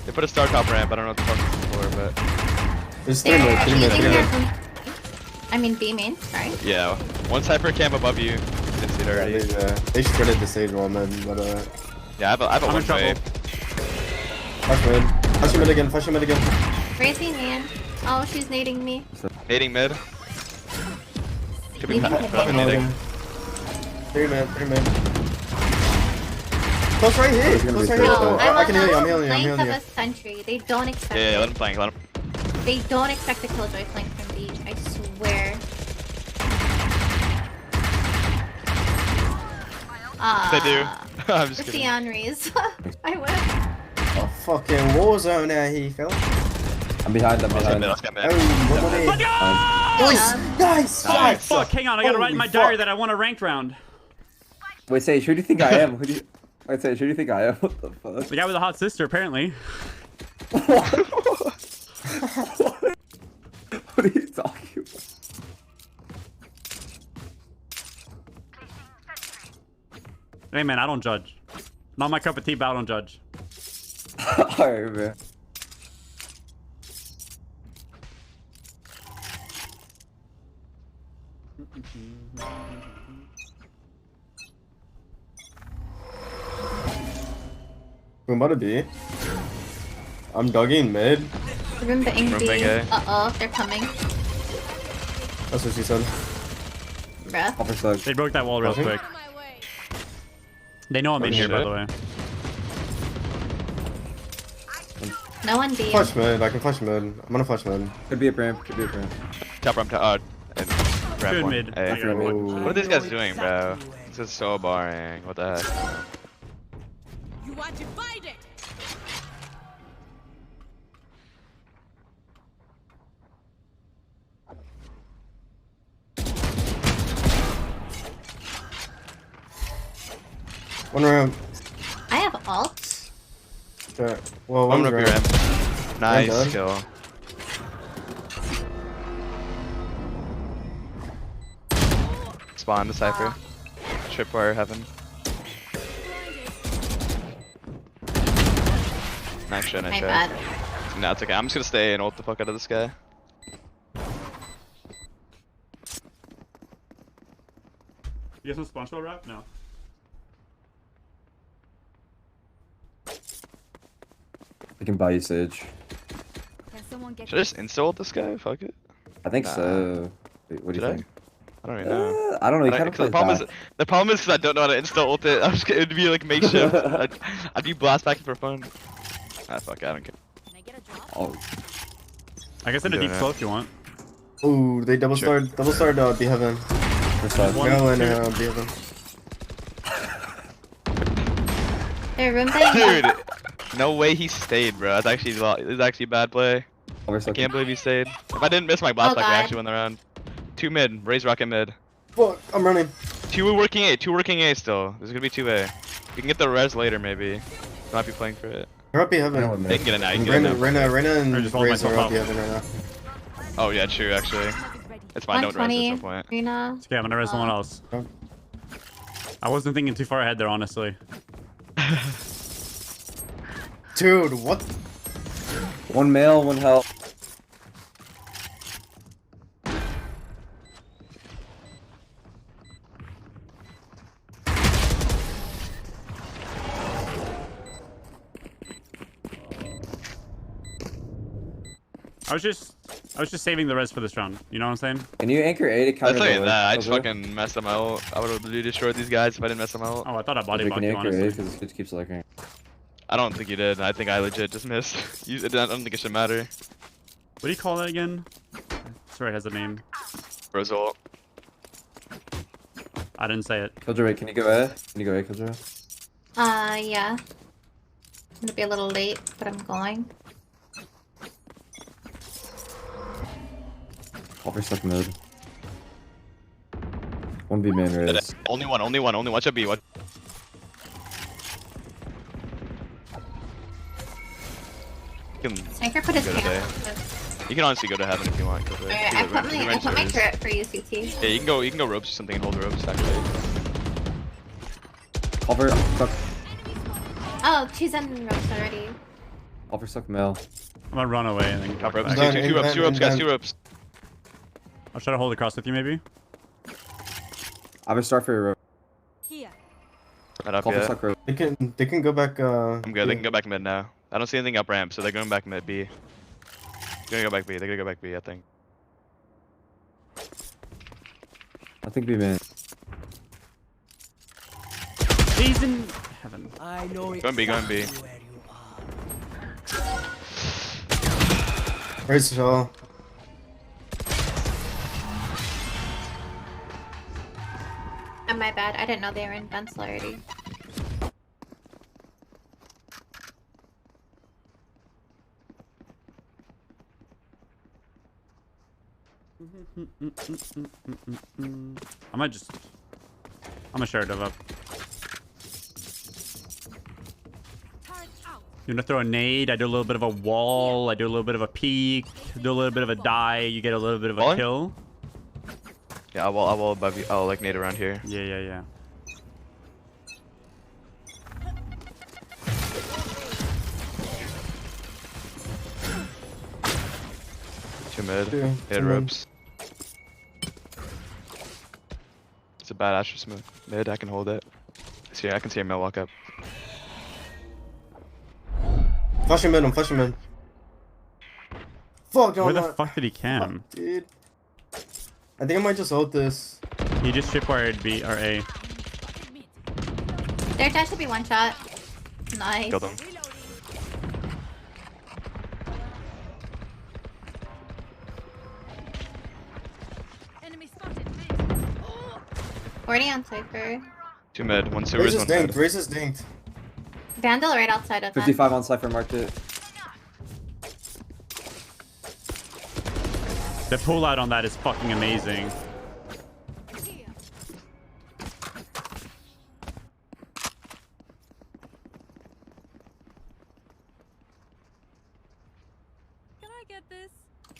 They put a star top ramp. I don't know what the fuck it's for, but. There's They're three mid. using their... I mean, B main. Sorry. Yeah. One hyper cam above you. Didn't see it already. They shredded the stage wall mid, but Yeah, I have a I'm in one way. flash mid. Flash mid again. Flash mid again. Raising man. Oh, she's nading me. Nading mid. Could be Leaving probably mid. nading. 3 mid. Close right here. Close right here. No, I'm I can heal you. I'm on healing the you. I'm flank healing of you. a sentry. They don't expect Yeah, it. let him flank. Let him. They don't expect a killjoy flank from B. I swear. They do. I'm just It's the kidding. Henry's. I would. Oh, fucking war zone out here, fella. I'm behind. Let's get mid. Let's get mid. Oh, one more Let's there. go! Nice. Oh, fuck, hang on. I gotta write in my Holy diary fuck. that I want a ranked round. Wait, Sage, who do you think I am? Wait, Sage, who do you think I am? What the fuck? The guy with a hot sister, apparently. What are you talking about? Hey, man, I don't judge. Not my cup of tea, but I don't judge. Alright, man. Who about to be? I'm dogging mid. Room the ink Room B. bang A. Uh-oh, they're coming. That's what she said. Bruh. They broke that wall real quick. They know I'm in here, by the way. No one B. Flash mid. I can flash mid. I'm gonna flash mid. Could be a ramp. Could be a ramp. Top ramp. And ramp Good one. mid. Hey. I got one. What are these guys doing, bro? This is so boring. What the heck? You are divided. One ramp. I have ult. Okay. Well, One one's ramp. ramp. Nice done. kill. spawn the Cypher. Tripwire heaven. Nice shot, nice My shot. bad. No, it's okay. I'm just gonna stay and ult the fuck out of this guy. You get some SpongeBob wrap? No. I can buy you Sage. Should I just insta-ult this guy? Fuck it. I think so. Wait, what do you think? I don't even know. I don't know. You kind of the problem is because I don't know how to insta-ult it. I'm just gonna, it'd be like makeshift. I'd be blast backing for fun. Ah, fuck it, I don't care. Oh. I guess in a deep slow if you want. Ooh, they double starred B heaven. Maryland B heaven. Their room thing. Dude, no way he stayed, bro. It's actually a bad play. I can't believe he stayed. If I didn't miss my blast back, we actually won the round. 2 mid, raise rocket mid. Fuck, I'm running. 2 working A still. There's gonna be 2A. We can get the res later maybe. Might be playing for it. We're up B heaven. They can get an eye. Reyna and Raze are up B heaven right now. Oh yeah, true actually. It's fine, don't res, there's no point. Reyna. Okay, I'm gonna res someone else. I wasn't thinking too far ahead there, honestly. Dude, what? 1 male, 1 health. I was just saving the res for this round. You know what I'm saying? Can you anchor A to counter? I'll tell you that. I just fucking messed them out. I would have destroyed these guys if I didn't mess them out. Oh, I thought I body blocked you you, honestly. because it keeps lurking. I don't think you did. I think I legit just missed. I don't think it should matter. What do you call that again? Sorry, it has a name. Result. I didn't say it. Killjoy, can you go A? Can you go A, Killjoy? Yeah. I'm gonna be a little late, but I'm going. Offer stuck mid. 1B main raise. Only one. Watch out B. Watch. Sniper put his go hand. You can honestly go to heaven if you want. Alright, I put my turret for you, CT. Yeah, you can go ropes or something and hold the ropes actually. Offer stuck. Oh, she's in ropes already. Offer stuck male. I'm gonna run away and then Top come ropes. back. Two ropes, guys. 2 ropes. I'll try to hold across with you, maybe. I have a star for your rope. Not up Offer yet. stuck rope. They can go back. I'm good. They can go back mid now. I don't see anything up ramp, so they're going back mid B. They're gonna go back B. They're gonna go back B, I think. I think B main. He's in heaven. I know Going B. Raise shell. Oh, my bad. I didn't know they were in vents already. I'm gonna share it up. You're gonna throw a nade, I do a little bit of a wall, I do a little bit of a peek, do a little bit of a die, you get a little bit of a kill. Yeah, I'll above you. I'll like nade around here. Yeah. Two mid. Hit ropes. It's a bad Asher smooth. Mid, I can hold it. See, I can see a male walk up. Flashing mid, I'm flashing mid. Fuck, Where the fuck did he cam? Dude. I think I might just hold this. He just tripwired B or A. Their dash should be one shot. Nice. Killed him. Already on Cypher. Two mid, one sewers, one mid. Raze is dinked. Vandal right outside of 55 on Cypher, marked it. The pullout on that is fucking amazing.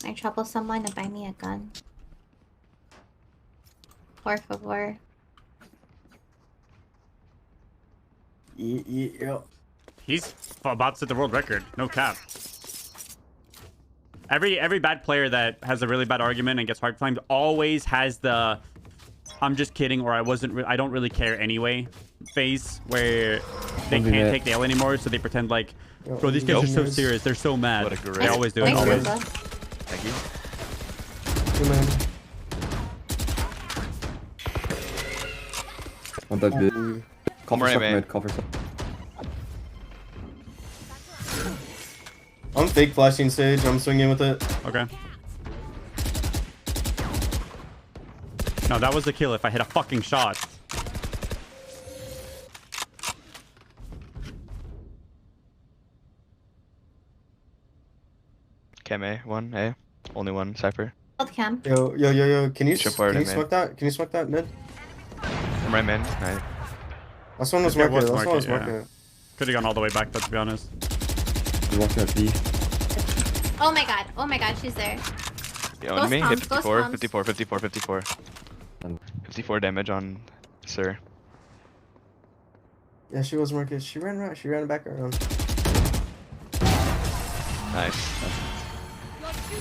Can I trouble someone to buy me a gun? por favor. Yeah. He's about to set the world record. No cap. Every bad player that has a really bad argument and gets hard claimed always has the "I'm just kidding" or I don't really care anyway" phase where they can't take the L anymore, so they pretend like, bro, these guys are so serious. They're so mad. What a great They always do it. Always. Thank you. One dog B. Call for right, stuff man. mid. Call for stuff. I'm fake flashing Sage. I'm swinging with it. Okay. No, that was the kill if I hit a fucking shot. Cam A, one A. Only one, Cypher. Hold cam. Yo. Can you smoke that? Can you smoke that mid? I'm right, man. Right. Last one was Yeah, market. was Last one was market, yeah. market. Could have gone all the way back, though, to be honest. You walk at B. Oh my god. Oh my god, she's there. Yeah, on me. Hit Ghost 54, bombs. 54, 54, 54. 54 damage on Sir. Yeah, she was market. She ran back around. Nice.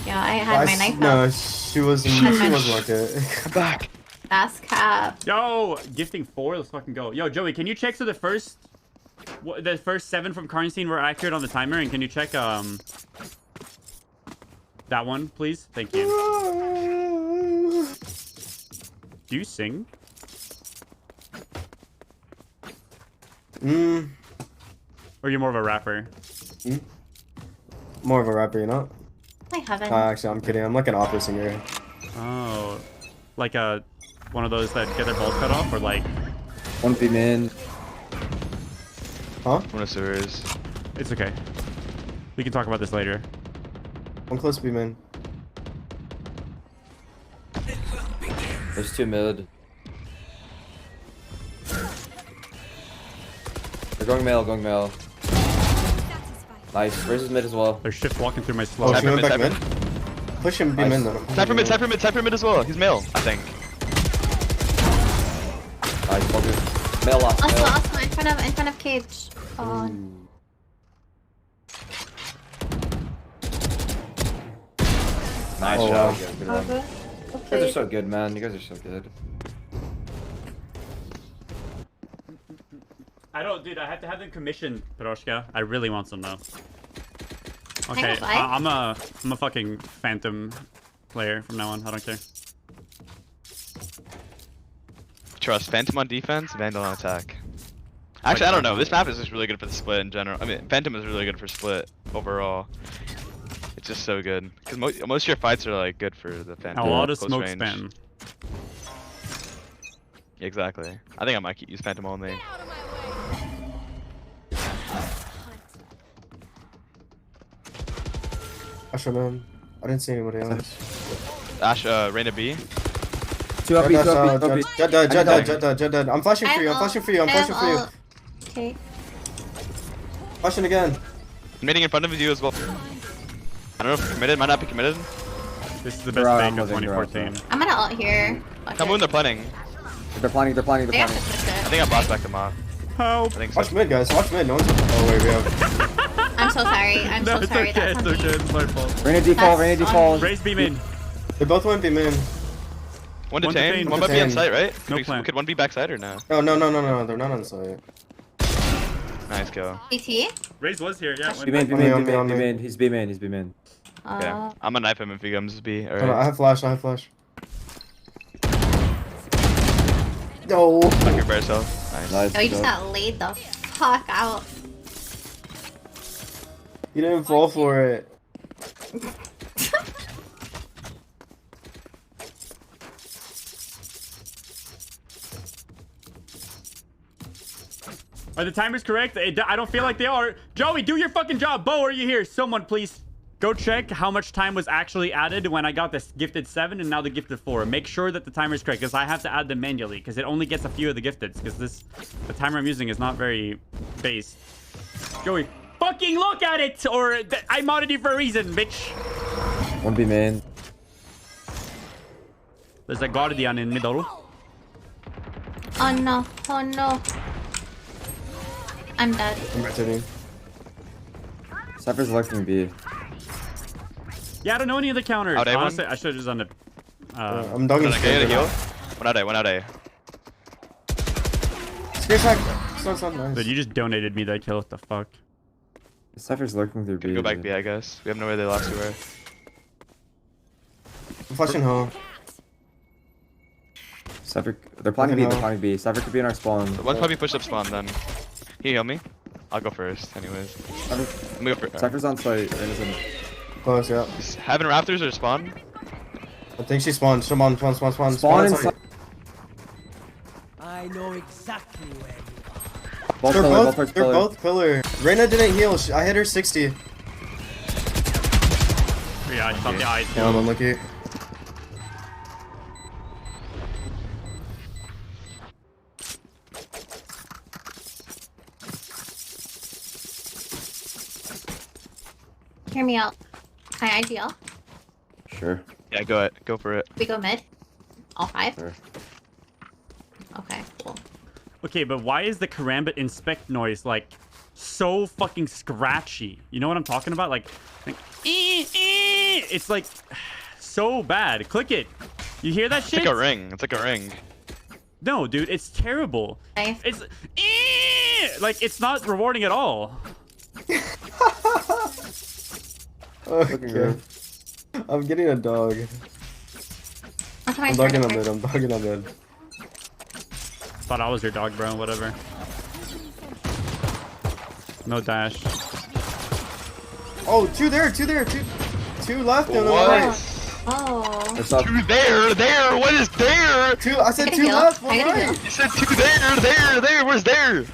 Yeah, I had my knife No, out. she was market. Come back. That's cap. Yo, gifting 4. Let's fucking go. Yo, Joey, can you check so the first 7 from Karnstein were accurate on the timer, and can you check that one, please? Thank you. Do you sing? Or you're more of a rapper? More of a rapper, you know? I haven't. Actually, I'm kidding. I'm like an opera singer. Oh, like one of those that get their balls cut off, or like One B man. Huh? One of Sir's. It's okay. We can talk about this later. I'm close to B man. There's 2 mid. They're going male, going male. Nice. Versus mid as well. They're shift walking through my slow. Oh, she went back mid. mid? Push him B Nice. man though. Cypher mid as well. He's male, I think. Nice, focus. Male last. Also, Male. also in front of cage. Oh. Nice Oh, job. wow. You guys, good run. You guys are so good, man. You guys are so good. I don't, dude. I have to have them commissioned, Piroshka. I really want some now. Okay, Hang on, what? I'm a fucking phantom player from now on. I don't care. Trust. Phantom on defense, Vandal on attack. Actually, I don't know. This map is just really good for the split in general. I mean, Phantom is really good for split overall. It's just so good. Because most of your fights are like good for the Phantom. A lot of close smoke range. spam. Exactly. I think I might use Phantom only. Asha man. I didn't see anybody else. Ash, Reyna B. 2 up B, 2 up B, 2 up B. Jet dead. I'm flashing for you. I'm flashing for you. I'm flashing for you. Okay. Flashing again. Committing in front of you as well. I don't know if committed. Might not be committed. This is the best fake of 2014. I'm gonna ult here. Come on, they're planning. They're planning. They have to push I it. think I blast back them off. Help. I think so. Watch mid, guys. Watch mid. No one's. Oh wait, we have. I'm so sorry. I'm No, so it's sorry. okay. That's It's on okay. me. It's my fault. Reyna default. Reyna That's default. Raise beam in. They both went B man. One to One to Tane. Tane. One might be on Tane. site, right? No Could plan. Could one be backside or no? No. They're not on site. Nice go. BT? Raise was here. Yeah. B man, B man, B man, B man. He's B man. He's B man. Okay. I'm gonna knife him if he comes B. I Alright. have flash. No. Fuck your bear self. Nice. Oh, you just got laid the fuck out. You didn't fall for it. Are the timers correct? I don't feel like they are. Joey, do your fucking job. Bo, are you here? Someone, please. Go check how much time was actually added when I got this gifted 7 and now the gifted 4. Make sure that the timer is correct because I have to add them manually because it only gets a few of the gifteds because the timer I'm using is not very based. Joey, fucking look at it or I modded you for a reason, bitch. One B man. There's a guardian in middle. Oh no, oh no. I'm dead. I'm rotating. Cypher's lurking B. Yeah, I don't know any of the counters. Out A one? Honestly, I should have just done it. I'm dogging. One A, heal. One out A, one out A. Scare sack. So nice. Dude, you just donated me that kill. What the fuck? Cypher's lurking through B. Go back B, I guess. We have no way they last two were. I'm flashing home. Cypher, they're planning B, they're planning B. Cypher could be in our spawn. One's probably pushed up spawn then. Can you heal me? I'll go first, anyways. Let me go first. Cypher's on site. Close, yeah. Is Heaven Raptors or spawn? I think she spawned. Spawn. Spawn inside. I know exactly where you Both they're pillar, both, they're both pillar. Reyna didn't heal. I hit her 60. Yeah, I shot the eyes. Yeah, I'm unlucky. Hear me out. High IGL. Sure. Yeah, go for it. We go mid. All 5. Sure. Okay, cool. Okay, but why is the Karambit inspect noise like so fucking scratchy? You know what I'm talking about? Like it's like so bad. Click it. You hear that shit? It's like a ring. It's like a ring. No, dude, it's terrible. Nice. It's like it's not rewarding at all. Okay. I'm getting a dog. I'm dogging on mid. I'm dogging on mid. Thought I was your dog, bro. Whatever. No dash. Oh, two there. Two left and What? right. Oh. Two there. What is there? Two. I said two left. One right. You said two there. Where's there?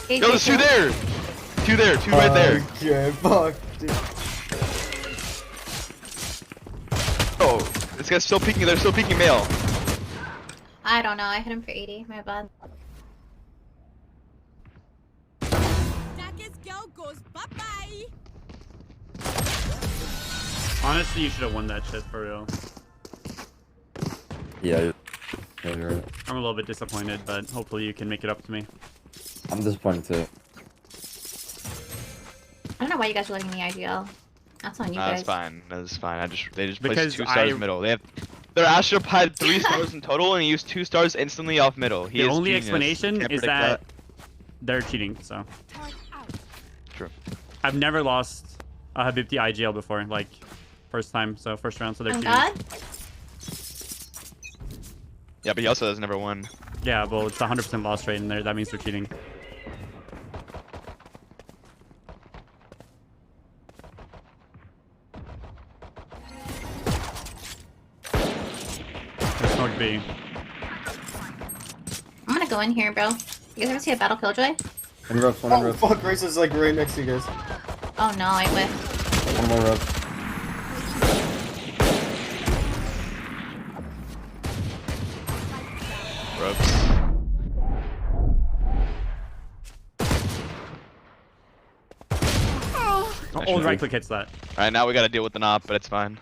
Yo, there's two there. Two right there. Okay, fuck, dude. Oh, this guy's still peeking. They're still peeking male. I don't know. I hit him for 80. My bad. Darkest girl goes bye-bye. Honestly, you should have won that shit for real. Yeah, you're right. I'm a little bit disappointed, but hopefully you can make it up to me. I'm disappointed too. I don't know why you guys are letting me IGL. That's on you guys. That's fine. That's fine. They just Because placed 2 stars middle. Their Astro had 3 stars in total, and he used 2 stars instantly off middle. The only explanation is that they're cheating. So. True. I've never lost a Habibti IGL before, like first time, so first round, so they're cheating. God? Yeah, but he also has never won. Yeah, well, it's 100% loss rate in there. That means they're cheating. Smoke B. I'm gonna go in here, bro. You guys ever see a battle killjoy? One rope, one rope. Fuck, Grace is like right next to you guys. Oh no, I whiffed. One more rope. Ropes. Oh, right click hits that. Alright, now we gotta deal with the knob, but it's fine.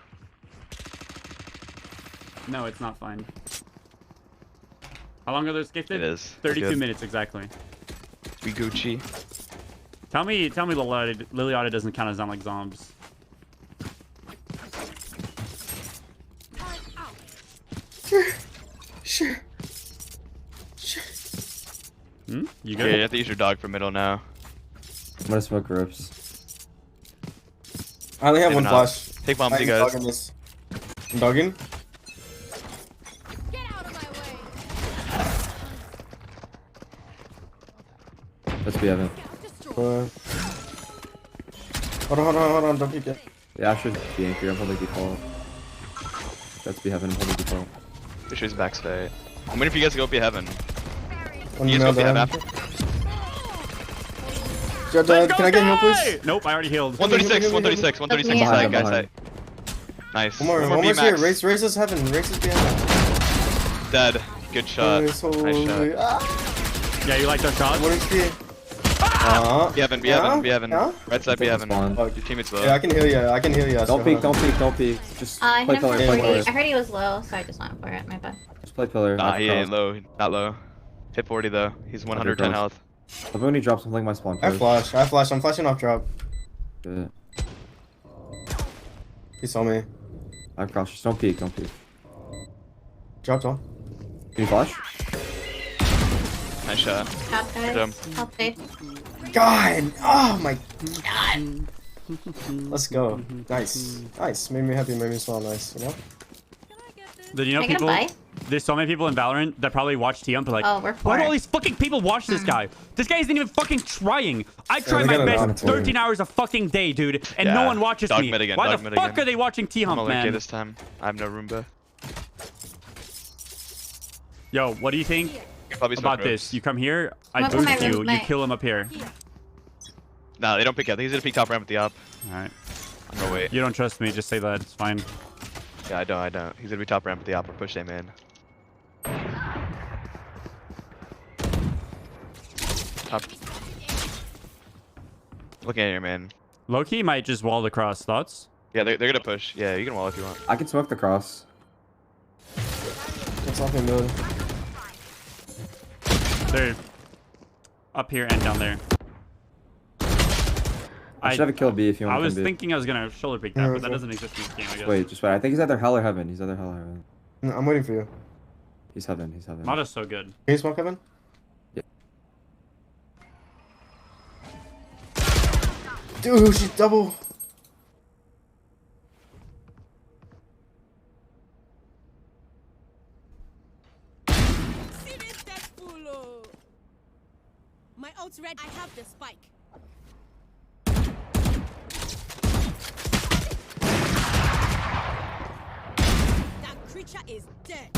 No, it's not fine. How long are those gifted? It is. 32 minutes exactly. We Gucci. Tell me Liliata doesn't count as on like zombs. Sure. Hmm? You Yeah, good? you have to use your dog for middle now. I'm gonna smoke ropes. I only have Maybe one not. flash. Take bombs, you I'm guys. dogging this. I'm dogging. Let's be Evan. Hold on, don't peek it. Yeah, I should be anchor. I'm holding default. Let's be heaven. I'm holding default. Fish is backstay. I'm waiting for you guys to go be heaven. One You guys go be heaven down. after? Can I get heal, please? Nope, I already healed. 136 on the side, guys. Side. Nice. One more B here. max. Race is heaven. Race is behind. Dead. Good shot. Nice, Nice holy- shot. Ah! Yeah, you like those shots? What is he? Be Evan, be Evan, be Evan. Yeah? Right side, be Evan. Spawn. Your teammate's low. Yeah, I can heal you. Don't peek, don't peek, don't peek. Just I play hit him for pillar. 40. Play I pillar. heard he was low, so I just went for it. My bad. Just play pillar. Nah, he ain't low. Not low. Hit 40 though. He's 110 health. Love when he drops something my spawn. I flash. I flash. I'm flashing off drop. Good. He saw me. I'm cautious. Don't peek. Don't peek. Dropped on. Can you flash? Nice shot. Top Good job. guys. Top safe. God! Oh my God! Let's go. Nice. Nice. Made me happy. Made me smile nice. You know? Did you know Can I get a people? buy? There's so many people in Valorant that probably watch TM, but like, Oh, we're why do poor. all these fucking people watch this guy? This guy isn't even fucking trying. I try they my got a best lot of 13 hours a fucking day, dude, and no Yeah. one watches Dog me. mid again, Why dog the mid fuck again. are they watching I'm T-Hump, gonna link A man? this time. I have no Roomba. Yo, what do you think Probably smoke about this? ropes. You come here, I Come up with boost my you, room, you mate. kill him up here. No, they don't pick up. He's gonna peek top ramp with the op. Alright. I'm gonna wait. You don't trust me, just say that, it's fine. Yeah, I don't. He's gonna be top ramp with the op or push him in. Top. Looking at your man. Loki might just wall across. Thoughts? Yeah, they're gonna push. Yeah, you can wall if you want. I can smoke the cross. It's nothing good. They're up here and down there. I should have a kill B if you want I to was come B. thinking I was gonna shoulder pick that, but that doesn't exist in this game, I guess. Wait, just wait. I think he's either hell or heaven. He's either hell or heaven. No, I'm waiting for you. He's heaven. He's heaven. Mata's so good. Can you smoke heaven? Yeah. Dude, she's double. My ult's red. I have the spike. That creature is dead.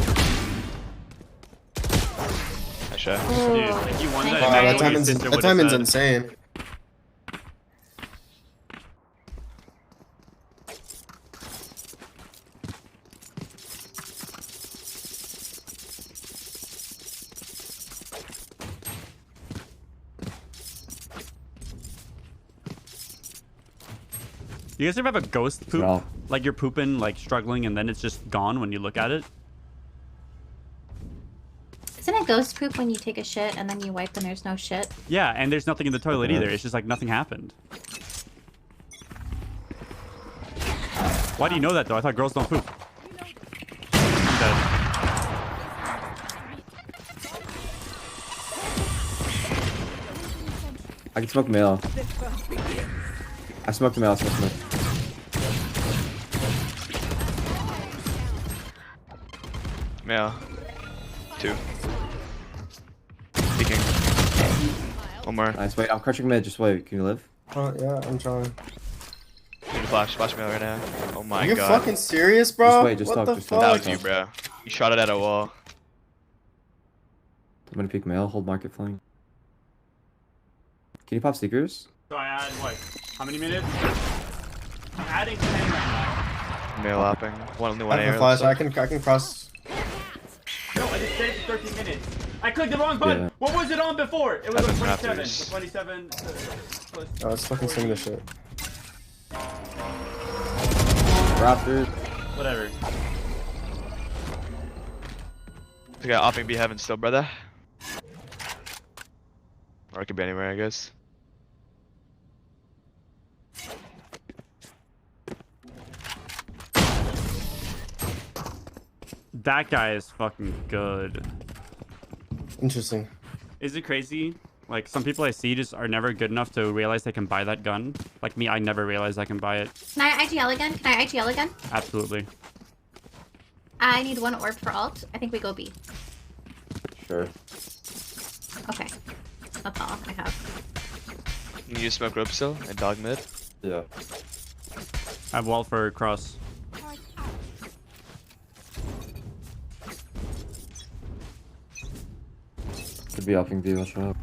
Nice shot. Dude, if you won that, Wow, imagine that what your timing's, sister that would've timing's said. insane. You guys ever have a ghost poop? No. Like you're pooping, like struggling, and then it's just gone when you look at it? Isn't it ghost poop when you take a shit and then you wipe and there's no shit? Yeah, and there's nothing in the toilet either. It's just like nothing happened. Why do you know that though? I thought girls don't poop. I'm dead. I can smoke male. I smoked the male. I smoked male. Male. 2. Peeking. One more. Nice. Wait, I'm crushing mid. Just wait. Can you live? Yeah, I'm trying. Need to flash. Flash male right now. Oh my Are you god. fucking serious, bro? Just wait, just what talk, the just fuck? talk. That was you, bro. You shot it at a wall. I'm gonna peek male. Hold market flank. Can you pop seekers? So I add what? How many minutes? I'm adding 10 right Male hopping. Only one I have air. a flash. looks like. I can cross. now. No, I just said it for 13 minutes. I clicked the wrong button. Yeah. What was it on before? It was on Happens 27. after. 27 plus Oh, let's fucking sing this shit. Raptor. whatever. We got opping B heaven still, brother. Or it could be anywhere, I guess. That guy is fucking good. Interesting. Is it crazy? Like, some people I see just are never good enough to realize they can buy that gun. Like me, I never realized I can buy it. Can I IGL again? Can I IGL again? Absolutely. I need one orb for alt. I think we go B. Sure. Okay. That's all I have. Can you smoke rope still and dog mid? Yeah. I have wall for cross. Could be upping B. Watch out.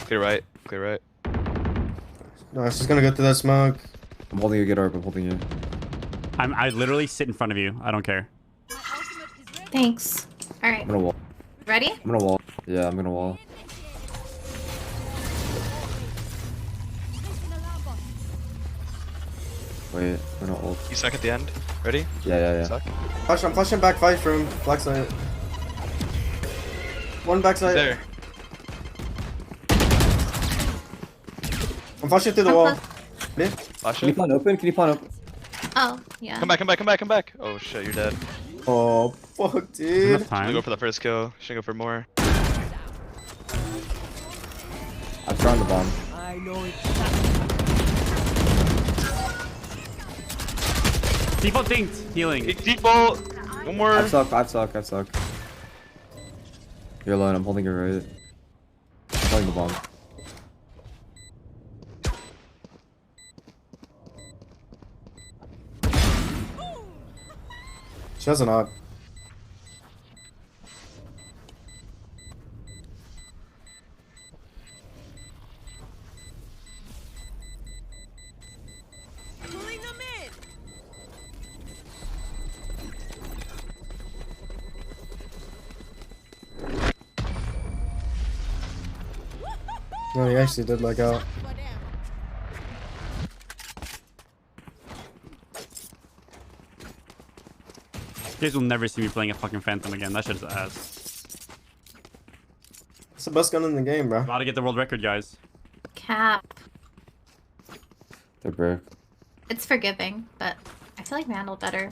Clear right. Clear right. No, it's just gonna go through that smoke. I'm holding you. Get orb. I'm holding you. I literally sit in front of you. I don't care. Thanks. All right. I'm gonna wall. Ready? I'm gonna wall. Yeah, I'm gonna wall. Wait, I'm gonna ult. You suck at the end. Ready? Yeah. Suck. Flash, I'm flashing back 5 from black side. One backside. There. I'm flashing through the wall. Yeah. Flash Can you it. plan open? Can you plan open? Oh, yeah. Come back, come back, come back, come back. Oh shit, you're dead. Oh, fuck, dude. Enough Should time. go for the first kill. Should go for more. I'm throwing the bomb. I know it. Default dinked. Healing. Default. One more. I've suck. You're alone. I'm holding your right. I'm throwing the bomb. She has an odd. Pulling them in. No, he actually did like out. You guys will never see me playing a fucking Phantom again. That shit's ass. It's the best gun in the game, bro. About to get the world record, guys. Cap. They're broke. It's forgiving, but I feel like Vandal better.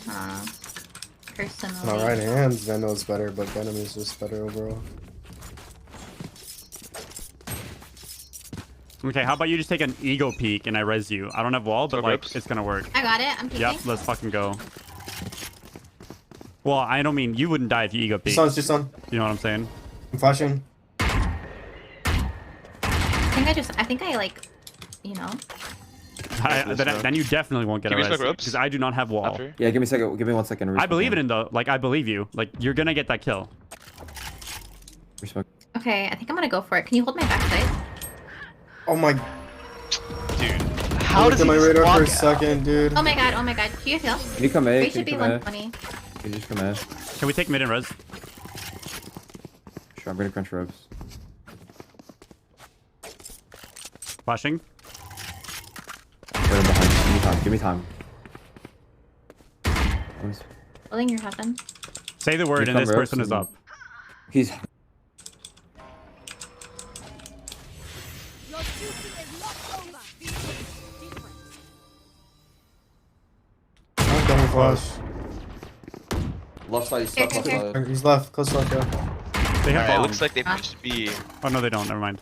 Personally. In our right hands, Vandal's better, but Venom is just better overall. Okay, how about you just take an ego peek and I res you? I don't have wall, but like it's gonna work. I got it. I'm peeking. Yep, let's fucking go. Well, I don't mean you wouldn't die if you ego peek. Just on. You know what I'm saying? I'm flashing. I think I like, you know. Then you definitely won't get a res because I do not have wall. After? Yeah, give me a second. Give me 1 second. I believe it in though. Like I believe you. Like you're gonna get that kill. Respect. Okay, I think I'm gonna go for it. Can you hold my backside? Oh my. Dude, how does my radar for a second, dude? Oh my god, oh my god. Can you heal? Can you come A? We should be 120. Can you just come A? Can we take mid and res? Sure, I'm gonna crunch ropes. Flashing. Right behind you. Give me time. Holding your heaven. Say the word and this person is up. He's. I'm coming flash. Left side, he's stuck left side. He's left, close left, yeah. They have Alright, bomb. looks like they pushed B. Oh no, they don't. Never mind.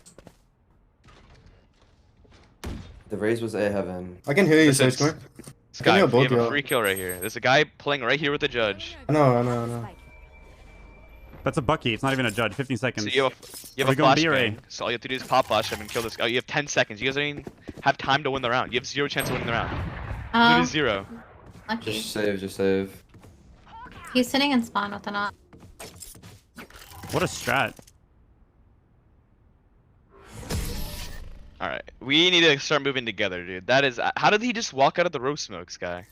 The raise was A heaven. I can hear you, Listen, Sage. Come here. Sky, you we have a both, free kill right here. There's a guy playing right here with the judge. I know. That's a Bucky. It's not even a judge. 15 seconds. So you have Are we a going flash B or A? bang. So all you have to do is pop flash him and kill this guy. You have 10 seconds. You guys don't even have time to win the round. You have 0 chance of winning the round. Literally 0. Lucky. Just save. He's sitting in spawn with an op. What a strat. Alright, we need to start moving together, dude. That is. How did he just walk out of the roast smokes, guy?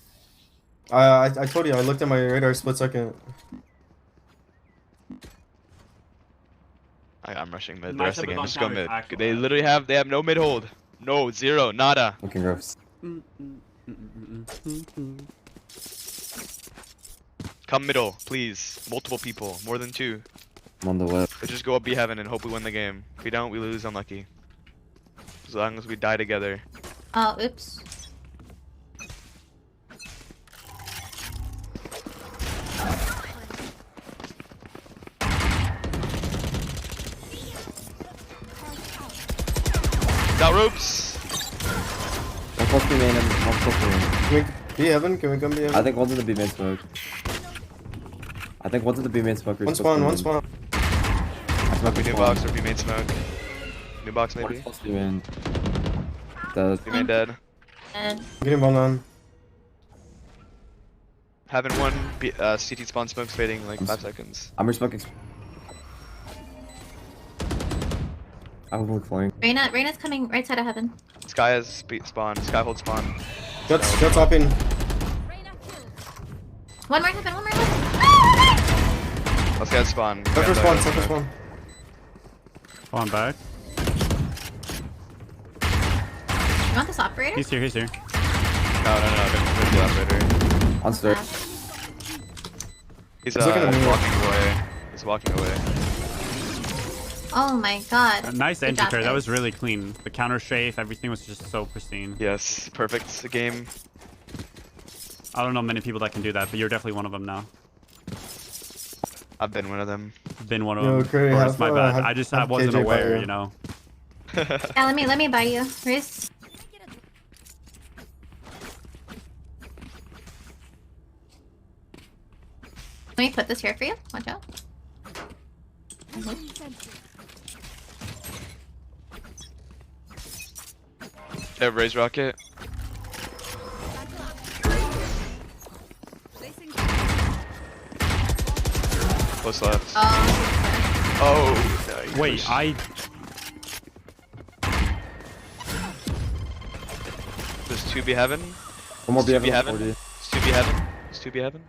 I told you, I looked at my radar split second. I'm rushing mid the Nice rest of the game. on Just go counter, mid. actually. They literally have. They have no mid hold. No, 0, nada. Looking gross. Come middle, please. Multiple people, more than 2. I'm on the whip. Let's just go up B heaven and hope we win the game. If we don't, we lose. Unlucky. As long as we die together. Oh, oops. Got ropes. I'm supposed to be main and I'm supposed to be main. Can we be heaven? Can we come be heaven? I think one's in the B main smoke. I think one's in the B main smoke. One spawn, one spawn. Smoke B new box or B main smoke. New box maybe. One's supposed to be main. Dead. B main dead. And Getting bomb on. Having one CT spawn smokes fading like 5 seconds. I'm resmoking. I'm look flying. Reyna's coming right side of heaven. Sky has spawn. Sky holds spawn. Jets hopping. One more heaven, one more heaven. Let's get spawn. Sector spawn, sector spawn. Oh, I'm back. You want this operator? He's here, he's here. No. There's the operator. On stairs. He's looking at me. walking away. He's walking away. Oh my god. Nice Good entry job, clear. That guys. was really clean. The counter strafe, everything was just so pristine. Yes, perfect game. I don't know many people that can do that, but you're definitely one of them now. I've been one of them. Been one of Yo, them. Curry, Or have, it's my bad. I wasn't KJ aware, buy you. you know. Yeah, let me buy you, Reese. Let me put this here for you. Watch out. Yeah, raise rocket. Close left. Oh, nice. Wait, There's 2 be heaven. One more be There's 2 heaven. There's 2 be heaven. There's 2 be heaven.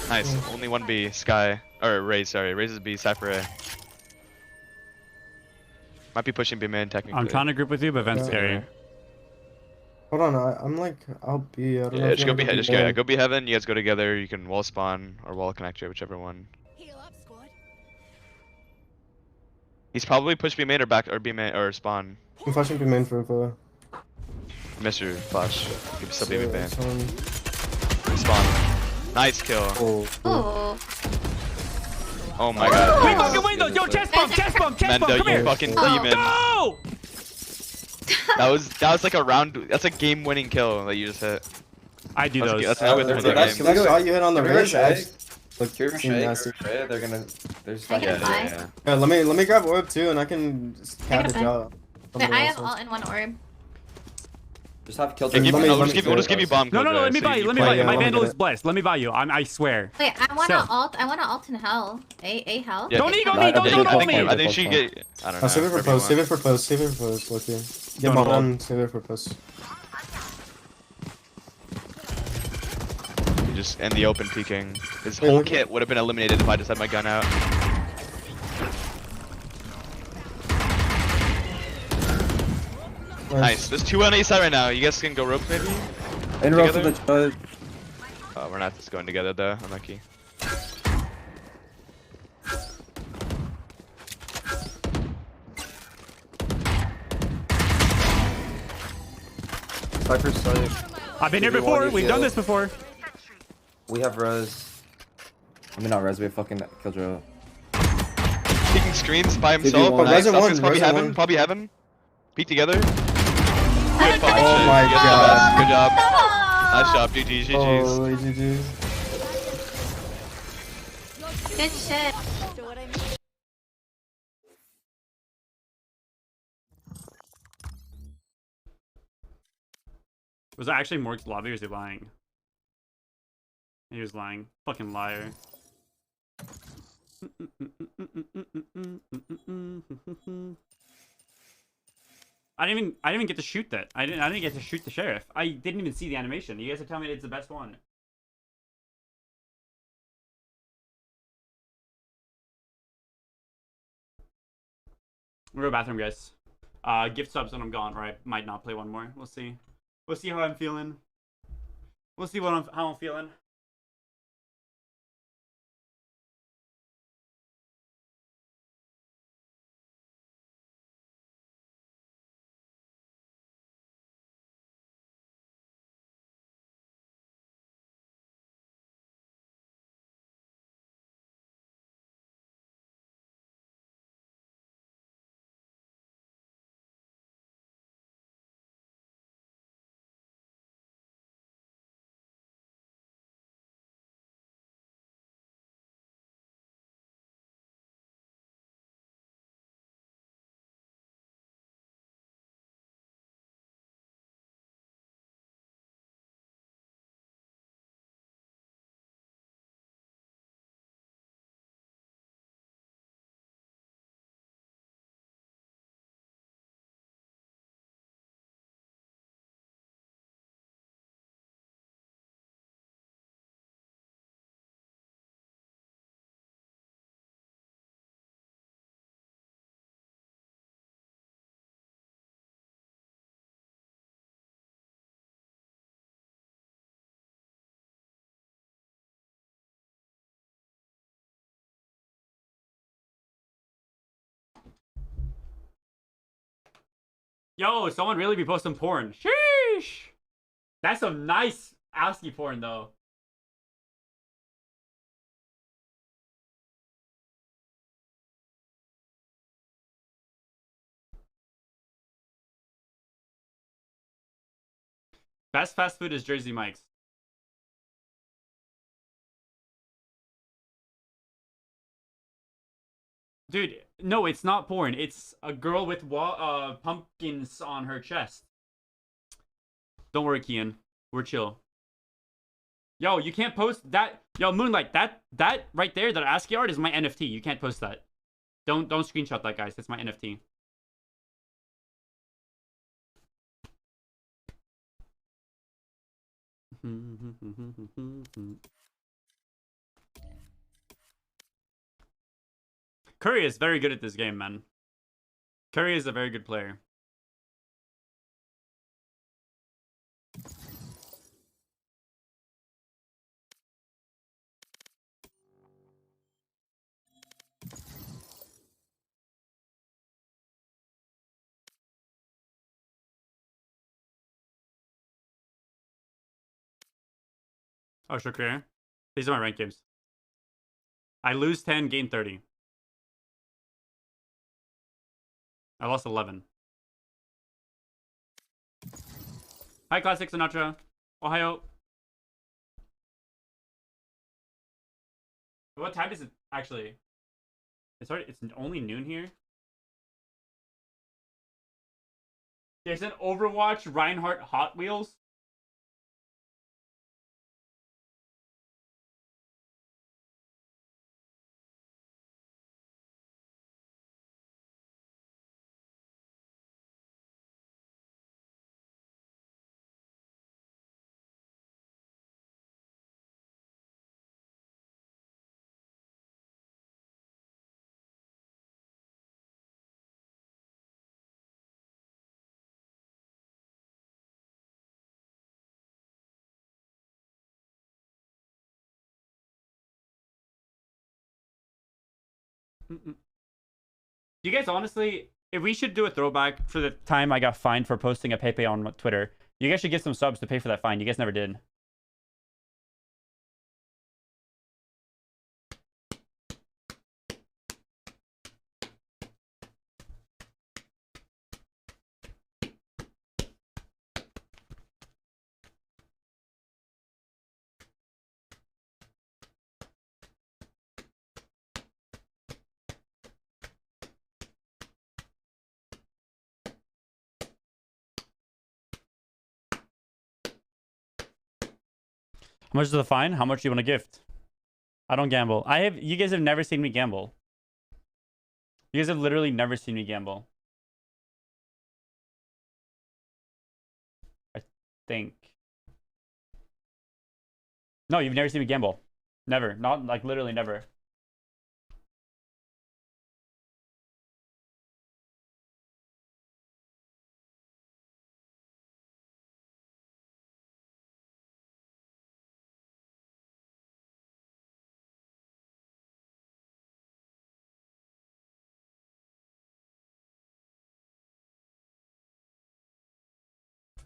Nice. Only 1 B. Sky. Or Raze, sorry. Raze is B. Cypher A. Might be pushing B main technically. I'm trying to group with you, but Vent's Yeah. scary. Hold on, I'm like, I'll be. I don't know Yeah, if just you go wanna be just go, yeah, main. go be heaven. You guys go together. You can wall spawn or wall connector, whichever one. He's probably push B main or back or B main or spawn. I'm flashing be main for info. Mr. Flash. Give still be Yeah, main. someone- Spawn. Nice kill. Oh. Oh my god. Wait, fucking windows! Yo, chest bump, chest bump, chest bump! Mendo, Come you here! fucking Oh. demon. Go! That was like a round. That's a game-winning kill that you just hit. I do those. That's how it's That's- the that's- game. That shot you hit on the Can we range. ricochet? Look, Can we seemed ricochet? nasty. Ricochet? They're gonna. They're just I can fly. Yeah, let me grab orb too, and I can just I cap can the fly. jaw. Wait, I have all in one orb. Just have kill. Hey, Let me- we'll let just me- give you bomb. No, Killjoy, let me so buy you, you let me play- buy you. yeah, My let me Vandal get is it. blessed. Let me buy you. I swear. Wait, I wanna So- alt in hell. A hell. Yeah, Don't ego me, I don't think- ego I think- me. I think she get. I don't know. Save it for whatever you post, save want. it for post, save it for post, look here. Get Don't ball hold. on, save it for post. You just in the open peeking. His whole kit would have been eliminated if I just had my gun out. Nice. There's 2 on A side right now. You guys can go rope maybe? Interrupt for Together? the. Oh, we're not just going together though. Unlucky. Cypher's side. I've been here Give me before. one, We've you done feel. this before. We have res. I mean, not res. We have fucking Killjoy. Peeking screens by Give himself. you one. Nice. Res Oscar's one, probably res heaven. one. Probably heaven. Peek together. Good fucking Oh shit. my You guys God. are the best. Good job. Nice job. GG's. GG's. Holy GG's. Good shit. Was that actually Morg's lobby or is he lying? He was lying. Fucking liar. I didn't even get to shoot that. I didn't get to shoot the sheriff. I didn't even see the animation. You guys are telling me it's the best one. We'll go bathroom, guys. Gift subs when I'm gone, or I might not play one more. We'll see. We'll see how I'm feeling. We'll see how I'm feeling. Yo, someone really be posting porn. Sheesh. That's some nice ASCII porn, though. Best fast food is Jersey Mike's. Dude, no, it's not porn. It's a girl with pumpkins on her chest. Don't worry, Kian. We're chill. Yo, you can't post that. Yo, Moonlight, that right there, that ASCII art is my NFT. You can't post that. Don't screenshot that, guys. That's my NFT. Curry is very good at this game, man. Curry is a very good player. Oh, sure, clear. These are my ranked games. I lose 10, gain 30. I lost 11. Hi, Classic Sinatra. Ohio. What time is it, actually? It's only noon here? There's an Overwatch Reinhardt Hot Wheels. You guys, honestly, if we should do a throwback for the time I got fined for posting a Pepe on Twitter, you guys should get some subs to pay for that fine. You guys never did. How much is the fine? How much do you want to gift? I don't gamble. You guys have never seen me gamble. You guys have literally never seen me gamble. I think. No, you've never seen me gamble. Never. Not, like, literally never.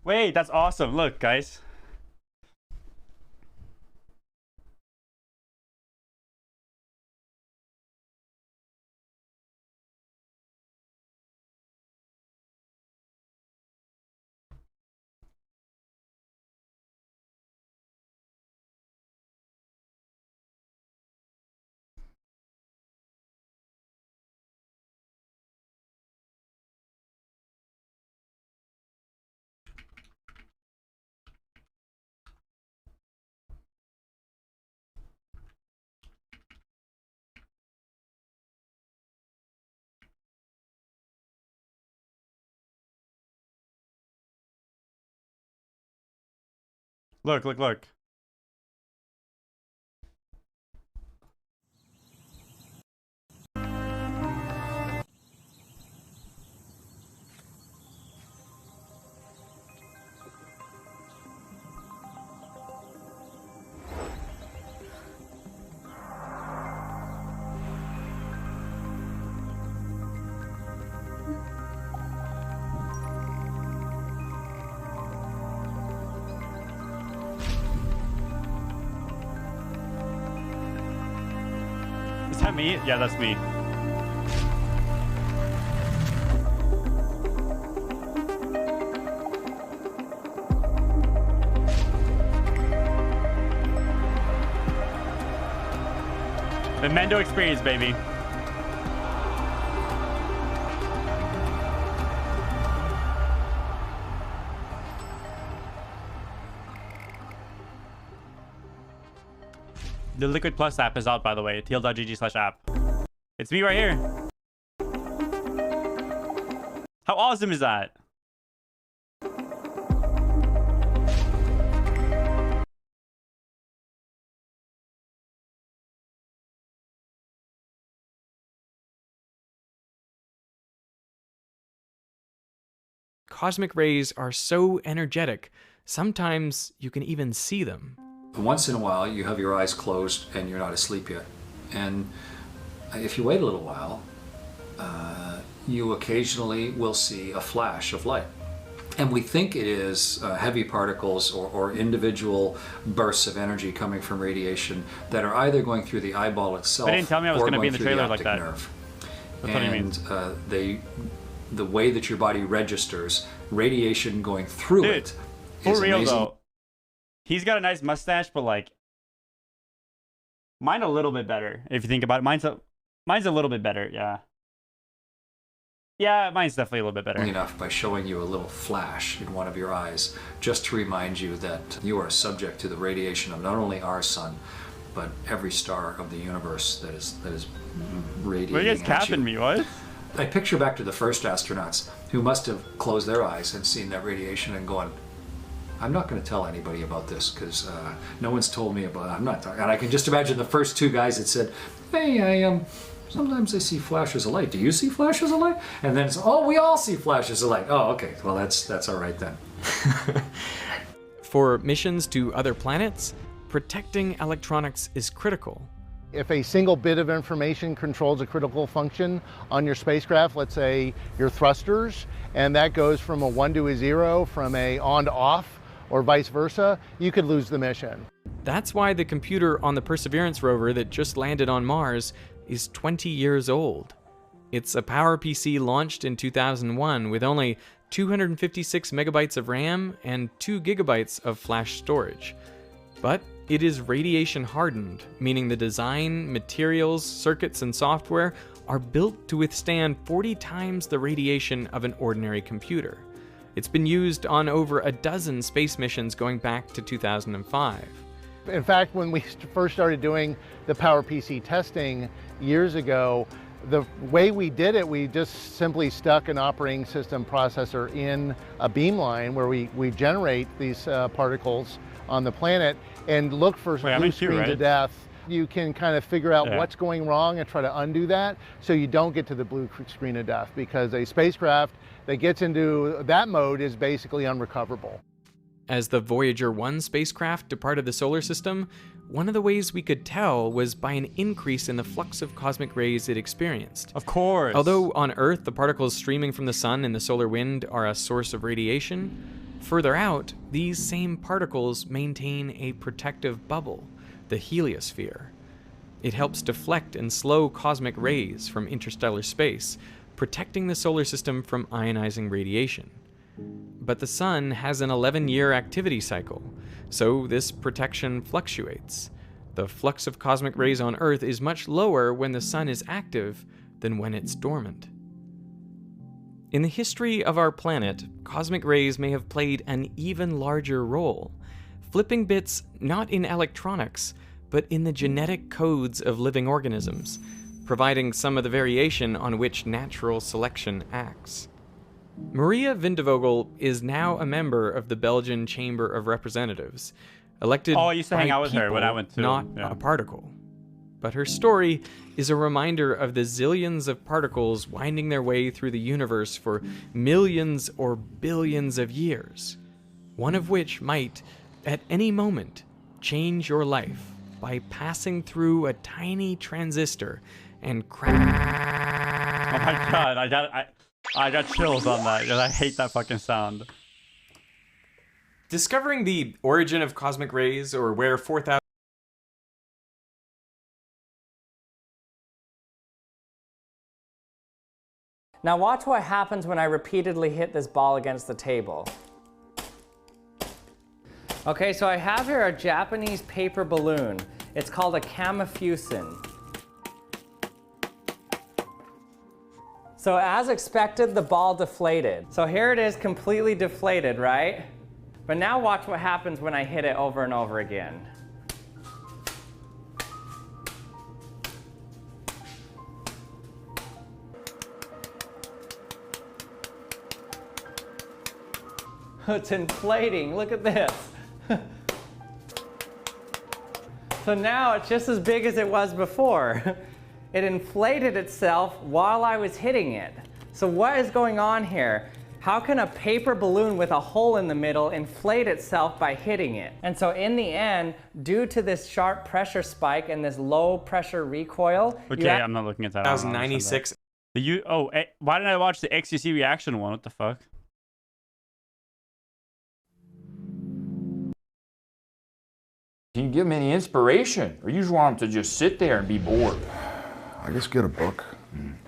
Wait, that's awesome. Look, guys. Look, look, look. that me? Yeah, that's me. The Mendo experience, baby. The Liquid Plus app is out, by the way. TL.gg/app. It's me right here. How awesome is that? Cosmic rays are so energetic, sometimes you can even see them. Once in a while, you have your eyes closed and you're not asleep yet. And if you wait a little while, you occasionally will see a flash of light. And we think it is heavy particles or individual bursts of energy coming from radiation that are either going through the eyeball itself They didn't tell me I was or going to be in going the through trailer the like optic that. nerve. That's what I mean. The way that your body registers radiation going through it For is real amazing. though, he's got a nice mustache, but like mine a little bit better. If you think about it, mine's a little bit better. Yeah. Yeah, mine's definitely a little bit better. Enough by showing you a little flash in one of your eyes, just to remind you that you are subject to the radiation of not only our sun, but every star of the universe that is radiating. What are you guys at capping you. me? What? I picture back to the first astronauts who must have closed their eyes and seen that radiation and going, I'm not going to tell anybody about this because no one's told me about it. I'm not talking. And I can just imagine the first two guys that said, hey, sometimes I see flashes of light. Do you see flashes of light? And then it's, oh, we all see flashes of light. Oh, okay. Well, that's all right then. For missions to other planets, protecting electronics is critical. If a single bit of information controls a critical function on your spacecraft, let's say your thrusters, and that goes from a 1 to a 0, from a on to off, or vice versa, you could lose the mission. That's why the computer on the Perseverance rover that just landed on Mars is 20 years old. It's a PowerPC launched in 2001 with only 256 megabytes of RAM and 2 gigabytes of flash storage. But it is radiation hardened, meaning the design, materials, circuits, and software are built to withstand 40 times the radiation of an ordinary computer. It's been used on over a dozen space missions going back to 2005. In fact, when we first started doing the PowerPC testing years ago, the way we did it, we just simply stuck an operating system processor in a beamline where we generate these particles on the planet and look for blue screen to death. You can kind of figure out what's going wrong and try to undo that so you don't get to the blue screen of death, because a spacecraft that gets into that mode is basically unrecoverable. As the Voyager 1 spacecraft departed the solar system, one of the ways we could tell was by an increase in the flux of cosmic rays it experienced. Of course. Although on Earth the particles streaming from the sun and the solar wind are a source of radiation, further out, these same particles maintain a protective bubble, the heliosphere. It helps deflect and slow cosmic rays from interstellar space, protecting the solar system from ionizing radiation. But the sun has an 11-year activity cycle, so this protection fluctuates. The flux of cosmic rays on Earth is much lower when the sun is active than when it's dormant. In the history of our planet, cosmic rays may have played an even larger role, flipping bits not in electronics, but in the genetic codes of living organisms, providing some of the variation on which natural selection acts. Maria Vindevogel is now a member of the Belgian Chamber of Representatives, elected I used to hang by out with her when I people, went to not a particle. But her story is a reminder of the zillions of particles winding their way through the universe for millions or billions of years, one of which might, at any moment, change your life by passing through a tiny transistor and crack. Oh my god, I got chills on that because I hate that fucking sound. Discovering the origin of cosmic rays, or where 4,000 Now watch what happens when I repeatedly hit this ball against the table. Okay, so I have here a Japanese paper balloon. It's called a kamafusin. So as expected, the ball deflated. So here it is completely deflated, right? But now watch what happens when I hit it over and over again. It's inflating, look at this. So now it's just as big as it was before. It inflated itself while I was hitting it. So what is going on here? How can a paper balloon with a hole in the middle inflate itself by hitting it? And so in the end, due to this sharp pressure spike and this low pressure recoil. Okay, I'm not looking at that. That was 96. Why didn't I watch the XUC reaction one? What the fuck? Can you give me any inspiration? Or you just want them to just sit there and be bored? I guess get a book.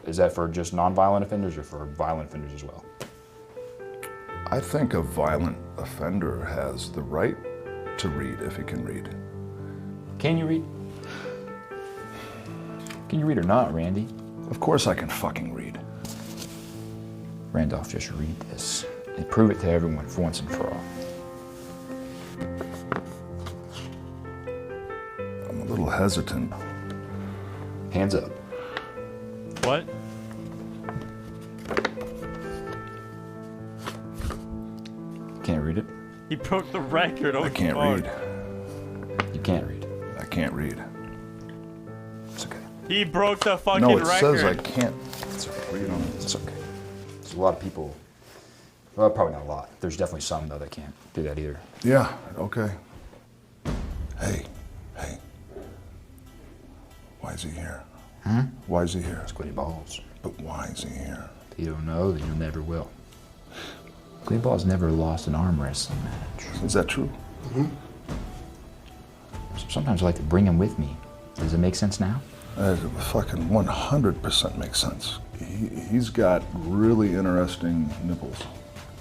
Is that for just non-violent offenders or for violent offenders as well? I think a violent offender has the right to read if he can read. Can you read? Can you read or not, Randy? Of course I can fucking read. Randolph, just read this and prove it to everyone for once and for all. I'm a little hesitant. Hands up. What? Can't read it? He broke the record. I can't read. You can't read. I can't read. It's okay. He broke the fucking No, it record. says I can't. It's okay. It's okay. There's a lot of people. Well, probably not a lot. There's definitely some though that can't do that either. Yeah, okay. Hey. Why is he here? Huh? Why is he here? Squiddy balls. But why is he here? If you don't know, then you never will. Squiddy balls never lost an arm wrestling match. Is that true? So sometimes I like to bring him with me. Does it make sense now? Fucking 100% makes sense. He's got really interesting nipples.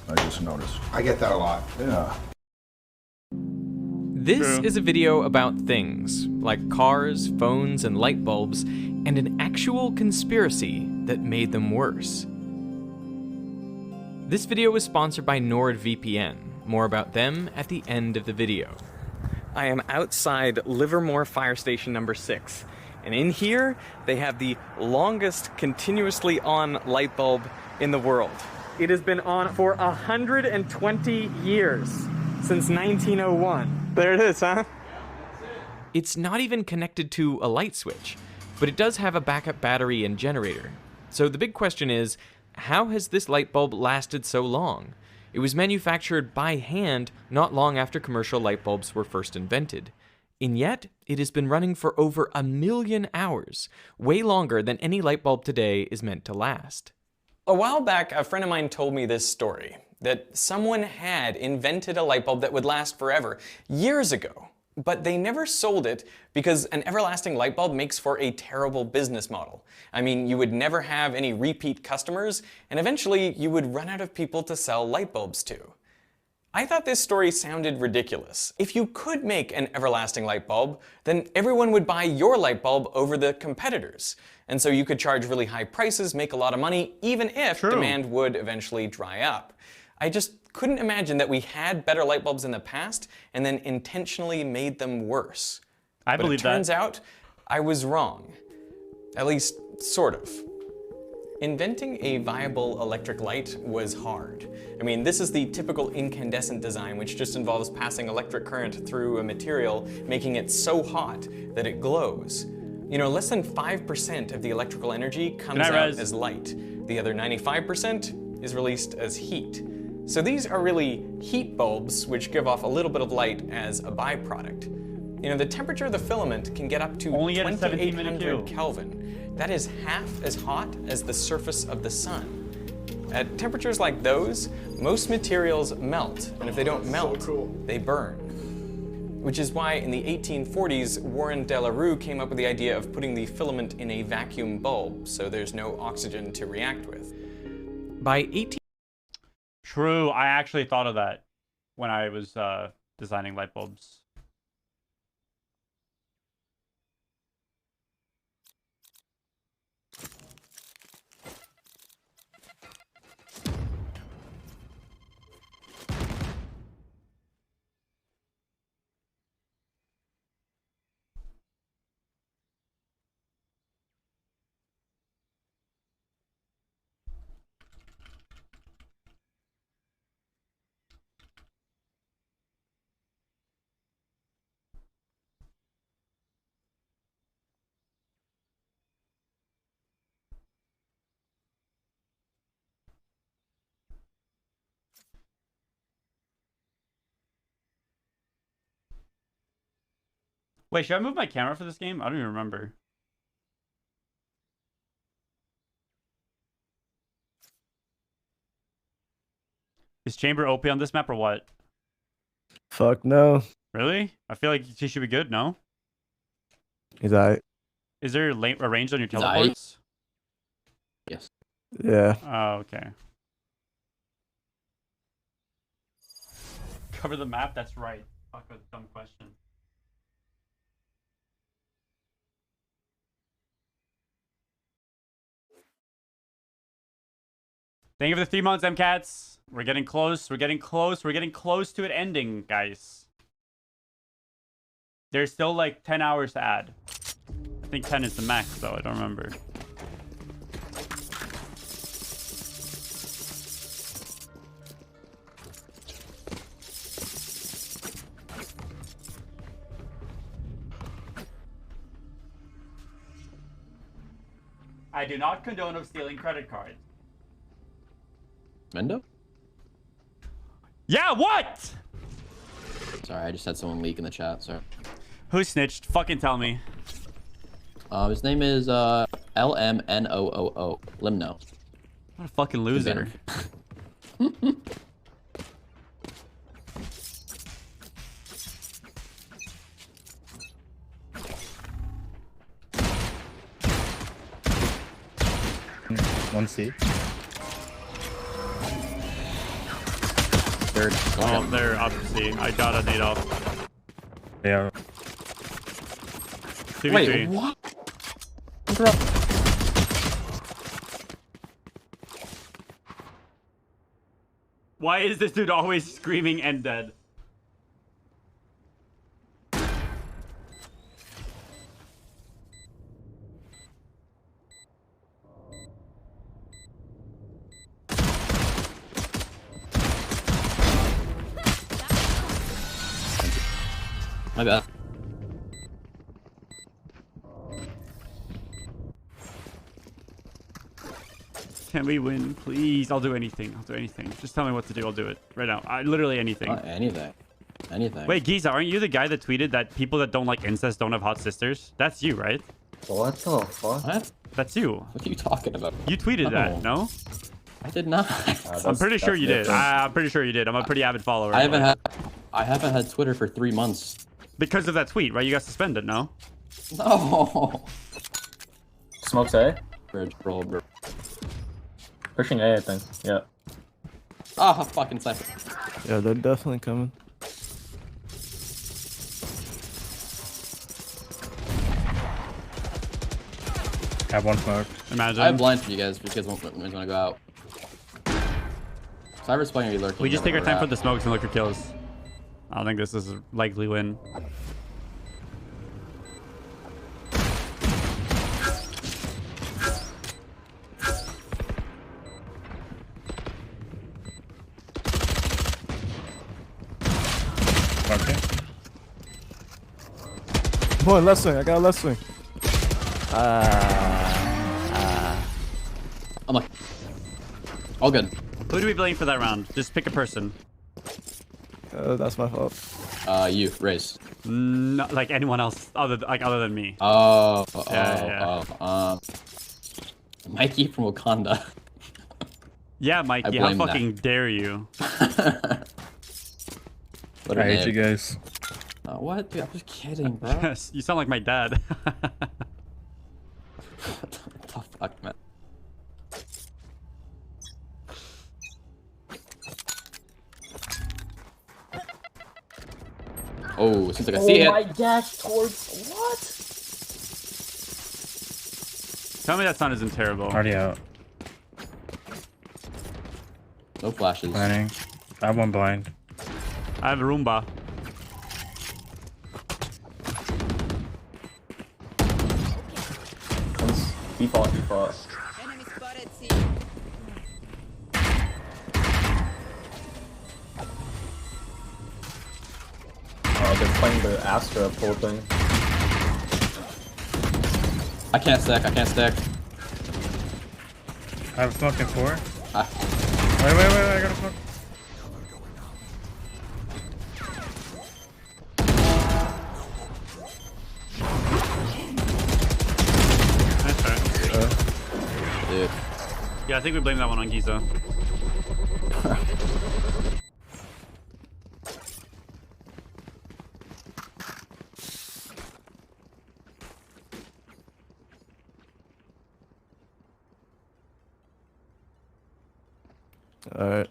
I just noticed. I get that a lot. Yeah. This is a video about things, like cars, phones, and light bulbs, and an actual conspiracy that made them worse. This video was sponsored by NordVPN. More about them at the end of the video. I am outside Livermore Fire Station number 6, and in here, they have the longest continuously on light bulb in the world. It has been on for 120 years, since 1901. There it is, huh? It's not even connected to a light switch, but it does have a backup battery and generator. So the big question is, how has this light bulb lasted so long? It was manufactured by hand not long after commercial light bulbs were first invented. And yet, it has been running for over 1 million hours, way longer than any light bulb today is meant to last. A while back, a friend of mine told me this story, that someone had invented a light bulb that would last forever, years ago. But they never sold it because an everlasting light bulb makes for a terrible business model. I mean, you would never have any repeat customers, and eventually you would run out of people to sell light bulbs to. I thought this story sounded ridiculous. If you could make an everlasting light bulb, then everyone would buy your light bulb over the competitors. And so you could charge really high prices, make a lot of money, even if demand would eventually dry up. I just couldn't imagine that we had better light bulbs in the past and then intentionally made them worse. I believe that. But it turns out I was wrong. At least, sort of. Inventing a viable electric light was hard. I mean, this is the typical incandescent design, which just involves passing electric current through a material, making it so hot that it glows. You know, less than 5% of the electrical energy comes out as light. The other 95% is released as heat. So these are really heat bulbs, which give off a little bit of light as a byproduct. You know, the temperature of the filament can get up to 2800 Kelvin. That is half as hot as the surface of the sun. At temperatures like those, most materials melt, and if they don't melt, they burn. Which is why in the 1840s, Warren de la Rue came up with the idea of putting the filament in a vacuum bulb, so there's no oxygen to react with. By 18... True, I actually thought of that when I was designing light bulbs. Wait, should I move my camera for this game? I don't even remember. Is Chamber OP on this map or what? Fuck no. Really? I feel like she should be good, no? He's alright. Is there a range on your He's teleports? Yes. Yeah. Oh, okay. Cover the map? That's right. Fuck, that's a dumb question. Thank you for the 3 months, MCats. We're getting close. We're getting close. We're getting close to it ending, guys. There's still like 10 hours to add. I think 10 is the max, though. I don't remember. I do not condone of stealing credit cards. Mendo? Yeah, what? Sorry, I just had someone leak in the chat, sorry. Who snitched? Fucking tell me. His name is LMNOOO. Limno. What a fucking loser. One C. Third. Oh, they're up C. I got a nade off. Yeah. 2v3. Wait, what? Why is this dude always screaming and dead? My bad. Can we win, please? I'll do anything. I'll do anything. Just tell me what to do. I'll do it right now. Literally anything. Anything. Anything. Wait, Giza, aren't you the guy that tweeted that people that don't like incest don't have hot sisters? That's you, right? What the fuck? What? That's you. What are you talking about? You tweeted that, no? I did not. I'm pretty sure you did. I'm pretty sure you did. I'm a pretty avid follower. I haven't had Twitter for 3 months. Because of that tweet, right? You got suspended, no? No. Smokes A? Bridge, roll, bro. Pushing A, I think. Yeah. Ah, fucking cypher. Yeah, they're definitely coming. Have one smoke. Imagine. I have blind for you guys if you guys want to go out. Cyber's playing to be lurking. We just take our time for the smokes and look for kills. I don't think this is a likely win. Okay. Come on, left swing. I got a left swing. I'm like, all good. Who do we blame for that round? Just pick a person. That's my fault. You, Race. No, like anyone else other than me. Mikey from Wakanda. Yeah, Mikey, how fucking dare you? I hate you guys. What? Dude, I'm just kidding, bro. Yes, you sound like my dad. What the fuck, man? Oh, it seems like I see it. my dash towards what? Tell me that sound isn't terrible. Already out. No flashes. Planning. I have one blind. I have a Roomba. Default. Enemy spotted C. They're playing the Astra pull thing. I can't stack. I have smoke in 4. Ah. Wait, I gotta smoke. That's fair. Dude. Yeah, I think we blame that one on Giza. Alright.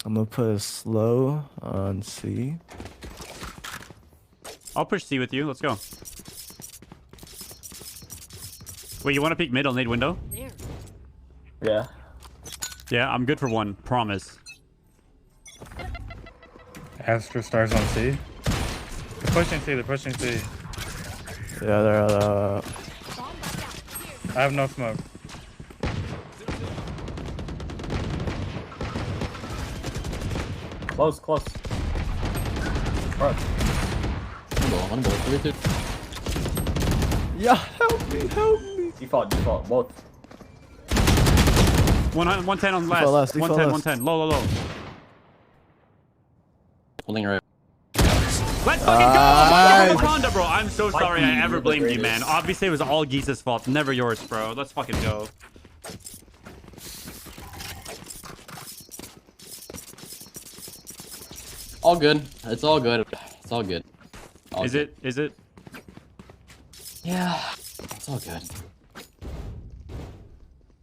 I'm gonna put a slow on C. I'll push C with you. Let's go. Wait, you want to peek mid? I'll nade window? Yeah. Yeah, I'm good for one. Promise. Astra stars on C. They're pushing C. Yeah, they're I have no smoke. Close. Right. One ball. 3-2. Yeah, help me. Default, both. 110 on last. Default last. 110. Low. Holding right. Let's fucking go! My Wakanda, bro. I'm so sorry I ever blamed you, man. Obviously, it was all Giza's fault. Never yours, bro. Let's fucking go. All good. It's all good. Is it? Yeah. It's all good.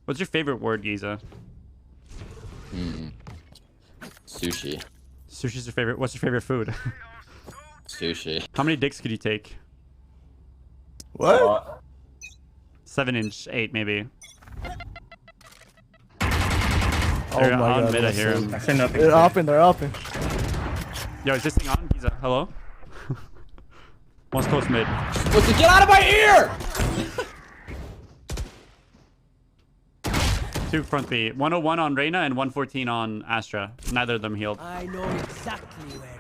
What's your favorite word, Giza? Sushi. Sushi's your favorite. What's your favorite food? Sushi. How many dicks could you take? What? 7-inch, 8 maybe. Oh They're my on god. mid, I hear him. I say nothing. They're open. Yo, is this thing on? Giza, hello? One's close mid. Get out of my ear! 2 front B. 101 on Reyna and 114 on Astra. Neither of them healed. I know exactly where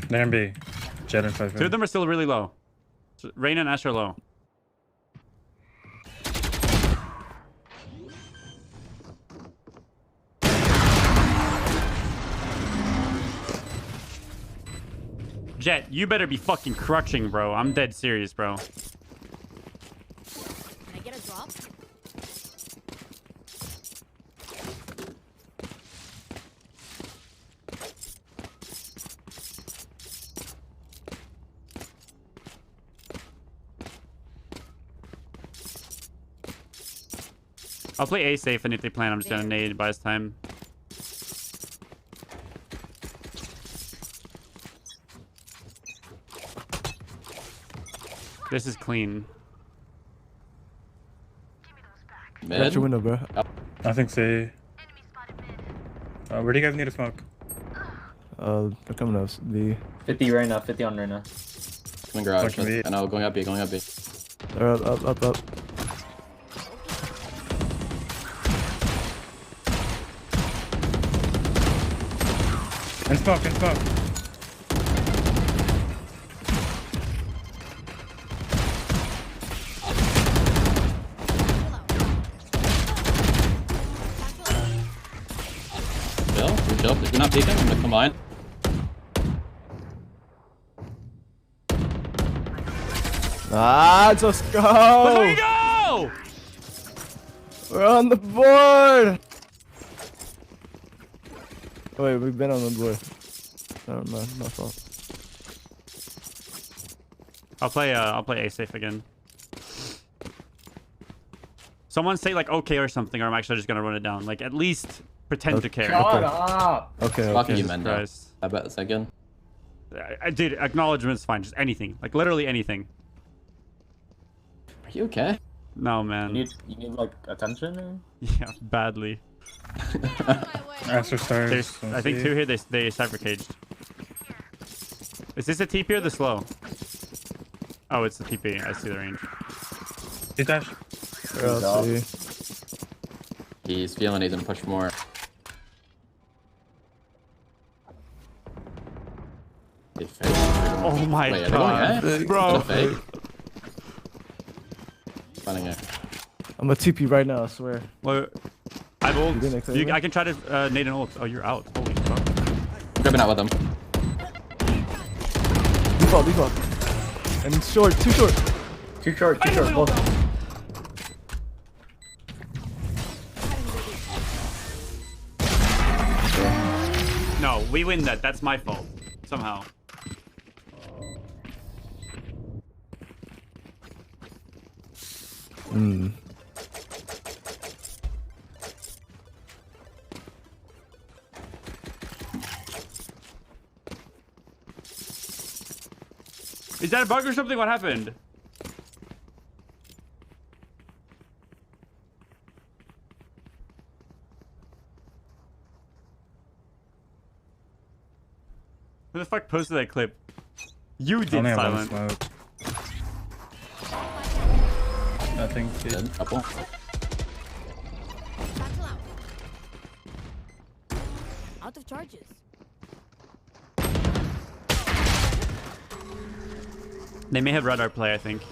They're in B. Jet and 5. 2 of them are still really low. So Reyna and Astra are low. Jet, you better be fucking crushing, bro. I'm dead serious, bro. Can I get a drop? I'll play A safe, and if they plan, I'm just gonna nade by his time. This is clean. Got your window, bro. I think C. Where do you guys need to smoke? They're coming up. B. 50 right now, 50 on right now. Coming garage. Fucking B. I know, going up B. They're up. And smoke. Chill. If you're not peeking, I'm gonna combine. Let's go! Let's fucking go! We're on the board! Wait, we've been on the board. Never mind, my fault. I'll play A safe again. Someone say like okay or something, or I'm actually just gonna run it down. Like at least pretend to care. Shut up! Okay. Fuck Okay. you, Mendo. Christ. I bet a second. Dude, acknowledgement's fine. Just anything. Like literally anything. Are you okay? No, man. You need like attention? Or? Yeah, badly. Astro stars. There's, I think 2 here. They cypher caged. Is this a TP or the slow? Oh, it's the TP. I see the range. He's dash. He's feeling he's gonna push more. They fake. Oh my Wait, god, bro. Fake. Running it. I'm a TP right now, I swear. Well, I've ult. You I can try to nade an ult. Oh, you're out. Holy fuck. I'm grabbing out with him. Default. And short, too short. Too short, both. No, we win that. That's my fault. Somehow. Is that a bug or something? What happened? Who the fuck posted that clip? You did, Silent. I think Dead. Couple. Out of charges. They may have read our play, I think.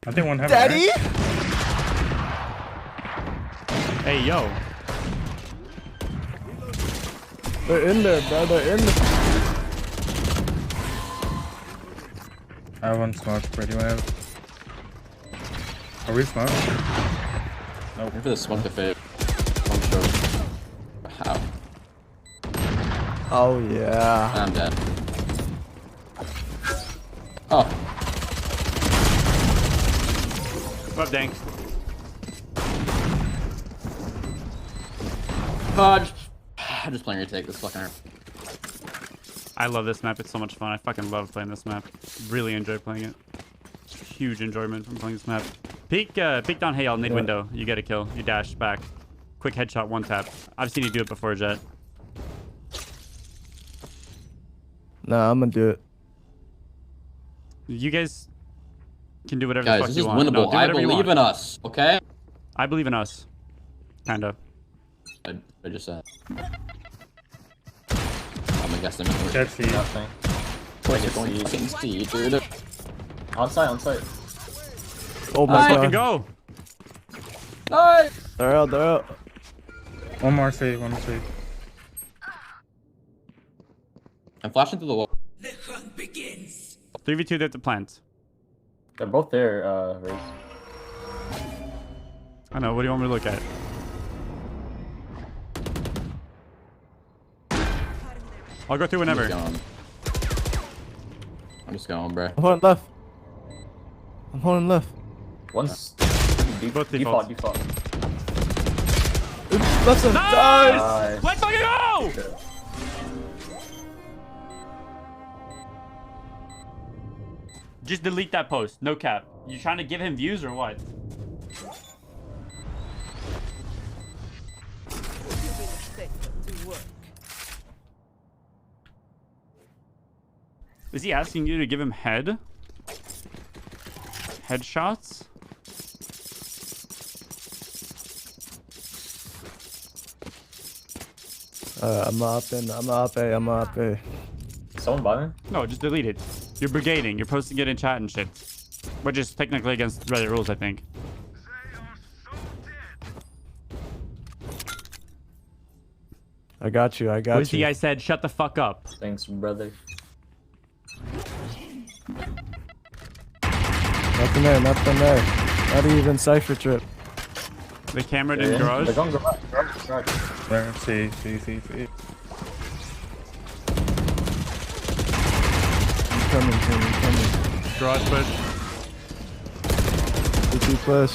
I think one have Daddy? Hey, yo. They're in there, bro. They're in there. I have one smoke. Pretty well. Are we smoked? Nope. Maybe the smoke the fade. One short. Wow. Oh, yeah. I'm dead. Oh. What up, Dank? I'm just playing retake this fucking. I love this map. It's so much fun. I fucking love playing this map. Really enjoy playing it. Huge enjoyment from playing this map. Peek down Hayal mid window. You get a kill. You dash back. Quick headshot, one tap. I've seen you do it before, Jet. Nah, I'm gonna do it. You guys can do whatever Guys, the fuck this you is want. winnable. No, do I whatever you believe want. in us, okay? I believe in us. Kinda. I just said. I'm gonna guess them. Jet C. Nothing. Like it's going fucking C, dude. On site. Oh my Fucking god. go! Nice! They're out. One more C. I'm flashing through the wall. 3v2 they have to plant. They're both there, Raze. I know, what do you want me to look at? I'll go through whenever. I'm just going, bro. I'm holding left. One's Both default. Oops, left side. Nice! Let's fucking go! Just delete that post. No cap. You trying to give him views or what? Is he asking you to give him headshots? I'm up A. Someone by me? No, just delete it. You're brigading. You're posting it in chat and shit. Which is technically against Reddit rules, I think. I got you. What's the guy said? Shut the fuck up. Thanks, brother. Nothing there. Not even Cypher trip. The camera didn't garage? They're going garage. There, C. I'm coming. Garage push. CT push.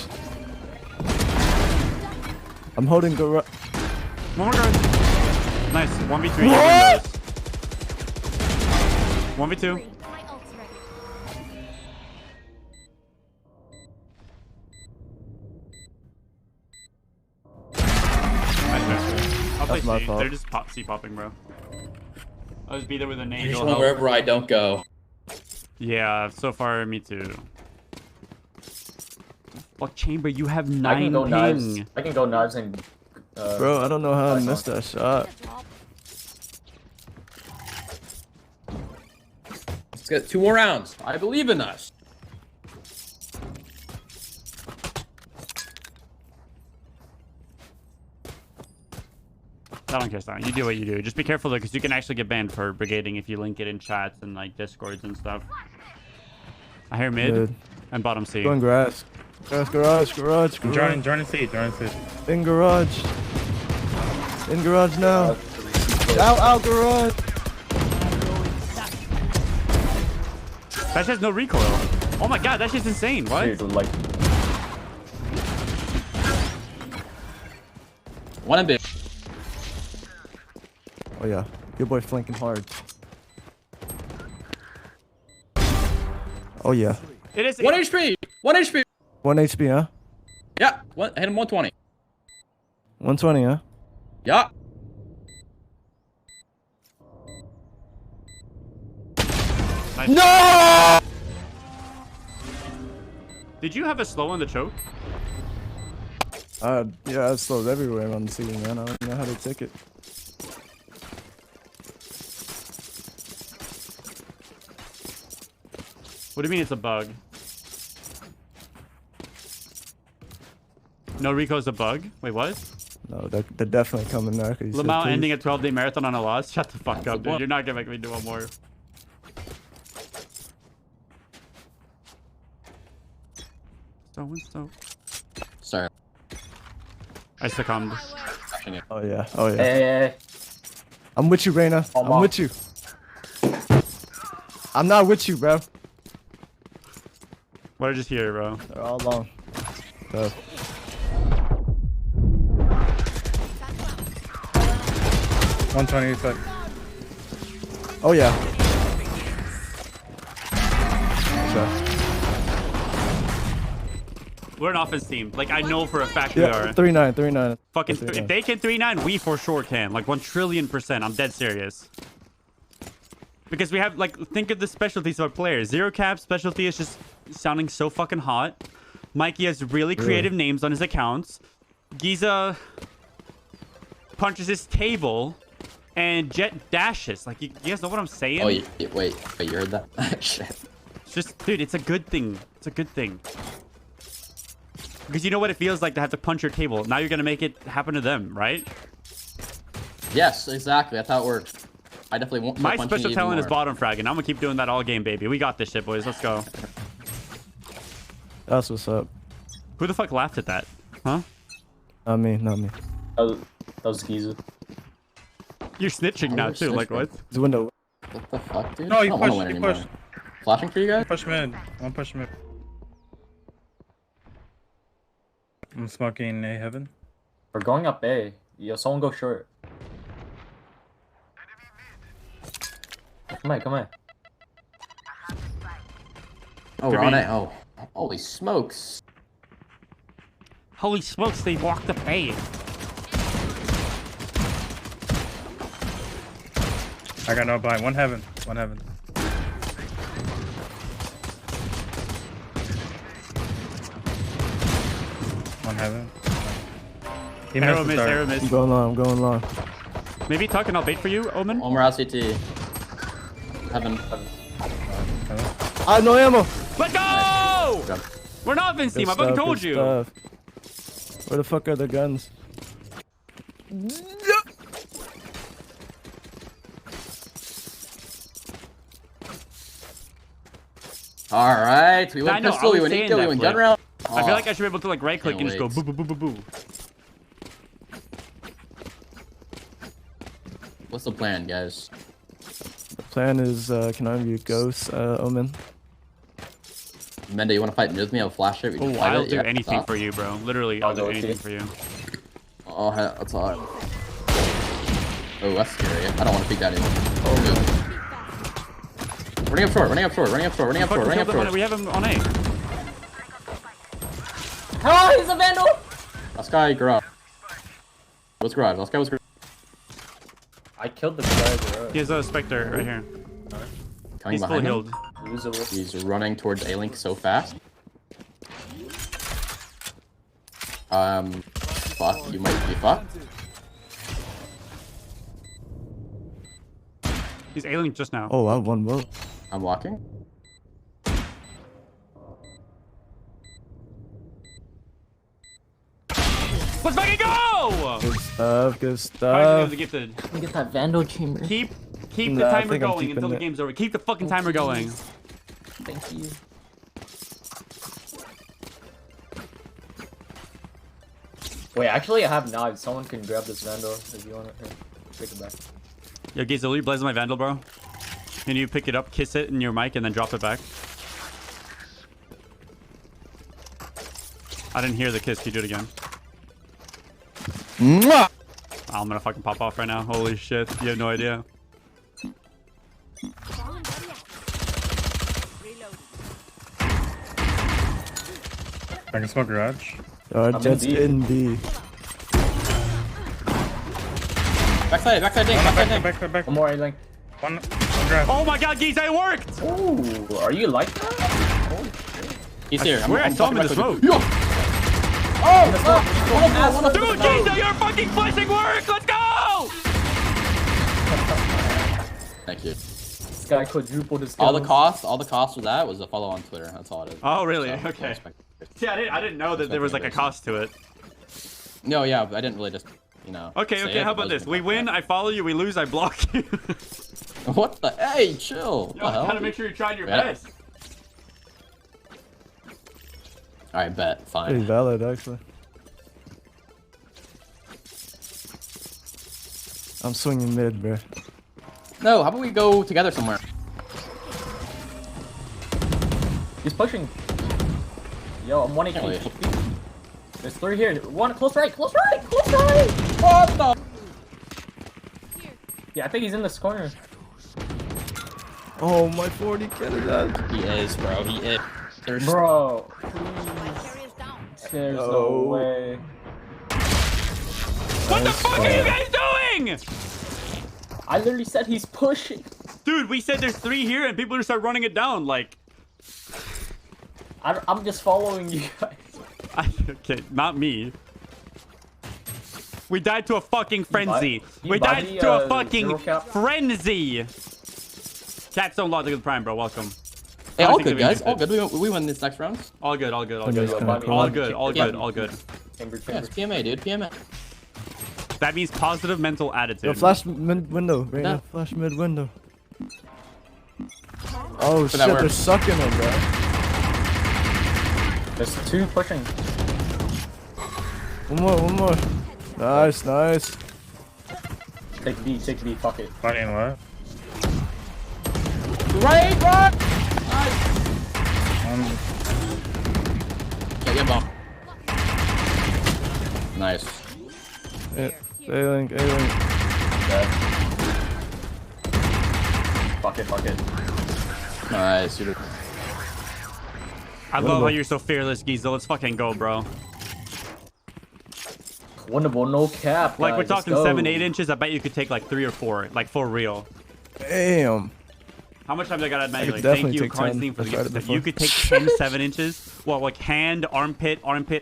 I'm holding garage. One more guard. Nice. 1v3. What? 1v2. I'll play That's my C. fault. They're just C popping, bro. I'll just be there with a nade. Just wherever I don't go. Yeah, so far, me too. Fuck, Chamber, you have 9 I can go knives. ping. I can go knives and. Bro, I don't know how I missed that shot. Let's get 2 more rounds. I believe in us. I don't care, Stan. You do what you do. Just be careful though, because you can actually get banned for brigading if you link it in chats and like discords and stuff. I hear mid and bottom C. Going grass. Garage. Jordan C. In garage. In garage now. Out, garage. That shit's no recoil. Oh my god, that shit's insane. What? Dude, like. One and big. Oh yeah, good boy flanking hard. Oh yeah. It is 1 HP. 1 HP. 1 HP, huh? Yeah. Hit him 120. 120, huh? Yeah. Nice. No! Did you have a slow on the choke? Yeah, I have slows everywhere on the C, man. I don't know how to take it. What do you mean it's a bug? No recoil's a bug? Wait, what? No, they're definitely coming there. Lamau ending a 12-day marathon on a loss? Shut the fuck up, dude. You're not gonna make me do one more. So. Sorry. I succumbed. Oh yeah. Hey. I'm with you, Reyna. I'm with you. I'm not with you, bro. What did I just hear, bro? They're all long. So. 120 foot. Oh yeah. So. We're an offense team. Like, I know for a fact we Yeah, are. 3-9. Fucking, 3-9. if they can 3-9, we for sure can. Like, 1,000,000,000%. I'm dead serious. Because we have, like, think of the specialties of our players. Zero Cap specialty is just sounding so fucking hot. Mikey has really creative names on his accounts. Giza punches his table. And Jet dashes. Like, you guys know what I'm saying? Oh, wait, you heard that? Shit. It's just, dude, it's a good thing. It's a good thing. Because you know what it feels like to have to punch your table. Now you're going to make it happen to them, right? Yes, exactly. That's how it works. I definitely won't. My special talent is bottom fragging. I'm going to keep doing that all game, baby. We got this shit, boys. Let's go. That's what's up. Who the fuck laughed at that? Huh? Not me. That was Giza. You're snitching now, too. Like, what? The window. What the fuck, dude? No, you I don't wanna pushed. win You anymore. pushed. Flashing for you guys? Push mid. I'm pushing mid. I'm smoking A heaven. We're going up A. Yo, someone go short. Come on. Oh, we're on it. Oh, holy smokes. Holy smokes, they walked up A. I got no buy. One heaven. One heaven. He Arrow missed the miss. start. I'm going long. Maybe Tuck and I'll bait for you, Omen. One more LCT. Heaven. I have no ammo. Let's go! We're not Vince team. I fucking told you. Where the fuck are the guns? All right, we went pistol, we went eco, we went gun round. I feel like I should be able to like right click and Can't just go boo boo boo boo boo. What's the plan, guys? The plan is, can I be ghost, Omen? Menda, you want to fight mid with me? I'll flash it. We can Oh, fight I'll it. do Yeah, anything stop. for you, bro. Literally, I'll do anything for you. Oh, that's hot. Oh, that's scary. I don't want to peek that anymore. Oh, good. Running up short, running up short, running up short, running up short, running up short. We have him on A. Oh, he's a vandal! Last guy, garage. What's garage? Last guy was garage. I killed the guy garage. He has a Spectre right here. Coming He's fully behind him. healed. He's running towards A-Link so fast. Fuck, you might be fucked. He's ailing just now. Oh, I won well. I'm walking. Let's fucking go! Good stuff, good Alright, stuff. the gifted. Let me get that vandal chamber. Keep the Nah, I timer think I'm going keeping until the it. game's over. Keep the fucking timer going. Thank you. Wait, actually, I have knives. Someone can grab this vandal if you want it. Here, take it back. Yo, Giza, will you blaze my Vandal, bro? Can you pick it up, kiss it in your mic, and then drop it back? I didn't hear the kiss. Can you do it again? Mwah! Oh, I'm gonna fucking pop off right now. Holy shit. You have no idea. I can smoke garage. Jet's in B. Backside, backside, ding, backside, ding. Back. One more A-Link. One garage. Oh my god, Giza, it worked! Ooh, are you like that? Holy shit. He's here. I swear I saw him in the smoke. Yo! Oh! Dude, Giza, your fucking flashing work! Let's go! Thank you. This guy quadrupled his All the kills. cost of that was a follow on Twitter. That's all it is. Oh, really? So, Okay. respect. See, I didn't know that there was like a cost to it. No, yeah, but I didn't really just, you know. Okay, say okay, it, how but I about was this? We gonna win, I follow you, we lose, I block you. What the? Hey, chill. Yo, What the hell? gotta make sure you're trying your Yeah. best. Alright, bet. Fine. Pretty valid, actually. I'm swinging mid, bro. No, how about we go together somewhere? He's pushing. Yo, I'm 1 Really? HP. There's 3 here. One close right, close right, close right. What the? Yeah, I think he's in this corner. Oh, my 40 Canada. He is, bro. He is. There's... Bro, please. There's no way. What the fuck are you guys doing? I literally said he's pushing. Dude, we said there's 3 here and people just start running it down, like... I'm just following you guys. Okay, not me. We died to a fucking frenzy. We buy died the, to a fucking zero cap? frenzy. Cats don't log to the prime, bro. Welcome. Hey, all good, guys. All good. We win this next round. All good, all good, all Somebody's good. kinda All cool. good, all good, all good. Chamber, Yeah, it's PMA, dude. PMA. That means positive mental attitude. Yo, flash mid window, right now. Flash mid window. Oh shit, that work? they're sucking him, bro. There's 2 pushing. One more. Nice, nice. Take B, fuck it. Fighting left. Right, right. Nice. Yeah, bomb. Nice. Yeah, A-Link. Dead. Fuck it. Nice. Dude. I love how you're so fearless, Giza. Let's fucking go, bro. Winnable, no cap. Like, we're guys, let's talking go. 7-8 inches. I bet you could take like 3 or 4, like for real. Damn. How much time do I got to I could manually? definitely Thank you, take 10. Karnstein, for I the tried it gift. before. You could take 10 7-inches. Well, like hand, armpit,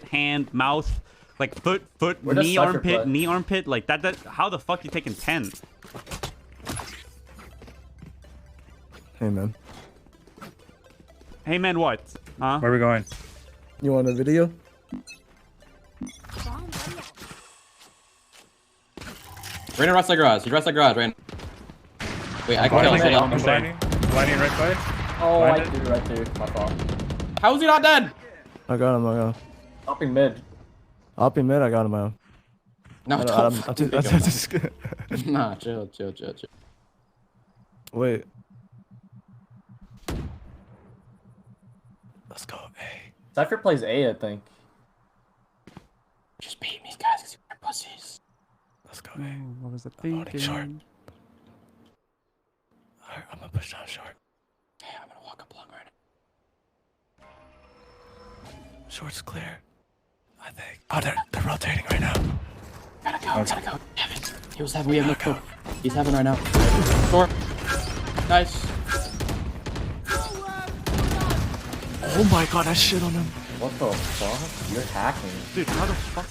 hand, mouth, like foot, Where does knee, Cypher armpit, play? knee, armpit. Like that. How the fuck you taking 10? Hey man, Hey man, what? Huh? Where are we going? you want a video? Rainer rush the garage. He rushed the garage, Rainer. Wait, I can kill him. I'm blinding. Blinding right side. Oh, I Blinded. threw right there. My fault. How is he not dead? I got him. Hopping mid. Up in mid, I got him. No, I'm don't too- fucking just- Nah, chill. Wait. Let's go, A. Cypher plays A, I think. Just beat me, guys, because you're pussies. Let's go. What was the Holding short. thinking? Alright, I'm gonna push down short. Yeah, I'm gonna walk up long right now. Short's clear. I think. Oh, they're rotating right now. Gotta go. Damn it. He was having. We have no clue. He's having right now. Short. Nice. Oh my god, I shit on him. What the fuck? You're hacking. Dude, how the fuck?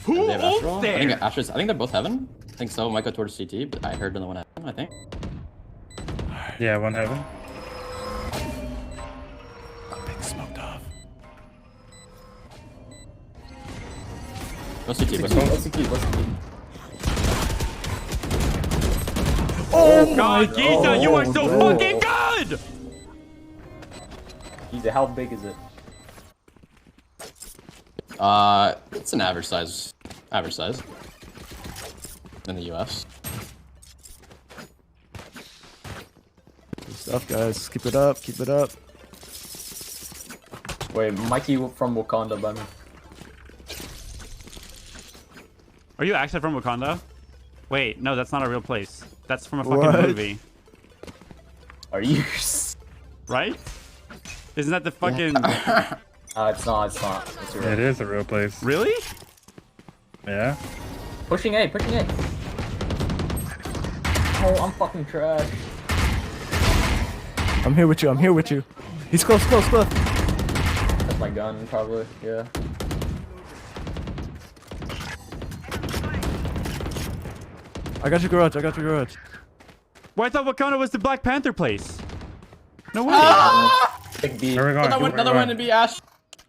Who owns there? I think they're both heaven. I think so. Might go towards CT, but I heard another one heaven, I think. Yeah, one heaven. I'm being smoked off. Go CT, What's the key? Oh god, Giza, you are so fucking good! Giza, how big is it? It's an average size. Average size. In the US. Good stuff, guys. Keep it up. Keep it up. Wait, Mikey from Wakanda by me. Are you actually from Wakanda? Wait, no, that's not a real place. That's from a fucking What? movie. Are you? Right? Isn't that the fucking... It's not. It's real. It is a real place. Really? Yeah. Pushing A. Oh, I'm fucking trash. I'm here with you. He's close. That's my gun, probably. Yeah. I got your garage. Well, I thought Wakanda was the Black Panther place. No way. Big B. Where are we going? Another one to be Ash.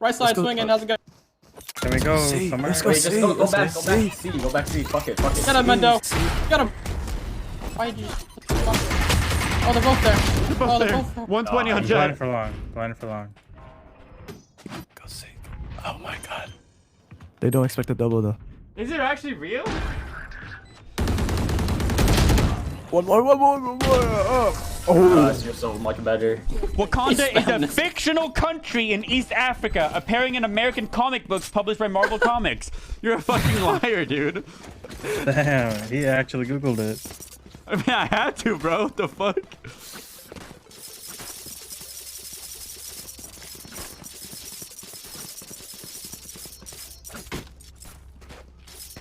Right side swinging. How's it going? Can we go somewhere? Let's go. Wait, just go back C. Go back C. Fuck it. Get him, Mendo. Get him. Why did you? Oh, they're both there. Both there. 120 on Jet. Blind for long. Go see. Oh my god. They don't expect a double though. Is it actually real? One more. Oh, you're so much better. Wakanda is a fictional country in East Africa, appearing in American comic books published by Marvel Comics. You're a fucking liar, dude. Damn, he actually Googled it. I mean, I had to, bro. What the fuck?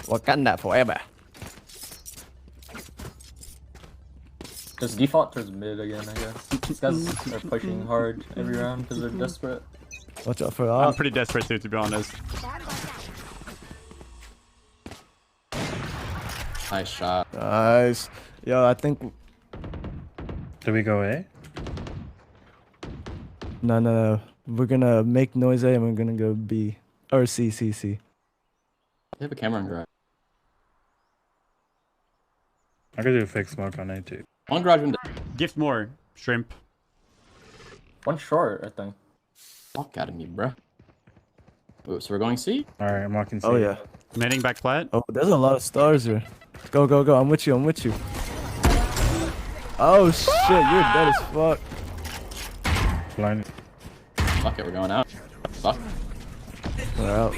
Wakanda forever. Just default towards mid again, I guess. These guys are pushing hard every round because they're desperate. Watch out for I'm pretty desperate too, to be honest. Nice shot. Nice. Yo, I think. Do we go A? No. We're gonna make noise A and we're gonna go B. Or C. You have a camera on garage. I could do a fake smoke on A too. One garage window. Gift more, shrimp. One short, I think. Fuck out of me, bruh. Ooh, so we're going C? Alright, I'm walking C. Oh yeah. Manning back flat. Oh, there's a lot of stars here. Go. I'm with you. Oh shit, you're dead as fuck. Blind. Fuck it, we're going out. Fuck. We're out.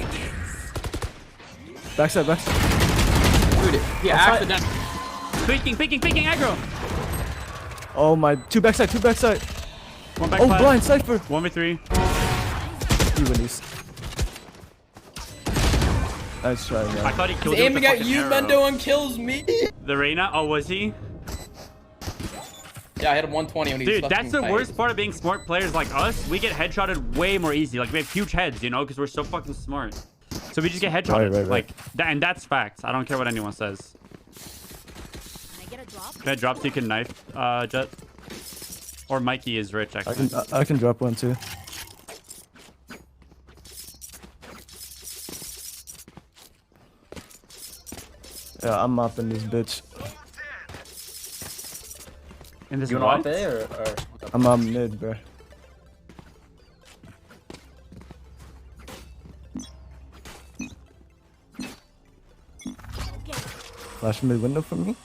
Backside. Dude, he accidentally. Peeking, aggro. Oh my, two backside. One back Oh, flat. blind, Cypher. 1v3. You released. Nice try, man. I thought he killed He's you aiming with at the you, fucking Mendo, arrow. and kills me. The Reyna? Oh, was he? Yeah, I hit him 120 when he was Dude, that's the fucking worst tight. part of being smart players like us. We get headshotted way more easy. Like, we have huge heads, you know, because we're so fucking smart. So we just get headshotted. Right. Like, and that's facts. I don't care what anyone says. Can I drop so you can knife, Jet? Or Mikey is rich, actually. I can drop one too. Yeah, I'm mopping this bitch. In this You what? want A or? I'm on mid, bro. Flash mid window for me.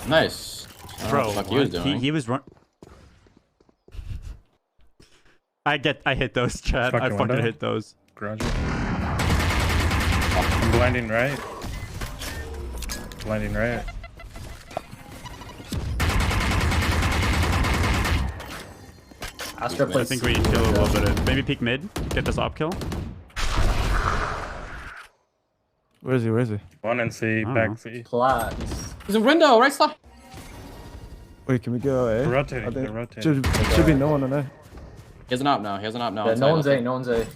Nice. I don't know Bro, what the fuck he was doing. He was run. I hit those, chat. I fucking window. hit those. Garage. I'm blinding right. Blinding right. Astra I plays. think we kill a little bit of, maybe peek mid, get this op kill. Where is he? Where is he? One and C, back C. Plat. He's in window, right side. Wait, can we go A? They're rotating, I think they're rotating. Should be no one on A. He has an op now. He has an op now. Yeah, inside, no one's let's A, no one's A.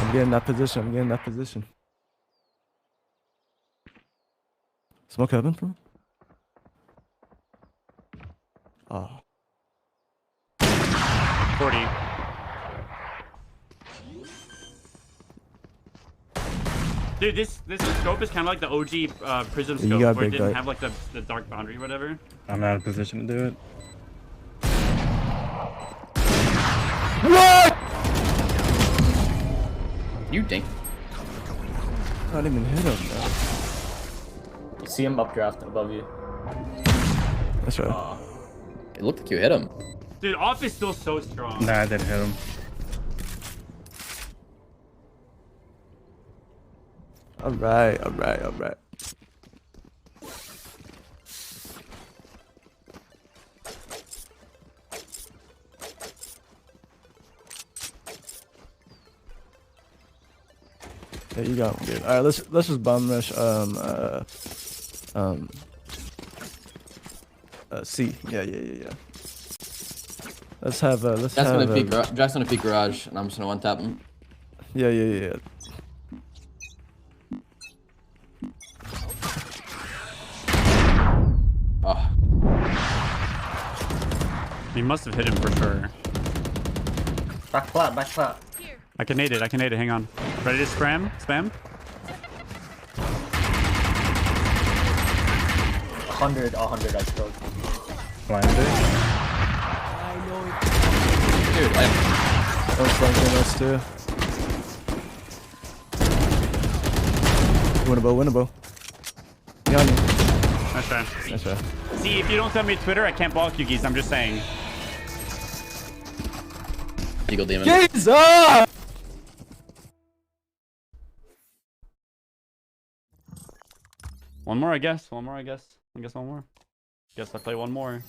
I'm getting that position. I'm getting that position. Smoke heaven for me? Oh. 40. Dude, this scope is kind of like the OG Prism You scope, got where it big didn't dart. have like the dark boundary or whatever. I'm not in a position to do it. What? You think? I didn't even hit him, though. You see him updraft above you. That's right. It looked like you hit him. Dude, off is still so strong. Nah, I didn't hit him. Alright, alright, alright. Yeah, you got him good. Alright, let's just bomb rush C. Yeah. Let's have Jack's gonna peek garage, and I'm just gonna one tap him. Yeah. Oh. He must have hit him for sure. Back flat, back flat. I can nade it, hang on. Ready to spam? 100, I stroked. Blinded. Dude, I was flanking those too. Winnable. Behind you. That's right. That's right. See, if you don't send me Twitter, I can't block you geese, I'm just saying. Eagle Demon. Jesus! One more, I guess. I guess one more. Guess I play one more.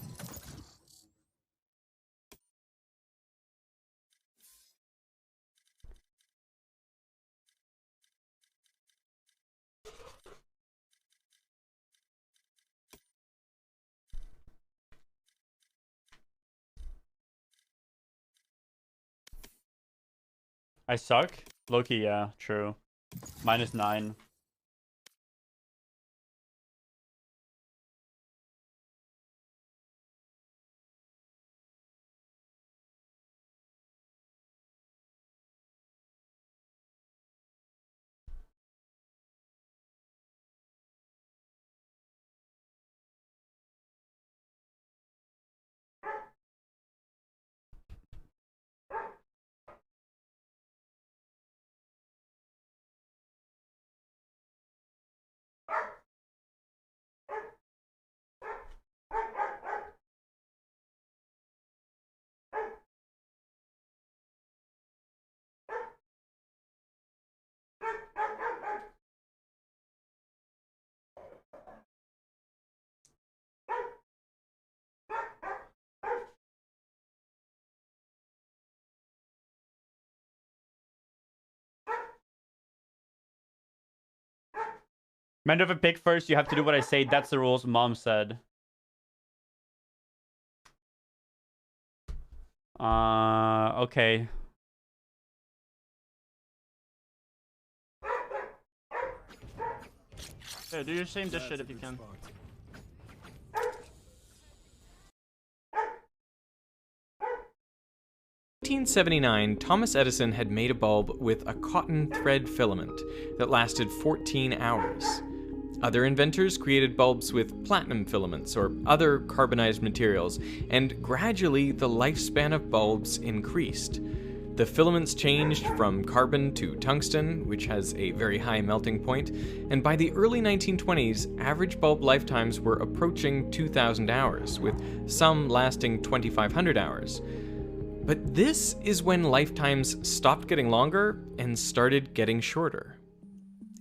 I suck? Loki, yeah, true. -9. Mendo, if a pick first, you have to do what I say. That's the rules, Mom said. Okay. Yeah, do your same dish shit if you can. In 1879, Thomas Edison had made a bulb with a cotton thread filament that lasted 14 hours. Other inventors created bulbs with platinum filaments or other carbonized materials, and gradually the lifespan of bulbs increased. The filaments changed from carbon to tungsten, which has a very high melting point, and by the early 1920s, average bulb lifetimes were approaching 2,000 hours, with some lasting 2,500 hours. But this is when lifetimes stopped getting longer and started getting shorter.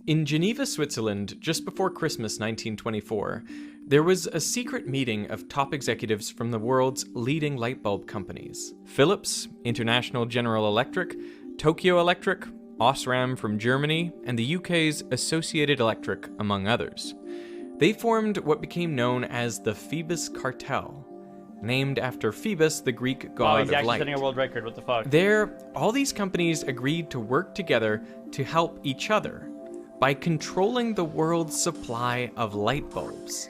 In Geneva, Switzerland, just before Christmas 1924, there was a secret meeting of top executives from the world's leading light bulb companies. Philips, International General Electric, Tokyo Electric, Osram from Germany, and the UK's Associated Electric, among others. They formed what became known as the Phoebus Cartel, named after Phoebus, the Greek god he's of actually light. setting a world record. What the fuck? There, all these companies agreed to work together to help each other by controlling the world's supply of light bulbs.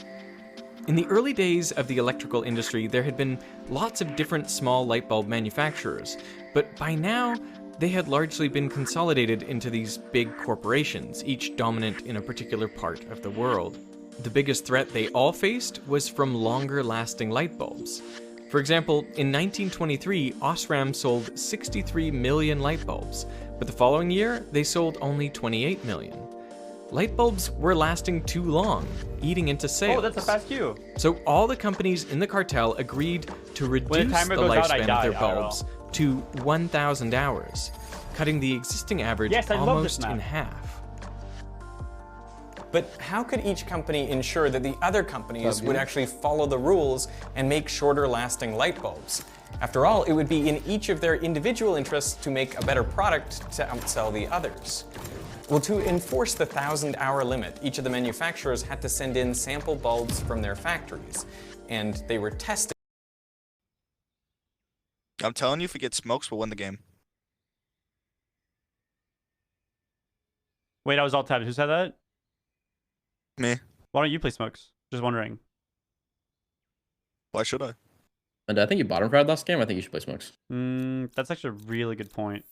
In the early days of the electrical industry, there had been lots of different small light bulb manufacturers, but by now, they had largely been consolidated into these big corporations, each dominant in a particular part of the world. The biggest threat they all faced was from longer-lasting light bulbs. For example, in 1923, Osram sold 63 million light bulbs, but the following year, they sold only 28 million. Light bulbs were lasting too long, eating into sales. Oh, that's a fast queue. So all the companies in the cartel agreed to reduce the lifespan of their bulbs to 1,000 hours, cutting the existing average almost in half. But how could each company ensure that the other companies would actually follow the rules and make shorter lasting light bulbs? After all, it would be in each of their individual interests to make a better product to outsell the others. Well, to enforce the 1,000-hour limit, each of the manufacturers had to send in sample bulbs from their factories, and they were tested. I'm telling you, if we get smokes, we'll win the game. Wait, I was all tabbed. Who said that? Me. Why don't you play smokes? Just wondering. Why should I? And I think you bottom fraud last game. I think you should play smokes. That's actually a really good point.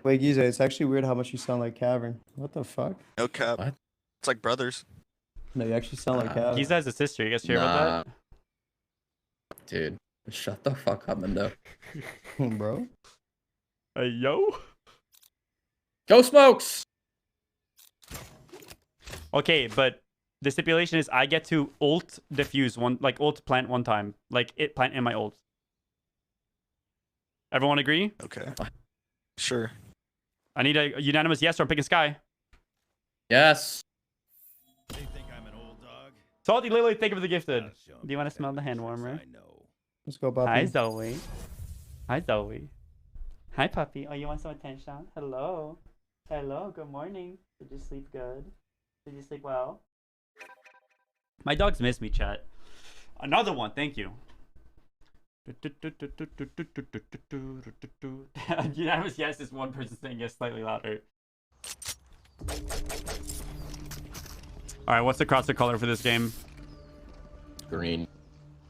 Wait, Giza, it's actually weird how much you sound like Cavern. What the fuck? No cap. What? It's like brothers. No, you actually sound like Cavern. Giza has a sister. You guys hear about that? Dude, shut the fuck up, Mendo. Bro. Hey, yo. Go smokes! Okay, but the stipulation is I get to ult defuse one, like ult plant one time. Like it plant in my ult. Everyone agree? Okay. Sure. I need a unanimous yes or I'm picking Sky. Yes. They think I'm an old dog. Salty Lily, thank you for the gifted. Do you want to smell the hand warmer? Let's go, Bobby. Hi, Zoe. Hi, Zoe. Hi, puppy. Oh, you want some attention? Hello. Hello, good morning. Did you sleep good? Did you sleep well? My dogs miss me, chat. Another one, thank you. Unanimous yes is one person saying yes slightly louder. Alright, what's the crossfit color for this game? Green.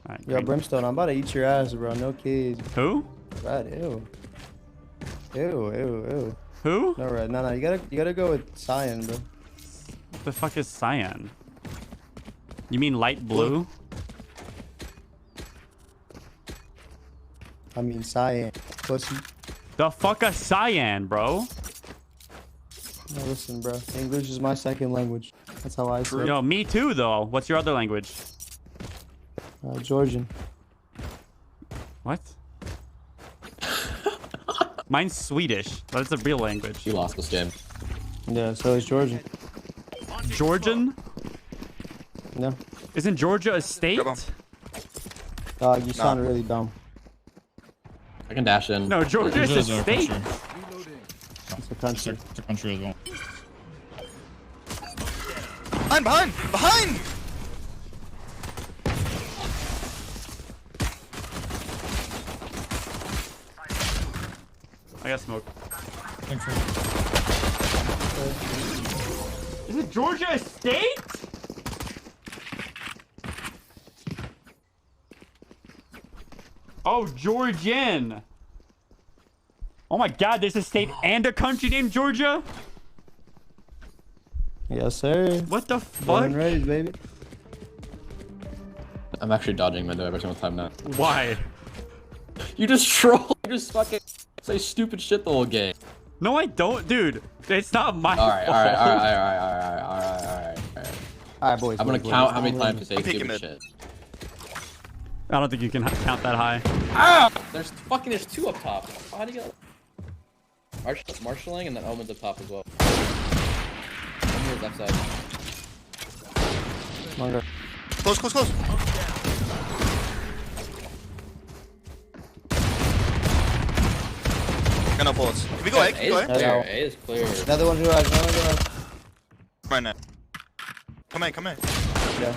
Right, Yo, Brimstone, I'm about to eat your ass, bro. No kids. Who? Red, ew. Ew, ew, ew. Who? No, Red. No, you gotta go with Cyan, bro. What the fuck is cyan? You mean light blue? I mean Cyan. Pussy. The fuck a cyan, bro? No, listen, bro. English is my second language. That's how I say it. Yo, me too, though. What's your other language? Georgian. What? Mine's Swedish. That's a real language. You lost this game. Yeah, so is Georgian. Georgian? No. Isn't Georgia a state? Dog, you sound really dumb. I can dash in. No, Georgia is a state. It's a country. It's a country as well. Behind! Behind! I got smoke. Thanks for... Is it Georgia a state? Oh, Georgian. Oh my god, there's a state and a country named Georgia? Yes, sir. What the Born fuck? and raised, baby. I'm actually dodging Mendo every single time now. Why? You just troll. You just fucking say stupid shit the whole game. No, I don't, dude. It's not my Alright, fault. alright. Alright, boys. I'm gonna boys, count boys. how many times you say I'm peeking stupid mid. shit. I don't think you can count that high. There's two up top. How do you get? Marshalling and then Omen's up top as well. One here left side. Close, close, close. Got no bullets. Can we go A? Can we go A? Clear. A is clear. Another one who has. Right now. Come in, come in. Yeah.